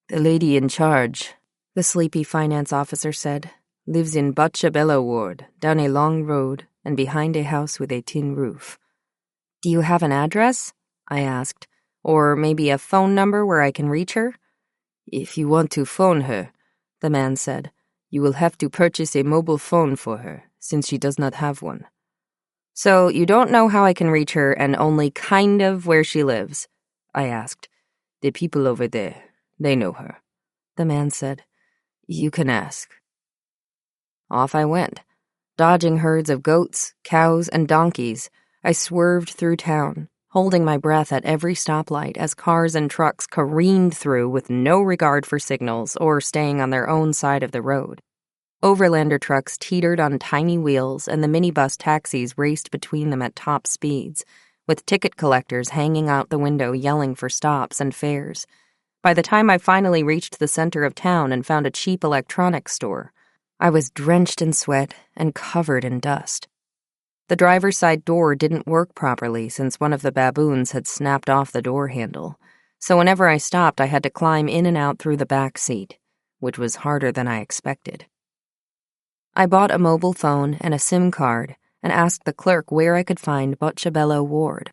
"The lady in charge," the sleepy finance officer said, "lives in Butchabella Ward, down a long road and behind a house with a tin roof." "Do you have an address?" I asked. "Or maybe a phone number where I can reach her?" "If you want to phone her," the man said, "you will have to purchase a mobile phone for her, since she does not have one." "So you don't know how I can reach her and only kind of where she lives?" I asked. "The people over there, they know her," the man said. "You can ask." Off I went. Dodging herds of goats, cows, and donkeys, I swerved through town, holding my breath at every stoplight as cars and trucks careened through with no regard for signals or staying on their own side of the road. Overlander trucks teetered on tiny wheels and the minibus taxis raced between them at top speeds, with ticket collectors hanging out the window yelling for stops and fares. By the time I finally reached the center of town and found a cheap electronics store, I was drenched in sweat and covered in dust. The driver's side door didn't work properly since one of the baboons had snapped off the door handle, so whenever I stopped I had to climb in and out through the back seat, which was harder than I expected. I bought a mobile phone and a SIM card and asked the clerk where I could find Butchabella Ward.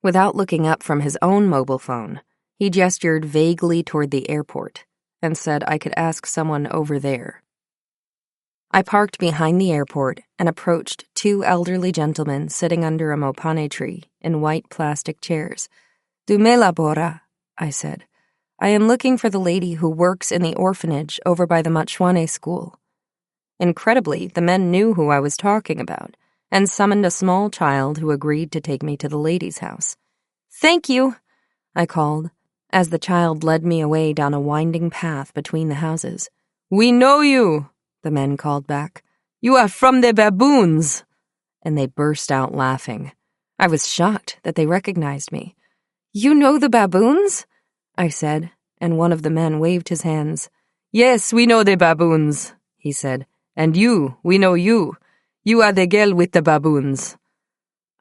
Without looking up from his own mobile phone, he gestured vaguely toward the airport and said I could ask someone over there. I parked behind the airport and approached two elderly gentlemen sitting under a mopane tree in white plastic chairs. "Tu me labora," I said. "I am looking for the lady who works in the orphanage over by the Machuane school." Incredibly, the men knew who I was talking about and summoned a small child who agreed to take me to the lady's house. "Thank you," I called, as the child led me away down a winding path between the houses. "We know you," the men called back. "You are from the baboons." And they burst out laughing. I was shocked that they recognized me. "You know the baboons?" I said, and one of the men waved his hands. "Yes, we know the baboons," he said. "And you, we know you. You are the girl with the baboons."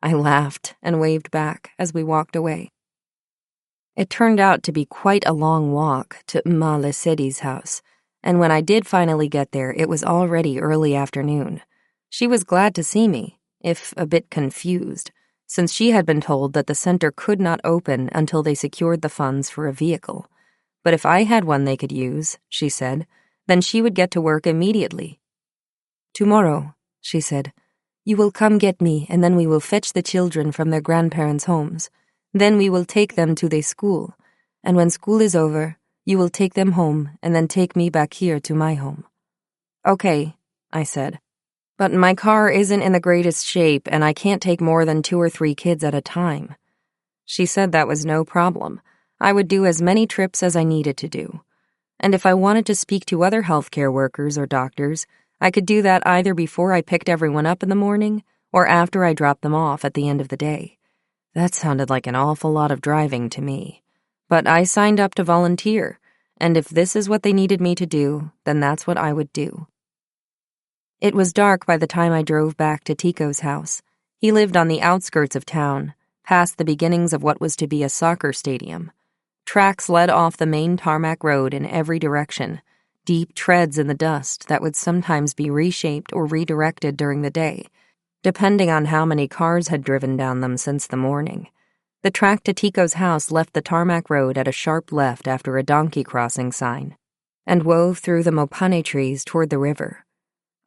I laughed and waved back as we walked away. It turned out to be quite a long walk to Ma Lesedi's house, and when I did finally get there, it was already early afternoon. She was glad to see me, if a bit confused, since she had been told that the center could not open until they secured the funds for a vehicle. But if I had one they could use, she said, then she would get to work immediately. "Tomorrow," she said, "you will come get me, and then we will fetch the children from their grandparents' homes. Then we will take them to their school, and when school is over, you will take them home and then take me back here to my home." "Okay," I said, "but my car isn't in the greatest shape, and I can't take more than 2 or 3 kids at a time." She said that was no problem. I would do as many trips as I needed to do. And if I wanted to speak to other healthcare workers or doctors, I could do that either before I picked everyone up in the morning or after I dropped them off at the end of the day. That sounded like an awful lot of driving to me. But I signed up to volunteer, and if this is what they needed me to do, then that's what I would do. It was dark by the time I drove back to Tico's house. He lived on the outskirts of town, past the beginnings of what was to be a soccer stadium. Tracks led off the main tarmac road in every direction, deep treads in the dust that would sometimes be reshaped or redirected during the day, depending on how many cars had driven down them since the morning. The track to Tico's house left the tarmac road at a sharp left after a donkey crossing sign, and wove through the mopane trees toward the river.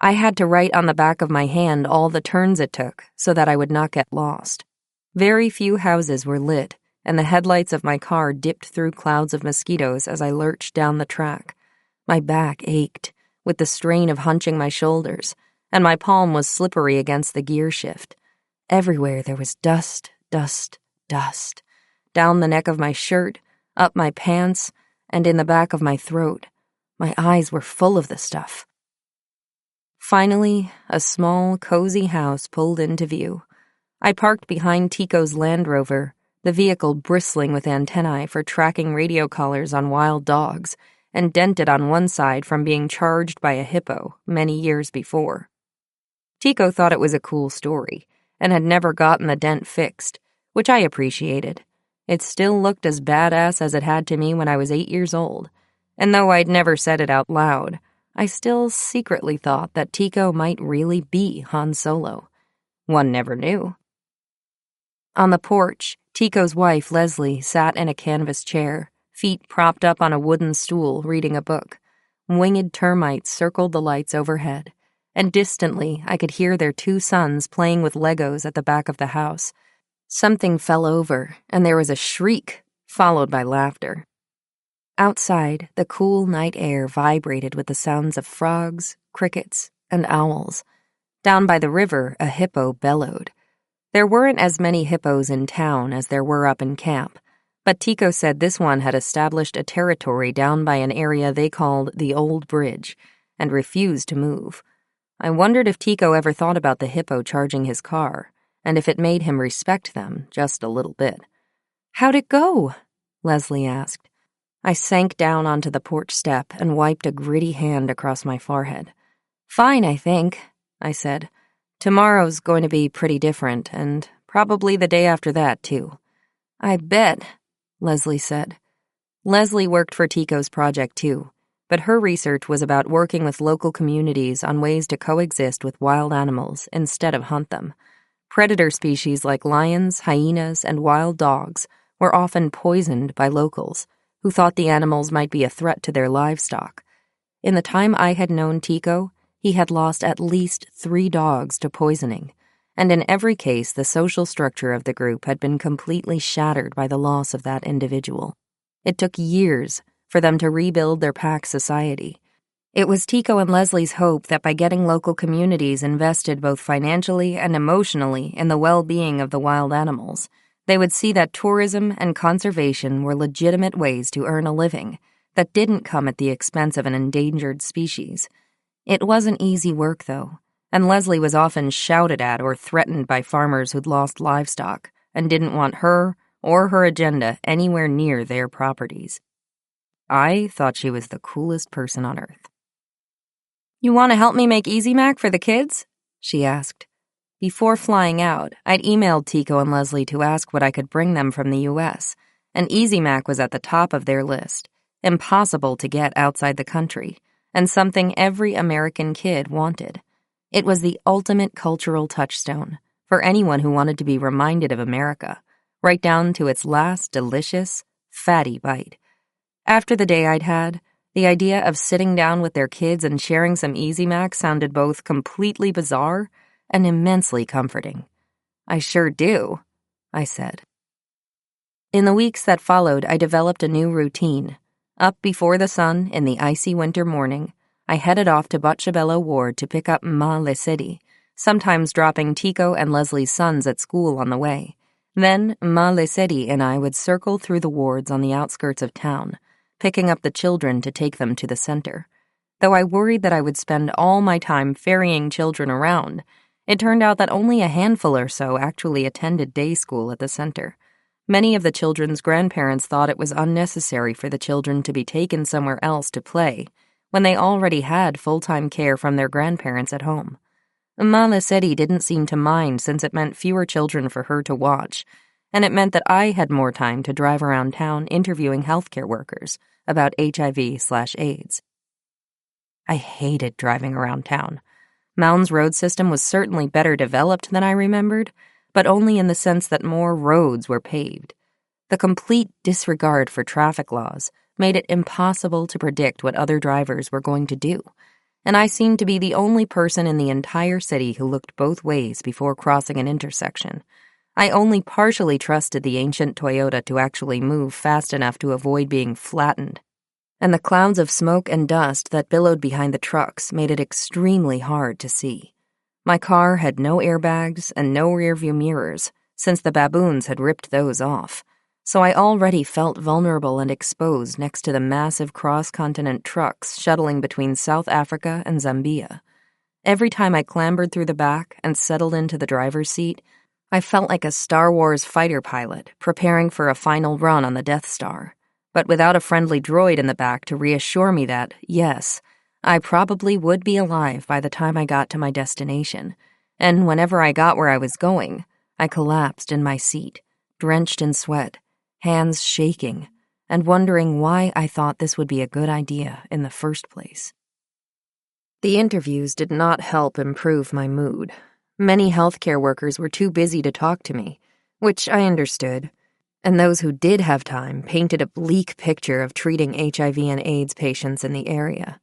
I had to write on the back of my hand all the turns it took so that I would not get lost. Very few houses were lit, and the headlights of my car dipped through clouds of mosquitoes as I lurched down the track. My back ached, with the strain of hunching my shoulders, and my palm was slippery against the gear shift. Everywhere there was dust, dust, dust. Down the neck of my shirt, up my pants, and in the back of my throat. My eyes were full of the stuff. Finally, a small, cozy house pulled into view. I parked behind Tico's Land Rover, the vehicle bristling with antennae for tracking radio collars on wild dogs, and dented on one side from being charged by a hippo many years before. Tico thought it was a cool story, and had never gotten the dent fixed, which I appreciated. It still looked as badass as it had to me when I was 8 years old, and though I'd never said it out loud, I still secretly thought that Tico might really be Han Solo. One never knew. On the porch, Tico's wife, Leslie, sat in a canvas chair, feet propped up on a wooden stool, reading a book. Winged termites circled the lights overhead, and distantly I could hear their 2 sons playing with Legos at the back of the house. Something fell over, and there was a shriek, followed by laughter. Outside, the cool night air vibrated with the sounds of frogs, crickets, and owls. Down by the river, a hippo bellowed. There weren't as many hippos in town as there were up in camp, but Tico said this one had established a territory down by an area they called the Old Bridge, and refused to move. I wondered if Tico ever thought about the hippo charging his car, and if it made him respect them just a little bit. "How'd it go?" Leslie asked. I sank down onto the porch step and wiped a gritty hand across my forehead. "Fine, I think," I said. "Tomorrow's going to be pretty different, and probably the day after that, too." "I bet," Leslie said. Leslie worked for Tico's project, too, but her research was about working with local communities on ways to coexist with wild animals instead of hunt them. Predator species like lions, hyenas, and wild dogs were often poisoned by locals, who thought the animals might be a threat to their livestock. In the time I had known Tico, He had lost at least 3 dogs to poisoning, and in every case the social structure of the group had been completely shattered by the loss of that individual. It took years for them to rebuild their pack society. It was Tico and Leslie's hope that by getting local communities invested both financially and emotionally in the well-being of the wild animals, they would see that tourism and conservation were legitimate ways to earn a living that didn't come at the expense of an endangered species. It wasn't easy work, though, and Leslie was often shouted at or threatened by farmers who'd lost livestock and didn't want her or her agenda anywhere near their properties. I thought she was the coolest person on earth. "You want to help me make Easy Mac for the kids?" she asked. Before flying out, I'd emailed Tico and Leslie to ask what I could bring them from the U.S., and Easy Mac was at the top of their list, impossible to get outside the country, and something every American kid wanted. It was the ultimate cultural touchstone for anyone who wanted to be reminded of America, right down to its last delicious, fatty bite. After the day I'd had, the idea of sitting down with their kids and sharing some Easy Mac sounded both completely bizarre and immensely comforting. "I sure do," I said. In the weeks that followed, I developed a new routine. Up before the sun in the icy winter morning, I headed off to Butchabello Ward to pick up Ma Lesedi, sometimes dropping Tico and Leslie's sons at school on the way. Then Ma Lesedi and I would circle through the wards on the outskirts of town, picking up the children to take them to the center. Though I worried that I would spend all my time ferrying children around, it turned out that only a handful or so actually attended day school at the center. Many of the children's grandparents thought it was unnecessary for the children to be taken somewhere else to play when they already had full-time care from their grandparents at home. Ma Lesedi didn't seem to mind since it meant fewer children for her to watch, and it meant that I had more time to drive around town interviewing healthcare workers about HIV/AIDS. I hated driving around town. Mound's road system was certainly better developed than I remembered, but only in the sense that more roads were paved. The complete disregard for traffic laws made it impossible to predict what other drivers were going to do, and I seemed to be the only person in the entire city who looked both ways before crossing an intersection. I only partially trusted the ancient Toyota to actually move fast enough to avoid being flattened, and the clouds of smoke and dust that billowed behind the trucks made it extremely hard to see. My car had no airbags and no rearview mirrors, since the baboons had ripped those off, so I already felt vulnerable and exposed next to the massive cross-continent trucks shuttling between South Africa and Zambia. Every time I clambered through the back and settled into the driver's seat, I felt like a Star Wars fighter pilot preparing for a final run on the Death Star, but without a friendly droid in the back to reassure me that, yes, I probably would be alive by the time I got to my destination, and whenever I got where I was going, I collapsed in my seat, drenched in sweat, hands shaking, and wondering why I thought this would be a good idea in the first place. The interviews did not help improve my mood. Many healthcare workers were too busy to talk to me, which I understood, and those who did have time painted a bleak picture of treating HIV and AIDS patients in the area.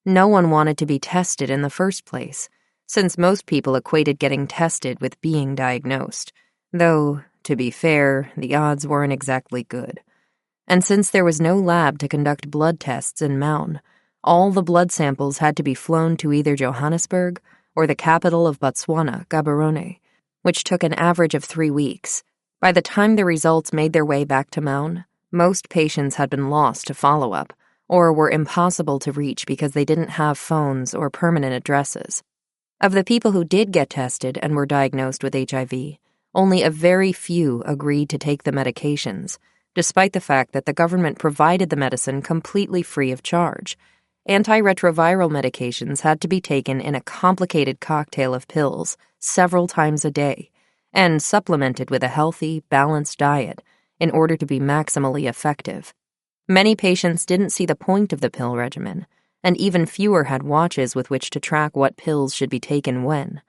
No one wanted to be tested in the first place, since most people equated getting tested with being diagnosed, though, to be fair, the odds weren't exactly good. And since there was no lab to conduct blood tests in Maun, all the blood samples had to be flown to either Johannesburg or the capital of Botswana, Gaborone, which took an average of 3 weeks. By the time the results made their way back to Maun, most patients had been lost to follow-up, or were impossible to reach because they didn't have phones or permanent addresses. Of the people who did get tested and were diagnosed with HIV, only a very few agreed to take the medications, despite the fact that the government provided the medicine completely free of charge. Antiretroviral medications had to be taken in a complicated cocktail of pills several times a day, and supplemented with a healthy, balanced diet in order to be maximally effective. Many patients didn't see the point of the pill regimen, and even fewer had watches with which to track what pills should be taken when.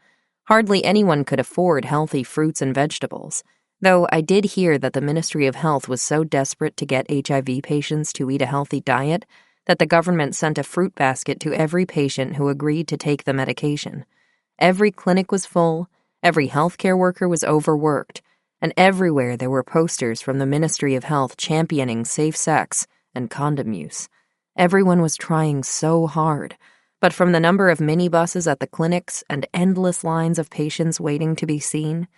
Hardly anyone could afford healthy fruits and vegetables, though I did hear that the Ministry of Health was so desperate to get HIV patients to eat a healthy diet that the government sent a fruit basket to every patient who agreed to take the medication. Every clinic was full, every healthcare worker was overworked, and everywhere there were posters from the Ministry of Health championing safe sex and condom use. Everyone was trying so hard, but from the number of minibuses at the clinics and endless lines of patients waiting to be seen,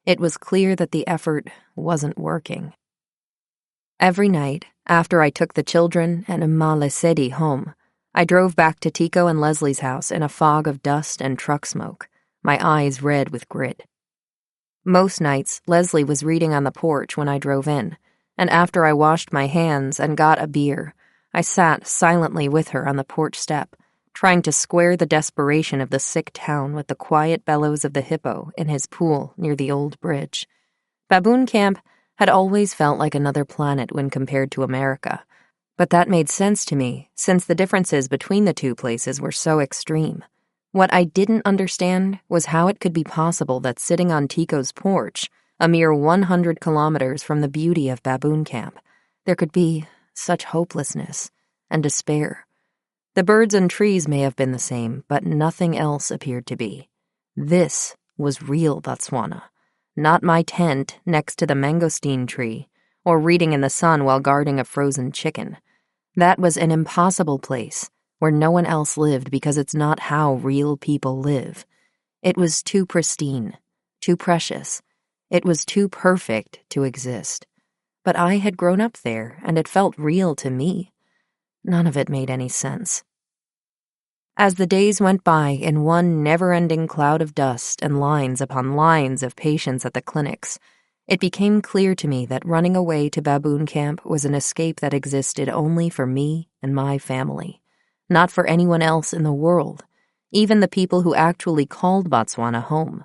it was clear that the effort wasn't working. Every night, after I took the children and Emma Lesedi home, I drove back to Tico and Leslie's house in a fog of dust and truck smoke, my eyes red with grit. Most nights, Leslie was reading on the porch when I drove in, and after I washed my hands and got a beer, I sat silently with her on the porch step, trying to square the desperation of the sick town with the quiet bellows of the hippo in his pool near the old bridge. Baboon Camp had always felt like another planet when compared to America, but that made sense to me since the differences between the two places were so extreme. What I didn't understand was how it could be possible that sitting on Tico's porch, a mere 100 kilometers from the beauty of Baboon Camp, there could be such hopelessness and despair. The birds and trees may have been the same, but nothing else appeared to be. This was real Botswana, not my tent next to the mangosteen tree, or reading in the sun while guarding a frozen chicken. That was an impossible place where no one else lived because it's not how real people live. It was too pristine, too precious. It was too perfect to exist. But I had grown up there, and it felt real to me. None of it made any sense. As the days went by in one never-ending cloud of dust and lines upon lines of patients at the clinics, it became clear to me that running away to Baboon Camp was an escape that existed only for me and my family, not for anyone else in the world, even the people who actually called Botswana home.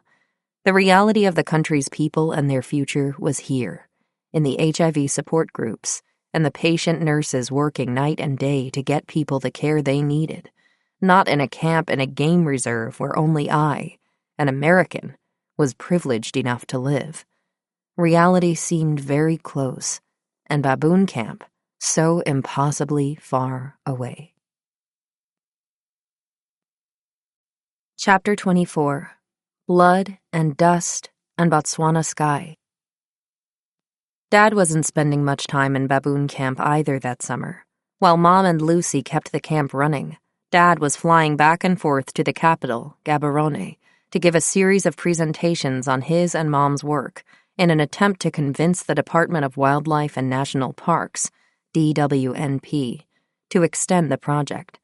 The reality of the country's people and their future was here, in the HIV support groups, and the patient nurses working night and day to get people the care they needed, not in a camp in a game reserve where only I, an American, was privileged enough to live. Reality seemed very close, and Baboon Camp so impossibly far away. Chapter 24. Blood and Dust and Botswana Sky. Dad wasn't spending much time in Baboon Camp either that summer. While Mom and Lucy kept the camp running, Dad was flying back and forth to the capital, Gaborone, to give a series of presentations on his and Mom's work in an attempt to convince the Department of Wildlife and National Parks, DWNP, to extend the project.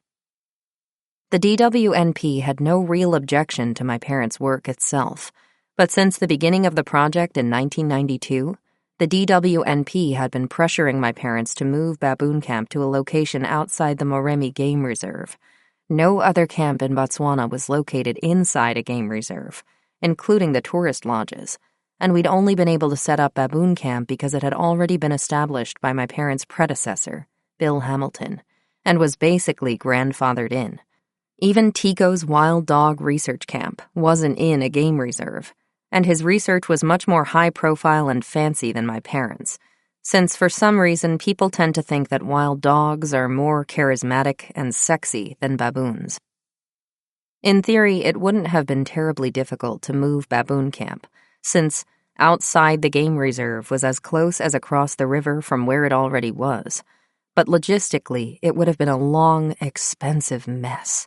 The DWNP had no real objection to my parents' work itself, but since the beginning of the project in 1992, the DWNP had been pressuring my parents to move Baboon Camp to a location outside the Moremi Game Reserve. No other camp in Botswana was located inside a game reserve, including the tourist lodges, and we'd only been able to set up Baboon Camp because it had already been established by my parents' predecessor, Bill Hamilton, and was basically grandfathered in. Even Tico's wild dog research camp wasn't in a game reserve, and his research was much more high-profile and fancy than my parents', since for some reason people tend to think that wild dogs are more charismatic and sexy than baboons. In theory, it wouldn't have been terribly difficult to move Baboon Camp, since outside the game reserve was as close as across the river from where it already was. But logistically, it would have been a long, expensive mess.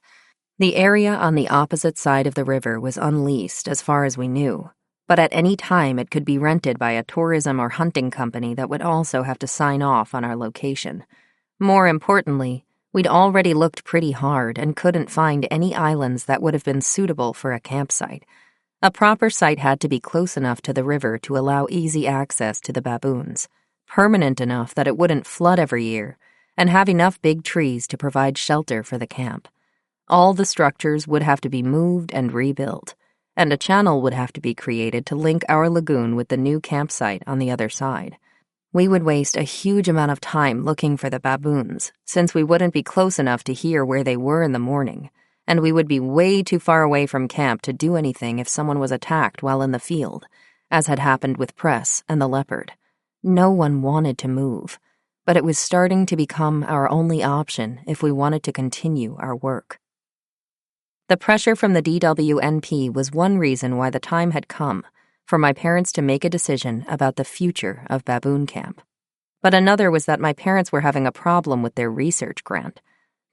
The area on the opposite side of the river was unleased as far as we knew, but at any time it could be rented by a tourism or hunting company that would also have to sign off on our location. More importantly, we'd already looked pretty hard and couldn't find any islands that would have been suitable for a campsite. A proper site had to be close enough to the river to allow easy access to the baboons, permanent enough that it wouldn't flood every year, and have enough big trees to provide shelter for the camp. All the structures would have to be moved and rebuilt, and a channel would have to be created to link our lagoon with the new campsite on the other side. We would waste a huge amount of time looking for the baboons, since we wouldn't be close enough to hear where they were in the morning, and we would be way too far away from camp to do anything if someone was attacked while in the field, as had happened with Press and the leopard. No one wanted to move. but it was starting to become our only option if we wanted to continue our work. The pressure from the DWNP was one reason why the time had come for my parents to make a decision about the future of Baboon Camp. But another was that my parents were having a problem with their research grant.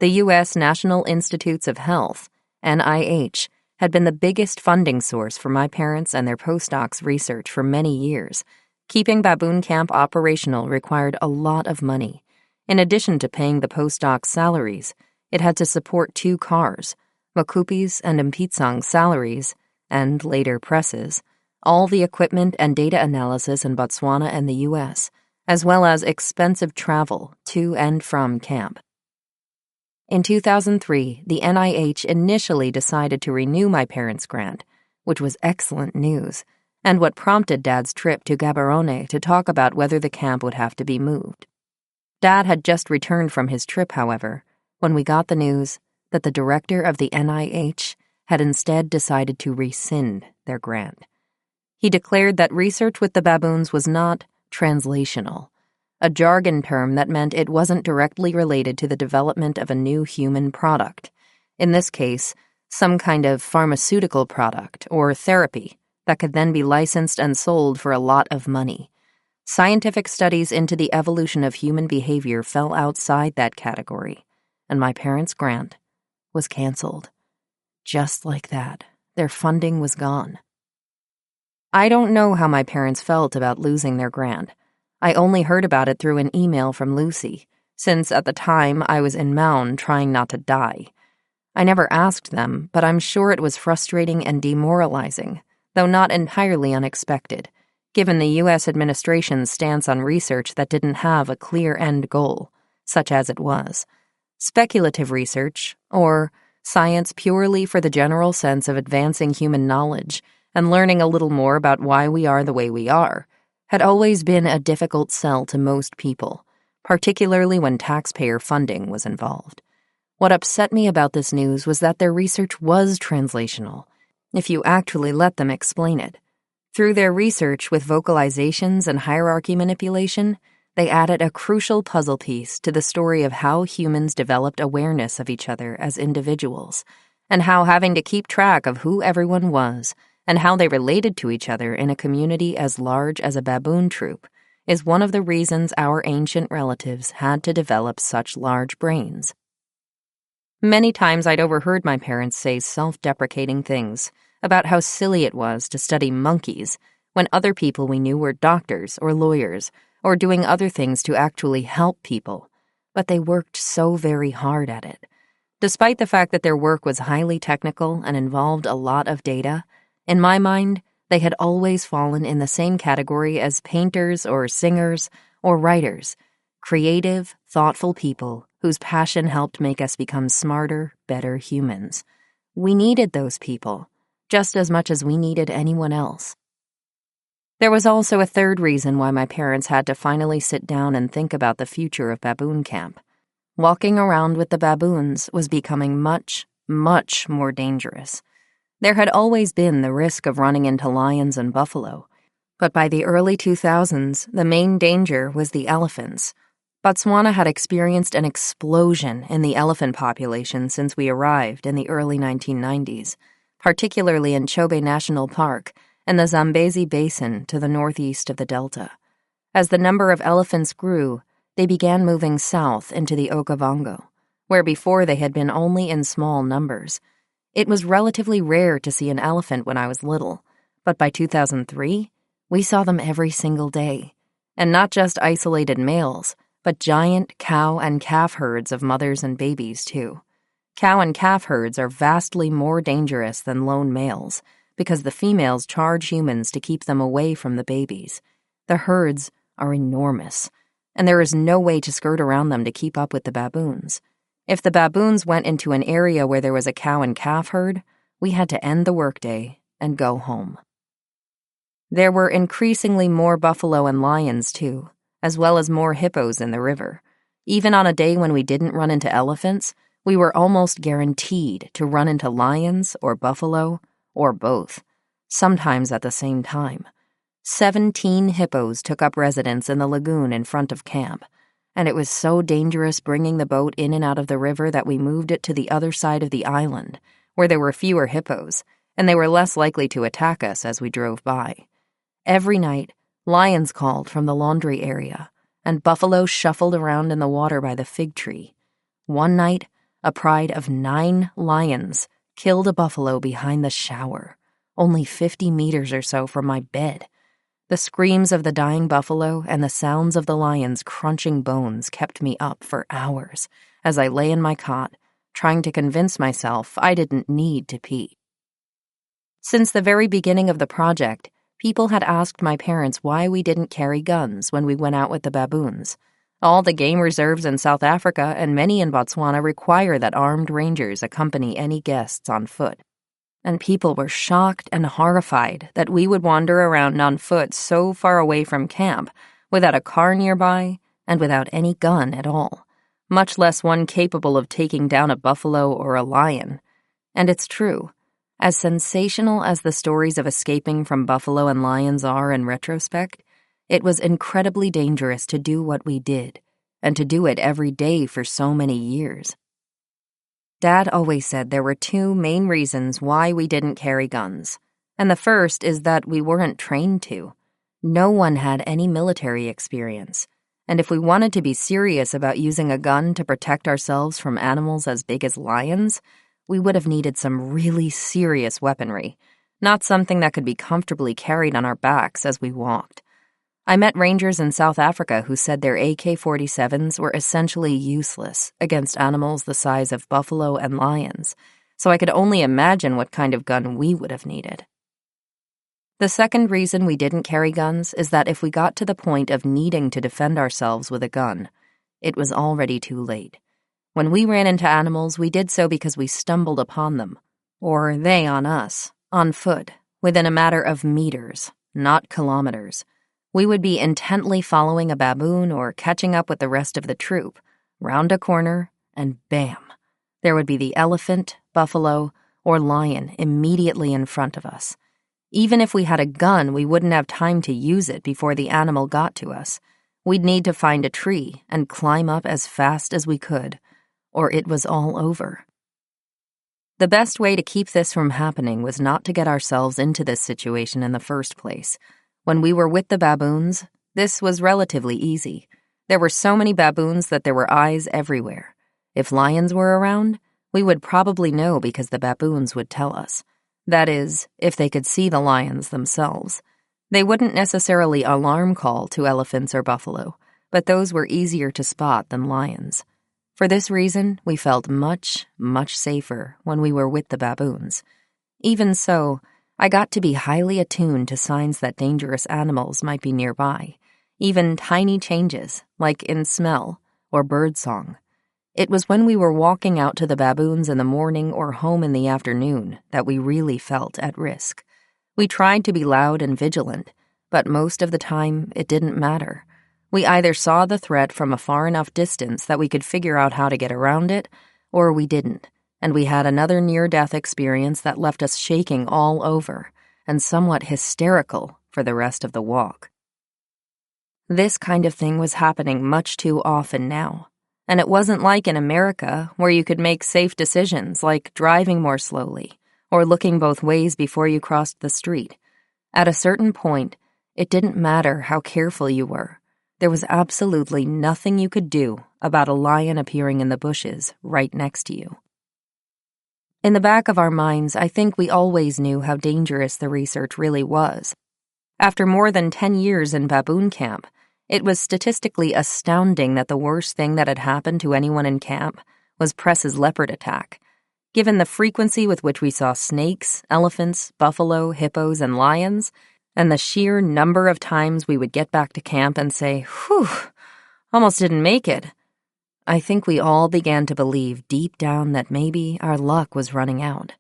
The U.S. National Institutes of Health, NIH, had been the biggest funding source for my parents and their postdocs' research for many years. Keeping Baboon Camp operational required a lot of money. In addition to paying the postdocs' salaries, it had to support 2 cars, Makupi's and Mpitsang's salaries, and later presses, all the equipment and data analysis in Botswana and the U.S., as well as expensive travel to and from camp. In 2003, the NIH initially decided to renew my parents' grant, which was excellent news, and what prompted Dad's trip to Gaborone to talk about whether the camp would have to be moved. Dad had just returned from his trip, however, when we got the news that the director of the NIH had instead decided to rescind their grant. He declared that research with the baboons was not translational, a jargon term that meant it wasn't directly related to the development of a new human product, in this case, some kind of pharmaceutical product or therapy that could then be licensed and sold for a lot of money. Scientific studies into the evolution of human behavior fell outside that category, and my parents' grant was canceled. Just like that, their funding was gone. I don't know how my parents felt about losing their grant. I only heard about it through an email from Lucy, since at the time I was in Maun trying not to die. I never asked them, but I'm sure it was frustrating and demoralizing, though not entirely unexpected, given the U.S. administration's stance on research that didn't have a clear end goal, such as it was. Speculative research, or science purely for the general sense of advancing human knowledge and learning a little more about why we are the way we are, had always been a difficult sell to most people, particularly when taxpayer funding was involved. What upset me about this news was that their research was translational, if you actually let them explain it. Through their research with vocalizations and hierarchy manipulation, they added a crucial puzzle piece to the story of how humans developed awareness of each other as individuals, and how having to keep track of who everyone was and how they related to each other in a community as large as a baboon troop is one of the reasons our ancient relatives had to develop such large brains. Many times I'd overheard my parents say self-deprecating things about how silly it was to study monkeys when other people we knew were doctors or lawyers or doing other things to actually help people, but they worked so very hard at it. Despite the fact that their work was highly technical and involved a lot of data, in my mind, they had always fallen in the same category as painters or singers or writers, creative, thoughtful people whose passion helped make us become smarter, better humans. We needed those people, just as much as we needed anyone else. There was also a third reason why my parents had to finally sit down and think about the future of Baboon Camp. Walking around with the baboons was becoming much, much more dangerous. There had always been the risk of running into lions and buffalo, but by the early 2000s, the main danger was the elephants. Botswana had experienced an explosion in the elephant population since we arrived in the early 1990s, particularly in Chobe National Park and the Zambezi Basin to the northeast of the delta. As the number of elephants grew, they began moving south into the Okavango, where before they had been only in small numbers. It was relatively rare to see an elephant when I was little, but by 2003, we saw them every single day, and not just isolated males, but giant cow and calf herds of mothers and babies, too. Cow and calf herds are vastly more dangerous than lone males because the females charge humans to keep them away from the babies. The herds are enormous, and there is no way to skirt around them to keep up with the baboons. If the baboons went into an area where there was a cow and calf herd, we had to end the workday and go home. There were increasingly more buffalo and lions, too, as well as more hippos in the river. Even on a day when we didn't run into elephants, we were almost guaranteed to run into lions or buffalo, or both, sometimes at the same time. 17 hippos took up residence in the lagoon in front of camp, and it was so dangerous bringing the boat in and out of the river that we moved it to the other side of the island, where there were fewer hippos, and they were less likely to attack us as we drove by. Every night, lions called from the laundry area, and buffalo shuffled around in the water by the fig tree. One night, a pride of 9 lions killed a buffalo behind the shower, only 50 meters or so from my bed. The screams of the dying buffalo and the sounds of the lions crunching bones kept me up for hours as I lay in my cot, trying to convince myself I didn't need to pee. Since the very beginning of the project, people had asked my parents why we didn't carry guns when we went out with the baboons. All the game reserves in South Africa and many in Botswana require that armed rangers accompany any guests on foot. And people were shocked and horrified that we would wander around on foot so far away from camp, without a car nearby and without any gun at all, much less one capable of taking down a buffalo or a lion. And it's true. As sensational as the stories of escaping from buffalo and lions are in retrospect, it was incredibly dangerous to do what we did, and to do it every day for so many years. Dad always said there were 2 main reasons why we didn't carry guns, and the first is that we weren't trained to. No one had any military experience, and if we wanted to be serious about using a gun to protect ourselves from animals as big as lions, we would have needed some really serious weaponry, not something that could be comfortably carried on our backs as we walked. I met rangers in South Africa who said their AK-47s were essentially useless against animals the size of buffalo and lions, so I could only imagine what kind of gun we would have needed. The second reason we didn't carry guns is that if we got to the point of needing to defend ourselves with a gun, it was already too late. When we ran into animals, we did so because we stumbled upon them, or they on us, on foot, within a matter of meters, not kilometers. We would be intently following a baboon or catching up with the rest of the troop, round a corner, and bam, there would be the elephant, buffalo, or lion immediately in front of us. Even if we had a gun, we wouldn't have time to use it before the animal got to us. We'd need to find a tree and climb up as fast as we could, or it was all over. The best way to keep this from happening was not to get ourselves into this situation in the first place. When we were with the baboons, this was relatively easy. There were so many baboons that there were eyes everywhere. If lions were around, we would probably know because the baboons would tell us. That is, if they could see the lions themselves. They wouldn't necessarily alarm call to elephants or buffalo, but those were easier to spot than lions. For this reason, we felt much, much safer when we were with the baboons. Even so, I got to be highly attuned to signs that dangerous animals might be nearby, even tiny changes, like in smell or birdsong. It was when we were walking out to the baboons in the morning or home in the afternoon that we really felt at risk. We tried to be loud and vigilant, but most of the time it didn't matter. We either saw the threat from a far enough distance that we could figure out how to get around it, or we didn't, and we had another near-death experience that left us shaking all over and somewhat hysterical for the rest of the walk. This kind of thing was happening much too often now, and it wasn't like in America where you could make safe decisions like driving more slowly or looking both ways before you crossed the street. At a certain point, it didn't matter how careful you were. There was absolutely nothing you could do about a lion appearing in the bushes right next to you. In the back of our minds, I think we always knew how dangerous the research really was. After more than 10 years in baboon camp, it was statistically astounding that the worst thing that had happened to anyone in camp was Press's leopard attack. Given the frequency with which we saw snakes, elephants, buffalo, hippos, and lions, and the sheer number of times we would get back to camp and say, "Whew, almost didn't make it," I think we all began to believe deep down that maybe our luck was running out.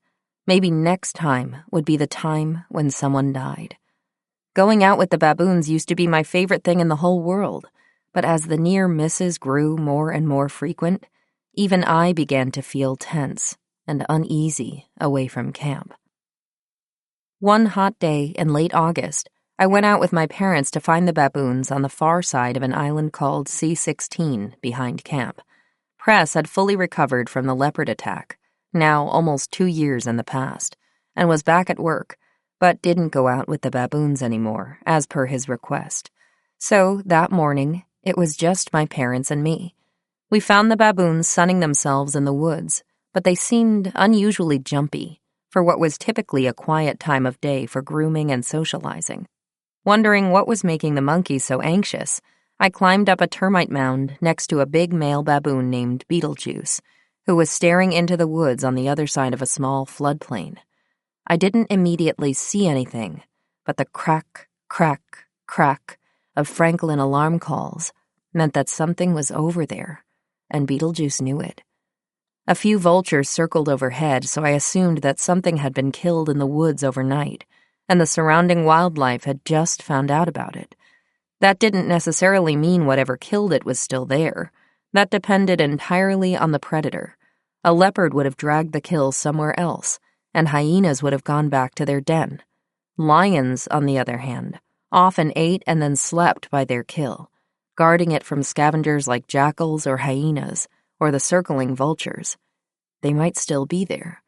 Maybe next time would be the time when someone died. Going out with the baboons used to be my favorite thing in the whole world, but as the near misses grew more and more frequent, even I began to feel tense and uneasy away from camp. One hot day in late August, I went out with my parents to find the baboons on the far side of an island called C-16 behind camp. Press had fully recovered from the leopard attack, now almost 2 years in the past, and was back at work, but didn't go out with the baboons anymore, as per his request. So, that morning, it was just my parents and me. We found the baboons sunning themselves in the woods, but they seemed unusually jumpy for what was typically a quiet time of day for grooming and socializing. Wondering what was making the monkeys so anxious, I climbed up a termite mound next to a big male baboon named Beetlejuice, who was staring into the woods on the other side of a small floodplain. I didn't immediately see anything, but the crack, crack, crack of Franklin alarm calls meant that something was over there, and Beetlejuice knew it. A few vultures circled overhead, so I assumed that something had been killed in the woods overnight, and the surrounding wildlife had just found out about it. That didn't necessarily mean whatever killed it was still there. That depended entirely on the predator. A leopard would have dragged the kill somewhere else, and hyenas would have gone back to their den. Lions, on the other hand, often ate and then slept by their kill, guarding it from scavengers like jackals or hyenas, or the circling vultures. They might still be there.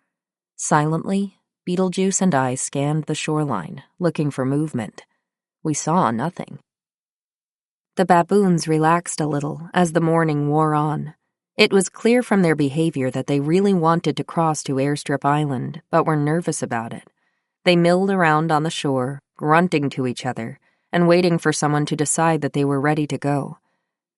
Silently, Beetlejuice and I scanned the shoreline, looking for movement. We saw nothing. The baboons relaxed a little as the morning wore on. It was clear from their behavior that they really wanted to cross to Airstrip Island, but were nervous about it. They milled around on the shore, grunting to each other, and waiting for someone to decide that they were ready to go.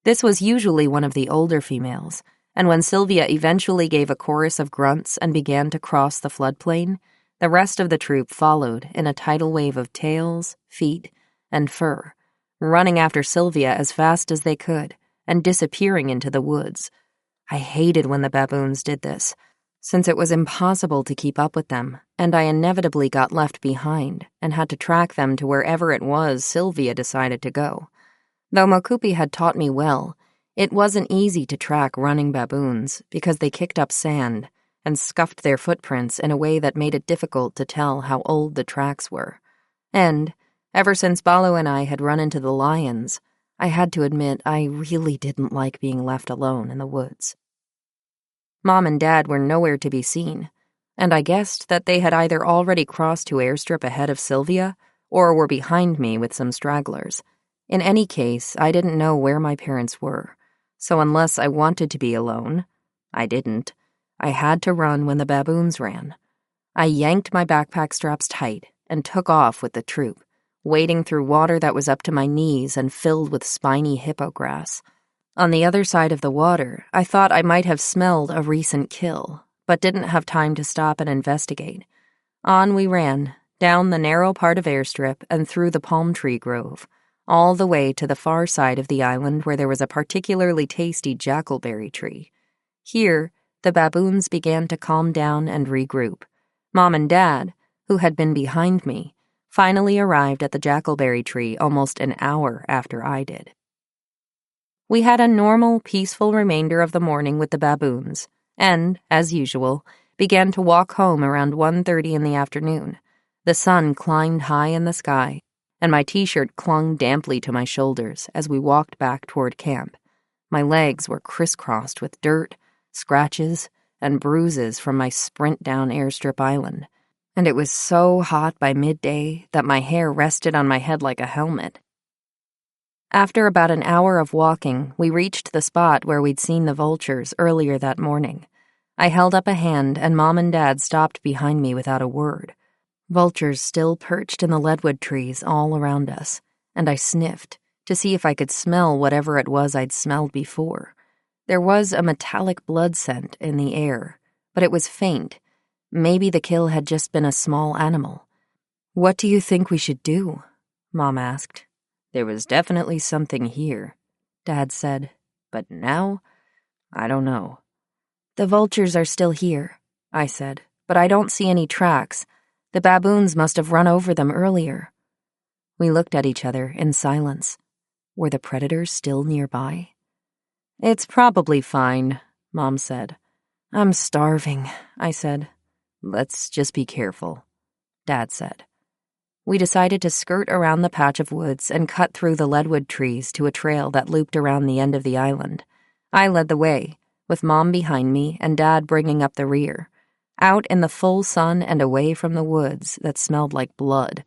This was usually one of the older females, and when Sylvia eventually gave a chorus of grunts and began to cross the floodplain, the rest of the troop followed in a tidal wave of tails, feet, and fur, running after Sylvia as fast as they could and disappearing into the woods. I hated when the baboons did this, since it was impossible to keep up with them, and I inevitably got left behind and had to track them to wherever it was Sylvia decided to go. Though Mokupi had taught me well, it wasn't easy to track running baboons because they kicked up sand and scuffed their footprints in a way that made it difficult to tell how old the tracks were. And, ever since Balu and I had run into the lions, I had to admit I really didn't like being left alone in the woods. Mom and Dad were nowhere to be seen, and I guessed that they had either already crossed to Airstrip ahead of Sylvia or were behind me with some stragglers. In any case, I didn't know where my parents were, so unless I wanted to be alone, I didn't. I had to run when the baboons ran. I yanked my backpack straps tight and took off with the troop, wading through water that was up to my knees and filled with spiny hippo grass. On the other side of the water, I thought I might have smelled a recent kill, but didn't have time to stop and investigate. On we ran, down the narrow part of Airstrip and through the palm tree grove, all the way to the far side of the island where there was a particularly tasty jackalberry tree. Here, the baboons began to calm down and regroup. Mom and Dad, who had been behind me, finally arrived at the jackalberry tree almost an hour after I did. We had a normal, peaceful remainder of the morning with the baboons, and, as usual, began to walk home around 1:30 in the afternoon. The sun climbed high in the sky, and my t-shirt clung damply to my shoulders as we walked back toward camp. My legs were crisscrossed with dirt, scratches, and bruises from my sprint down Airstrip Island, and it was so hot by midday that my hair rested on my head like a helmet. After about an hour of walking, we reached the spot where we'd seen the vultures earlier that morning. I held up a hand, and Mom and Dad stopped behind me without a word. Vultures still perched in the leadwood trees all around us, and I sniffed to see if I could smell whatever it was I'd smelled before. There was a metallic blood scent in the air, but it was faint. Maybe the kill had just been a small animal. "What do you think we should do?" Mom asked. "There was definitely something here," Dad said. "But now, I don't know." "The vultures are still here," I said, "but I don't see any tracks. The baboons must have run over them earlier." We looked at each other in silence. Were the predators still nearby? "It's probably fine," Mom said. "I'm starving," I said. "Let's just be careful," Dad said. We decided to skirt around the patch of woods and cut through the leadwood trees to a trail that looped around the end of the island. I led the way, with Mom behind me and Dad bringing up the rear. Out in the full sun and away from the woods that smelled like blood,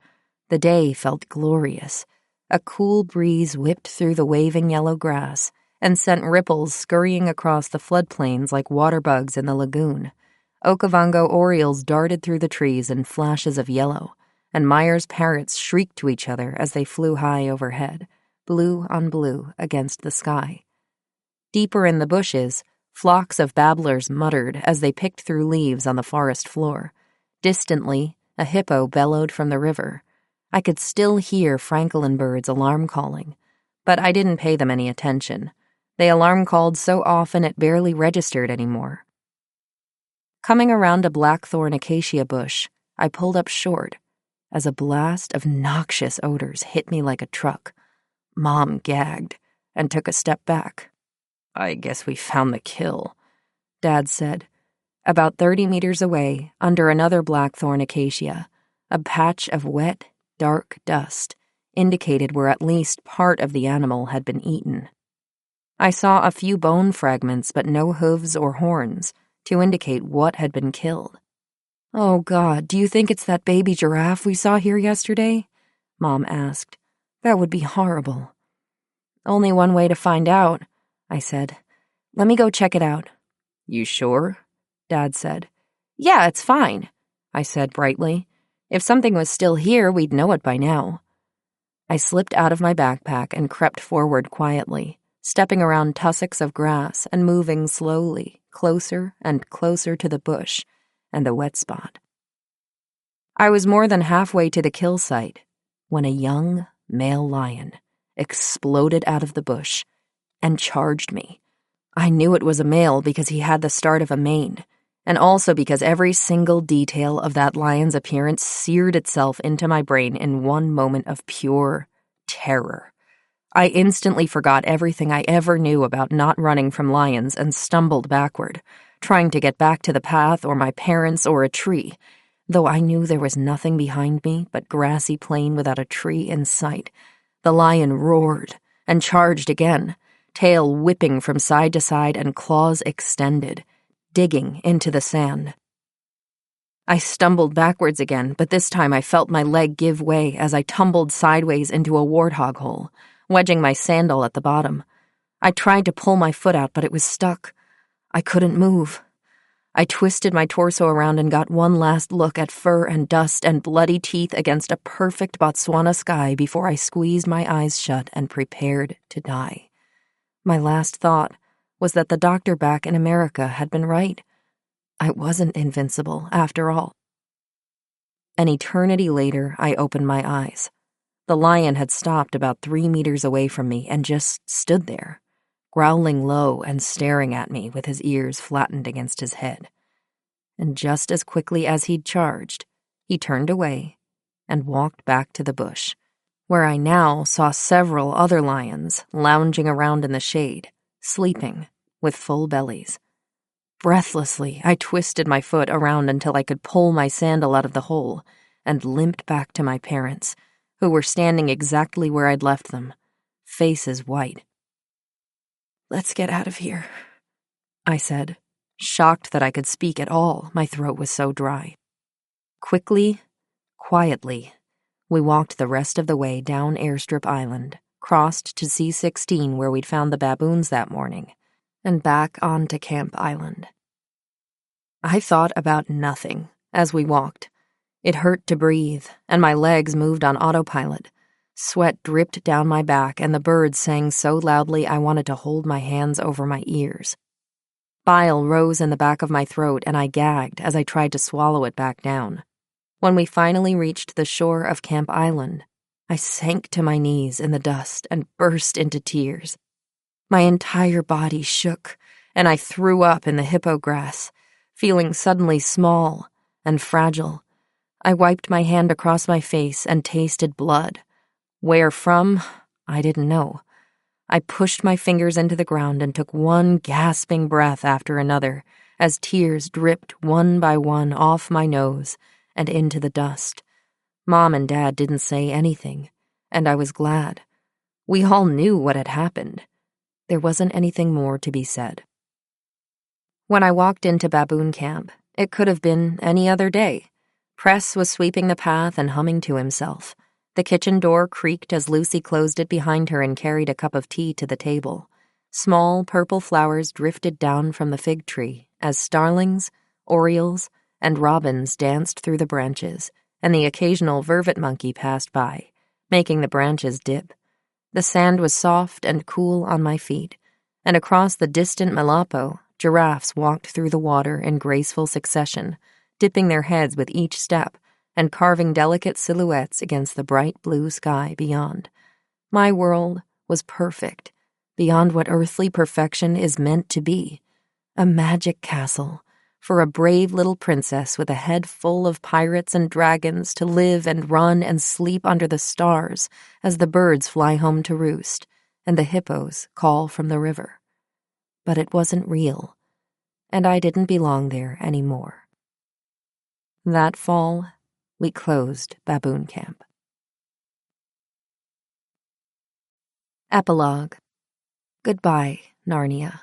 the day felt glorious. A cool breeze whipped through the waving yellow grass and sent ripples scurrying across the floodplains like water bugs in the lagoon. Okavango orioles darted through the trees in flashes of yellow, and Meyer's parrots shrieked to each other as they flew high overhead, blue on blue against the sky. Deeper in the bushes, flocks of babblers muttered as they picked through leaves on the forest floor. Distantly, a hippo bellowed from the river. I could still hear francolin birds alarm calling, but I didn't pay them any attention. They alarm called so often it barely registered anymore. Coming around a blackthorn acacia bush, I pulled up short as a blast of noxious odors hit me like a truck. Mom gagged and took a step back. "I guess we found the kill," Dad said. About 30 meters away, under another blackthorn acacia, a patch of wet, dark dust indicated where at least part of the animal had been eaten. I saw a few bone fragments but no hooves or horns to indicate what had been killed. "Oh, God, do you think it's that baby giraffe we saw here yesterday?" Mom asked. "That would be horrible." "Only one way to find out," I said. "Let me go check it out." "You sure?" Dad said. "Yeah, it's fine," I said brightly. "If something was still here, we'd know it by now." I slipped out of my backpack and crept forward quietly, stepping around tussocks of grass and moving slowly, closer and closer to the bush and the wet spot. I was more than halfway to the kill site when a young male lion exploded out of the bush and charged me. I knew it was a male because he had the start of a mane, and also because every single detail of that lion's appearance seared itself into my brain in one moment of pure terror. I instantly forgot everything I ever knew about not running from lions and stumbled backward, trying to get back to the path or my parents or a tree, though I knew there was nothing behind me but grassy plain without a tree in sight. The lion roared and charged again, tail whipping from side to side and claws extended, digging into the sand. I stumbled backwards again, but this time I felt my leg give way as I tumbled sideways into a warthog hole, wedging my sandal at the bottom. I tried to pull my foot out, but it was stuck. I couldn't move. I twisted my torso around and got one last look at fur and dust and bloody teeth against a perfect Botswana sky before I squeezed my eyes shut and prepared to die. My last thought was that the doctor back in America had been right. I wasn't invincible, after all. An eternity later, I opened my eyes. The lion had stopped about 3 meters away from me and just stood there, growling low and staring at me with his ears flattened against his head. And just as quickly as he'd charged, he turned away and walked back to the bush, where I now saw several other lions lounging around in the shade, sleeping with full bellies. Breathlessly, I twisted my foot around until I could pull my sandal out of the hole and limped back to my parents, who were standing exactly where I'd left them, faces white. "Let's get out of here," I said, shocked that I could speak at all. My throat was so dry. Quickly, quietly, we walked the rest of the way down Airstrip Island, crossed to C-16 where we'd found the baboons that morning, and back on to Camp Island. I thought about nothing as we walked. It hurt to breathe, and my legs moved on autopilot. Sweat dripped down my back, and the birds sang so loudly I wanted to hold my hands over my ears. Bile rose in the back of my throat, and I gagged as I tried to swallow it back down. When we finally reached the shore of Camp Island, I sank to my knees in the dust and burst into tears. My entire body shook, and I threw up in the hippo grass, feeling suddenly small and fragile. I wiped my hand across my face and tasted blood. Where from, I didn't know. I pushed my fingers into the ground and took one gasping breath after another as tears dripped one by one off my nose and into the dust. Mom and Dad didn't say anything, and I was glad. We all knew what had happened. There wasn't anything more to be said. When I walked into baboon camp, it could have been any other day. Press was sweeping the path and humming to himself. The kitchen door creaked as Lucy closed it behind her and carried a cup of tea to the table. Small purple flowers drifted down from the fig tree as starlings, orioles, and robins danced through the branches, and the occasional vervet monkey passed by, making the branches dip. The sand was soft and cool on my feet, and across the distant Malapo, giraffes walked through the water in graceful succession, dipping their heads with each step and carving delicate silhouettes against the bright blue sky beyond. My world was perfect, beyond what earthly perfection is meant to be. A magic castle for a brave little princess with a head full of pirates and dragons to live and run and sleep under the stars as the birds fly home to roost and the hippos call from the river. But it wasn't real, and I didn't belong there anymore. That fall, we closed baboon camp. Epilogue. Goodbye, Narnia.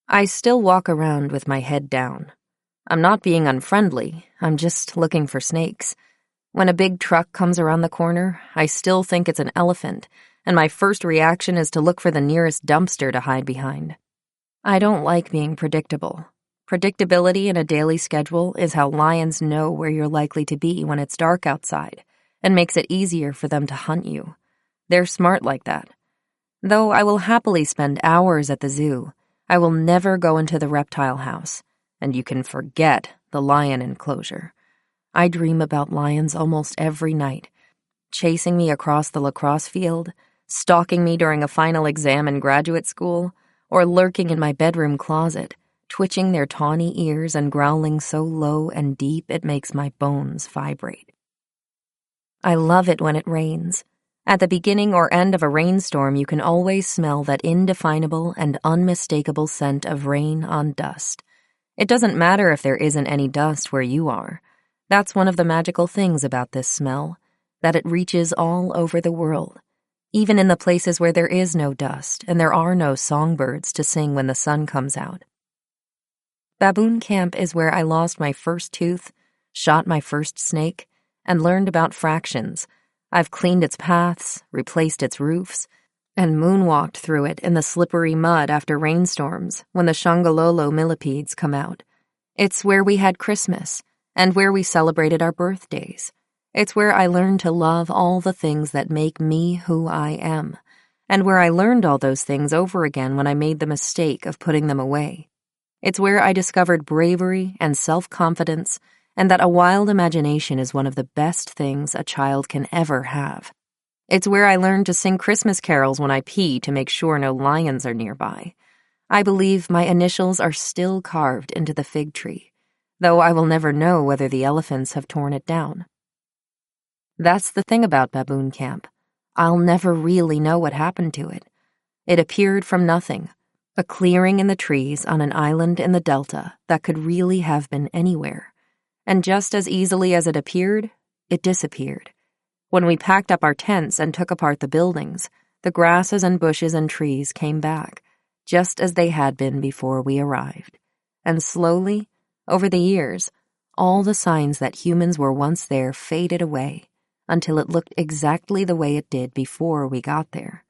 I still walk around with my head down. I'm not being unfriendly, I'm just looking for snakes. When a big truck comes around the corner, I still think it's an elephant, and my first reaction is to look for the nearest dumpster to hide behind. I don't like being predictable. Predictability in a daily schedule is how lions know where you're likely to be when it's dark outside, and makes it easier for them to hunt you. They're smart like that. Though I will happily spend hours at the zoo, I will never go into the reptile house, and you can forget the lion enclosure. I dream about lions almost every night, chasing me across the lacrosse field, stalking me during a final exam in graduate school, or lurking in my bedroom closet, twitching their tawny ears and growling so low and deep it makes my bones vibrate. I love it when it rains. At the beginning or end of a rainstorm, you can always smell that indefinable and unmistakable scent of rain on dust. It doesn't matter if there isn't any dust where you are. That's one of the magical things about this smell, that it reaches all over the world, even in the places where there is no dust and there are no songbirds to sing when the sun comes out. Baboon camp is where I lost my first tooth, shot my first snake, and learned about fractions. I've cleaned its paths, replaced its roofs, and moonwalked through it in the slippery mud after rainstorms when the Shangololo millipedes come out. It's where we had Christmas, and where we celebrated our birthdays. It's where I learned to love all the things that make me who I am, and where I learned all those things over again when I made the mistake of putting them away. It's where I discovered bravery and self-confidence, and that a wild imagination is one of the best things a child can ever have. It's where I learned to sing Christmas carols when I pee to make sure no lions are nearby. I believe my initials are still carved into the fig tree, though I will never know whether the elephants have torn it down. That's the thing about baboon camp. I'll never really know what happened to it. It appeared from nothing, a clearing in the trees on an island in the delta that could really have been anywhere. And just as easily as it appeared, it disappeared. When we packed up our tents and took apart the buildings, the grasses and bushes and trees came back, just as they had been before we arrived. And slowly, over the years, all the signs that humans were once there faded away, until it looked exactly the way it did before we got there.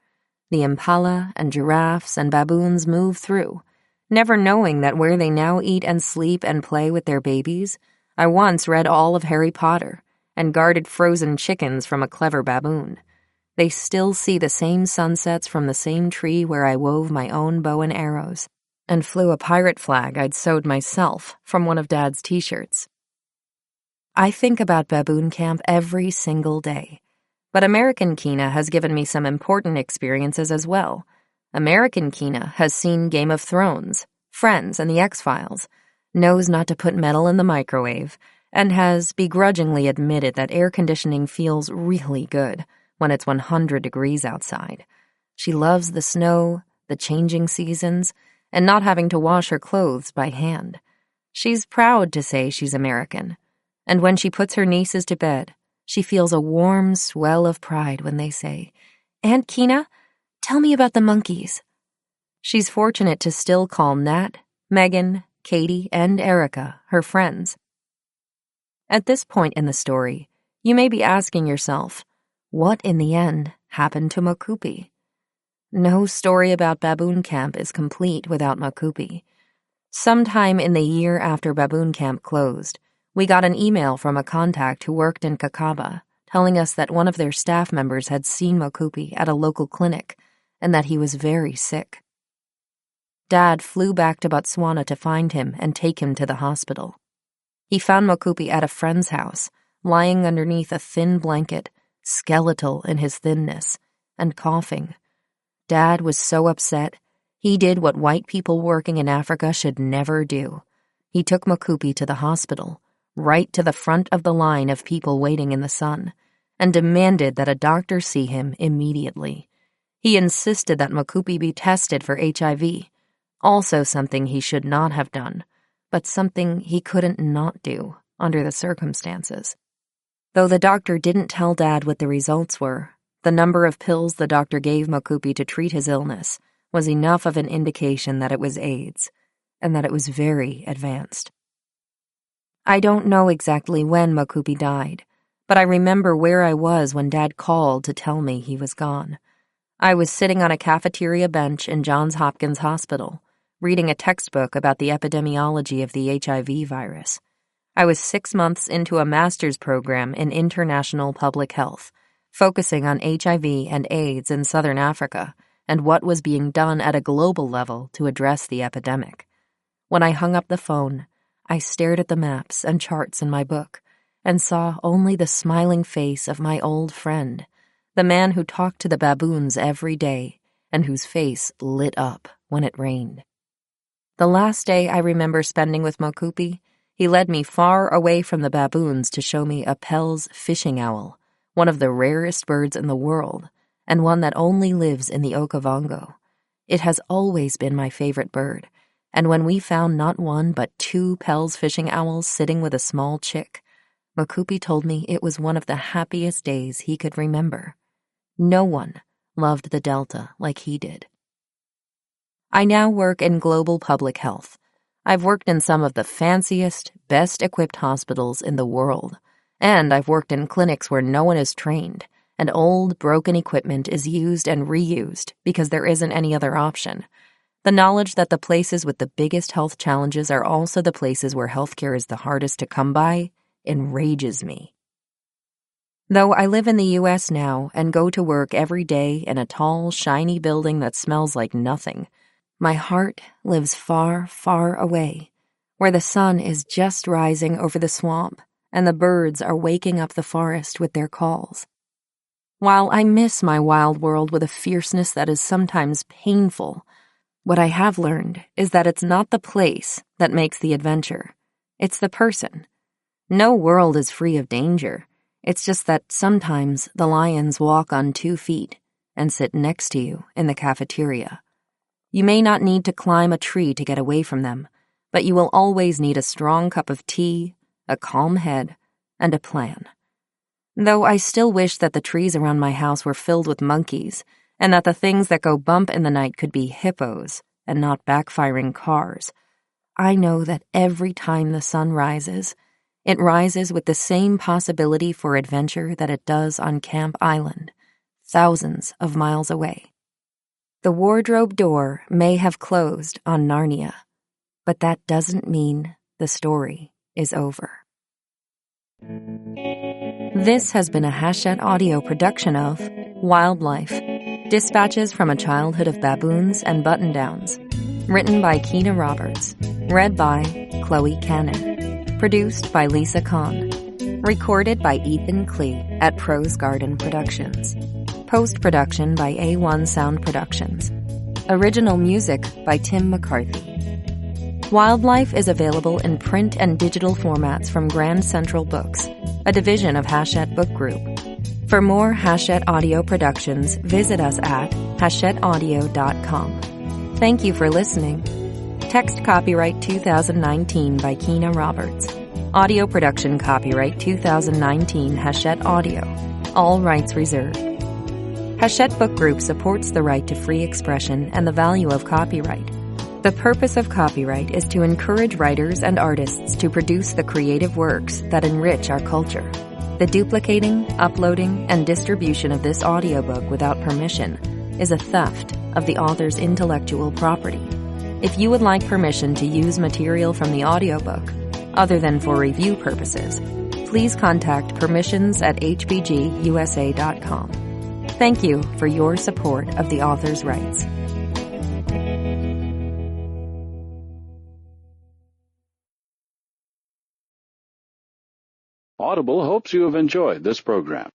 The impala and giraffes and baboons moved through, never knowing that where they now eat and sleep and play with their babies, I once read all of Harry Potter and guarded frozen chickens from a clever baboon. They still see the same sunsets from the same tree where I wove my own bow and arrows and flew a pirate flag I'd sewed myself from one of Dad's t-shirts. I think about baboon camp every single day, but American Keena has given me some important experiences as well. American Keena has seen Game of Thrones, Friends, and The X-Files, knows not to put metal in the microwave, and has begrudgingly admitted that air conditioning feels really good when it's 100 degrees outside. She loves the snow, the changing seasons, and not having to wash her clothes by hand. She's proud to say she's American. And when she puts her nieces to bed, she feels a warm swell of pride when they say, "Aunt Keena, tell me about the monkeys." She's fortunate to still call Nat, Megan, Katie, and Erica her friends. At this point in the story, you may be asking yourself, what in the end happened to Mokupi? No story about Baboon Camp is complete without Mokupi. Sometime in the year after Baboon Camp closed, we got an email from a contact who worked in Kakaba telling us that one of their staff members had seen Mokupi at a local clinic and that he was very sick. Dad flew back to Botswana to find him and take him to the hospital. He found Mokupi at a friend's house, lying underneath a thin blanket, skeletal in his thinness, and coughing. Dad was so upset, he did what white people working in Africa should never do. He took Mokupi to the hospital, right to the front of the line of people waiting in the sun, and demanded that a doctor see him immediately. He insisted that Mokupi be tested for HIV, also something he should not have done, but something he couldn't not do under the circumstances. Though the doctor didn't tell Dad what the results were, the number of pills the doctor gave Mokupi to treat his illness was enough of an indication that it was AIDS, and that it was very advanced. I don't know exactly when Mokupi died, but I remember where I was when Dad called to tell me he was gone. I was sitting on a cafeteria bench in Johns Hopkins Hospital, reading a textbook about the epidemiology of the HIV virus. I was 6 months into a master's program in international public health, focusing on HIV and AIDS in Southern Africa and what was being done at a global level to address the epidemic. When I hung up the phone, I stared at the maps and charts in my book and saw only the smiling face of my old friend, the man who talked to the baboons every day and whose face lit up when it rained. The last day I remember spending with Mokupi, he led me far away from the baboons to show me a Pell's fishing owl, one of the rarest birds in the world, and one that only lives in the Okavango. It has always been my favorite bird, and when we found not one but 2 Pell's fishing owls sitting with a small chick, Mokupi told me it was one of the happiest days he could remember. No one loved the Delta like he did. I now work in global public health. I've worked in some of the fanciest, best-equipped hospitals in the world, and I've worked in clinics where no one is trained, and old, broken equipment is used and reused because there isn't any other option. The knowledge that the places with the biggest health challenges are also the places where healthcare is the hardest to come by enrages me. Though I live in the U.S. now and go to work every day in a tall, shiny building that smells like nothing, my heart lives far, far away, where the sun is just rising over the swamp and the birds are waking up the forest with their calls. While I miss my wild world with a fierceness that is sometimes painful, what I have learned is that it's not the place that makes the adventure. It's the person. No world is free of danger. It's just that sometimes the lions walk on 2 feet and sit next to you in the cafeteria. You may not need to climb a tree to get away from them, but you will always need a strong cup of tea, a calm head, and a plan. Though I still wish that the trees around my house were filled with monkeys, and that the things that go bump in the night could be hippos and not backfiring cars, I know that every time the sun rises, it rises with the same possibility for adventure that it does on Camp Island, thousands of miles away. The wardrobe door may have closed on Narnia, but that doesn't mean the story is over. This has been a Hachette audio production of Wildlife, Dispatches from a Childhood of Baboons and Button-Downs, written by Keena Roberts, read by Chloe Cannon, produced by Lisa Kahn, recorded by Ethan Klee at Prose Garden Productions, post-production by A1 Sound Productions, original music by Tim McCarthy. Wildlife is available in print and digital formats from Grand Central Books, a division of Hachette Book Group. For more Hachette audio productions, visit us at hachetteaudio.com. Thank you for listening. Text copyright 2019 by Keena Roberts. Audio production copyright 2019 Hachette Audio. All rights reserved. Hachette Book Group supports the right to free expression and the value of copyright. The purpose of copyright is to encourage writers and artists to produce the creative works that enrich our culture. The duplicating, uploading, and distribution of this audiobook without permission is a theft of the author's intellectual property. If you would like permission to use material from the audiobook, other than for review purposes, please contact permissions@hbgusa.com. Thank you for your support of the author's rights. Audible hopes you have enjoyed this program.